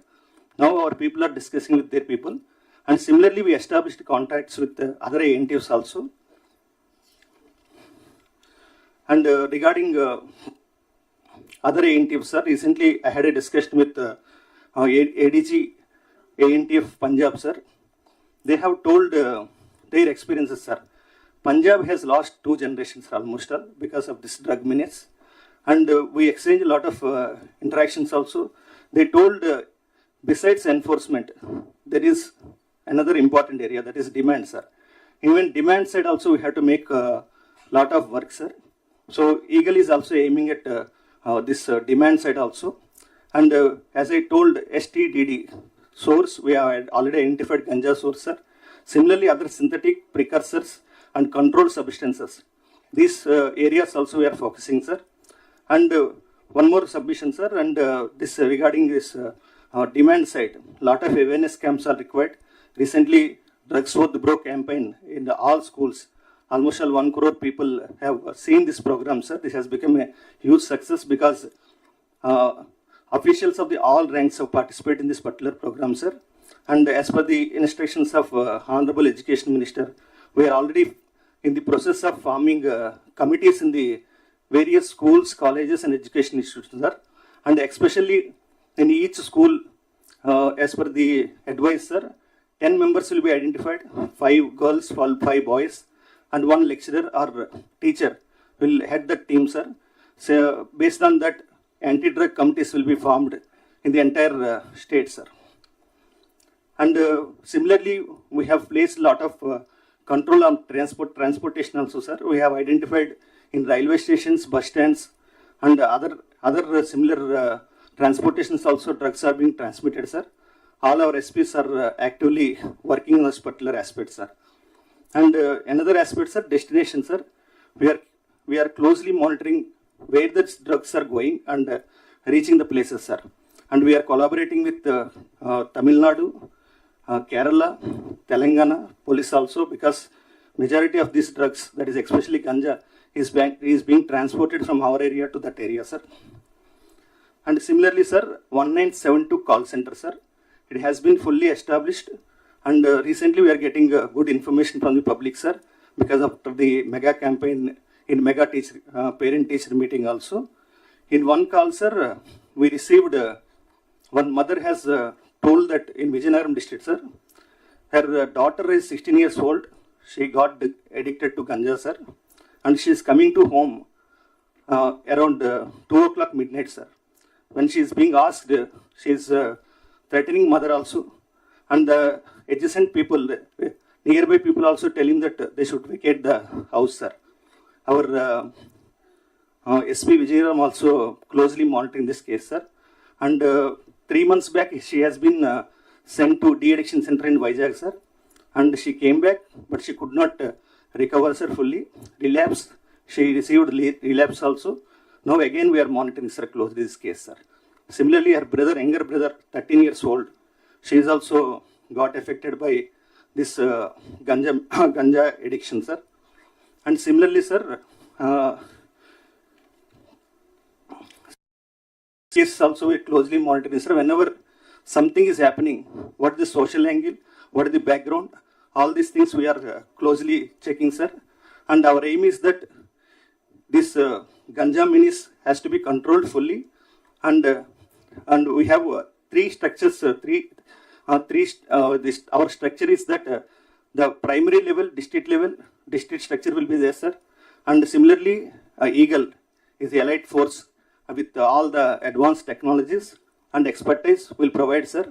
Speaker 19: Now our people are discussing with their people. And similarly, we established contacts with other ANTFs also. And regarding other ANTFs, sir, recently I had a discussion with ADG ANTF Punjab, sir. They have told their experiences, sir. Punjab has lost 2 generations almost because of this drug menace. And we exchanged a lot of interactions also. They told besides enforcement, there is another important area, that is demand, sir. Even demand side also we have to make a lot of work, sir. So Eagle is also aiming at this demand side also. And as I told STDD source, we have already identified ganja source, sir. Similarly, other synthetic precursors and controlled substances. These areas also we are focusing, sir. And one more submission, sir, and this regarding this demand side, lot of awareness camps are required. Recently, Drugs Worth the Bro campaign in all schools, almost 1 crore people have seen this program, sir. This has become a huge success because officials of the all ranks have participated in this particular program, sir. And as per the instructions of Honorable Education Minister, we are already in the process of forming committees in the various schools, colleges and education institutions, sir. And especially in each school, as per the advice, sir, 10 members will be identified, 5 girls, 5 boys, and 1 lecturer or teacher will head the team, sir. So based on that, anti-drug committees will be formed in the entire state, sir. And similarly, we have placed a lot of control on transportation also, sir. We have identified in railway stations, bus stands, and other similar transportations also drugs are being transmitted, sir. All our SPs are actively working on this particular aspect, sir. And another aspect, sir, destination, sir. We are closely monitoring where the drugs are going and reaching the places, sir. And we are collaborating with Tamil Nadu, Kerala, Telangana, police also, because majority of these drugs, that is especially ganja, is being transported from our area to that area, sir.
Speaker 4: And similarly, sir, 1972 call center, sir. It has been fully established, and recently we are getting good information from the public, sir, because of the mega campaign in mega teacher, parent-teacher meeting also. In one call, sir, we received, one mother has told that in Vijayanagaram district, sir, her daughter is 16 years old. She got addicted to ganja, sir, and she is coming to home around 2 o'clock midnight, sir. When she is being asked, she is threatening mother also, and the adjacent people, nearby people also telling that they should vacate the house, sir. Our SP Vijayaram also closely monitoring this case, sir. And 3 months back, she has been sent to de-addiction center in Vizag, sir. And she came back, but she could not recover, sir, fully. Relapse. She received relapse also. Now again we are monitoring, sir, closely this case, sir. Similarly, her brother, younger brother, 13 years old, she is also got affected by this ganja addiction, sir. And similarly, sir, case also we closely monitoring, sir. Whenever something is happening, what is the social angle, what is the background, all these things we are closely checking, sir. And our aim is that this ganja menace has to be controlled fully, and we have 3 structures. Our structure is that the primary level, district structure will be there, sir. And similarly, Eagle is the allied force with all the advanced technologies and expertise will provide, sir.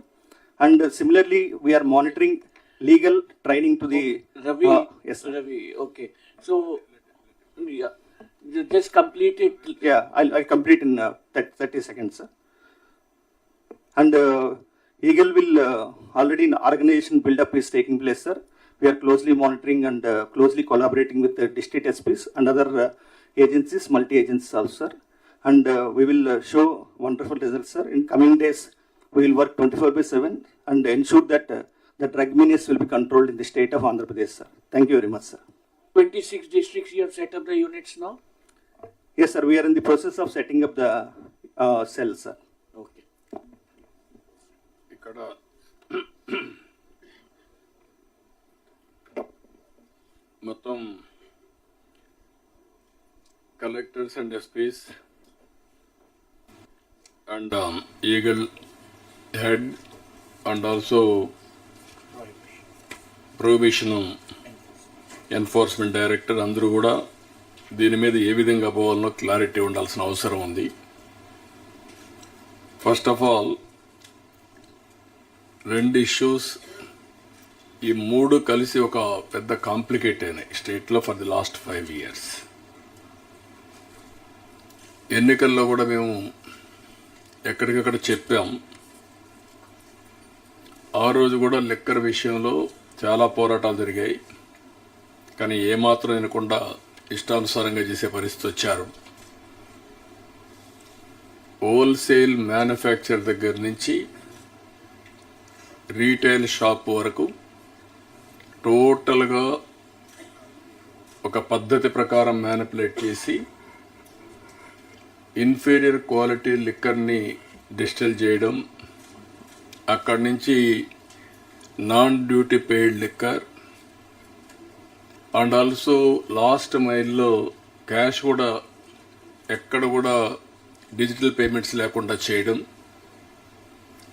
Speaker 4: And similarly, we are monitoring legal training to the
Speaker 11: Ravi.
Speaker 4: yes, sir.
Speaker 11: Ravi. Okay. So, yeah, you just complete it.
Speaker 4: Yeah, I'll complete in 30 seconds, sir. And Eagle will already an organization build-up is taking place, sir. We are closely monitoring and closely collaborating with the district SPs and other agencies, multi-agencies also, sir. And we will show wonderful results, sir. In coming days, we will work 24/7 and ensure that the drug menace will be controlled in the state of Andhra Pradesh, sir. Thank you very much, sir.
Speaker 11: 26 districts you have set up the units now?
Speaker 4: Yes, sir. We are in the process of setting up the cells, sir.
Speaker 11: Okay.
Speaker 1: ఇక్కడ మొత్తం collectors and SP's and eagle head and also prohibition enforcement director అందరూ కూడా దీని మీద ఏ విధంగా పోవాలనో clarity ఉండాల్సిన అవసరం ఉంది. ఫస్ట్ ఆఫ్ ఆల్ 2 ఇష్యూస్, ఈ 3 కలిసి ఒక పెద్ద కాంప్లికేట్ అయినాయి స్టేట్లో ఫర్ ది లాస్ట్ 5 years. ఎన్నికల్లో కూడా మేము ఎక్కడికక్కడ చెప్పాం. ఆ రోజు కూడా లిక్కర్ విషయంలో చాలా పోరాటాలు జరిగాయి, కానీ ఏమాత్రం వినకుండా ఇష్టానుసారంగా చేసే పరిస్థితి వచ్చారు. హోల్సేల్ మ్యానుఫ్యాక్చర్ దగ్గర నుంచి రీటైల్ షాప్ వరకు టోటల్గా ఒక పద్ధతి ప్రకారం మ్యానిపులేట్ చేసి ఇన్ఫీరియర్ క్వాలిటీ లిక్కర్ని డిస్టిల్ చేయడం, అక్కడి నుంచి non duty paid liquor and also last మైల్లో క్యాష్ కూడా ఎక్కడ కూడా డిజిటల్ పేమెంట్స్ లేకుండా చేయడం,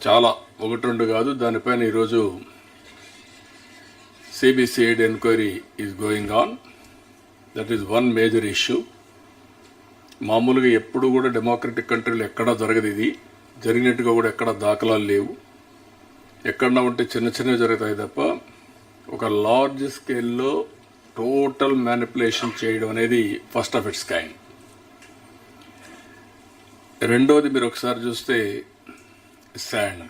Speaker 1: చాలా 1-2 కాదు. దానిపైన ఈరోజు CBCID enquiry is going on. That is one major issue. మామూలుగా ఎప్పుడు కూడా డెమోక్రటిక్ కంట్రీలు ఎక్కడా జరగదు, ఇది జరిగినట్టుగా కూడా ఎక్కడ దాఖలాలు లేవు. ఎక్కడన్నా ఉంటే చిన్న చిన్నవి జరుగుతాయి తప్ప ఒక లార్జ్ స్కేల్లో టోటల్ మ్యానిపులేషన్ చేయడం అనేది ఫస్ట్ ఆఫ్ ఇట్స్ కైండ్. రెండోది మీరు ఒకసారి చూస్తే శాండ్.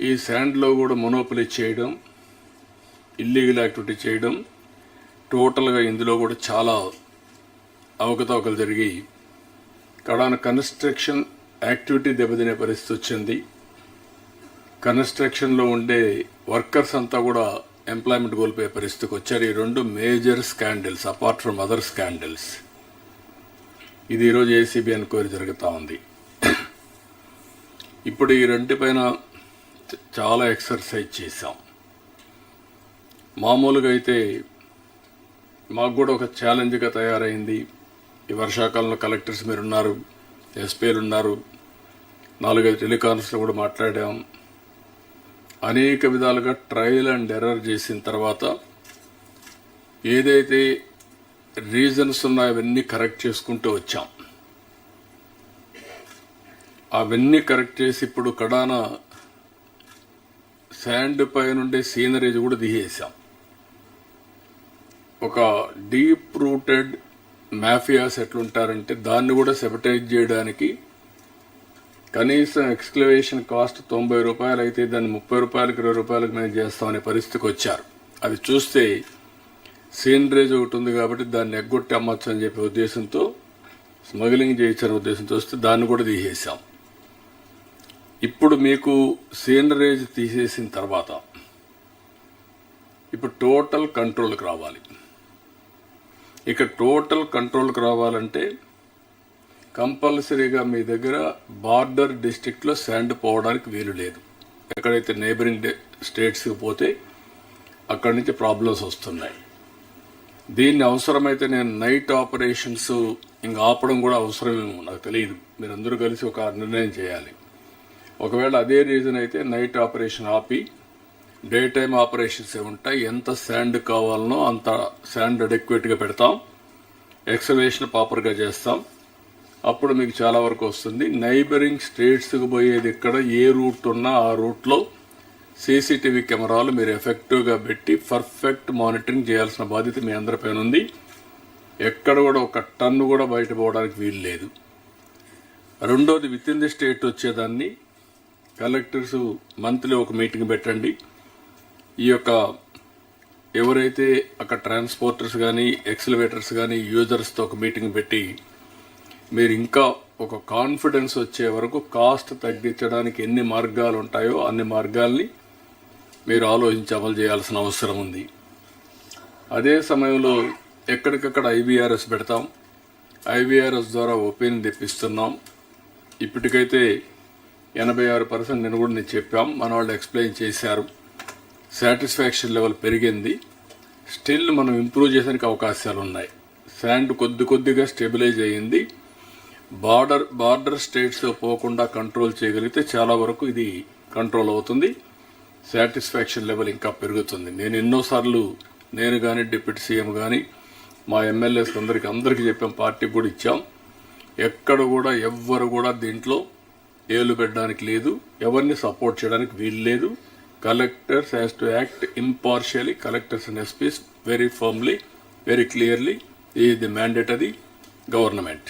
Speaker 1: ఈ శాండ్లో కూడా మొనోపలి చేయడం, ఇల్లీగల్ యాక్టివిటీ చేయడం, టోటల్గా ఇందులో కూడా చాలా అవకతవకలు జరిగి కడాన కన్స్ట్రక్షన్ యాక్టివిటీ దెబ్బతినే పరిస్థితి వచ్చింది. కన్స్ట్రక్షన్లో ఉండే వర్కర్స్ అంతా కూడా ఎంప్లాయ్మెంట్ కోల్పోయే పరిస్థితికి వచ్చారు. ఈ 2 major scandals apart from other scandals. ఇది ఈరోజు ఏసీబీ ఎంక్వైరీ జరుగుతూ ఉంది. ఇప్పుడు ఈ రెంటిపైన చాలా ఎక్సర్సైజ్ చేశాం. మామూలుగా అయితే మాకు కూడా ఒక ఛాలెంజ్గా తయారైంది. ఈ వర్షాకాలంలో కలెక్టర్స్ మీరున్నారు, ఎస్పీలు ఉన్నారు, 4-5 టెలికాన్స్లో కూడా మాట్లాడాం. అనేక విధాలుగా ట్రయల్ అండ్ ఎర్రర్ చేసిన తర్వాత ఏదైతే రీజన్స్ ఉన్నాయో అవన్నీ కరెక్ట్ చేసుకుంటూ వచ్చాం. అవన్నీ కరెక్ట్ చేసి ఇప్పుడు కడాన శాండ్ పైనుండే సీనరీస్ కూడా తీసేసాం. ఒక డీప్ రూటెడ్ మాఫియాస్ ఎట్లుంటారంటే దాన్ని కూడా సెబటైజ్ చేయడానికి కనీసం ఎక్స్క్లవేషన్ కాస్ట్ 90 రూపాయలు అయితే దాన్ని 30 రూపాయలకు 20 రూపాయలకు మేము చేస్తామనే పరిస్థితికి వచ్చారు. అది చూస్తే సీనరేజ్ ఒకటి ఉంది కాబట్టి దాన్ని ఎగ్గొట్టి అమ్మచ్చు అని చెప్పే ఉద్దేశంతో, స్మగ్లింగ్ చేయించిన ఉద్దేశంతో వస్తే దాన్ని కూడా తీసేసాం. ఇప్పుడు మీకు సీనరేజ్ తీసేసిన తర్వాత ఇప్పుడు టోటల్ కంట్రోల్కి రావాలి. ఇక టోటల్ కంట్రోల్కి రావాలంటే కంపల్సరీగా మీ దగ్గర బార్డర్ డిస్ట్రిక్ట్లో శాండ్ పోవడానికి వీలు లేదు. ఎక్కడైతే నైబరింగ్ స్టేట్స్కి పోతే అక్కడి నుంచి ప్రాబ్లమ్స్ వస్తున్నాయి. దీన్ని అవసరమైతే నేను నైట్ ఆపరేషన్స్ ఇంకా ఆపడం కూడా అవసరమేమో నాకు తెలియదు. మీరందరూ కలిసి ఒక నిర్ణయం చేయాలి. ఒకవేళ అదే రీజన్ అయితే నైట్ ఆపరేషన్ ఆపి డే టైమ్ ఆపరేషన్స్ ఉంటాయి. ఎంత శాండ్ కావాలనో అంత శాండ్ అడెక్వేట్గా పెడతాం, ఎక్స్కవేషన్ ప్రాపర్గా చేస్తాం. అప్పుడు మీకు చాలా వరకు వస్తుంది. నైబరింగ్ స్టేట్స్కి పోయేది ఇక్కడ ఏ రూట్ ఉన్నా ఆ రూట్లో సీసీటీవీ కెమెరాలు మీరు ఎఫెక్టివ్గా పెట్టి పర్ఫెక్ట్ మానిటరింగ్ చేయాల్సిన బాధ్యత మీ అందరిపైన ఉంది. ఎక్కడ కూడా ఒక టన్ను కూడా బయట పోవడానికి వీలు లేదు. రెండోది, విత్ ఇన్ ది స్టేట్ వచ్చేదాన్ని కలెక్టర్స్ మంత్లీ ఒక మీటింగ్ పెట్టండి. ఈ యొక్క ఎవరైతే అక్కడ ట్రాన్స్పోర్టర్స్ కానీ ఎక్స్లవేటర్స్ కానీ యూజర్స్తో ఒక మీటింగ్ పెట్టి మీరు ఇంకా ఒక కాన్ఫిడెన్స్ వచ్చే వరకు కాస్ట్ తగ్గించడానికి ఎన్ని మార్గాలు ఉంటాయో అన్ని మార్గాల్ని మీరు ఆలోచించి అమలు చేయాల్సిన అవసరం ఉంది. అదే సమయంలో ఎక్కడికక్కడ ఐవీఆర్ఎస్ పెడతాం. ఐవీఆర్ఎస్ ద్వారా ఒపీనియన్ తెప్పిస్తున్నాం. ఇప్పటికైతే 86% నేను కూడా చెప్పాం, మన వాళ్ళు ఎక్స్ప్లెయిన్ చేశారు. సాటిస్ఫాక్షన్ లెవెల్ పెరిగింది. స్టిల్ మనం ఇంప్రూవ్ చేయడానికి అవకాశాలు ఉన్నాయి. శాండ్ కొద్దిగా స్టెబిలైజ్ అయ్యింది. బార్డర్ స్టేట్స్లో పోకుండా కంట్రోల్ చేయగలిగితే చాలా వరకు ఇది కంట్రోల్ అవుతుంది. సాటిస్ఫాక్షన్ లెవెల్ ఇంకా పెరుగుతుంది. నేను ఎన్నోసార్లు నేను కానీ డిప్యూటీ సీఎం కానీ మా ఎమ్మెల్యేస్ అందరికీ చెప్పాం, పార్టీకి కూడా ఇచ్చాం. ఎక్కడ కూడా ఎవ్వరు కూడా దీంట్లో ఏలు పెట్టడానికి లేదు, ఎవరిని సపోర్ట్ చేయడానికి వీలు లేదు. Collectors has to act impartially. Collectors and SP's very firmly, very clearly is the mandate అది గవర్నమెంట్.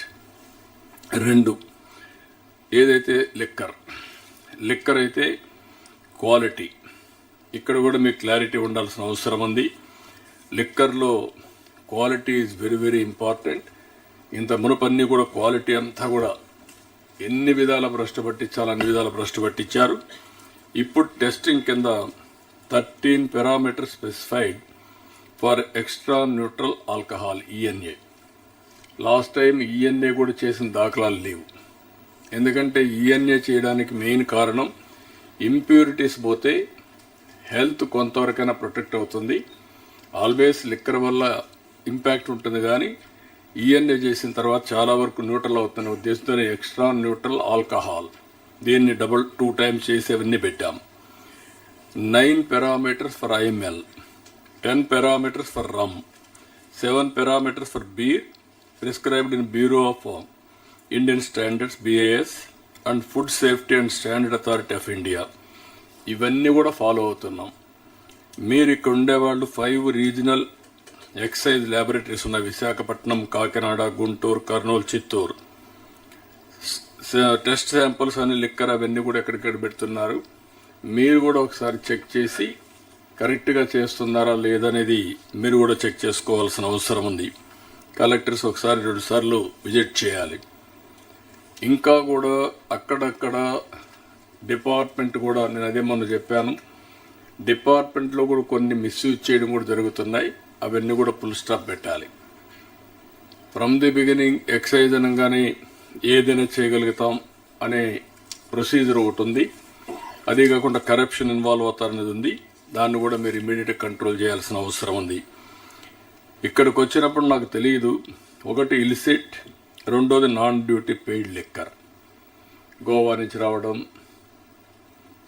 Speaker 1: 2, ఏదైతే లిక్కర్ అయితే క్వాలిటీ, ఇక్కడ కూడా మీకు క్లారిటీ ఉండాల్సిన అవసరం ఉంది. లిక్కర్లో quality is very very important. ఇంత మునుపన్నీ కూడా క్వాలిటీ అంతా కూడా ఎన్ని విధాల భ్రష్టు పట్టించాలో అన్ని విధాల భ్రష్టు పట్టించారు. ఇప్పుడు టెస్టింగ్ కింద 13 parameters specified for extra neutral alcohol ENA. Last time ENA కూడా చేసిన దాఖలాలు లేవు. ఎందుకంటే ఈఎన్ఏ చేయడానికి మెయిన్ కారణం ఇంప్యూరిటీస్ పోతే హెల్త్ కొంతవరకైనా ప్రొటెక్ట్ అవుతుంది. ఆల్వేస్ లిక్కర్ వల్ల ఇంపాక్ట్ ఉంటుంది, కానీ ఈఎన్ఏ చేసిన తర్వాత చాలా వరకు న్యూట్రల్ అవుతున్న ఉద్దేశంతో ఎక్స్ట్రా న్యూట్రల్ ఆల్కహాల్ దీన్ని 2 టైమ్స్ చేసి అవన్నీ పెట్టాం. 9 parameters for IML, 10 parameters for rum, 7 parameters for beer prescribed in Bureau of Indian Standards BIS and Food Safety and Standard Authority of India. ఇవన్నీ కూడా ఫాలో అవుతున్నాం. మీరు ఇక్కడ ఉండేవాళ్ళు 5 రీజనల్ ఎక్సైజ్ ల్యాబొరేటరీస్ ఉన్నాయి. విశాఖపట్నం, కాకినాడ, గుంటూరు, కర్నూలు, చిత్తూరు. టెస్ట్ శాంపుల్స్ అని లిక్కర్ అవన్నీ కూడా ఎక్కడిక్కడ పెడుతున్నారు. మీరు కూడా ఒకసారి చెక్ చేసి కరెక్ట్గా చేస్తున్నారా లేదనేది మీరు కూడా చెక్ చేసుకోవాల్సిన అవసరం ఉంది. కలెక్టర్స్ 1-2 సార్లు విజిట్ చేయాలి. ఇంకా కూడా అక్కడక్కడ డిపార్ట్మెంట్ కూడా, నేను అదే మొన్న చెప్పాను, డిపార్ట్మెంట్లో కూడా కొన్ని మిస్యూజ్ చేయడం కూడా జరుగుతున్నాయి. అవన్నీ కూడా ఫుల్ స్టాప్ పెట్టాలి. ఫ్రమ్ ది బిగినింగ్ ఎక్సైజ్ అనగానే ఏదైనా చేయగలుగుతాం అనే ప్రొసీజర్ ఒకటి ఉంది. అదే కాకుండా కరప్షన్ ఇన్వాల్వ్ అవుతారనేది ఉంది. దాన్ని కూడా మీరు ఇమీడియట్గా కంట్రోల్ చేయాల్సిన అవసరం ఉంది. ఇక్కడికి వచ్చినప్పుడు నాకు తెలియదు, ఒకటి ఇలిసిట్, రెండోది non duty paid liquor. Goa నుంచి రావడం,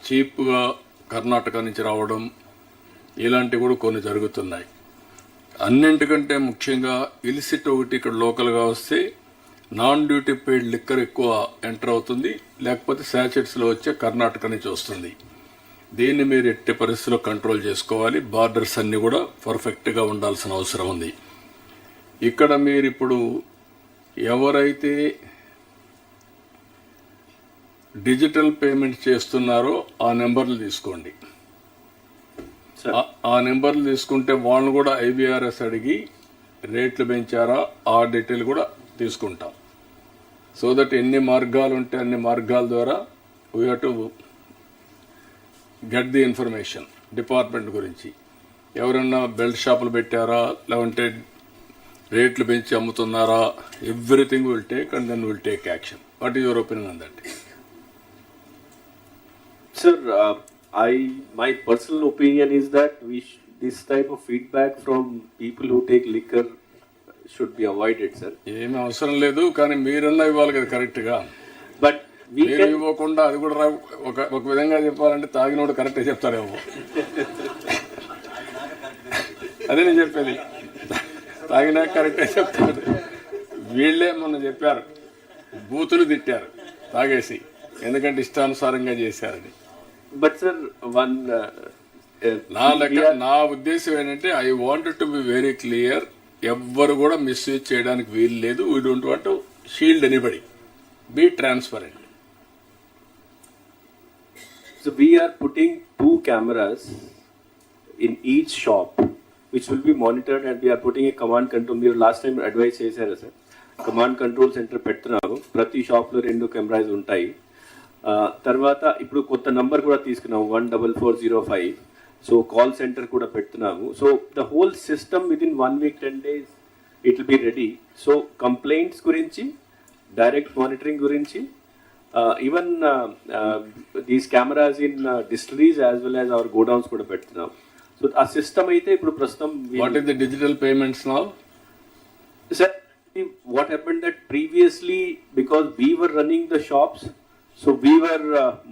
Speaker 1: చీప్గా కర్ణాటక నుంచి రావడం, ఇలాంటివి కూడా కొన్ని జరుగుతున్నాయి. అన్నింటికంటే ముఖ్యంగా ఇలిసిట్ ఒకటి ఇక్కడ లోకల్గా వస్తే నాన్ డ్యూటీ పెయిడ్ లిక్కర్ ఎక్కువ ఎంటర్ అవుతుంది, లేకపోతే శాచెట్స్లో వచ్చే కర్ణాటక నుంచి వస్తుంది. దీన్ని మీరు ఎట్టి పరిస్థితుల్లో కంట్రోల్ చేసుకోవాలి. బార్డర్స్ అన్నీ కూడా పర్ఫెక్ట్గా ఉండాల్సిన అవసరం ఉంది. ఇక్కడ మీరు ఇప్పుడు ఎవరైతే డిజిటల్ పేమెంట్ చేస్తున్నారో ఆ నెంబర్లు తీసుకోండి. ఆ నెంబర్లు తీసుకుంటే వాళ్ళని కూడా ఐబీఆర్ఎస్ అడిగి రేట్లు పెంచారా ఆ డీటెయిల్ కూడా తీసుకుంటాం. సో దట్ ఎన్ని మార్గాలు ఉంటే అన్ని మార్గాల ద్వారా we have to get the information department గురించి. ఎవరన్నా బెల్ట్ షాపులు పెట్టారా, లేదంటే రేట్లు పెంచి అమ్ముతున్నారా, everything will take and then will take action. What is your opinion on that?
Speaker 2: Sir, my personal opinion is that this type of feedback from people who take liquor should be avoided, sir.
Speaker 1: ఏమీ అవసరం లేదు, కానీ మీరన్నా ఇవ్వాలి కదా కరెక్ట్గా.
Speaker 2: But
Speaker 1: మీరు ఇవ్వకుండా అది కూడా ఒక విధంగా చెప్పాలంటే తాగినోడు కరెక్ట్గా చెప్తారేమో. అదే నేను చెప్పేది, తాగినా కరెక్ట్గా చెప్తాడు. వీళ్ళే మొన్న చెప్పారు, బూతులు తిట్టారు తాగేసి, ఎందుకంటే ఇష్టానుసారంగా చేశారని.
Speaker 2: బట్ సార్
Speaker 1: నా ఉద్దేశం ఏంటంటే I wanted to be very clear. ఎవ్వరు కూడా మిస్యూజ్ చేయడానికి వీలు లేదు. We don't want to shield anybody. Be transparent.
Speaker 2: So we are putting 2 cameras in each shop which will be monitored, and we are putting a command control. మీరు last time advice చేశారు sir, command control centre పెడుతున్నాము. ప్రతి షాప్లో 2 cameras ఉంటాయి. తర్వాత ఇప్పుడు కొత్త number కూడా తీసుకున్నాము, 14405. సో కాల్ సెంటర్ కూడా పెడుతున్నాము. So the whole system with in 1 week 10 days it will be ready. So complaints గురించి, డైరెక్ట్ మానిటరింగ్ గురించి, even these cameras in distilleries as well as our godowns కూడా పెడుతున్నాం. సో ఆ system అయితే ఇప్పుడు ప్రస్తుతం.
Speaker 1: What is the digital payments now?
Speaker 2: Sir, what happened that previously, because we were running the shops, so we were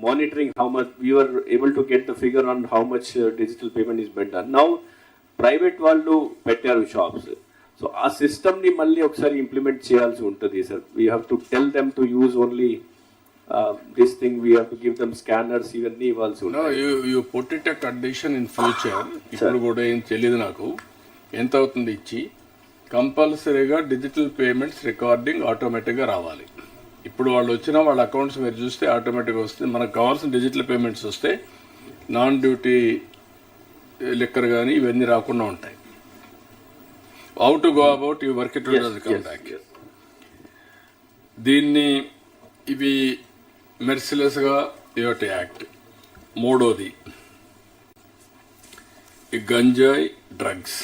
Speaker 2: monitoring how much, we were able to get the figure on how much digital payment is being done. Now private వాళ్ళు పెట్టారు shops. So ఆ system ని మళ్ళీ ఒకసారి implement చేయాల్సి ఉంటుంది sir. We have to tell them to use only this thing. We have to give them scanners, ఇవన్నీ ఇవ్వాల్సి ఉంటుంది.
Speaker 1: You put it a condition in future. ఇప్పుడు కూడా ఏం తెలియదు నాకు ఎంత అవుతుంది ఇచ్చి, కంపల్సరీగా డిజిటల్ పేమెంట్స్ రికార్డింగ్ ఆటోమేటిక్గా రావాలి. ఇప్పుడు వాళ్ళు వచ్చిన వాళ్ళ అకౌంట్స్ మీరు చూస్తే ఆటోమేటిక్గా వస్తుంది. మనకు కావాల్సిన డిజిటల్ పేమెంట్స్ వస్తే నాన్ డ్యూటీ లిక్కర్ కానీ ఇవన్నీ రాకుండా ఉంటాయి. How to go about you work it come back. దీన్ని ఇవి మెర్సిలెస్గా టు యాక్ట్. మూడోది ఈ గంజాయి డ్రగ్స్.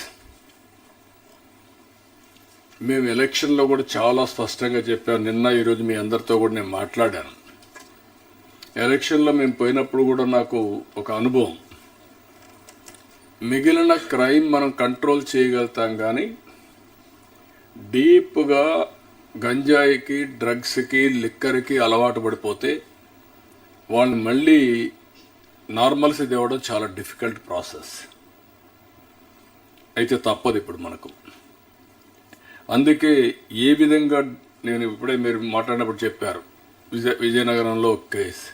Speaker 1: మేము ఎలక్షన్లో కూడా చాలా స్పష్టంగా చెప్పాను. నిన్న ఈరోజు మీ అందరితో కూడా నేను మాట్లాడాను. ఎలక్షన్లో మేము పోయినప్పుడు కూడా నాకు ఒక అనుభవం, మిగిలిన క్రైమ్ మనం కంట్రోల్ చేయగలుగుతాం, కానీ డీప్గా గంజాయికి, డ్రగ్స్కి, లిక్కర్కి అలవాటు పడిపోతే వాళ్ళని మళ్ళీ నార్మల్సీ తేవడం చాలా డిఫికల్ట్ ప్రాసెస్. అయితే తప్పదు ఇప్పుడు మనకు. అందుకే ఏ విధంగా, నేను ఇప్పుడే మీరు మాట్లాడినప్పుడు చెప్పారు, విజయనగరంలో ఒక కేసు.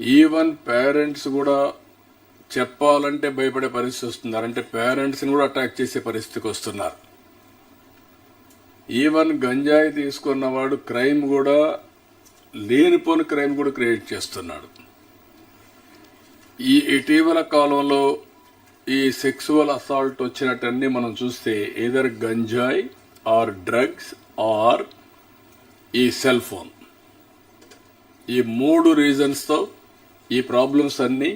Speaker 1: ఈవెన్ పేరెంట్స్ కూడా చెప్పాలంటే భయపడే పరిస్థితి వస్తున్నారు. అంటే పేరెంట్స్ని కూడా అటాక్ చేసే పరిస్థితికి వస్తున్నారు. ఈవెన్ గంజాయి తీసుకున్నవాడు క్రైమ్ కూడా, లేనిపోని క్రైమ్ కూడా క్రియేట్ చేస్తున్నాడు. ఈ ఇటీవల కాలంలో ఈ సెక్సువల్ అసాల్ట్ వచ్చినట్టన్నీ మనం చూస్తే ఏదర్ గంజాయి ఆర్ డ్రగ్స్ ఆర్ ఈ సెల్ ఫోన్, ఈ 3 రీజన్స్తో ఈ ప్రాబ్లమ్స్ అన్నీ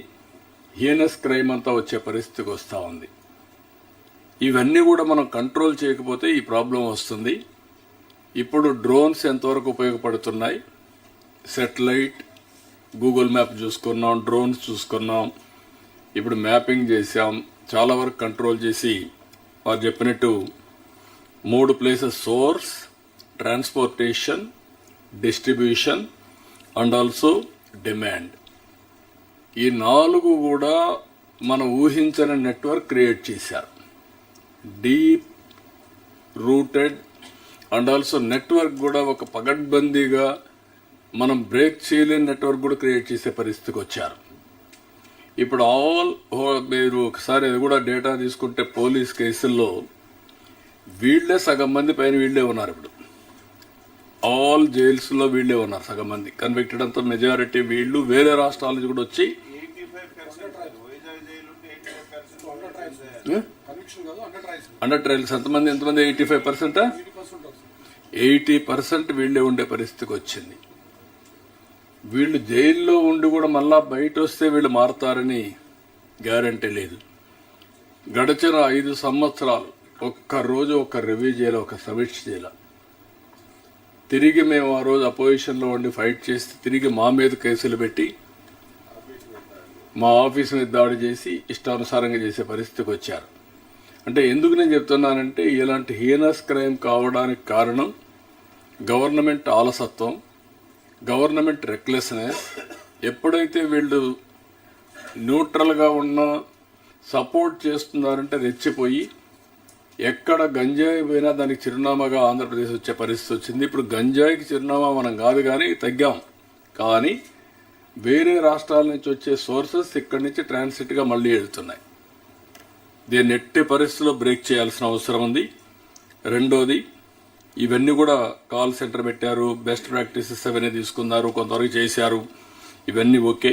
Speaker 1: హీనస్ క్రైమ్ అంతా వచ్చే పరిస్థితికి వస్తూ ఉంది. ఇవన్నీ కూడా మనం కంట్రోల్ చేయకపోతే ఈ ప్రాబ్లం వస్తుంది. ఇప్పుడు డ్రోన్స్ ఎంతవరకు ఉపయోగపడుతున్నాయి, సెటిలైట్, గూగుల్ మ్యాప్ చూసుకున్నాం, డ్రోన్స్ చూసుకున్నాం, ఇప్పుడు మ్యాపింగ్ చేసాం, చాలా వరకు కంట్రోల్ చేసి వారు చెప్పినట్టు 3 places: source, transportation, distribution and also demand. ఈ 4 కూడా మనం ఊహించని నెట్వర్క్ క్రియేట్ చేశారు. Deep rooted and also network కూడా ఒక పగడ్బందీగా మనం బ్రేక్ చేయలేని నెట్వర్క్ కూడా క్రియేట్ చేసే పరిస్థితికి వచ్చారు. ఇప్పుడు మీరు ఒకసారి అది కూడా డేటా తీసుకుంటే పోలీస్ కేసుల్లో వీళ్ళే సగం మంది పైన వీళ్ళే ఉన్నారు. ఇప్పుడు ఆల్ జైల్స్లో వీళ్ళే ఉన్నారు సగం మంది. కన్విక్టెడ్ అంతా మెజారిటీ వీళ్ళు. వేరే రాష్ట్రాల నుంచి కూడా వచ్చి అండర్ ట్రయల్స్ ఎంతమంది 85%? 80% వీళ్ళే ఉండే పరిస్థితికి వచ్చింది. వీళ్ళు జైల్లో ఉండి కూడా మళ్ళా బయట వస్తే వీళ్ళు మారుతారని గ్యారంటీ లేదు. గడిచిన 5 సంవత్సరాలు ఒక్కరోజు ఒక్క రివ్యూ చేయాలి, ఒక సమీక్ష చేయాలి. తిరిగి మేము ఆ రోజు అపోజిషన్లో ఉండి ఫైట్ చేస్తే తిరిగి మా మీద కేసులు పెట్టి మా ఆఫీస్ మీద దాడి చేసి ఇష్టానుసారంగా చేసే పరిస్థితికి వచ్చారు. అంటే ఎందుకు నేను చెప్తున్నానంటే ఇలాంటి హీనస్ క్రైమ్ కావడానికి కారణం గవర్నమెంట్ ఆలసత్వం, గవర్నమెంట్ రెక్లెస్నెస్. ఎప్పుడైతే వీళ్ళు న్యూట్రల్గా ఉన్నా సపోర్ట్ చేస్తున్నారంటే రెచ్చిపోయి ఎక్కడ గంజాయి పోయినా దానికి చిరునామాగా ఆంధ్రప్రదేశ్ వచ్చే పరిస్థితి వచ్చింది. ఇప్పుడు గంజాయికి చిరునామా మనం కాదు కానీ తగ్గాం, కానీ వేరే రాష్ట్రాల నుంచి వచ్చే సోర్సెస్ ఇక్కడి నుంచి ట్రాన్సిట్గా మళ్ళీ వెళ్తున్నాయి. దీన్ని ఎట్టి పరిస్థితుల్లో బ్రేక్ చేయాల్సిన అవసరం ఉంది. రెండోది, ఇవన్నీ కూడా కాల్ సెంటర్ పెట్టారు, బెస్ట్ ప్రాక్టీసెస్ అవన్నీ తీసుకున్నారు, కొంతవరకు చేశారు, ఇవన్నీ ఓకే.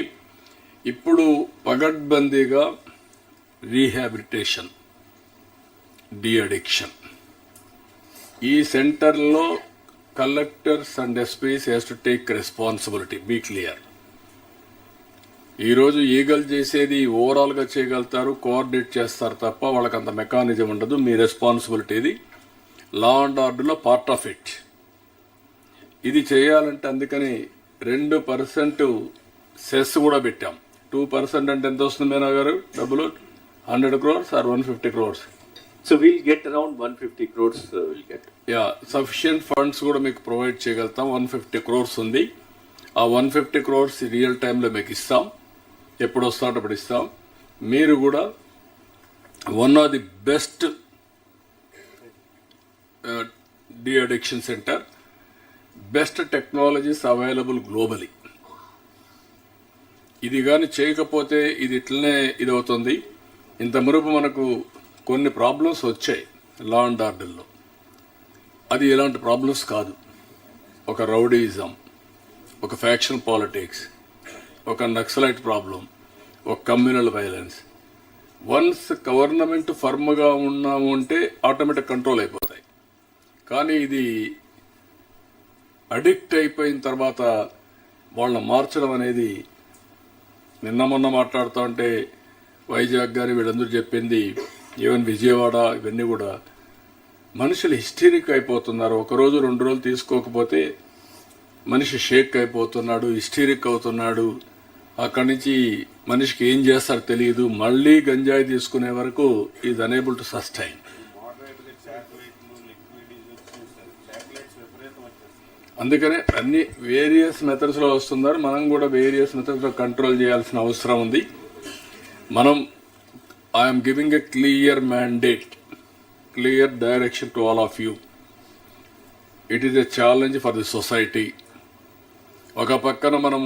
Speaker 1: ఇప్పుడు పగడ్బందీగా రీహాబిలిటేషన్, డీ అడిక్షన్. ఈ సెంటర్లో collectors and SPs has to take responsibility, be clear. ఈరోజు ఈగల్ చేసేది ఓవరాల్గా చేయగలుగుతారు, కోఆర్డినేట్ చేస్తారు తప్ప వాళ్ళకి అంత మెకానిజం ఉండదు. మీ రెస్పాన్సిబిలిటీ ఇది, లా అండ్ ఆర్డర్లో పార్ట్ ఆఫ్ ఇట్. ఇది చేయాలంటే అందుకని 2% సెస్ కూడా పెట్టాం. 2% అంటే ఎంత వస్తుంది మీనా గారు డబ్బులు? 100 crores or 150 crores?
Speaker 2: So we'll get around 150 crores. We'll get.
Speaker 1: Yeah, sufficient funds కూడా మీకు ప్రొవైడ్ చేయగలుగుతాం. 150 crores ఉంది. ఆ 150 crores రియల్ టైంలో మీకు ఇస్తాం. ఎప్పుడు వస్తాడో అప్పుడు ఇస్తాం. మీరు కూడా one of the best de addiction centre, best technologies available globally. ఇది కానీ చేయకపోతే ఇది ఇట్లనే ఇది అవుతుంది. ఇంత మునుపు మనకు కొన్ని ప్రాబ్లమ్స్ వచ్చాయి లా అండ్ ఆర్డర్లో, అది ఎలాంటి ప్రాబ్లమ్స్ కాదు. ఒక రౌడీయిజం, ఒక ఫ్యాక్షన్ పాలిటిక్స్, ఒక నక్సలైట్ ప్రాబ్లం, ఒక కమ్యూనల్ వైలెన్స్. వన్స్ గవర్నమెంట్ ఫర్మ్గా ఉన్నాము అంటే ఆటోమేటిక్ కంట్రోల్ అయిపోతాయి. కానీ ఇది అడిక్ట్ అయిపోయిన తర్వాత వాళ్ళని మార్చడం అనేది, నిన్న మొన్న మాట్లాడుతూ ఉంటే వైజాగ్ గారి వీళ్ళందరూ చెప్పింది, ఈవెన్ విజయవాడ, ఇవన్నీ కూడా మనుషులు హిస్టరిక్ అయిపోతున్నారు. 1 రోజు 2 రోజులు తీసుకోకపోతే మనిషి షేక్ అయిపోతున్నాడు, హిస్టరిక్ అవుతున్నాడు. అక్కడి నుంచి మనిషికి ఏం చేస్తారో తెలియదు. మళ్ళీ గంజాయి తీసుకునే వరకు ఈజ్ అనేబుల్ టు సస్టైన్. అందుకనే అన్ని వేరియస్ మెథడ్స్లో వస్తున్నారు. మనం కూడా వేరియస్ మెథడ్స్లో కంట్రోల్ చేయాల్సిన అవసరం ఉంది. మనం I'm giving a clear mandate, clear direction to all of you. It is a challenge for the society. ఒక పక్కన మనం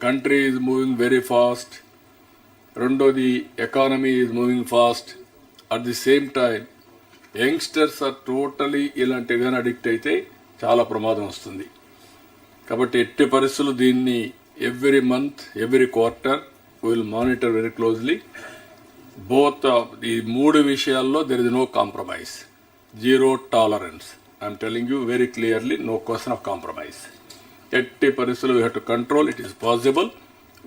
Speaker 1: country is moving very fast, రెండోది economy is moving fast. At the same time youngsters are totally ఇలాంటిగా addict అయితే చాలా ప్రమాదం వస్తుంది. కాబట్టి ఎట్టి పరిస్థితులు దీన్ని every month, every quarter will monitor very closely. Both ఈ 3 విషయాల్లో there is no compromise, zero tolerance. I'm telling you very clearly, no question of compromise. ఎట్టి పరిస్థితులు we have to control. It is possible.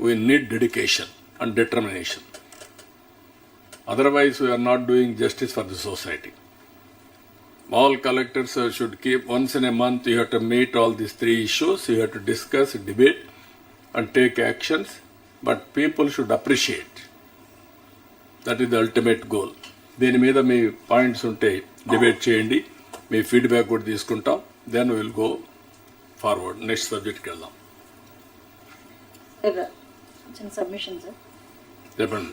Speaker 1: We need dedication and determination. Otherwise, we are not doing justice for the society. All collectors should keep once in a month, you have to meet all these 3 issues, you have to discuss, debate and take actions, but people should appreciate. That is the ultimate goal. దీని మీద మీ points ఉంటే debate చేయండి, మీ feedback కూడా తీసుకుంటాం, then will go forward. Next సబ్జెక్ట్కి వెళ్దాం.
Speaker 16: చిన్న submission sir.
Speaker 1: చెప్పండి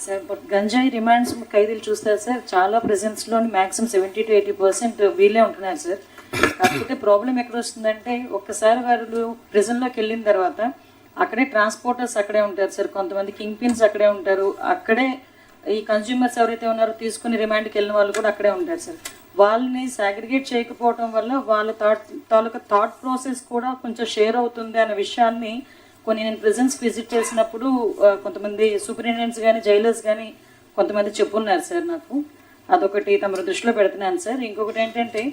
Speaker 16: సార్. గంజాయి రిమాండ్స్ ఖైదీలు చూస్తారు సార్, చాలా ప్రెజెన్స్లో మ్యాక్సిమం 70 to 80% వీళ్ళే ఉంటున్నారు సార్. కాకపోతే ప్రాబ్లం ఎక్కడ వస్తుందంటే, ఒక్కసారి వాళ్ళు ప్రిజన్లోకి వెళ్ళిన తర్వాత అక్కడే ట్రాన్స్పోర్టర్స్ అక్కడే ఉంటారు సార్, కొంతమంది కింగ్ పిన్స్ అక్కడే ఉంటారు, అక్కడే ఈ కన్జ్యూమర్స్ ఎవరైతే ఉన్నారో తీసుకుని రిమాండ్కి వెళ్ళిన వాళ్ళు కూడా అక్కడే ఉంటారు సార్. వాళ్ళని సాగ్రిగేట్ చేయకపోవడం వల్ల వాళ్ళ తాలూకా థాట్ ప్రాసెస్ కూడా కొంచెం షేర్ అవుతుంది అనే విషయాన్ని కొన్ని నేను ప్రిజన్స్ విజిట్ చేసినప్పుడు కొంతమంది సూపరింటెండెంట్స్ కానీ జైలర్స్ కానీ కొంతమంది చెప్పున్నారు సార్ నాకు. అదొకటి తమ దృష్టిలో పెడుతున్నాను సార్. ఇంకొకటి ఏంటంటే,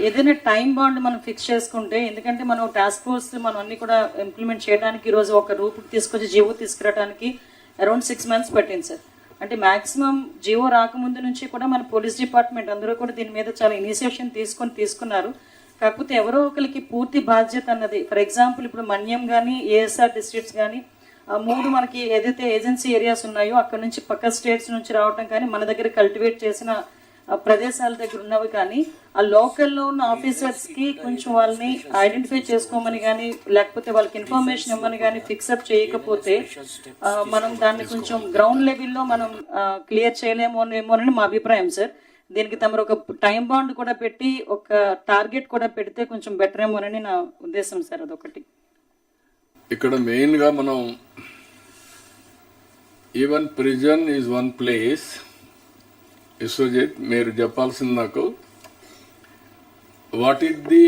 Speaker 16: ఏదైనా టైం బాండ్ మనం ఫిక్స్ చేసుకుంటే, ఎందుకంటే మనం టాస్క్ ఫోర్స్ మనం అన్ని కూడా ఇంప్లిమెంట్ చేయడానికి ఈరోజు ఒక రూపుకి తీసుకొచ్చి జీవో తీసుకురావడానికి అరౌండ్ 6 months పట్టింది సార్. అంటే మ్యాక్సిమం జీవో రాకముందు నుంచి కూడా మన పోలీస్ డిపార్ట్మెంట్ అందరూ కూడా దీని మీద చాలా ఇనిషియేషన్ తీసుకున్నారు. కాకపోతే ఎవరో ఒకరికి పూర్తి బాధ్యత అన్నది, ఫర్ ఎగ్జాంపుల్ ఇప్పుడు మన్యం కానీ ఏఎస్ఆర్ డిస్ట్రిక్ట్స్ కానీ 3 మనకి ఏదైతే ఏజెన్సీ ఏరియాస్ ఉన్నాయో అక్కడ నుంచి పక్క స్టేట్స్ నుంచి రావటం కానీ, మన దగ్గర కల్టివేట్ చేసిన ప్రదేశాల దగ్గర ఉన్నవి కానీ, ఆ లోకల్లో ఉన్న ఆఫీసర్స్కి కొంచెం వాళ్ళని ఐడెంటిఫై చేసుకోమని కానీ, లేకపోతే వాళ్ళకి ఇన్ఫర్మేషన్ ఇవ్వమని కానీ ఫిక్సప్ చేయకపోతే మనం దాన్ని కొంచెం గ్రౌండ్ లెవెల్లో మనం క్లియర్ చేయలేమోనని మా అభిప్రాయం సార్. దీనికి తమరు ఒక టైం బాండ్ కూడా పెట్టి ఒక టార్గెట్ కూడా పెడితే కొంచెం బెటర్ ఏమోనని నా ఉద్దేశం సార్. అదొకటి.
Speaker 1: ఇక్కడ మెయిన్గా మనం even prison is one place. Vishwajit, మీరు చెప్పాల్సింది నాకు, what is the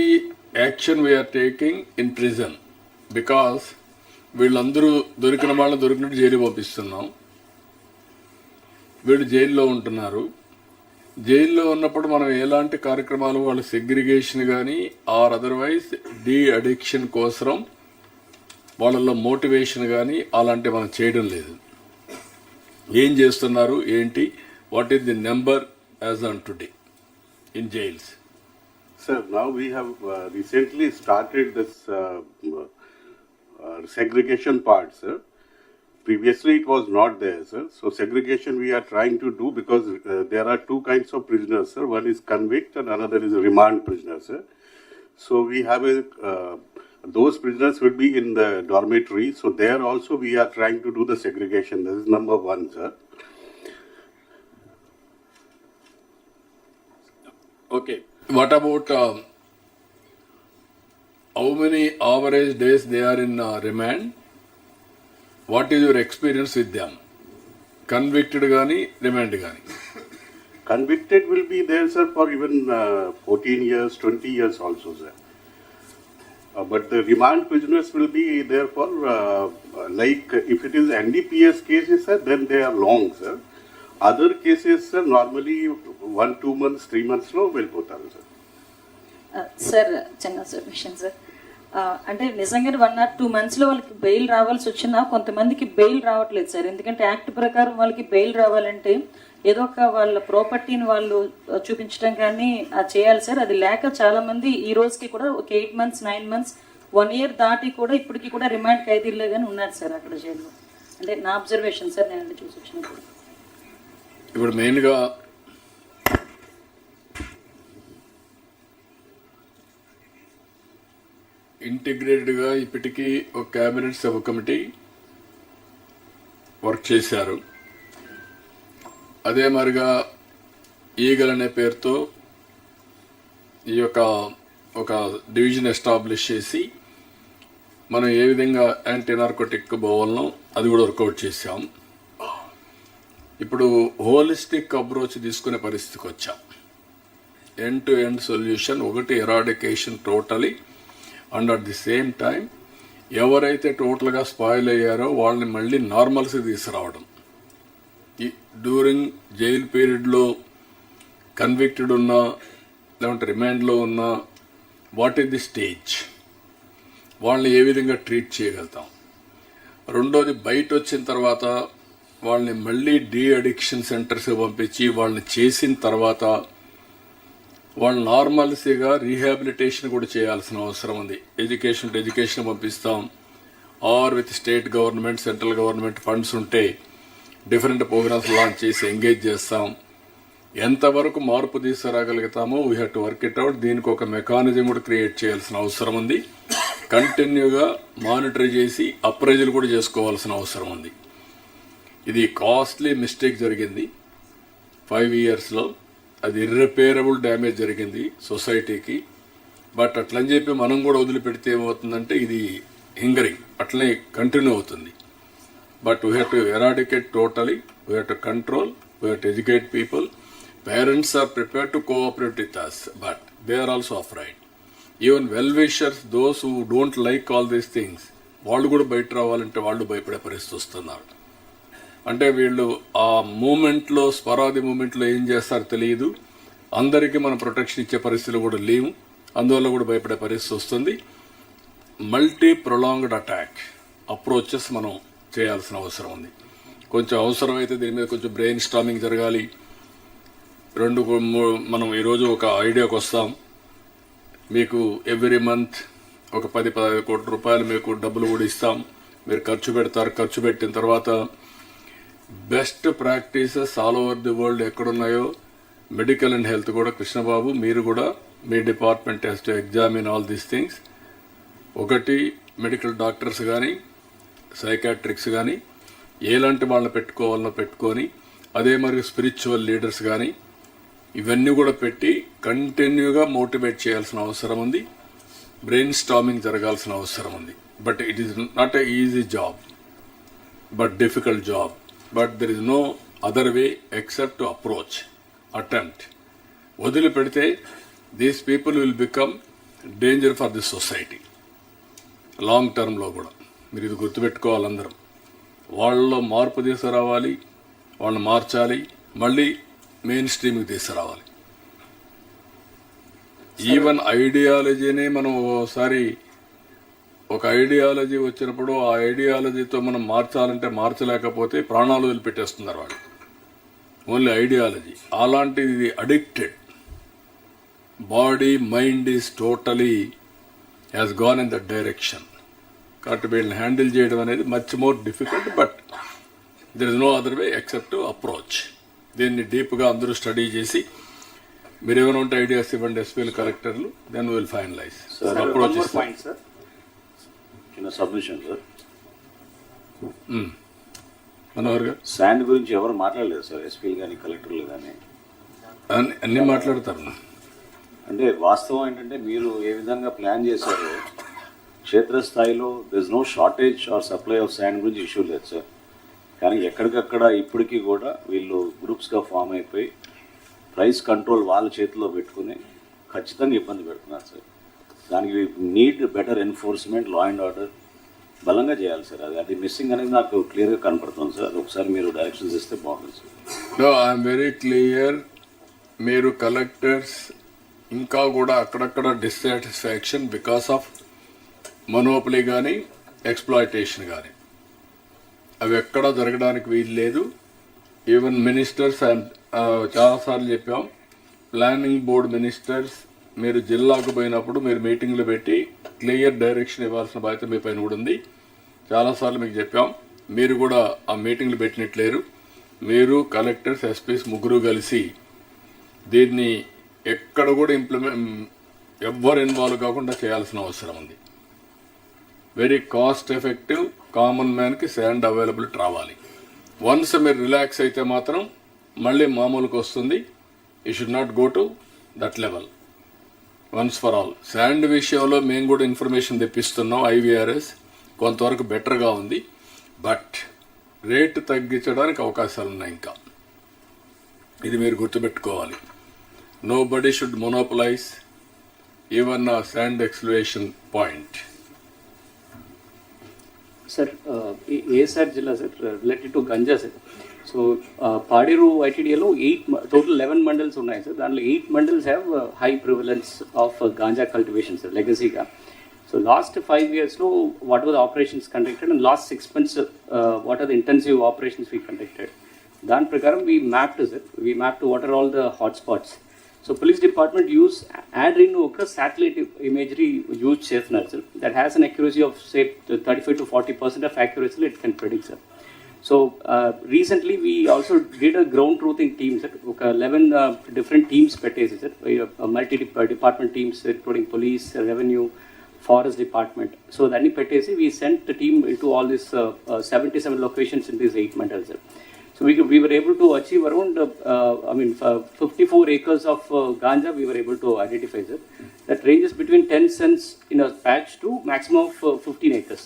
Speaker 1: action we are taking in prison? Because వీళ్ళందరూ దొరికిన వాళ్ళని దొరికినట్టు జైలు పంపిస్తున్నాం, వీళ్ళు జైల్లో ఉంటున్నారు. జైల్లో ఉన్నప్పుడు మనం ఎలాంటి కార్యక్రమాలు, వాళ్ళ సెగ్రిగేషన్ కానీ ఆర్ అదర్వైజ్ డీ అడిక్షన్ కోసం వాళ్ళల్లో మోటివేషన్ కానీ అలాంటివి మనం చేయడం లేదు. ఏం చేస్తున్నారు ఏంటి? What is the number as on today in jails?
Speaker 3: Sir, now we have recently started this segregation part, sir. Previously it was not there, sir. So segregation we are trying to do because there are 2 kinds of prisoners, sir. One is convict and another is a remand prisoner, sir. So we have those prisoners will be in the dormitory. So there also we are trying to do the segregation. This is number 1, sir.
Speaker 1: Okay. What about how many average days they are in remand? What is your experience with them? Convicted gaani, remand gaani?
Speaker 3: Convicted will be there, sir, for even 14 years, 20 years also, sir. But the remand prisoners will be there for, like, if it is NDPS cases, sir, then they are long, sir. Other cases, sir, normally 1-2 months, 3 months లో వెళ్ళిపోతారు sir.
Speaker 16: Sir చిన్న submission sir. అంటే నిజంగా 1 or 2 monthsలో వాళ్ళకి bail రావాల్సి వచ్చినా కొంతమందికి bail రావట్లేదు సార్. ఎందుకంటే యాక్ట్ ప్రకారం వాళ్ళకి బెయిల్ రావాలంటే ఏదో ఒక వాళ్ళ ప్రాపర్టీని వాళ్ళు చూపించడం కానీ చేయాలి సార్. అది లేక చాలామంది ఈ రోజుకి కూడా ఒక 8 months, 9 months, 1 year దాటి కూడా ఇప్పటికీ కూడా రిమాండ్ ఖైదీల్లో కానీ ఉన్నారు సార్ అక్కడ జైల్లో. అంటే నా అబ్జర్వేషన్ సార్, నేను చూసి వచ్చినప్పుడు.
Speaker 1: ఇప్పుడు మెయిన్గా ఇంటిగ్రేటెడ్గా ఇప్పటికీ ఒక క్యాబినెట్ సబ్ కమిటీ వర్క్ చేశారు. అదే మరిగా ఈగల్ అనే పేరుతో ఈ యొక్క ఒక డివిజన్ ఎస్టాబ్లిష్ చేసి మనం ఏ విధంగా యాంటీ నార్కోటిక్ పోవాలనో అది కూడా వర్కౌట్ చేశాం. ఇప్పుడు హోలిస్టిక్ అప్రోచ్ తీసుకునే పరిస్థితికి వచ్చాం. ఎండ్ టు ఎండ్ సొల్యూషన్, ఒకటి eradication totally, and at the same time ఎవరైతే టోటల్గా స్పాయిల్ అయ్యారో వాళ్ళని మళ్ళీ నార్మల్స్కి తీసుకురావడం. డ్యూరింగ్ జైల్ పీరియడ్లో కన్విక్టెడ్ ఉన్నా లేదంటే రిమాండ్లో ఉన్నా వాట్ ఈస్ ది స్టేజ్, వాళ్ళని ఏ విధంగా ట్రీట్ చేయగలుగుతాం. రెండోది బయట వచ్చిన తర్వాత వాళ్ళని మళ్ళీ డీ అడిక్షన్ సెంటర్స్ పంపించి వాళ్ళని చేసిన తర్వాత వాళ్ళు నార్మల్సీగా రీహాబిలిటేషన్ కూడా చేయాల్సిన అవసరం ఉంది. ఎడ్యుకేషన్ పంపిస్తాం, or with state government, central government funds ఉంటే డిఫరెంట్ ప్రోగ్రామ్స్ లాంచ్ చేసి ఎంగేజ్ చేస్తాం. ఎంతవరకు మార్పు తీసుకురాగలుగుతామో we have to work it out. దీనికి ఒక మెకానిజం కూడా క్రియేట్ చేయాల్సిన అవసరం ఉంది. కంటిన్యూగా మానిటర్ చేసి అప్రైజల్ కూడా చేసుకోవాల్సిన అవసరం ఉంది. ఇది కాస్ట్లీ మిస్టేక్ జరిగింది 5 yearsలో. అది ఇర్రిపేరబుల్ డ్యామేజ్ జరిగింది సొసైటీకి. బట్ అట్లని చెప్పి మనం కూడా వదిలిపెడితే ఏమవుతుందంటే ఇది హింగరింగ్ అట్లనే కంటిన్యూ అవుతుంది. But we have to eradicate totally, we have to control, we have to educate people. Parents are prepared to cooperate with us, but they are also afraid. Even well wishers, those who don't like all these things, వాళ్ళు కూడా బయట రావాలంటే వాళ్ళు భయపడే పరిస్థితి వస్తున్నారు. అంటే వీళ్ళు ఆ మూమెంట్లో, స్పరాది మూమెంట్లో ఏం చేస్తారో తెలియదు. అందరికీ మనం ప్రొటెక్షన్ ఇచ్చే పరిస్థితులు కూడా లేవు. అందువల్ల కూడా భయపడే పరిస్థితి వస్తుంది. మల్టీ ప్రొలాంగ్డ్ అటాక్ అప్రోచెస్ మనం చేయాల్సిన అవసరం ఉంది. కొంచెం అవసరమైతే దీని మీద కొంచెం బ్రెయిన్ స్టార్మింగ్ జరగాలి. మనం ఈరోజు ఒక ఐడియాకి వస్తాం. మీకు ఎవ్రీ మంత్ ఒక 10-15 కోట్ల రూపాయలు మీకు డబ్బులు కూడా ఇస్తాం. మీరు ఖర్చు పెడతారు. ఖర్చు పెట్టిన తర్వాత best practices all over the world ఎక్కడున్నాయో మెడికల్ అండ్ హెల్త్ కూడా కృష్ణబాబు మీరు కూడా మీ department has to examine all these things. ఒకటి మెడికల్ డాక్టర్స్ కానీ సైకాట్రిక్స్ కానీ ఎలాంటి వాళ్ళని పెట్టుకోవాలనో పెట్టుకొని, అదే మరి స్పిరిచువల్ లీడర్స్ కానీ ఇవన్నీ కూడా పెట్టి కంటిన్యూగా మోటివేట్ చేయాల్సిన అవసరం ఉంది. బ్రెయిన్ స్టార్మింగ్ జరగాల్సిన అవసరం ఉంది. But it is not a easy job, but difficult job. But there is no other way except to approach, attempt. వదిలిపెడితే these people will become danger for this society long టర్మ్లో కూడా. మీరు ఇది గుర్తుపెట్టుకోవాలి అందరం. వాళ్ళలో మార్పు తీసుకురావాలి, వాళ్ళని మార్చాలి, మళ్ళీ మెయిన్ స్ట్రీమ్కి తీసుకురావాలి. ఈవెన్ ఐడియాలజీనే మనం ఒకసారి ఒక ఐడియాలజీ వచ్చినప్పుడు ఆ ఐడియాలజీతో మనం మార్చాలంటే మార్చలేకపోతే ప్రాణాలు వదిలిపెట్టేస్తున్నారు వాళ్ళు. ఓన్లీ ఐడియాలజీ అలాంటిది. ఇది addicted. Body mind is totally has gone in that direction. కాబట్టి వీళ్ళని హ్యాండిల్ చేయడం అనేది much more difficult. But there is no other way except to approach. దీన్ని డీప్గా అందరూ స్టడీ చేసి మీరు ఏమైనా ఉంటే ఐడియాస్ ఇవ్వండి ఎస్పీఎల్ కలెక్టర్లు, దెన్ విల్ ఫైనలైజ్ అప్రోచ్.
Speaker 8: చిన్న సబ్మిషన్ సార్.
Speaker 1: మనోహర్ గారు,
Speaker 8: శాండ్ గురించి ఎవరు మాట్లాడలేదు సార్, ఎస్పీలు కానీ కలెక్టర్లు కానీ.
Speaker 1: అన్నీ మాట్లాడతారు.
Speaker 8: అంటే వాస్తవం ఏంటంటే మీరు ఏ విధంగా ప్లాన్ చేశారో క్షేత్రస్థాయిలో there is no shortage or supply of sand గురించి ఇష్యూ లేదు సార్. కానీ ఎక్కడికక్కడ ఇప్పటికీ కూడా వీళ్ళు గ్రూప్స్గా ఫామ్ అయిపోయి ప్రైస్ కంట్రోల్ వాళ్ళ చేతిలో పెట్టుకుని ఖచ్చితంగా ఇబ్బంది పెడుతున్నారు సార్. దానికి need better enforcement, law and order బలంగా చేయాలి సార్. అది మిస్సింగ్ అనేది నాకు క్లియర్గా కనపడుతుంది సార్. అది ఒకసారి మీరు డైరెక్షన్స్ ఇస్తే బాగుంటుంది sir.
Speaker 1: No, I'm very clear. మీరు కలెక్టర్స్ ఇంకా కూడా అక్కడక్కడ డిస్సాటిస్ఫాక్షన్ బికాస్ ఆఫ్ మనోపలి కానీ ఎక్స్ప్లాయిటేషన్ కానీ అవి ఎక్కడా జరగడానికి వీలు లేదు. ఈవెన్ మినిస్టర్స్ అండ్ చాలాసార్లు చెప్పాం, ప్లానింగ్ బోర్డ్ మినిస్టర్స్ మీరు జిల్లాకు పోయినప్పుడు మీరు మీటింగ్లు పెట్టి క్లియర్ డైరెక్షన్ ఇవ్వాల్సిన బాధ్యత మీ పైన కూడా ఉంది. చాలాసార్లు మీకు చెప్పాం, మీరు కూడా ఆ మీటింగ్లు పెట్టినట్లేరు. మీరు కలెక్టర్స్, ఎస్పీస్ ముగ్గురు కలిసి దీన్ని ఎక్కడ కూడా ఎవ్వరు ఇన్వాల్వ్ కాకుండా చేయాల్సిన అవసరం ఉంది. వెరీ కాస్ట్ ఎఫెక్టివ్, కామన్ మ్యాన్కి శాండ్ అవైలబిలిటీ రావాలి. వన్స్ మీరు రిలాక్స్ అయితే మాత్రం మళ్ళీ మామూలుకి వస్తుంది. You should not go to that level once for all. Sand విషయంలో మేము కూడా ఇన్ఫర్మేషన్ తెప్పిస్తున్నాం. ఐవీఆర్ఎస్ కొంతవరకు బెటర్గా ఉంది. బట్ రేటు తగ్గించడానికి అవకాశాలు ఉన్నాయి ఇంకా. ఇది మీరు గుర్తుపెట్టుకోవాలి. Nobody should monopolise even ఆ sand exploration point.
Speaker 14: Sir ASR జిల్లా sir related to ganja sir. So Paderu ఐటీడీఏలో 11 మండల్స్ ఉన్నాయి సార్. దాంట్లో 8 mandals have high prevalence of ganja cultivation sir, లెగసీగా. So last 5 years, what were the operations conducted, and last 6 months, what are the intensive operations we conducted? Dan prakaram we mapped it. We mapped what are all the hotspots. So police department use ADRIN oka satellite imagery use chestunar sir. That has an accuracy of say 35 to 40% of accuracy it can predict sir. So recently we also did a ground truthing team sir. 11 different teams pettesi sir. Multi department teams including police, revenue, forest department. So then we sent the team into all these 77 locations in these 8 mandals sir. So we were able to achieve around 54 acres of ganja we were able to identify sir. That ranges between 10 cents in a patch to maximum of 15 acres.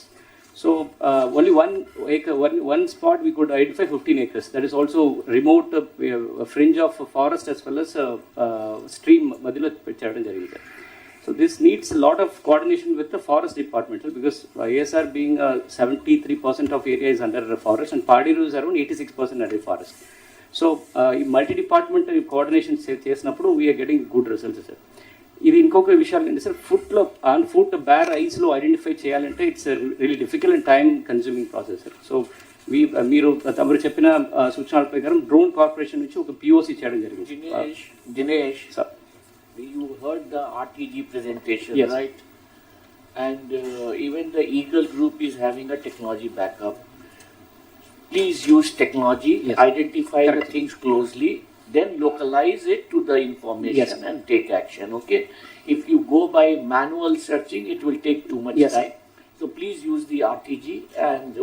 Speaker 14: So only one spot we could identify 15 acres. That is also remote fringe of forest as well as stream madhilo petchadam jarigindi sir. So this needs a lot of coordination with the forest department because ASR being 73% of area is under forest and Padiru is around 86% under forest. So multi-department coordination చేసినప్పుడు we are getting good results sir. ఇది ఇంకొక విషయాలు ఏంటి sir ఫుట్లో on foot bare ఐస్లో identify చేయాలంటే it's really difficult and time consuming process sir. So మీరు తమరు చెప్పిన సూచనల ప్రకారం డ్రోన్ కార్పొరేషన్ నుంచి ఒక POC చేయడం జరిగింది.
Speaker 11: Dinesh,
Speaker 14: sir
Speaker 11: you heard the RTG presentation,
Speaker 14: yes.
Speaker 11: right? And even the Eagle group is having a technology backup. Please use technology,
Speaker 14: yes.
Speaker 11: identify the things closely, then localize it to the information
Speaker 14: yes.
Speaker 11: and take action, okay? If you go by manual searching, it will take too much
Speaker 14: yes.
Speaker 11: time. So please use the RTG and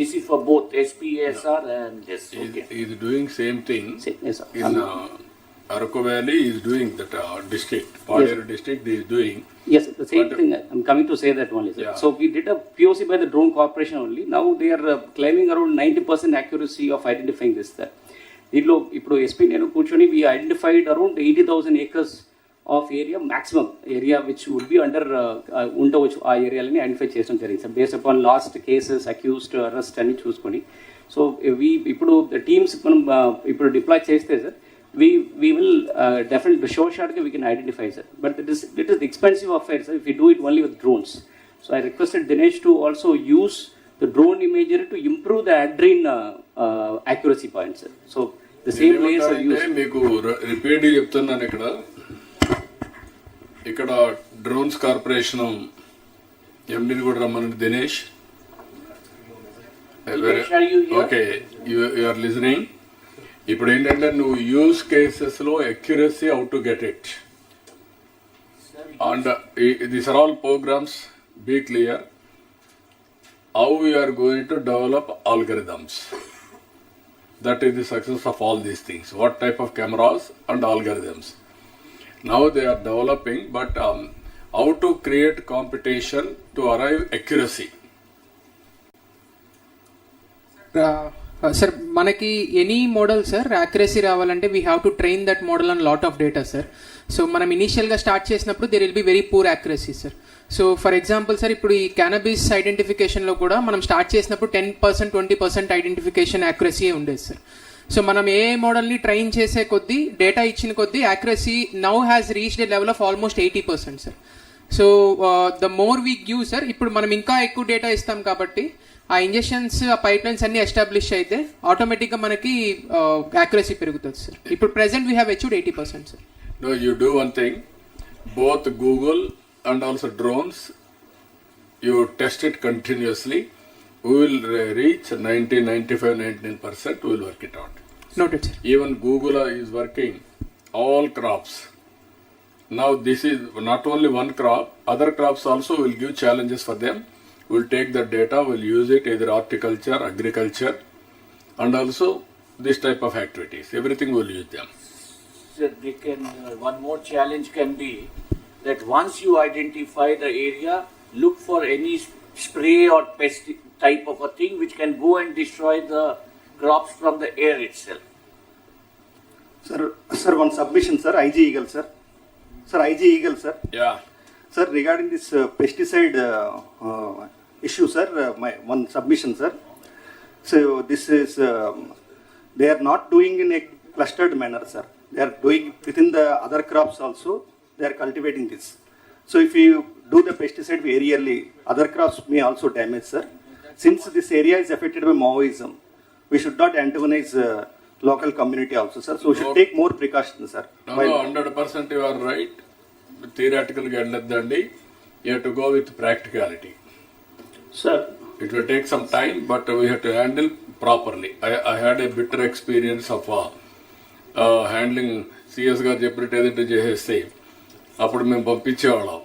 Speaker 11: this is for both SPSR and this, okay?
Speaker 1: He is doing same thing
Speaker 14: yes, sir.
Speaker 1: in Araku Valley is doing that district, Padiru district he is doing.
Speaker 14: Yes, the same thing. I'm coming to say that only, sir.
Speaker 1: Yeah.
Speaker 14: So we did a POC by the drone corporation only. Now they are claiming around 90% accuracy of identifying this. దీంట్లో ఇప్పుడు SP నేను కూర్చొని we identified around 80,000 acres of area, maximum area which would be under ఉండవచ్చు ఆ ఏరియాలని identify చేయడం జరిగింది sir based upon last cases accused arrest అని చూసుకొని. సో ఇప్పుడు టీమ్స్ మనం ఇప్పుడు డిప్లాయ్ చేస్తే sir we will definitely sure shotగా we can identify sir, but it is expensive affair sir if we do it only with drones. So I requested Dinesh to also use the drone imagery to improve the ADRIN accuracy points sir. So the same layers are used.
Speaker 1: మీకు repeat చెప్తున్నాను ఇక్కడ drones corporation ఎండిని కూడా రమ్మని Dinesh. Okay you are listening. ఇప్పుడు ఏంటంటే నువ్వు use కేసెస్లో accuracy how to get it and these are all programmes be clear how you are going to develop algorithms. That is the success of all these things. What type of cameras and algorithms. Now they are developing, but how to create competition to arrive accuracy.
Speaker 17: Sir మనకి any model sir accuracy రావాలంటే we have to train that model on lot of data sir. So మనం ఇనీషియల్గా start చేసినప్పుడు there will be very poor accuracy sir. So for example sir ఇప్పుడు ఈ cannabis ఐడెంటిఫికేషన్లో కూడా మనం start చేసినప్పుడు 10% 20% ఐడెంటిఫికేషన్ యాక్యురసీ ఉండేది సార్. సో మనం ఏ మోడల్ని ట్రైన్ చేసే కొద్దీ డేటా ఇచ్చిన కొద్దీ accuracy now has reached A level of almost 80% sir. So the more we give sir ఇప్పుడు మనం ఇంకా ఎక్కువ డేటా ఇస్తాం కాబట్టి ఆ ఇంజెక్షన్స్ ఆ పైప్ లైన్స్ అన్ని ఎస్టాబ్లిష్ అయితే ఆటోమేటిక్గా మనకి యాక్యురసీ పెరుగుతుంది సార్. ఇప్పుడు present we have achieved 80% sir.
Speaker 1: No, you do one thing, both Google and also drones, you test it continuously. We will reach 90, 95, 99%, we will work it out.
Speaker 17: Noted, sir.
Speaker 1: Even Google is working all crops. Now this is not only one crop, other crops also will give challenges for them. We'll take the data, we'll use it either horticulture, agriculture, and also this type of activities. Everything we'll use them.
Speaker 11: Sir, they can, one more challenge can be that once you identify the area, look for any spray or pest type of a thing which can go and destroy the crops from the air itself.
Speaker 4: Sir, one submission, sir. IG Eagle, sir. Sir, IG Eagle, sir.
Speaker 1: Yeah.
Speaker 4: Sir, regarding this pesticide issue, sir, my one submission, sir. So this is they are not doing in a clustered manner, sir. They are doing within the other crops also. They are cultivating this. So if you do the pesticide very early. Other crops may also damage, sir. Since this area is affected by Maoism, we should not antagonize local community also, sir. So we should take more precautions, sir.
Speaker 1: No, 100% you are right. Theoretically, you have to go with practicality.
Speaker 2: Sir,
Speaker 1: it will take some time, but we have to handle properly. I had a bitter experience of handling సిఎస్గా చెప్పినట్టు ఏదంటే చేసేస్తే అప్పుడు మేము పంపించేవాళ్ళం.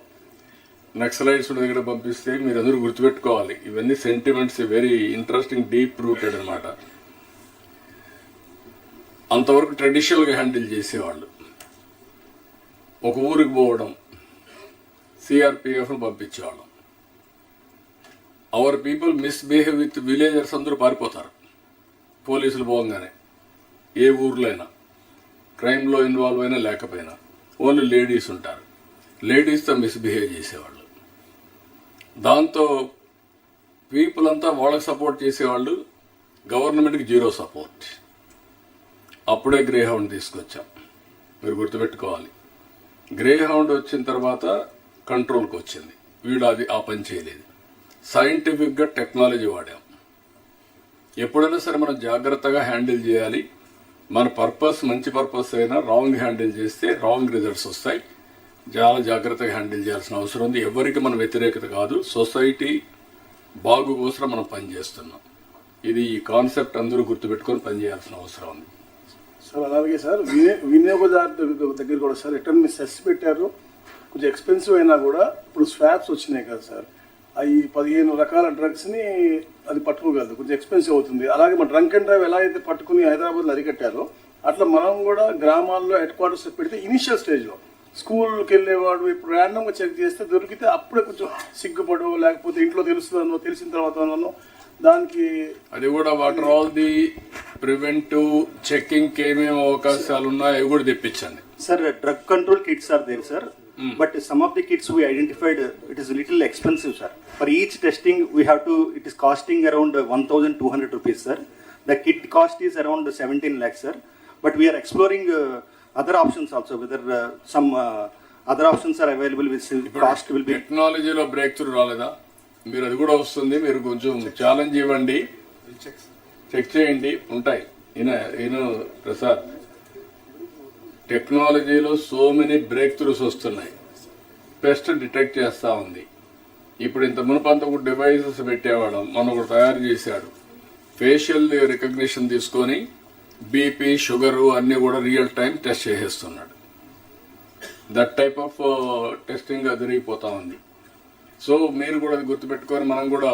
Speaker 1: Naxalites దగ్గర పంపిస్తే మీరు అందరూ గుర్తుపెట్టుకోవాలి, ఇవన్నీ sentiments very interesting deep rooted అనమాట. అంతవరకు ట్రెడిషనల్గా హ్యాండిల్ చేసేవాళ్ళు. ఒక ఊరికి పోవడం, సిఆర్పిఎఫ్ను పంపించేవాళ్ళం. Our people misbehave with villagers, అందరూ పారిపోతారు పోలీసులు పోగానే. ఏ ఊర్లో అయినా క్రైమ్లో ఇన్వాల్వ్ అయినా లేకపోయినా ఓన్లీ లేడీస్ ఉంటారు. లేడీస్తో మిస్బిహేవ్ చేసేవాళ్ళు. దాంతో పీపుల్ అంతా వాళ్ళకి సపోర్ట్ చేసేవాళ్ళు, గవర్నమెంట్కి జీరో సపోర్ట్. అప్పుడే గ్రే హౌండ్ తీసుకొచ్చాం, మీరు గుర్తుపెట్టుకోవాలి. గ్రే హౌండ్ వచ్చిన తర్వాత కంట్రోల్కి వచ్చింది. వీడు అది ఆ పని చేయలేదు. సైంటిఫిక్గా టెక్నాలజీ వాడాం. ఎప్పుడైనా సరే మనం జాగ్రత్తగా హ్యాండిల్ చేయాలి. మన పర్పస్ మంచి పర్పస్ అయినా రాంగ్ హ్యాండిల్ చేస్తే రాంగ్ రిజల్ట్స్ వస్తాయి. చాలా జాగ్రత్తగా హ్యాండిల్ చేయాల్సిన అవసరం ఉంది. ఎవరికి మన వ్యతిరేకత కాదు, సొసైటీ బాగు కోసం మనం పనిచేస్తున్నాం. ఇది ఈ కాన్సెప్ట్ అందరూ గుర్తుపెట్టుకొని పనిచేయాల్సిన అవసరం ఉంది.
Speaker 18: సార్ అలాగే సార్ వినియోగదారు దగ్గర కూడా సార్ ఎక్కడ మీరు సెస్ పెట్టారు, కొంచెం ఎక్స్పెన్సివ్ అయినా కూడా ఇప్పుడు స్వాబ్స్ వచ్చినాయి కదా సార్, అవి 15 రకాల డ్రగ్స్ని అది పట్టుకోగలదు, కొంచెం ఎక్స్పెన్సివ్ అవుతుంది. అలాగే మన డ్రంక్ అండ్ డ్రైవ్ ఎలా అయితే పట్టుకుని హైదరాబాద్లో అరికట్టారో అట్లా మనం కూడా గ్రామాల్లో హెడ్ క్వార్టర్స్ పెడితే ఇనిషియల్ స్టేజ్లో స్కూల్కి వెళ్ళేవాడు ఇప్పుడు ర్యాండమ్గా చెక్ చేస్తే దొరికితే అప్పుడే కొంచెం సిగ్గుపడు, లేకపోతే ఇంట్లో తెలుస్తుందనో, తెలిసిన తర్వాతనో దానికి
Speaker 1: అది కూడా water all the preventive checking ఏమేమి అవకాశాలు ఉన్నాయో అవి కూడా తెప్పించండి.
Speaker 4: Sir drug control kits are there sir. But some of the kits we identified, it is a little expensive, sir. For each testing, it is costing around 1,200 rupees, sir. The kit cost is around 17 lakhs, sir. But we are exploring other options also, whether some other options are available with cost will be.
Speaker 1: టెక్నాలజీలో break through రాలేదా? మీరు అది కూడా వస్తుంది. మీరు కొంచెం challenge ఇవ్వండి, check చేయండి, ఉంటాయి. ఈయన ప్రసాద్, టెక్నాలజీలో సో మెనీ బ్రేక్ త్రూస్ వస్తున్నాయి. పెస్ట్ డిటెక్ట్ చేస్తూ ఉంది. ఇప్పుడు ఇంత మునుపంతా కూడా డివైసెస్ పెట్టేవాళ్ళం, మనం ఒకటి తయారు చేశాడు. ఫేషియల్ రికగ్నిషన్ తీసుకొని బీపీ, షుగరు అన్నీ కూడా రియల్ టైం టెస్ట్ చేసేస్తున్నాడు. దట్ టైప్ ఆఫ్ టెస్టింగ్ జరిగిపోతూ ఉంది. సో మీరు కూడా అది గుర్తుపెట్టుకొని మనం కూడా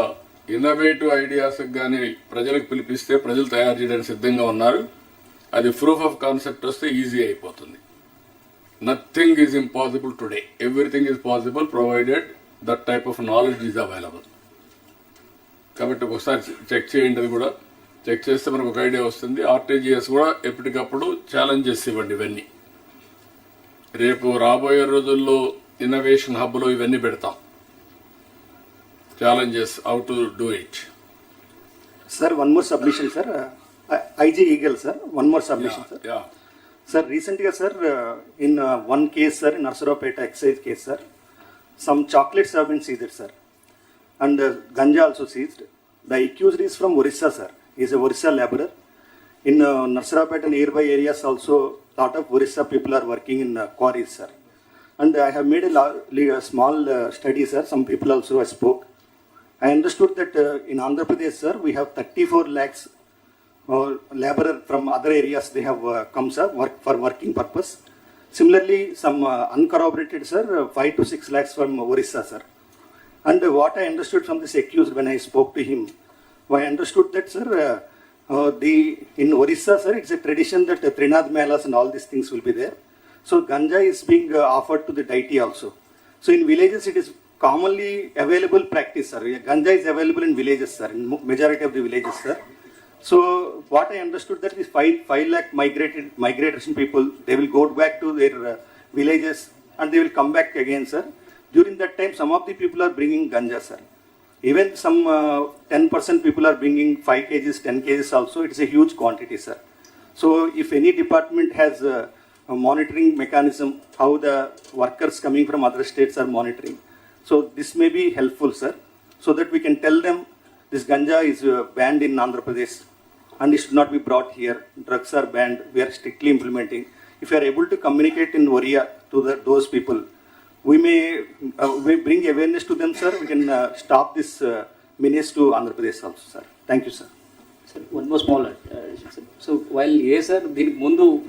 Speaker 1: ఇన్నోవేటివ్ ఐడియాస్కి కానీ ప్రజలకు పిలిపిస్తే ప్రజలు తయారు చేయడానికి సిద్ధంగా ఉన్నారు. అది ప్రూఫ్ ఆఫ్ కాన్సెప్ట్ వస్తే ఈజీ అయిపోతుంది. Nothing is impossible today, everything is possible provided that type of knowledge is available. కాబట్టి ఒకసారి చెక్ చేయండి. అది కూడా చెక్ చేస్తే మనకు ఒక ఐడియా వస్తుంది. ఆర్టీజీఎస్ కూడా ఎప్పటికప్పుడు ఛాలెంజెస్ ఇవ్వండి. ఇవన్నీ రేపు రాబోయే రోజుల్లో ఇన్నోవేషన్ హబ్లో ఇవన్నీ పెడతాం. Challenges how to do it.
Speaker 4: Sir, one more submission, sir. IG Eagle, sir. One more submission, sir.
Speaker 1: Yeah.
Speaker 4: Sir, recently, sir, in one case, sir, in Narsarapeta excise case, sir, some chocolates have been seized, sir. And ganja also seized. The accused is from Orissa, sir. He is a Orissa laborer. In Narsarapeta and nearby areas also, lot of Orissa people are working in quarries, sir. And I have made a small study, sir. Some people also I spoke. I understood that in Andhra Pradesh, sir, we have 34 lakhs laborer from other areas. They have come, sir, for working purpose. Similarly, some uncorroborated, sir, 5 to 6 lakhs from Orissa, sir. And what I understood from this accused when I spoke to him, I understood that, sir, in Orissa, sir, it's a tradition that Trinad Melas and all these things will be there. So ganja is being offered to the deity also. So in villages, it is commonly available practice, sir. Ganja is available in villages, sir, in majority of the villages, sir. So what I understood that is 5 lakh migration people, they will go back to their villages and they will come back again, sir. During that time, some of the people are bringing ganja, sir. Even some 10% people are bringing 5 kgs, 10 kgs also. It is a huge quantity, sir. So if any department has a monitoring mechanism, how the workers coming from other states are monitoring. So this may be helpful, sir, so that we can tell them this ganja is banned in Andhra Pradesh and it should not be brought here. Drugs are banned. We are strictly implementing. If we are able to communicate in Oriya to those people, we may bring awareness to them, sir. We can stop this menace to Andhra Pradesh also, sir. Thank you, sir.
Speaker 14: Sir, one more small addition, sir. So while yes, sir,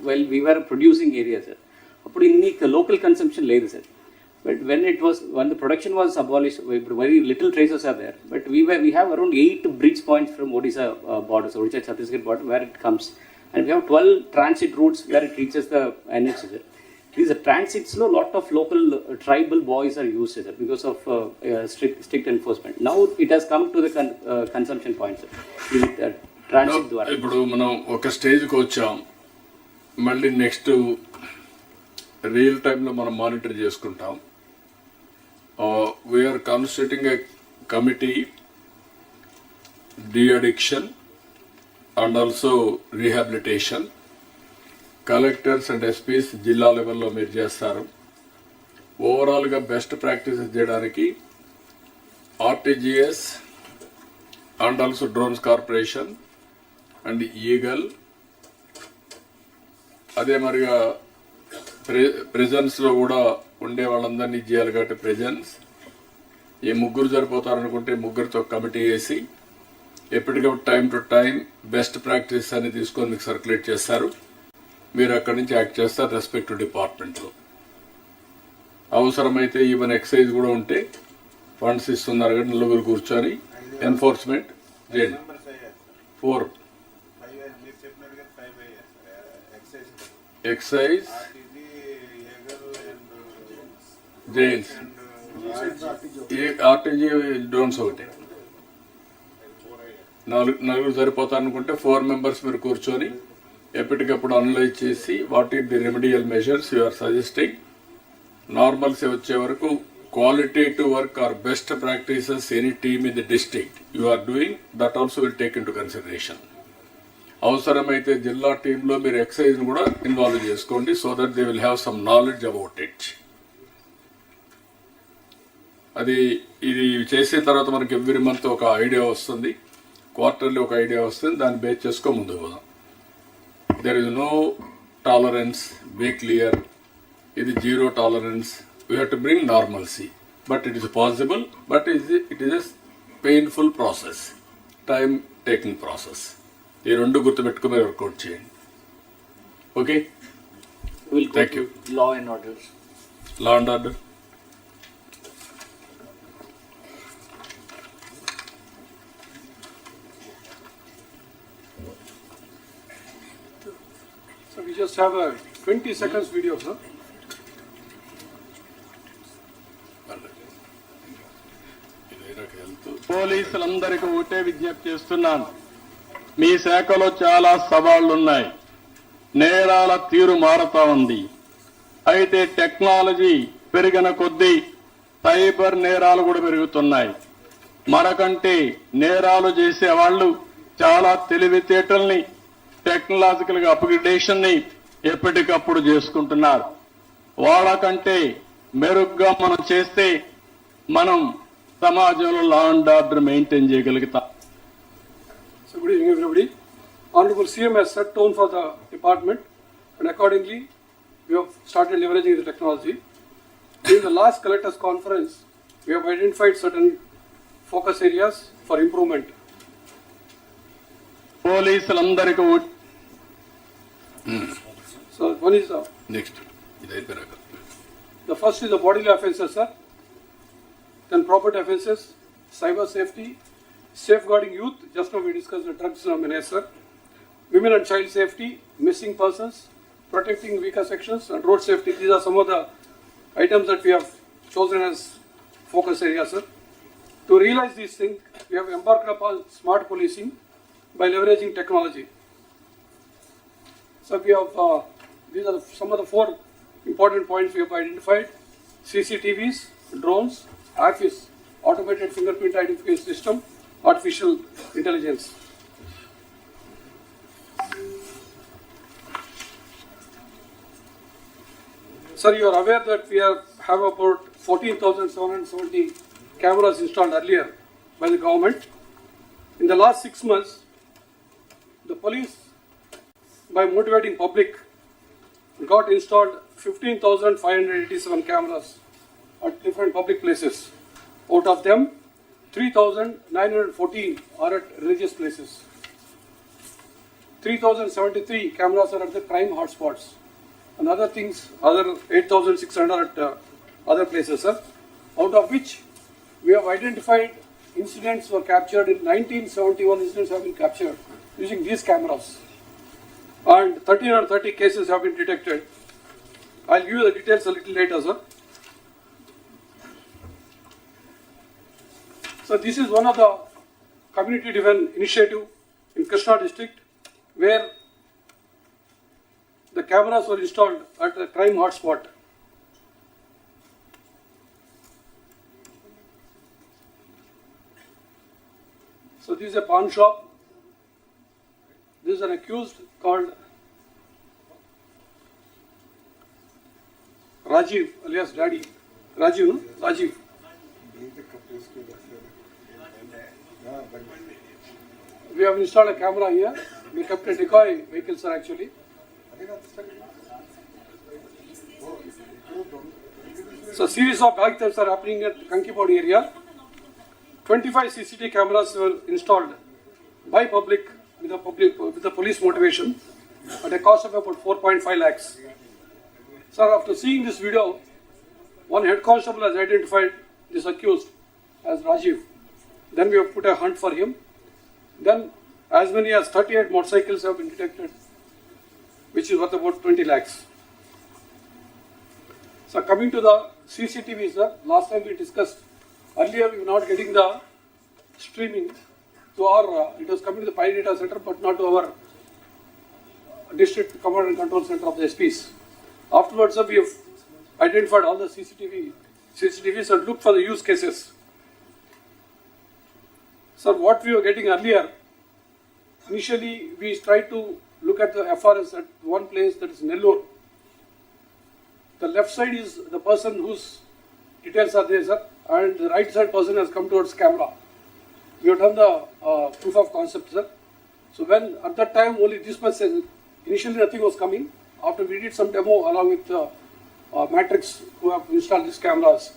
Speaker 14: while we were producing area, sir, local consumption లేదు, sir. But when the production was abolished, very little traces are there. But we have around 8 bridge points from Odisha border, so Odisha Chhattisgarh border, where it comes, and we have 12 transit routes where it reaches the NH. These transits, a lot of local tribal boys are used, sir, because of strict enforcement. Now it has come to the consumption point, sir. Transit ద్వారా
Speaker 1: ఇప్పుడు మనం ఒక స్టేజ్కి వచ్చాం, మళ్ళీ next real టైంలో మనం monitor చేసుకుంటాం. We are constituting a committee de addiction and also rehabilitation. Collectors and SPs జిల్లా లెవెల్లో మీరు చేస్తారు. ఓవరాల్గా బెస్ట్ ప్రాక్టీసెస్ చేయడానికి RTGS and also drones corporation and Eagle, అదే మరిగా ప్రెజెన్స్లో కూడా ఉండే వాళ్ళందరినీ చేయాలి. కాబట్టి ప్రెజెన్స్ ఈ ముగ్గురు సరిపోతారనుకుంటే ముగ్గురితో కమిటీ వేసి ఎప్పటికప్పుడు time to time best practice అని తీసుకొని మీకు సర్క్యులేట్ చేస్తారు. మీరు అక్కడి నుంచి యాక్ట్ చేస్తారు రెస్పెక్టివ్ డిపార్ట్మెంట్లో. అవసరమైతే ఈవెన్ ఎక్సైజ్ కూడా ఉంటే ఫండ్స్ ఇస్తున్నారు కానీ నలుగురు కూర్చొని ఎన్ఫోర్స్మెంట్ చేయండి. 4 ఎక్సైజ్ జైన్స్ ఆర్టీజీ డ్రోన్స్ ఒకటి, నలుగురు సరిపోతారనుకుంటే 4 మెంబర్స్ మీరు కూర్చొని ఎప్పటికప్పుడు అనలైజ్ చేసి what is the remedial measures you are suggesting. Normalcy వచ్చే వరకు qualitative work or best practices any team in the district you are doing, that also will take into consideration. అవసరమైతే జిల్లా టీంలో మీరు ఎక్సైజ్ను కూడా ఇన్వాల్వ్ చేసుకోండి, so that they will have some knowledge about it. ఇది చేసిన తర్వాత మనకి ఎవ్రీ మంత్ ఒక ఐడియా వస్తుంది, క్వార్టర్లీ ఒక ఐడియా వస్తుంది, దాన్ని బేస్ చేసుకో ముందుకు పోదాం. There is no tolerance, be clear. ఇది zero tolerance. We have to bring normalcy, but it is possible, but it is a painful process, time taking process. ఈ రెండు గుర్తుపెట్టుకుని వర్కౌట్ చేయండి. Okay, thank you.
Speaker 11: Law and order.
Speaker 1: Law and order.
Speaker 18: So we just have a 20 seconds video, sir.
Speaker 13: పోలీసులందరికీ ఒకటే విజ్ఞప్తి చేస్తున్నాను, మీ శాఖలో చాలా సవాళ్లున్నాయి, నేరాల తీరు మారుతా ఉంది. అయితే టెక్నాలజీ పెరిగిన కొద్దీ సైబర్ నేరాలు కూడా పెరుగుతున్నాయి. మనకంటే నేరాలు చేసే వాళ్ళు చాలా తెలివితేటల్ని, టెక్నాలజికల్ అప్గ్రేడేషన్ ని ఎప్పటికప్పుడు చేసుకుంటున్నారు. వాళ్ళకంటే మెరుగ్గా మనం చేస్తే మనం సమాజంలో లా అండ్ ఆర్డర్ మెయింటైన్ చేయగలుగుతాం.
Speaker 18: So good evening, everybody. Honorable CM has set tone for the department, and accordingly, we have started leveraging the technology. In the last collectors conference, we have identified certain focus areas for improvement.
Speaker 13: పోలీసులందరికీ
Speaker 18: So one is
Speaker 1: next
Speaker 18: the first is the bodily offences, sir. Then property offences, cyber safety, safeguarding youth. Just now we discussed the drugs menace, sir. Women and child safety, missing persons, protecting weaker sections, and road safety. These are some of the items that we have chosen as focus areas, sir. To realize these things, we have embarked upon smart policing by leveraging technology. So we have, these are some of the 4 important points we have identified: CCTVs, drones, AFIS, automated fingerprint identification system, artificial intelligence. Sir, you are aware that we have have about 14,770 cameras installed earlier by the government. In the last 6 months, the police, by motivating public, got installed 15,587 cameras at different public places. Out of them, 3,914 are at religious places. 3,073 cameras are at the crime hotspots. And other things, other 8,600 at other places, sir. Out of which we have identified incidents were captured in 1971 incidents have been captured using these cameras. And 1330 cases have been detected. I'll give you the details a little later, sir. So this is one of the community-driven initiative in Krishna district where the cameras were installed at a crime hotspot. So this is a pawn shop. This is an accused called Rajiv alias Reddy. Rajiv, no? Rajiv. We have installed a camera here. We kept a decoy vehicle, sir, actually. So series of bag thefts are happening at Kankipodi area. 25 CCTV cameras were installed by public with the police motivation at a cost of about 4.5 lakhs. Sir, after seeing this video, one head constable has identified this accused as Rajiv. Then we have put a hunt for him. Then as many as 38 motorcycles have been detected, which is worth about 20 lakhs. So coming to the CCTV, sir, last time we discussed, earlier we were not getting the streaming to our, it was coming to the Pi Data Center but not to our district command and control center of the SPs. Afterwards, sir, we have identified all the CCTVs and looked for the use cases. Sir, what we were getting earlier, initially we tried to look at the FRS at one place, that is Nellore. The left side is the person whose details are there, sir, and the right side person has come towards camera. We have done the proof of concept, sir. So when at that time only this much says, initially nothing was coming. After we did some demo along with Matrix who have installed these cameras.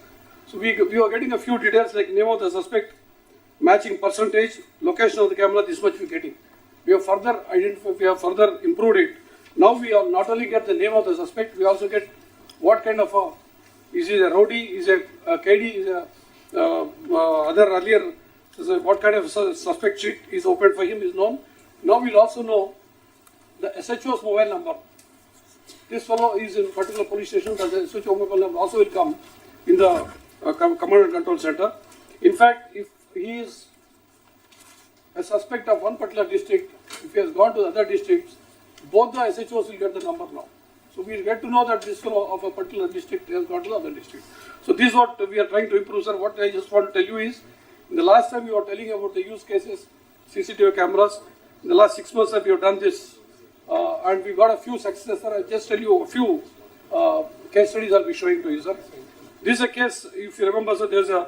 Speaker 18: So we were getting a few details like name of the suspect, matching percentage, location of the camera, this much we are getting. We have further identified, we have further improved it. Now we are not only get the name of the suspect, we also get what kind of is he a rowdy, is a KD, is a other earlier, what kind of suspect sheet is opened for him is known. Now we'll also know the SHO's mobile number. This fellow is in particular police station, the SHO mobile number also will come in the command and control center. In fact, if he is a suspect of one particular district, if he has gone to the other districts, both the SHOs will get the number now. So we will get to know that this fellow of a particular district has gone to the other district. So this is what we are trying to improve, sir. What I just want to tell you is, in the last time we were telling about the use cases, CCTV cameras, in the last 6 months that we have done this, and we got a few successes, sir. I'll just tell you a few case studies I'll be showing to you, sir. This is a case, if you remember, sir, there's a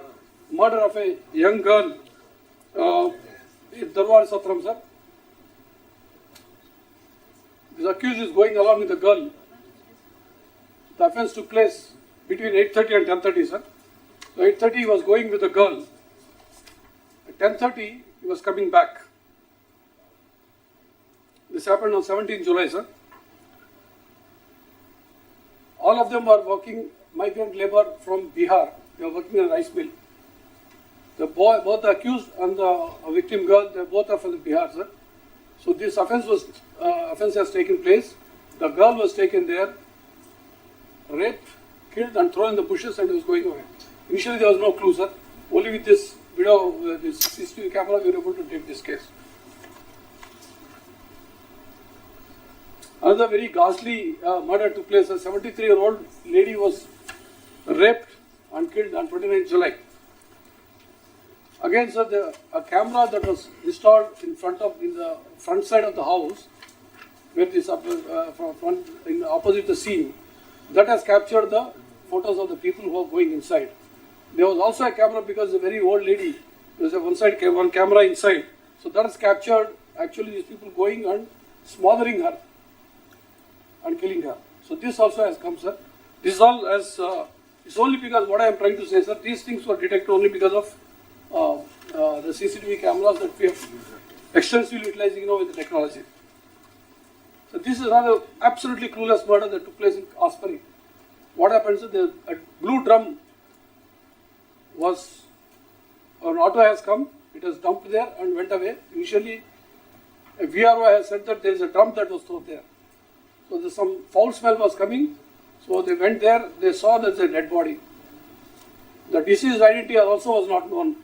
Speaker 18: murder of a young girl in Darwar Satram, sir. This accused is going along with the girl. The offence took place between 8:30 and 10:30, sir. So 8:30 he was going with the girl. At 10:30 he was coming back. This happened on 17th July, sir. All of them are working migrant labor from Bihar. They are working in a rice mill. The boy, both the accused and the victim girl, they both are from Bihar, sir. So this offence has taken place. The girl was taken there, raped, killed, and thrown in the bushes, and was going away. Initially, there was no clue, sir. Only with this video, this CCTV camera, we were able to take this case. Another very ghastly murder took place. A 73-year-old lady was raped and killed on 29th July. Again, sir, a camera that was installed in the front side of the house, where this opposite the scene, that has captured the
Speaker 20: photos of the people who are going inside. There was also a camera because a very old lady, there's a one camera inside. So that has captured actually these people going and smothering her and killing her. So this also has come, sir. This is all as, it's only because what I am trying to say, sir, these things were detected only because of the CCTV cameras that we have extensively utilizing now with the technology. So this is another absolutely clueless murder that took place in Aspari. What happens is a blue drum was, an auto has come, it was dumped there and went away. Initially, a VRO has said that there is a drum that was thrown there. So there's some foul smell was coming. So they went there, they saw there's a dead body. The deceased identity also was not known.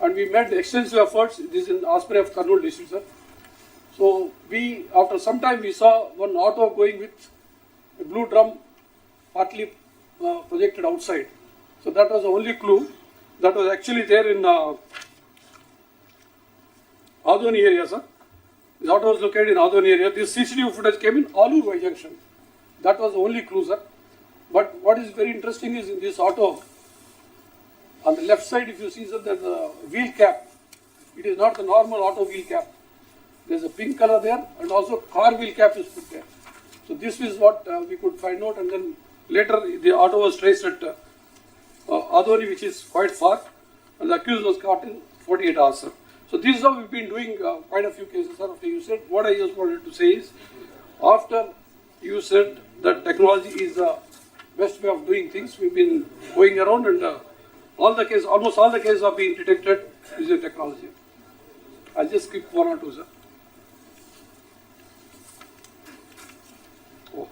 Speaker 20: And we made extensive efforts. This is in Aspari of Kurnool district, sir. So we, after some time, we saw one auto going with a blue drum partly projected outside. So that was the only clue that was actually there in Adoni area, sir. This auto was located in Adoni area. This CCTV footage came in Alur junction. That was the only clue, sir. But what is very interesting is in this auto, on the left side, if you see, sir, there's a wheel cap. It is not the normal auto wheel cap. There's a pink color there, and also car wheel cap is put there. So this is what we could find out, and then later the auto was traced at Adoni, which is quite far, and the accused was caught in 48 hours, sir. So this is how we've been doing quite a few cases, sir. After you said, what I just wanted to say is, after you said that technology is the best way of doing things, we've been going around and almost all the cases are being detected using technology. I'll just skip one or two, sir. Oh,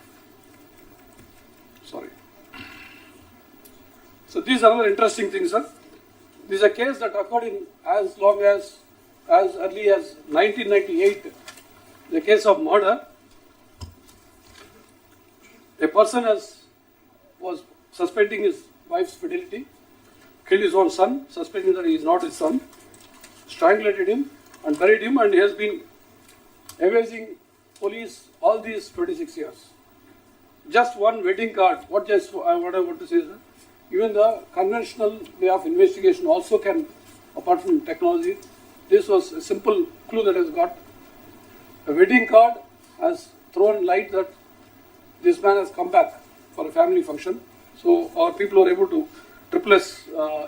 Speaker 20: sorry. So this is another interesting thing, sir. This is a case that occurred in as early as 1998. The case of murder. A person was suspecting his wife's fidelity, killed his own son, suspecting that he is not his son, strangulated him and buried him, and he has been evading police all these 26 years. Just one wedding card. What I want to say is that even the conventional way of investigation also can, apart from technology, this was a simple clue that has got. A wedding card has thrown light that this man has come back for a family function. So our people were able to,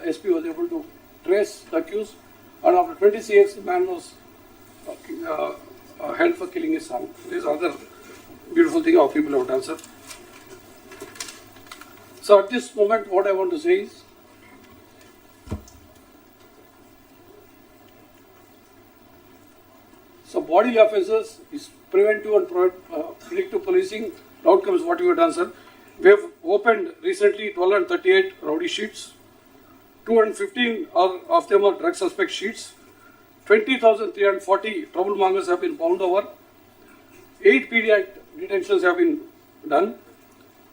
Speaker 20: SP was able to trace the accused, and after 26 years, the man was held for killing his son. This is another beautiful thing our people have done, sir. So at this moment, what I want to say is, so bodily offences is preventive and predictive policing outcomes. What we have done, sir. We have opened recently 1238 rowdy sheets. 215 of them are drug suspect sheets. 20,340 troublemongers have been bound over. 8 PDI detentions have been done.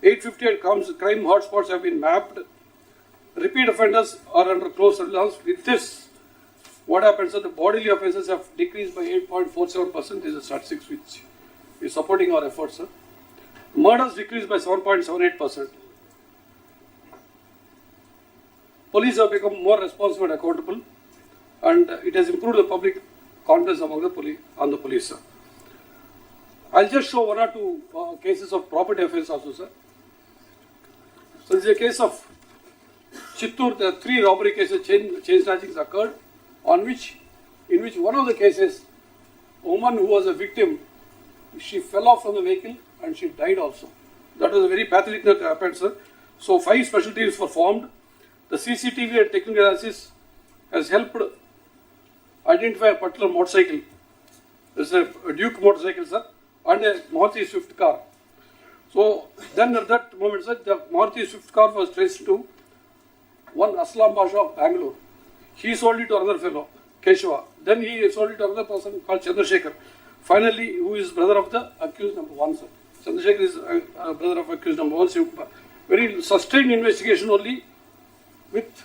Speaker 20: 858 crime hotspots have been mapped. Repeat offenders are under close surveillance. With this, what happens is the bodily offences have decreased by 8.47%. This is statistics which is supporting our efforts, sir. Murders decreased by 7.78%. Police have become more responsive and accountable, and it has improved the public confidence among the police, sir. I'll just show one or two cases of property offence also, sir. So this is a case of Chittur. There are 3 robbery cases, chain snatchings occurred, in which one of the cases, a woman who was a victim, she fell off from the vehicle and she died also. That was a very pathologic that happened, sir. So 5 special teams were formed. The CCTV and technical analysis has helped identify a particular motorcycle. It's a Duke motorcycle, sir, and a Maruti Swift car. So then at that moment, sir, the Maruti Swift car was traced to one Aslam Basha of Bangalore. He sold it to another fellow, Keshava. Then he sold it to another person called Chandrasekhar. Finally, who is brother of the accused number 1, sir. Chandrasekhar is brother of accused number 1. Very sustained investigation only with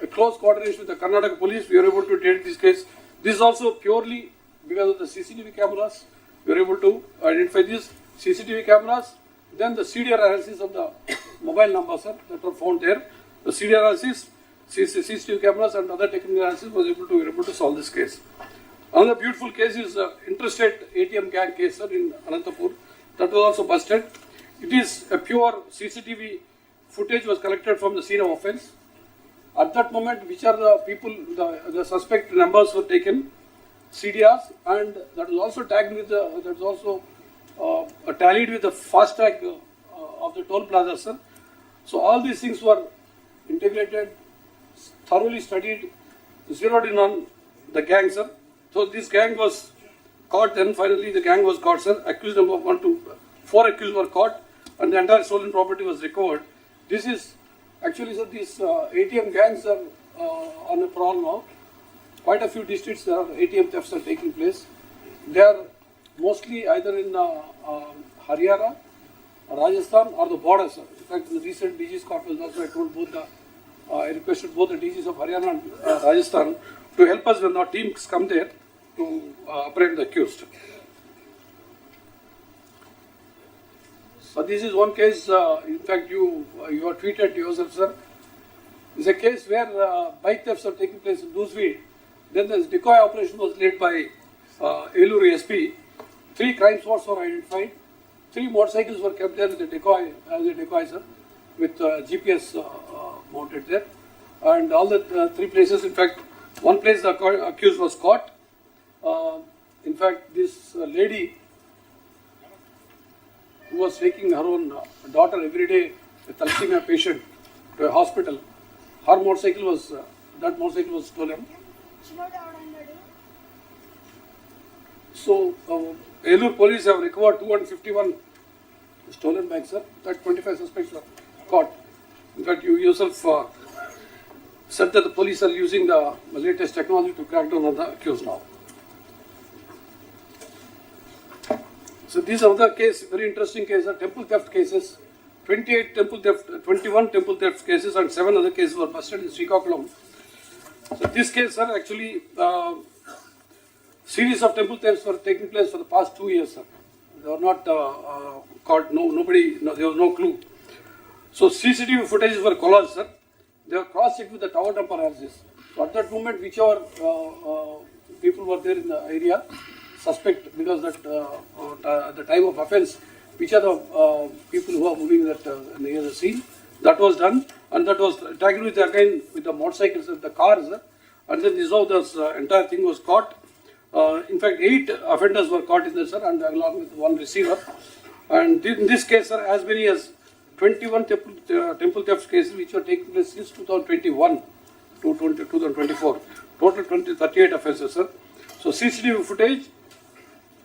Speaker 20: a close coordination with the Karnataka police. We were able to detect this case. This is also purely because of the CCTV cameras. We were able to identify these CCTV cameras. Then the CDR analysis of the mobile numbers, sir, that were found there. The CDR analysis, CCTV cameras and other technical analysis was able to solve this case. Another beautiful case is interstate ATM gang case, sir, in Anantapur. That was also busted. It is a pure CCTV footage was collected from the scene of offence. At that moment, which are the people, the suspect numbers were taken, CDRs, and that was also tagged with the, that was also tallied with the fast tag of the toll plaza, sir. So all these things were integrated, thoroughly studied, zeroed in on the gang, sir. So this gang was caught, then finally the gang was caught, sir. Accused number 1 to 4 accused were caught, and the entire stolen property was recovered. This is actually, sir, these ATM gangs are on a prowl now. Quite a few districts there are ATM thefts are taking place. They are mostly either in Haryana, Rajasthan, or the border, sir. In fact, in the recent DG's conference also, I told both the, I requested both the DGs of Haryana and Rajasthan to help us when our teams come there to apprehend the accused. So this is one case, in fact, you have tweeted yourself, sir. It's a case where bike thefts are taking place in Dusvi. Then this decoy operation was led by Eluru SP. 3 crime spots were identified. 3 motorcycles were kept there with a decoy, as a decoy, sir, with GPS mounted there. And all the 3 places, in fact, one place the accused was caught. In fact, this lady who was taking her own daughter every day, a thalassemia patient, to a hospital, her motorcycle was, that motorcycle was stolen. So, Elur police have recovered 251 stolen bikes, sir. That 25 suspects were caught. In fact, you yourself said that the police are using the latest technology to crack down on the accused now. So this is another case, very interesting case, temple theft cases. 28 temple theft, 21 temple theft cases and 7 other cases were busted in Srikakulam. So this case, sir, actually, series of temple thefts were taking place for the past 2 years, sir. They were not caught, there was no clue. So CCTV footages were collaged, sir. They were cross-checked with the tower dumper analysis. So at that moment, whichever people were there in the area, suspect, because that at the time of offence, which are the people who are moving that near the scene, that was done, and that was tagged with again with the motorcycles and the cars, and then this entire thing was caught. In fact, 8 offenders were caught in this, sir, and along with 1 receiver. And in this case, sir, as many as 21 temple theft cases which were taking place since 2021 to 2024. Total 38 offences, sir. So CCTV footage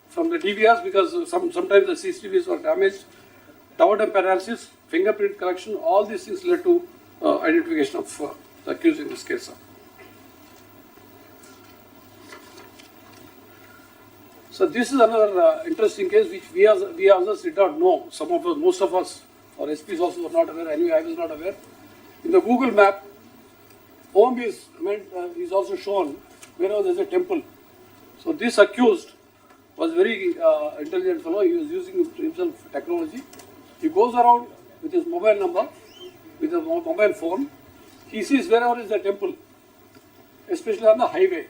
Speaker 20: from the DVRs, because sometimes the CCTVs were damaged, tower dump analysis, fingerprint collection, all these things led to identification of the accused in this case, sir. So this is another interesting case which we others did not know. Most of us, or SPs also were not aware. Anyway, I was not aware. In the Google map, home is also shown wherever there is a temple. So this accused was very intelligent fellow. He was using himself technology. He goes around with his mobile number, with a mobile phone. He sees wherever is the temple, especially on the highway.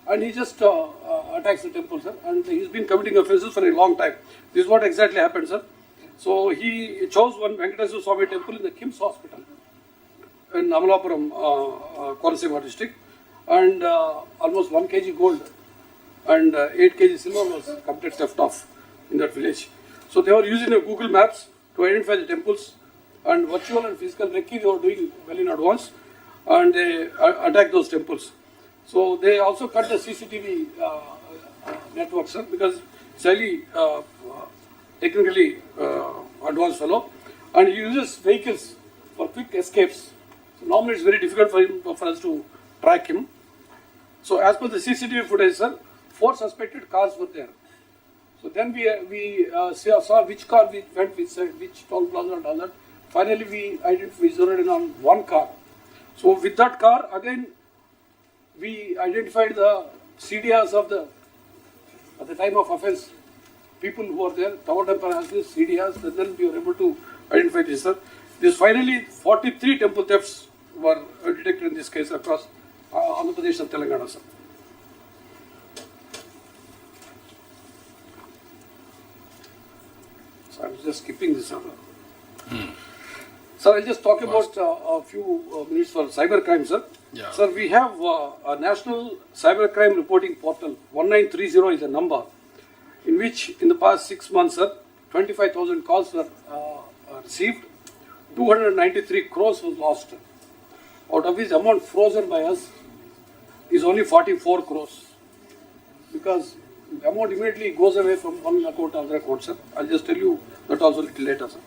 Speaker 20: And he just attacks the temple, sir. And he's been committing offences for a long time. This is what exactly happened, sir. So he chose one Venkateswara Swami temple in the KIMS hospital in Amalapuram, Kolasima district. And almost 1 kg gold and 8 kg silver was committed theft of in that village. So they were using the Google Maps to identify the temples, and virtual and physical recce they were doing well in advance, and they attacked those temples. So they also cut the CCTV network, sir, because it's highly technically advanced fellow, and he uses vehicles for quick escapes. So normally it's very difficult for us to track him. So as per the CCTV footage, sir, 4 suspected cars were there. So then we saw which car we went with, which toll plaza and all that. Finally we zeroed in on 1 car. So with that car, again, we identified the CDRs of at the time of offence, people who were there, tower dumper analysis, CDRs, and then we were able to identify this, sir. This finally 43 temple thefts were detected in this case across Andhra Pradesh and Telangana, sir. So I'm just skipping this. Sir, I'll just talk about a few minutes for cybercrime, sir.
Speaker 1: Yeah.
Speaker 20: Sir, we have a national cybercrime reporting portal. 1930 is a number in which in the past 6 months, sir, 25,000 calls were received. 293 crores was lost. Out of which amount frozen by us is only 44 crores. Because the amount immediately goes away from one account to another account, sir. I'll just tell you that also a little later, sir.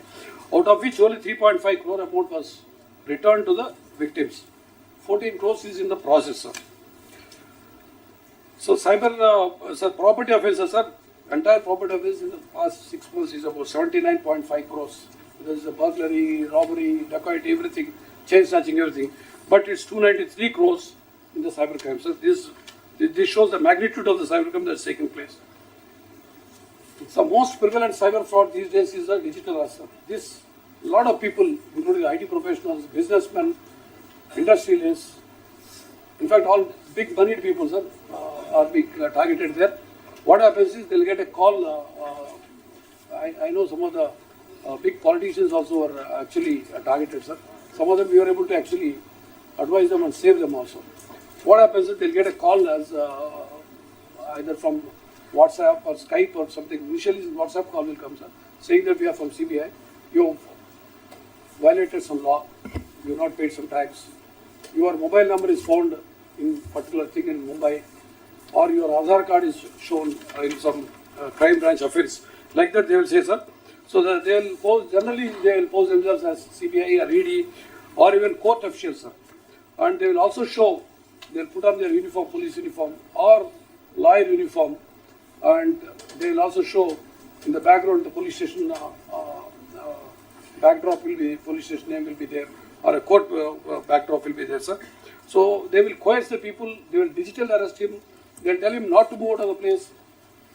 Speaker 20: Out of which only 3.5 crore amount was returned to the victims. 14 crores is in the process, sir. So cyber, sir, property offences, sir, entire property offences in the past 6 months is about 79.5 crores. There is a burglary, robbery, dacoity, everything, chain snatching, everything. But it's 293 crores in the cybercrime, sir. This shows the magnitude of the cybercrime that's taking place. The most prevalent cyber fraud these days is the digital arrest, sir. This, a lot of people, including IT professionals, businessmen, industrialists, in fact, all big moneyed people, sir, are being targeted there. What happens is they'll get a call. I know some of the big politicians also are actually targeted, sir. Some of them we were able to actually advise them and save them also. What happens is they'll get a call as either from WhatsApp or Skype or something. Initially, WhatsApp call will come, sir, saying that we are from CBI. You violated some law. You have not paid some tax. Your mobile number is found in particular thing in Mumbai, or your Aadhaar card is shown in some crime branch offence. Like that, they will say, sir. So that they will pose, generally they will pose themselves as CBI or Reddy or even court officials, sir. And they will also show, they will put on their uniform, police uniform or lawyer uniform, and they will also show in the background the police station backdrop will be, police station name will be there, or a court backdrop will be there, sir. So they will coerce the people, they will digital arrest him, they will tell him not to move out of the place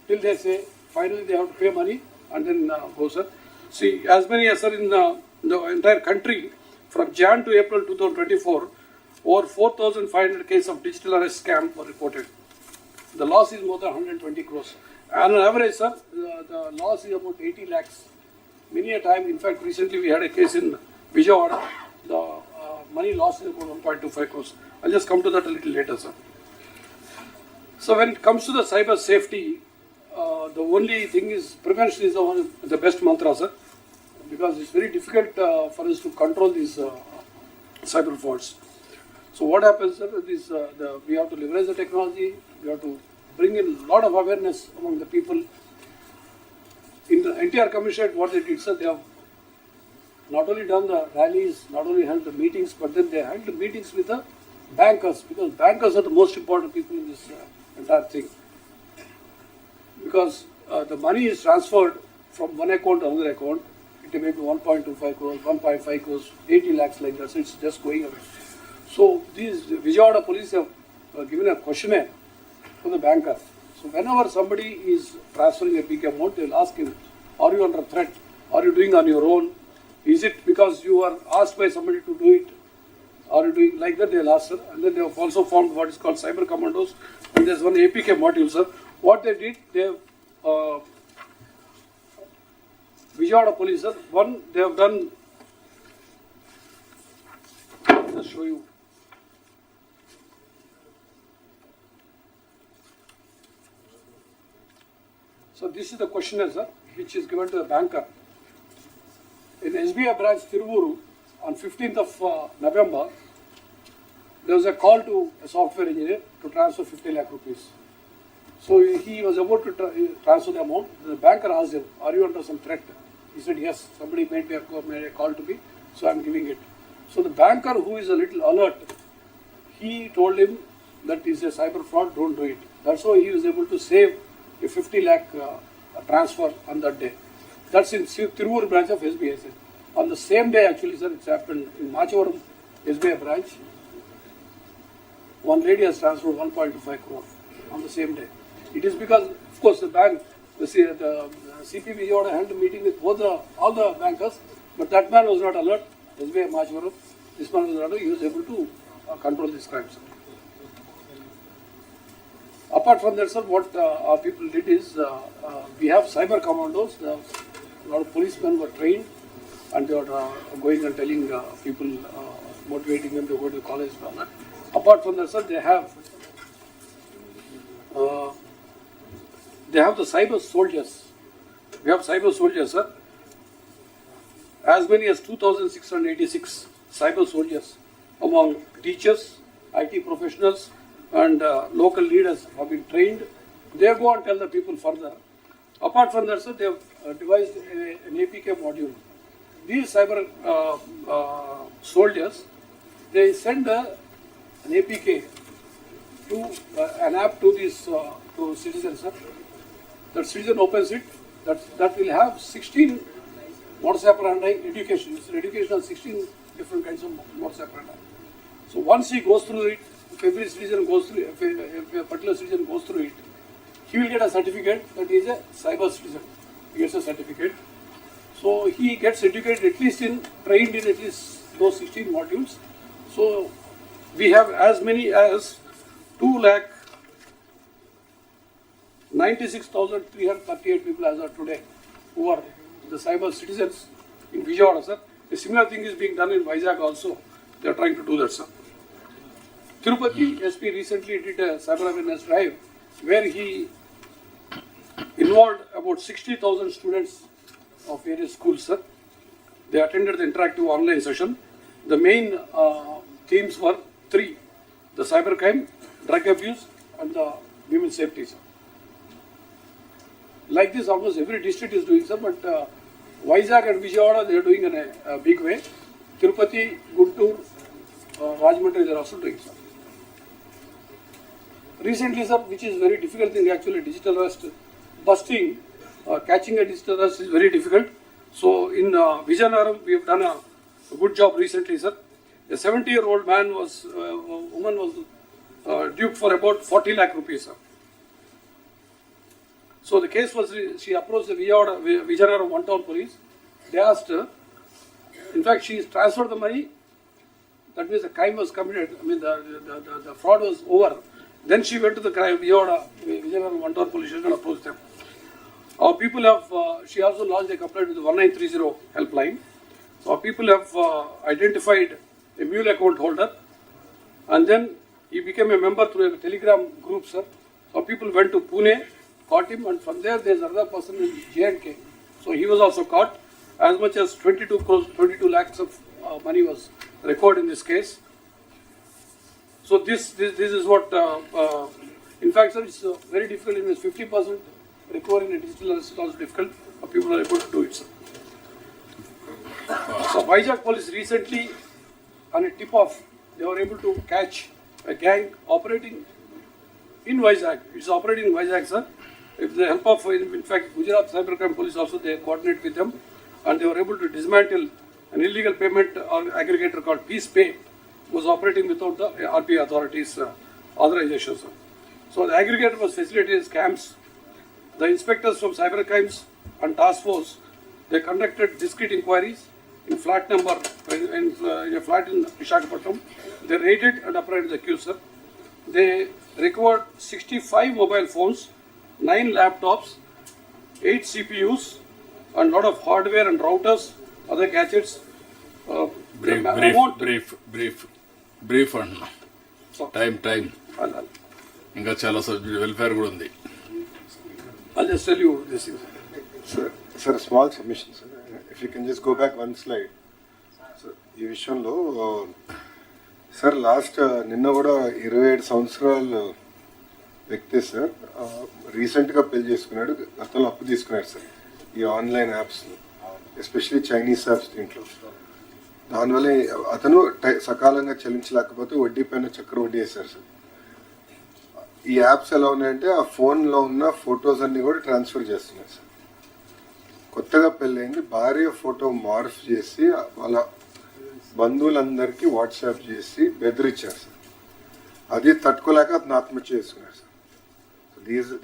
Speaker 20: till they say, finally they have to pay money and then go, sir. See, as many as, sir, in the entire country, from Jan to April 2024, over 4,500 cases of digital arrest scam were reported. The loss is more than 120 crores. And on average, sir, the loss is about 80 lakhs. Many a time, in fact, recently we had a case in Vijayawada. The money loss is about 1.25 crores. I'll just come to that a little later, sir. So when it comes to the cyber safety, the only thing is prevention is the best mantra, sir, because it's very difficult for us to control these cyber frauds. So what happens, sir, is we have to leverage the technology, we have to bring in a lot of awareness among the people. In the NTR Commission, what they did, sir, they have not only done the rallies, not only held the meetings, but then they held the meetings with the bankers, because bankers are the most important people in this entire thing. Because the money is transferred from one account to another account, it may be 1.25 crores, 1.5 crores, 80 lakhs like that, so it's just going away. So these Vijayawada police have given a questionnaire to the banker. So whenever somebody is transferring a big amount, they will ask him, are you under threat? Are you doing on your own? Is it because you are asked by somebody to do it? Are you doing like that? They will ask, sir. And then they have also formed what is called cyber commandos. And there's one APK module, sir. What they did, they have Vijayawada police, sir. One, they have done, I'll just show you. So this is the questionnaire, sir, which is given to the banker. In SBI branch Tiruvuru, on 15th of November, there was a call to a software engineer to transfer 50 lakh rupees. So he was about to transfer the amount. The banker asked him, are you under some threat? He said, yes, somebody made a call to me, so I'm giving it. So the banker, who is a little alert, he told him that is a cyber fraud, don't do it. That's how he was able to save a 50 lakh transfer on that day. That's in Tiruvur branch of SBI. Sir. On the same day, actually, sir, it's happened in Machavaram SBI branch. One lady has transferred 1.25 crore on the same day. It is because, of course, the bank, the CP Vijayawada held a meeting with all the bankers, but that man was not alert. SBI Machivaram, this man was order, he was able to control this crime, sir. Apart from that, sir, what our people did is we have cyber commandos. A lot of policemen were trained and they were going and telling people, motivating them to go to college and all that. Apart from that, sir, they have the cyber soldiers. We have cyber soldiers, sir. As many as 2,686 cyber soldiers among teachers, IT professionals, and local leaders have been trained. They go and tell the people further. Apart from that, sir, they have devised an APK module. These cyber soldiers, they send an APK to an app to these to citizens, sir. That citizen opens it. That will have 16 modus operandi education. It's an education of 16 different kinds of modus operandi. So once he goes through it, if every citizen goes through, if a particular citizen goes through it, he will get a certificate that he is a cyber citizen. He gets a certificate. So he gets educated at least trained in at least those 16 modules. So we have as many as 2,96,338 people as of today who are the cyber citizens in Vijayawada, sir. A similar thing is being done in Vizag also. They are trying to do that, sir. Tirupati SP recently did a cyber awareness drive where he involved about 60,000 students of various schools, sir. They attended the interactive online session. The main themes were three: the cybercrime, drug abuse, and the women's safety, sir. Like this, almost every district is doing, sir, but Vizag and Vijayawada, they are doing in a big way. Tirupati, Guntur, Rajahmundry, they are also doing, sir. Recently, sir, which is very difficult thing actually, digital arrest, busting, catching a digital arrest is very difficult. So in Vijayanaram, we have done a good job recently, sir. A 70-year-old woman was duped for about 40 lakh rupees, sir. So the case was, she approached the Vijayanaram one-town police. They asked her, in fact, she transferred the money. That means the crime was committed. I mean, the fraud was over. Then she went to the Vijayanaram one-town police station and approached them. Our people have, she also lodged a complaint with the 1930 helpline. So our people have identified a mule account holder, and then he became a member through a Telegram group, sir. So our people went to Pune, caught him, and from there there's another person in J&K. So he was also caught. As much as 22 lakhs of money was recorded in this case. So this is what, in fact, sir, it's very difficult. It is 50% recovering a digital arrest is also difficult, but people are able to do it, sir. So Vizag police recently, on a tip-off, they were able to catch a gang operating in Vizag. It's operating in Vizag, sir. With the help of, in fact, Gujarat Cybercrime Police also, they coordinate with them, and they were able to dismantle an illegal payment aggregator called Peace Pay, was operating without the RPA authorities' authorization, sir. So the aggregator was facilitating scams. The inspectors from cybercrimes and task force, they conducted discrete inquiries in flat number, in a flat in Visakhapatnam. They raided and apprehended the accused, sir. They recovered 65 mobile phones, 9 laptops, 8 CPUs, and a lot of hardware and routers, other gadgets.
Speaker 1: Brief and time. ఇంకా చాలా subject welfare కూడా ఉంది.
Speaker 20: I'll just tell you this thing.
Speaker 22: Sir, a small submission, sir. If you can just go back one slide. So, ఈ విషయంలో sir last నిన్న కూడా 27 సంవత్సరాల వ్యక్తి సార్ రీసెంట్గా పెళ్లి చేసుకున్నాడు. గతంలో అప్పు తీసుకున్నాడు సార్ ఈ ఆన్లైన్ యాప్స్లో, ఎస్పెషలీ చైనీస్ యాప్స్. దీంట్లో దానివల్ల అతను సకాలంగా చెల్లించలేకపోతే వడ్డీ పైన చక్ర వడ్డీ వేశారు సార్. ఈ యాప్స్ ఎలా ఉన్నాయంటే ఆ ఫోన్లో ఉన్న ఫొటోస్ అన్నీ కూడా ట్రాన్స్ఫర్ చేస్తున్నాయి సార్. కొత్తగా పెళ్ళైంది భార్య ఫోటో మార్ఫ్ చేసి వాళ్ళ బంధువులందరికీ వాట్సాప్ చేసి బెదిరించారు సార్. అది తట్టుకోలేక అతను ఆత్మహత్య చేసుకున్నారు sir.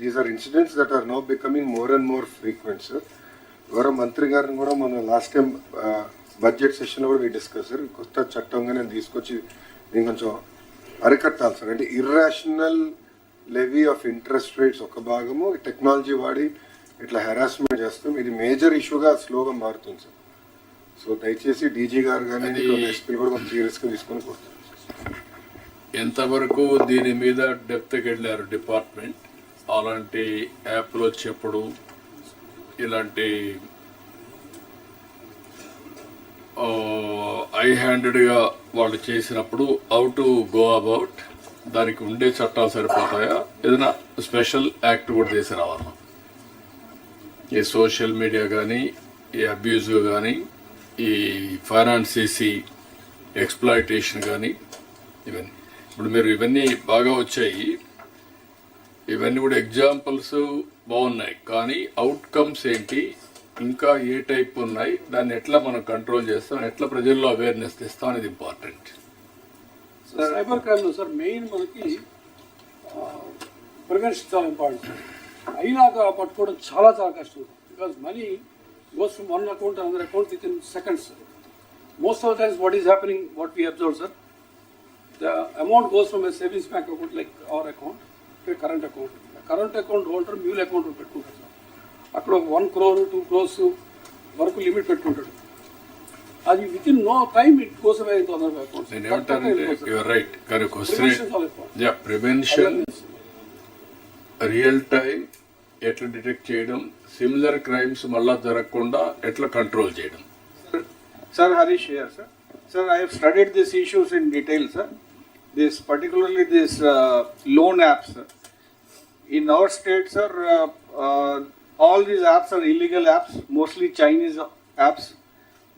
Speaker 22: These are incidents that are now becoming more and more frequent sir. గౌరవ మంత్రి గారిని కూడా మన లాస్ట్ టైం బడ్జెట్ సెషన్లో కూడా డిస్కస్ సార్, కొత్త చట్టంగా నేను తీసుకొచ్చి దీన్ని కొంచెం అరికట్టాలి సార్. అంటే irrational levy of interest rates ఒక భాగము, టెక్నాలజీ వాడి ఇట్లా హెరాస్మెంట్ చేస్తాం, ఇది మేజర్ ఇష్యూగా స్లోగా మారుతుంది సార్. సో దయచేసి డీజీ గారు కానీ ఎస్పీలు కూడా కొంచెం సీరియస్గా తీసుకొని కోరుతాను.
Speaker 1: ఎంతవరకు దీని మీద డెప్త్కి వెళ్ళారు డిపార్ట్మెంట్? అలాంటి యాప్లు వచ్చేప్పుడు ఇలాంటి ఐ హ్యాండెడ్గా వాళ్ళు చేసినప్పుడు హౌ టు గో అబౌట్, దానికి ఉండే చట్టాలు సరిపోతాయా, ఏదైనా స్పెషల్ యాక్ట్ కూడా చేసి రావాలా? ఈ సోషల్ మీడియా కానీ, ఈ అబ్యూజ్ కానీ, ఈ ఫైనాన్స్ చేసి ఎక్స్ప్లాయిటేషన్ కానీ, ఇవన్నీ ఇప్పుడు మీరు ఇవన్నీ బాగా వచ్చాయి, ఇవన్నీ కూడా ఎగ్జాంపుల్స్ బాగున్నాయి, కానీ అవుట్కమ్స్ ఏంటి, ఇంకా ఏ టైప్ ఉన్నాయి, దాన్ని ఎట్లా మనం కంట్రోల్ చేస్తాం, ఎట్లా ప్రజల్లో అవేర్నెస్ తెస్తాం అనేది ఇంపార్టెంట్.
Speaker 20: సైబర్ క్రైమ్లో సార్ మెయిన్ మనకి ప్రివెన్షన్ చాలా ఇంపార్టెంట్. అయినాక పట్టుకోవడం చాలా చాలా కష్టం, because money goes from one account to another account within seconds. Most of the times what is happening, what we observe sir, the amount goes from a savings bank account like our account to a current account. A current account holder mule account పెట్టుకుంటారు sir. అక్కడ 1 crore 2 crores వరకు limit పెట్టుకుంటాడు. అది within no time it goes away in other accounts.
Speaker 1: నేను ఏమంటానంటే your right, కానీ prevention real time ఎట్లా detect చేయడం, సిమిలర్ క్రైమ్స్ మళ్ళా జరగకుండా ఎట్లా కంట్రోల్ చేయడం.
Speaker 6: Sir, Harish here, sir. Sir, I have studied these issues in detail, sir. This particularly this loan apps, sir. In our state, sir, all these apps are illegal apps, mostly Chinese apps.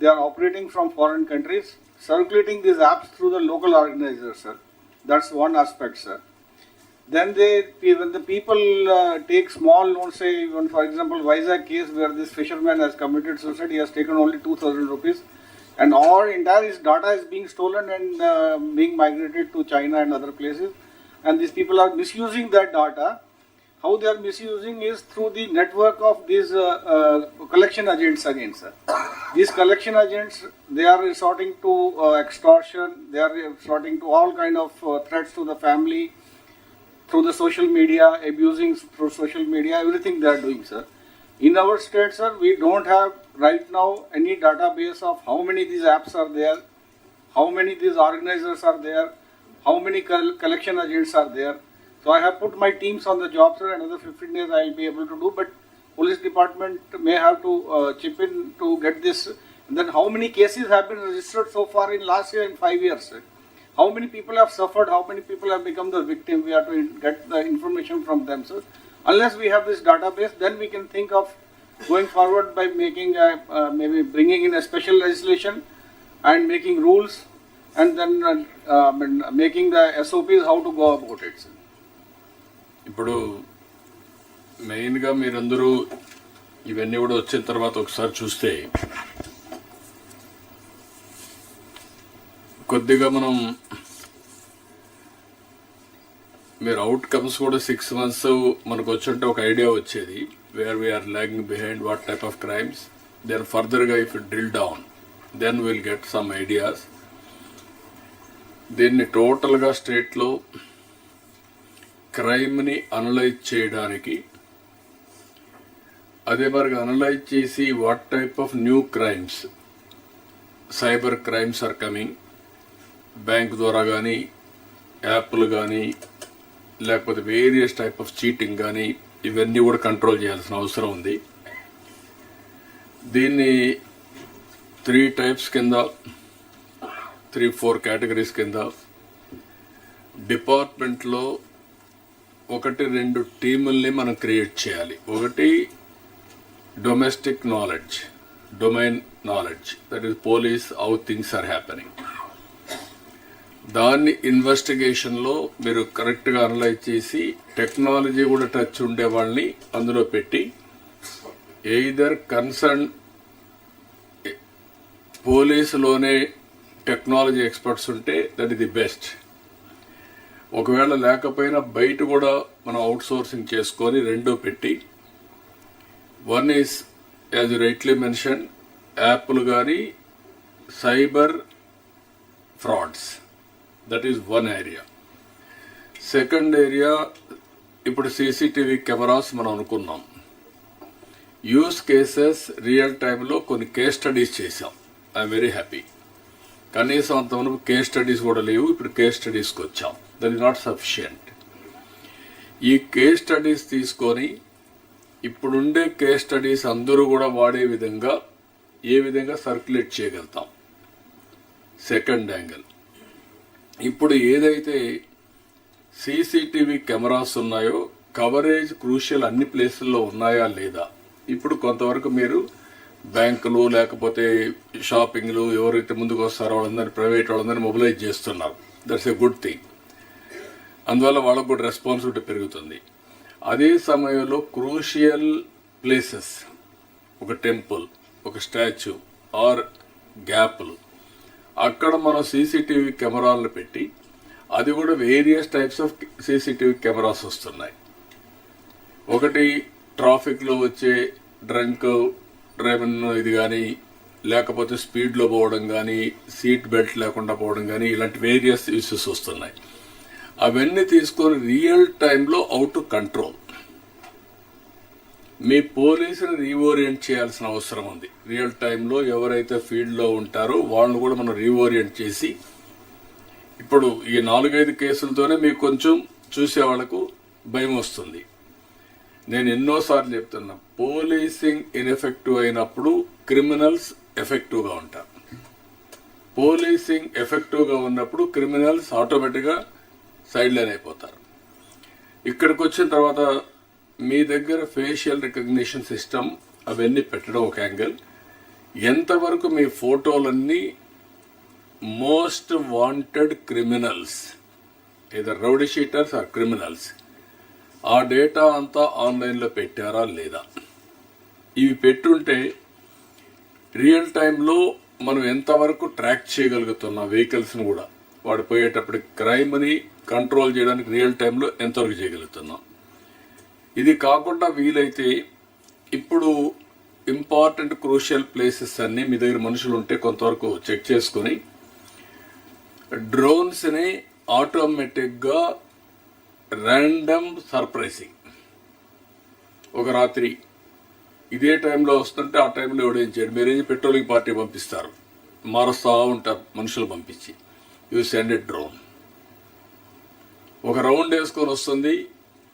Speaker 6: They are operating from foreign countries, circulating these apps through the local organizers, sir. That's one aspect, sir. Then when the people take small loans, say even for example Vizag case where this fisherman has committed suicide, he has taken only 2,000 rupees, and all entire his data is being stolen and being migrated to China and other places, and these people are misusing that data. How they are misusing is through the network of these collection agents again, sir. These collection agents, they are resorting to extortion, they are resorting to all kind of threats to the family, through the social media, abusing through social media, everything they are doing, sir. In our state, sir, we don't have right now any database of how many these apps are there, how many these organizers are there, how many collection agents are there. So I have put my teams on the job, sir. Another 15 days I will be able to do, but police department may have to chip in to get this. And then how many cases have been registered so far in last year and 5 years, sir? How many people have suffered? How many people have become the victim? We have to get the information from them, sir. Unless we have this database, then we can think of going forward by making maybe bringing in a special legislation and making rules, and then making the SOPs how to go about it, sir.
Speaker 1: ఇప్పుడు మెయిన్గా మీరందరూ ఇవన్నీ కూడా వచ్చిన తర్వాత ఒకసారి చూస్తే కొద్దిగా మనం మీరు అవుట్కమ్స్ కూడా 6 months మనకు వచ్చుంటే ఒక ఐడియా వచ్చేది, where we are lagging behind what type of crimes. Then ఫర్దర్గా if it drill down then will get some ideas. దీన్ని టోటల్గా స్టేట్లో క్రైమ్ని అనలైజ్ చేయడానికి, అదే మరిగా అనలైజ్ చేసి what type of new crimes, cyber crimes are coming, bank ద్వారా కానీ, యాప్లు కానీ, లేకపోతే వేరియస్ టైప్ ఆఫ్ చీటింగ్ కానీ, ఇవన్నీ కూడా కంట్రోల్ చేయాల్సిన అవసరం ఉంది. దీన్ని 3 types కింద, 3-4 కేటగిరీస్ కింద డిపార్ట్మెంట్లో 1-2 టీముల్ని మనం క్రియేట్ చేయాలి. ఒకటి domestic knowledge, domain knowledge, that is police, how things are happening. దాన్ని ఇన్వెస్టిగేషన్లో మీరు కరెక్ట్గా అనలైజ్ చేసి టెక్నాలజీ కూడా టచ్ ఉండే వాళ్ళని అందులో పెట్టి, ఎయిదర్ కన్సర్న్ పోలీసులోనే టెక్నాలజీ ఎక్స్పర్ట్స్ ఉంటే దట్ ఈస్ ది బెస్ట్. ఒకవేళ లేకపోయినా బయట కూడా మనం అవుట్ సోర్సింగ్ చేసుకొని 2 పెట్టి, 1 is as you rightly mention, యాప్లు కానీ cyber frauds, that is one area. Second area, ఇప్పుడు సీసీటీవీ కెమెరాస్ మనం అనుకున్నాం. యూస్ కేసెస్ రియల్ టైంలో కొన్ని కేస్ స్టడీస్ చేశాం. I'm very happy. కనీసం అంతవరకు కేస్ స్టడీస్ కూడా లేవు, ఇప్పుడు కేస్ స్టడీస్కి వచ్చాం. That is not sufficient. ఈ కేస్ స్టడీస్ తీసుకొని ఇప్పుడుండే కేస్ స్టడీస్ అందరూ కూడా వాడే విధంగా ఏ విధంగా సర్క్యులేట్ చేయగలుగుతాం. సెకండ్ యాంగిల్, ఇప్పుడు ఏదైతే సీసీటీవీ కెమెరాస్ ఉన్నాయో కవరేజ్ క్రూషియల్ అన్ని ప్లేసుల్లో ఉన్నాయా లేదా. ఇప్పుడు కొంతవరకు మీరు బ్యాంకులు లేకపోతే షాపింగ్లు ఎవరైతే ముందుకు వస్తారో వాళ్ళందరినీ, ప్రైవేట్ వాళ్ళందరినీ మొబిలైజ్ చేస్తున్నారు. That's a good thing. అందువల్ల వాళ్ళకు కూడా రెస్పాన్సిబిలిటీ పెరుగుతుంది. అదే సమయంలో క్రూషియల్ ప్లేసెస్, ఒక టెంపుల్, ఒక స్టాచ్యూ ఆర్ గ్యాప్లు, అక్కడ మనం సీసీటీవీ కెమెరాలను పెట్టి, అది కూడా various types of CCTV cameras వస్తున్నాయి. ఒకటి ట్రాఫిక్లో వచ్చే డ్రంక్ డ్రైవింగ్ ఇది కానీ, లేకపోతే స్పీడ్లో పోవడం కానీ, సీట్ బెల్ట్ లేకుండా పోవడం కానీ, ఇలాంటి వేరియస్ ఇష్యూస్ వస్తున్నాయి. అవన్నీ తీసుకొని రియల్ టైంలో అవుట్ టు కంట్రోల్. మీ పోలీసుని రీఓరియంట్ చేయాల్సిన అవసరం ఉంది. రియల్ టైంలో ఎవరైతే ఫీల్డ్లో ఉంటారో వాళ్ళని కూడా మనం రీఓరియంట్ చేసి, ఇప్పుడు ఈ 4-5 కేసులతోనే మీకు కొంచెం చూసే వాళ్ళకు భయం వస్తుంది. నేను ఎన్నోసార్లు చెప్తున్నా, పోలీసింగ్ ఇన్ఎఫెక్టివ్ అయినప్పుడు క్రిమినల్స్ ఎఫెక్టివ్గా ఉంటారు. పోలీసింగ్ ఎఫెక్టివ్గా ఉన్నప్పుడు క్రిమినల్స్ ఆటోమేటిక్గా సైడ్ లైన్ అయిపోతారు. ఇక్కడికి వచ్చిన తర్వాత మీ దగ్గర ఫేషియల్ రికగ్నిషన్ సిస్టమ్ అవన్నీ పెట్టడం ఒక యాంగిల్. ఎంతవరకు మీ ఫోటోలన్నీ మోస్ట్ వాంటెడ్ క్రిమినల్స్, ఏదో రౌడీ షీటర్స్ ఆర్ క్రిమినల్స్, ఆ డేటా అంతా ఆన్లైన్లో పెట్టారా లేదా. ఇవి పెట్టుంటే రియల్ టైంలో మనం ఎంతవరకు ట్రాక్ చేయగలుగుతున్నాం వెహికల్స్ను కూడా, వాడు పోయేటప్పటికి క్రైమ్ని కంట్రోల్ చేయడానికి రియల్ టైంలో ఎంతవరకు చేయగలుగుతున్నాం. ఇది కాకుండా వీలైతే ఇప్పుడు ఇంపార్టెంట్ క్రూషియల్ ప్లేసెస్ అన్నీ మీ దగ్గర మనుషులు ఉంటే కొంతవరకు చెక్ చేసుకొని డ్రోన్స్ని ఆటోమేటిక్గా ర్యాండమ్ సర్ప్రైజింగ్, ఒక రాత్రి ఇదే టైంలో వస్తుంటే ఆ టైంలో ఎవడేం చేయడు, మీరేం పెట్రోలింగ్ పార్టీ పంపిస్తారు, మారుస్తూ ఉంటారు మనుషులు పంపించి, యూ సెండ్ ఎ డ్రోన్, ఒక రౌండ్ వేసుకొని వస్తుంది,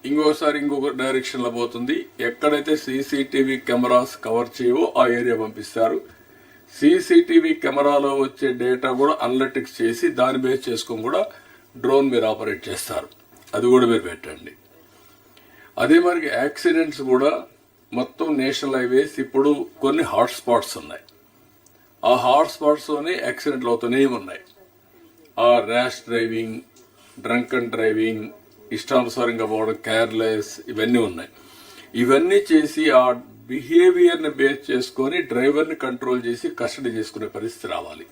Speaker 1: ఇంకోసారి ఇంకొక డైరెక్షన్లో పోతుంది. ఎక్కడైతే సీసీటీవీ కెమెరాస్ కవర్ చేయవో ఆ ఏరియా పంపిస్తారు. సీసీటీవీ కెమెరాలో వచ్చే డేటా కూడా అనలిటిక్స్ చేసి దాన్ని బేస్ చేసుకొని కూడా డ్రోన్ మీరు ఆపరేట్ చేస్తారు. అది కూడా మీరు పెట్టండి. అదే మరి యాక్సిడెంట్స్ కూడా మొత్తం నేషనల్ హైవేస్ ఇప్పుడు కొన్ని హాట్ స్పాట్స్ ఉన్నాయి. ఆ హాట్ స్పాట్స్లోనే యాక్సిడెంట్లు అవుతూనే ఉన్నాయి. ఆ rash driving, drunk and driving, ఇష్టానుసారంగా పోవడం, కేర్లెస్, ఇవన్నీ ఉన్నాయి. ఇవన్నీ చేసి ఆ బిహేవియర్ని బేస్ చేసుకొని డ్రైవర్ని కంట్రోల్ చేసి కస్టడీ చేసుకునే పరిస్థితి రావాలి.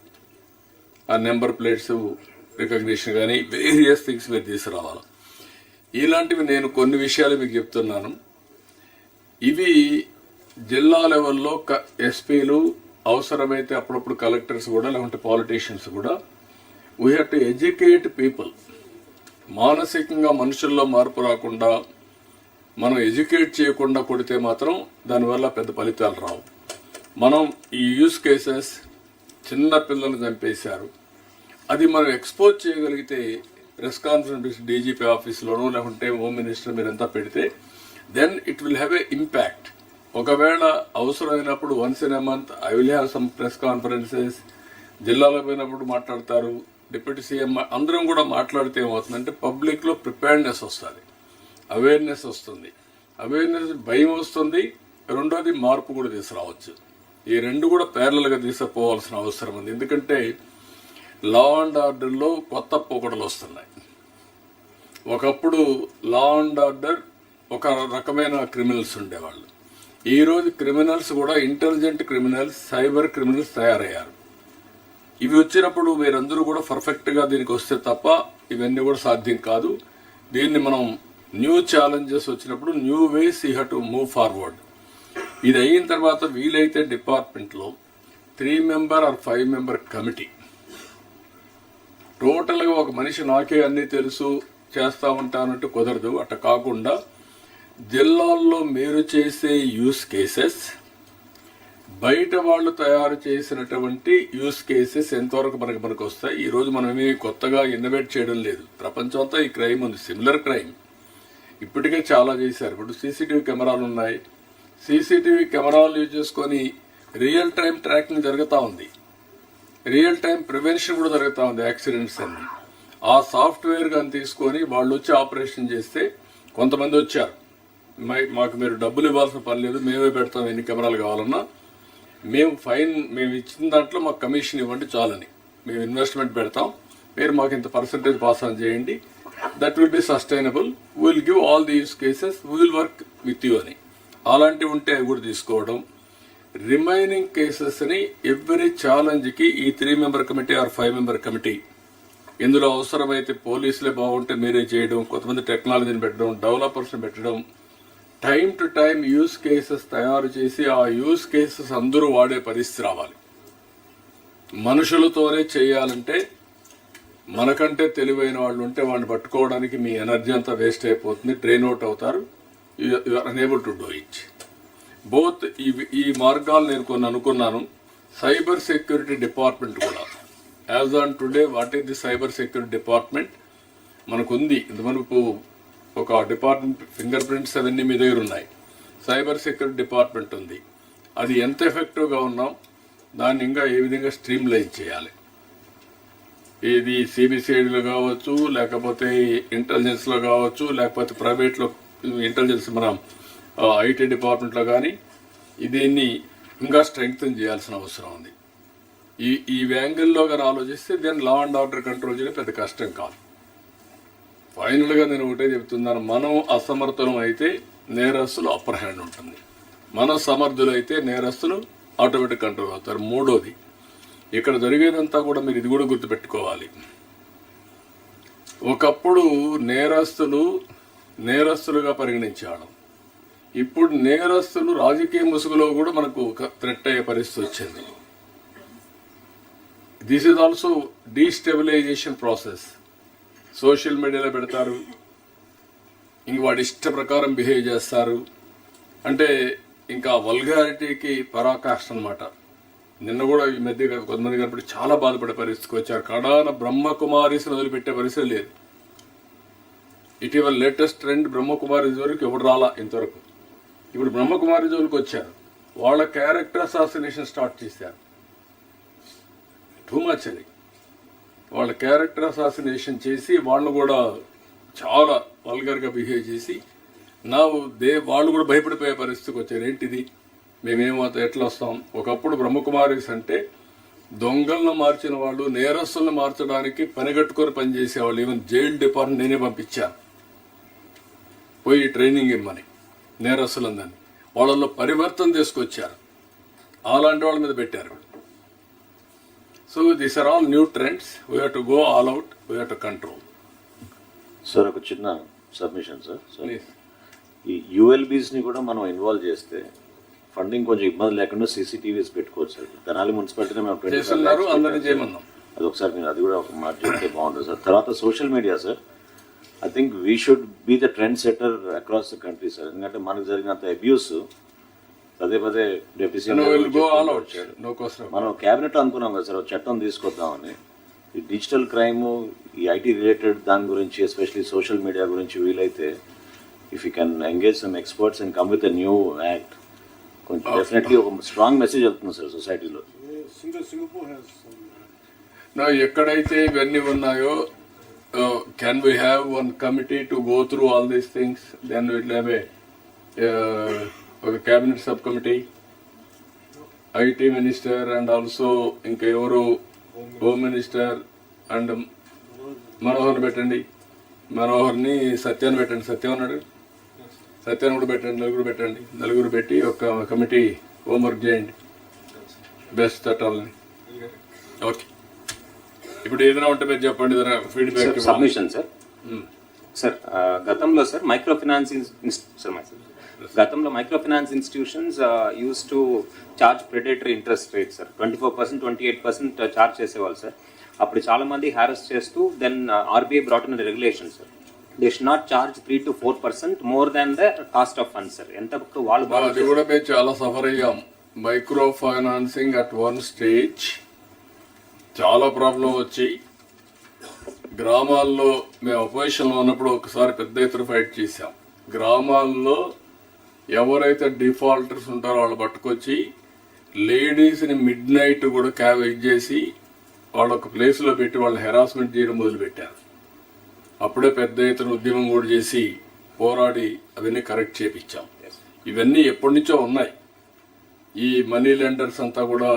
Speaker 1: ఆ నెంబర్ ప్లేట్స్ రికగ్నిషన్ కానీ వేరియస్ థింగ్స్ మీరు తీసుకురావాలి. ఇలాంటివి నేను కొన్ని విషయాలు మీకు చెప్తున్నాను. ఇవి జిల్లా లెవెల్లో ఎస్పీలు, అవసరమైతే అప్పుడప్పుడు కలెక్టర్స్ కూడా, లేకుంటే పాలిటీషియన్స్ కూడా, we have to educate people. మానసికంగా మనుషుల్లో మార్పు రాకుండా మనం ఎడ్యుకేట్ చేయకుండా కొడితే మాత్రం దానివల్ల పెద్ద ఫలితాలు రావు. మనం ఈ యూస్ కేసెస్, చిన్న పిల్లలు చంపేశారు, అది మనం ఎక్స్పోజ్ చేయగలిగితే ప్రెస్ కాన్ఫరెన్స్ డీజీపీ ఆఫీస్లోనూ లేకుంటే హోమ్ మినిస్టర్ మీరు ఎంత పెడితే then it will have a impact. ఒకవేళ అవసరమైనప్పుడు once in a month I will have some press conferences, జిల్లాలో పోయినప్పుడు మాట్లాడతారు, డిప్యూటీ సీఎం, అందరం కూడా మాట్లాడితే ఏమవుతుందంటే పబ్లిక్లో ప్రిపేర్నెస్ వస్తుంది, అవేర్నెస్ వస్తుంది. అవేర్నెస్ భయం వస్తుంది, రెండోది మార్పు కూడా తీసుకురావచ్చు. ఈ రెండు కూడా ప్యారలల్గా తీసుకుపోవాల్సిన అవసరం ఉంది. ఎందుకంటే లా అండ్ ఆర్డర్లో కొత్త పోకడలు వస్తున్నాయి. ఒకప్పుడు లా అండ్ ఆర్డర్ ఒక రకమైన క్రిమినల్స్ ఉండేవాళ్ళు. ఈరోజు క్రిమినల్స్ కూడా ఇంటెలిజెంట్ క్రిమినల్స్, సైబర్ క్రిమినల్స్ తయారయ్యారు. ఇవి వచ్చినప్పుడు మీరందరూ కూడా పర్ఫెక్ట్గా దీనికి వస్తే తప్ప ఇవన్నీ కూడా సాధ్యం కాదు. దీన్ని మనం న్యూ ఛాలెంజెస్ వచ్చినప్పుడు new ways you have to move forward. ఇది అయిన తర్వాత వీలైతే డిపార్ట్మెంట్లో 3 member or 5 member కమిటీ, టోటల్గా ఒక మనిషి నాకే అన్నీ తెలుసు చేస్తూ ఉంటానంటూ కుదరదు. అట్లా కాకుండా జిల్లాల్లో మీరు చేసే యూస్ కేసెస్, బయట వాళ్ళు తయారు చేసినటువంటి యూస్ కేసెస్ ఎంతవరకు మనకు వస్తాయి. ఈరోజు మనం ఏమీ కొత్తగా ఇన్నోవేట్ చేయడం లేదు. ప్రపంచం అంతా ఈ క్రైమ్ ఉంది, సిమిలర్ క్రైమ్ ఇప్పటికే చాలా చేశారు. ఇప్పుడు సీసీటీవీ కెమెరాలు ఉన్నాయి. సీసీటీవీ కెమెరాలు యూజ్ చేసుకొని రియల్ టైం ట్రాకింగ్ జరుగుతూ ఉంది, రియల్ టైం ప్రివెన్షన్ కూడా జరుగుతూ ఉంది యాక్సిడెంట్స్ అన్ని. ఆ సాఫ్ట్వేర్ కానీ తీసుకొని వాళ్ళు వచ్చి ఆపరేషన్ చేస్తే, కొంతమంది వచ్చారు, మాకు మీరు డబ్బులు ఇవ్వాల్సిన పని లేదు, మేమే పెడతాం, ఎన్ని కెమెరాలు కావాలన్నా మేము ఇచ్చిన దాంట్లో మాకు కమిషన్ ఇవ్వండి చాలని, మేము ఇన్వెస్ట్మెంట్ పెడతాం, మీరు మాకు ఇంత పర్సంటేజ్ పాస్ ఆన్ చేయండి, that will B sustainable, will give all these cases, will work with you అని. అలాంటివి ఉంటే అవి కూడా తీసుకోవడం. రిమైనింగ్ కేసెస్ని ఎవ్రీ ఛాలెంజ్కి ఈ 3 member committee or 5 member committee, ఇందులో అవసరమైతే పోలీసులే బాగుంటే మీరే చేయడం, కొంతమంది టెక్నాలజీని పెట్టడం, డెవలపర్స్ని పెట్టడం, time to time use cases తయారు చేసి ఆ యూస్ కేసెస్ అందరూ వాడే పరిస్థితి రావాలి. మనుషులతోనే చేయాలంటే మనకంటే తెలివైన వాళ్ళు ఉంటే వాడిని పట్టుకోవడానికి మీ ఎనర్జీ అంతా వేస్ట్ అయిపోతుంది, డ్రైన్ అవుట్ అవుతారు, you are unable to do it. Both ఈ మార్గాలు నేను కొన్ని అనుకున్నాను. సైబర్ సెక్యూరిటీ డిపార్ట్మెంట్ కూడా as on today, what is the cyber security department మనకుంది. ఇంతవరకు ఒక డిపార్ట్మెంట్ ఫింగర్ ప్రింట్స్ అవన్నీ మీ దగ్గర ఉన్నాయి, సైబర్ సెక్యూరిటీ డిపార్ట్మెంట్ ఉంది. అది ఎంత ఎఫెక్టివ్గా ఉన్నాం, దాన్ని ఇంకా ఏ విధంగా స్ట్రీమ్ లైన్ చేయాలి. ఇది సిబిసిఐడిలో కావచ్చు, లేకపోతే ఇంటెలిజెన్స్లో కావచ్చు, లేకపోతే ప్రైవేట్లో ఇంటెలిజెన్స్ మన ఐటీ డిపార్ట్మెంట్లో కానీ దీన్ని ఇంకా స్ట్రెంగ్తన్ చేయాల్సిన అవసరం ఉంది. ఈ యాంగిల్లో కానీ ఆలోచిస్తే దాన్ని లా అండ్ ఆర్డర్ కంట్రోల్ చేయడం పెద్ద కష్టం కాదు. ఫైనల్గా నేను ఒకటే చెప్తున్నాను, మనం అసమర్థులం అయితే నేరస్తులు అప్పర్ హ్యాండ్ ఉంటుంది, మన సమర్థులైతే నేరస్తులు ఆటోమేటిక్ కంట్రోల్ అవుతారు. మూడోది, ఇక్కడ జరిగేదంతా కూడా మీరు ఇది కూడా గుర్తుపెట్టుకోవాలి. ఒకప్పుడు నేరస్తులుగా పరిగణించాడు, ఇప్పుడు నేరస్తులు రాజకీయ ముసుగులో కూడా మనకు థ్రెట్ అయ్యే పరిస్థితి వచ్చింది. This is also destabilisation process. Social మీడియాలో పెడతారు, ఇంక వాడి ఇష్ట ప్రకారం బిహేవ్ చేస్తారు, అంటే ఇంకా వల్గారిటీకి పరాకాష్ట అనమాట. నిన్న కూడా ఈ మధ్య కొంతమంది కనపడి చాలా బాధపడే పరిస్థితికి వచ్చారు. కడాన బ్రహ్మకుమారీస్ని వదిలిపెట్టే పరిస్థితి లేదు. ఇటీవల లేటెస్ట్ ట్రెండ్ బ్రహ్మకుమారీస్ వరకు ఎవరు రాలా ఇంతవరకు. ఇప్పుడు బ్రహ్మకుమారి జోలికి వచ్చారు, వాళ్ళ క్యారెక్టర్ అసాసినేషన్ స్టార్ట్ చేశారు. టూ మచ్ అది. వాళ్ళ క్యారెక్టర్ అసాసినేషన్ చేసి వాళ్ళు కూడా చాలా వల్గర్గా బిహేవ్ చేసి వాళ్ళు కూడా భయపడిపోయే పరిస్థితికి వచ్చారు. ఏంటిది, మేమేమో ఎట్లా వస్తాం. ఒకప్పుడు బ్రహ్మకుమారీస్ అంటే దొంగలను మార్చిన వాళ్ళు, నేరస్తులను మార్చడానికి పనిగట్టుకొని పనిచేసేవాళ్ళు. ఈవెన్ జైల్ డిపార్ట్మెంట్ నేనే పంపించాను పోయి ట్రైనింగ్ ఇమ్మని నేరస్తులందరినీ. వాళ్ళల్లో పరివర్తన తీసుకొచ్చారు, అలాంటి వాళ్ళ మీద పెట్టారు. So these are all new trends. We have to go all out, we have to control.
Speaker 8: Sir ఒక చిన్న సబ్మిషన్ సార్. ఈ యూఎల్బీస్ని కూడా మనం ఇన్వాల్వ్ చేస్తే ఫండింగ్ కొంచెం ఇబ్బంది లేకుండా సీసీటీవీస్ పెట్టుకోవచ్చు సార్. తెనాలి మున్సిపాలిటీనే మేము అది ఒకసారి మీరు అది కూడా ఒక మాట చెప్తే బాగుంటుంది సార్. తర్వాత social media sir, I think we should be the trend setter across the country sir. ఎందుకంటే మనకు జరిగినంత అబ్యూస్ పదే డిప్యూటీ సీఎం మనం క్యాబినెట్ అనుకున్నాం కదా సార్, చట్టం తీసుకొద్దామని. ఈ డిజిటల్ క్రైమ్, ఈ ఐటీ రిలేటెడ్ దాని గురించి, ఎస్పెషలీ సోషల్ మీడియా గురించి వీలైతే if you can engage some experts and come with a new act, కొంచెం డెఫినెట్లీ ఒక స్ట్రాంగ్ మెసేజ్ వెళ్తుంది సార్ సొసైటీలో.
Speaker 1: ఎక్కడైతే ఇవన్నీ ఉన్నాయో, can we have one committee to go through all these things? Then we'll have a cabinet subcommittee, IT minister and also inka evaru home minister and Manohar పెట్టండి, మనోహర్ని సత్యాన్ని పెట్టండి, సత్యం అన్నాడు, సత్యాన్ని కూడా పెట్టండి, నలుగురు పెట్టి ఒక కమిటీ హోంవర్క్ చేయండి, బెస్ట్ చట్టాలని. ఓకే, ఇప్పుడు ఏదైనా ఉంటే మీరు చెప్పండి, ఫీడ్బ్యాక్.
Speaker 10: Submission sir. సార్ గతంలో సార్ మైక్రో ఫైనాన్స్ గతంలో micro finance institutions use to charge predatory interest rate sir 24%, 28% charge చేసేవాళ్ళు సార్. అప్పుడు చాలా మంది హ్యారస్ చేస్తూ then RBI brought in regulation sir. They should not charge 3 to 4% more than the cost of funds sir. ఎంత వాళ్ళు
Speaker 1: అది కూడా మేము చాలా సఫర్ అయ్యాం. Micro financing at one stage చాలా ప్రాబ్లం వచ్చి గ్రామాల్లో మేము అపోజిషన్లో ఉన్నప్పుడు ఒకసారి పెద్ద ఎత్తున ఫైట్ చేశాం. గ్రామాల్లో ఎవరైతే డిఫాల్టర్స్ ఉంటారో వాళ్ళు పట్టుకొచ్చి లేడీస్ని మిడ్ నైట్ కూడా క్యాబేజ్ చేసి వాళ్ళ ఒక ప్లేస్లో పెట్టి వాళ్ళని హెరాస్మెంట్ చేయడం మొదలుపెట్టారు. అప్పుడే పెద్ద ఎత్తున ఉద్యమం కూడా చేసి పోరాడి అవన్నీ కరెక్ట్ చేపించాం. ఇవన్నీ ఎప్పటి నుంచో ఉన్నాయి. ఈ మనీ లెండర్స్ అంతా కూడా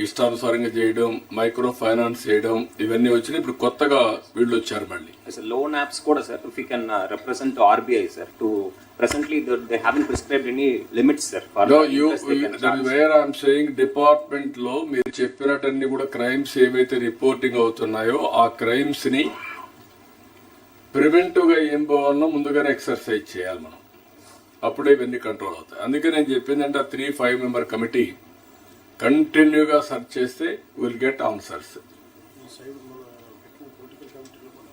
Speaker 1: ఇష్టానుసారంగా చేయడం, మైక్రో ఫైనాన్స్ చేయడం, ఇవన్నీ వచ్చినాయి. ఇప్పుడు కొత్తగా వీళ్ళు వచ్చారు మళ్ళీ.
Speaker 10: లోన్ యాప్స్ కూడా sir, if you can represent to RBI sir, to presently they haven't prescribed any limits sir.
Speaker 1: Where I'm saying department లో మీరు చెప్పినట్టన్ని కూడా క్రైమ్స్ ఏవైతే రిపోర్టింగ్ అవుతున్నాయో ఆ క్రైమ్స్ ని ప్రివెంటివ్ గా ఏం పోవాలనో ముందుగానే ఎక్సర్సైజ్ చేయాలి మనం. అప్పుడే ఇవన్నీ కంట్రోల్ అవుతాయి. అందుకే నేను చెప్పిందంటే 3-5 member కమిటీ కంటిన్యూగా సెర్చ్ చేస్తే will get answers.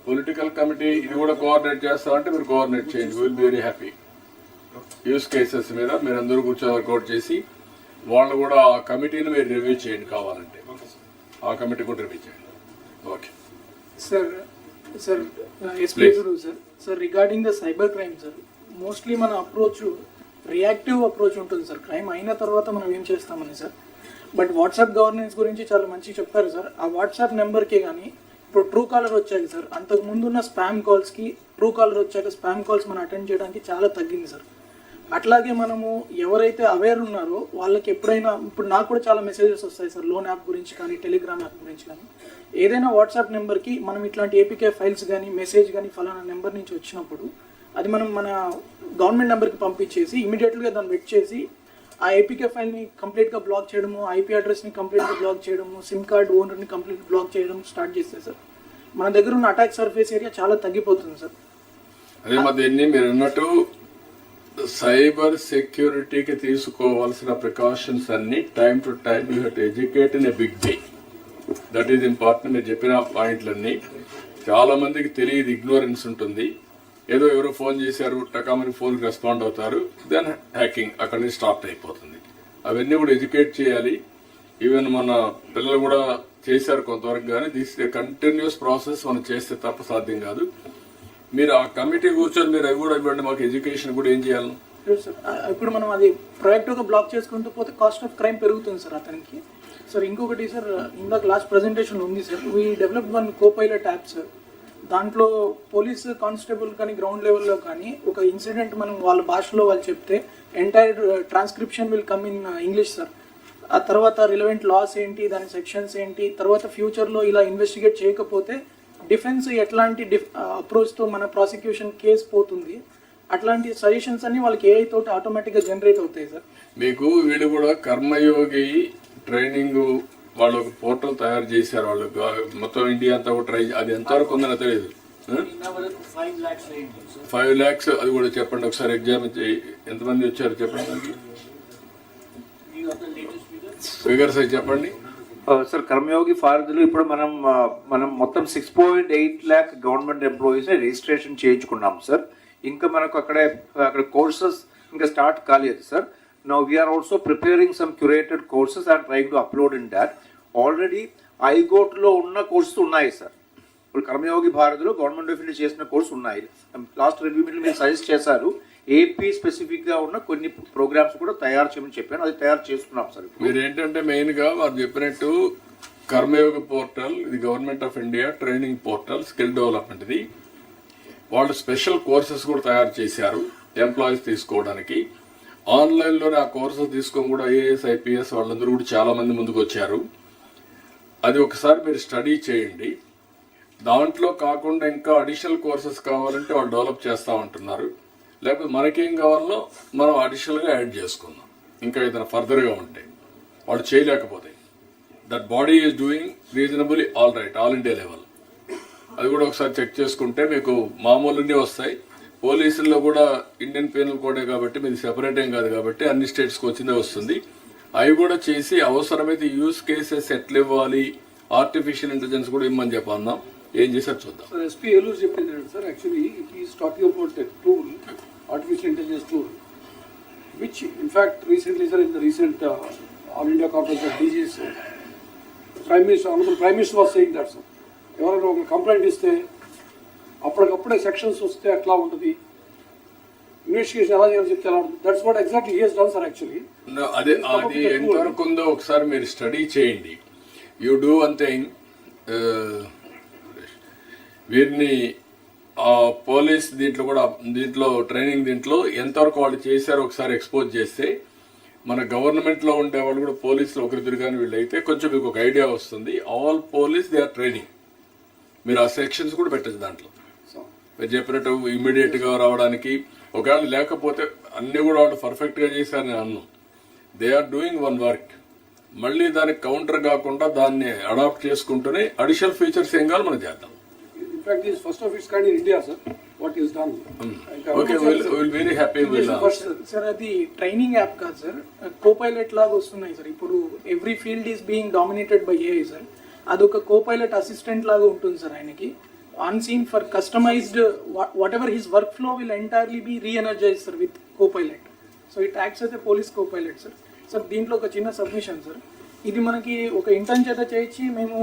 Speaker 1: Political committee ఇది కూడా కోఆర్డినేట్ చేస్తామంటే మీరు కోఆర్డినేట్ చేయండి. Will be very happy. Use cases మీద మీరందరూ కూర్చొని వర్కౌట్ చేసి వాళ్ళు కూడా ఆ కమిటీని మీరు రివ్యూ చేయండి. కావాలంటే ఆ కమిటీ కూడా రివ్యూ చేయండి. Okay
Speaker 21: sir. Sir sir regarding the cyber crime sir, mostly మన అప్రోచ్ రియాక్టివ్ అప్రోచ్ ఉంటుంది సార్. క్రైమ్ అయిన తర్వాత మనం ఏం చేస్తామని సార్. బట్ వాట్సాప్ గవర్నెన్స్ గురించి చాలా మంచిగా చెప్పారు సార్. ఆ వాట్సాప్ నెంబర్కే కానీ ఇప్పుడు ట్రూ కాలర్ వచ్చాక సార్, అంతకు ముందున్న స్పామ్ కాల్స్కి ట్రూ కాలర్ వచ్చాక స్పామ్ కాల్స్ మనం అటెండ్ చేయడానికి చాలా తగ్గింది సార్. అట్లాగే మనము ఎవరైతే అవేర్ ఉన్నారో వాళ్ళకి ఎప్పుడైనా, ఇప్పుడు నాకు కూడా చాలా మెసేజెస్ వస్తాయి సార్ లోన్ యాప్ గురించి కానీ టెలిగ్రామ్ యాప్ గురించి కానీ. ఏదైనా వాట్సాప్ నెంబర్కి మనం ఇట్లాంటి ఏపీకే ఫైల్స్ కానీ మెసేజ్ కానీ ఫలానా నెంబర్ నుంచి వచ్చినప్పుడు అది మనం మన గవర్నమెంట్ నెంబర్కి పంపించేసి ఇమీడియట్గా దాన్ని వెట్ చేసి ఆ ఏపీకే ఫైల్ని కంప్లీట్గా బ్లాక్ చేయడము, ఐపీ అడ్రస్ని కంప్లీట్గా బ్లాక్ చేయడము, సిమ్ కార్డ్ ఓనర్ని కంప్లీట్గా బ్లాక్ చేయడం స్టార్ట్ చేస్తే సార్ మన దగ్గర ఉన్న అటాక్ సర్ఫేస్ ఏరియా చాలా తగ్గిపోతుంది సార్.
Speaker 1: అదే మధ్య మీరు అన్నట్టు సైబర్ సెక్యూరిటీకి తీసుకోవాల్సిన ప్రికాషన్స్ అన్ని time to time you have to educate in a big way. That is important. మీరు చెప్పిన పాయింట్లన్నీ చాలా మందికి తెలియదు, ఇగ్నోరెన్స్ ఉంటుంది. ఏదో ఎవరో ఫోన్ చేశారు, టకామని ఫోన్కి రెస్పాండ్ అవుతారు, దెన్ హ్యాకింగ్ అక్కడి నుంచి స్టార్ట్ అయిపోతుంది. అవన్నీ కూడా ఎడ్యుకేట్ చేయాలి. ఈవెన్ మన పిల్లలు కూడా చేశారు కొంతవరకు, కానీ this is a continuous process. మనం చేస్తే తప్ప సాధ్యం కాదు. మీరు ఆ కమిటీ కూర్చొని మీరు అవి కూడా ఇవ్వండి మాకు, ఎడ్యుకేషన్ కూడా ఏం చేయాలి
Speaker 21: సార్. ఇప్పుడు మనం అది ప్రొయాక్టివ్గా బ్లాక్ చేసుకుంటూ పోతే కాస్ట్ ఆఫ్ క్రైమ్ పెరుగుతుంది సార్ అతనికి. సార్ ఇంకొకటి సార్, ఇందాక లాస్ట్ ప్రజెంటేషన్ ఉంది sir, we develop one Copilot app sir. దాంట్లో పోలీస్ కానిస్టేబుల్ కానీ గ్రౌండ్ లెవెల్లో కానీ ఒక ఇన్సిడెంట్ మనం వాళ్ళ భాషలో వాళ్ళు చెప్తే entire transcription will come in English sir. ఆ తర్వాత రిలవెంట్ లాస్ ఏంటి, దాని సెక్షన్స్ ఏంటి, తర్వాత ఫ్యూచర్లో ఇలా ఇన్వెస్టిగేట్ చేయకపోతే డిఫెన్స్ ఎట్లాంటి అప్రోచ్తో మన ప్రాసిక్యూషన్ కేసు పోతుంది, అట్లాంటి సజెషన్స్ అన్ని వాళ్ళకి ఏఐ తోటి ఆటోమేటిక్గా జనరేట్ అవుతాయి సార్.
Speaker 1: మీకు వీళ్ళు కూడా కర్మయోగి ట్రైనింగ్ వాళ్ళు ఒక పోర్టల్ తయారు చేశారు. వాళ్ళు మొత్తం ఇండియా అంతా కూడా ట్రై, అది ఎంతవరకు ఉందని తెలియదు. 5 lakhs అది కూడా చెప్పండి ఒకసారి. ఎగ్జామ్ ఎంతమంది వచ్చారు చెప్పండి, ఫిగర్స్ అవి చెప్పండి
Speaker 6: సార్. కర్మయోగి ఫారదులు ఇప్పుడు మనం మొత్తం 6.8 lakh గవర్నమెంట్ ఎంప్లాయీస్ రిజిస్ట్రేషన్ చేయించుకున్నాం సార్. ఇంకా మనకు అక్కడ కోర్సెస్ ఇంకా స్టార్ట్ కాలేదు సార్. Now we are also preparing some curated courses and trying to upload in that. Already ఐగోట్లో ఉన్న కోర్సెస్ ఉన్నాయి సార్. ఇప్పుడు కర్మయోగి భారత్లో గవర్నమెంట్ ఆఫ్ ఇండియా చేసిన కోర్సు ఉన్నాయి. లాస్ట్ రివ్యూ మీటింగ్ మీరు సజెస్ట్ చేశారు ఏపీ స్పెసిఫిక్గా ఉన్న కొన్ని ప్రోగ్రామ్స్ కూడా తయారు చేయమని చెప్పాను, అది తయారు చేస్తున్నాం సార్.
Speaker 1: మీరు ఏంటంటే మెయిన్గా వారు చెప్పినట్టు కర్మయోగి పోర్టల్ ఇది government of India training portal, skill development. ఇది వాళ్ళు స్పెషల్ కోర్సెస్ కూడా తయారు చేశారు ఎంప్లాయీస్ తీసుకోవడానికి. ఆన్లైన్లోనే ఆ కోర్సెస్ తీసుకొని కూడా ఐఏఎస్ ఐపీఎస్ వాళ్ళందరూ కూడా చాలా మంది ముందుకు వచ్చారు. అది ఒకసారి మీరు స్టడీ చేయండి. దాంట్లో కాకుండా ఇంకా అడిషనల్ కోర్సెస్ కావాలంటే వాళ్ళు డెవలప్ చేస్తూ ఉంటున్నారు. లేకపోతే మనకేం కావాలో మనం అడిషనల్గా యాడ్ చేసుకుందాం. ఇంకా ఏదైనా ఫర్దర్గా ఉంటే వాళ్ళు చేయలేకపోతే that body is doing reasonably all right, all India level. అది కూడా ఒకసారి చెక్ చేసుకుంటే మీకు మామూలున్నీ వస్తాయి. పోలీసుల్లో కూడా ఇండియన్ పీనల్ కోడే కాబట్టి మీది సెపరేట్ ఏం కాదు కాబట్టి అన్ని స్టేట్స్కి వచ్చిందే వస్తుంది. అవి కూడా చేసి అవసరమైతే యూస్ కేసెస్ ఎట్లా ఇవ్వాలి, ఆర్టిఫిషియల్ ఇంటెలిజెన్స్ కూడా ఇమ్మని చెప్పన్నాం. ఏం చేశారు చూద్దాం.
Speaker 20: సార్ ఎస్పీ ఏలూరు చెప్పింది sir, actually is talking about a tool, artificial intelligence tool, which in fact recently, sir, in the recent All India Conference of DGs, Honorable Prime Minister was saying that, sir. ఎవరైనా ఒక complaint ఇస్తే అప్పటికప్పుడే sections వస్తే ఎట్లా ఉంటుంది, investigation ఎలా చేయాలో చెప్తే ఎలా ఉంటుంది. That's what exactly he has done, sir. Actually
Speaker 1: అది ఎంతవరకు ఉందో ఒకసారి మీరు స్టడీ చేయండి. యూ డూ వన్ థింగ్, వీరిని పోలీస్ దీంట్లో ట్రైనింగ్ ఎంతవరకు వాళ్ళు చేశారో ఒకసారి ఎక్స్పోజ్ చేస్తే మన గవర్నమెంట్లో ఉండే వాళ్ళు కూడా పోలీసులు ఒకరిద్దరు కానీ వీళ్ళు అయితే కొంచెం మీకు ఒక ఐడియా వస్తుంది. All police they are training. మీరు ఆ సెక్షన్స్ కూడా పెట్టచ్చు దాంట్లో. మీరు చెప్పినట్టు ఇమ్మీడియట్గా రావడానికి, ఒకవేళ లేకపోతే అన్నీ కూడా వాళ్ళు పర్ఫెక్ట్గా చేశారని అన్నాం. They are doing one work. మళ్ళీ దానికి కౌంటర్ కాకుండా దాన్ని అడాప్ట్ చేసుకుంటూనే అడిషనల్ ఫీచర్స్ ఏం కావాలి మనం చేద్దాం.
Speaker 20: in fact this is first of its kind in India, sir, what is done.
Speaker 1: Okay, we'll very happy with
Speaker 21: sir. అది ట్రైనింగ్ యాప్ కాదు సార్, కోపైలట్ లాగా వస్తున్నాయి సార్. ఇప్పుడు every field is being dominated by AI sir. అదొక copilot assistant లాగా ఉంటుంది సార్. ఆయనకి unseen for customised whatever his work flow will entirely be reenergize sir with copilot. So it acts అయితే పోలీస్ కోపైలట్ సార్. సార్ దీంట్లో ఒక చిన్న submission sir. ఇది మనకి ఒక ఇంటర్న్ చేత చేయించి మేము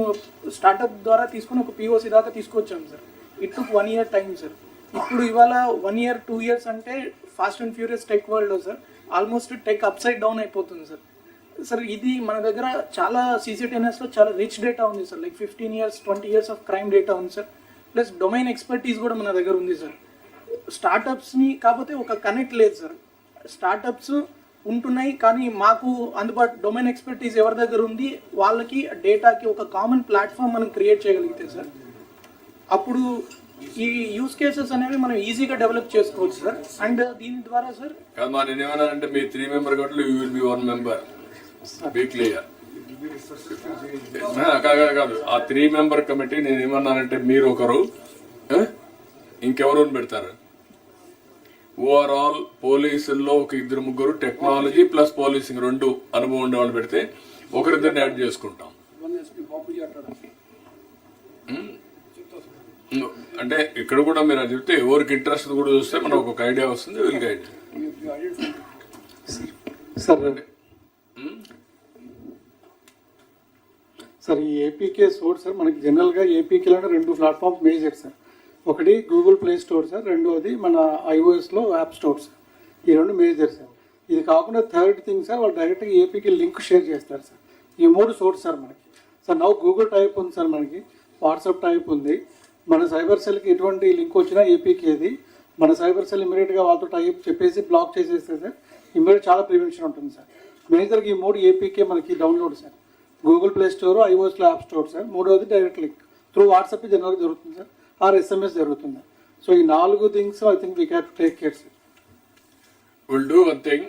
Speaker 21: స్టార్ట్అప్ ద్వారా తీసుకుని ఒక POC దాకా తీసుకొచ్చాం sir. It took 1 year time sir. ఇప్పుడు ఇవాళ 1 year 2 years అంటే ఫాస్ట్ అండ్ ఫ్యూరియస్ టెక్ వరల్డ్లో sir almost tech upside down అయిపోతుంది సార్. సార్ ఇది మన దగ్గర చాలా CCTNSలో చాలా రిచ్ డేటా ఉంది sir. Like 15 years 20 years of crime data ఉంది సార్. ప్లస్ డొమైన్ ఎక్స్పర్టీస్ కూడా మన దగ్గర ఉంది సార్. స్టార్టప్స్ని కాకపోతే ఒక కనెక్ట్ లేదు సార్. స్టార్టప్స్ ఉంటున్నాయి కానీ మాకు అందుబాటు డొమైన్ ఎక్స్పర్టీస్ ఎవరి దగ్గర ఉంది, వాళ్ళకి డేటాకి ఒక కామన్ ప్లాట్ఫామ్ మనం క్రియేట్ చేయగలిగితే సార్ అప్పుడు ఈ యూస్ కేసెస్ అనేవి మనం ఈజీగా డెవలప్ చేసుకోవచ్చు సార్. అండ్ దీని ద్వారా సార్
Speaker 1: నేనేమన్నానంటే మీ 3 member గట్లు you will be 1 member. Be clear. కాదు, ఆ 3 member కమిటీ నేను ఏమన్నానంటే మీరు ఒకరు, ఇంకెవరు పెడతారు. ఓవరాల్ పోలీసుల్లో ఒక 2-3 టెక్నాలజీ ప్లస్ పోలీసింగ్ 2 అనుభవం ఉండే వాళ్ళు పెడితే ఒకరిద్దరిని యాడ్ చేసుకుంటాం. అంటే ఇక్కడ కూడా మీరు అది చెప్తే ఎవరికి ఇంట్రెస్ట్ కూడా చూస్తే మనకు ఒక ఐడియా వస్తుంది. Will guide
Speaker 18: sir. ఈ ఏపీకే స్టోర్ సార్ మనకి జనరల్గా ఏపీకేలో 2 ప్లాట్ఫామ్స్ మేజర్ సార్. ఒకటి గూగుల్ ప్లే స్టోర్ సార్, రెండోది మన iOSలో యాప్ స్టోర్ సార్. ఈ 2 మేజర్ సార్. ఇది కాకుండా థర్డ్ థింగ్ సార్, వాళ్ళు డైరెక్ట్గా ఏపీకి లింక్ షేర్ చేస్తారు సార్. ఈ 3 సోర్స్ సార్ మనకి. సార్ నవ్వు గూగుల్ టైప్ ఉంది సార్, మనకి వాట్సాప్ టైప్ ఉంది. మన సైబర్ సెల్కి ఎటువంటి లింక్ వచ్చినా ఏపీకేది మన సైబర్ సెల్ ఇమీడియట్గా వాళ్ళతో టైప్ చెప్పేసి బ్లాక్ చేసేస్తే సార్ ఇమీడియట్ చాలా ప్రివెన్షన్ ఉంటుంది సార్. మేజర్గా ఈ 3 ఏపీకే మనకి download sir. Google Play Store, iOSలో యాప్ స్టోర్ సార్. మూడోది డైరెక్ట్ లింక్ త్రూ వాట్సాప్ జనరల్గా జరుగుతుంది సార్, ఆర్ SMS జరుగుతుంది. సో ఈ 4 things I think we have to take care sir.
Speaker 1: Will do one thing.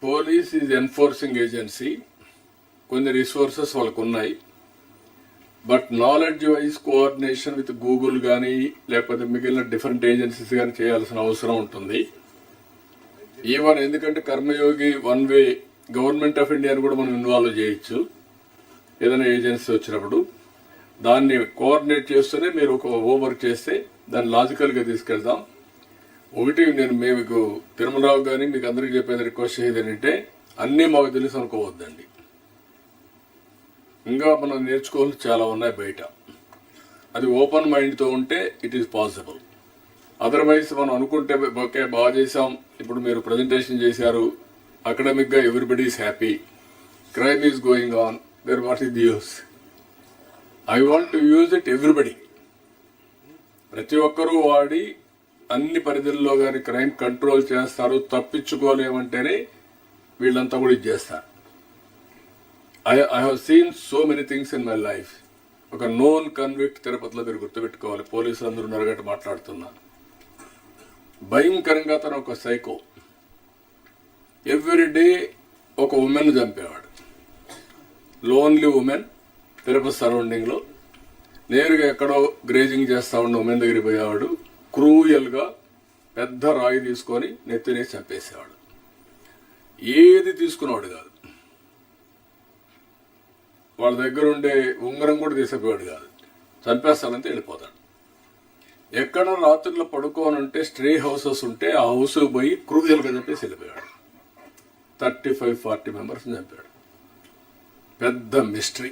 Speaker 1: Police is enforcing agency. కొన్ని resources వాళ్ళకు ఉన్నాయి. But knowledge wise coordination with Google కానీ లేకపోతే మిగిలిన డిఫరెంట్ ఏజెన్సీస్ కానీ చేయాల్సిన అవసరం ఉంటుంది. ఈవెన్ ఎందుకంటే కర్మయోగి 1 way గవర్నమెంట్ ఆఫ్ ఇండియాని కూడా మనం ఇన్వాల్వ్ చేయొచ్చు. ఏదైనా ఏజెన్సీ వచ్చినప్పుడు దాన్ని కోఆర్డినేట్ చేస్తూనే మీరు ఒక హోంవర్క్ చేస్తే దాన్ని లాజికల్గా తీసుకెళ్దాం. ఒకటి నేను మీకు తిరుమలరావు కానీ మీకు అందరికీ చెప్పేది రిక్వెస్ట్ చేసేది ఏంటంటే అన్నీ మాకు తెలుసు అనుకోవద్దండి. ఇంకా మనం నేర్చుకోవాలి చాలా ఉన్నాయి బయట. అది ఓపెన్ మైండ్తో ఉంటే ఇట్ ఈస్ పాసిబుల్. అదర్వైజ్ మనం అనుకుంటే ఓకే బాగా చేసాం, ఇప్పుడు మీరు ప్రజెంటేషన్ చేశారు, అకాడమిక్గా everybody is happy, crime is going on, there what is the use? I want to use it everybody. ప్రతి ఒక్కరూ వాడి అన్ని పరిధుల్లో కానీ క్రైమ్ కంట్రోల్ చేస్తారు. తప్పించుకోలేమంటేనే వీళ్ళంతా కూడా ఇది చేస్తారు. I have seen so many things in my life. ఒక నోన్ కన్విక్ట్ తిరుపతిలో మీరు గుర్తుపెట్టుకోవాలి. పోలీసులు అందరూ ఉన్నారు గట్టి మాట్లాడుతున్నా. భయంకరంగా తను ఒక సైకో. ఎవ్రీ డే ఒక ఉమెన్ చంపేవాడు. లోన్లీ ఉమెన్ తిరుపతి సరౌండింగ్లో. నేరుగా ఎక్కడో గ్రేజింగ్ చేస్తా ఉండే ఉమెన్ దగ్గరికి పోయేవాడు క్రూయల్గా పెద్ద రాయి తీసుకొని నెత్తినేసి చంపేసేవాడు. ఏది తీసుకునేవాడు కాదు. వాళ్ళ దగ్గర ఉండే ఉంగరం కూడా తీసుకుపోయాడు కాదు. చంపేస్తానంటే వెళ్ళిపోతాడు. ఎక్కడ రాత్రుల్లో పడుకోనంటే స్ట్రే హౌసెస్ ఉంటే ఆ హౌస్ పోయి క్రూయల్గా చంపేసి వెళ్ళిపోయాడు. 35-40 మెంబర్స్ని చంపాడు. పెద్ద మిస్టరీ.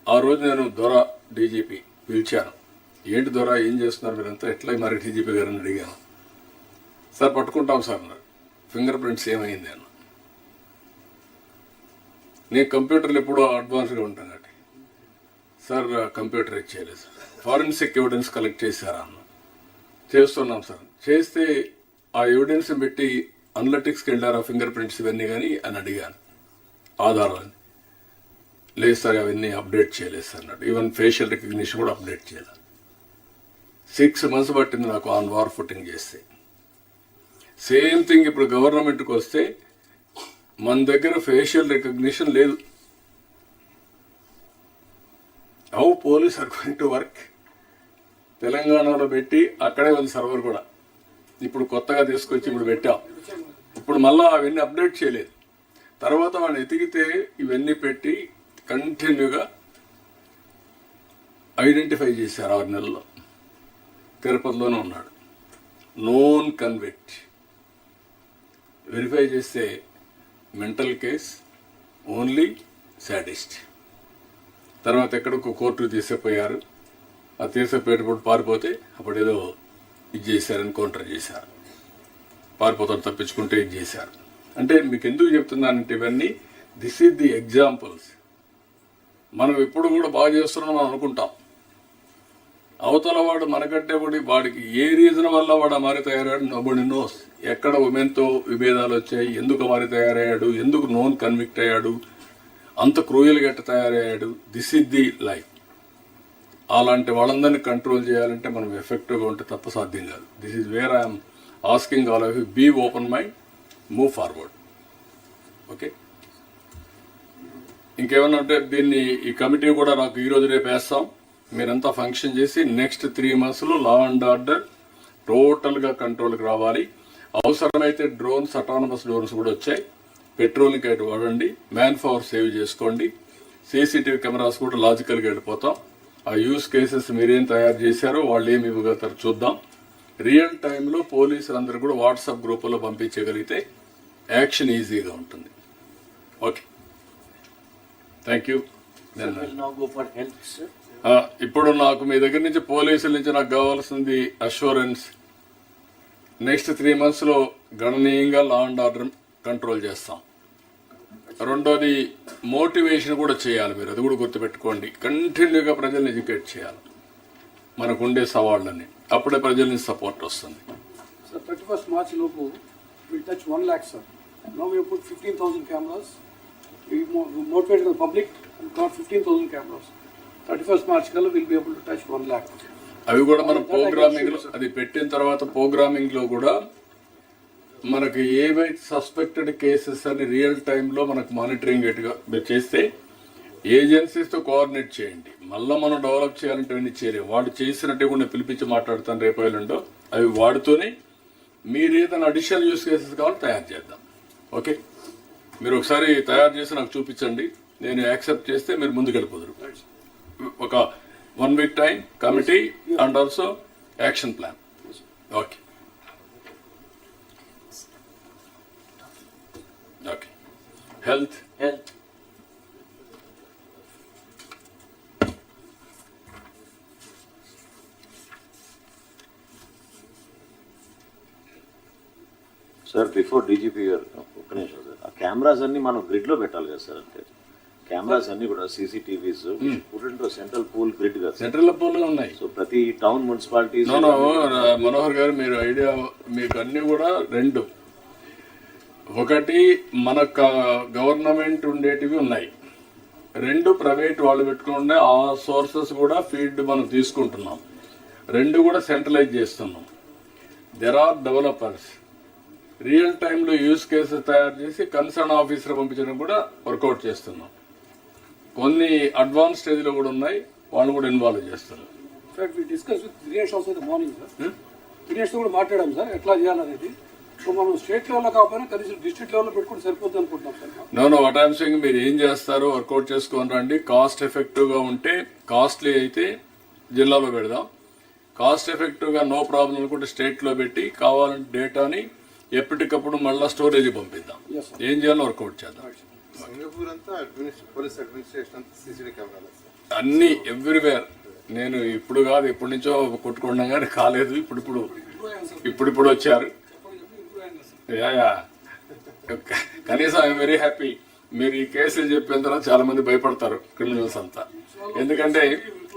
Speaker 1: ఆ రోజు నేను దొర డీజీపీ పిలిచాను. ఏంటి దొర ఏం చేస్తున్నారు మీరంతా, ఎట్లా మరి డీజీపీ గారిని అడిగాను. సార్ పట్టుకుంటాం సార్ అన్నారు. ఫింగర్ ప్రింట్స్ ఏమైంది అన్న. నేను కంప్యూటర్లు ఎప్పుడూ అడ్వాన్స్గా ఉంటాను కాబట్టి సార్ కంప్యూటర్ ఇచ్చేయలేదు సార్. ఫారెన్సిక్ ఎవిడెన్స్ కలెక్ట్ చేశారా అన్న. చేస్తున్నాం సార్. చేస్తే ఆ ఎవిడెన్స్ పెట్టి అనలిటిక్స్కి వెళ్ళారా ఫింగర్ ప్రింట్స్ ఇవన్నీ కానీ అని అడిగాను. ఆధారాలని లేదు సార్ అవన్నీ అప్డేట్ చేయలేదు సార్ అన్నాడు. ఈవెన్ ఫేషియల్ రికగ్నిషన్ కూడా అప్డేట్ చేయాలి. 6 months పట్టింది నాకు ఆన్ వార్ ఫుటింగ్ చేస్తే. సేమ్ థింగ్ ఇప్పుడు గవర్నమెంట్కి వస్తే మన దగ్గర ఫేషియల్ రికగ్నిషన్ లేదు. How police are going to work? తెలంగాణలో పెట్టి అక్కడే ఉంది సర్వర్ కూడా. ఇప్పుడు కొత్తగా తీసుకొచ్చి ఇప్పుడు పెట్టాం. ఇప్పుడు మళ్ళీ అవన్నీ అప్డేట్ చేయలేదు. తర్వాత వాడిని ఎతికితే ఇవన్నీ పెట్టి కంటిన్యూగా ఐడెంటిఫై చేశారు 6 నెలల్లో. తిరుపతిలోనే ఉన్నాడు. Known convict. వెరిఫై చేస్తే మెంటల్ కేస్, ఓన్లీ సాడిస్ట్. తర్వాత ఎక్కడికో కోర్టుకు తీసుకుపోయారు. ఆ తీసుకుపోయేటప్పుడు పారిపోతే అప్పుడు ఏదో ఇది చేశారని కౌంటర్ చేశారు. పారిపోతాడు తప్పించుకుంటే ఇది చేశారు. అంటే మీకు ఎందుకు చెప్తున్నానంటే ఇవన్నీ దిస్ ఈజ్ ది ఎగ్జాంపుల్స్. మనం ఎప్పుడు కూడా బాగా చేస్తున్నాం మనం అనుకుంటాం. అవతల వాడు మనకంటే కూడా వాడికి ఏ రీజన్ వల్ల వాడు మారి తయారయ్యాడు నోబడి నోస్. ఎక్కడ ఉమెన్తో విభేదాలు వచ్చాయి, ఎందుకు మారి తయారయ్యాడు, ఎందుకు నోన్ కన్విక్ట్ అయ్యాడు, అంత క్రూయల్గా ఎట్ట తయారయ్యాడు. This is the life. అలాంటి వాళ్ళందరినీ కంట్రోల్ చేయాలంటే మనం ఎఫెక్టివ్గా ఉంటే తప్ప సాధ్యం కాదు. This is where I'm asking all of you, be open mind, move forward. Okay, ఇంకేమన్నా ఉంటే దీన్ని ఈ కమిటీ కూడా నాకు ఈరోజు రేపు వేస్తాం. మీరంతా ఫంక్షన్ చేసి నెక్స్ట్ 3 monthsలో లా అండ్ ఆర్డర్ టోటల్గా కంట్రోల్కి రావాలి. అవసరమైతే డ్రోన్స్, అటానమస్ డ్రోన్స్ కూడా వచ్చాయి. పెట్రోలింగ్ అయితే వాడండి, మ్యాన్ పవర్ సేవ్ చేసుకోండి. సీసీటీవీ కెమెరాస్ కూడా లాజికల్గా వెళ్ళిపోతాం. ఆ యూస్ కేసెస్ మీరేం తయారు చేశారో వాళ్ళు ఏమి ఇవ్వగలుగుతారు చూద్దాం. రియల్ టైంలో పోలీసులందరూ కూడా వాట్సాప్ గ్రూపుల్లో పంపించగలిగితే యాక్షన్ ఈజీగా ఉంటుంది. Okay, thank you. ఇప్పుడు నాకు మీ దగ్గర నుంచి పోలీసుల నుంచి నాకు కావాల్సింది అష్యూరెన్స్. నెక్స్ట్ 3 monthsలో గణనీయంగా లా అండ్ ఆర్డర్ కంట్రోల్ చేస్తాం. రెండోది మోటివేషన్ కూడా చేయాలి. మీరు అది కూడా గుర్తుపెట్టుకోండి. కంటిన్యూగా ప్రజల్ని ఎడ్యుకేట్ చేయాలి. మనకు ఉండే సవాళ్ళని, అప్పుడే ప్రజల నుంచి సపోర్ట్ వస్తుంది.
Speaker 20: సార్ 31st March లోపు we touch 1 lakh, sir. Now we have put 15,000 cameras. We motivated the public and got 15,000 cameras. 31st March kala we'll be able to touch 1 lakh.
Speaker 1: అవి కూడా మన ప్రోగ్రామింగ్లో అది పెట్టిన తర్వాత ప్రోగ్రామింగ్లో కూడా మనకి ఏవైతే సస్పెక్టెడ్ కేసెస్ అని రియల్ టైంలో మనకు మానిటరింగ్ మీరు చేస్తే ఏజెన్సీస్తో కోఆర్డినేట్ చేయండి. మళ్ళీ మనం డెవలప్ చేయాలంటే అన్నీ చేయలేము. వాడు చేసినట్టే కూడా నేను పిలిపించి మాట్లాడతాను రేపు ఎల్లుండో. అవి వాడుతూనే మీరు ఏదైనా అడిషనల్ యూస్ కేసెస్ కావాలో తయారు చేద్దాం. ఓకే, మీరు ఒకసారి తయారు చేసి నాకు చూపించండి. నేను యాక్సెప్ట్ చేస్తే మీరు ముందుకు వెళ్ళిపోదురు. ఒక 1 week time, committee and also action plan. Okay okay. Health
Speaker 8: sir before DGP గారు ఒక్క నిమిషం సార్. ఆ కెమెరాస్ అన్ని మనం గ్రిడ్లో పెట్టాలి కదా సార్. అంటే కెమెరాస్ అన్ని కూడా సీసీటీవీస్ సెంట్రల్ పూల్ గ్రిడ్ కదా.
Speaker 1: సెంట్రల్ పూల్ ఉన్నాయి.
Speaker 8: సో ప్రతి టౌన్ మున్సిపాలిటీస్.
Speaker 1: మనోహర్ గారు మీరు ఐడియా మీకు అన్ని కూడా 2. ఒకటి మన గవర్నమెంట్ ఉండేటివి ఉన్నాయి, 2 ప్రైవేట్ వాళ్ళు పెట్టుకుంటే ఆ సోర్సెస్ కూడా ఫీడ్ మనం తీసుకుంటున్నాం, 2 కూడా సెంట్రలైజ్ చేస్తున్నాం. దెర్ ఆర్ డెవలపర్స్ రియల్ టైంలో యూస్ కేసెస్ తయారు చేసి కన్సర్న్ ఆఫీసర్ పంపించడం కూడా వర్కౌట్ చేస్తున్నాం. కొన్ని అడ్వాన్స్ స్టేజ్లో కూడా ఉన్నాయి, వాళ్ళు కూడా ఇన్వాల్వ్ చేస్తారు.
Speaker 20: In fact we discuss with Dinesh also the morning sir. దినేష్తో కూడా మాట్లాడాం సార్ ఎట్లా చేయాలనేది. సో మనం స్టేట్ లెవెల్లో కాకపోయినా కనీసం డిస్ట్రిక్ట్ లెవెల్లో పెట్టుకుంటే సరిపోతుంది అనుకుంటున్నాం sir.
Speaker 1: Know what I'm saying, మీరు ఏం చేస్తారో వర్కౌట్ చేసుకొని రండి. కాస్ట్ ఎఫెక్టివ్గా ఉంటే, కాస్ట్లీ అయితే జిల్లాలో పెడదాం. కాస్ట్ ఎఫెక్టివ్గా నో ప్రాబ్లం అనుకుంటే స్టేట్లో పెట్టి కావాలంటే డేటాని ఎప్పటికప్పుడు మళ్ళీ స్టోరేజ్ పంపిద్దాం. ఏం చేయాలో వర్కౌట్ చేద్దాం. అన్ని ఎవ్రీవేర్. నేను ఇప్పుడు కాదు, ఎప్పటి నుంచో కొట్టుకున్నా కానీ కాలేదు. ఇప్పుడు వచ్చారు. కనీసం ఐఎమ్ వెరీ హ్యాపీ. మీరు ఈ కేసులు చెప్పిన తర్వాత చాలా మంది భయపడతారు క్రిమినల్స్ అంతా. ఎందుకంటే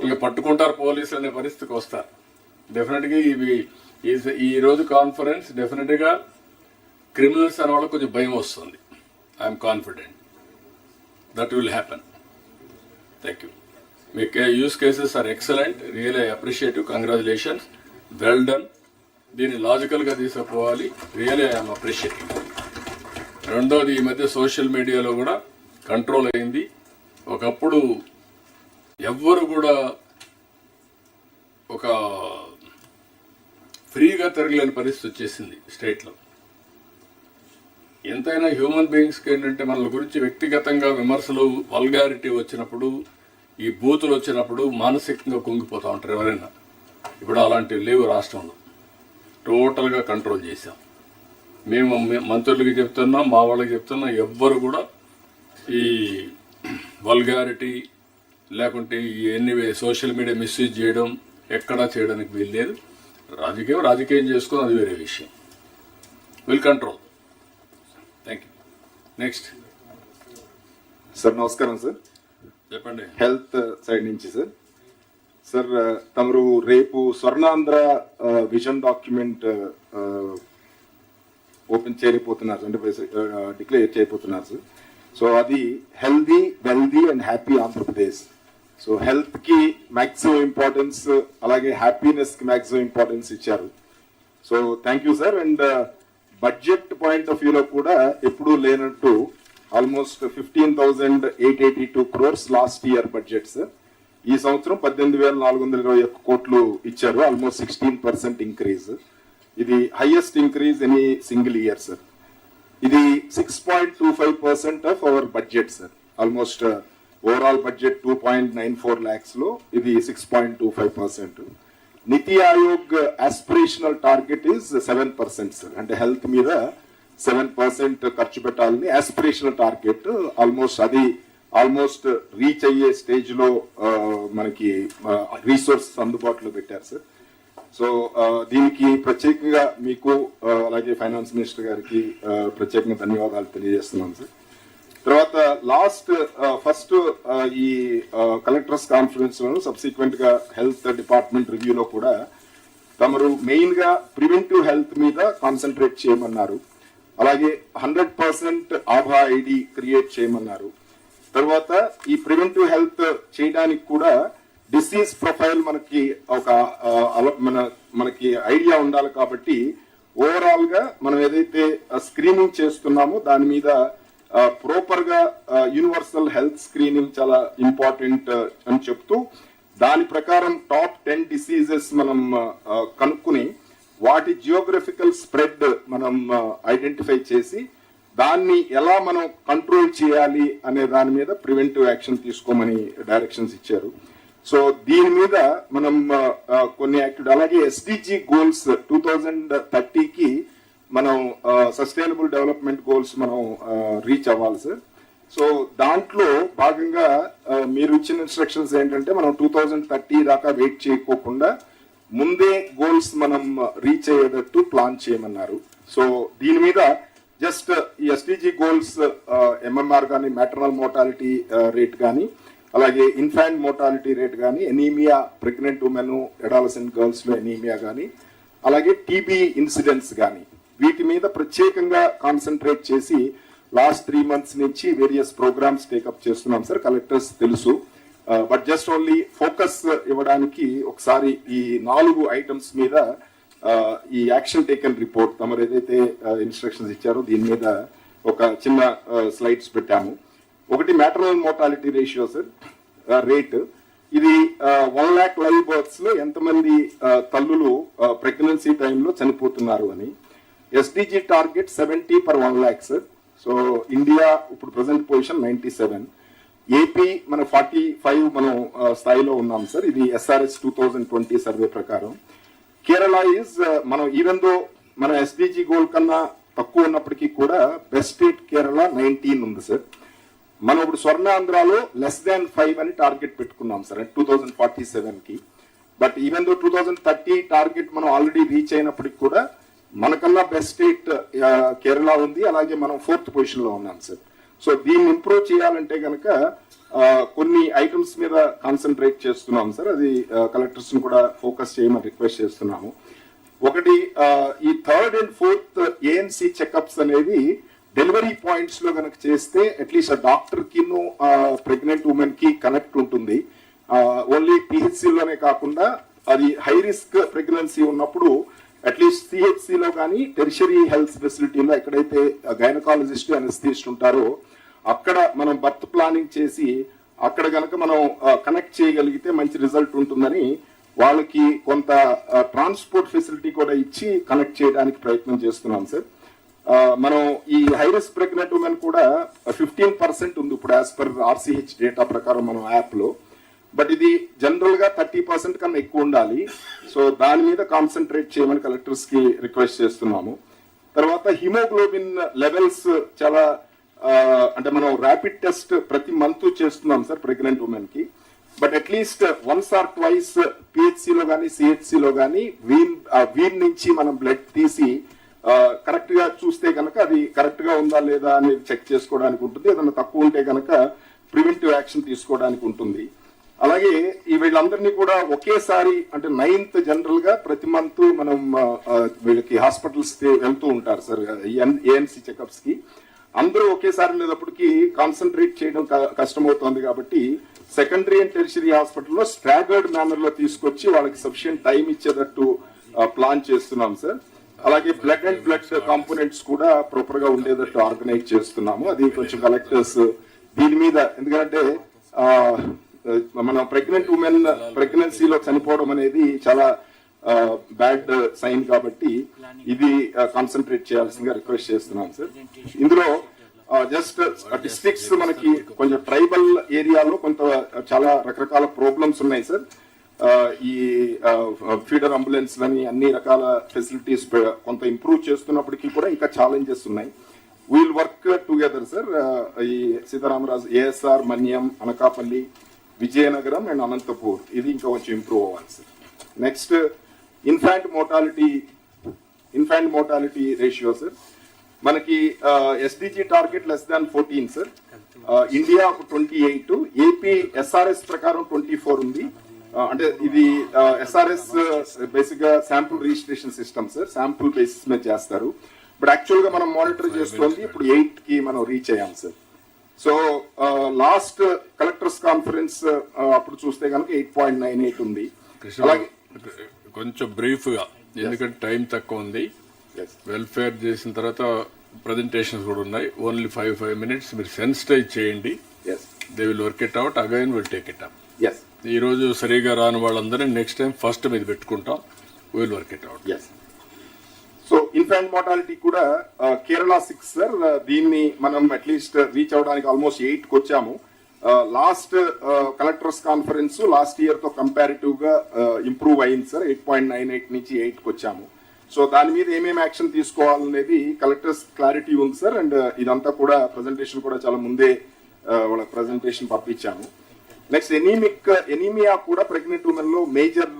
Speaker 1: ఇంకా పట్టుకుంటారు పోలీసులు అనే పరిస్థితికి వస్తారు. డెఫినెట్గా ఈ రోజు కాన్ఫరెన్స్ డెఫినెట్గా క్రిమినల్స్ అనే వాళ్ళకి కొంచెం భయం వస్తుంది. I'm confident that will happen. Thank you. మీ use cases are excellent, real I appreciative, congratulations, well done. దీన్ని లాజికల్గా తీసుకుపోవాలి. Really I'm appreciating. రెండోది, ఈ మధ్య సోషల్ మీడియాలో కూడా కంట్రోల్ అయింది. ఒకప్పుడు ఎవ్వరు కూడా ఒక ఫ్రీగా తిరగలేని పరిస్థితి వచ్చేసింది స్టేట్లో. ఎంతైనా హ్యూమన్ బీయింగ్స్కి ఏంటంటే మన గురించి వ్యక్తిగతంగా విమర్శలు, వల్గారిటీ వచ్చినప్పుడు, ఈ బూతులు వచ్చినప్పుడు మానసికంగా కుంగిపోతూ ఉంటారు ఎవరైనా. ఇప్పుడు అలాంటివి లేవు రాష్ట్రంలో. టోటల్గా కంట్రోల్ చేశాం. మేము మంత్రులకి చెప్తున్నాం, మా వాళ్ళకి చెప్తున్నాం, ఎవ్వరు కూడా ఈ వల్గారిటీ లేకుంటే ఈ ఎన్నీవే సోషల్ మీడియా మిస్యూజ్ చేయడం ఎక్కడా చేయడానికి వీల్లేదు. రాజకీయం చేసుకుని అది వేరే విషయం. Will control. Thank you. Next
Speaker 9: sir. నమస్కారం సార్.
Speaker 1: చెప్పండి.
Speaker 9: హెల్త్ సైడ్ నుంచి సార్. సార్, తమరు రేపు స్వర్ణాంధ్ర విజన్ డాక్యుమెంట్ ఓపెన్ చేయబోతున్నారు, అంటే డిక్లేర్ చేయబోతున్నారు సార్. సో అది healthy, wealthy and happy Andhra Pradesh. So హెల్త్కి మ్యాక్సిమం ఇంపార్టెన్స్, అలాగే హ్యాపీనెస్కి మ్యాక్సిమం ఇంపార్టెన్స్ ఇచ్చారు. So thank you sir. And budget point of వ్యూలో కూడా ఎప్పుడూ లేనట్టు almost 15,882 crores last year budget sir. ఈ సంవత్సరం 18,421 కోట్లు ఇచ్చారు. Almost 16% increase. ఇది highest increase any single year sir. ఇది 6.25% of our budget sir. Almost overall budget 2.94 lakhs లో ఇది 6.25%. నీతి Aayog aspirational target is 7% sir. అంటే హెల్త్ మీద 7% ఖర్చు పెట్టాలని ఆస్పిరేషనల్ టార్గెట్. ఆల్మోస్ట్ రీచ్ అయ్యే స్టేజ్ లో మనకి రీసోర్సెస్ అందుబాటులో పెట్టారు సార్. సో దీనికి ప్రత్యేకంగా మీకు అలాగే ఫైనాన్స్ మినిస్టర్ గారికి ప్రత్యేకంగా ధన్యవాదాలు తెలియజేస్తున్నాను సార్. తర్వాత ఫస్ట్ ఈ కలెక్టర్స్ కాన్ఫరెన్స్ లో సబ్సిక్వెంట్ గా హెల్త్ డిపార్ట్మెంట్ రివ్యూలో కూడా తమరు మెయిన్ గా ప్రివెంటివ్ హెల్త్ మీద కాన్సన్ట్రేట్ చేయమన్నారు. అలాగే 100% ఆభా ఐడి క్రియేట్ చేయమన్నారు. తర్వాత ఈ ప్రివెంటివ్ హెల్త్ చేయడానికి కూడా డిసీజ్ ప్రొఫైల్ మనకి ఐడియా ఉండాలి. కాబట్టి ఓవరాల్ గా మనం ఏదైతే స్క్రీనింగ్ చేస్తున్నామో దాని మీద ప్రాపర్ గా యూనివర్సల్ హెల్త్ స్క్రీనింగ్ చాలా ఇంపార్టెంట్ అని చెప్తూ, దాని ప్రకారం టాప్ 10 డిసీజెస్ మనం కనుక్కుని వాటి జియోగ్రఫికల్ స్ప్రెడ్ మనం ఐడెంటిఫై చేసి దాన్ని ఎలా మనం కంట్రోల్ చేయాలి అనే దాని మీద ప్రివెంటివ్ యాక్షన్ తీసుకోమని డైరెక్షన్స్ ఇచ్చారు. సో దీని మీద మనం కొన్ని యాక్టివిటీ, అలాగే ఎస్డిజి గోల్స్ 2030కి మనం సస్టైనబుల్ డెవలప్మెంట్ గోల్స్ మనం రీచ్ అవ్వాలి సార్. సో దాంట్లో భాగంగా మీరు ఇచ్చిన ఇన్స్ట్రక్షన్స్ ఏంటంటే మనం 2030 దాకా వెయిట్ చేయకోకుండా ముందే గోల్స్ మనం రీచ్ అయ్యేటట్టు ప్లాన్ చేయమన్నారు. సో దీని మీద జస్ట్ ఈ ఎస్డిజి గోల్స్ ఎంఎంఆర్ కానీ, మ్యాటర్నల్ మోర్టాలిటీ రేట్ కానీ, అలాగే ఇన్ఫాంట్ మోర్టాలిటీ రేట్ కానీ, anaemia pregnant women, adolescent girls లో ఎనీమియా కానీ, అలాగే టీబీ ఇన్సిడెంట్స్ కానీ, వీటి మీద ప్రత్యేకంగా కాన్సన్ట్రేట్ చేసి లాస్ట్ 3 months నుంచి వేరియస్ ప్రోగ్రామ్స్ టేకప్ చేస్తున్నాం సార్. కలెక్టర్స్ తెలుసు, బట్ జస్ట్ ఓన్లీ ఫోకస్ ఇవ్వడానికి ఒకసారి ఈ 4 ఐటమ్స్ మీద ఈ యాక్షన్ టేకన్ రిపోర్ట్ తమరు ఏదైతే ఇన్స్ట్రక్షన్స్ ఇచ్చారో దీని మీద ఒక చిన్న స్లైడ్స్ పెట్టాము. ఒకటి maternal mortality ratio sir, rate. ఇది 1 lakh లైవ్ బర్త్స్ లో ఎంతమంది తల్లులు ప్రెగ్నెన్సీ టైంలో చనిపోతున్నారు అని. SDG target 70 per 1 lakh sir. So India ఇప్పుడు ప్రజెంట్ పొజిషన్ 97, ఏపీ మన 45 మనం స్థాయిలో ఉన్నాం సార్. ఇది SRS 2020 సర్వే ప్రకారం. కేరళ ఈజ్ మనం ఈవెన్ దో మన ఎస్డిజి గోల్ కన్నా తక్కువ ఉన్నప్పటికీ కూడా బెస్ట్ స్టేట్ కేరళ 19 ఉంది సార్. మనం ఇప్పుడు స్వర్ణాంధ్రాలో <5 అని టార్గెట్ పెట్టుకున్నాం సార్ 2047కి. బట్ ఈవెన్ దో 2030 టార్గెట్ మనం ఆల్రెడీ రీచ్ అయినప్పటికి కూడా మనకన్నా బెస్ట్ స్టేట్ కేరళ ఉంది, అలాగే మనం 4th పొజిషన్ లో ఉన్నాం సార్. సో దీన్ని ఇంప్రూవ్ చేయాలంటే కనుక కొన్ని ఐటమ్స్ మీద కాన్సన్ట్రేట్ చేస్తున్నాం సార్. అది కలెక్టర్స్ ని కూడా ఫోకస్ చేయమని రిక్వెస్ట్ చేస్తున్నాము. ఒకటి, ఈ 3rd and 4th ANC checkups అనేది డెలివరీ పాయింట్స్ లో కనుక చేస్తే అట్లీస్ట్ డాక్టర్ కి ప్రెగ్నెంట్ ఉమెన్ కి కనెక్ట్ ఉంటుంది. ఓన్లీ పిహెచ్సిలోనే కాకుండా అది హై రిస్క్ ప్రెగ్నెన్సీ ఉన్నప్పుడు అట్లీస్ట్ సిహెచ్సిలో కానీ టెరిషరీ హెల్త్ ఫెసిలిటీలో ఎక్కడైతే గైనకాలజిస్ట్ అనస్థిస్ట్ ఉంటారో అక్కడ మనం బర్త్ ప్లానింగ్ చేసి అక్కడ కనుక మనం కనెక్ట్ చేయగలిగితే మంచి రిజల్ట్ ఉంటుందని వాళ్ళకి కొంత ట్రాన్స్పోర్ట్ ఫెసిలిటీ కూడా ఇచ్చి కనెక్ట్ చేయడానికి ప్రయత్నం చేస్తున్నాం సార్. మనం ఈ హై రిస్క్ ప్రెగ్నెంట్ ఉమెన్ కూడా 15% ఉంది ఇప్పుడు యాజ్ పర్ RCH డేటా ప్రకారం మనం యాప్ లో. బట్ ఇది జనరల్ గా 30% కన్నా ఎక్కువ ఉండాలి. సో దాని మీద కాన్సన్ట్రేట్ చేయమని కలెక్టర్స్ కి రిక్వెస్ట్ చేస్తున్నాము. తర్వాత హిమోగ్లోబిన్ లెవెల్స్ చాలా అంటే మనం ర్యాపిడ్ టెస్ట్ ప్రతి మంత్ చేస్తున్నాం సార్ ప్రెగ్నెంట్ ఉమెన్ కి. But at least once or twice పిహెచ్సిలో కానీ సిహెచ్సిలో కానీ వీన్ నుంచి మనం బ్లడ్ తీసి కరెక్ట్ గా చూస్తే కనుక అది కరెక్ట్ గా ఉందా లేదా అనేది చెక్ చేసుకోవడానికి ఉంటుంది. ఏదైనా తక్కువ ఉంటే కనుక ప్రివెంటివ్ యాక్షన్ తీసుకోవడానికి ఉంటుంది. అలాగే ఈ వీళ్ళందరినీ కూడా ఒకేసారి అంటే 9th జనరల్ గా ప్రతి మంత్ మనం వీళ్ళకి హాస్పిటల్స్ వెళ్తూ ఉంటారు సార్ ANC చెకప్స్ కి. అందరూ ఒకేసారి వెళ్ళేటప్పటికి కాన్సన్ట్రేట్ చేయడం కష్టమవుతోంది కాబట్టి సెకండరీ అండ్ టెరిషరీ హాస్పిటల్లో స్ట్రాగర్డ్ మేనర్ లో తీసుకొచ్చి వాళ్ళకి సఫిషియంట్ టైం ఇచ్చేటట్టు ప్లాన్ చేస్తున్నాం సార్. అలాగే బ్లడ్ అండ్ బ్లడ్ కాంపోనెంట్స్ కూడా ప్రాపర్ గా ఉండేటట్టు ఆర్గనైజ్ చేస్తున్నాము. అది కొంచెం కలెక్టర్స్ దీని మీద, ఎందుకంటే మన ప్రెగ్నెంట్ ఉమెన్ ప్రెగ్నెన్సీలో చనిపోవడం అనేది చాలా బ్యాడ్ సైన్ కాబట్టి ఇది కాన్సన్ట్రేట్ చేయాల్సిందిగా రిక్వెస్ట్ చేస్తున్నాం సార్. ఇందులో జస్ట్ డిస్ట్రిక్ట్స్ మనకి కొంచెం ట్రైబల్ ఏరియాలో కొంత చాలా రకరకాల ప్రాబ్లమ్స్ ఉన్నాయి సార్. ఈ ఫీడర్ అంబులెన్స్ లని అన్ని రకాల ఫెసిలిటీస్ కొంత ఇంప్రూవ్ చేస్తున్నప్పటికీ కూడా ఇంకా ఛాలెంజెస్ ఉన్నాయి. Wheel work together sir. ఈ Sitaramaraju ASR, Manyam, Anakapalli, Vizianagaram and Anantapur ఇది ఇంకా కొంచెం ఇంప్రూవ్ అవ్వాలి sir. Next infant mortality ratio sir. మనకి SDG target <14 sir. India 28, AP SRS ప్రకారం 24 ఉంది. అంటే ఇది SRS బేసిక్ గా sample registration system sir, sample basis మీద చేస్తారు. బట్ యాక్చువల్ గా మనం మానిటర్ చేస్తుంది ఇప్పుడు 8 కి మనం రీచ్ అయ్యాం sir. So last collectors conference అప్పుడు చూస్తే కనుక 8.98 ఉంది. అలాగే
Speaker 1: కొంచెం బ్రీఫ్ గా, ఎందుకంటే టైం తక్కువ ఉంది. వెల్ఫేర్ చేసిన తర్వాత ప్రజెంటేషన్స్ కూడా ఉన్నాయి. ఓన్లీ 5 minutes మీరు సెన్సిటైజ్ చేయండి. They will work it out, again will take it up. ఈ రోజు సరిగా రాని వాళ్ళందరినీ నెక్స్ట్ టైం ఫస్ట్ మీద పెట్టుకుంటాం. Will work it out.
Speaker 9: So infant mortality కూడా కేరళ 6 సార్. దీన్ని మనం అట్లీస్ట్ రీచ్ అవడానికి ఆల్మోస్ట్ 8కి వచ్చాము. Last collectors conference last year తో కంపారిటివ్ గా ఇంప్రూవ్ అయింది సార్. 8.98 నుంచి 8కి వచ్చాము. సో దాని మీద ఏమేమి యాక్షన్ తీసుకోవాలనేది కలెక్టర్స్ క్లారిటీ ఉంది సార్. అండ్ ఇదంతా కూడా ప్రెజెంటేషన్ కూడా చాలా ముందే వాళ్ళ ప్రెజెంటేషన్ పంపించాము. నెక్స్ట్ ఎనీమియా కూడా ప్రెగ్నెంట్ ఉమెన్ లో మేజర్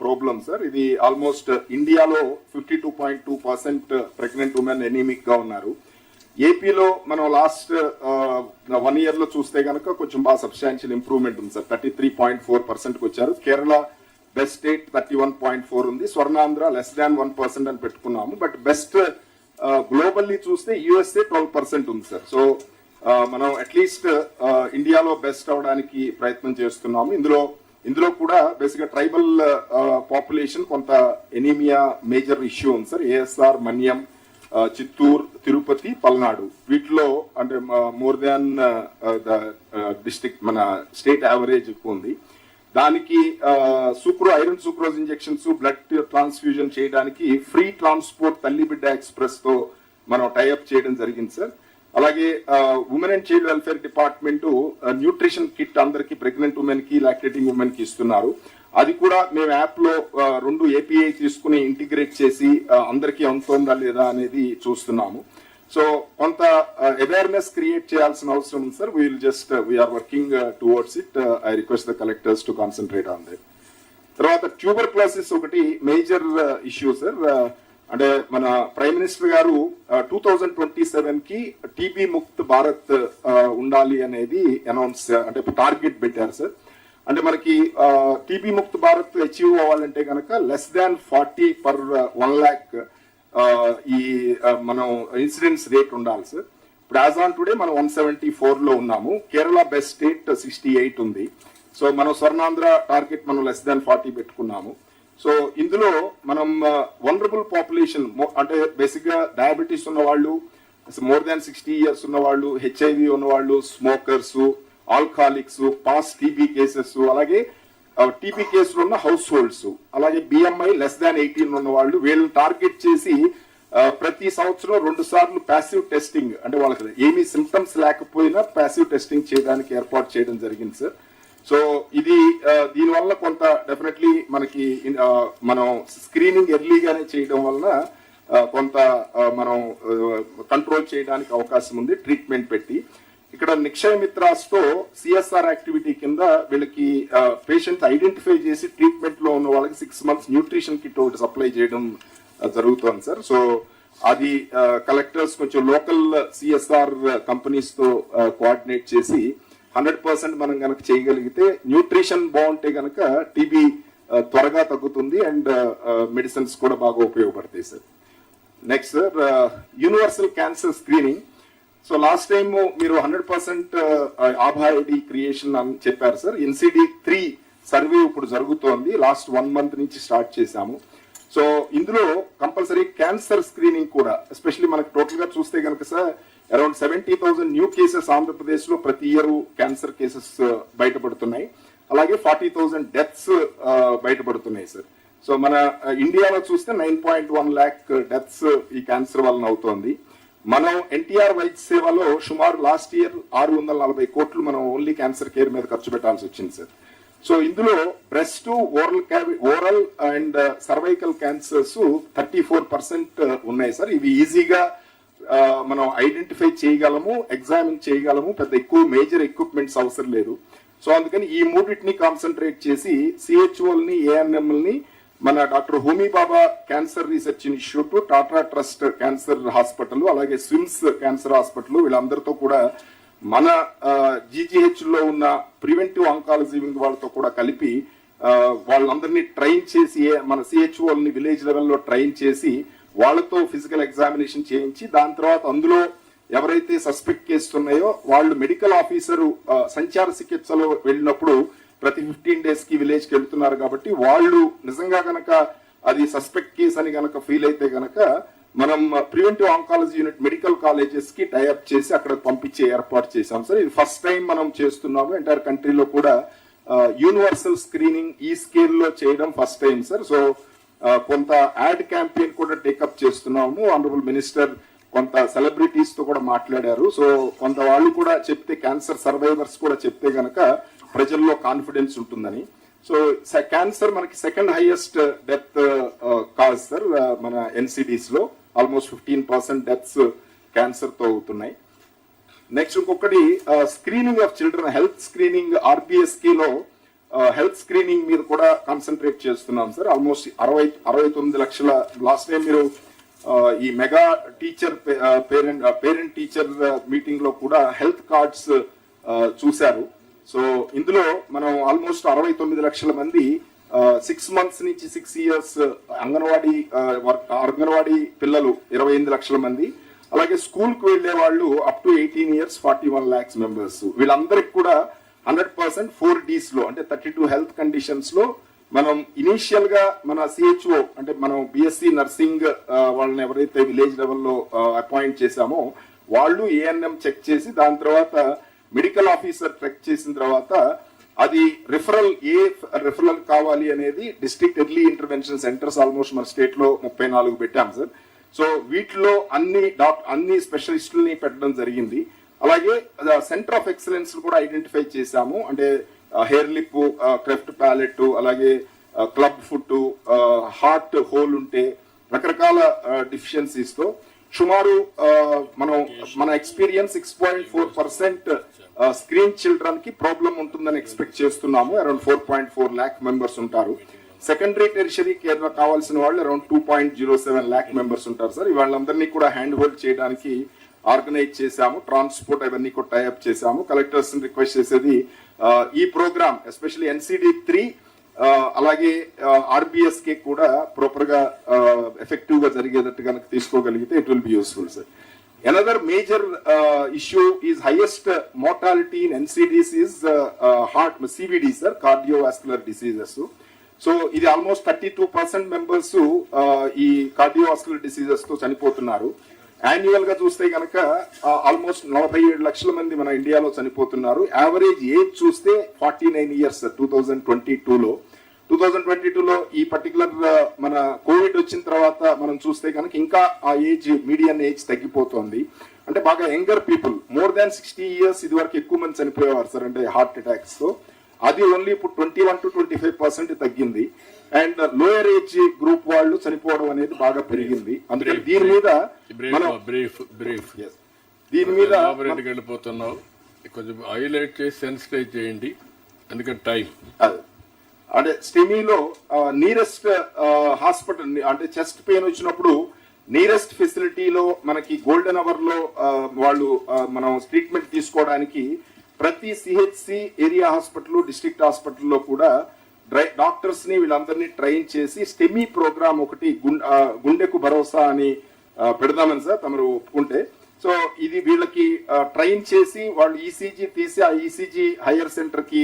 Speaker 9: ప్రాబ్లమ్ సార్. ఇది ఆల్మోస్ట్ ఇండియాలో 52.2% ప్రెగ్నెంట్ ఉమెన్ ఎనీమిక్ గా ఉన్నారు. ఏపీలో మనం లాస్ట్ 1 year లో చూస్తే కనుక కొంచెం బాగా సబ్స్టాన్షియల్ ఇంప్రూవ్మెంట్ ఉంది సార్. 33.4% వచ్చారు. కేరళ బెస్ట్ స్టేట్ 31.4 ఉంది. స్వర్ణాంధ్ర <1% అని పెట్టుకున్నాము. బట్ బెస్ట్ గ్లోబల్లీ చూస్తే USA 12% ఉంది సార్. సో మనం అట్లీస్ట్ ఇండియాలో బెస్ట్ అవడానికి ప్రయత్నం చేస్తున్నాము. ఇందులో కూడా బేసిక్ గా ట్రైబల్ పాపులేషన్ కొంత ఎనీమియా మేజర్ ఇష్యూ ఉంది సార్. ASR, మన్యం, చిత్తూరు, తిరుపతి, పల్నాడు వీటిలో అంటే మోర్ దాన్ ద డిస్ట్రిక్ట్ మన స్టేట్ యావరేజ్ ఎక్కువ ఉంది. దానికి iron sucrose injections, blood transfusion చేయడానికి ఫ్రీ ట్రాన్స్పోర్ట్ తల్లి బిడ్డ ఎక్స్ప్రెస్ తో మనం టైఅప్ చేయడం జరిగింది సార్. అలాగే women and child welfare department nutrition kit అందరికి ప్రెగ్నెంట్ ఉమెన్ కి, లాక్టేటింగ్ ఉమెన్ కి ఇస్తున్నారు. అది కూడా మేము యాప్ లో 2 API తీసుకుని ఇంటిగ్రేట్ చేసి అందరికీ అందుతుందా లేదా అనేది చూస్తున్నాము. సో కొంత అవేర్నెస్ క్రియేట్ చేయాల్సిన అవసరం ఉంది sir. We are working towards it. I request the collectors to concentrate on that. తర్వాత ట్యూబర్క్లోసిస్ ఒకటి మేజర్ ఇష్యూ సార్. అంటే మన ప్రైమ్ మినిస్టర్ గారు 2027 కి టీబీ ముక్త్ భారత్ ఉండాలి అనేది అనౌన్స్, అంటే టార్గెట్ పెట్టారు సార్. అంటే మనకి టీబీ ముక్త్ భారత్ అచీవ్ అవ్వాలంటే కనుక <40 per 1 lakh ఈ మనం ఇన్సిడెన్స్ రేట్ ఉండాలి సార్. ఇప్పుడు యాజ్ ఆన్ టుడే మనం 174 లో ఉన్నాము. కేరళ బెస్ట్ స్టేట్ 68 ఉంది. సో మనం స్వర్ణాంధ్ర టార్గెట్ మనం <40 పెట్టుకున్నాము. సో ఇందులో మనం వనరబుల్ పాపులేషన్ అంటే బేసిక్ గా డయాబెటీస్ ఉన్న వాళ్ళు, మోర్ దాన్ 60 years ఉన్న వాళ్ళు, HIV ఉన్నవాళ్ళు, smokers, alcoholics, past TB cases, అలాగే టీబీ కేసులు ఉన్న హౌస్ హోల్డ్స్, అలాగే BMI <18 ఉన్న వాళ్ళు, వీళ్ళని టార్గెట్ చేసి ప్రతి సంవత్సరం 2 సార్లు ప్యాసివ్ టెస్టింగ్, అంటే వాళ్ళకి ఏమీ సిమ్టమ్స్ లేకపోయినా ప్యాసివ్ టెస్టింగ్ చేయడానికి ఏర్పాటు చేయడం జరిగింది సార్. సో ఇది దీనివల్ల కొంత డెఫినెట్లీ మనకి మనం స్క్రీనింగ్ ఎర్లీగానే చేయడం వలన కొంత మనం కంట్రోల్ చేయడానికి అవకాశం ఉంది ట్రీట్మెంట్ పెట్టి. ఇక్కడ నిక్షయ మిత్రాస్ తో CSR యాక్టివిటీ కింద వీళ్ళకి పేషెంట్ ఐడెంటిఫై చేసి ట్రీట్మెంట్ లో ఉన్న వాళ్ళకి 6 months న్యూట్రిషన్ కిట్ ఒకటి సప్లై చేయడం జరుగుతోంది సార్. సో అది కలెక్టర్స్ కొంచెం లోకల్ CSR కంపెనీస్ తో కోఆర్డినేట్ చేసి 100% మనం కనుక చేయగలిగితే, న్యూట్రిషన్ బాగుంటే కనుక టీబీ త్వరగా తగ్గుతుంది అండ్ మెడిసిన్స్ కూడా బాగా ఉపయోగపడతాయి sir. Next sir, universal cancer screening. So last time మీరు 100% ఆభా ఐడి క్రియేషన్ అని చెప్పారు సార్. NCD-3 సర్వే ఇప్పుడు జరుగుతోంది. లాస్ట్ 1 month నుంచి స్టార్ట్ చేశాము. సో ఇందులో కంపల్సరీ క్యాన్సర్ స్క్రీనింగ్ కూడా, ఎస్పెషల్లీ మనకు టోటల్ గా చూస్తే కనుక sir around 70,000 new cases Andhra Pradesh లో ప్రతి ఇయర్ క్యాన్సర్ కేసెస్ బయటపడుతున్నాయి. అలాగే 40,000 డెత్స్ బయటపడుతున్నాయి సార్. సో మన ఇండియాలో చూస్తే 9.1 lakh డెత్స్ ఈ క్యాన్సర్ వలన అవుతోంది. మనం NTR వైద్య సేవలో సుమారు లాస్ట్ ఇయర్ 640 కోట్లు మనం ఓన్లీ క్యాన్సర్ కేర్ మీద ఖర్చు పెట్టాల్సి వచ్చింది సార్. సో ఇందులో breast, oral and cervical cancers 34% ఉన్నాయి సార్. ఇవి ఈజీగా మనం ఐడెంటిఫై చేయగలము, ఎగ్జామిన్ చేయగలము, పెద్ద ఎక్కువ మేజర్ ఎక్విప్మెంట్స్ అవసరం లేదు. సో అందుకని ఈ మూడింటిని కాన్సన్ట్రేట్ చేసి CHOల్ని, ANMల్ని మన doctor Homi Bhabha cancer research institute, Tata trust cancer hospital, అలాగే స్విమ్స్ క్యాన్సర్ హాస్పిటల్, వీళ్ళందరితో కూడా మన GGH లో ఉన్న ప్రివెంటివ్ ఆంకాలజీ వింగ్ వాళ్ళతో కూడా కలిపి వాళ్ళందరినీ ట్రైన్ చేసి, మన CHOల్ని విలేజ్ లెవెల్లో ట్రైన్ చేసి వాళ్ళతో ఫిజికల్ ఎగ్జామినేషన్ చేయించి, దాని తర్వాత అందులో ఎవరైతే సస్పెక్ట్ కేసులు ఉన్నాయో వాళ్ళు మెడికల్ ఆఫీసరు సంచార చికిత్సలో వెళ్ళినప్పుడు ప్రతి 15 days కి విలేజ్ కి వెళ్తున్నారు కాబట్టి వాళ్ళు నిజంగా కనుక అది సస్పెక్ట్ కేసు అని కనుక ఫీల్ అయితే కనుక మనం preventive oncology unit medical colleges కి టైఅప్ చేసి అక్కడ పంపించే ఏర్పాటు చేశాం సార్. ఇది ఫస్ట్ టైం మనం చేస్తున్నాము. ఎంటైర్ కంట్రీలో కూడా యూనివర్సల్ స్క్రీనింగ్ ఈ స్కేల్ లో చేయడం ఫస్ట్ టైం సార్. సో కొంత యాడ్ క్యాంపెయిన్ కూడా టేకప్ చేస్తున్నాము. ఆనరబుల్ మినిస్టర్ కొంత సెలబ్రిటీస్ తో కూడా మాట్లాడారు. సో కొంత వాళ్ళు కూడా చెప్తే, క్యాన్సర్ సర్వైవర్స్ కూడా చెప్తే గనక ప్రజల్లో కాన్ఫిడెన్స్ ఉంటుందని. సో క్యాన్సర్ మనకి 2nd highest death cause sir మన NCDs లో. ఆల్మోస్ట్ 15% డెత్స్ క్యాన్సర్ తో అవుతున్నాయి. నెక్స్ట్ ఇంకొకటి screening of children, health screening. RBSK లో హెల్త్ స్క్రీనింగ్ మీద కూడా కాన్సన్ట్రేట్ చేస్తున్నాం సార్. ఆల్మోస్ట్ 69 లక్షల. లాస్ట్ టైం మీరు ఈ mega teacher parent teacher meeting లో కూడా హెల్త్ కార్డ్స్ చూశారు. సో ఇందులో మనం ఆల్మోస్ట్ 69 లక్షల మంది 6 months నుంచి 6 years అంగన్వాడీ పిల్లలు 28 లక్షల మంది, అలాగే స్కూల్ కు వెళ్లే వాళ్ళు up to 18 years 41 lakhs members. వీళ్ళందరికి కూడా 100% 4Ds లో, అంటే 32 హెల్త్ కండిషన్స్ లో మనం ఇనీషియల్ గా మన CHO, అంటే మనం BSc నర్సింగ్ వాళ్ళని ఎవరైతే విలేజ్ లెవెల్లో అపాయింట్ చేశామో వాళ్ళు ANM చెక్ చేసి, దాని తర్వాత మెడికల్ ఆఫీసర్ చెక్ చేసిన తర్వాత అది రిఫరల్ కావాలి అనేది district early intervention centres almost మన స్టేట్ లో 34 పెట్టాం సార్. సో వీటిలో అన్ని స్పెషలిస్టుల్ని పెట్టడం జరిగింది. అలాగే సెంటర్ ఆఫ్ ఎక్సలెన్స్ కూడా ఐడెంటిఫై చేశాము. అంటే హెయిర్ లిప్, క్రెఫ్ట్ ప్యాలెట్, అలాగే క్లబ్ ఫుట్, హార్ట్ హోల్ ఉంటే రకరకాల డిఫిషియన్సీస్ తో సుమారు మన ఎక్స్పీరియన్స్ 6.4% స్క్రీన్ చిల్డ్రన్ కి ప్రాబ్లం ఉంటుందని ఎక్స్పెక్ట్ చేస్తున్నాము. అరౌండ్ 4.4 lakh మెంబర్స్ ఉంటారు. సెకండరీ టెరిషరీ కేర్ కావాల్సిన వాళ్ళు అరౌండ్ 2.07 lakh మెంబర్స్ ఉంటారు సార్. వాళ్ళందరినీ కూడా హ్యాండ్ హోల్డ్ చేయడానికి ఆర్గనైజ్ చేశాము. ట్రాన్స్పోర్ట్ అవన్నీ కూడా టైఅప్ చేశాము. కలెక్టర్స్ రిక్వెస్ట్ చేసేది ఈ ప్రోగ్రామ్ ఎస్పెషల్లీ NCD-3 అలాగే RBSK కూడా ప్రాపర్ గా ఎఫెక్టివ్ గా జరిగేటట్టు కనుక తీసుకోగలిగితే it will be useful sir. Another major issue is highest mortality in NCDs is heart CVD sir, cardiovascular diseases. So ఇది ఆల్మోస్ట్ 32% మెంబర్స్ ఈ కార్డియోవాస్కులర్ డిసీజెస్ తో చనిపోతున్నారు. యాన్యువల్ గా చూస్తే కనుక ఆల్మోస్ట్ 47 లక్షల మంది మన ఇండియాలో చనిపోతున్నారు. యావరేజ్ ఏజ్ చూస్తే 49 years 2022లో. 2022లో ఈ పర్టికులర్ మన కోవిడ్ వచ్చిన తర్వాత మనం చూస్తే కనుక ఇంకా ఆ ఏజ్ మీడియన్ ఏజ్ తగ్గిపోతుంది. అంటే బాగా younger people more than 60 years ఇది వరకు ఎక్కువ మంది చనిపోయేవారు సార్, అంటే హార్ట్ అటాక్స్ తో. అది ఓన్లీ ఇప్పుడు 21 to 25% తగ్గింది. అండ్ లోయర్ ఏజ్ గ్రూప్ వాళ్ళు చనిపోవడం అనేది బాగా పెరిగింది. అందుకని దీని మీద
Speaker 1: వెళ్ళిపోతున్నావు, కొంచెం హైలైట్ చేసి సెన్సిటైజ్ చేయండి, ఎందుకంటే టైం.
Speaker 9: అంటే స్టెమీలో నియరెస్ట్ హాస్పిటల్ అంటే చెస్ట్ పెయిన్ వచ్చినప్పుడు నియరెస్ట్ ఫెసిలిటీలో మనకి గోల్డెన్ అవర్ లో వాళ్ళు మనం ట్రీట్మెంట్ తీసుకోవడానికి ప్రతి CHC ఏరియా హాస్పిటల్, డిస్ట్రిక్ట్ హాస్పిటల్లో కూడా డాక్టర్స్ ని వీళ్ళందరినీ ట్రైన్ చేసి స్టెమీ ప్రోగ్రామ్ ఒకటి గుండెకు భరోసా అని పెడదామని సార్ తమరు ఒప్పుకుంటే. సో ఇది వీళ్ళకి ట్రైన్ చేసి వాళ్ళు ECG తీసి ఆ ECG హైయర్ సెంటర్ కి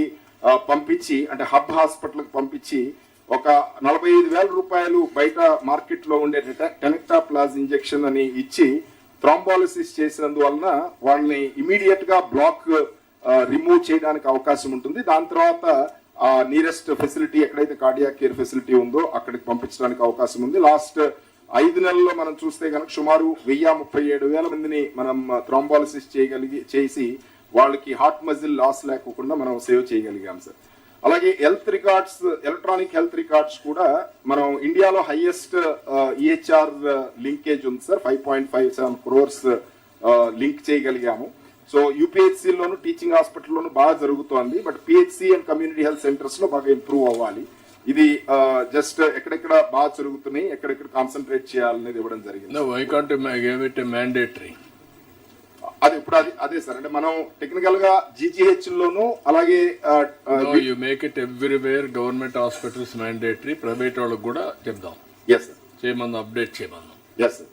Speaker 9: పంపించి, అంటే హబ్ హాస్పిటల్ కి పంపించి ఒక 45,000 రూపాయలు బయట మార్కెట్ లో ఉండే టెనెక్టాప్లాజ్ ఇంజెక్షన్ అని ఇచ్చి థ్రాంబాలిసిస్ చేసినందువలన వాళ్ళని ఇమీడియట్ గా బ్లాక్ రిమూవ్ చేయడానికి అవకాశం ఉంటుంది. దాని తర్వాత ఆ నియరెస్ట్ ఫెసిలిటీ ఎక్కడైతే కార్డియాక్ కేర్ ఫెసిలిటీ ఉందో అక్కడికి పంపించడానికి అవకాశం ఉంది. లాస్ట్ 5 నెలల్లో మనం చూస్తే కనుక సుమారు 137,000 మందిని మనం థ్రాంబాలిసిస్ చేసి వాళ్ళకి హార్ట్ మజిల్ లాస్ లేకుండా మనం సేవ్ చేయగలిగాం సార్. అలాగే health records, electronic health records కూడా మనం ఇండియాలో హైయెస్ట్ EHR లింకేజ్ ఉంది సార్. 5.57 crores లింక్ చేయగలిగాము. సో UPHCలోను టీచింగ్ హాస్పిటల్లోను బాగా జరుగుతోంది. But PHC and community health centres లో బాగా ఇంప్రూవ్ అవ్వాలి. ఇది జస్ట్ ఎక్కడెక్కడ బాగా జరుగుతున్నాయి, ఎక్కడెక్కడ కాన్సన్ట్రేట్ చేయాలనేది ఇవ్వడం జరిగింది. అది ఇప్పుడు అదే సార్, అంటే మనం టెక్నికల్ గా GGH లోను అలాగే
Speaker 1: you make it everywhere government hospitals mandatory, private వాళ్ళకి కూడా చెప్దాం.
Speaker 9: ఎస్ సార్,
Speaker 1: చేయమన్నా అప్డేట్ చేయమన్నా.
Speaker 9: ఎస్ సార్,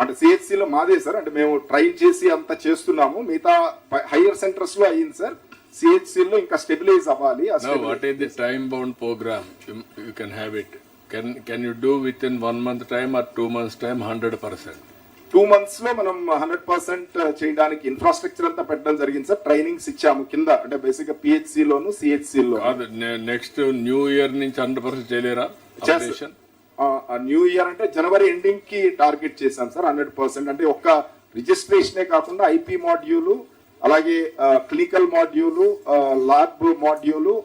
Speaker 9: అంటే CHC లో మాదే సార్, అంటే మేము ట్రైన్ చేసి అంతా చేస్తున్నాము. మిగతా హైయర్ సెంటర్స్ లో అయ్యింది సార్. CHC లో ఇంకా స్టెబిలైజ్ అవ్వాలి.
Speaker 1: What is the time bound programme you can have it? Can you do within 1 month time or 2 months time? 100%.
Speaker 9: 2 months లో మనం 100% చేయడానికి ఇన్ఫ్రాస్ట్రక్చర్ అంతా పెట్టడం జరిగింది సార్. ట్రైనింగ్స్ ఇచ్చాము కింద, అంటే బేసిక్ గా PHC లోను CHC లో.
Speaker 1: నెక్స్ట్ న్యూ ఇయర్ నుంచి 100% చేయలేరా?
Speaker 9: న్యూ ఇయర్ అంటే జనవరి ఎండింగ్ కి టార్గెట్ చేశాం సార్ 100%. అంటే ఒక్క రిజిస్ట్రేషనే కాకుండా IP మాడ్యూలు, అలాగే clinical module, lab module,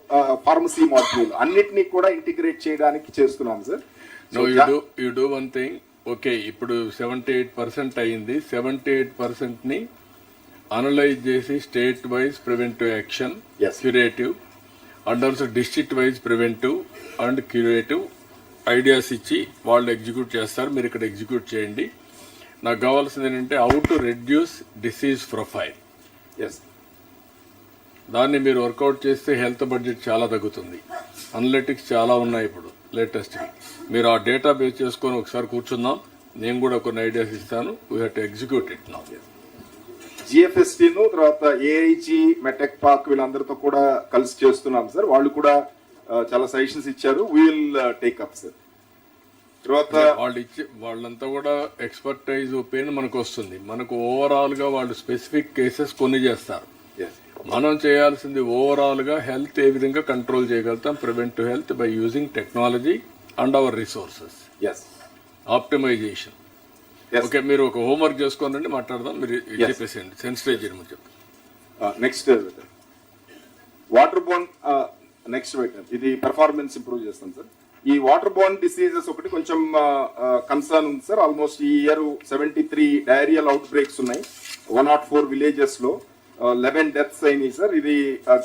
Speaker 9: pharmacy module అన్నిటినీ కూడా ఇంటిగ్రేట్ చేయడానికి చేస్తున్నాం sir.
Speaker 1: You do one thing. Okay, ఇప్పుడు 78% అయింది. 78% ని అనలైజ్ చేసి state wise preventive action, curative, and also district wise preventive and curative ideas ఇచ్చి వాళ్ళు ఎగ్జిక్యూట్ చేస్తారు. మీరు ఇక్కడ ఎగ్జిక్యూట్ చేయండి. నాకు కావాల్సింది ఏంటంటే how to reduce disease profile. దాన్ని మీరు వర్కౌట్ చేస్తే హెల్త్ బడ్జెట్ చాలా తగ్గుతుంది. అనలిటిక్స్ చాలా ఉన్నాయి ఇప్పుడు లేటెస్ట్. మీరు ఆ డేటా బేస్ చేసుకొని ఒకసారి కూర్చుందాం. నేను కూడా కొన్ని ఐడియాస్ ఇస్తాను. We have to execute it now.
Speaker 9: GFST ను తర్వాత AIG, మెటెక్ పార్క్ వీళ్ళందరితో కూడా కలిసి చేస్తున్నాం సార్. వాళ్ళు కూడా చాలా సజెషన్స్ ఇచ్చారు. Will take up sir. తర్వాత
Speaker 1: వాళ్ళంతా కూడా ఎక్స్పర్టైజ్ ఒపీనియన్ మనకు వస్తుంది. మనకు ఓవరాల్ గా వాళ్ళు స్పెసిఫిక్ కేసెస్ కొన్ని చేస్తారు. మనం చేయాల్సింది ఓవరాల్గా హెల్త్ ఏ విధంగా కంట్రోల్ చేయగలుగుతాం, preventive health by using technology and our resources, optimisation. Okay, మీరు ఒక హోంవర్క్ చేసుకోనండి, మాట్లాడదాం. మీరు చెప్పేసేయండి, సెన్సిటైజ్ చేయడం చెప్పండి.
Speaker 9: నెక్స్ట్ వాటర్ బోర్న్, నెక్స్ట్ ఇది పెర్ఫార్మెన్స్ ఇంప్రూవ్ చేస్తాం సార్. ఈ వాటర్ బోర్న్ డిసీజెస్ ఒకటి కొంచెం కన్సర్న్ ఉంది సార్. ఆల్మోస్ట్ ఈ ఇయర్ 73 డయేరియల్ అవుట్ బ్రేక్స్ ఉన్నాయి 104 విలేజెస్ లో. 11 డెత్స్ అయినాయి సార్. ఇది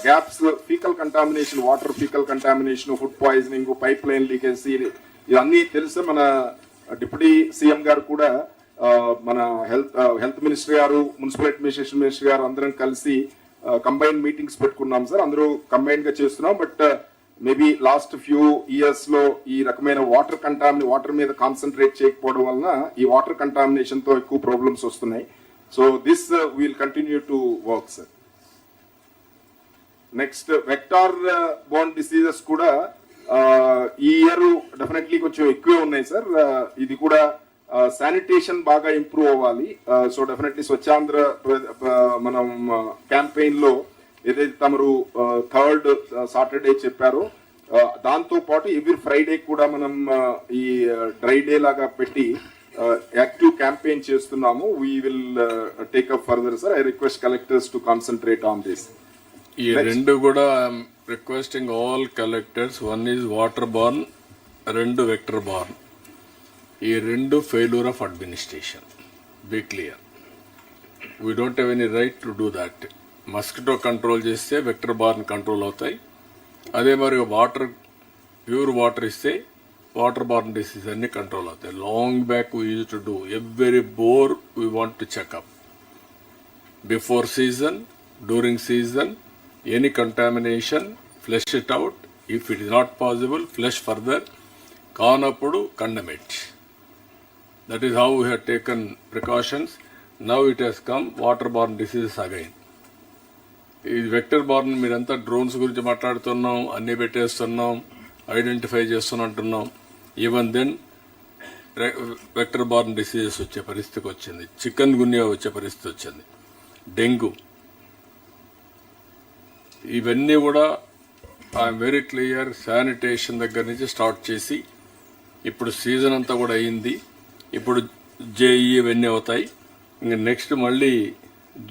Speaker 9: gaps, faecal contamination, water faecal contamination, food poisoning, pipe line leakage, ఇవన్నీ తెలుసు. మన డిప్యూటీ సీఎం గారు కూడా మన హెల్త్ మినిస్టర్ గారు, మున్సిపల్ అడ్మినిస్ట్రేషన్ మినిస్టర్ గారు అందరం కలిసి కంబైన్ మీటింగ్స్ పెట్టుకున్నాం సార్. అందరూ కంబైన్ గా చేస్తున్నాం. But maybe last few years లో ఈ రకమైన వాటర్ మీద కాన్సన్ట్రేట్ చేయకపోవడం వలన ఈ వాటర్ కంటామినేషన్ తో ఎక్కువ ప్రాబ్లమ్స్ వస్తున్నాయి. So this will continue to work sir. Next vector borne diseases కూడా ఈ ఇయర్ డెఫినెట్లీ కొంచెం ఎక్కువే ఉన్నాయి సార్. ఇది కూడా శానిటేషన్ బాగా ఇంప్రూవ్ అవ్వాలి. సో డెఫినెట్లీ స్వచ్ఛాంధ్ర మనం క్యాంపెయిన్ లో ఏదైతే తమరు 3rd సాటర్డే చెప్పారో దాంతో పాటు ఎవ్రీ ఫ్రైడే కూడా మనం ఈ డ్రై డే లాగా పెట్టి యాక్టివ్ క్యాంపెయిన్ చేస్తున్నాము. We will take up further sir. I request collectors to concentrate on this.
Speaker 1: ఈ రెండు కూడా I'm requesting all collectors, 1 is water borne, 2 vector borne. ఈ రెండు failure of administration. Be clear, we don't have any right to do that. Mosquito control చేస్తే vector borne control అవుతాయి. అదే మరి water, pure water ఇస్తే వాటర్ బార్న్ డిసీజ్ అన్ని control అవుతాయి. Long back we use to do every bore we want to checkup before season, during season, any contamination, flush it out. If it is not possible, flush further. కానప్పుడు condemn it. That is how we have taken precautions. Now it has come waterborne diseases again. ఈ vector borne మీరంతా drones గురించి మాట్లాడుతున్నాం, అన్నీ పెట్టేస్తున్నాం, identify చేస్తున్నట్టున్నాం. Even then vector borne diseases వచ్చే పరిస్థితికి వచ్చింది. చికెన్ గున్యా వచ్చే పరిస్థితి వచ్చింది, డెంగ్యూ. ఇవన్నీ కూడా ఐఎమ్ వెరీ క్లియర్. శానిటేషన్ దగ్గర నుంచి స్టార్ట్ చేసి ఇప్పుడు సీజన్ అంతా కూడా అయింది. ఇప్పుడు జేఈ ఇవన్నీ అవుతాయి. ఇంకా నెక్స్ట్ మళ్ళీ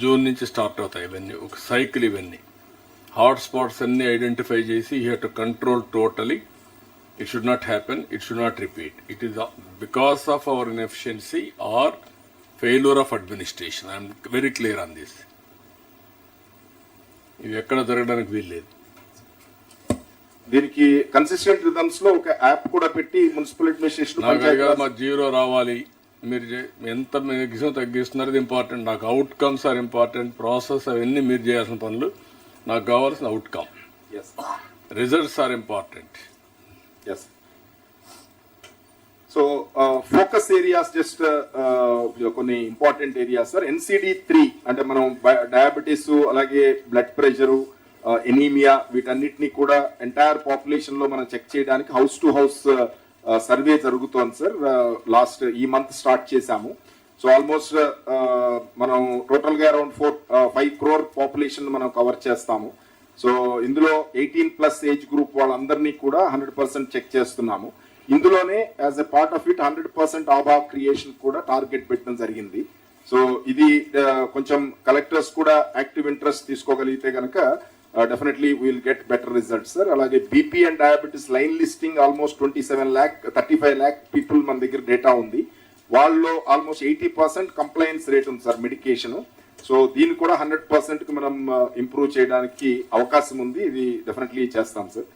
Speaker 1: జూన్ నుంచి స్టార్ట్ అవుతాయి. ఇవన్నీ ఒక సైకిల్. ఇవన్నీ హాట్ స్పాట్స్ అన్ని ఐడెంటిఫై చేసి you have to control totally. It should not happen, it should not repeat. It is because of our inefficiency or failure of administration. I'm very clear on this. ఇవి ఎక్కడ జరగడానికి వీల్లేదు.
Speaker 9: దీనికి consistent rhythms లో ఒక app కూడా పెట్టి municipal administration
Speaker 1: మా జీరో రావాలి. మీరు ఎంత మ్యాక్సిమం తగ్గిస్తున్నారు ఇది ఇంపార్టెంట్. నాకు అవుట్కమ్స్ ఆర్ ఇంపార్టెంట్. ప్రాసెస్ అవన్నీ మీరు చేయాల్సిన పనులు. నాకు కావాల్సిన outcome, results are important.
Speaker 9: So focus areas just కొన్ని ఇంపార్టెంట్ ఏరియాస్ సార్. NCD-3 అంటే మనం డయాబెటీస్, అలాగే బ్లడ్ ప్రెషరు, ఎనీమియా, వీటన్నిటిని కూడా ఎంటైర్ పాపులేషన్ లో మనం చెక్ చేయడానికి హౌస్ టు హౌస్ సర్వే జరుగుతోంది సార్. లాస్ట్ ఈ మంత్ స్టార్ట్ చేశాము. సో ఆల్మోస్ట్ మనం టోటల్ గా అరౌండ్ 5 crore పాపులేషన్ మనం కవర్ చేస్తాము. సో ఇందులో 18+ ఏజ్ గ్రూప్ వాళ్ళందరినీ కూడా 100% చెక్ చేస్తున్నాము. ఇందులోనే as a part of it 100% Aba creation కూడా టార్గెట్ పెట్టడం జరిగింది. సో ఇది కొంచెం కలెక్టర్స్ కూడా యాక్టివ్ ఇంట్రెస్ట్ తీసుకోగలిగితే కనుక definitely will get better results sir. అలాగే BP and diabetes line listing almost 35 lakh people మన దగ్గర డేటా ఉంది. వాళ్ళలో ఆల్మోస్ట్ 80% కంప్లైన్స్ రేట్ ఉంది సార్ మెడికేషన్. సో దీన్ని కూడా 100% మనం ఇంప్రూవ్ చేయడానికి అవకాశం ఉంది. ఇది డెఫినెట్లీ చేస్తాం సార్.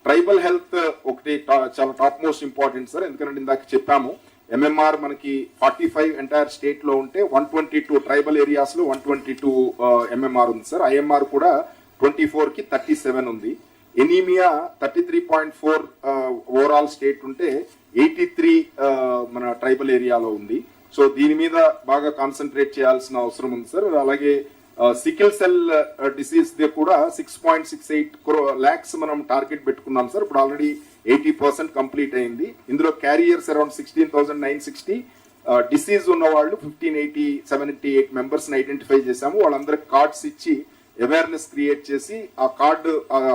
Speaker 9: ట్రైబల్ హెల్త్ ఒకటి చాలా టాప్ మోస్ట్ ఇంపార్టెంట్ సార్. ఎందుకంటే ఇందాక చెప్పాము MMR మనకి 45 ఎంటైర్ స్టేట్ లో ఉంటే 122 ట్రైబల్ ఏరియాస్ లో 122 MMR ఉంది సార్. IMR కూడా 24 కి 37 ఉంది. ఎనీమియా 33.4 ఓవరాల్ స్టేట్ ఉంటే 83 మన ట్రైబల్ ఏరియాలో ఉంది. సో దీని మీద బాగా కాన్సన్ట్రేట్ చేయాల్సిన అవసరం ఉంది సార్. అలాగే సికిల్ సెల్ డిసీజ్ కూడా 6.68 lakhs మనం టార్గెట్ పెట్టుకున్నాం సార్. ఇప్పుడు ఆల్రెడీ 80% కంప్లీట్ అయింది. ఇందులో క్యారియర్స్ అరౌండ్ 16,960, డిసీజ్ ఉన్న వాళ్ళు 1,578 మెంబర్స్ ఐడెంటిఫై చేశాము. వాళ్ళందరికి కార్డ్స్ ఇచ్చి అవేర్నెస్ క్రియేట్ చేసి ఆ కార్డు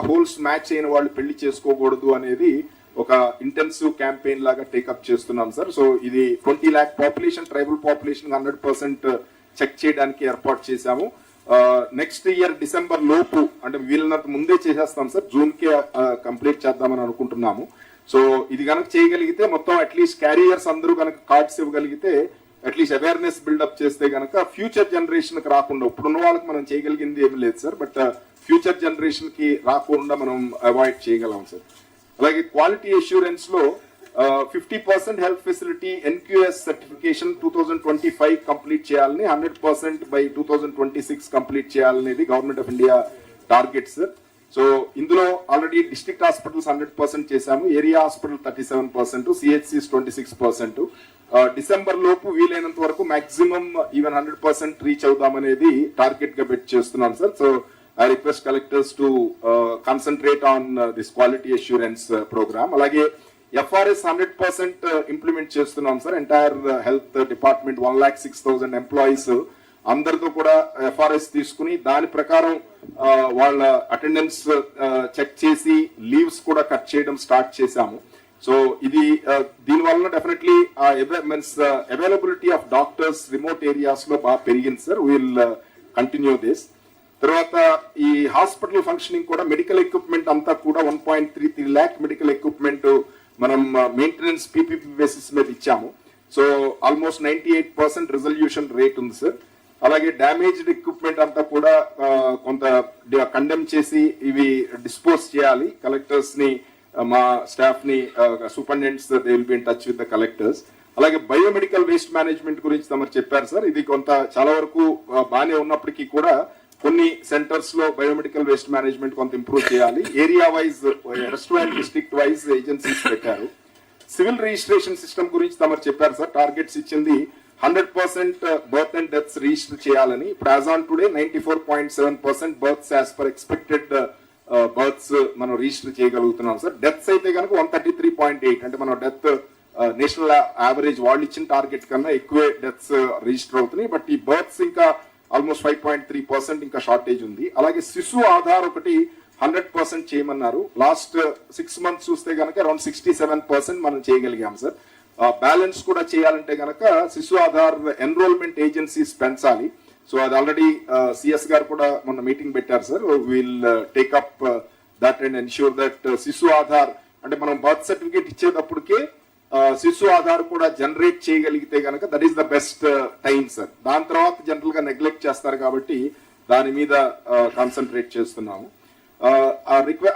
Speaker 9: హోల్స్ మ్యాచ్ అయిన వాళ్ళు పెళ్లి చేసుకోకూడదు అనేది ఒక ఇంటెన్సివ్ క్యాంపెయిన్ లాగా టేకప్ చేస్తున్నాం సార్. సో ఇది 20 lakh population, tribal population 100% check చేయడానికి ఏర్పాటు చేశాము. నెక్స్ట్ ఇయర్ డిసెంబర్ లోపు, అంటే వీళ్ళనంత ముందే చేసేస్తాం సార్, జూన్కే కంప్లీట్ చేద్దామని అనుకుంటున్నాము. సో ఇది కనుక చేయగలిగితే మొత్తం అట్లీస్ట్ క్యారియర్స్ అందరూ కనుక కార్డ్స్ ఇవ్వగలిగితే, అట్లీస్ట్ అవేర్నెస్ బిల్డప్ చేస్తే కనుక ఫ్యూచర్ జనరేషన్కి రాకుండా, ఇప్పుడున్న వాళ్ళకి మనం చేయగలిగింది ఏమి లేదు సార్, బట్ ఫ్యూచర్ జనరేషన్కి రాకుండా మనం అవాయిడ్ చేయగలం సార్. అలాగే క్వాలిటీ అష్యూరెన్స్ లో 50% health facility NQS certification 2025 complete చేయాలని, 100% బై 2026 కంప్లీట్ చేయాలనేది government of India target sir. So ఇందులో ఆల్రెడీ డిస్ట్రిక్ట్ హాస్పిటల్స్ 100% చేశాము, ఏరియా హాస్పిటల్ 37%, CHCs 26%. డిసెంబర్ లోపు వీలైనంత వరకు మాక్సిమం ఈవెన్ 100% రీచ్ అవుదామనేది టార్గెట్ గా పెట్టి చేస్తున్నాం sir. So I request collectors to concentrate on this quality assurance program. Alage FRS 100% implement చేస్తున్నాం sir. Entire health department 1,06,000 employees అందరితో కూడా FRS తీసుకుని దాని ప్రకారం వాళ్ళ అటెండెన్స్ చెక్ చేసి లీవ్స్ కూడా కట్ చేయడం స్టార్ట్ చేశాము. సో ఇది దీనివల్ల definitely availability of doctors remote areas లో బాగా పెరిగింది సార్. Will continue this. తర్వాత ఈ హాస్పిటల్ ఫంక్షనింగ్ కూడా మెడికల్ ఎక్విప్మెంట్ అంతా కూడా 1.33 lakh మెడికల్ ఎక్విప్మెంట్ మనం మెయింటెనెన్స్ PPP బేసిస్ మీద ఇచ్చాము. సో ఆల్మోస్ట్ 98% రిజల్యూషన్ రేట్ ఉంది సార్. అలాగే డ్యామేజ్డ్ ఎక్విప్మెంట్ అంతా కూడా కొంత కండెమ్ చేసి ఇవి డిస్పోజ్ చేయాలి. కలెక్టర్స్ ని, మా స్టాఫ్ ని, superintendents they will be in touch with the collectors. అలాగే బయోమెడికల్ వేస్ట్ మేనేజ్మెంట్ గురించి తమరు చెప్పారు సార్. ఇది కొంత చాలా వరకు బాగానే ఉన్నప్పటికీ కూడా కొన్ని సెంటర్స్ లో బయోమెడికల్ వేస్ట్ మేనేజ్మెంట్ కొంత ఇంప్రూవ్ చేయాలి. Area wise, restaurant district wise agencies పెట్టారు. సివిల్ రిజిస్ట్రేషన్ సిస్టమ్ గురించి తమరు చెప్పారు సార్. టార్గెట్స్ ఇచ్చింది 100% బర్త్ అండ్ డెత్స్ రిజిస్టర్ చేయాలని. ఇప్పుడు as on today 94.7% births as per expected births మనం రిజిస్టర్ చేయగలుగుతున్నాం సార్. డెత్స్ అయితే కనుక 133.8, అంటే మనం డెత్ నేషనల్ యావరేజ్ వాళ్ళు ఇచ్చిన టార్గెట్ కన్నా ఎక్కువే డెత్స్ రిజిస్టర్ అవుతున్నాయి. బట్ ఈ బర్త్స్ ఇంకా ఆల్మోస్ట్ 5.3% ఇంకా షార్టేజ్ ఉంది. అలాగే శిశు ఆధార్ ఒకటి 100% చేయమన్నారు. లాస్ట్ 6 months చూస్తే కనుక అరౌండ్ 67% మనం చేయగలిగాం సార్. బ్యాలెన్స్ కూడా చేయాలంటే కనుక శిశు ఆధార్ ఎన్రోల్మెంట్ ఏజెన్సీస్ పెంచాలి. సో అది ఆల్రెడీ CS గారు కూడా మొన్న మీటింగ్ పెట్టారు sir. Will take up that and ensure that శిశు ఆధార్, అంటే మనం బర్త్ సర్టిఫికేట్ ఇచ్చేటప్పటికే శిశు ఆధార్ కూడా జనరేట్ చేయగలిగితే కనుక that is the best time sir. దాని తర్వాత జనరల్ గా నెగ్లెక్ట్ చేస్తారు కాబట్టి దాని మీద కాన్సన్ట్రేట్ చేస్తున్నాము.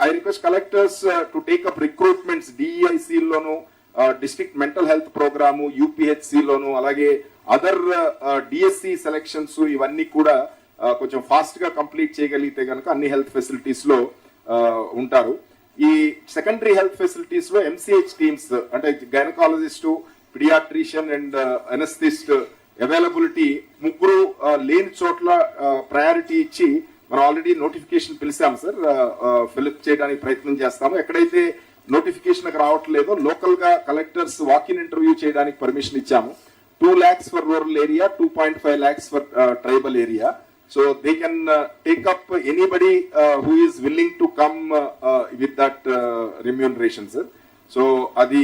Speaker 9: I request collectors to take up recruitments DEIC లోను, district mental health programme UPHC లోను, అలాగే అదర్ DSC సెలెక్షన్స్ ఇవన్నీ కూడా కొంచెం ఫాస్ట్ గా కంప్లీట్ చేయగలిగితే కనుక అన్ని హెల్త్ ఫెసిలిటీస్ లో ఉంటారు. ఈ సెకండరీ హెల్త్ ఫెసిలిటీస్ లో MCH టీమ్స్, అంటే gynaecologist, paediatrician and anaesthetist availability ముగ్గురు లేని చోట్ల ప్రయారిటీ ఇచ్చి మనం ఆల్రెడీ నోటిఫికేషన్ పిలిచాము సార్. ఫిలప్ చేయడానికి ప్రయత్నం చేస్తాము. ఎక్కడైతే నోటిఫికేషన్ రావట్లేదో లోకల్ గా కలెక్టర్స్ వాకిన్ ఇంటర్వ్యూ చేయడానికి పర్మిషన్ ఇచ్చాము. 2 lakhs for rural area, 2.5 lakhs for tribal area. So they can take up anybody who is willing to come with that remuneration, sir. So the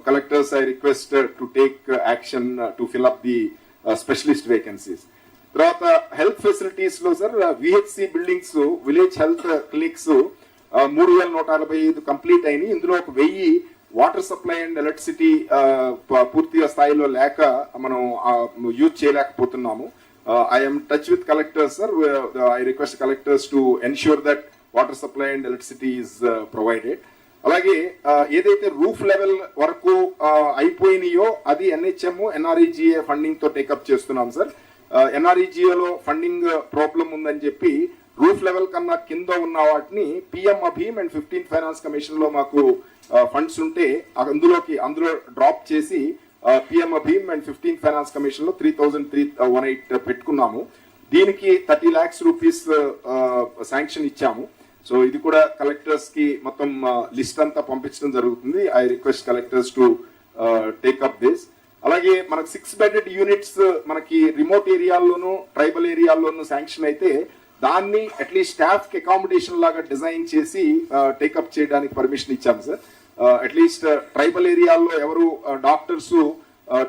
Speaker 9: collectors I request to take action to fill up the specialist vacancies. తర్వాత health facilities లో sir VHC buildings, village health clinics 3,165 complete అయినాయి. ఇందులో 1000 water supply and electricity పూర్తిగా స్థాయిలో లేక మనం use చేయలేకపోతున్నాము. I am in touch with collectors, sir. I request collectors to ensure that water supply and electricity is provided. అలాగే ఏదైతే roof level వరకు అయిపోయినాయో అది NHM NREGA ఫండింగ్ తో టేకప్ చేస్తున్నాం సార్. NREGA లో ఫండింగ్ ప్రాబ్లం ఉందని చెప్పి రూఫ్ లెవెల్ కన్నా కింద ఉన్న వాటిని PM అభీమ్ అండ్ 15th ఫైనాన్స్ కమిషన్ లో మాకు ఫండ్స్ ఉంటే అందులో డ్రాప్ చేసి PM అభీమ్ అండ్ 15th ఫైనాన్స్ కమిషన్ లో 3,318 పెట్టుకున్నాము. దీనికి 30 lakhs rupees శాంక్షన్ ఇచ్చాము. సో ఇది కూడా కలెక్టర్స్ కి మొత్తం లిస్ట్ అంతా పంపించడం జరుగుతుంది. I request collectors to take up this. అలాగే మనకు 6 bedded యూనిట్స్ మనకి రిమోట్ ఏరియాల్లోనూ ట్రైబల్ ఏరియాల్లోనూ శాంక్షన్ అయితే దాన్ని అట్లీస్ట్ స్టాఫ్కి అకామిడేషన్ లాగా డిజైన్ చేసి టేకప్ చేయడానికి పర్మిషన్ ఇచ్చాము సార్. అట్లీస్ట్ ట్రైబల్ ఏరియాల్లో ఎవరు డాక్టర్స్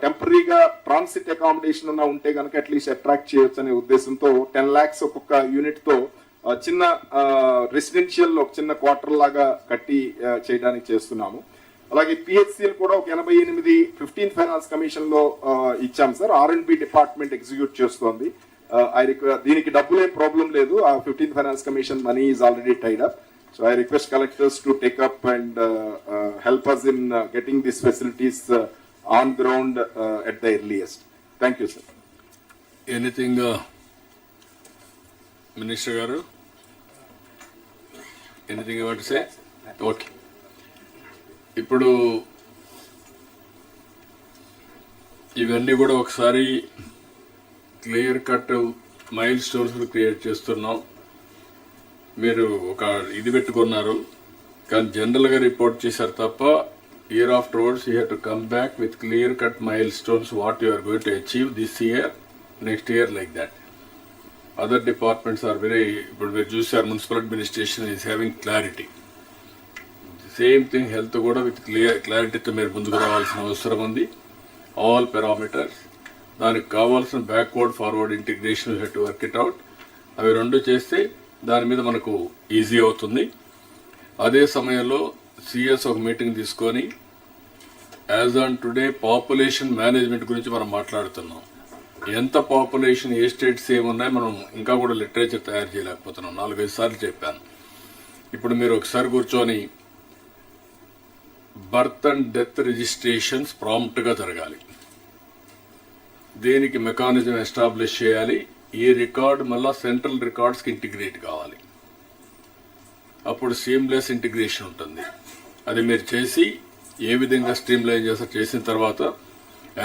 Speaker 9: టెంపరీగా ట్రాన్సిట్ అకామిడేషన్ అన్న ఉంటే కనుక అట్లీస్ట్ అట్రాక్ట్ చేయొచ్చు అనే ఉద్దేశంతో 10 lakhs ఒక్కొక్క యూనిట్తో చిన్న రెసిడెన్షియల్ ఒక చిన్న క్వార్టర్ లాగా కట్టి చేయడానికి చేస్తున్నాము. అలాగే పిహెచ్సిలు కూడా ఒక 88 15th ఫైనాన్స్ కమిషన్ లో ఇచ్చాం సార్. R&B డిపార్ట్మెంట్ ఎగ్జిక్యూట్ చేస్తోంది. దీనికి డబ్బులు ఏం ప్రాబ్లం లేదు. ఆ 15th finance commission money is already tied up. So I request collectors to take up and help us in getting these facilities on ground at the earliest. Thank you, sir.
Speaker 1: Anything, Minister Garu? Anything you want to say? Okay. ఇప్పుడు ఇవన్నీ కూడా ఒకసారి clear cut mile stones create చేస్తున్నాం. మీరు ఒక ఇది పెట్టుకున్నారు కానీ జనరల్గా రిపోర్ట్ చేశారు తప్ప year afterwards you have to come back with clear cut milestones what you are going to achieve this year, next year, like that. Other departments are very, ఇప్పుడు మీరు చూసారు municipal administration is having clarity. Same thing health కూడా with క్లారిటీతో మీరు ముందుకు రావాల్సిన అవసరం ఉంది. ఆల్ పారామీటర్స్, దానికి కావాల్సిన backward forward integration you have to work it out. అవి రెండు చేస్తే దాని మీద మనకు ఈజీ అవుతుంది. అదే సమయంలో సిఎస్ ఒక మీటింగ్ తీసుకొని as on today population management గురించి మనం మాట్లాడుతున్నాం. ఎంత పాపులేషన్ ఏ స్టేట్స్ ఏమున్నాయి మనం ఇంకా కూడా లిటరేచర్ తయారు చేయలేకపోతున్నాం. 4-5 సార్లు చెప్పాను. ఇప్పుడు మీరు ఒకసారి కూర్చొని బర్త్ అండ్ డెత్ రిజిస్ట్రేషన్స్ ప్రాంప్ట్గా జరగాలి. దేనికి మెకానిజం ఎస్టాబ్లిష్ చేయాలి. ఈ రికార్డ్ మళ్ళా సెంట్రల్ రికార్డ్స్కి ఇంటిగ్రేట్ కావాలి. అప్పుడు సీమ్లెస్ ఇంటిగ్రేషన్ ఉంటుంది. అది మీరు చేసి ఏ విధంగా స్ట్రీమ్లైన్ చేసిన తర్వాత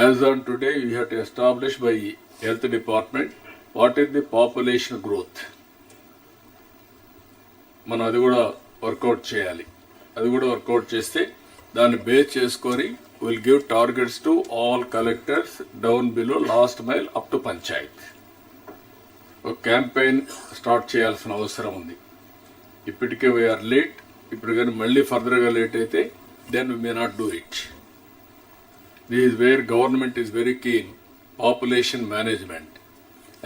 Speaker 1: as on today you have to establish by health department what is the population growth. మనం అది కూడా వర్కౌట్ చేయాలి. అది కూడా వర్కౌట్ చేస్తే దాన్ని బేస్ చేసుకొని will give targets to all collectors down below last mile up to Panchayat. ఒక క్యాంపెయిన్ స్టార్ట్ చేయాల్సిన అవసరం ఉంది. ఇప్పటికే వీఆర్ లేట్. ఇప్పుడు కానీ మళ్ళీ ఫర్దర్గా లేట్ అయితే then we may not do it. This is where government is very keen. Population management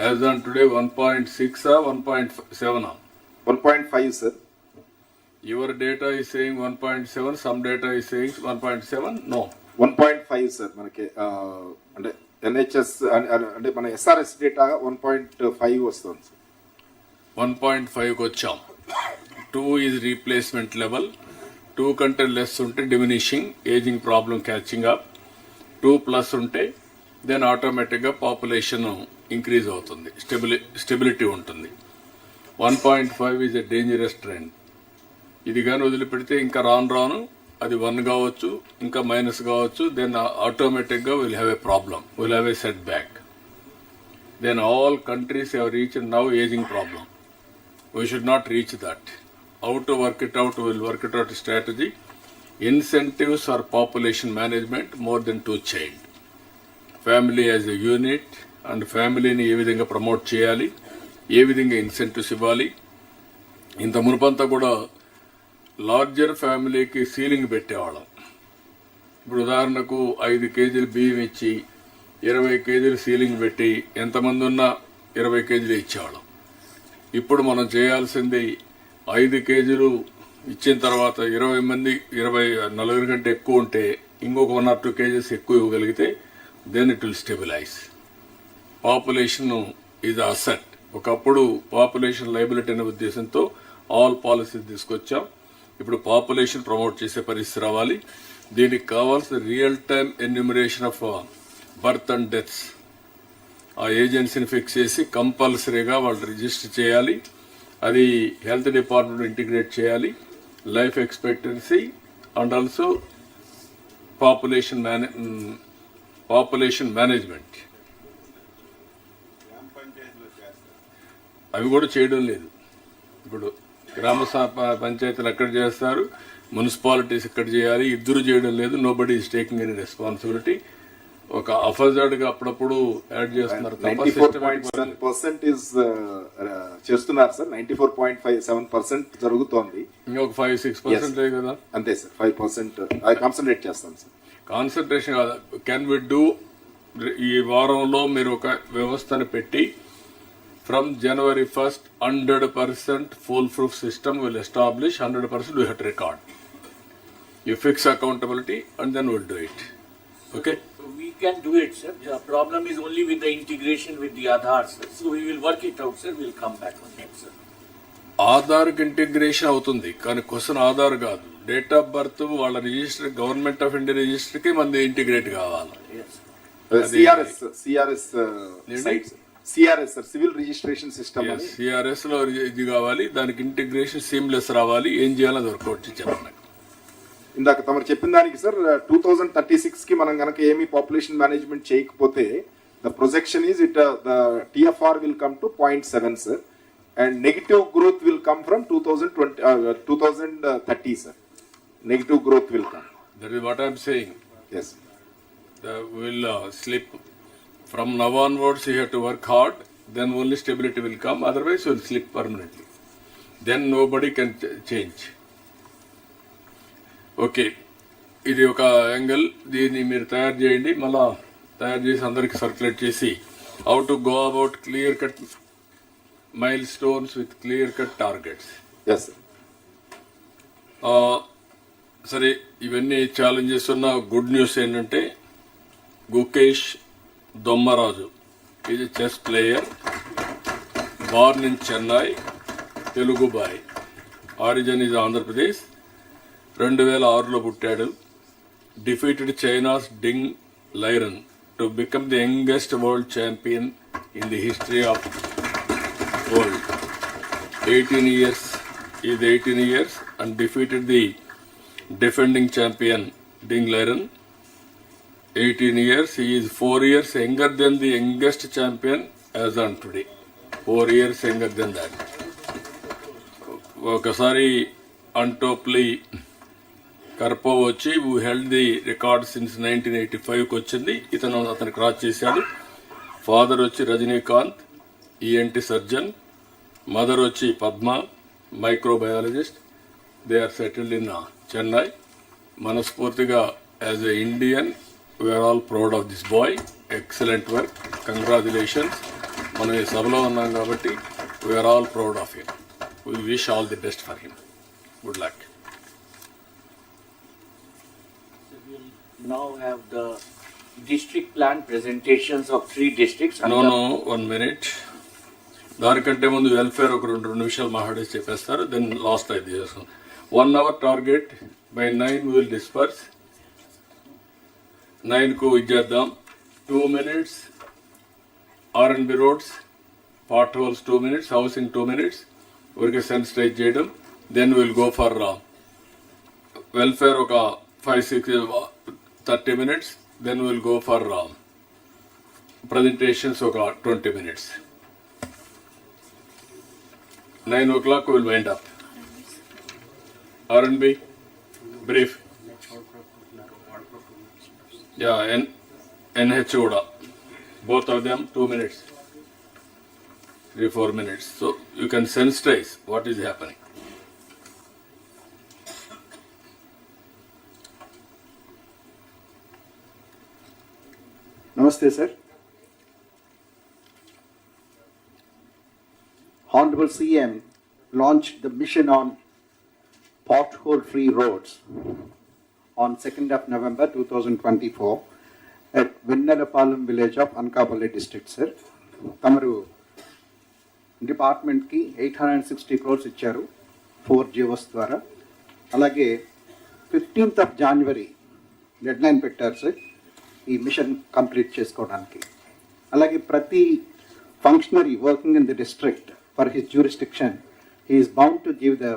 Speaker 1: as on today 1.6 1.7
Speaker 9: 1.5 sir.
Speaker 1: Your data is saying 1.7, some data is saying 1.7. No,
Speaker 9: 1.5 sir. మనకి అంటే NHS అంటే మన SRS data 1.5 వస్తుంది sir.
Speaker 1: 1.5కి వచ్చాం. 2 is replacement level. 2 కంటే less ఉంటే diminishing, ageing problem catching up. 2+ ఉంటే then ఆటోమేటిక్గా పాపులేషన్ ఇంక్రీజ్ అవుతుంది, స్టెబిలిటీ ఉంటుంది. 1.5 ఈజ్ ఎ డేంజరస్ ట్రెండ్. ఇది కానీ వదిలిపెడితే ఇంకా రాను అది 1 కావచ్చు, ఇంకా మైనస్ కావచ్చు. దెన్ ఆటోమేటిక్గా will have a problem, will have a setback. Then all countries have reached now ageing problem. We should not reach that. How to work it out? We will work it out strategy. Incentives for population management more than 2 child. Family as a unit and ఫ్యామిలీని ఏ విధంగా promote చేయాలి, ఏ విధంగా incentives ఇవ్వాలి. ఇంత మునుపంతా కూడా larger ఫ్యామిలీకి ceiling పెట్టేవాళ్ళం. ఇప్పుడు ఉదాహరణకు 5 కేజీలు బియ్యం ఇచ్చి 20 కేజీలు సీలింగ్ పెట్టి ఎంతమంది ఉన్నా 20 కేజీలు ఇచ్చేవాళ్ళం. ఇప్పుడు మనం చేయాల్సింది 5 కేజీలు ఇచ్చిన తర్వాత 20 మంది 24 కంటే ఎక్కువ ఉంటే ఇంకొక 1 or 2 కేజీస్ ఎక్కువ ఇవ్వగలిగితే then it will stabilise. Population is asset. ఒకప్పుడు పాపులేషన్ లైబిలిటీ అనే ఉద్దేశంతో ఆల్ పాలసీస్ తీసుకొచ్చాం. ఇప్పుడు పాపులేషన్ ప్రమోట్ చేసే పరిస్థితి రావాలి. దీనికి కావాల్సిన real time enumeration of birth and deaths. ఆ ఏజెన్సీని ఫిక్స్ చేసి కంపల్సరీగా వాళ్ళు రిజిస్టర్ చేయాలి. అది హెల్త్ డిపార్ట్మెంట్ ఇంటిగ్రేట్ చేయాలి. Life expectancy and also population management అవి కూడా చేయడం లేదు. ఇప్పుడు గ్రామ పంచాయతీలు ఎక్కడ చేస్తారు, మున్సిపాలిటీస్ ఎక్కడ చేయాలి, ఇద్దరు చేయడం లేదు. Nobody is taking any responsibility. ఒక అఫజర్డ్ గా అప్పుడప్పుడు యాడ్ చేస్తున్నారు తప్ప
Speaker 9: 94.7% ఇస్ చేస్తున్నారు సార్. 94.57% జరుగుతోంది.
Speaker 1: ఇంకొక 5-6% కదా
Speaker 9: అంతే సార్. 5% అది కాన్సన్ట్రేట్ చేస్తాం సార్.
Speaker 1: కాన్సన్ట్రేషన్ కాదు. కెన్ వి డూ ఈ వారంలో మీరు ఒక వ్యవస్థను పెట్టి from January 1st 100% full proof system will establish. 100% we have to record. You fix accountability and then we'll do it. Okay?
Speaker 11: We can do it, sir. The problem is only with the integration with the Aadhaar, sir. So we will work it out, sir. We'll come back on that, sir.
Speaker 1: ఆధార్కి integration అవుతుంది కానీ question Aadhaar కాదు. Date of birth వాళ్ళ register government of India రిజిస్టర్కి మంది integrate కావాలి.
Speaker 9: CRS sir, civil registration system.
Speaker 1: CRS లో ఇది కావాలి. దానికి ఇంటిగ్రేషన్ సీమ్లెస్ రావాలి. ఏం చేయాలో అది వర్కౌట్ చెప్పండి.
Speaker 9: ఇందాక తమరు చెప్పిన దానికి సార్ 2036 కి మనం కనుక ఏమీ పాపులేషన్ మేనేజ్మెంట్ చేయకపోతే the projection is the TFR will come to 0.7 sir, and negative growth will come from 2030 sir. Negative growth will come.
Speaker 1: That is what I'm saying.
Speaker 9: Yes.
Speaker 1: Will slip from now onwards. You have to work hard, then only stability will come, otherwise you will slip permanently. Then nobody can change. Okay, ఇది ఒక angle. దీన్ని మీరు తయారు చేయండి, మళ్ళా తయారు చేసి అందరికి సర్క్యులేట్ చేసి how to go about clear cut milestones with clear cut targets. సరే, ఇవన్నీ ఛాలెంజెస్ ఉన్న గుడ్ న్యూస్ ఏంటంటే Gukesh Dommaraju is a chess player, born in Chennai, Telugu boy, origin is Andhra Pradesh. 2006లో పుట్టాడు. Defeated China's Ding Liren to become the youngest world champion in the history of world. 18 years, he is 18 years and defeated the defending champion Ding Liren. 18 years, he is 4 years younger than the youngest champion as on today. 4 years younger than that. ఒకసారి అంటోప్లీ కర్పోవ్ వచ్చి who held the record since 1985కి వచ్చింది. అతను cross చేశాడు. Father వచ్చి Rajinikanth, ENT surgeon. Mother వచ్చి Padma, microbiologist. They are settled in Chennai. మనస్ఫూర్తిగా as a Indian we are all proud of this boy. Excellent work, congratulations. మనం ఈ సభలో ఉన్నాం కాబట్టి we are all proud of him. We wish all the best for him. Good luck.
Speaker 11: Now have the district plan presentations of 3 districts.
Speaker 1: No, 1 minute. దానికంటే ముందు welfare ఒక 2 నిమిషాలు మాట్లాడేసి చెప్పేస్తారు. దెన్ లాస్ట్ అయితే చేసుకుందాం. 1 hour target. By 9 will disperse. 9కు ఇచ్చేద్దాం. 2 minutes R&B roads, potholes 2 minutes, housing 2 minutes. ఊరికే సెన్సిటైజ్ చేయడం. Then will go for welfare ఒక 5-6-30 minutes. Then we'll go for presentations of 20 minutes. 9 o'clock we'll wind up. R&B, brief. Yeah, NH Oda. Both of them 2 minutes. 3-4 minutes. So you can sensitize what is happening.
Speaker 6: Namaste, sir. Honorable CM launched the mission on pothole-free roads on 2nd of November 2024 at Vinnalapalam village of Ankapalle district, sir. Tamaru department ki 860 crores icharu 4 GOs ద్వారా. అలాగే 15th of January deadline పెట్టారు sir ఈ mission complete చేసుకోవడానికి. అలాగే ప్రతి functionary working in the district for his jurisdiction he is bound to give the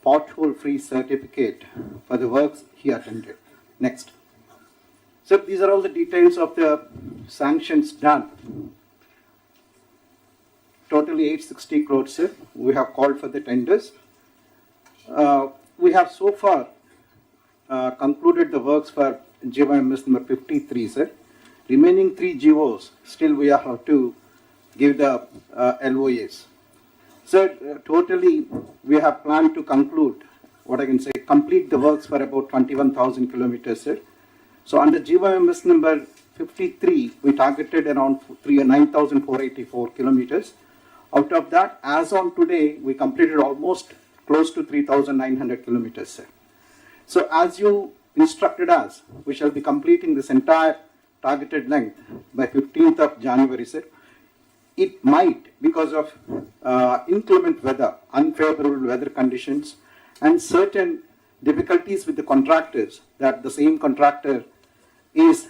Speaker 6: pothole free certificate for the works he attended. Next. So these are all the details of the sanctions done. Totally 860 crores, sir. We have called for the tenders. We have so far concluded the works for GYMS number 53, sir. remaining 3 GOs, still we have to give the LOAs. So totally we have planned to conclude, what I can say, complete the works for about 21,000 kilometers, sir. So under GYMS number 53, we targeted around 9,484 kilometers. Out of that, as on today, we completed almost close to 3,900 kilometers, sir. So as you instructed us, we shall be completing this entire targeted length by 15th of January, sir. It might, because of inclement weather, unfavorable weather conditions, and certain difficulties with the contractors, that the same contractor is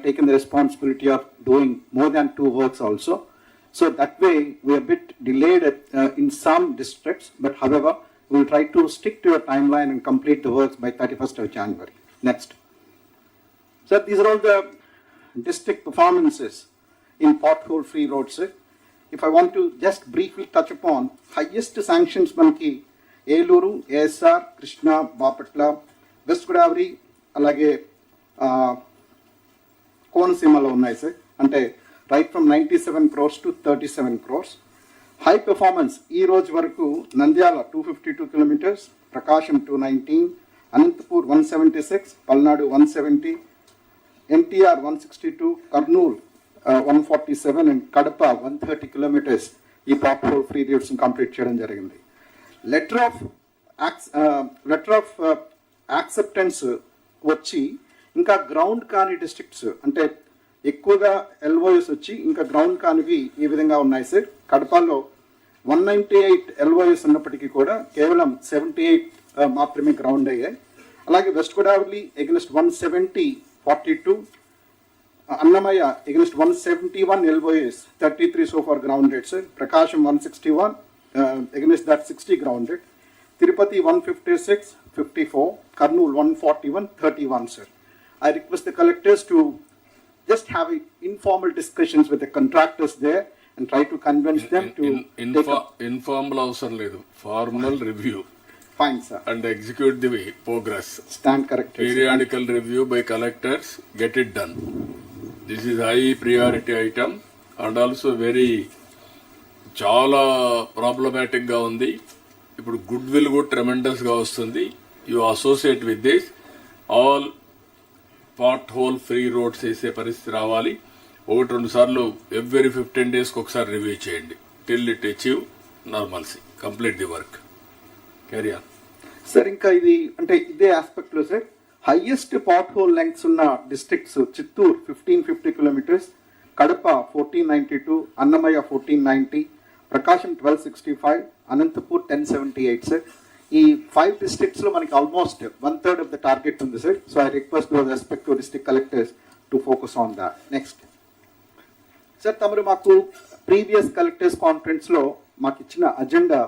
Speaker 6: taking the responsibility of doing more than 2 works also. So that way, we are a bit delayed in some districts, but however, we will try to stick to a timeline and complete the works by 31st of January. Next. So these are all the district performances in pothole-free roads, sir. If I want to just briefly touch upon highest sanctions manki Eluru, ASR, Krishna, Bapatla, West Godavari, alage Konaseemalo unnai, sir. Ante right from 97 crores to 37 crores. High performance, ee roju varaku Nandyala 252 kilometers, Prakasham 219, Anantapur 176, Palnadu 170, NTR 162, Kurnool 147 and Kadapa 130 kilometers ఈ pothole free routes complete చేయడం జరిగింది. Letter of acceptance వచ్చి ఇంకా ground కాని districts అంటే ఎక్కువగా LOS వచ్చి ఇంకా గ్రౌండ్ కానివి ఈ విధంగా ఉన్నాయి సార్. కడపలో 198 LOS ఉన్నప్పటికీ కూడా కేవలం 78 మాత్రమే గ్రౌండ్ అయ్యాయి. అలాగే west Godavari against 170-42, Annamaya against 171 LOAs, 33 so far grounded, sir. Prakasham 161, against that 60 grounded. Tirupati 156, 54. Kurnool 141, 31, sir. I request the collectors to just have informal discussions with the contractors there and try to convince them to
Speaker 1: informal అవసరం లేదు, formal review.
Speaker 6: Fine, sir.
Speaker 1: And execute the progress.
Speaker 6: Stand corrected.
Speaker 1: Periodical review by collectors, get it done. This is high priority item and also very చాలా problematic గా ఉంది. ఇప్పుడు goodwill కూడా tremendous గా వస్తుంది. You associate with this all pothole free roads వేసే పరిస్థితి రావాలి. 1-2 సార్లు ఎవ్రీ 15 days ఒకసారి రివ్యూ చేయండి. Till it achieve normalcy. Complete the work. Carry on.
Speaker 6: Sir ఇంకా ఇది అంటే ఇదే ఆస్పెక్ట్ లో sir highest pothole lengths ఉన్న districts Chittoor 1550 kilometres, Kadapa 1492, Annamayya 1490, Prakasam 1265, Anantapur 1078 sir. ఈ 5 districts లో మనకి ఆల్మోస్ట్ 1/3 ఆఫ్ ద టార్గెట్ ఉంది sir. So I request your respective district collectors to focus on that. Next sir, తమరు మాకు ప్రీవియస్ కలెక్టర్స్ కాన్ఫరెన్స్ లో మాకు ఇచ్చిన అజెండా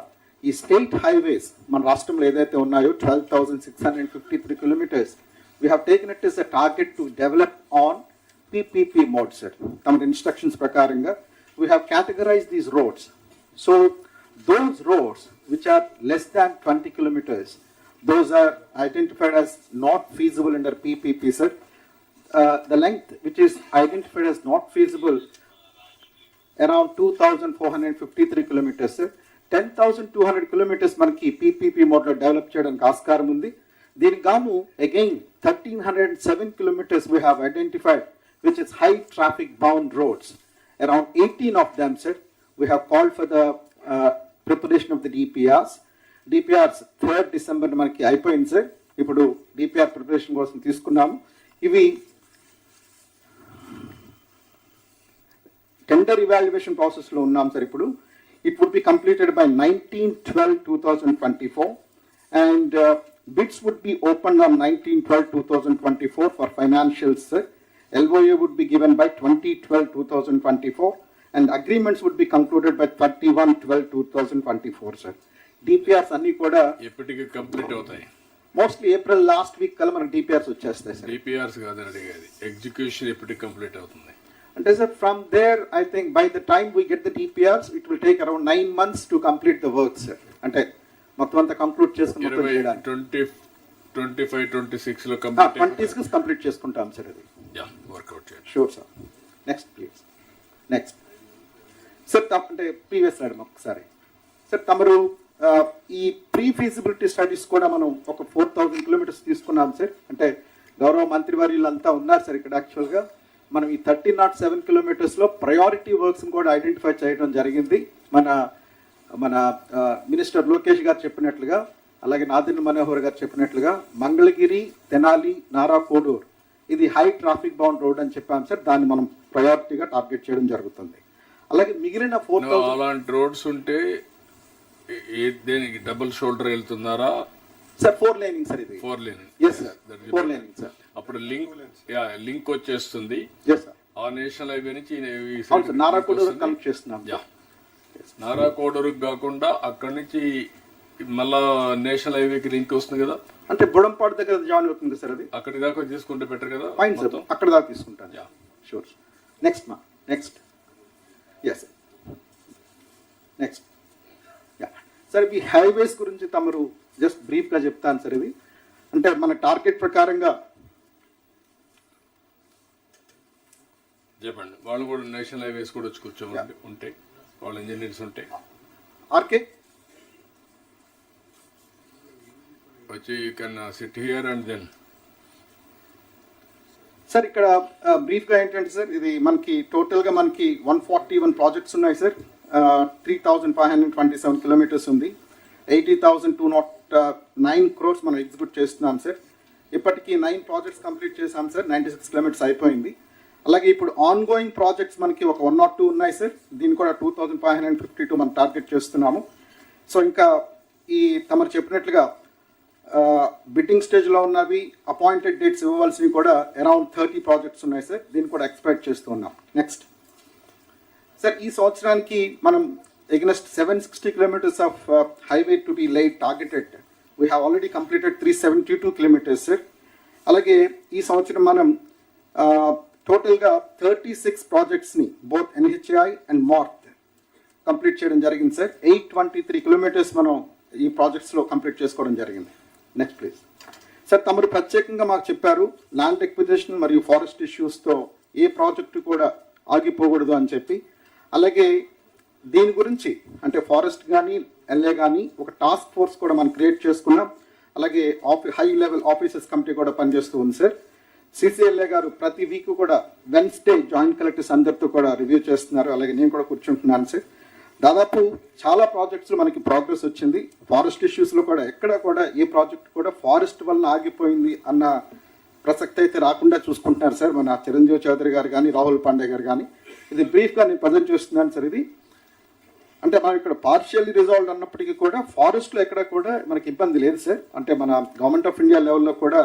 Speaker 6: ఈ స్టేట్ హైవేస్ మన రాష్ట్రంలో ఏదైతే ఉన్నాయో 12,653 kilometers, we have taken it as a target to develop on PPP mode, sir. Tama instructions prakaranga we have categorized these roads. So those roads which are less than 20 kilometers, those are identified as not feasible under PPP, sir. The length which is identified as not feasible around 2,453 kilometers, sir. 10,200 kilometers మనకి PPP మోడ్లో develop చేయడానికి ఆస్కారం ఉంది. దీనికి గాను again 1,307 kilometers we have identified which is high traffic bound roads. Around 18 of them, sir, we have called for the preparation of the DPRs. DPRs 3rd December మనకి అయిపోయింది sir. ఇప్పుడు DPR ప్రిపరేషన్ కోసం తీసుకున్నాము. ఇవి టెండర్ ఇవాల్యుయేషన్ ప్రాసెస్లో ఉన్నాం sir. ఇప్పుడు it would be completed by 19/12/2024 and bids would be opened on 19/12/2024 for financials, sir. LOA would be given by 20/12/2024 and agreements would be concluded by 31/12/2024, sir. DPRs అన్ని కూడా
Speaker 1: ఎప్పటికి complete అవుతాయి?
Speaker 6: Mostly April last week కల్లా మనకి DPRs వచ్చేస్తాయి sir.
Speaker 1: DPRs కాదని అడిగేది, execution ఎప్పటికి కంప్లీట్ అవుతుంది?
Speaker 6: And as from there, I think by the time we get the DPRs, it will take around 9 months to complete the work, sir. అంటే మొత్తం అంతా కంప్లీట్ చేసుకుని
Speaker 1: 25-26 లో కంప్లీట్
Speaker 6: 26 కంప్లీట్ చేసుకుంటాం సార్. అది
Speaker 1: యా వర్కౌట్ చేయండి.
Speaker 6: Sure sir. Next please. Next sir అంటే previous slide ఒకసారి. సార్ తమరు ఈ ప్రీ ఫీజిబిలిటీ స్టడీస్ కూడా మనం ఒక 4,000 కిలోమీటర్స్ తీసుకున్నాం సార్. అంటే గౌరవ మంత్రివర్యులంతా ఉన్నారు సార్ ఇక్కడ. యాక్చువల్గా మనం ఈ 1307 కిలోమీటర్స్లో ప్రయారిటీ వర్క్స్ని కూడా ఐడెంటిఫై చేయడం జరిగింది. మన మినిస్టర్ లోకేష్ గారు చెప్పినట్లుగా, అలాగే నాదిన్ మనోహర్ గారు చెప్పినట్లుగా మంగళగిరి, తెనాలి, నారా కోడూర్ ఇది హై ట్రాఫిక్ బౌండ్ రోడ్ అని చెప్పాం సార్. దాన్ని మనం ప్రయారిటీగా టార్గెట్ చేయడం జరుగుతుంది. అలాగే మిగిలిన 4,000
Speaker 1: అలాంటి రోడ్స్ ఉంటే దేనికి డబుల్ షోల్డర్ వెళ్తున్నారా
Speaker 6: సార్? 4 లేనింగ్ సార్ ఇది.
Speaker 1: 4 laning.
Speaker 6: Yes sir, 4 laning sir.
Speaker 1: అప్పుడు లింక్ వచ్చేస్తుంది.
Speaker 6: Yes sir.
Speaker 1: ఆ నేషనల్ హైవే నుంచి
Speaker 6: నారా కోడూరు కనెక్ట్ చేస్తున్నాం.
Speaker 1: నారా కోడూరుకి కాకుండా అక్కడి నుంచి మళ్ళా నేషనల్ హైవేకి లింక్ వస్తుంది కదా.
Speaker 6: అంటే బుడంపాడు దగ్గర జాయిన్ అవుతుంది సార్. అది
Speaker 1: అక్కడి దాకా తీసుకుంటే బెటర్ కదా.
Speaker 6: ఫైన్ సార్, అక్కడ దాకా తీసుకుంటాను. షూర్. నెక్స్ట్ మా నెక్స్ట్. Yes next. సార్ ఈ హైవేస్ గురించి తమరు జస్ట్ బ్రీఫ్గా చెప్తాను సార్. ఇది అంటే మన టార్గెట్ ప్రకారంగా
Speaker 1: చెప్పండి. వాళ్ళు కూడా నేషనల్ హైవేస్ కూడా వచ్చి కూర్చోండి ఉంటే, వాళ్ళ ఇంజనీర్స్ ఉంటే
Speaker 6: ఆర్కే
Speaker 1: వచ్చి you can sit here and then.
Speaker 6: Sir ఇక్కడ బ్రీఫ్గా ఏంటంటే సార్, ఇది మనకి టోటల్గా మనకి 141 ప్రాజెక్ట్స్ ఉన్నాయి సార్. 3,527 కిలోమీటర్స్ ఉంది. 80,209 crores మనం ఎగ్జిక్యూట్ చేస్తున్నాం సార్. ఇప్పటికీ 9 ప్రాజెక్ట్స్ కంప్లీట్ చేసాం సార్. 96 కిలోమీటర్స్ అయిపోయింది. అలాగే ఇప్పుడు ఆన్ గోయింగ్ ప్రాజెక్ట్స్ మనకి ఒక 102 ఉన్నాయి సార్. దీన్ని కూడా 2,552 మనం టార్గెట్ చేస్తున్నాము. సో ఇంకా ఈ తమరు చెప్పినట్లుగా బిడ్డింగ్ స్టేజ్లో ఉన్నవి, అపాయింటెడ్ డేట్స్ ఇవ్వవలసినవి కూడా అరౌండ్ 30 ప్రాజెక్ట్స్ ఉన్నాయి సార్. దీన్ని కూడా ఎక్స్పెక్ట్ చేస్తూ ఉన్నాం. నెక్స్ట్ సార్, ఈ సంవత్సరానికి మనం against 760 kilometers of highway to be laid targeted, we have already completed 372 kilometers sir. అలాగే ఈ సంవత్సరం మనం టోటల్గా 36 ప్రాజెక్ట్స్ని బోత్ ఎన్హెచ్ఐ అండ్ మార్త్ కంప్లీట్ చేయడం జరిగింది సార్. 823 కిలోమీటర్స్ మనం ఈ ప్రాజెక్ట్స్లో కంప్లీట్ చేసుకోవడం జరిగింది. Next please. సార్ తమరు ప్రత్యేకంగా మాకు చెప్పారు ల్యాండ్ ఎక్విజిషన్ మరియు ఫారెస్ట్ ఇష్యూస్తో ఏ ప్రాజెక్టు కూడా ఆగిపోకూడదు అని చెప్పి. అలాగే దీని గురించి అంటే ఫారెస్ట్ కానీ ఎల్ఏ కానీ ఒక టాస్క్ ఫోర్స్ కూడా మనం క్రియేట్ చేసుకున్నాం. అలాగే హై లెవెల్ ఆఫీసర్స్ కమిటీ కూడా పనిచేస్తూ ఉంది సార్. సిసిఎల్ఏ గారు ప్రతి వీక్ కూడా వెన్స్డే జాయింట్ కలెక్టర్స్ అందరితో కూడా రివ్యూ చేస్తున్నారు. అలాగే నేను కూడా కూర్చుంటున్నాను సార్. దాదాపు చాలా ప్రాజెక్ట్స్లో మనకి ప్రోగ్రెస్ వచ్చింది. ఫారెస్ట్ ఇష్యూస్లో కూడా ఎక్కడ కూడా ఏ ప్రాజెక్ట్ కూడా ఫారెస్ట్ వల్ల ఆగిపోయింది అన్న ప్రసక్తి అయితే రాకుండా చూసుకుంటున్నారు సార్ మన చిరంజీవి చౌదరి గారు కానీ రాహుల్ పాండే గారు కానీ. ఇది బ్రీఫ్గా నేను ప్రజెంట్ చేస్తున్నాను సార్. ఇది అంటే మనం ఇక్కడ పార్షియల్లీ రిజాల్వ్డ్ అన్నప్పటికీ కూడా ఫారెస్ట్లో ఎక్కడ కూడా మనకి ఇబ్బంది లేదు సార్. అంటే మన గవర్నమెంట్ ఆఫ్ ఇండియా లెవెల్లో కూడా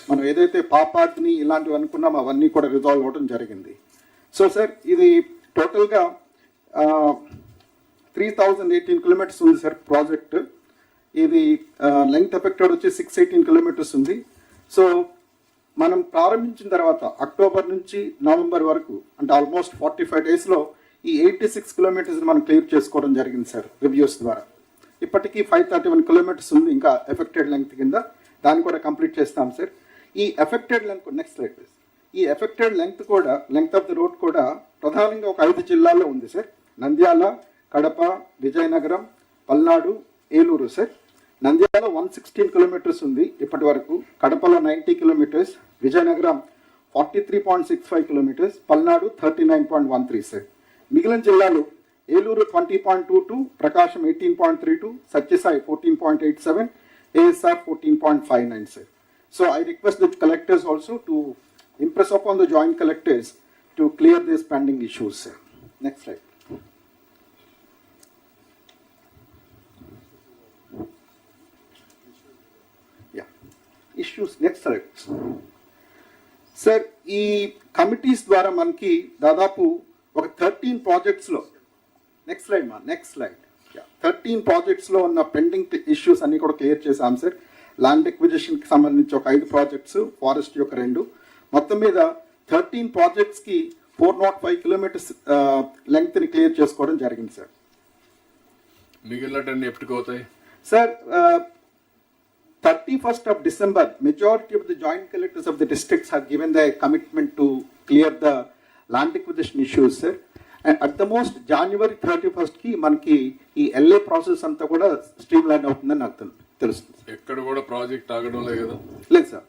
Speaker 6: మనం ఏదైతే పాపాగ్ని ఇలాంటివి అనుకున్నామో అవన్నీ కూడా రిజాల్వ్ అవ్వడం జరిగింది. సో సార్ ఇది టోటల్గా 3,018 కిలోమీటర్స్ ఉంది సార్ ప్రాజెక్ట్. ఇది లెంగ్త్ ఎఫెక్టెడ్ వచ్చి 618 కిలోమీటర్స్ ఉంది. సో మనం ప్రారంభించిన తర్వాత అక్టోబర్ నుంచి నవంబర్ వరకు అంటే ఆల్మోస్ట్ 45 డేస్లో ఈ 86 కిలోమీటర్స్ మనం క్లియర్ చేసుకోవడం జరిగింది సార్ రివ్యూస్ ద్వారా. ఇప్పటికీ 531 కిలోమీటర్స్ ఉంది ఇంకా ఎఫెక్టెడ్ లెంగ్త్ కింద. దాన్ని కూడా కంప్లీట్ చేస్తాం సార్. ఈ affected length next slide please. ఈ ఎఫెక్టెడ్ లెంగ్త్ కూడా లెంగ్త్ ఆఫ్ ద రోడ్ కూడా ప్రధానంగా ఒక 5 జిల్లాల్లో ఉంది sir. Nandyal, Kadapa, Vizianagaram, Palnadu, Eluru sir. Nandyal 116 kilometres ఉంది ఇప్పటి వరకు. కడపలో 90 kilometres, Vizianagaram 43.65 kilometres, Palnadu 39.13 sir. మిగిలిన జిల్లాలు Eluru 20.22, Prakasam 18.32, Sathya Sai 14.87, ASR 14.59 sir. So I request the collectors also to impress upon the joint collectors to clear these pending issues sir. Next slide. Issues next slide sir. ఈ committees ద్వారా మనకి దాదాపు ఒక 13 ప్రాజెక్ట్స్లో నెక్స్ట్ స్లైడ్ 13 ప్రాజెక్ట్స్లో ఉన్న pending issues అన్ని కూడా clear చేశాం sir. Land ఎక్విజిషన్కి సంబంధించి ఒక 5 ప్రాజెక్ట్స్, ఫారెస్ట్ యొక్క 2, మొత్తం మీద 13 ప్రాజెక్ట్స్కి 405 కిలోమీటర్స్ లెంగ్త్ని క్లియర్ చేసుకోవడం జరిగింది సార్.
Speaker 1: మిగిలినటన్నీ ఎప్పటికవుతాయి
Speaker 6: sir? 31st of December, majority of the joint collectors of the districts have given their commitment to clear the land acquisition issues sir. And at the most January 31st మనకి ఈ LA process అంతా కూడా stream line అవుతుందని నాకు తెలుస్తుంది.
Speaker 1: ఎక్కడ కూడా project ఆగడం లేదు కదా?
Speaker 6: లేదు sir.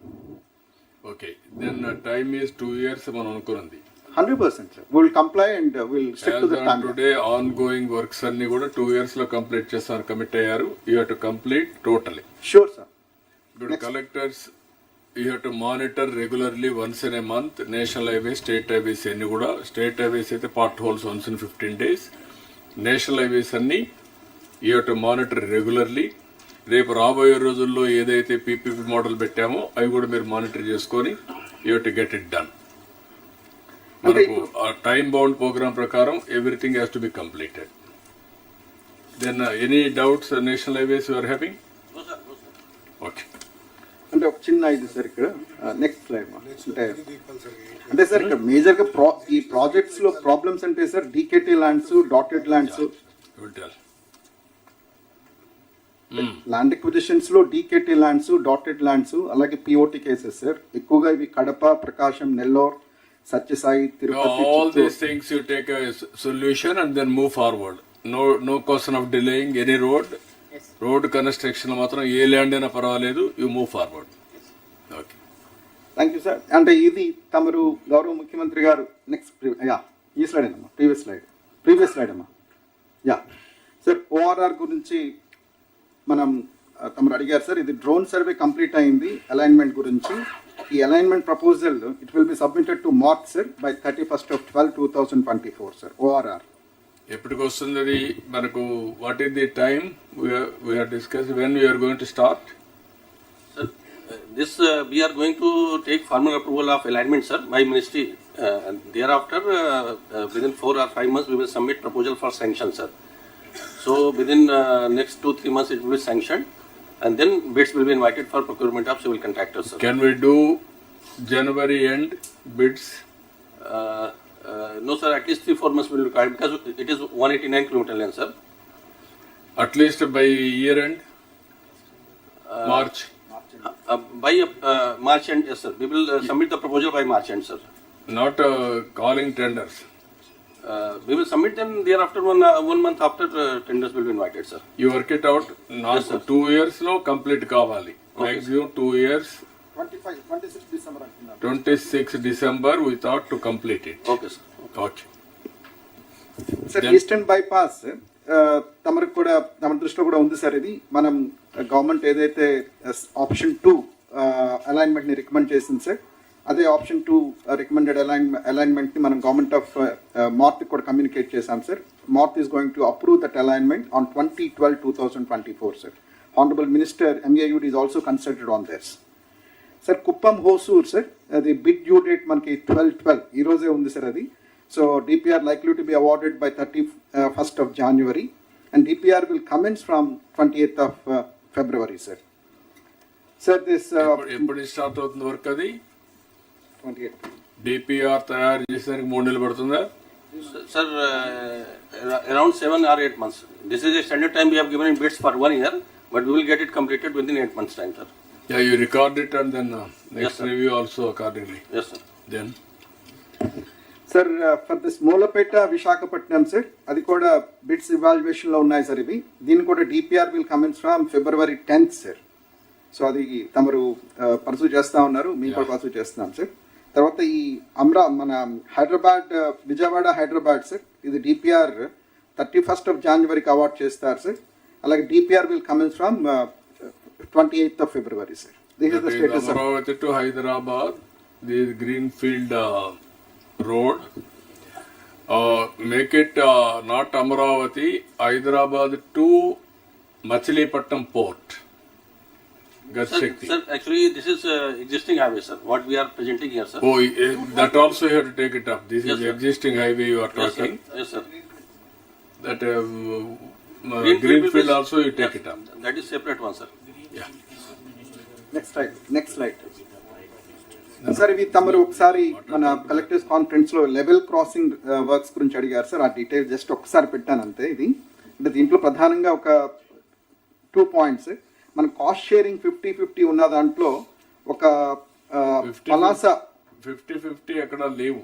Speaker 1: Okay, then time is 2 years మనం అనుకున్నది.
Speaker 6: 100% sir. Will comply and will stick to the time.
Speaker 1: Today on going works అన్ని కూడా 2 years లో కంప్లీట్ చేస్తారు, కమిట్ అయ్యారు. You have to complete totally.
Speaker 6: Sure sir.
Speaker 1: ఇప్పుడు collectors you have to monitor regularly once in a month. National highways, state highways అన్ని కూడా. State highways అయితే potholes once in 15 days. National highways అన్ని you have to monitor regularly. రేపు రాబోయే రోజుల్లో ఏదైతే PPP model పెట్టామో అవి కూడా మీరు మానిటర్ చేసుకొని you have to get it done. మనకు ఆ టైమ్ బౌండ్ ప్రోగ్రామ్ ప్రకారం everything has to be completed. Then any doubts national highways you are having? Okay.
Speaker 6: అంటే ఒక చిన్న ఇది సార్ ఇక్కడ నెక్స్ట్ స్లైడ్ అంటే సార్ ఇక్కడ మేజర్గా ఈ ప్రాజెక్ట్స్ లో ప్రాబ్లమ్స్ అంటే sir DKT lands, dotted lands, land acquisitions లో డీకేటీ ల్యాండ్స్, డాటెడ్ ల్యాండ్స్, అలాగే పిఓటి కేసెస్ సార్. ఎక్కువగా ఇవి Kadapa, Prakasam, Nellore, Sathya Sai, Tirupati.
Speaker 1: All these things you take a solution and then move forward. No question of delaying any road. Road construction మాత్రం ఏ land అయినా పర్వాలేదు, you move forward. Okay,
Speaker 6: thank you sir. అంటే ఇది తమరు గౌరవ ముఖ్యమంత్రి గారు నెక్స్ట్ ఈ స్లైడ్ అమ్మా, ప్రీవియస్ స్లైడ్ అమ్మా. యా సార్, ORR గురించి మనం తమరు అడిగారు సార్. ఇది డ్రోన్ సర్వే కంప్లీట్ అయింది అలైన్మెంట్ గురించి. ఈ alignment proposal it will be submitted to mark sir by 31st of 12/2024 sir. ORR
Speaker 1: ఎప్పటికి వస్తుంది అది మనకు? What is the time we are discussed when we are going to start?
Speaker 5: Sir, this we are going to take formal approval of alignment, sir, by ministry. And thereafter, within 4 or 5 months, we will submit proposal for sanction, sir. So within next 2-3 months, it will be sanctioned, and then bids will be invited for procurement of civil contractors, sir.
Speaker 1: Can we do January end bids?
Speaker 5: No, sir. At least 3-4 months will be required because it is 189 kilometer length, sir.
Speaker 1: At least by year end, March.
Speaker 5: By March end, yes, sir. We will submit the proposal by March end, sir.
Speaker 1: Not calling tenders.
Speaker 5: We will submit them thereafter. One month after tenders will be invited, sir.
Speaker 1: You work it out. Not
Speaker 5: Yes, sir.
Speaker 1: 2 years లో complete కావాలి. Maximum 2 years.
Speaker 6: 26 December అంటున్నారు.
Speaker 1: 26 December we thought to complete it.
Speaker 5: Okay, sir.
Speaker 1: Okay.
Speaker 6: Sir, eastern bypass తమరికి కూడా తమ దృష్టిలో కూడా ఉంది sir. ఇది మనం గవర్నమెంట్ ఏదైతే ఆప్షన్ 2 అలైన్మెంట్ ని రికమెండ్ చేసింది సార్, అదే ఆప్షన్ 2 రికమెండెడ్ అలైన్మెంట్ ని మనం గవర్నమెంట్ ఆఫ్ మార్త్ కూడా కమ్యూనికేట్ చేశాం sir. MoRTH is going to approve that alignment on 20/12/2024 sir. Honourable minister MAUD is also consulted on this sir. Kuppam Hosur sir, అది bid due date మనకి 12/12 ఈ రోజే ఉంది సార్ అది. So DPR likely to be awarded by 31st of January and DPR will commence from 28th of February, sir. Sir, this
Speaker 1: ఎప్పుడు start అవుతుంది work? అది
Speaker 6: 28th.
Speaker 1: DPR తయారు చేసేందుకు 3 నెలలు పడుతుందా?
Speaker 5: Sir, around 7 or 8 months. This is a standard time we have given in bids for 1 year, but we will get it completed within 8 months time, sir.
Speaker 1: Yeah, you record it and then next
Speaker 5: Yes, sir.
Speaker 1: review also accordingly.
Speaker 5: Yes, sir.
Speaker 1: Then
Speaker 6: sir, for this Mulapeta Visakhapatnam sir, అది కూడా bids evaluation లో ఉన్నాయి sir. ఇవి దీన్ని కూడా DPR will commence from February 10th sir. So అది తమరు pursue చేస్తా ఉన్నారు, మేము కూడా పర్సూ చేస్తున్నాం సార్. తర్వాత ఈ మన హైదరాబాద్, విజయవాడ హైదరాబాద్ సార్, ఇది DPR 31st of January award చేస్తారు సార్. అలాగే DPR will commence from 28th of February sir. This is the status.
Speaker 1: Amaravati to Hyderabad, this greenfield road, make it not Amaravati, Hyderabad to Machilipatnam port.
Speaker 5: Sir, actually this is existing highway, sir. What we are presenting here, sir.
Speaker 1: Oh, that also you have to take it up. This
Speaker 5: Yes,
Speaker 1: is
Speaker 5: sir.
Speaker 1: existing highway you are
Speaker 5: Yes, sir.
Speaker 1: talking.
Speaker 5: Yes, sir.
Speaker 1: That
Speaker 5: Greenfield
Speaker 1: greenfield
Speaker 5: will be-
Speaker 1: also you take it up.
Speaker 5: That is separate one, sir.
Speaker 1: Yeah.
Speaker 6: Next slide sir. ఇవి తమరు ఒకసారి మన collectors conference లో level crossing works గురించి అడిగారు sir. ఆ detail just ఒకసారి పెట్టాను అంతే. ఇది అంటే దీంట్లో ప్రధానంగా ఒక 2 points. మన కాస్ట్ షేరింగ్ 50-50 ఉన్న దాంట్లో ఒక పలాస
Speaker 1: 50-50 ఎక్కడ లేవు.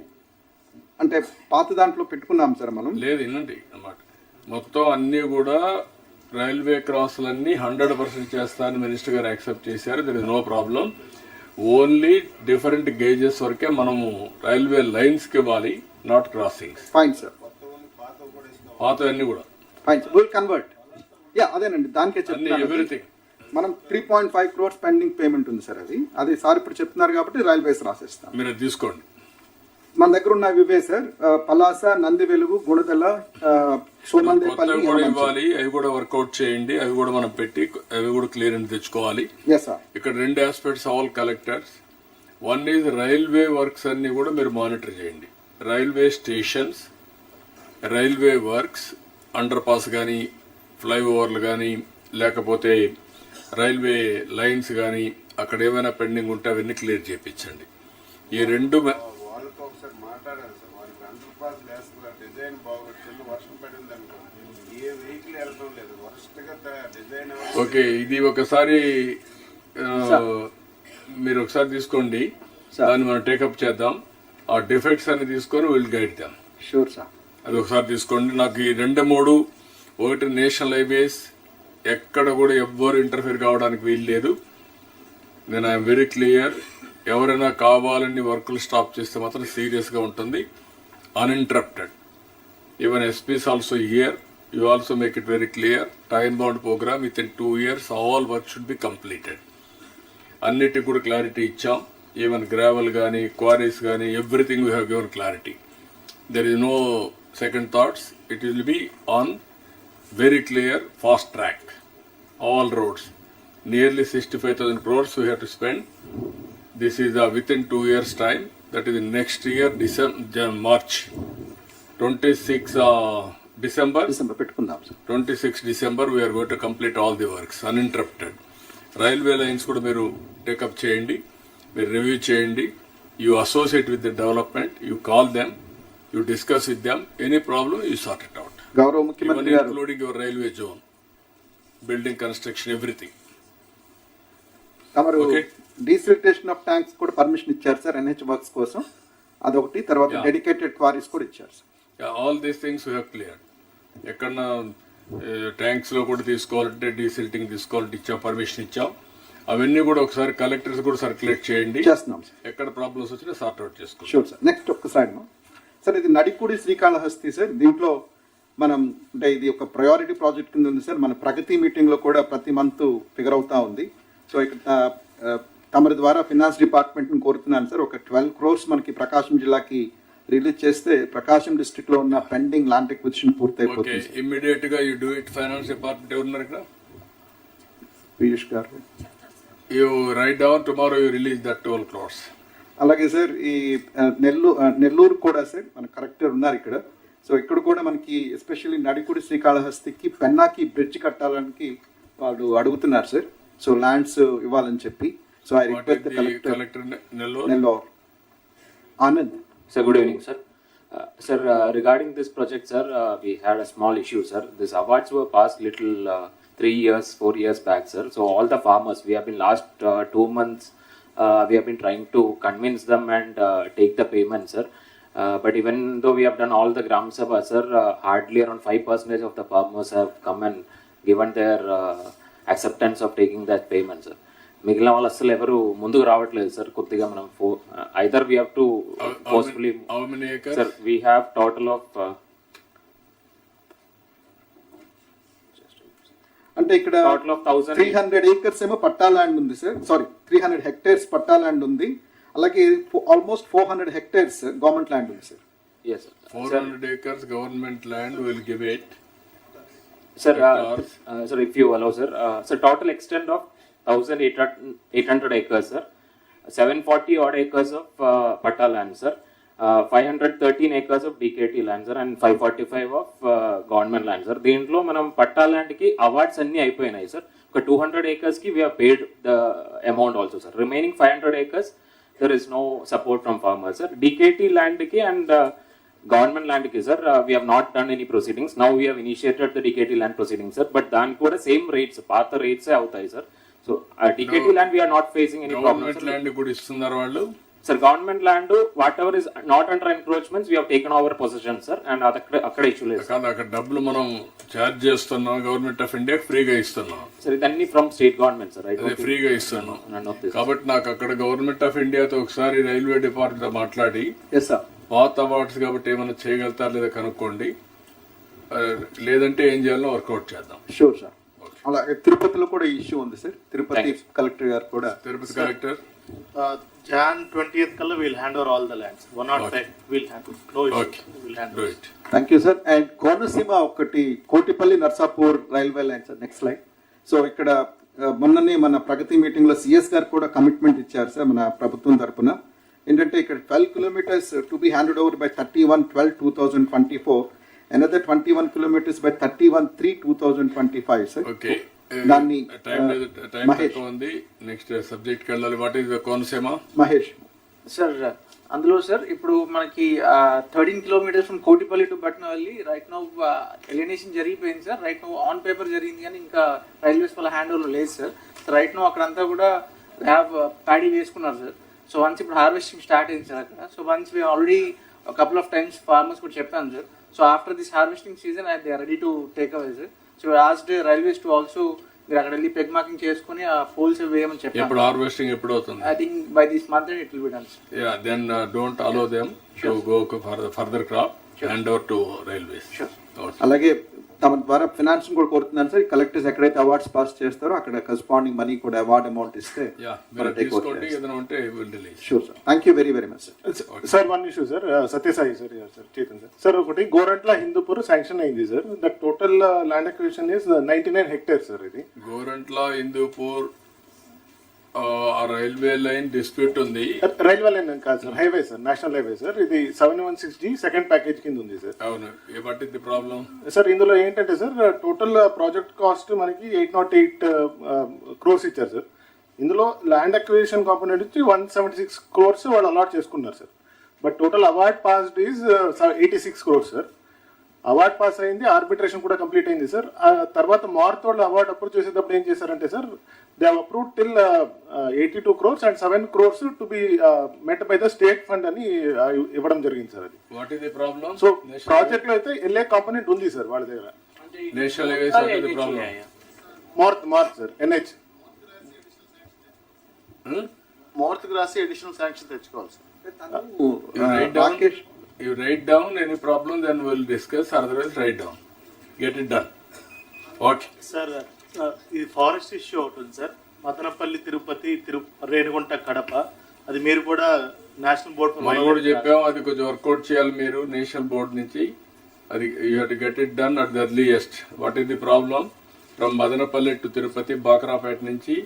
Speaker 6: అంటే పాత దాంట్లో పెట్టుకున్నాం సార్ మనం.
Speaker 1: లేదు వినండి అన్నమాట, మొత్తం అన్నీ కూడా రైల్వే క్రాసులన్నీ 100% చేస్తానని మినిస్టర్ గారు యాక్సెప్ట్ చేశారు. There is no problem. Only different gauges వరకే మనము రైల్వే లైన్స్కి ఇవ్వాలి, నాట్ క్రాసింగ్స్.
Speaker 6: Fine sir.
Speaker 1: పాతవన్నీ కూడా
Speaker 6: fine sir, will convert. Yeah అదేనండి, దానికే చెప్తున్నాను.
Speaker 1: ఎవ్రీథింగ్
Speaker 6: మనం 3.5 crores పెండింగ్ పేమెంట్ ఉంది సార్. అది సార్ ఇప్పుడు చెప్తున్నారు కాబట్టి రైల్వేస్ రాసేస్తాం.
Speaker 1: మీరు అది తీసుకోండి.
Speaker 6: మన దగ్గర ఉన్న ఇవే సార్, పలాస, నంది వెలుగు, గుణదల, సోమందేపల్లి
Speaker 1: ఇవ్వాలి. అవి కూడా వర్కౌట్ చేయండి. అవి కూడా మనం పెట్టి అవి కూడా క్లియరెన్స్ తెచ్చుకోవాలి. ఇక్కడ 2 aspects all collectors. One is railway works అన్ని కూడా మీరు మానిటర్ చేయండి. Railway stations, railway works, under pass కానీ, ఫ్లైఓవర్లు కానీ, లేకపోతే రైల్వే లైన్స్ కానీ అక్కడ ఏమైనా పెండింగ్ ఉంటే అవన్నీ క్లియర్ చేయించండి. ఈ 2 ఓకే. ఇది ఒకసారి మీరు ఒకసారి తీసుకోండి, దాన్ని మనం టేకప్ చేద్దాం. ఆ డిఫెక్ట్స్ అన్ని తీసుకొని విల్ గైడ్ దాం.
Speaker 6: Sure sir.
Speaker 1: అది ఒకసారి తీసుకోండి. నాకు ఈ 2-3 ఒకటి నేషనల్ హైవేస్ ఎక్కడ కూడా ఎవ్వరు ఇంటర్ఫియర్ కావడానికి వీలు లేదు. నేను ఐఎమ్ వెరీ క్లియర్. ఎవరైనా కావాలని వర్కులు స్టాప్ చేస్తే మాత్రం సీరియస్గా ఉంటుంది. Uninterrupted. Even SPs also here. You also make it very clear, time-bound program, within 2 years, all work should be completed. అన్నిటికి కూడా క్లారిటీ ఇచ్చాం. ఈవెన్ గ్రావెల్ కానీ, క్వారీస్ కానీ, everything we have given clarity. There is no second thoughts. It will be on very clear, fast track. All roads. Nearly 65,000 crores we have to spend. This is within 2 years' time. That is next year, March. 26 December పెట్టుకుందాం. 26 December we are going to complete all the works uninterrupted. Railway lines కూడా మీరు take up చేయండి, మీరు review చేయండి. You associate with the development, you call them, you discuss with them. Any problem you sort it out.
Speaker 6: గౌరవ ముఖ్యమంత్రి గారు,
Speaker 1: including your railway zone, building construction, everything.
Speaker 6: తమరు desiltation of tanks కూడా పర్మిషన్ ఇచ్చారు sir, NH works కోసం. అదొకటి. తర్వాత dedicated queries కూడా ఇచ్చారు sir.
Speaker 1: All these things we have clear. ఎక్కడన్నా ట్యాంక్స్లో కూడా తీసుకోవాలంటే డీసిల్టింగ్ తీసుకోవాలంటే ఇచ్చాం, పర్మిషన్ ఇచ్చాం. అవన్నీ కూడా ఒకసారి కలెక్టర్స్ కూడా సర్క్యులేట్ చేయండి.
Speaker 6: చేస్తున్నాం సార్.
Speaker 1: ఎక్కడ ప్రాబ్లమ్స్ వచ్చినా సార్ట్ అవుట్ చేసుకోండి.
Speaker 6: Sure sir. నెక్స్ట్ ఒక్కసారి సార్, ఇది నడికూడి శ్రీకాళహస్తి సార్. దీంట్లో మనం అంటే ఇది ఒక ప్రయారిటీ ప్రాజెక్ట్ కింద ఉంది సార్. మన ప్రగతి మీటింగ్లో కూడా ప్రతి మంత్ ఫిగర్ అవుతా ఉంది. సో ఇక్కడ తమరి ద్వారా ఫినాన్స్ డిపార్ట్మెంట్ని కోరుతున్నాను సార్, ఒక 12 crores మనకి ప్రకాశం జిల్లాకి రిలీజ్ చేస్తే ప్రకాశం డిస్ట్రిక్ట్ లో ఉన్న పెండింగ్ ల్యాండ్ ఎక్విజిషన్ పూర్తయిపోతుంది.
Speaker 1: ఇమ్మీడియట్ గా you do it. Finance department ఎవరున్నారు ఇక్కడ?
Speaker 6: పీయూష్ గారు.
Speaker 1: You write down tomorrow you release that 12 crores.
Speaker 6: అలాగే సార్, ఈ నెల్లూరు కూడా సార్ మన కలెక్టర్ ఉన్నారు ఇక్కడ. సో ఇక్కడ కూడా మనకి ఎస్పెషల్లీ నడికుడి శ్రీకాళహస్తికి పెన్నాకి బ్రిడ్జ్ కట్టాలని వాళ్ళు అడుగుతున్నారు సార్. సో ల్యాండ్స్ ఇవ్వాలని చెప్పి. So I request the collector Nellore Anand.
Speaker 10: Sir, good evening, sir. Sir, regarding this project, sir, we had a small issue, sir. These awards were passed little 3 years, 4 years back, sir. So all the farmers, we have been last 2 months, we have been trying to convince them and take the payment, sir. But even though we have done all the Gram Sabha, sir, hardly around 5% of the farmers have come and given their acceptance of taking that payment, sir. మిగిలిన వాళ్ళు అసలు ఎవరు ముందుకు రావట్లేదు sir. కొద్దిగా మనం either we have to forcefully sir. We have total of
Speaker 6: అంటే ఇక్కడ 300 acres ఏమో పట్టా ల్యాండ్ ఉంది సార్. సారీ, 300 hectares పట్టా ల్యాండ్ ఉంది. అలాగే ఆల్మోస్ట్ 400 hectares గవర్నమెంట్ ల్యాండ్ ఉంది sir.
Speaker 10: yes sir.
Speaker 1: 400 acres government land will give it.
Speaker 10: Sir, sir, if you allow sir, so total extent of 1,800 acres, sir. 740 odd acres of Patta land, sir. 513 acres of DKT land, sir, and 545 of government land, sir. దీంట్లో మనం పట్టా land కి awards అన్ని అయిపోయినాయి sir. ఒక 200 acres కి we have paid the amount also, sir. Remaining 500 acres there is no support from farmers, sir. DKT land ki and government land ki, sir, we have not done any proceedings. Now we have initiated the DKT land proceedings, sir. But దానికి కూడా same rates, పాత rates అవుతాయి sir. So DKT land we are not facing any problem.
Speaker 1: Government land కూడా ఇస్తున్నారు వాళ్ళు.
Speaker 10: Sir, government land, whatever is not under encroachments, we have taken over possession, sir, and అక్కడ issue లేదు.
Speaker 1: కాదు, అక్కడ డబ్బులు మనం ఛార్జ్ చేస్తున్నాం, గవర్నమెంట్ ఆఫ్ ఇండియా ఫ్రీగా ఇస్తున్నాం.
Speaker 10: సార్ ఇదన్నీ ఫ్రమ్ స్టేట్ గవర్నమెంట్ సార్,
Speaker 1: అదే ఫ్రీగా ఇస్తున్నాం. కాబట్టి నాకు అక్కడ గవర్నమెంట్ ఆఫ్ ఇండియాతో ఒకసారి రైల్వే డిపార్ట్మెంట్ మాట్లాడి పాత అవార్డ్స్ కాబట్టి ఏమైనా చేయగలుగుతారు లేదా కనుక్కోండి, లేదంటే ఏం చేయాలో వర్కౌట్ చేద్దాం.
Speaker 7: Sure sir. అలాగే తిరుపతిలో కూడా ఇష్యూ ఉంది సార్. తిరుపతి కలెక్టర్ గారు కూడా,
Speaker 1: Tirupati collector
Speaker 15: Jan 20th kalla we'll hand over all the lands. 105 we'll handle. No issue. We'll handle it.
Speaker 7: Thank you sir. And Konaseema ఒకటి Kotipalli Narsapur railway line sir. Next line. So ఇక్కడ మొన్ననే మన ప్రగతి మీటింగ్ లో CS గారు కూడా commitment ఇచ్చారు సార్ మన ప్రభుత్వం తరపున. ఏంటంటే ఇక్కడ 12 kilometers to be handed over by 31/12/2024, another 21 kilometers by 31/3/2025 sir.
Speaker 1: Okay,
Speaker 7: దాన్ని
Speaker 1: టైం తక్కువ ఉంది, నెక్స్ట్ సబ్జెక్ట్కి వెళ్ళాలి. What is Konaseema?
Speaker 7: Mahesh
Speaker 15: sir. అందులో సార్ ఇప్పుడు మనకి 13 kilometers from Kotipalli to Batnavalli right now alienation జరిగిపోయింది sir. Right now on paper జరిగింది కానీ ఇంకా రైల్వేస్ వల్ల హ్యాండ్ ఓవర్ లేదు సార్. రైట్ నౌ అక్కడంతా కూడా హ్యావ్ ప్యాడీ వేసుకున్నారు సార్. సో వన్స్ ఇప్పుడు హార్వెస్టింగ్ స్టార్ట్ అయింది సార్ అక్కడ. So once we already couple of times farmers కూడా చెప్పాను sir. So after this harvesting season they are ready to take away sir. So asked railways to also మీరు అక్కడ వెళ్ళి peg marking చేసుకుని ఆ poles వేయమని చెప్పారు.
Speaker 1: ఇప్పుడు హార్వెస్టింగ్ ఎప్పుడు అవుతుంది?
Speaker 15: I think by this month it will be done.
Speaker 1: Yeah, then don't allow them to go further crop, hand over to railways.
Speaker 7: అలాగే తమ ద్వారా ఫినాన్స్ కూడా కోరుతున్నాను సార్. కలెక్టర్స్ ఎక్కడైతే అవార్డ్స్ పాస్ చేస్తారో అక్కడ కరెస్పాండింగ్ మనీ కూడా అవార్డ్ అమౌంట్ ఇస్తే sure sir. Thank you very very much sir.
Speaker 23: Sir one issue sir, Sathya Sai sir. Sir Chetan sir. Sir ఒకటి గోరంట్ల హిందూపూర్ శాంక్షన్ అయింది sir. The total land acquisition is 99 hectares sir. ఇది
Speaker 1: Gorantla Hindupur railway line dispute ఉంది.
Speaker 23: Railway line కాదు sir, highway sir, national highway sir. ఇది 716G second package కింద ఉంది sir.
Speaker 1: అవును, ఏమంటే ప్రాబ్లం
Speaker 23: సార్ ఇందులో ఏంటంటే సార్ టోటల్ ప్రాజెక్ట్ కాస్ట్ మనకి 808 crores ఇచ్చారు సార్. ఇందులో ల్యాండ్ అక్విజిషన్ కాంపోనెంట్ వచ్చి 176 crores వాళ్ళు అలాట్ చేసుకున్నారు sir. But total award passed is 86 crores sir. Award pass అయింది, ఆర్బిట్రేషన్ కూడా కంప్లీట్ అయింది సార్. ఆ తర్వాత మార్త్ వాళ్ళు అవార్డ్ అప్రూవ్ చేసేటప్పుడు ఏం చేశారంటే sir, they have approved till 82 crores and 7 crores to be met by the state fund అని ఇవ్వడం జరిగింది సార్. అది
Speaker 1: what is the problem?
Speaker 23: So project లో అయితే ఎల్ఏ కాంపోనెంట్ ఉంది సార్ వాళ్ళ దగ్గర.
Speaker 1: National highways what is the problem?
Speaker 23: MoRTH sir, NH
Speaker 15: మార్త్కి రాసి అడిషనల్ శాంక్షన్ తెచ్చుకోవాలి sir.
Speaker 1: You write down any problem, then we'll discuss. Otherwise, write down. Get it done. Okay.
Speaker 15: Sir ఇది forest issue ఒకటి ఉంది sir. Madanapalle Tirupati Renigunta Kadapa, అది మీరు కూడా national board
Speaker 1: మనం కూడా చెప్పాం, అది కొంచెం వర్కౌట్ చేయాలి మీరు నేషనల్ బోర్డ్ నుంచి. అది you have to get it done at the earliest. What is the problem? From Madanapalle to Tirupati, Bakrapeta నుంచి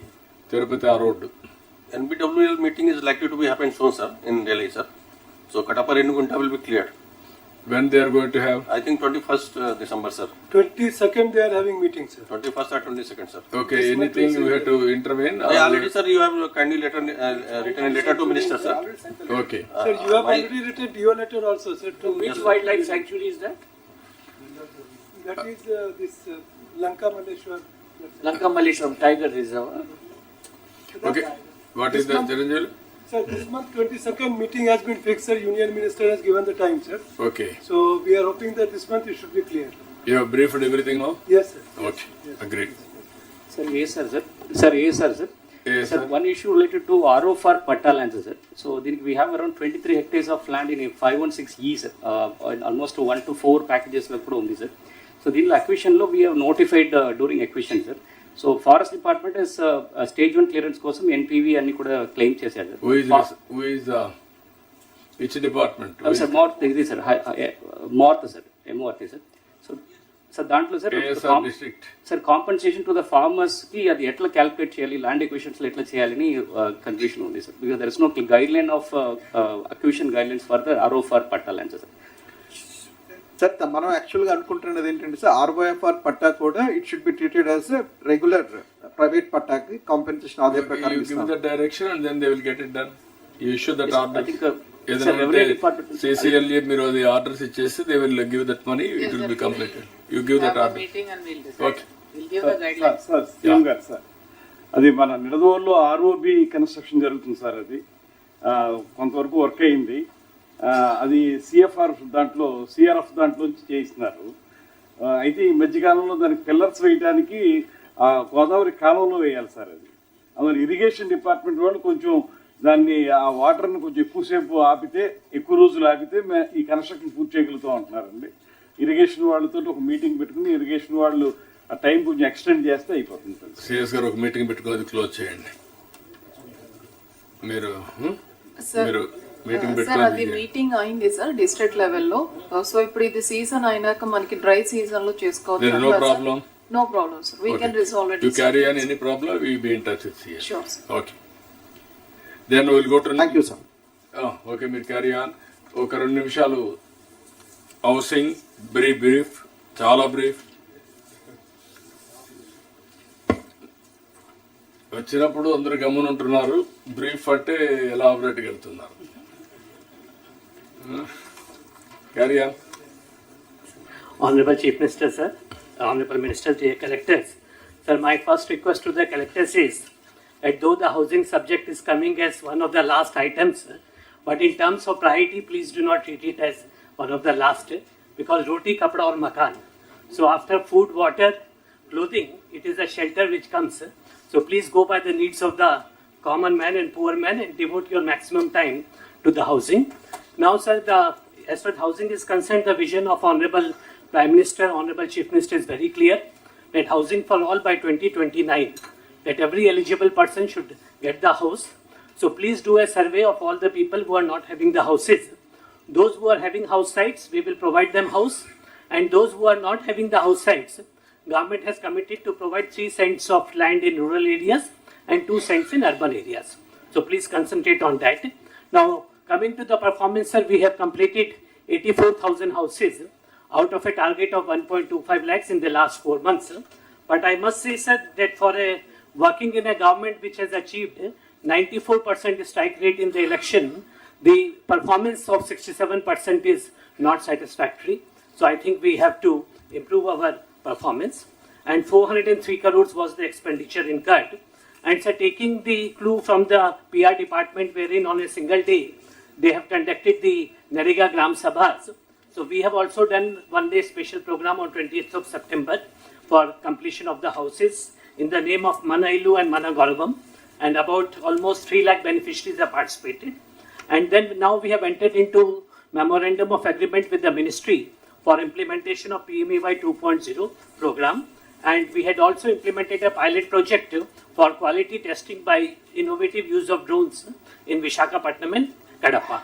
Speaker 1: తిరుపతి ఆ road.
Speaker 5: NBWL meeting is likely to be happen soon, sir, in Delhi, sir. So Kadapa Renugunta will be cleared.
Speaker 1: When they are going to have?
Speaker 5: I think 21st December, sir.
Speaker 15: 22nd they are having meetings, sir.
Speaker 5: 21st or 22nd, sir.
Speaker 1: Okay, anything you have to intervene?
Speaker 5: Already, sir, you have kindly written a letter to Minister, sir.
Speaker 1: Okay.
Speaker 15: Sir, you have already written your letter also, sir. To
Speaker 11: which wildlife sanctuary is that?
Speaker 15: That is this Lanka Malleshwar.
Speaker 11: Lanka Malleshwar Tiger Reserve.
Speaker 1: Okay. What is the Chiranjeev?
Speaker 15: Sir, this month 22nd meeting has been fixed, sir. Union Minister has given the time, sir.
Speaker 1: Okay.
Speaker 15: So we are hoping that this month it should be clear.
Speaker 1: You have briefed everything now?
Speaker 15: Yes, sir.
Speaker 1: Okay. Agreed.
Speaker 14: Sir, yes, sir. Sir, yes, sir.
Speaker 1: Yes,
Speaker 14: sir. One issue related to RO for Patta lands, sir. So then we have around 23 hectares of land in a 516E, sir. Almost 1 to 4 packages, sir. So the acquisition law we have notified during acquisition, sir. So forest department is stage 1 clearance kosam NPV anni kuda claim chesaru.
Speaker 1: Who is which department?
Speaker 14: Sir, Morth idi sir. Morth sir. MORT sir. So dantlo sir
Speaker 1: KCR district.
Speaker 14: Sir, compensation to the farmers ki adi etla calculate cheyali, land acquisitions lo etla cheyali ni confusion undi sir, because there is no guideline of acquisition guidelines for the RO for Patta lands sir.
Speaker 7: Sir మనం యాక్చువల్గా అనుకుంటున్నది ఏంటంటే sir ROFR patta కూడా it should be treated as regular private పట్టాకి compensation అదే ప్రకారం
Speaker 1: You give the direction and then they will get it done. You issue that order.
Speaker 14: I think
Speaker 1: ఏదైనా CCLA మీరు అది ఆర్డర్స్ ఇచ్చేస్తే they will give that money, it will be completed. You give that order.
Speaker 12: Meeting and we'll decide.
Speaker 1: Okay.
Speaker 12: We'll give the guidelines.
Speaker 6: Sir CM గారు sir, అది మన నిడదవోలులో ROB construction జరుగుతుంది sir. అది
Speaker 3: కొంతవరకు వర్క్ అయింది. అది సిఆర్ఎఫ్ దాంట్లోంచి చేయిస్తున్నారు. అయితే ఈ మధ్యకాలంలో దానికి పిల్లర్స్ వేయడానికి గోదావరి కాలంలో వేయాలి సార్. అది అందులో ఇరిగేషన్ డిపార్ట్మెంట్ వాళ్ళు కొంచెం దాన్ని ఆ వాటర్ని కొంచెం ఎక్కువసేపు ఆపితే, ఎక్కువ రోజులు ఆపితే ఈ కన్స్ట్రక్షన్ పూర్తి చేయగలుగుతూ ఉంటున్నారండి. ఇరిగేషన్ వాళ్ళతో ఒక మీటింగ్ పెట్టుకుని ఇరిగేషన్ వాళ్ళు ఆ టైం కొంచెం ఎక్స్టెండ్ చేస్తే అయిపోతుంది సార్.
Speaker 1: సిఎస్ గారు ఒక మీటింగ్ పెట్టుకుని అది క్లోజ్ చేయండి. మీరు
Speaker 16: సార్ అది మీటింగ్ అయింది సార్ డిస్ట్రిక్ట్ లెవెల్లో. సో ఇప్పుడు ఇది సీజన్ అయినాక మనకి డ్రై సీజన్ లో చేసుకోవచ్చు. No problem, sir. We can resolve it.
Speaker 1: You carry on any problem, we will be in touch with you.
Speaker 16: Sure, sir.
Speaker 1: Okay. Then we will go to...
Speaker 7: Thank you, sir.
Speaker 1: Okay, మీరు carry on. ఒక 2 నిమిషాలు housing brief, చాలా brief. వచ్చినప్పుడు అందరు గమనుంటున్నారు, brief అంటే ఎలాబరేట్గా వెళ్తున్నారు. Carry on.
Speaker 19: Honorable Chief Minister, sir. Honorable Minister, dear collectors. Sir, my first request to the collectors is that though the housing subject is coming as one of the last items, but in terms of priority, please do not treat it as one of the last, because roti, kapda or makan. So after food, water, clothing, it is a shelter which comes. So please go by the needs of the common man and poor man and devote your maximum time to the housing. Now, sir, as far as housing is concerned, the vision of Honorable Prime Minister, Honorable Chief Minister is very clear that housing for all by 2029, that every eligible person should get the house. So please do a survey of all the people who are not having the houses. Those who are having house sites, we will provide them house. And those who are not having the house sites, government has committed to provide 3 cents of land in rural areas and 2 cents in urban areas. So please concentrate on that. Now, coming to the performance, sir, we have completed 84,000 houses out of a target of 1.25 lakhs in the last 4 months. But I must say, sir, that for working in a government which has achieved 94% strike rate in the election, the performance of 67% is not satisfactory. So I think we have to improve our performance. And 403 crores was the expenditure incurred. And sir, taking the clue from the PR department, wherein on a single day they have conducted the Narega Gram Sabhas. So we have also done 1-day special program on 20th of September for completion of the houses in the name of Mana Illu and Mana Gauravam, and about almost 3 lakh beneficiaries have participated. And then now we have entered into memorandum of agreement with the ministry for implementation of PMEY 2.0 program, and we had also implemented a pilot project for quality testing by innovative use of drones in Visakhapatnam and Kadapa.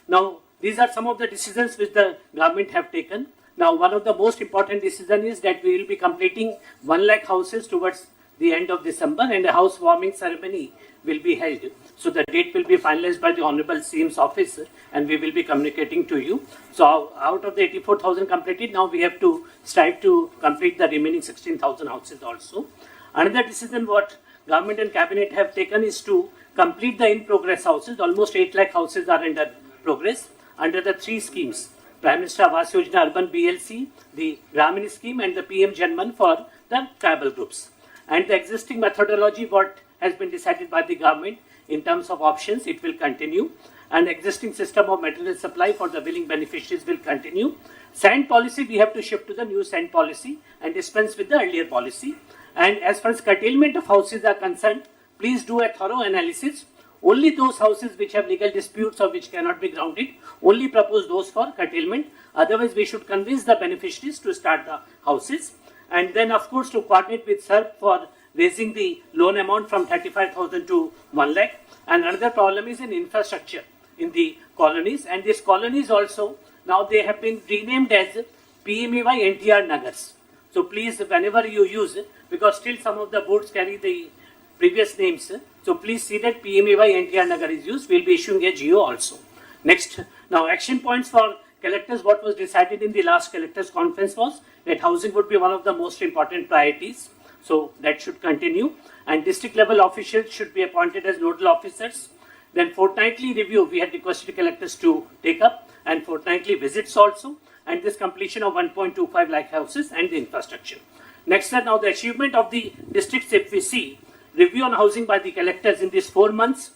Speaker 19: Now, these are some of the decisions which the government have taken. Now, one of the most important decision is that we will be completing 1 lakh houses towards the end of December, and a housewarming ceremony will be held. So the date will be finalized by the Honorable CM's office, and we will be communicating to you. So out of the 84,000 completed, now we have to strive to complete the remaining 16,000 houses also. Another decision what government and cabinet have taken is to complete the in-progress houses. Almost 8 lakh houses are under progress under the 3 schemes: Prime Minister Awas Yojana Urban BLC, the Gramin scheme, and the PM Janman for the tribal groups. And the existing methodology what has been decided by the government in terms of options, it will continue. And existing system of material supply for the willing beneficiaries will continue. Sand policy, we have to shift to the new sand policy and dispense with the earlier policy. And as far as curtailment of houses are concerned, please do a thorough analysis. Only those houses which have legal disputes or which cannot be grounded, only propose those for curtailment. Otherwise, we should convince the beneficiaries to start the houses. And then, of course, to coordinate with SERP for raising the loan amount from 35,000 to 1 lakh. And another problem is in infrastructure in the colonies. And these colonies also, now they have been renamed as PMEY NTR Nagars. So please, whenever you use it, because still some of the boards carry the previous names, so please see that PMEY NTR Nagar is used. We will be issuing a GO also. Next, now action points for collectors. What was decided in the last collectors conference was that housing would be one of the most important priorities. So that should continue. And district level officials should be appointed as nodal officers. Then fortnightly review, we had requested collectors to take up, and fortnightly visits also. And this completion of 1.25 lakh houses and the infrastructure. Next, sir, now the achievement of the districts, if we see, review on housing by the collectors in these 4 months,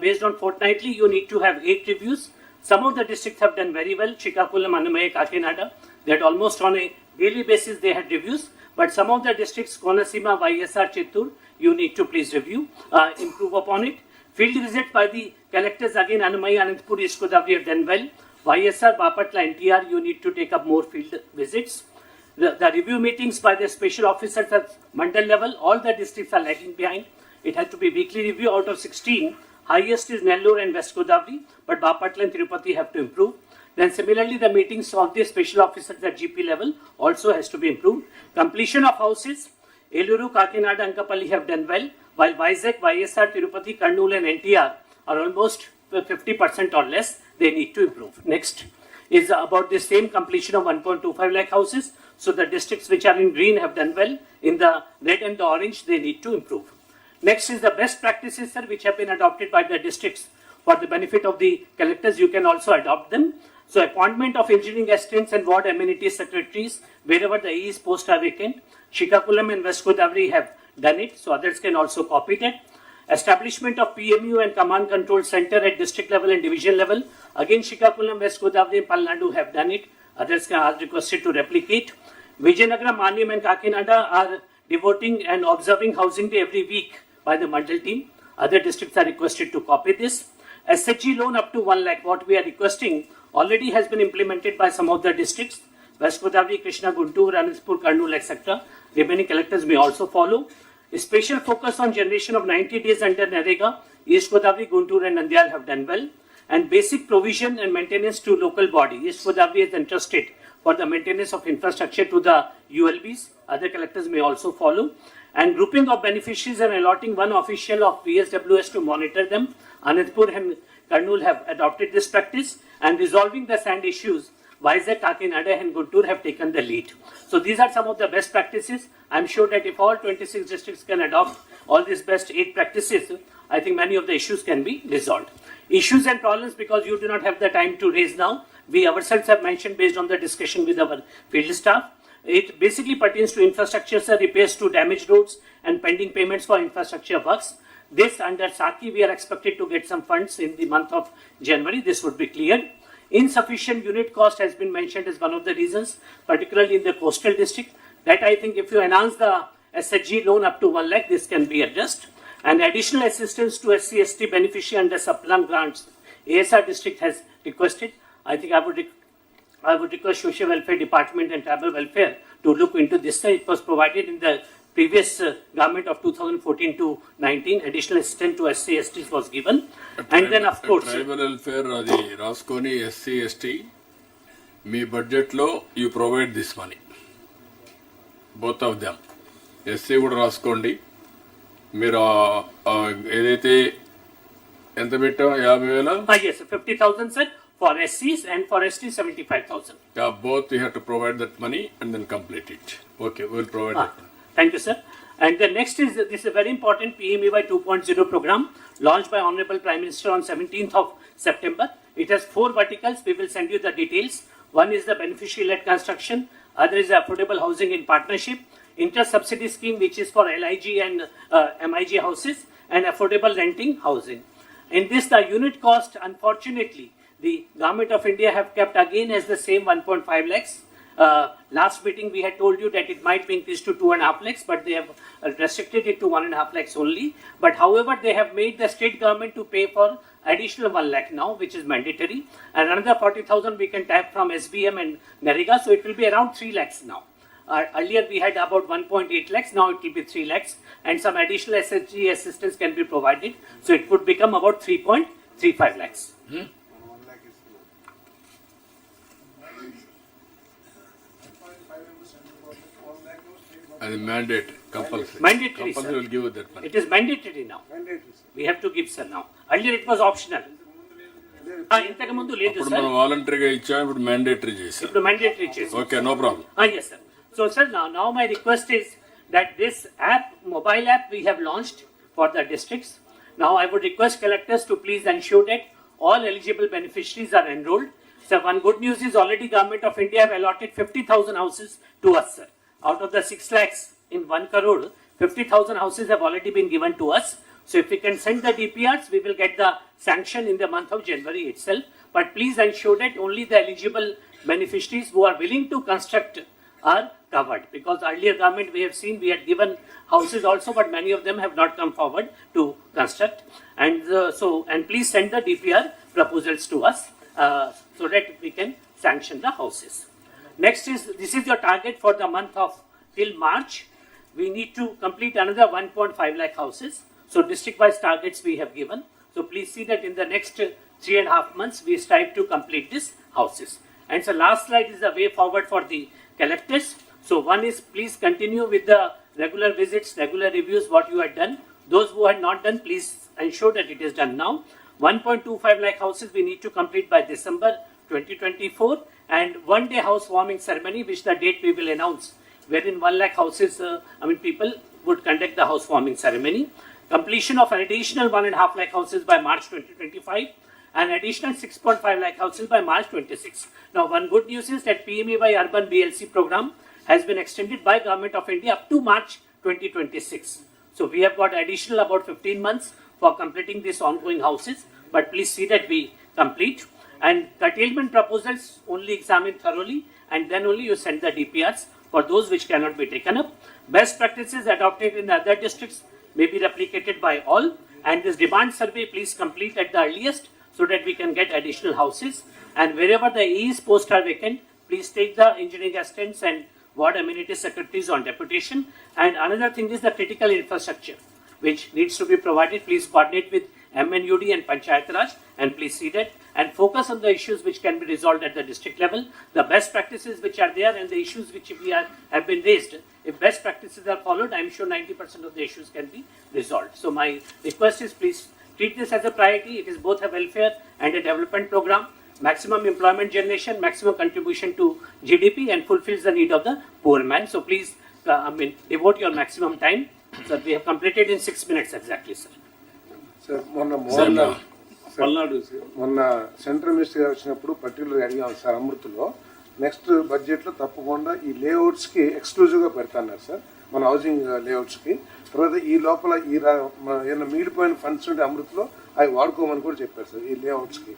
Speaker 19: based on fortnightly, you need to have 8 reviews. Some of the districts have done very well. Chikakulam, Annamaya, Kakinada, that almost on a daily basis they had reviews. But some of the districts, Konasima, YSR, Chittur, you need to please review, improve upon it. Field visit by the collectors, again, Annamaya, Anantapur, East Godavari have done well. YSR, Bapatla, NTR, you need to take up more field visits. The review meetings by the special officers at mandal level, all the districts are lagging behind. It has to be weekly review out of 16. Highest is Nellore and West Godavari, but Bapatla and Tirupati have to improve. Then similarly, the meetings of the special officers at GP level also has to be improved. Completion of houses, Eluru, Kakinada, Ankapalli have done well, while Vizag, YSR, Tirupati, Kurnool and NTR are almost 50% or less. They need to improve. Next is about the same completion of 1.25 lakh houses. So the districts which are in green have done well. In the red and the orange, they need to improve. Next is the best practices, sir, which have been adopted by the districts for the benefit of the collectors. You can also adopt them. So appointment of engineering assistants and ward amenities secretaries wherever the AE's posts are vacant. Shikakulam and West Godavari have done it, so others can also copy that. Establishment of PMU and command control center at district level and division level. Again, Shikakulam, West Godavari and Palnadu have done it. Others are requested to replicate. Vijayanagara, Manyam and Kakinada are devoting and observing housing day every week by the mandal team. Other districts are requested to copy this. SHG loan up to 1 lakh, what we are requesting, already has been implemented by some of the districts. West Godavari, Krishna, Guntur, Anantapur, Kurnool, etc. Remaining collectors may also follow. A special focus on generation of 90 days under Narega, East Godavari, Guntur and Nandyal have done well. And basic provision and maintenance to local body. East Godavari is entrusted for the maintenance of infrastructure to the ULBs. Other collectors may also follow. And grouping of beneficiaries and allotting one official of PSWS to monitor them. Anantapur and Kurnool have adopted this practice. And resolving the sand issues, Vizag, Kakinada and Guntur have taken the lead. So these are some of the best practices. I'm sure that if all 26 districts can adopt all these best 8 practices, I think many of the issues can be resolved. Issues and problems, because you do not have the time to raise now, we ourselves have mentioned based on the discussion with our field staff. It basically pertains to infrastructure, repairs to damaged roads and pending payments for infrastructure works. This under SAKI, we are expected to get some funds in the month of January. This would be cleared. Insufficient unit cost has been mentioned as one of the reasons, particularly in the coastal district. That I think if you enhance the SHG loan up to 1 lakh, this can be addressed. And additional assistance to SC/ST beneficiary under supplement grants, ASR district has requested. I think I would request Social Welfare Department and Tribal Welfare to look into this. It was provided in the previous government of 2014 to 19. Additional assistance to SC/ST was given. And then of course,
Speaker 1: tribal welfare, adi Raskoni, SC/ST, me budget lo you provide this money. Both of them. SC would Raskondi. మీరు ఏదైతే ఎంత పెట్టాం 50,000?
Speaker 19: Yes, 50,000 sir for SCs and for ST 75,000.
Speaker 1: Yeah, both you have to provide that money and then complete it. Okay, we will provide that.
Speaker 19: Thank you, sir. And the next is this is a very important PMEY 2.0 program launched by Honorable Prime Minister on 17th of September. It has 4 verticals. We will send you the details. One is the beneficiary-led construction. Other is affordable housing in partnership. Inter-subsidy scheme, which is for LIG and MIG houses, and affordable renting housing. In this, the unit cost, unfortunately, the Government of India have kept again as the same 1.5 lakhs. Last meeting we had told you that it might be increased to 2.5 lakhs, but they have restricted it to 1.5 lakhs only. But however, they have made the state government to pay for additional 1 lakh now, which is mandatory, and another 40,000 we can tap from SBM and Narega, so it will be around 3 lakhs now. Earlier we had about 1.8 lakhs, now it will be 3 lakhs, and some additional SHG assistance can be provided, so it would become about 3.35 lakhs.
Speaker 1: As a mandate, compulsory.
Speaker 19: Mandatory,
Speaker 1: compulsory
Speaker 19: sir.
Speaker 1: will give that money.
Speaker 19: It is mandatory now. We have to give, sir, now. Earlier it was optional. ఇంతకు ముందు లేదు
Speaker 1: అప్పుడు
Speaker 19: sir.
Speaker 1: మనం వాలంటరీగా ఇచ్చాం, ఇప్పుడు mandatory చేసాం.
Speaker 19: ఇప్పుడు mandatory చేసాం.
Speaker 1: Okay, no problem.
Speaker 19: Yes, sir. So, sir, now my request is that this app, mobile app, we have launched for the districts. Now, I would request collectors to please ensure that all eligible beneficiaries are enrolled. So, one good news is already Government of India have allotted 50,000 houses to us, sir. Out of the 6 lakhs in 1 crore, 50,000 houses have already been given to us. So if we can send the DPRs, we will get the sanction in the month of January itself. But please ensure that only the eligible beneficiaries who are willing to construct are covered. Because earlier government, we have seen, we had given houses also, but many of them have not come forward to construct. And and please send the DPR proposals to us so that we can sanction the houses. Next is, this is your target for the month of till March. We need to complete another 1.5 lakh houses. So district-wise targets we have given. So please see that in the next 3.5 months, we strive to complete these houses. And so last slide is the way forward for the collectors. So one is, please continue with the regular visits, regular reviews, what you had done. Those who had not done, please ensure that it is done now. 1.25 lakh houses we need to complete by December 2024. And one-day housewarming ceremony, which the date we will announce, wherein 1 lakh houses, people would conduct the housewarming ceremony. Completion of an additional 1.5 lakh houses by March 2025 and additional 6.5 lakh houses by March 26. Now, one good news is that PMAY Urban BLC program has been extended by Government of India up to March 2026. So, we have got additional about 15 months for completing these ongoing houses, but please see that we complete. And curtailment proposals only examine thoroughly, and then only you send the DPRs for those which cannot be taken up. Best practices adopted in other districts may be replicated by all, and this demand survey please complete at the earliest so that we can get additional houses. And wherever the EE's posts are vacant, please take the engineering assistants and ward amenity secretaries on deputation. And another thing is the critical infrastructure which needs to be provided. Please coordinate with MNUD and Panchayat Raj, and please see that and focus on the issues which can be resolved at the district level. The best practices which are there and the issues which have been raised, if best practices are followed, I am sure 90% of the issues can be resolved. So my request is, please treat this as a priority. It is both a welfare and a development program. Maximum employment generation, maximum contribution to GDP, and fulfills the need of the poor man. So please, devote your maximum time. So we have completed in 6 minutes exactly, sir.
Speaker 23: Sir మొన్న central minister గారు వచ్చినప్పుడు పర్టికులర్గా అడిగాం sir అమృత్లో next బడ్జెట్లో తప్పకుండా ఈ లేఅవుట్స్కి ఎక్స్క్లూజివ్గా పెడతాన్నారు సార్ మన హౌసింగ్ లేఅవుట్స్కి. తర్వాత ఈ లోపల ఏమైనా మిగిలిపోయిన ఫండ్స్ ఉంటే అమృత్లో అవి వాడుకోమని కూడా చెప్పారు సార్ ఈ లేఅవుట్స్కి.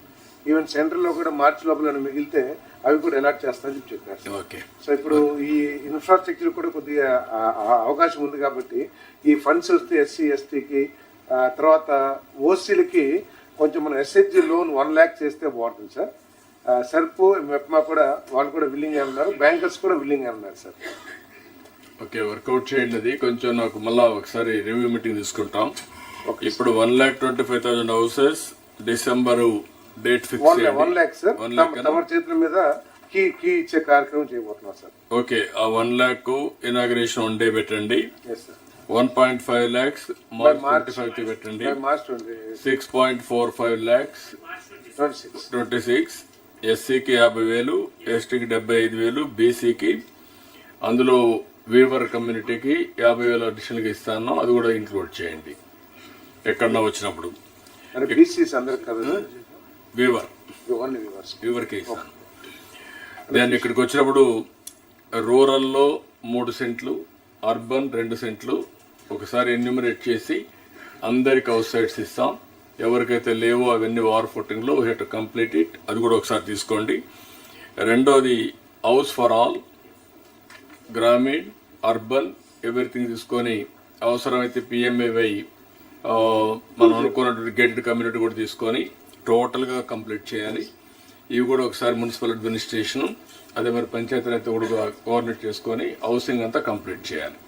Speaker 23: ఈవెన్ సెంట్రల్లో కూడా మార్చి లోపల మిగిలితే అవి కూడా అలాట్ చేస్తారని చెప్పారు సార్.
Speaker 1: ఓకే.
Speaker 23: సో ఇప్పుడు ఈ ఇన్ఫ్రాస్ట్రక్చర్ కూడా కొద్దిగా అవకాశం ఉంది కాబట్టి ఈ ఫండ్స్ వస్తే ఎస్సీ ఎస్టీకి తర్వాత ఓసీలకి కొంచెం మన ఎస్హెచ్జి లోన్ 1 lakh చేస్తే బాగుంటుంది సార్. సర్పు మెప్మా కూడా వాళ్ళు కూడా విల్లింగ్ అన్నారు, బ్యాంకర్స్ కూడా విల్లింగ్ అన్నారు సార్.
Speaker 1: ఓకే, వర్కౌట్ చేయండి. అది కొంచెం నాకు మళ్ళీ ఒకసారి రివ్యూ మీటింగ్ తీసుకుంటాం. ఇప్పుడు 1,25,000 houses December date fix
Speaker 23: 1 lakh sir. తమ చేతుల మీద కీ ఇచ్చే కార్యక్రమం చేయబోతున్నాం సార్.
Speaker 1: ఓకే, ఆ 1 lakh ఇనాగ్రేషన్ 1 day పెట్టండి. 1.5 lakhs March 25 పెట్టండి. 6.45 lakhs 26. ఎస్సీకి 50,000, ఎస్టీకి 75,000, బీసీకి అందులో వీవర్ కమ్యూనిటీకి 50,000 అడిషనల్గా ఇస్తాను. అది కూడా ఇంక్లూడ్ చేయండి ఎక్కడన్నా వచ్చినప్పుడు. వీవర్కి ఇస్తాను. దాన్ని ఇక్కడికి వచ్చినప్పుడు రూరల్లో 3 సెంట్లు, అర్బన్ 2 సెంట్లు ఒకసారి ఎన్యూమరేట్ చేసి అందరికి హౌస్ సైట్స్ ఇస్తాం. ఎవరికైతే లేవో అవన్నీ వార్ ఫుటింగ్లో we have to complete it. అది కూడా ఒకసారి తీసుకోండి. రెండోది house for all, Gramin, urban everything తీసుకొని అవసరమైతే పిఎంఏవై మనం అనుకున్నటువంటి గేటెడ్ కమ్యూనిటీ కూడా తీసుకొని టోటల్గా కంప్లీట్ చేయాలి. ఇవి కూడా ఒకసారి మున్సిపల్ అడ్మినిస్ట్రేషన్ అదే మరి పంచాయతీరాజ్ కూడా కోఆర్డినేట్ చేసుకొని హౌసింగ్ అంతా కంప్లీట్ చేయాలి.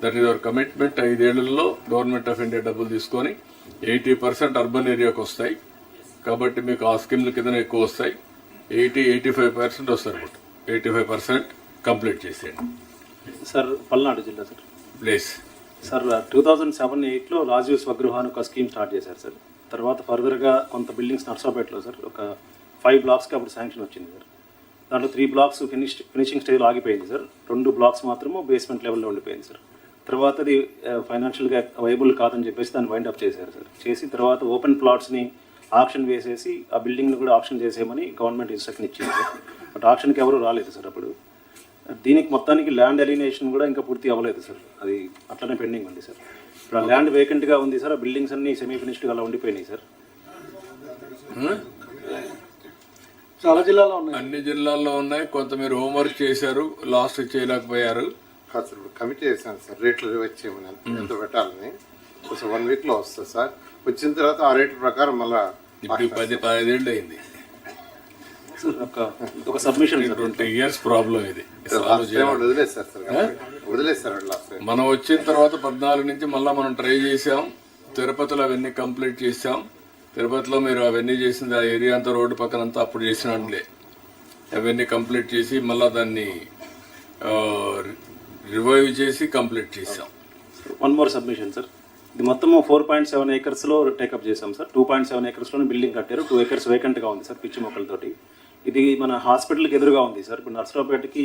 Speaker 1: That is our commitment. 5 ఏళ్లలో గవర్నమెంట్ ఆఫ్ ఇండియా డబ్బులు తీసుకొని 80% అర్బన్ ఏరియాకి వస్తాయి కాబట్టి మీకు ఆ స్కీమ్ల కింద ఎక్కువ వస్తాయి. 80-85% వస్తారు. 85% కంప్లీట్ చేసేయండి
Speaker 2: సార్. పల్నాడు జిల్లా సార్.
Speaker 1: ప్లీజ్
Speaker 2: సార్ 2007-8లో రాజీవ్ స్వగృహాన్ని ఒక స్కీమ్ స్టార్ట్ చేశారు సార్. తర్వాత ఫర్దర్గా కొంత బిల్డింగ్స్ నర్సాపేటలో సార్ ఒక 5 blocks అప్పుడు శాంక్షన్ వచ్చింది సార్. దాంట్లో 3 blocks ఫినిషింగ్ స్టేజ్లో ఆగిపోయింది సార్. 2 blocks మాత్రము బేస్మెంట్ లెవెల్లో ఉండిపోయింది సార్. తర్వాత అది ఫైనాన్షియల్గా వైబుల్ కాదని చెప్పేసి దాన్ని వైండ్ అప్ చేశారు సార్. చేసి తర్వాత ఓపెన్ ప్లాట్స్ని ఆప్షన్ వేసేసి ఆ బిల్డింగ్ని కూడా ఆప్షన్ చేసేయమని గవర్నమెంట్ ఇన్స్ట్రక్షన్ ఇచ్చింది సార్. బట్ ఆప్షన్కి ఎవరు రాలేదు సార్. అప్పుడు దీనికి మొత్తానికి ల్యాండ్ ఎలినేషన్ కూడా ఇంకా పూర్తి అవ్వలేదు సార్. అది అట్లనే పెండింగ్ ఉంది సార్. ఇప్పుడు ఆ ల్యాండ్ వేకెంట్గా ఉంది సార్, ఆ బిల్డింగ్స్ అన్ని సెమీ ఫినిష్డ్గా అలా ఉండిపోయినాయి సార్.
Speaker 18: చాలా జిల్లాలో ఉన్నాయి,
Speaker 1: అన్ని జిల్లాల్లో ఉన్నాయి. కొంత మీరు హోంవర్క్ చేశారు, లాస్ట్ చేయలేకపోయారు.
Speaker 23: సార్ కమిటీ చేశాను సార్, రేట్లు రివైజ్ చేయమని ఎంత పెట్టాలని. కొంచెం 1 వీక్లో వస్తుంది సార్. వచ్చిన తర్వాత ఆ రేట్ ప్రకారం మళ్ళీ
Speaker 1: ఇప్పుడు 10-15 ఏళ్ళు అయింది.
Speaker 2: ఒక సబ్మిషన్
Speaker 1: 20 years ప్రాబ్లం ఇది.
Speaker 23: వదిలేస్తారు.
Speaker 1: మనం వచ్చిన తర్వాత 14 నుంచి మళ్ళీ మనం ట్రై చేసాం. తిరుపతిలో అవన్నీ కంప్లీట్ చేసాం. తిరుపతిలో మీరు అవన్నీ చేసింది ఆ ఏరియా అంతా రోడ్డు పక్కనంతా అప్పుడు చేసినట్లే అవన్నీ కంప్లీట్ చేసి మళ్ళీ దాన్ని రివైవ్ చేసి కంప్లీట్ చేసాం.
Speaker 2: 1 more సబ్మిషన్ సార్. ఇది మొత్తం 4.7 acresలో టేకప్ చేసాం సార్. 2.7 acresలో బిల్డింగ్ కట్టారు. 2 acres వేకెంట్గా ఉంది సార్ పిచ్చి మొక్కలతోటి. ఇది మన హాస్పిటల్కి ఎదురుగా ఉంది సార్. ఇప్పుడు నర్సరావుపేటకి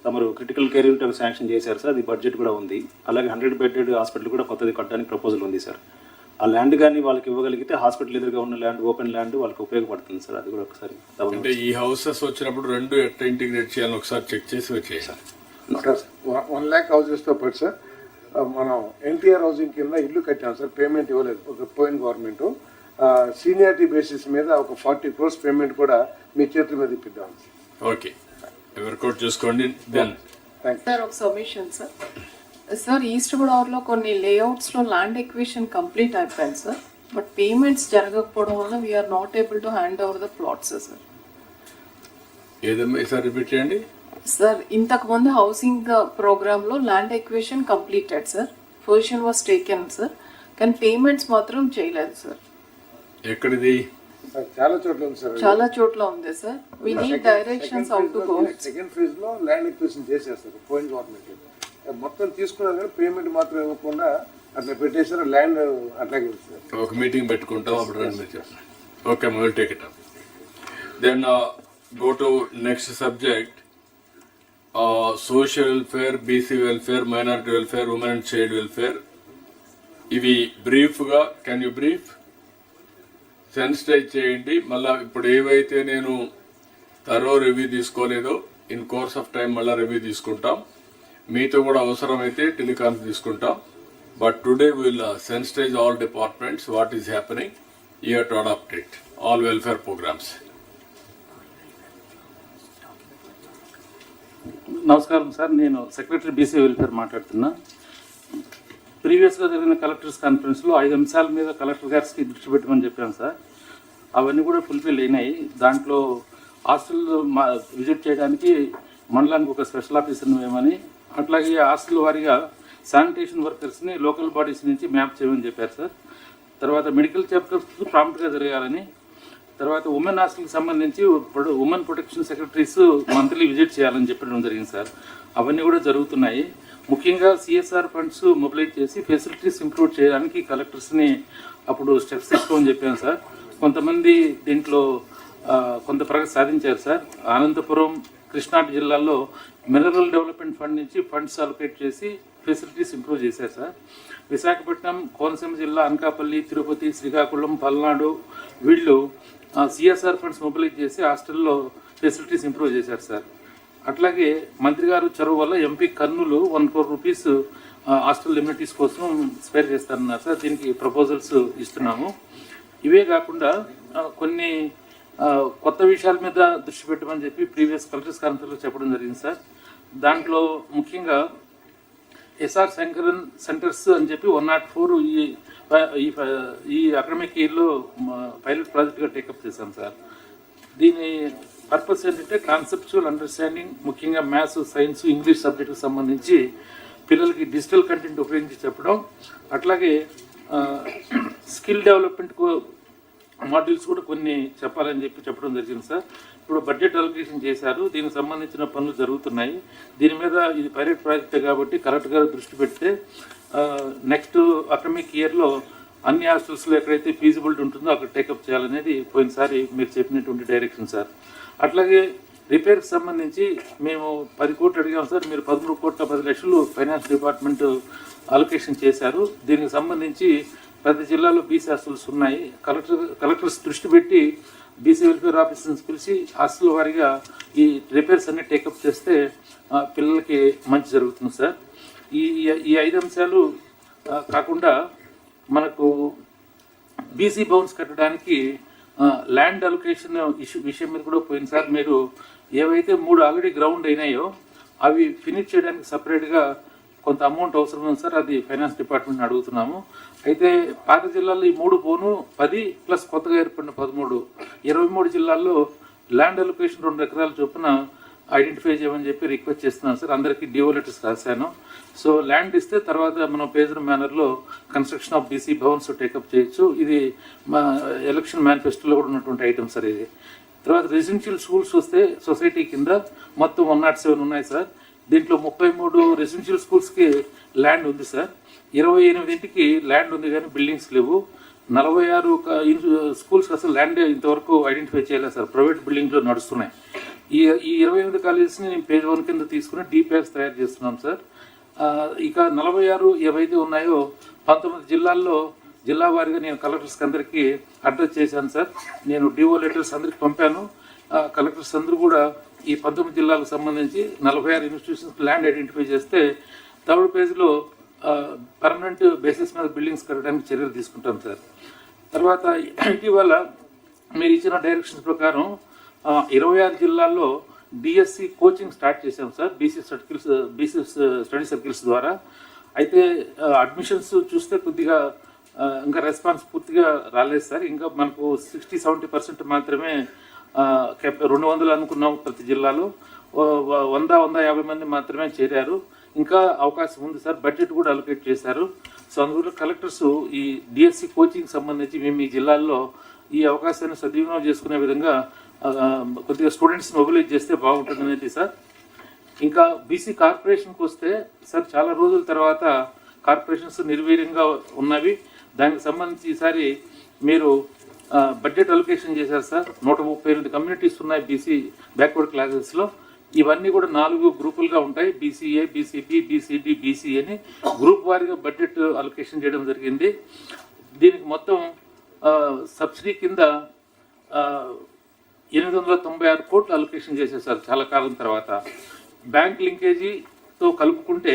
Speaker 2: తమరు క్రిటికల్ కేర్ యూనిట్ శాంక్షన్ చేశారు సార్, అది బడ్జెట్ కూడా ఉంది. అలాగే 100 bedded హాస్పిటల్ కూడా కొత్తది కట్టడానికి ప్రపోజల్ ఉంది సార్. ఆ ల్యాండ్ కానీ వాళ్ళకి ఇవ్వగలిగితే హాస్పిటల్ ఎదురుగా ఉన్న ల్యాండ్, ఓపెన్ ల్యాండ్ వాళ్ళకి ఉపయోగపడుతుంది సార్. అది కూడా ఒకసారి
Speaker 1: అంటే ఈ హౌసెస్ వచ్చినప్పుడు 2 ఎట్లా ఇంటిగ్రేట్ చేయాలని ఒకసారి చెక్ చేసి వచ్చేసారు.
Speaker 23: 1 lakh హౌసెస్తో పాటు సార్ మనం ఎన్టీఆర్ హౌసింగ్ కింద ఇల్లు కట్టాం సార్. పేమెంట్ ఇవ్వలేదు ఒక పోయిన గవర్నమెంట్. సీనియారిటీ బేసిస్ మీద ఒక 40 crores పేమెంట్ కూడా మీ చేతుల మీద ఇప్పిద్దాం.
Speaker 1: ఓకే, వర్కౌట్ చేసుకోండి.
Speaker 16: సార్ ఒక సబ్మిషన్ సార్. సార్ ఈస్ట్ గోదావరిలో కొన్ని లేఅవుట్స్లో ల్యాండ్ ఎక్విజిషన్ కంప్లీట్ అయిపోయింది సార్. బట్ పేమెంట్స్ జరగకపోవడం వల్ల we are not able to hand over the plots sir.
Speaker 1: ఏదమ్మా ఈసారి రిపీట్ చేయండి
Speaker 16: సార్. ఇంతకుముందు హౌసింగ్ ప్రోగ్రామ్లో land acquisition completed sir, position was taken sir, కానీ పేమెంట్స్ మాత్రం చేయలేదు సార్.
Speaker 1: ఎక్కడిది?
Speaker 23: చాలా చోట్ల ఉంది సార్.
Speaker 16: చాలా చోట్ల ఉంది sir. We need directions how to go.
Speaker 23: Second phase లో ల్యాండ్ ఎక్విజిషన్ చేసేస్తారు పోయిన గవర్నమెంట్. మొత్తం తీసుకున్నారు కానీ పేమెంట్ మాత్రం ఇవ్వకుండా అట్లా పెట్టేసారు. ల్యాండ్ అట్లాగే ఉంది సార్.
Speaker 1: ఒక మీటింగ్ పెట్టుకుంటాం అప్పుడు రండి మీరు చెప్పండి. Okay, will take it up. Then go to next subject. Social welfare, BC welfare, minority welfare, women and child welfare. ఇవి బ్రీఫ్గా కెన్ యూ బ్రీఫ్ సెన్సిటైజ్ చేయండి. మళ్ళీ ఇప్పుడు ఏవైతే నేను థరో రివ్యూ తీసుకోలేదో ఇన్ కోర్స్ ఆఫ్ టైం మళ్ళీ రివ్యూ తీసుకుంటాం. మీతో కూడా అవసరమైతే టెలికాన్స్ తీసుకుంటాం. But today will sensitize all departments what is happening here to adopt it all welfare programmes.
Speaker 4: నమస్కారం సార్, నేను సెక్రటరీ బీసీ వెల్ఫేర్ మాట్లాడుతున్నా. ప్రీవియస్గా జరిగిన కలెక్టర్స్ కాన్ఫరెన్స్లో 5 అంశాల మీద కలెక్టర్ గారికి దృష్టి పెట్టమని చెప్పాను సార్. అవన్నీ కూడా ఫుల్ఫిల్ అయినాయి. దాంట్లో హాస్టల్ విజిట్ చేయడానికి మండలానికి ఒక స్పెషల్ ఆఫీసర్ని వేయమని, అట్లాగే హాస్టల్ వారీగా శానిటేషన్ వర్కర్స్ని లోకల్ బాడీస్ నుంచి మ్యాప్ చేయమని చెప్పారు సార్. తర్వాత మెడికల్ చెకప్స్ ప్రాంప్ట్గా జరగాలని, తర్వాత ఉమెన్ హాస్టల్కి సంబంధించి women protection secretaries monthly visit చేయాలని చెప్పడం జరిగింది సార్. అవన్నీ కూడా జరుగుతున్నాయి. ముఖ్యంగా సిఎస్ఆర్ ఫండ్స్ మొబిలైజ్ చేసి ఫెసిలిటీస్ ఇంప్రూవ్ చేయడానికి కలెక్టర్స్ని అప్పుడు స్టెప్స్ తీసుకోమని చెప్పాను సార్. కొంతమంది దీంట్లో కొంత ప్రగతి సాధించారు సార్. అనంతపురం, కృష్ణా జిల్లాల్లో మినరల్ డెవలప్మెంట్ ఫండ్ నుంచి ఫండ్స్ అలొకేట్ చేసి ఫెసిలిటీస్ ఇంప్రూవ్ చేశారు సార్. విశాఖపట్నం, కోనసీమ జిల్లా, అనకాపల్లి, తిరుపతి, శ్రీకాకుళం, పల్నాడు వీళ్ళు సిఎస్ఆర్ ఫండ్స్ మొబిలైజ్ చేసి హాస్టల్లో ఫెసిలిటీస్ ఇంప్రూవ్ చేశారు సార్. అట్లాగే మంత్రి గారు చొరవ వల్ల MP Kurnool 1 crore rupees hostel amenities కోసం స్పేర్ చేస్తారన్నారు సార్. దీనికి ప్రపోజల్స్ ఇస్తున్నాము. ఇవే కాకుండా కొన్ని కొత్త విషయాల మీద దృష్టి పెట్టమని చెప్పి ప్రీవియస్ కలెక్టర్స్ కాన్ఫరెన్స్లో చెప్పడం జరిగింది సార్. దాంట్లో ముఖ్యంగా ఎస్ఆర్ శంకరన్ సెంటర్స్ అని చెప్పి 104 ఈ అకాడమిక్ ఇయర్లో పైలట్ ప్రాజెక్ట్గా టేకప్ చేశాం సార్. దీని పర్పస్ ఏంటంటే కాన్సెప్చువల్ అండర్స్టాండింగ్, ముఖ్యంగా మ్యాథ్స్, సైన్స్, ఇంగ్లీష్ సబ్జెక్టుకు సంబంధించి పిల్లలకి డిజిటల్ కంటెంట్ ఉపయోగించి చెప్పడం, అట్లాగే స్కిల్ డెవలప్మెంట్ మాడ్యూల్స్ కూడా కొన్ని చెప్పాలని చెప్పి చెప్పడం జరిగింది సార్. ఇప్పుడు బడ్జెట్ అలొకేషన్ చేశారు, దీనికి సంబంధించిన పనులు జరుగుతున్నాయి. దీని మీద ఇది పైలట్ ప్రాజెక్ట్ కాబట్టి కరెక్ట్ గా దృష్టి పెడితే నెక్స్ట్ అకాడమిక్ ఇయర్లో అన్ని హాస్టల్స్లో ఎక్కడైతే ఫీజిబిలిటీ ఉంటుందో అక్కడ టేకప్ చేయాలనేది పోయినసారి మీరు చెప్పినటువంటి డైరెక్షన్ సార్. అట్లాగే రిపేర్కి సంబంధించి మేము 10 కోట్లు అడిగాం సార్, మీరు 13,10,00,000 ఫైనాన్స్ డిపార్ట్మెంట్ అలొకేషన్ చేశారు. దీనికి సంబంధించి ప్రతి జిల్లాలో బీసీ హాస్టల్స్ ఉన్నాయి. కలెక్టర్స్ దృష్టి పెట్టి బీసీ వెల్ఫేర్ ఆఫీసర్స్ పిలిచి హాస్టల్ వారీగా ఈ రిపేర్స్ అన్ని టేకప్ చేస్తే పిల్లలకి మంచి జరుగుతుంది సార్. ఈ 5 అంశాలు కాకుండా మనకు బీసీ భవన్స్ కట్టడానికి ల్యాండ్ అలొకేషన్ విషయం మీద కూడా పోయింది సార్. మీరు ఏవైతే 3 ఆల్రెడీ గ్రౌండ్ అయినాయో అవి ఫినిష్ చేయడానికి సపరేట్గా కొంత అమౌంట్ అవసరం ఉంది సార్. అది ఫైనాన్స్ డిపార్ట్మెంట్ని అడుగుతున్నాము. అయితే పాత జిల్లాల్లో ఈ 3 పోను 10 ప్లస్ కొత్తగా ఏర్పడిన 13, 23 జిల్లాల్లో ల్యాండ్ అలొకేషన్ 2 ఎకరాల చొప్పున ఐడెంటిఫై చేయమని చెప్పి రిక్వెస్ట్ చేస్తున్నాను సార్. అందరికీ డిఓ లెటర్స్ రాశాను. సో ల్యాండ్ ఇస్తే తర్వాత మనం పేజ్డ్ మేనర్లో construction of BC bhavans take up చేయొచ్చు. ఇది మా ఎలక్షన్ మేనిఫెస్టోలో కూడా ఉన్నటువంటి ఐటమ్ సార్ ఇది. తర్వాత రెసిడెన్షియల్ స్కూల్స్ వస్తే సొసైటీ కింద మొత్తం 107 ఉన్నాయి సార్. దీంట్లో 33 రెసిడెన్షియల్ స్కూల్స్కి ల్యాండ్ ఉంది సార్. 28కి ల్యాండ్ ఉంది కానీ బిల్డింగ్స్ లేవు. 46 స్కూల్స్ అసలు ల్యాండ్ ఇంతవరకు ఐడెంటిఫై చేయలేదు సార్. ప్రైవేట్ బిల్డింగ్లో నడుస్తున్నాయి. ఈ 28 కాలేజెస్ని నేను పేజ్ 1 కింద తీసుకుని డీపీఎస్ తయారు చేస్తున్నాం సార్. ఇక 46 ఏవైతే ఉన్నాయో 19 జిల్లాల్లో జిల్లా వారీగా నేను కలెక్టర్స్కి అందరికీ అడ్రస్ చేశాను సార్. నేను డిఓ లెటర్స్ అందరికి పంపాను. కలెక్టర్స్ అందరూ కూడా ఈ 19 జిల్లాలకు సంబంధించి 46 ఇన్స్టిట్యూషన్స్ ల్యాండ్ ఐడెంటిఫై చేస్తే 3rd పేజ్లో పర్మనెంట్ బేసిస్ మీద బిల్డింగ్స్ కట్టడానికి చర్యలు తీసుకుంటాం సార్. తర్వాత ఇటీవల మీరు ఇచ్చిన డైరెక్షన్స్ ప్రకారం 26 జిల్లాల్లో డిఎస్సి కోచింగ్ స్టార్ట్ చేశాం సార్. బీసీ స్టడీ సర్కిల్స్ ద్వారా. అయితే అడ్మిషన్స్ చూస్తే కొద్దిగా ఇంకా రెస్పాన్స్ పూర్తిగా రాలేదు సార్. ఇంకా మనకు 60-70% మాత్రమే 200 అనుకున్నాం ప్రతి జిల్లాలో. 100-150 మంది మాత్రమే చేరారు. ఇంకా అవకాశం ఉంది సార్. బడ్జెట్ కూడా అలొకేట్ చేశారు. సో అందువల్ల కలెక్టర్స్ ఈ డిఎస్సి కోచింగ్ సంబంధించి మేము ఈ జిల్లాల్లో ఈ అవకాశాన్ని సద్వినియోగం చేసుకునే విధంగా కొద్దిగా స్టూడెంట్స్ని మొబిలైజ్ చేస్తే బాగుంటుందనేది సార్. ఇంకా బీసీ కార్పొరేషన్కి వస్తే సార్ చాలా రోజుల తర్వాత కార్పొరేషన్స్ నిర్వీర్యంగా ఉన్నవి. దానికి సంబంధించి ఈసారి మీరు బడ్జెట్ అలొకేషన్ చేశారు సార్. 138 కమ్యూనిటీస్ ఉన్నాయి బీసీ బ్యాక్వర్డ్ క్లాసెస్లో. ఇవన్నీ కూడా 4 గ్రూపులుగా ఉంటాయి. బీసీఏ, బీసీబీ, బీసీడీ, బీసీ అని గ్రూప్ వారీగా బడ్జెట్ అలొకేషన్ చేయడం జరిగింది. దీనికి మొత్తం సబ్సిడీ కింద 896 కోట్లు అలొకేషన్ చేసేసారు చాలా కాలం తర్వాత. బ్యాంక్ లింకేజీతో కలుపుకుంటే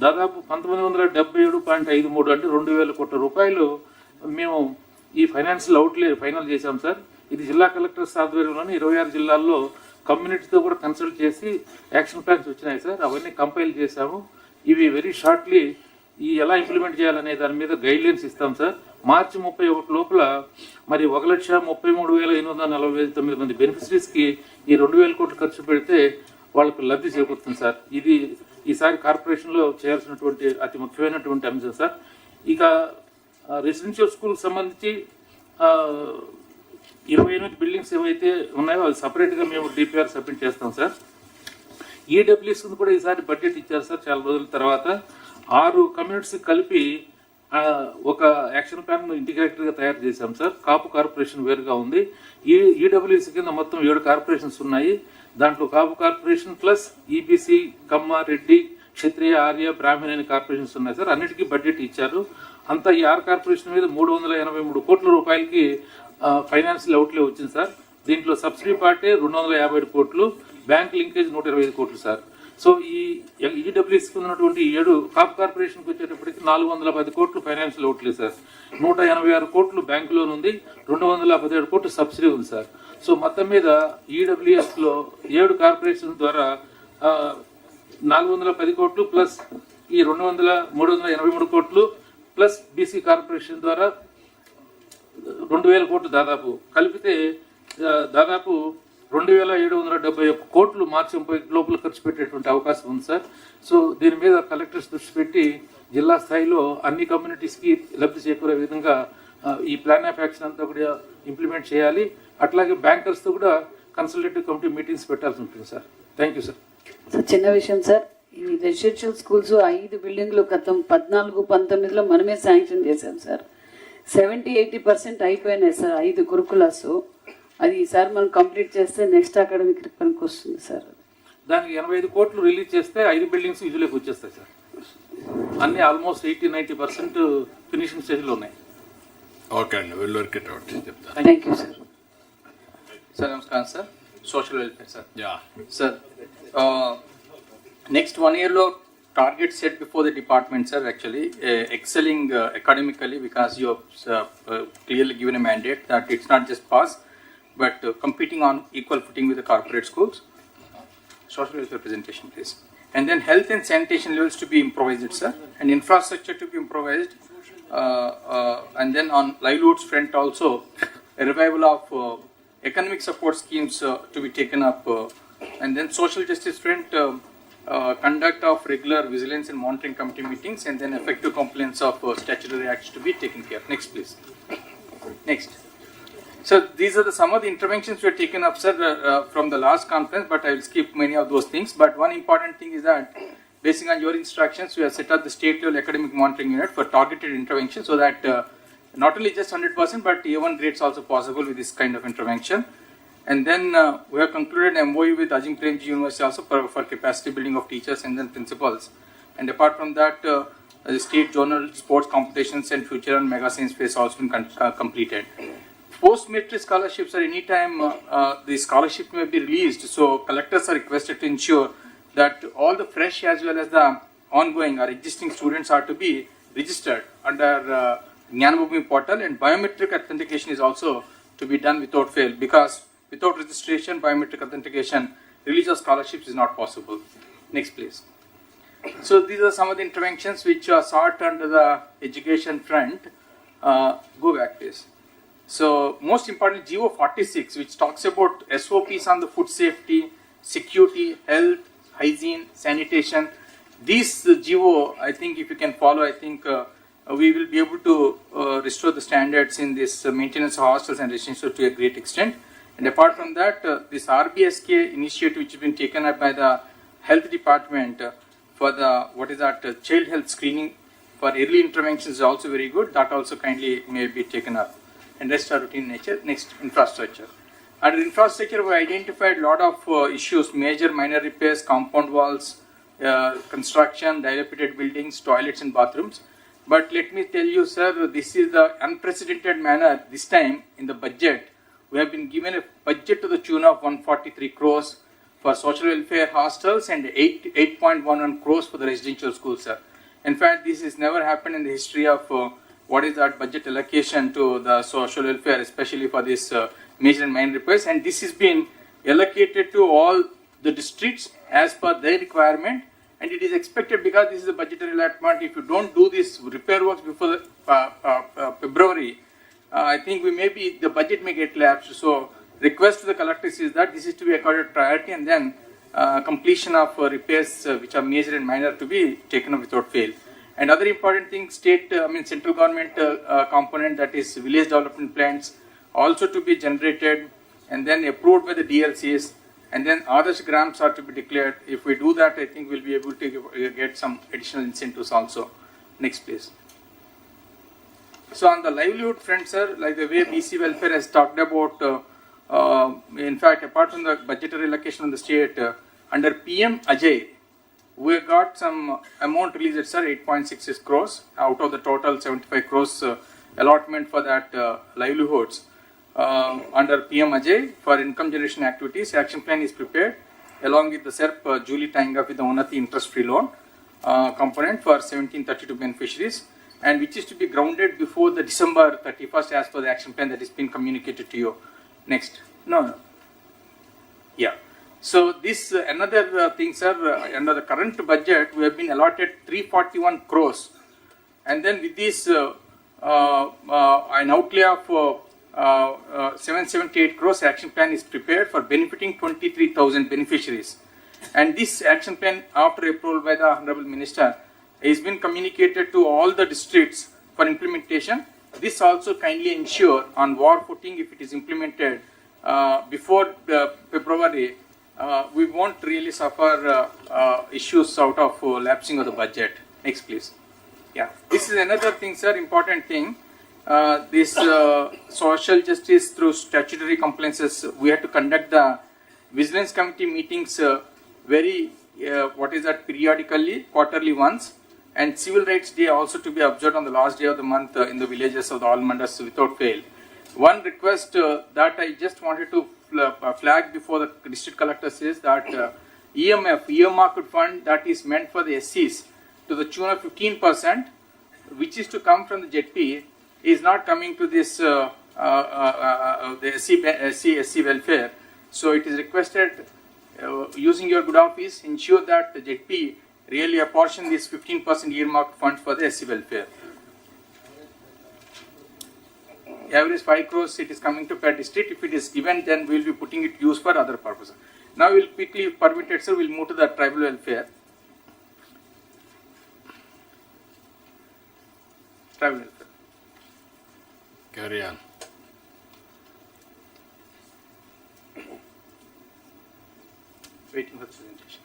Speaker 4: దాదాపు 1977.53 అంటే 2000 కోట్ల రూపాయలు మేము ఈ ఫైనాన్షియల్ అవుట్లే ఫైనల్ చేశాం సార్. ఇది జిల్లా కలెక్టర్స్ ఆధ్వర్యంలోని 26 జిల్లాల్లో కమ్యూనిటీతో కూడా కన్సల్ట్ చేసి యాక్షన్ ప్లాన్స్ వచ్చినాయి సార్. అవన్నీ కంపైల్ చేశాము. ఇవి వెరీ షార్ట్లీ ఈ ఎలా ఇంప్లిమెంట్ చేయాలనే దాని మీద గైడ్లైన్స్ ఇస్తాం సార్. మార్చి 31 లోపల మరి 1,33,849 మంది బెనిఫిషరీస్కి ఈ 2,000 కోట్లు ఖర్చు పెడితే వాళ్ళకు లబ్ధి చేకూరుతుంది సార్. ఇది ఈసారి కార్పొరేషన్లో చేయాల్సినటువంటి అతి ముఖ్యమైనటువంటి అంశం సార్. ఇక రెసిడెన్షియల్ స్కూల్కి సంబంధించి 28 బిల్డింగ్స్ ఏవైతే ఉన్నాయో అవి సపరేట్గా మేము డిపిఆర్ సబ్మిట్ చేస్తాం సార్. ఈడబ్ల్యూఎస్ కూడా ఈసారి బడ్జెట్ ఇచ్చారు సార్ చాలా రోజుల తర్వాత. 6 కమ్యూనిటీస్ కలిపి ఒక యాక్షన్ ప్లాన్ ఇంటిగ్రేటెడ్గా తయారు చేశాం సార్. కాపు కార్పొరేషన్ వేరుగా ఉంది. ఈడబ్ల్యూఎస్ కింద మొత్తం 7 కార్పొరేషన్స్ ఉన్నాయి. దాంట్లో కాపు కార్పొరేషన్ ప్లస్ ఈబీసీ, కమ్మ, రెడ్డి, క్షత్రియ, ఆర్య, బ్రాహ్మణ అనే కార్పొరేషన్స్ ఉన్నాయి సార్. అన్నిటికీ బడ్జెట్ ఇచ్చారు. అంతా ఈ 6 కార్పొరేషన్ మీద 383 కోట్ల రూపాయలకి ఫైనాన్షియల్ అవుట్లే వచ్చింది సార్. దీంట్లో సబ్సిడీ పార్టే 257 కోట్లు, బ్యాంక్ లింకేజ్ 125 కోట్లు సార్. సో ఈ ఈడబ్ల్యూఎస్కి ఉన్నటువంటి 7 కాప్ కార్పొరేషన్కి వచ్చేటప్పటికి 410 కోట్లు ఫైనాన్షియల్ అవుట్లే సార్. 186 కోట్లు బ్యాంక్ లోన్ ఉంది, 217 కోట్లు సబ్సిడీ ఉంది సార్. సో మొత్తం మీద ఈడబ్ల్యూఎస్లో 7 కార్పొరేషన్ ద్వారా 410 కోట్లు ప్లస్ ఈ 383 కోట్లు ప్లస్ బీసీ కార్పొరేషన్ ద్వారా 2,000 కోట్లు దాదాపు కలిపితే దాదాపు 2,771 కోట్లు మార్చి 30 లోపల ఖర్చు పెట్టేటువంటి అవకాశం ఉంది సార్. సో దీని మీద కలెక్టర్స్ దృష్టి పెట్టి జిల్లా స్థాయిలో అన్ని కమ్యూనిటీస్కి లబ్ధి చేకూరే విధంగా ఈ ప్లాన్ ఆఫ్ యాక్షన్ అంతా కూడా ఇంప్లిమెంట్ చేయాలి. అట్లాగే బ్యాంకర్స్తో కూడా కన్సల్టేటివ్ కమిటీ మీటింగ్స్ పెట్టాల్సి ఉంటుంది sir. Thank you sir.
Speaker 13: Sir చిన్న విషయం సార్, ఈ రెసిడెన్షియల్ స్కూల్స్ 5 బిల్డింగ్లు గతం 14-19లో మనమే శాంక్షన్ చేశాం సార్. 70-80% అయిపోయినాయి సార్ 5 గురుకులాస్. అది ఈసారి మనం కంప్లీట్ చేస్తే నెక్స్ట్ అకాడమిక్ పనికి వస్తుంది సార్.
Speaker 4: దానికి 85 కోట్లు రిలీజ్ చేస్తే 5 బిల్డింగ్స్ విజులోకి వచ్చేస్తాయి సార్. అన్నీ ఆల్మోస్ట్ 80-90% ఫినిషింగ్ స్టేజ్లో ఉన్నాయి.
Speaker 1: ఓకే అండి, విల్ వర్క్ ఇట్ అవుట్ చెప్తాను.
Speaker 13: Thank you sir.
Speaker 17: సార్ నమస్కారం sir. Social welfare sir.
Speaker 1: Yeah
Speaker 17: sir next 1 yearలో targets set before the departments are actually excelling academically, because you have clearly given a mandate that it's not just pass, but competing on equal footing with the corporate schools. Social welfare presentation, please. And then health and sanitation levels to be improvised, sir, and infrastructure to be improvised. And then on livelihoods front also, a revival of economic support schemes to be taken up. And then social justice front, conduct of regular vigilance and monitoring committee meetings, and then effective compliance of statutory acts to be taken care of. Next, please. Next. So these are some of the interventions we have taken up, sir, from the last conference, but I will skip many of those things. But one important thing is that, based on your instructions, we have set up the state level academic monitoring unit for targeted intervention, so that not only just 100%, but A1 grades also possible with this kind of intervention. And then we have concluded an MOU with Ajim Premji University also for capacity building of teachers and then principals. And apart from that, the state journal sports competitions and future and mega science phase also been completed. Post-metric scholarships are any time the scholarship may be released, so collectors are requested to ensure that all the fresh as well as the ongoing or existing students are to be registered under Jnanabhoomi portal, and biometric authentication is also to be done without fail, because without registration, biometric authentication, release of scholarships is not possible. Next, please. So these are some of the interventions which are sought under the education front. Go back, please. So most importantly, GO 46, which talks about SOPs on the food safety, security, health, hygiene, sanitation. These GO, I think if you can follow, I think we will be able to restore the standards in this maintenance of hostels and residential to a great extent. And apart from that, this RBSK initiative which has been taken up by the health department for the child health screening for early interventions is also very good. That also kindly may be taken up. And rest are routine nature. Next, infrastructure. Under infrastructure, we identified a lot of issues: major, minor repairs, compound walls, construction, dilapidated buildings, toilets and bathrooms. But let me tell you, sir, this is the unprecedented manner. This time in the budget, we have been given a budget to the tune of 143 crores for social welfare hostels and 8.11 crores for the residential schools, sir. In fact, this has never happened in the history of budget allocation to the social welfare, especially for this major and minor repairs. And this has been allocated to all the districts as per their requirement. And it is expected, because this is a budgetary allotment, if you don't do this repair works before February, I think the budget may get lapsed. So request to the collectors is that this is to be accorded priority, and then completion of repairs which are major and minor to be taken up without fail. And other important thing, central government component, that is village development plans, also to be generated and then approved by the DLCs, and then others grants are to be declared. If we do that, I think we'll be able to get some additional incentives also. Next, please. So on the livelihood front, sir, like the way BC welfare has talked about, in fact, apart from the budgetary allocation of the state, under PM Ajay, we have got some amount released, sir, 8.66 crores out of the total 75 crores allotment for that livelihoods. Under PM Ajay for income generation activities, action plan is prepared along with the SERP Julie tying up with the Unnati interest-free loan component for 1732 beneficiaries, and which is to be grounded before the December 31st as per the action plan that is being communicated to you. Next. No. Yeah. So this another thing, sir, under the current budget, we have been allotted 341 crores. And then with this an outlay of 778 crores, action plan is prepared for benefiting 23,000 beneficiaries. And this action plan, after approval by the Honorable Minister, has been communicated to all the districts for implementation. This also kindly ensure on war footing, if it is implemented before February, we won't really suffer issues out of lapsing of the budget. Next, please. Yeah, this is another thing, sir, important thing. This social justice through statutory compliances, we have to conduct the vigilance committee meetings periodically, quarterly once, and civil rights day also to be observed on the last day of the month in the villages of the all mandas without fail. One request that I just wanted to flag before the district collector says that earmarked fund that is meant for the SCs to the tune of 15%, which is to come from the JP, is not coming to this the SC welfare. So it is requested, using your good office, ensure that the JP really apportion this 15% earmarked funds for the SC welfare. Average 5 crores it is coming to per district. If it is given, then we will be putting it used for other purposes. Now we will quickly, permitted, sir, we will move to the tribal welfare. Tribal welfare.
Speaker 1: Carry on.
Speaker 17: Waiting for presentation.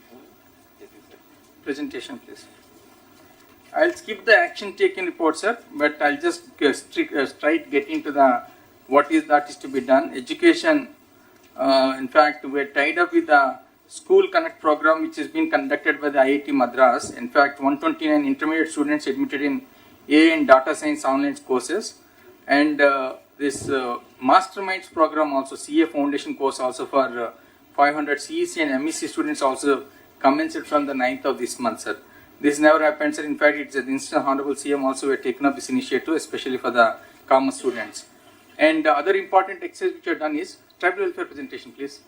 Speaker 17: Presentation, please. I'll skip the action taken report, sir, but I'll just straight get into the what is that is to be done. Education, in fact, we're tied up with the School Connect program, which is being conducted by the IIT Madras. In fact, 129 intermediate students admitted in A and Data Science online courses, and this Masterminds program also, CA Foundation course also for 500 CEC and MEC students also commenced from the 9th of this month, sir. This never happened, sir. In fact, it's an instant Honorable CM also had taken up this initiative, especially for the commerce students. And other important exercise which are done is tribal welfare presentation, please.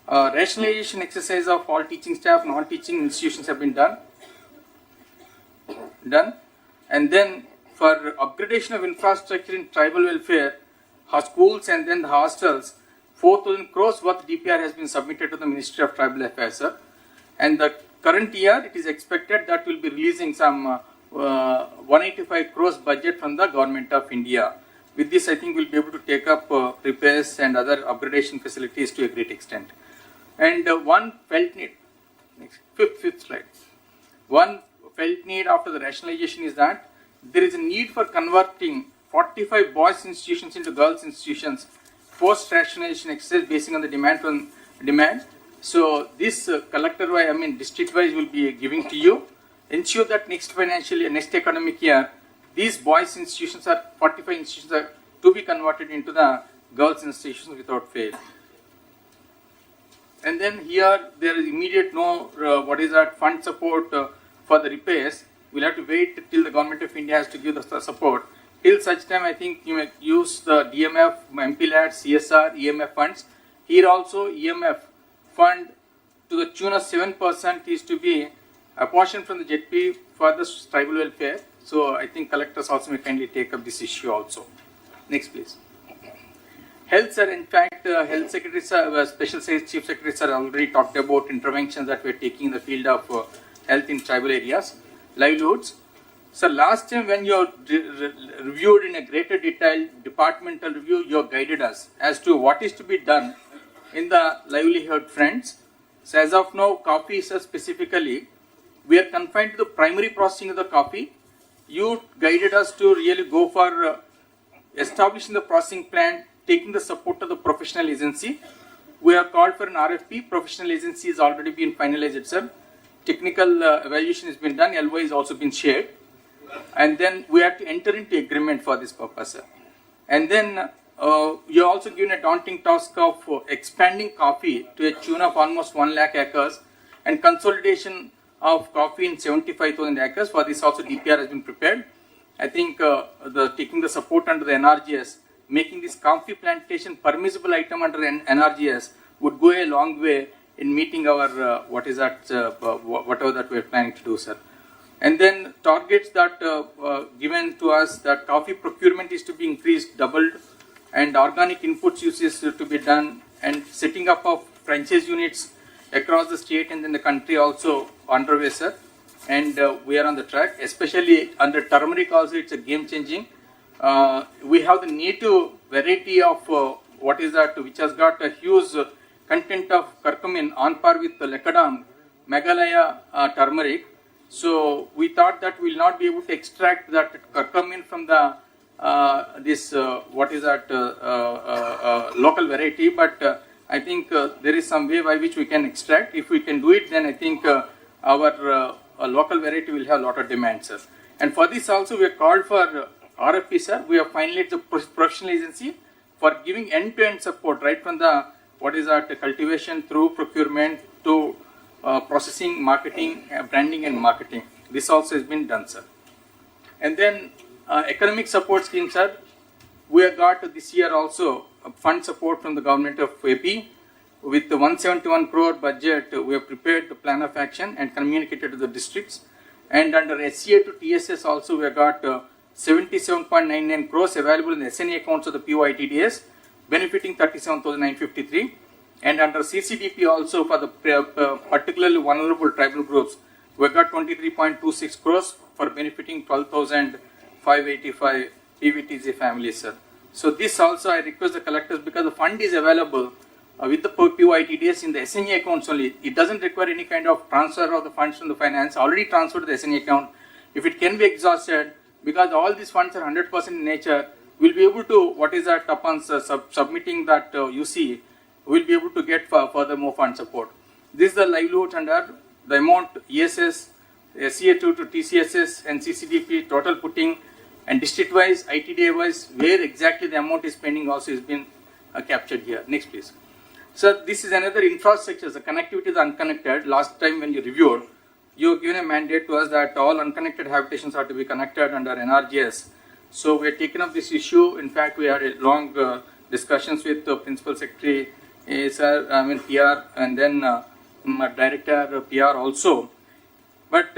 Speaker 17: Rationalization exercise of all teaching staff, non-teaching institutions have been done. And then for upgradation of infrastructure in tribal welfare, schools and then the hostels, 4,000 crores worth DPR has been submitted to the Ministry of Tribal Affairs, sir. And the current year, it is expected that we'll be releasing some 185 crores budget from the Government of India. With this, I think we'll be able to take up repairs and other upgradation facilities to a great extent. And one felt need, next, fifth slide. One felt need after the rationalization is that there is a need for converting 45 boys institutions into girls institutions post rationalization exercise basing on the demand. So this district wise will be giving to you. Ensure that next academic year, these boys institutions are 45 institutions are to be converted into the girls institutions without fail. And then here there is immediate fund support for the repairs. We'll have to wait till the Government of India has to give the support. Till such time, I think you may use the DMF, MPLAT, CSR, EMF funds. Here also EMF fund to the tune of 7% is to be apportioned from the JP for the tribal welfare. So I think collectors also may kindly take up this issue also. Next, please. Health, sir. In fact, health secretaries, special chief secretaries are already talked about interventions that we're taking in the field of health in tribal areas. Livelihoods. So last time when you reviewed in a greater detail departmental review, you guided us as to what is to be done in the livelihood fronts. So as of now, coffee, sir, specifically, we are confined to the primary processing of the coffee. You guided us to really go for establishing the processing plant, taking the support of the professional agency. We have called for an RFP. Professional agency has already been finalized, sir. Technical evaluation has been done. LOI has also been shared. And then we have to enter into agreement for this purpose, sir. And then you also given a daunting task of expanding coffee to a tune of almost 1 lakh acres and consolidation of coffee in 75,000 acres. For this also DPR has been prepared. I think taking the support under the NRGS, making this coffee plantation permissible item under NRGS would go a long way in meeting our whatever that we are planning to do, sir. And then targets that given to us that coffee procurement is to be increased, doubled, and organic inputs use is to be done, and setting up of franchise units across the state and in the country also underway, sir. And we are on the track, especially under turmeric also it's a game changing. We have the native variety of which has got a huge content of curcumin on par with the Lecadam, Meghalaya turmeric. So we thought that we will not be able to extract that curcumin from the local variety, but I think there is some way by which we can extract. If we can do it, then I think our local variety will have a lot of demand, sir. And for this also we have called for RFP, sir. We have finalized the professional agency for giving end-to-end support, right from the cultivation through procurement to processing, marketing, branding and marketing. This also has been done, sir. And then economic support scheme, sir. We have got this year also fund support from the government of AP. With the 171 crore budget, we have prepared the plan of action and communicated to the districts. And under SCA to TSS also, we have got 77.99 crores available in the SNA accounts of the POITDS, benefiting 37,953. And under CCDP also for the particularly vulnerable tribal groups, we have got 23.26 crores for benefiting 12,585 PVTG families, sir. So this also I request the collectors, because the fund is available with the POITDS in the SNA accounts only. It doesn't require any kind of transfer of the funds from the finance, already transferred to the SNA account. If it can be exhausted, because all these funds are 100% in nature, we'll be able to, what is that, upon submitting that UC, we'll be able to get further more fund support. This is the livelihoods under the amount ESS, SCA2 to TCSS and CCDP total putting, and district wise, ITDA wise, where exactly the amount is spending also has been captured here. Next please. So this is another infrastructure, the connectivity is unconnected. Last time when you reviewed, you have given a mandate to us that all unconnected habitations are to be connected under NRGS. So we have taken up this issue. In fact, we had a long discussions with the Principal Secretary, PR, and then Director PR also. But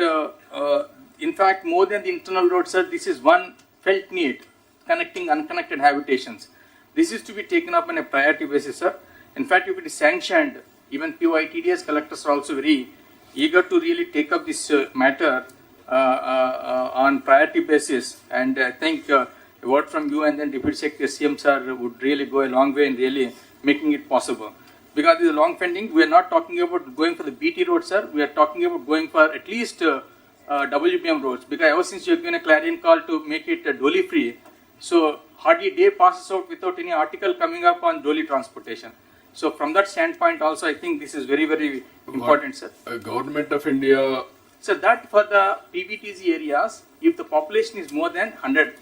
Speaker 17: in fact, more than the internal road, sir, this is one felt need, connecting unconnected habitations. This is to be taken up on a priority basis, sir. In fact, if it is sanctioned, even POITDS collectors are also very eager to really take up this matter on priority basis. And I think a word from you and then Deputy Secretary CM sir would really go a long way in really making it possible. Because this is long pending, we are not talking about going for the BT road, sir. We are talking about going for at least WBM roads. Because ever since you have given a clarion call to make it dolly free, so hardly a day passes out without any article coming up on dolly transportation. So from that standpoint also, I think this is very, very important, sir.
Speaker 1: Government of India.
Speaker 17: So that for the PBTC areas, if the population is more than 100,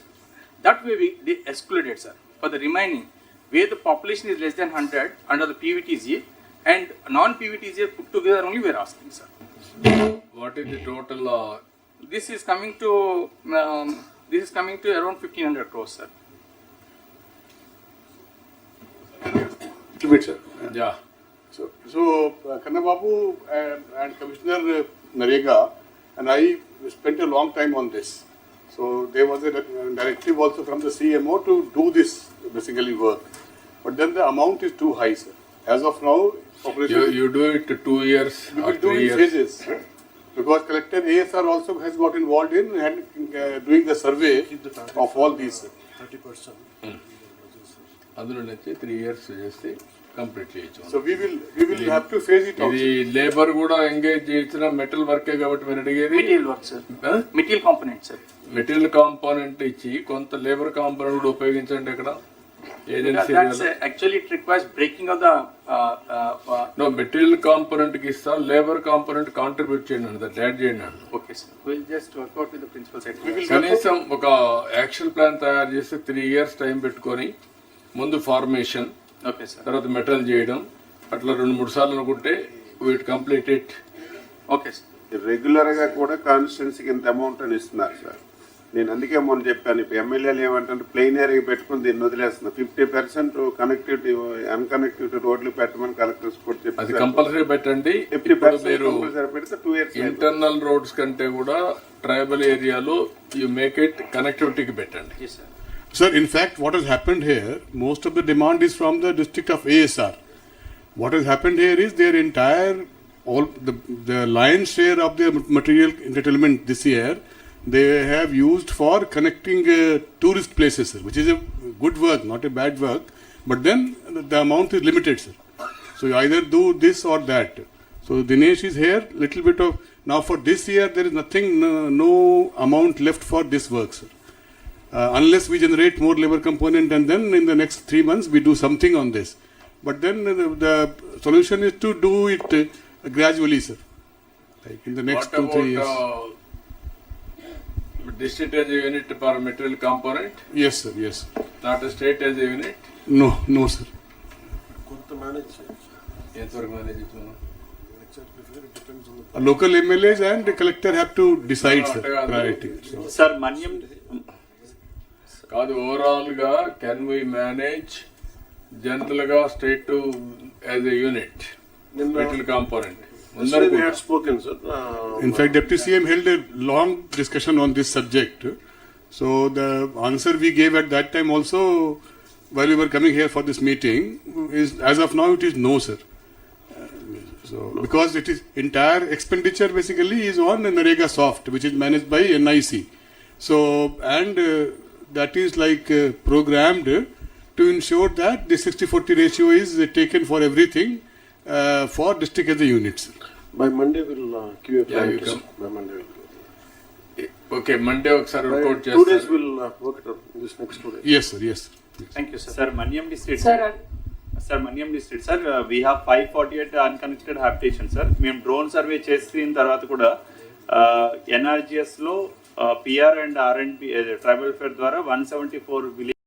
Speaker 17: that way they excluded, sir. For the remaining, where the population is less than 100 under the PVTZ and non-PVTZ put together only we are asking, sir.
Speaker 1: What is the total?
Speaker 17: This is coming to around 1,500 crores, sir.
Speaker 23: Little bit, sir.
Speaker 1: Yeah.
Speaker 23: So Kanna Babu and Commissioner Narega and I spent a long time on this. So there was a directive also from the CMO to do this basically work. But then the amount is too high, sir. As of now, population...
Speaker 1: You do it 2 years
Speaker 23: We
Speaker 1: or
Speaker 23: will
Speaker 1: 3
Speaker 23: do in
Speaker 1: years.
Speaker 23: phases. Because Collector ASR also has got involved in doing the survey of all these.
Speaker 1: 30%. అందులో నుంచి 3 years చేస్తే complete చేయొచ్చు.
Speaker 23: So we will have to phase it out.
Speaker 1: ఇది labour కూడా engage చేయించిన metal వర్కే కాబట్టి మీరు అడిగేది
Speaker 17: material work, sir. Material component, sir.
Speaker 1: Material component ఇచ్చి కొంత లేబర్ కాంపోనెంట్ కూడా ఉపయోగించండి ఇక్కడ agency.
Speaker 17: Actually it requires breaking of the
Speaker 1: no material component కి ఇస్తా, లేబర్ కాంపోనెంట్ కాంట్రిబ్యూట్ చేయండి అండి, దట్ యాడ్ చేయండి అండి.
Speaker 17: Okay sir, will just work out with the principal secretary.
Speaker 1: కనీసం ఒక యాక్షన్ ప్లాన్ తయారు చేసి 3 years టైం పెట్టుకొని ముందు ఫార్మేషన్,
Speaker 17: ఓకే సార్,
Speaker 1: తర్వాత మెటల్ చేయడం, అట్లా 2-3 సార్లు అనుకుంటే wheat complete it.
Speaker 17: Okay sir.
Speaker 8: రెగ్యులర్గా కూడా కాన్స్టిట్యున్సీకి ఇంత అమౌంట్ అని ఇస్తున్నారు సార్. నేను అందుకే మొన్న చెప్పాను, ఇప్పుడు ఎమ్మెల్యేలు ఏమంటారు ప్లెయిన్ ఏరియా పెట్టుకుని దీన్ని వదిలేస్తున్నారు. 50% కనెక్టివిటీ అన్కనెక్టివిటీ రోడ్లు పెట్టమని కలెక్టర్స్ కూడా చెప్పారు.
Speaker 1: అది కంపల్సరీ పెట్టండి.
Speaker 8: 50% కంపల్సరీ పెడితే 2 years
Speaker 1: ఇంటర్నల్ రోడ్స్ కంటే కూడా ట్రైబల్ ఏరియాలో యూ మేక్ ఇట్ కనెక్టివిటీకి పెట్టండి.
Speaker 23: Sir, in fact, what has happened here, most of the demand is from the district of ASR. What has happened here is their entire, all the lion's share of their material entitlement this year, they have used for connecting tourist places, sir, which is a good work, not a bad work, but then the amount is limited, sir. So you either do this or that. So Dinesh is here, little bit of, now for this year there is nothing, no amount left for this work, sir. Unless we generate more labor component and then in the next 3 months we do something on this. But then the solution is to do it gradually, sir. Like in the next 2-3 years.
Speaker 1: District as a unit for material component?
Speaker 23: Yes, sir, yes.
Speaker 1: Not a state as a unit?
Speaker 23: No, sir.
Speaker 1: ఎంతవరకు manage చేస్తున్నాం?
Speaker 20: Local MLAs and the collector have to decide, sir, priority.
Speaker 17: Sir, Manyam.
Speaker 1: కాదు ఓవరాల్గా can we manage జనరల్గా state to as a unit metal component.
Speaker 20: In fact, Deputy CM held a long discussion on this subject. So the answer we gave at that time also, while we were coming here for this meeting, is as of now it is no, sir. So because it is entire expenditure basically is on Narega Soft, which is managed by NIC. So and that is like programmed to ensure that the 60-40 ratio is taken for everything for district as a unit, sir.
Speaker 23: By Monday we'll give you clarity.
Speaker 1: Yeah,
Speaker 23: By Monday we'll
Speaker 1: okay Monday ఒకసారి work out
Speaker 23: 2 days
Speaker 1: చేస్తారు.
Speaker 23: we'll work it out this next 2 days.
Speaker 20: Yes, sir. Yes.
Speaker 17: Thank you, sir. Sir, Manyam district.
Speaker 13: Sir,
Speaker 17: Manyam district, sir, we have 548 unconnected habitation, sir. మేము drone survey చేసిన తర్వాత కూడా NRGS లో PR and R&B tribal fair ద్వారా 174 village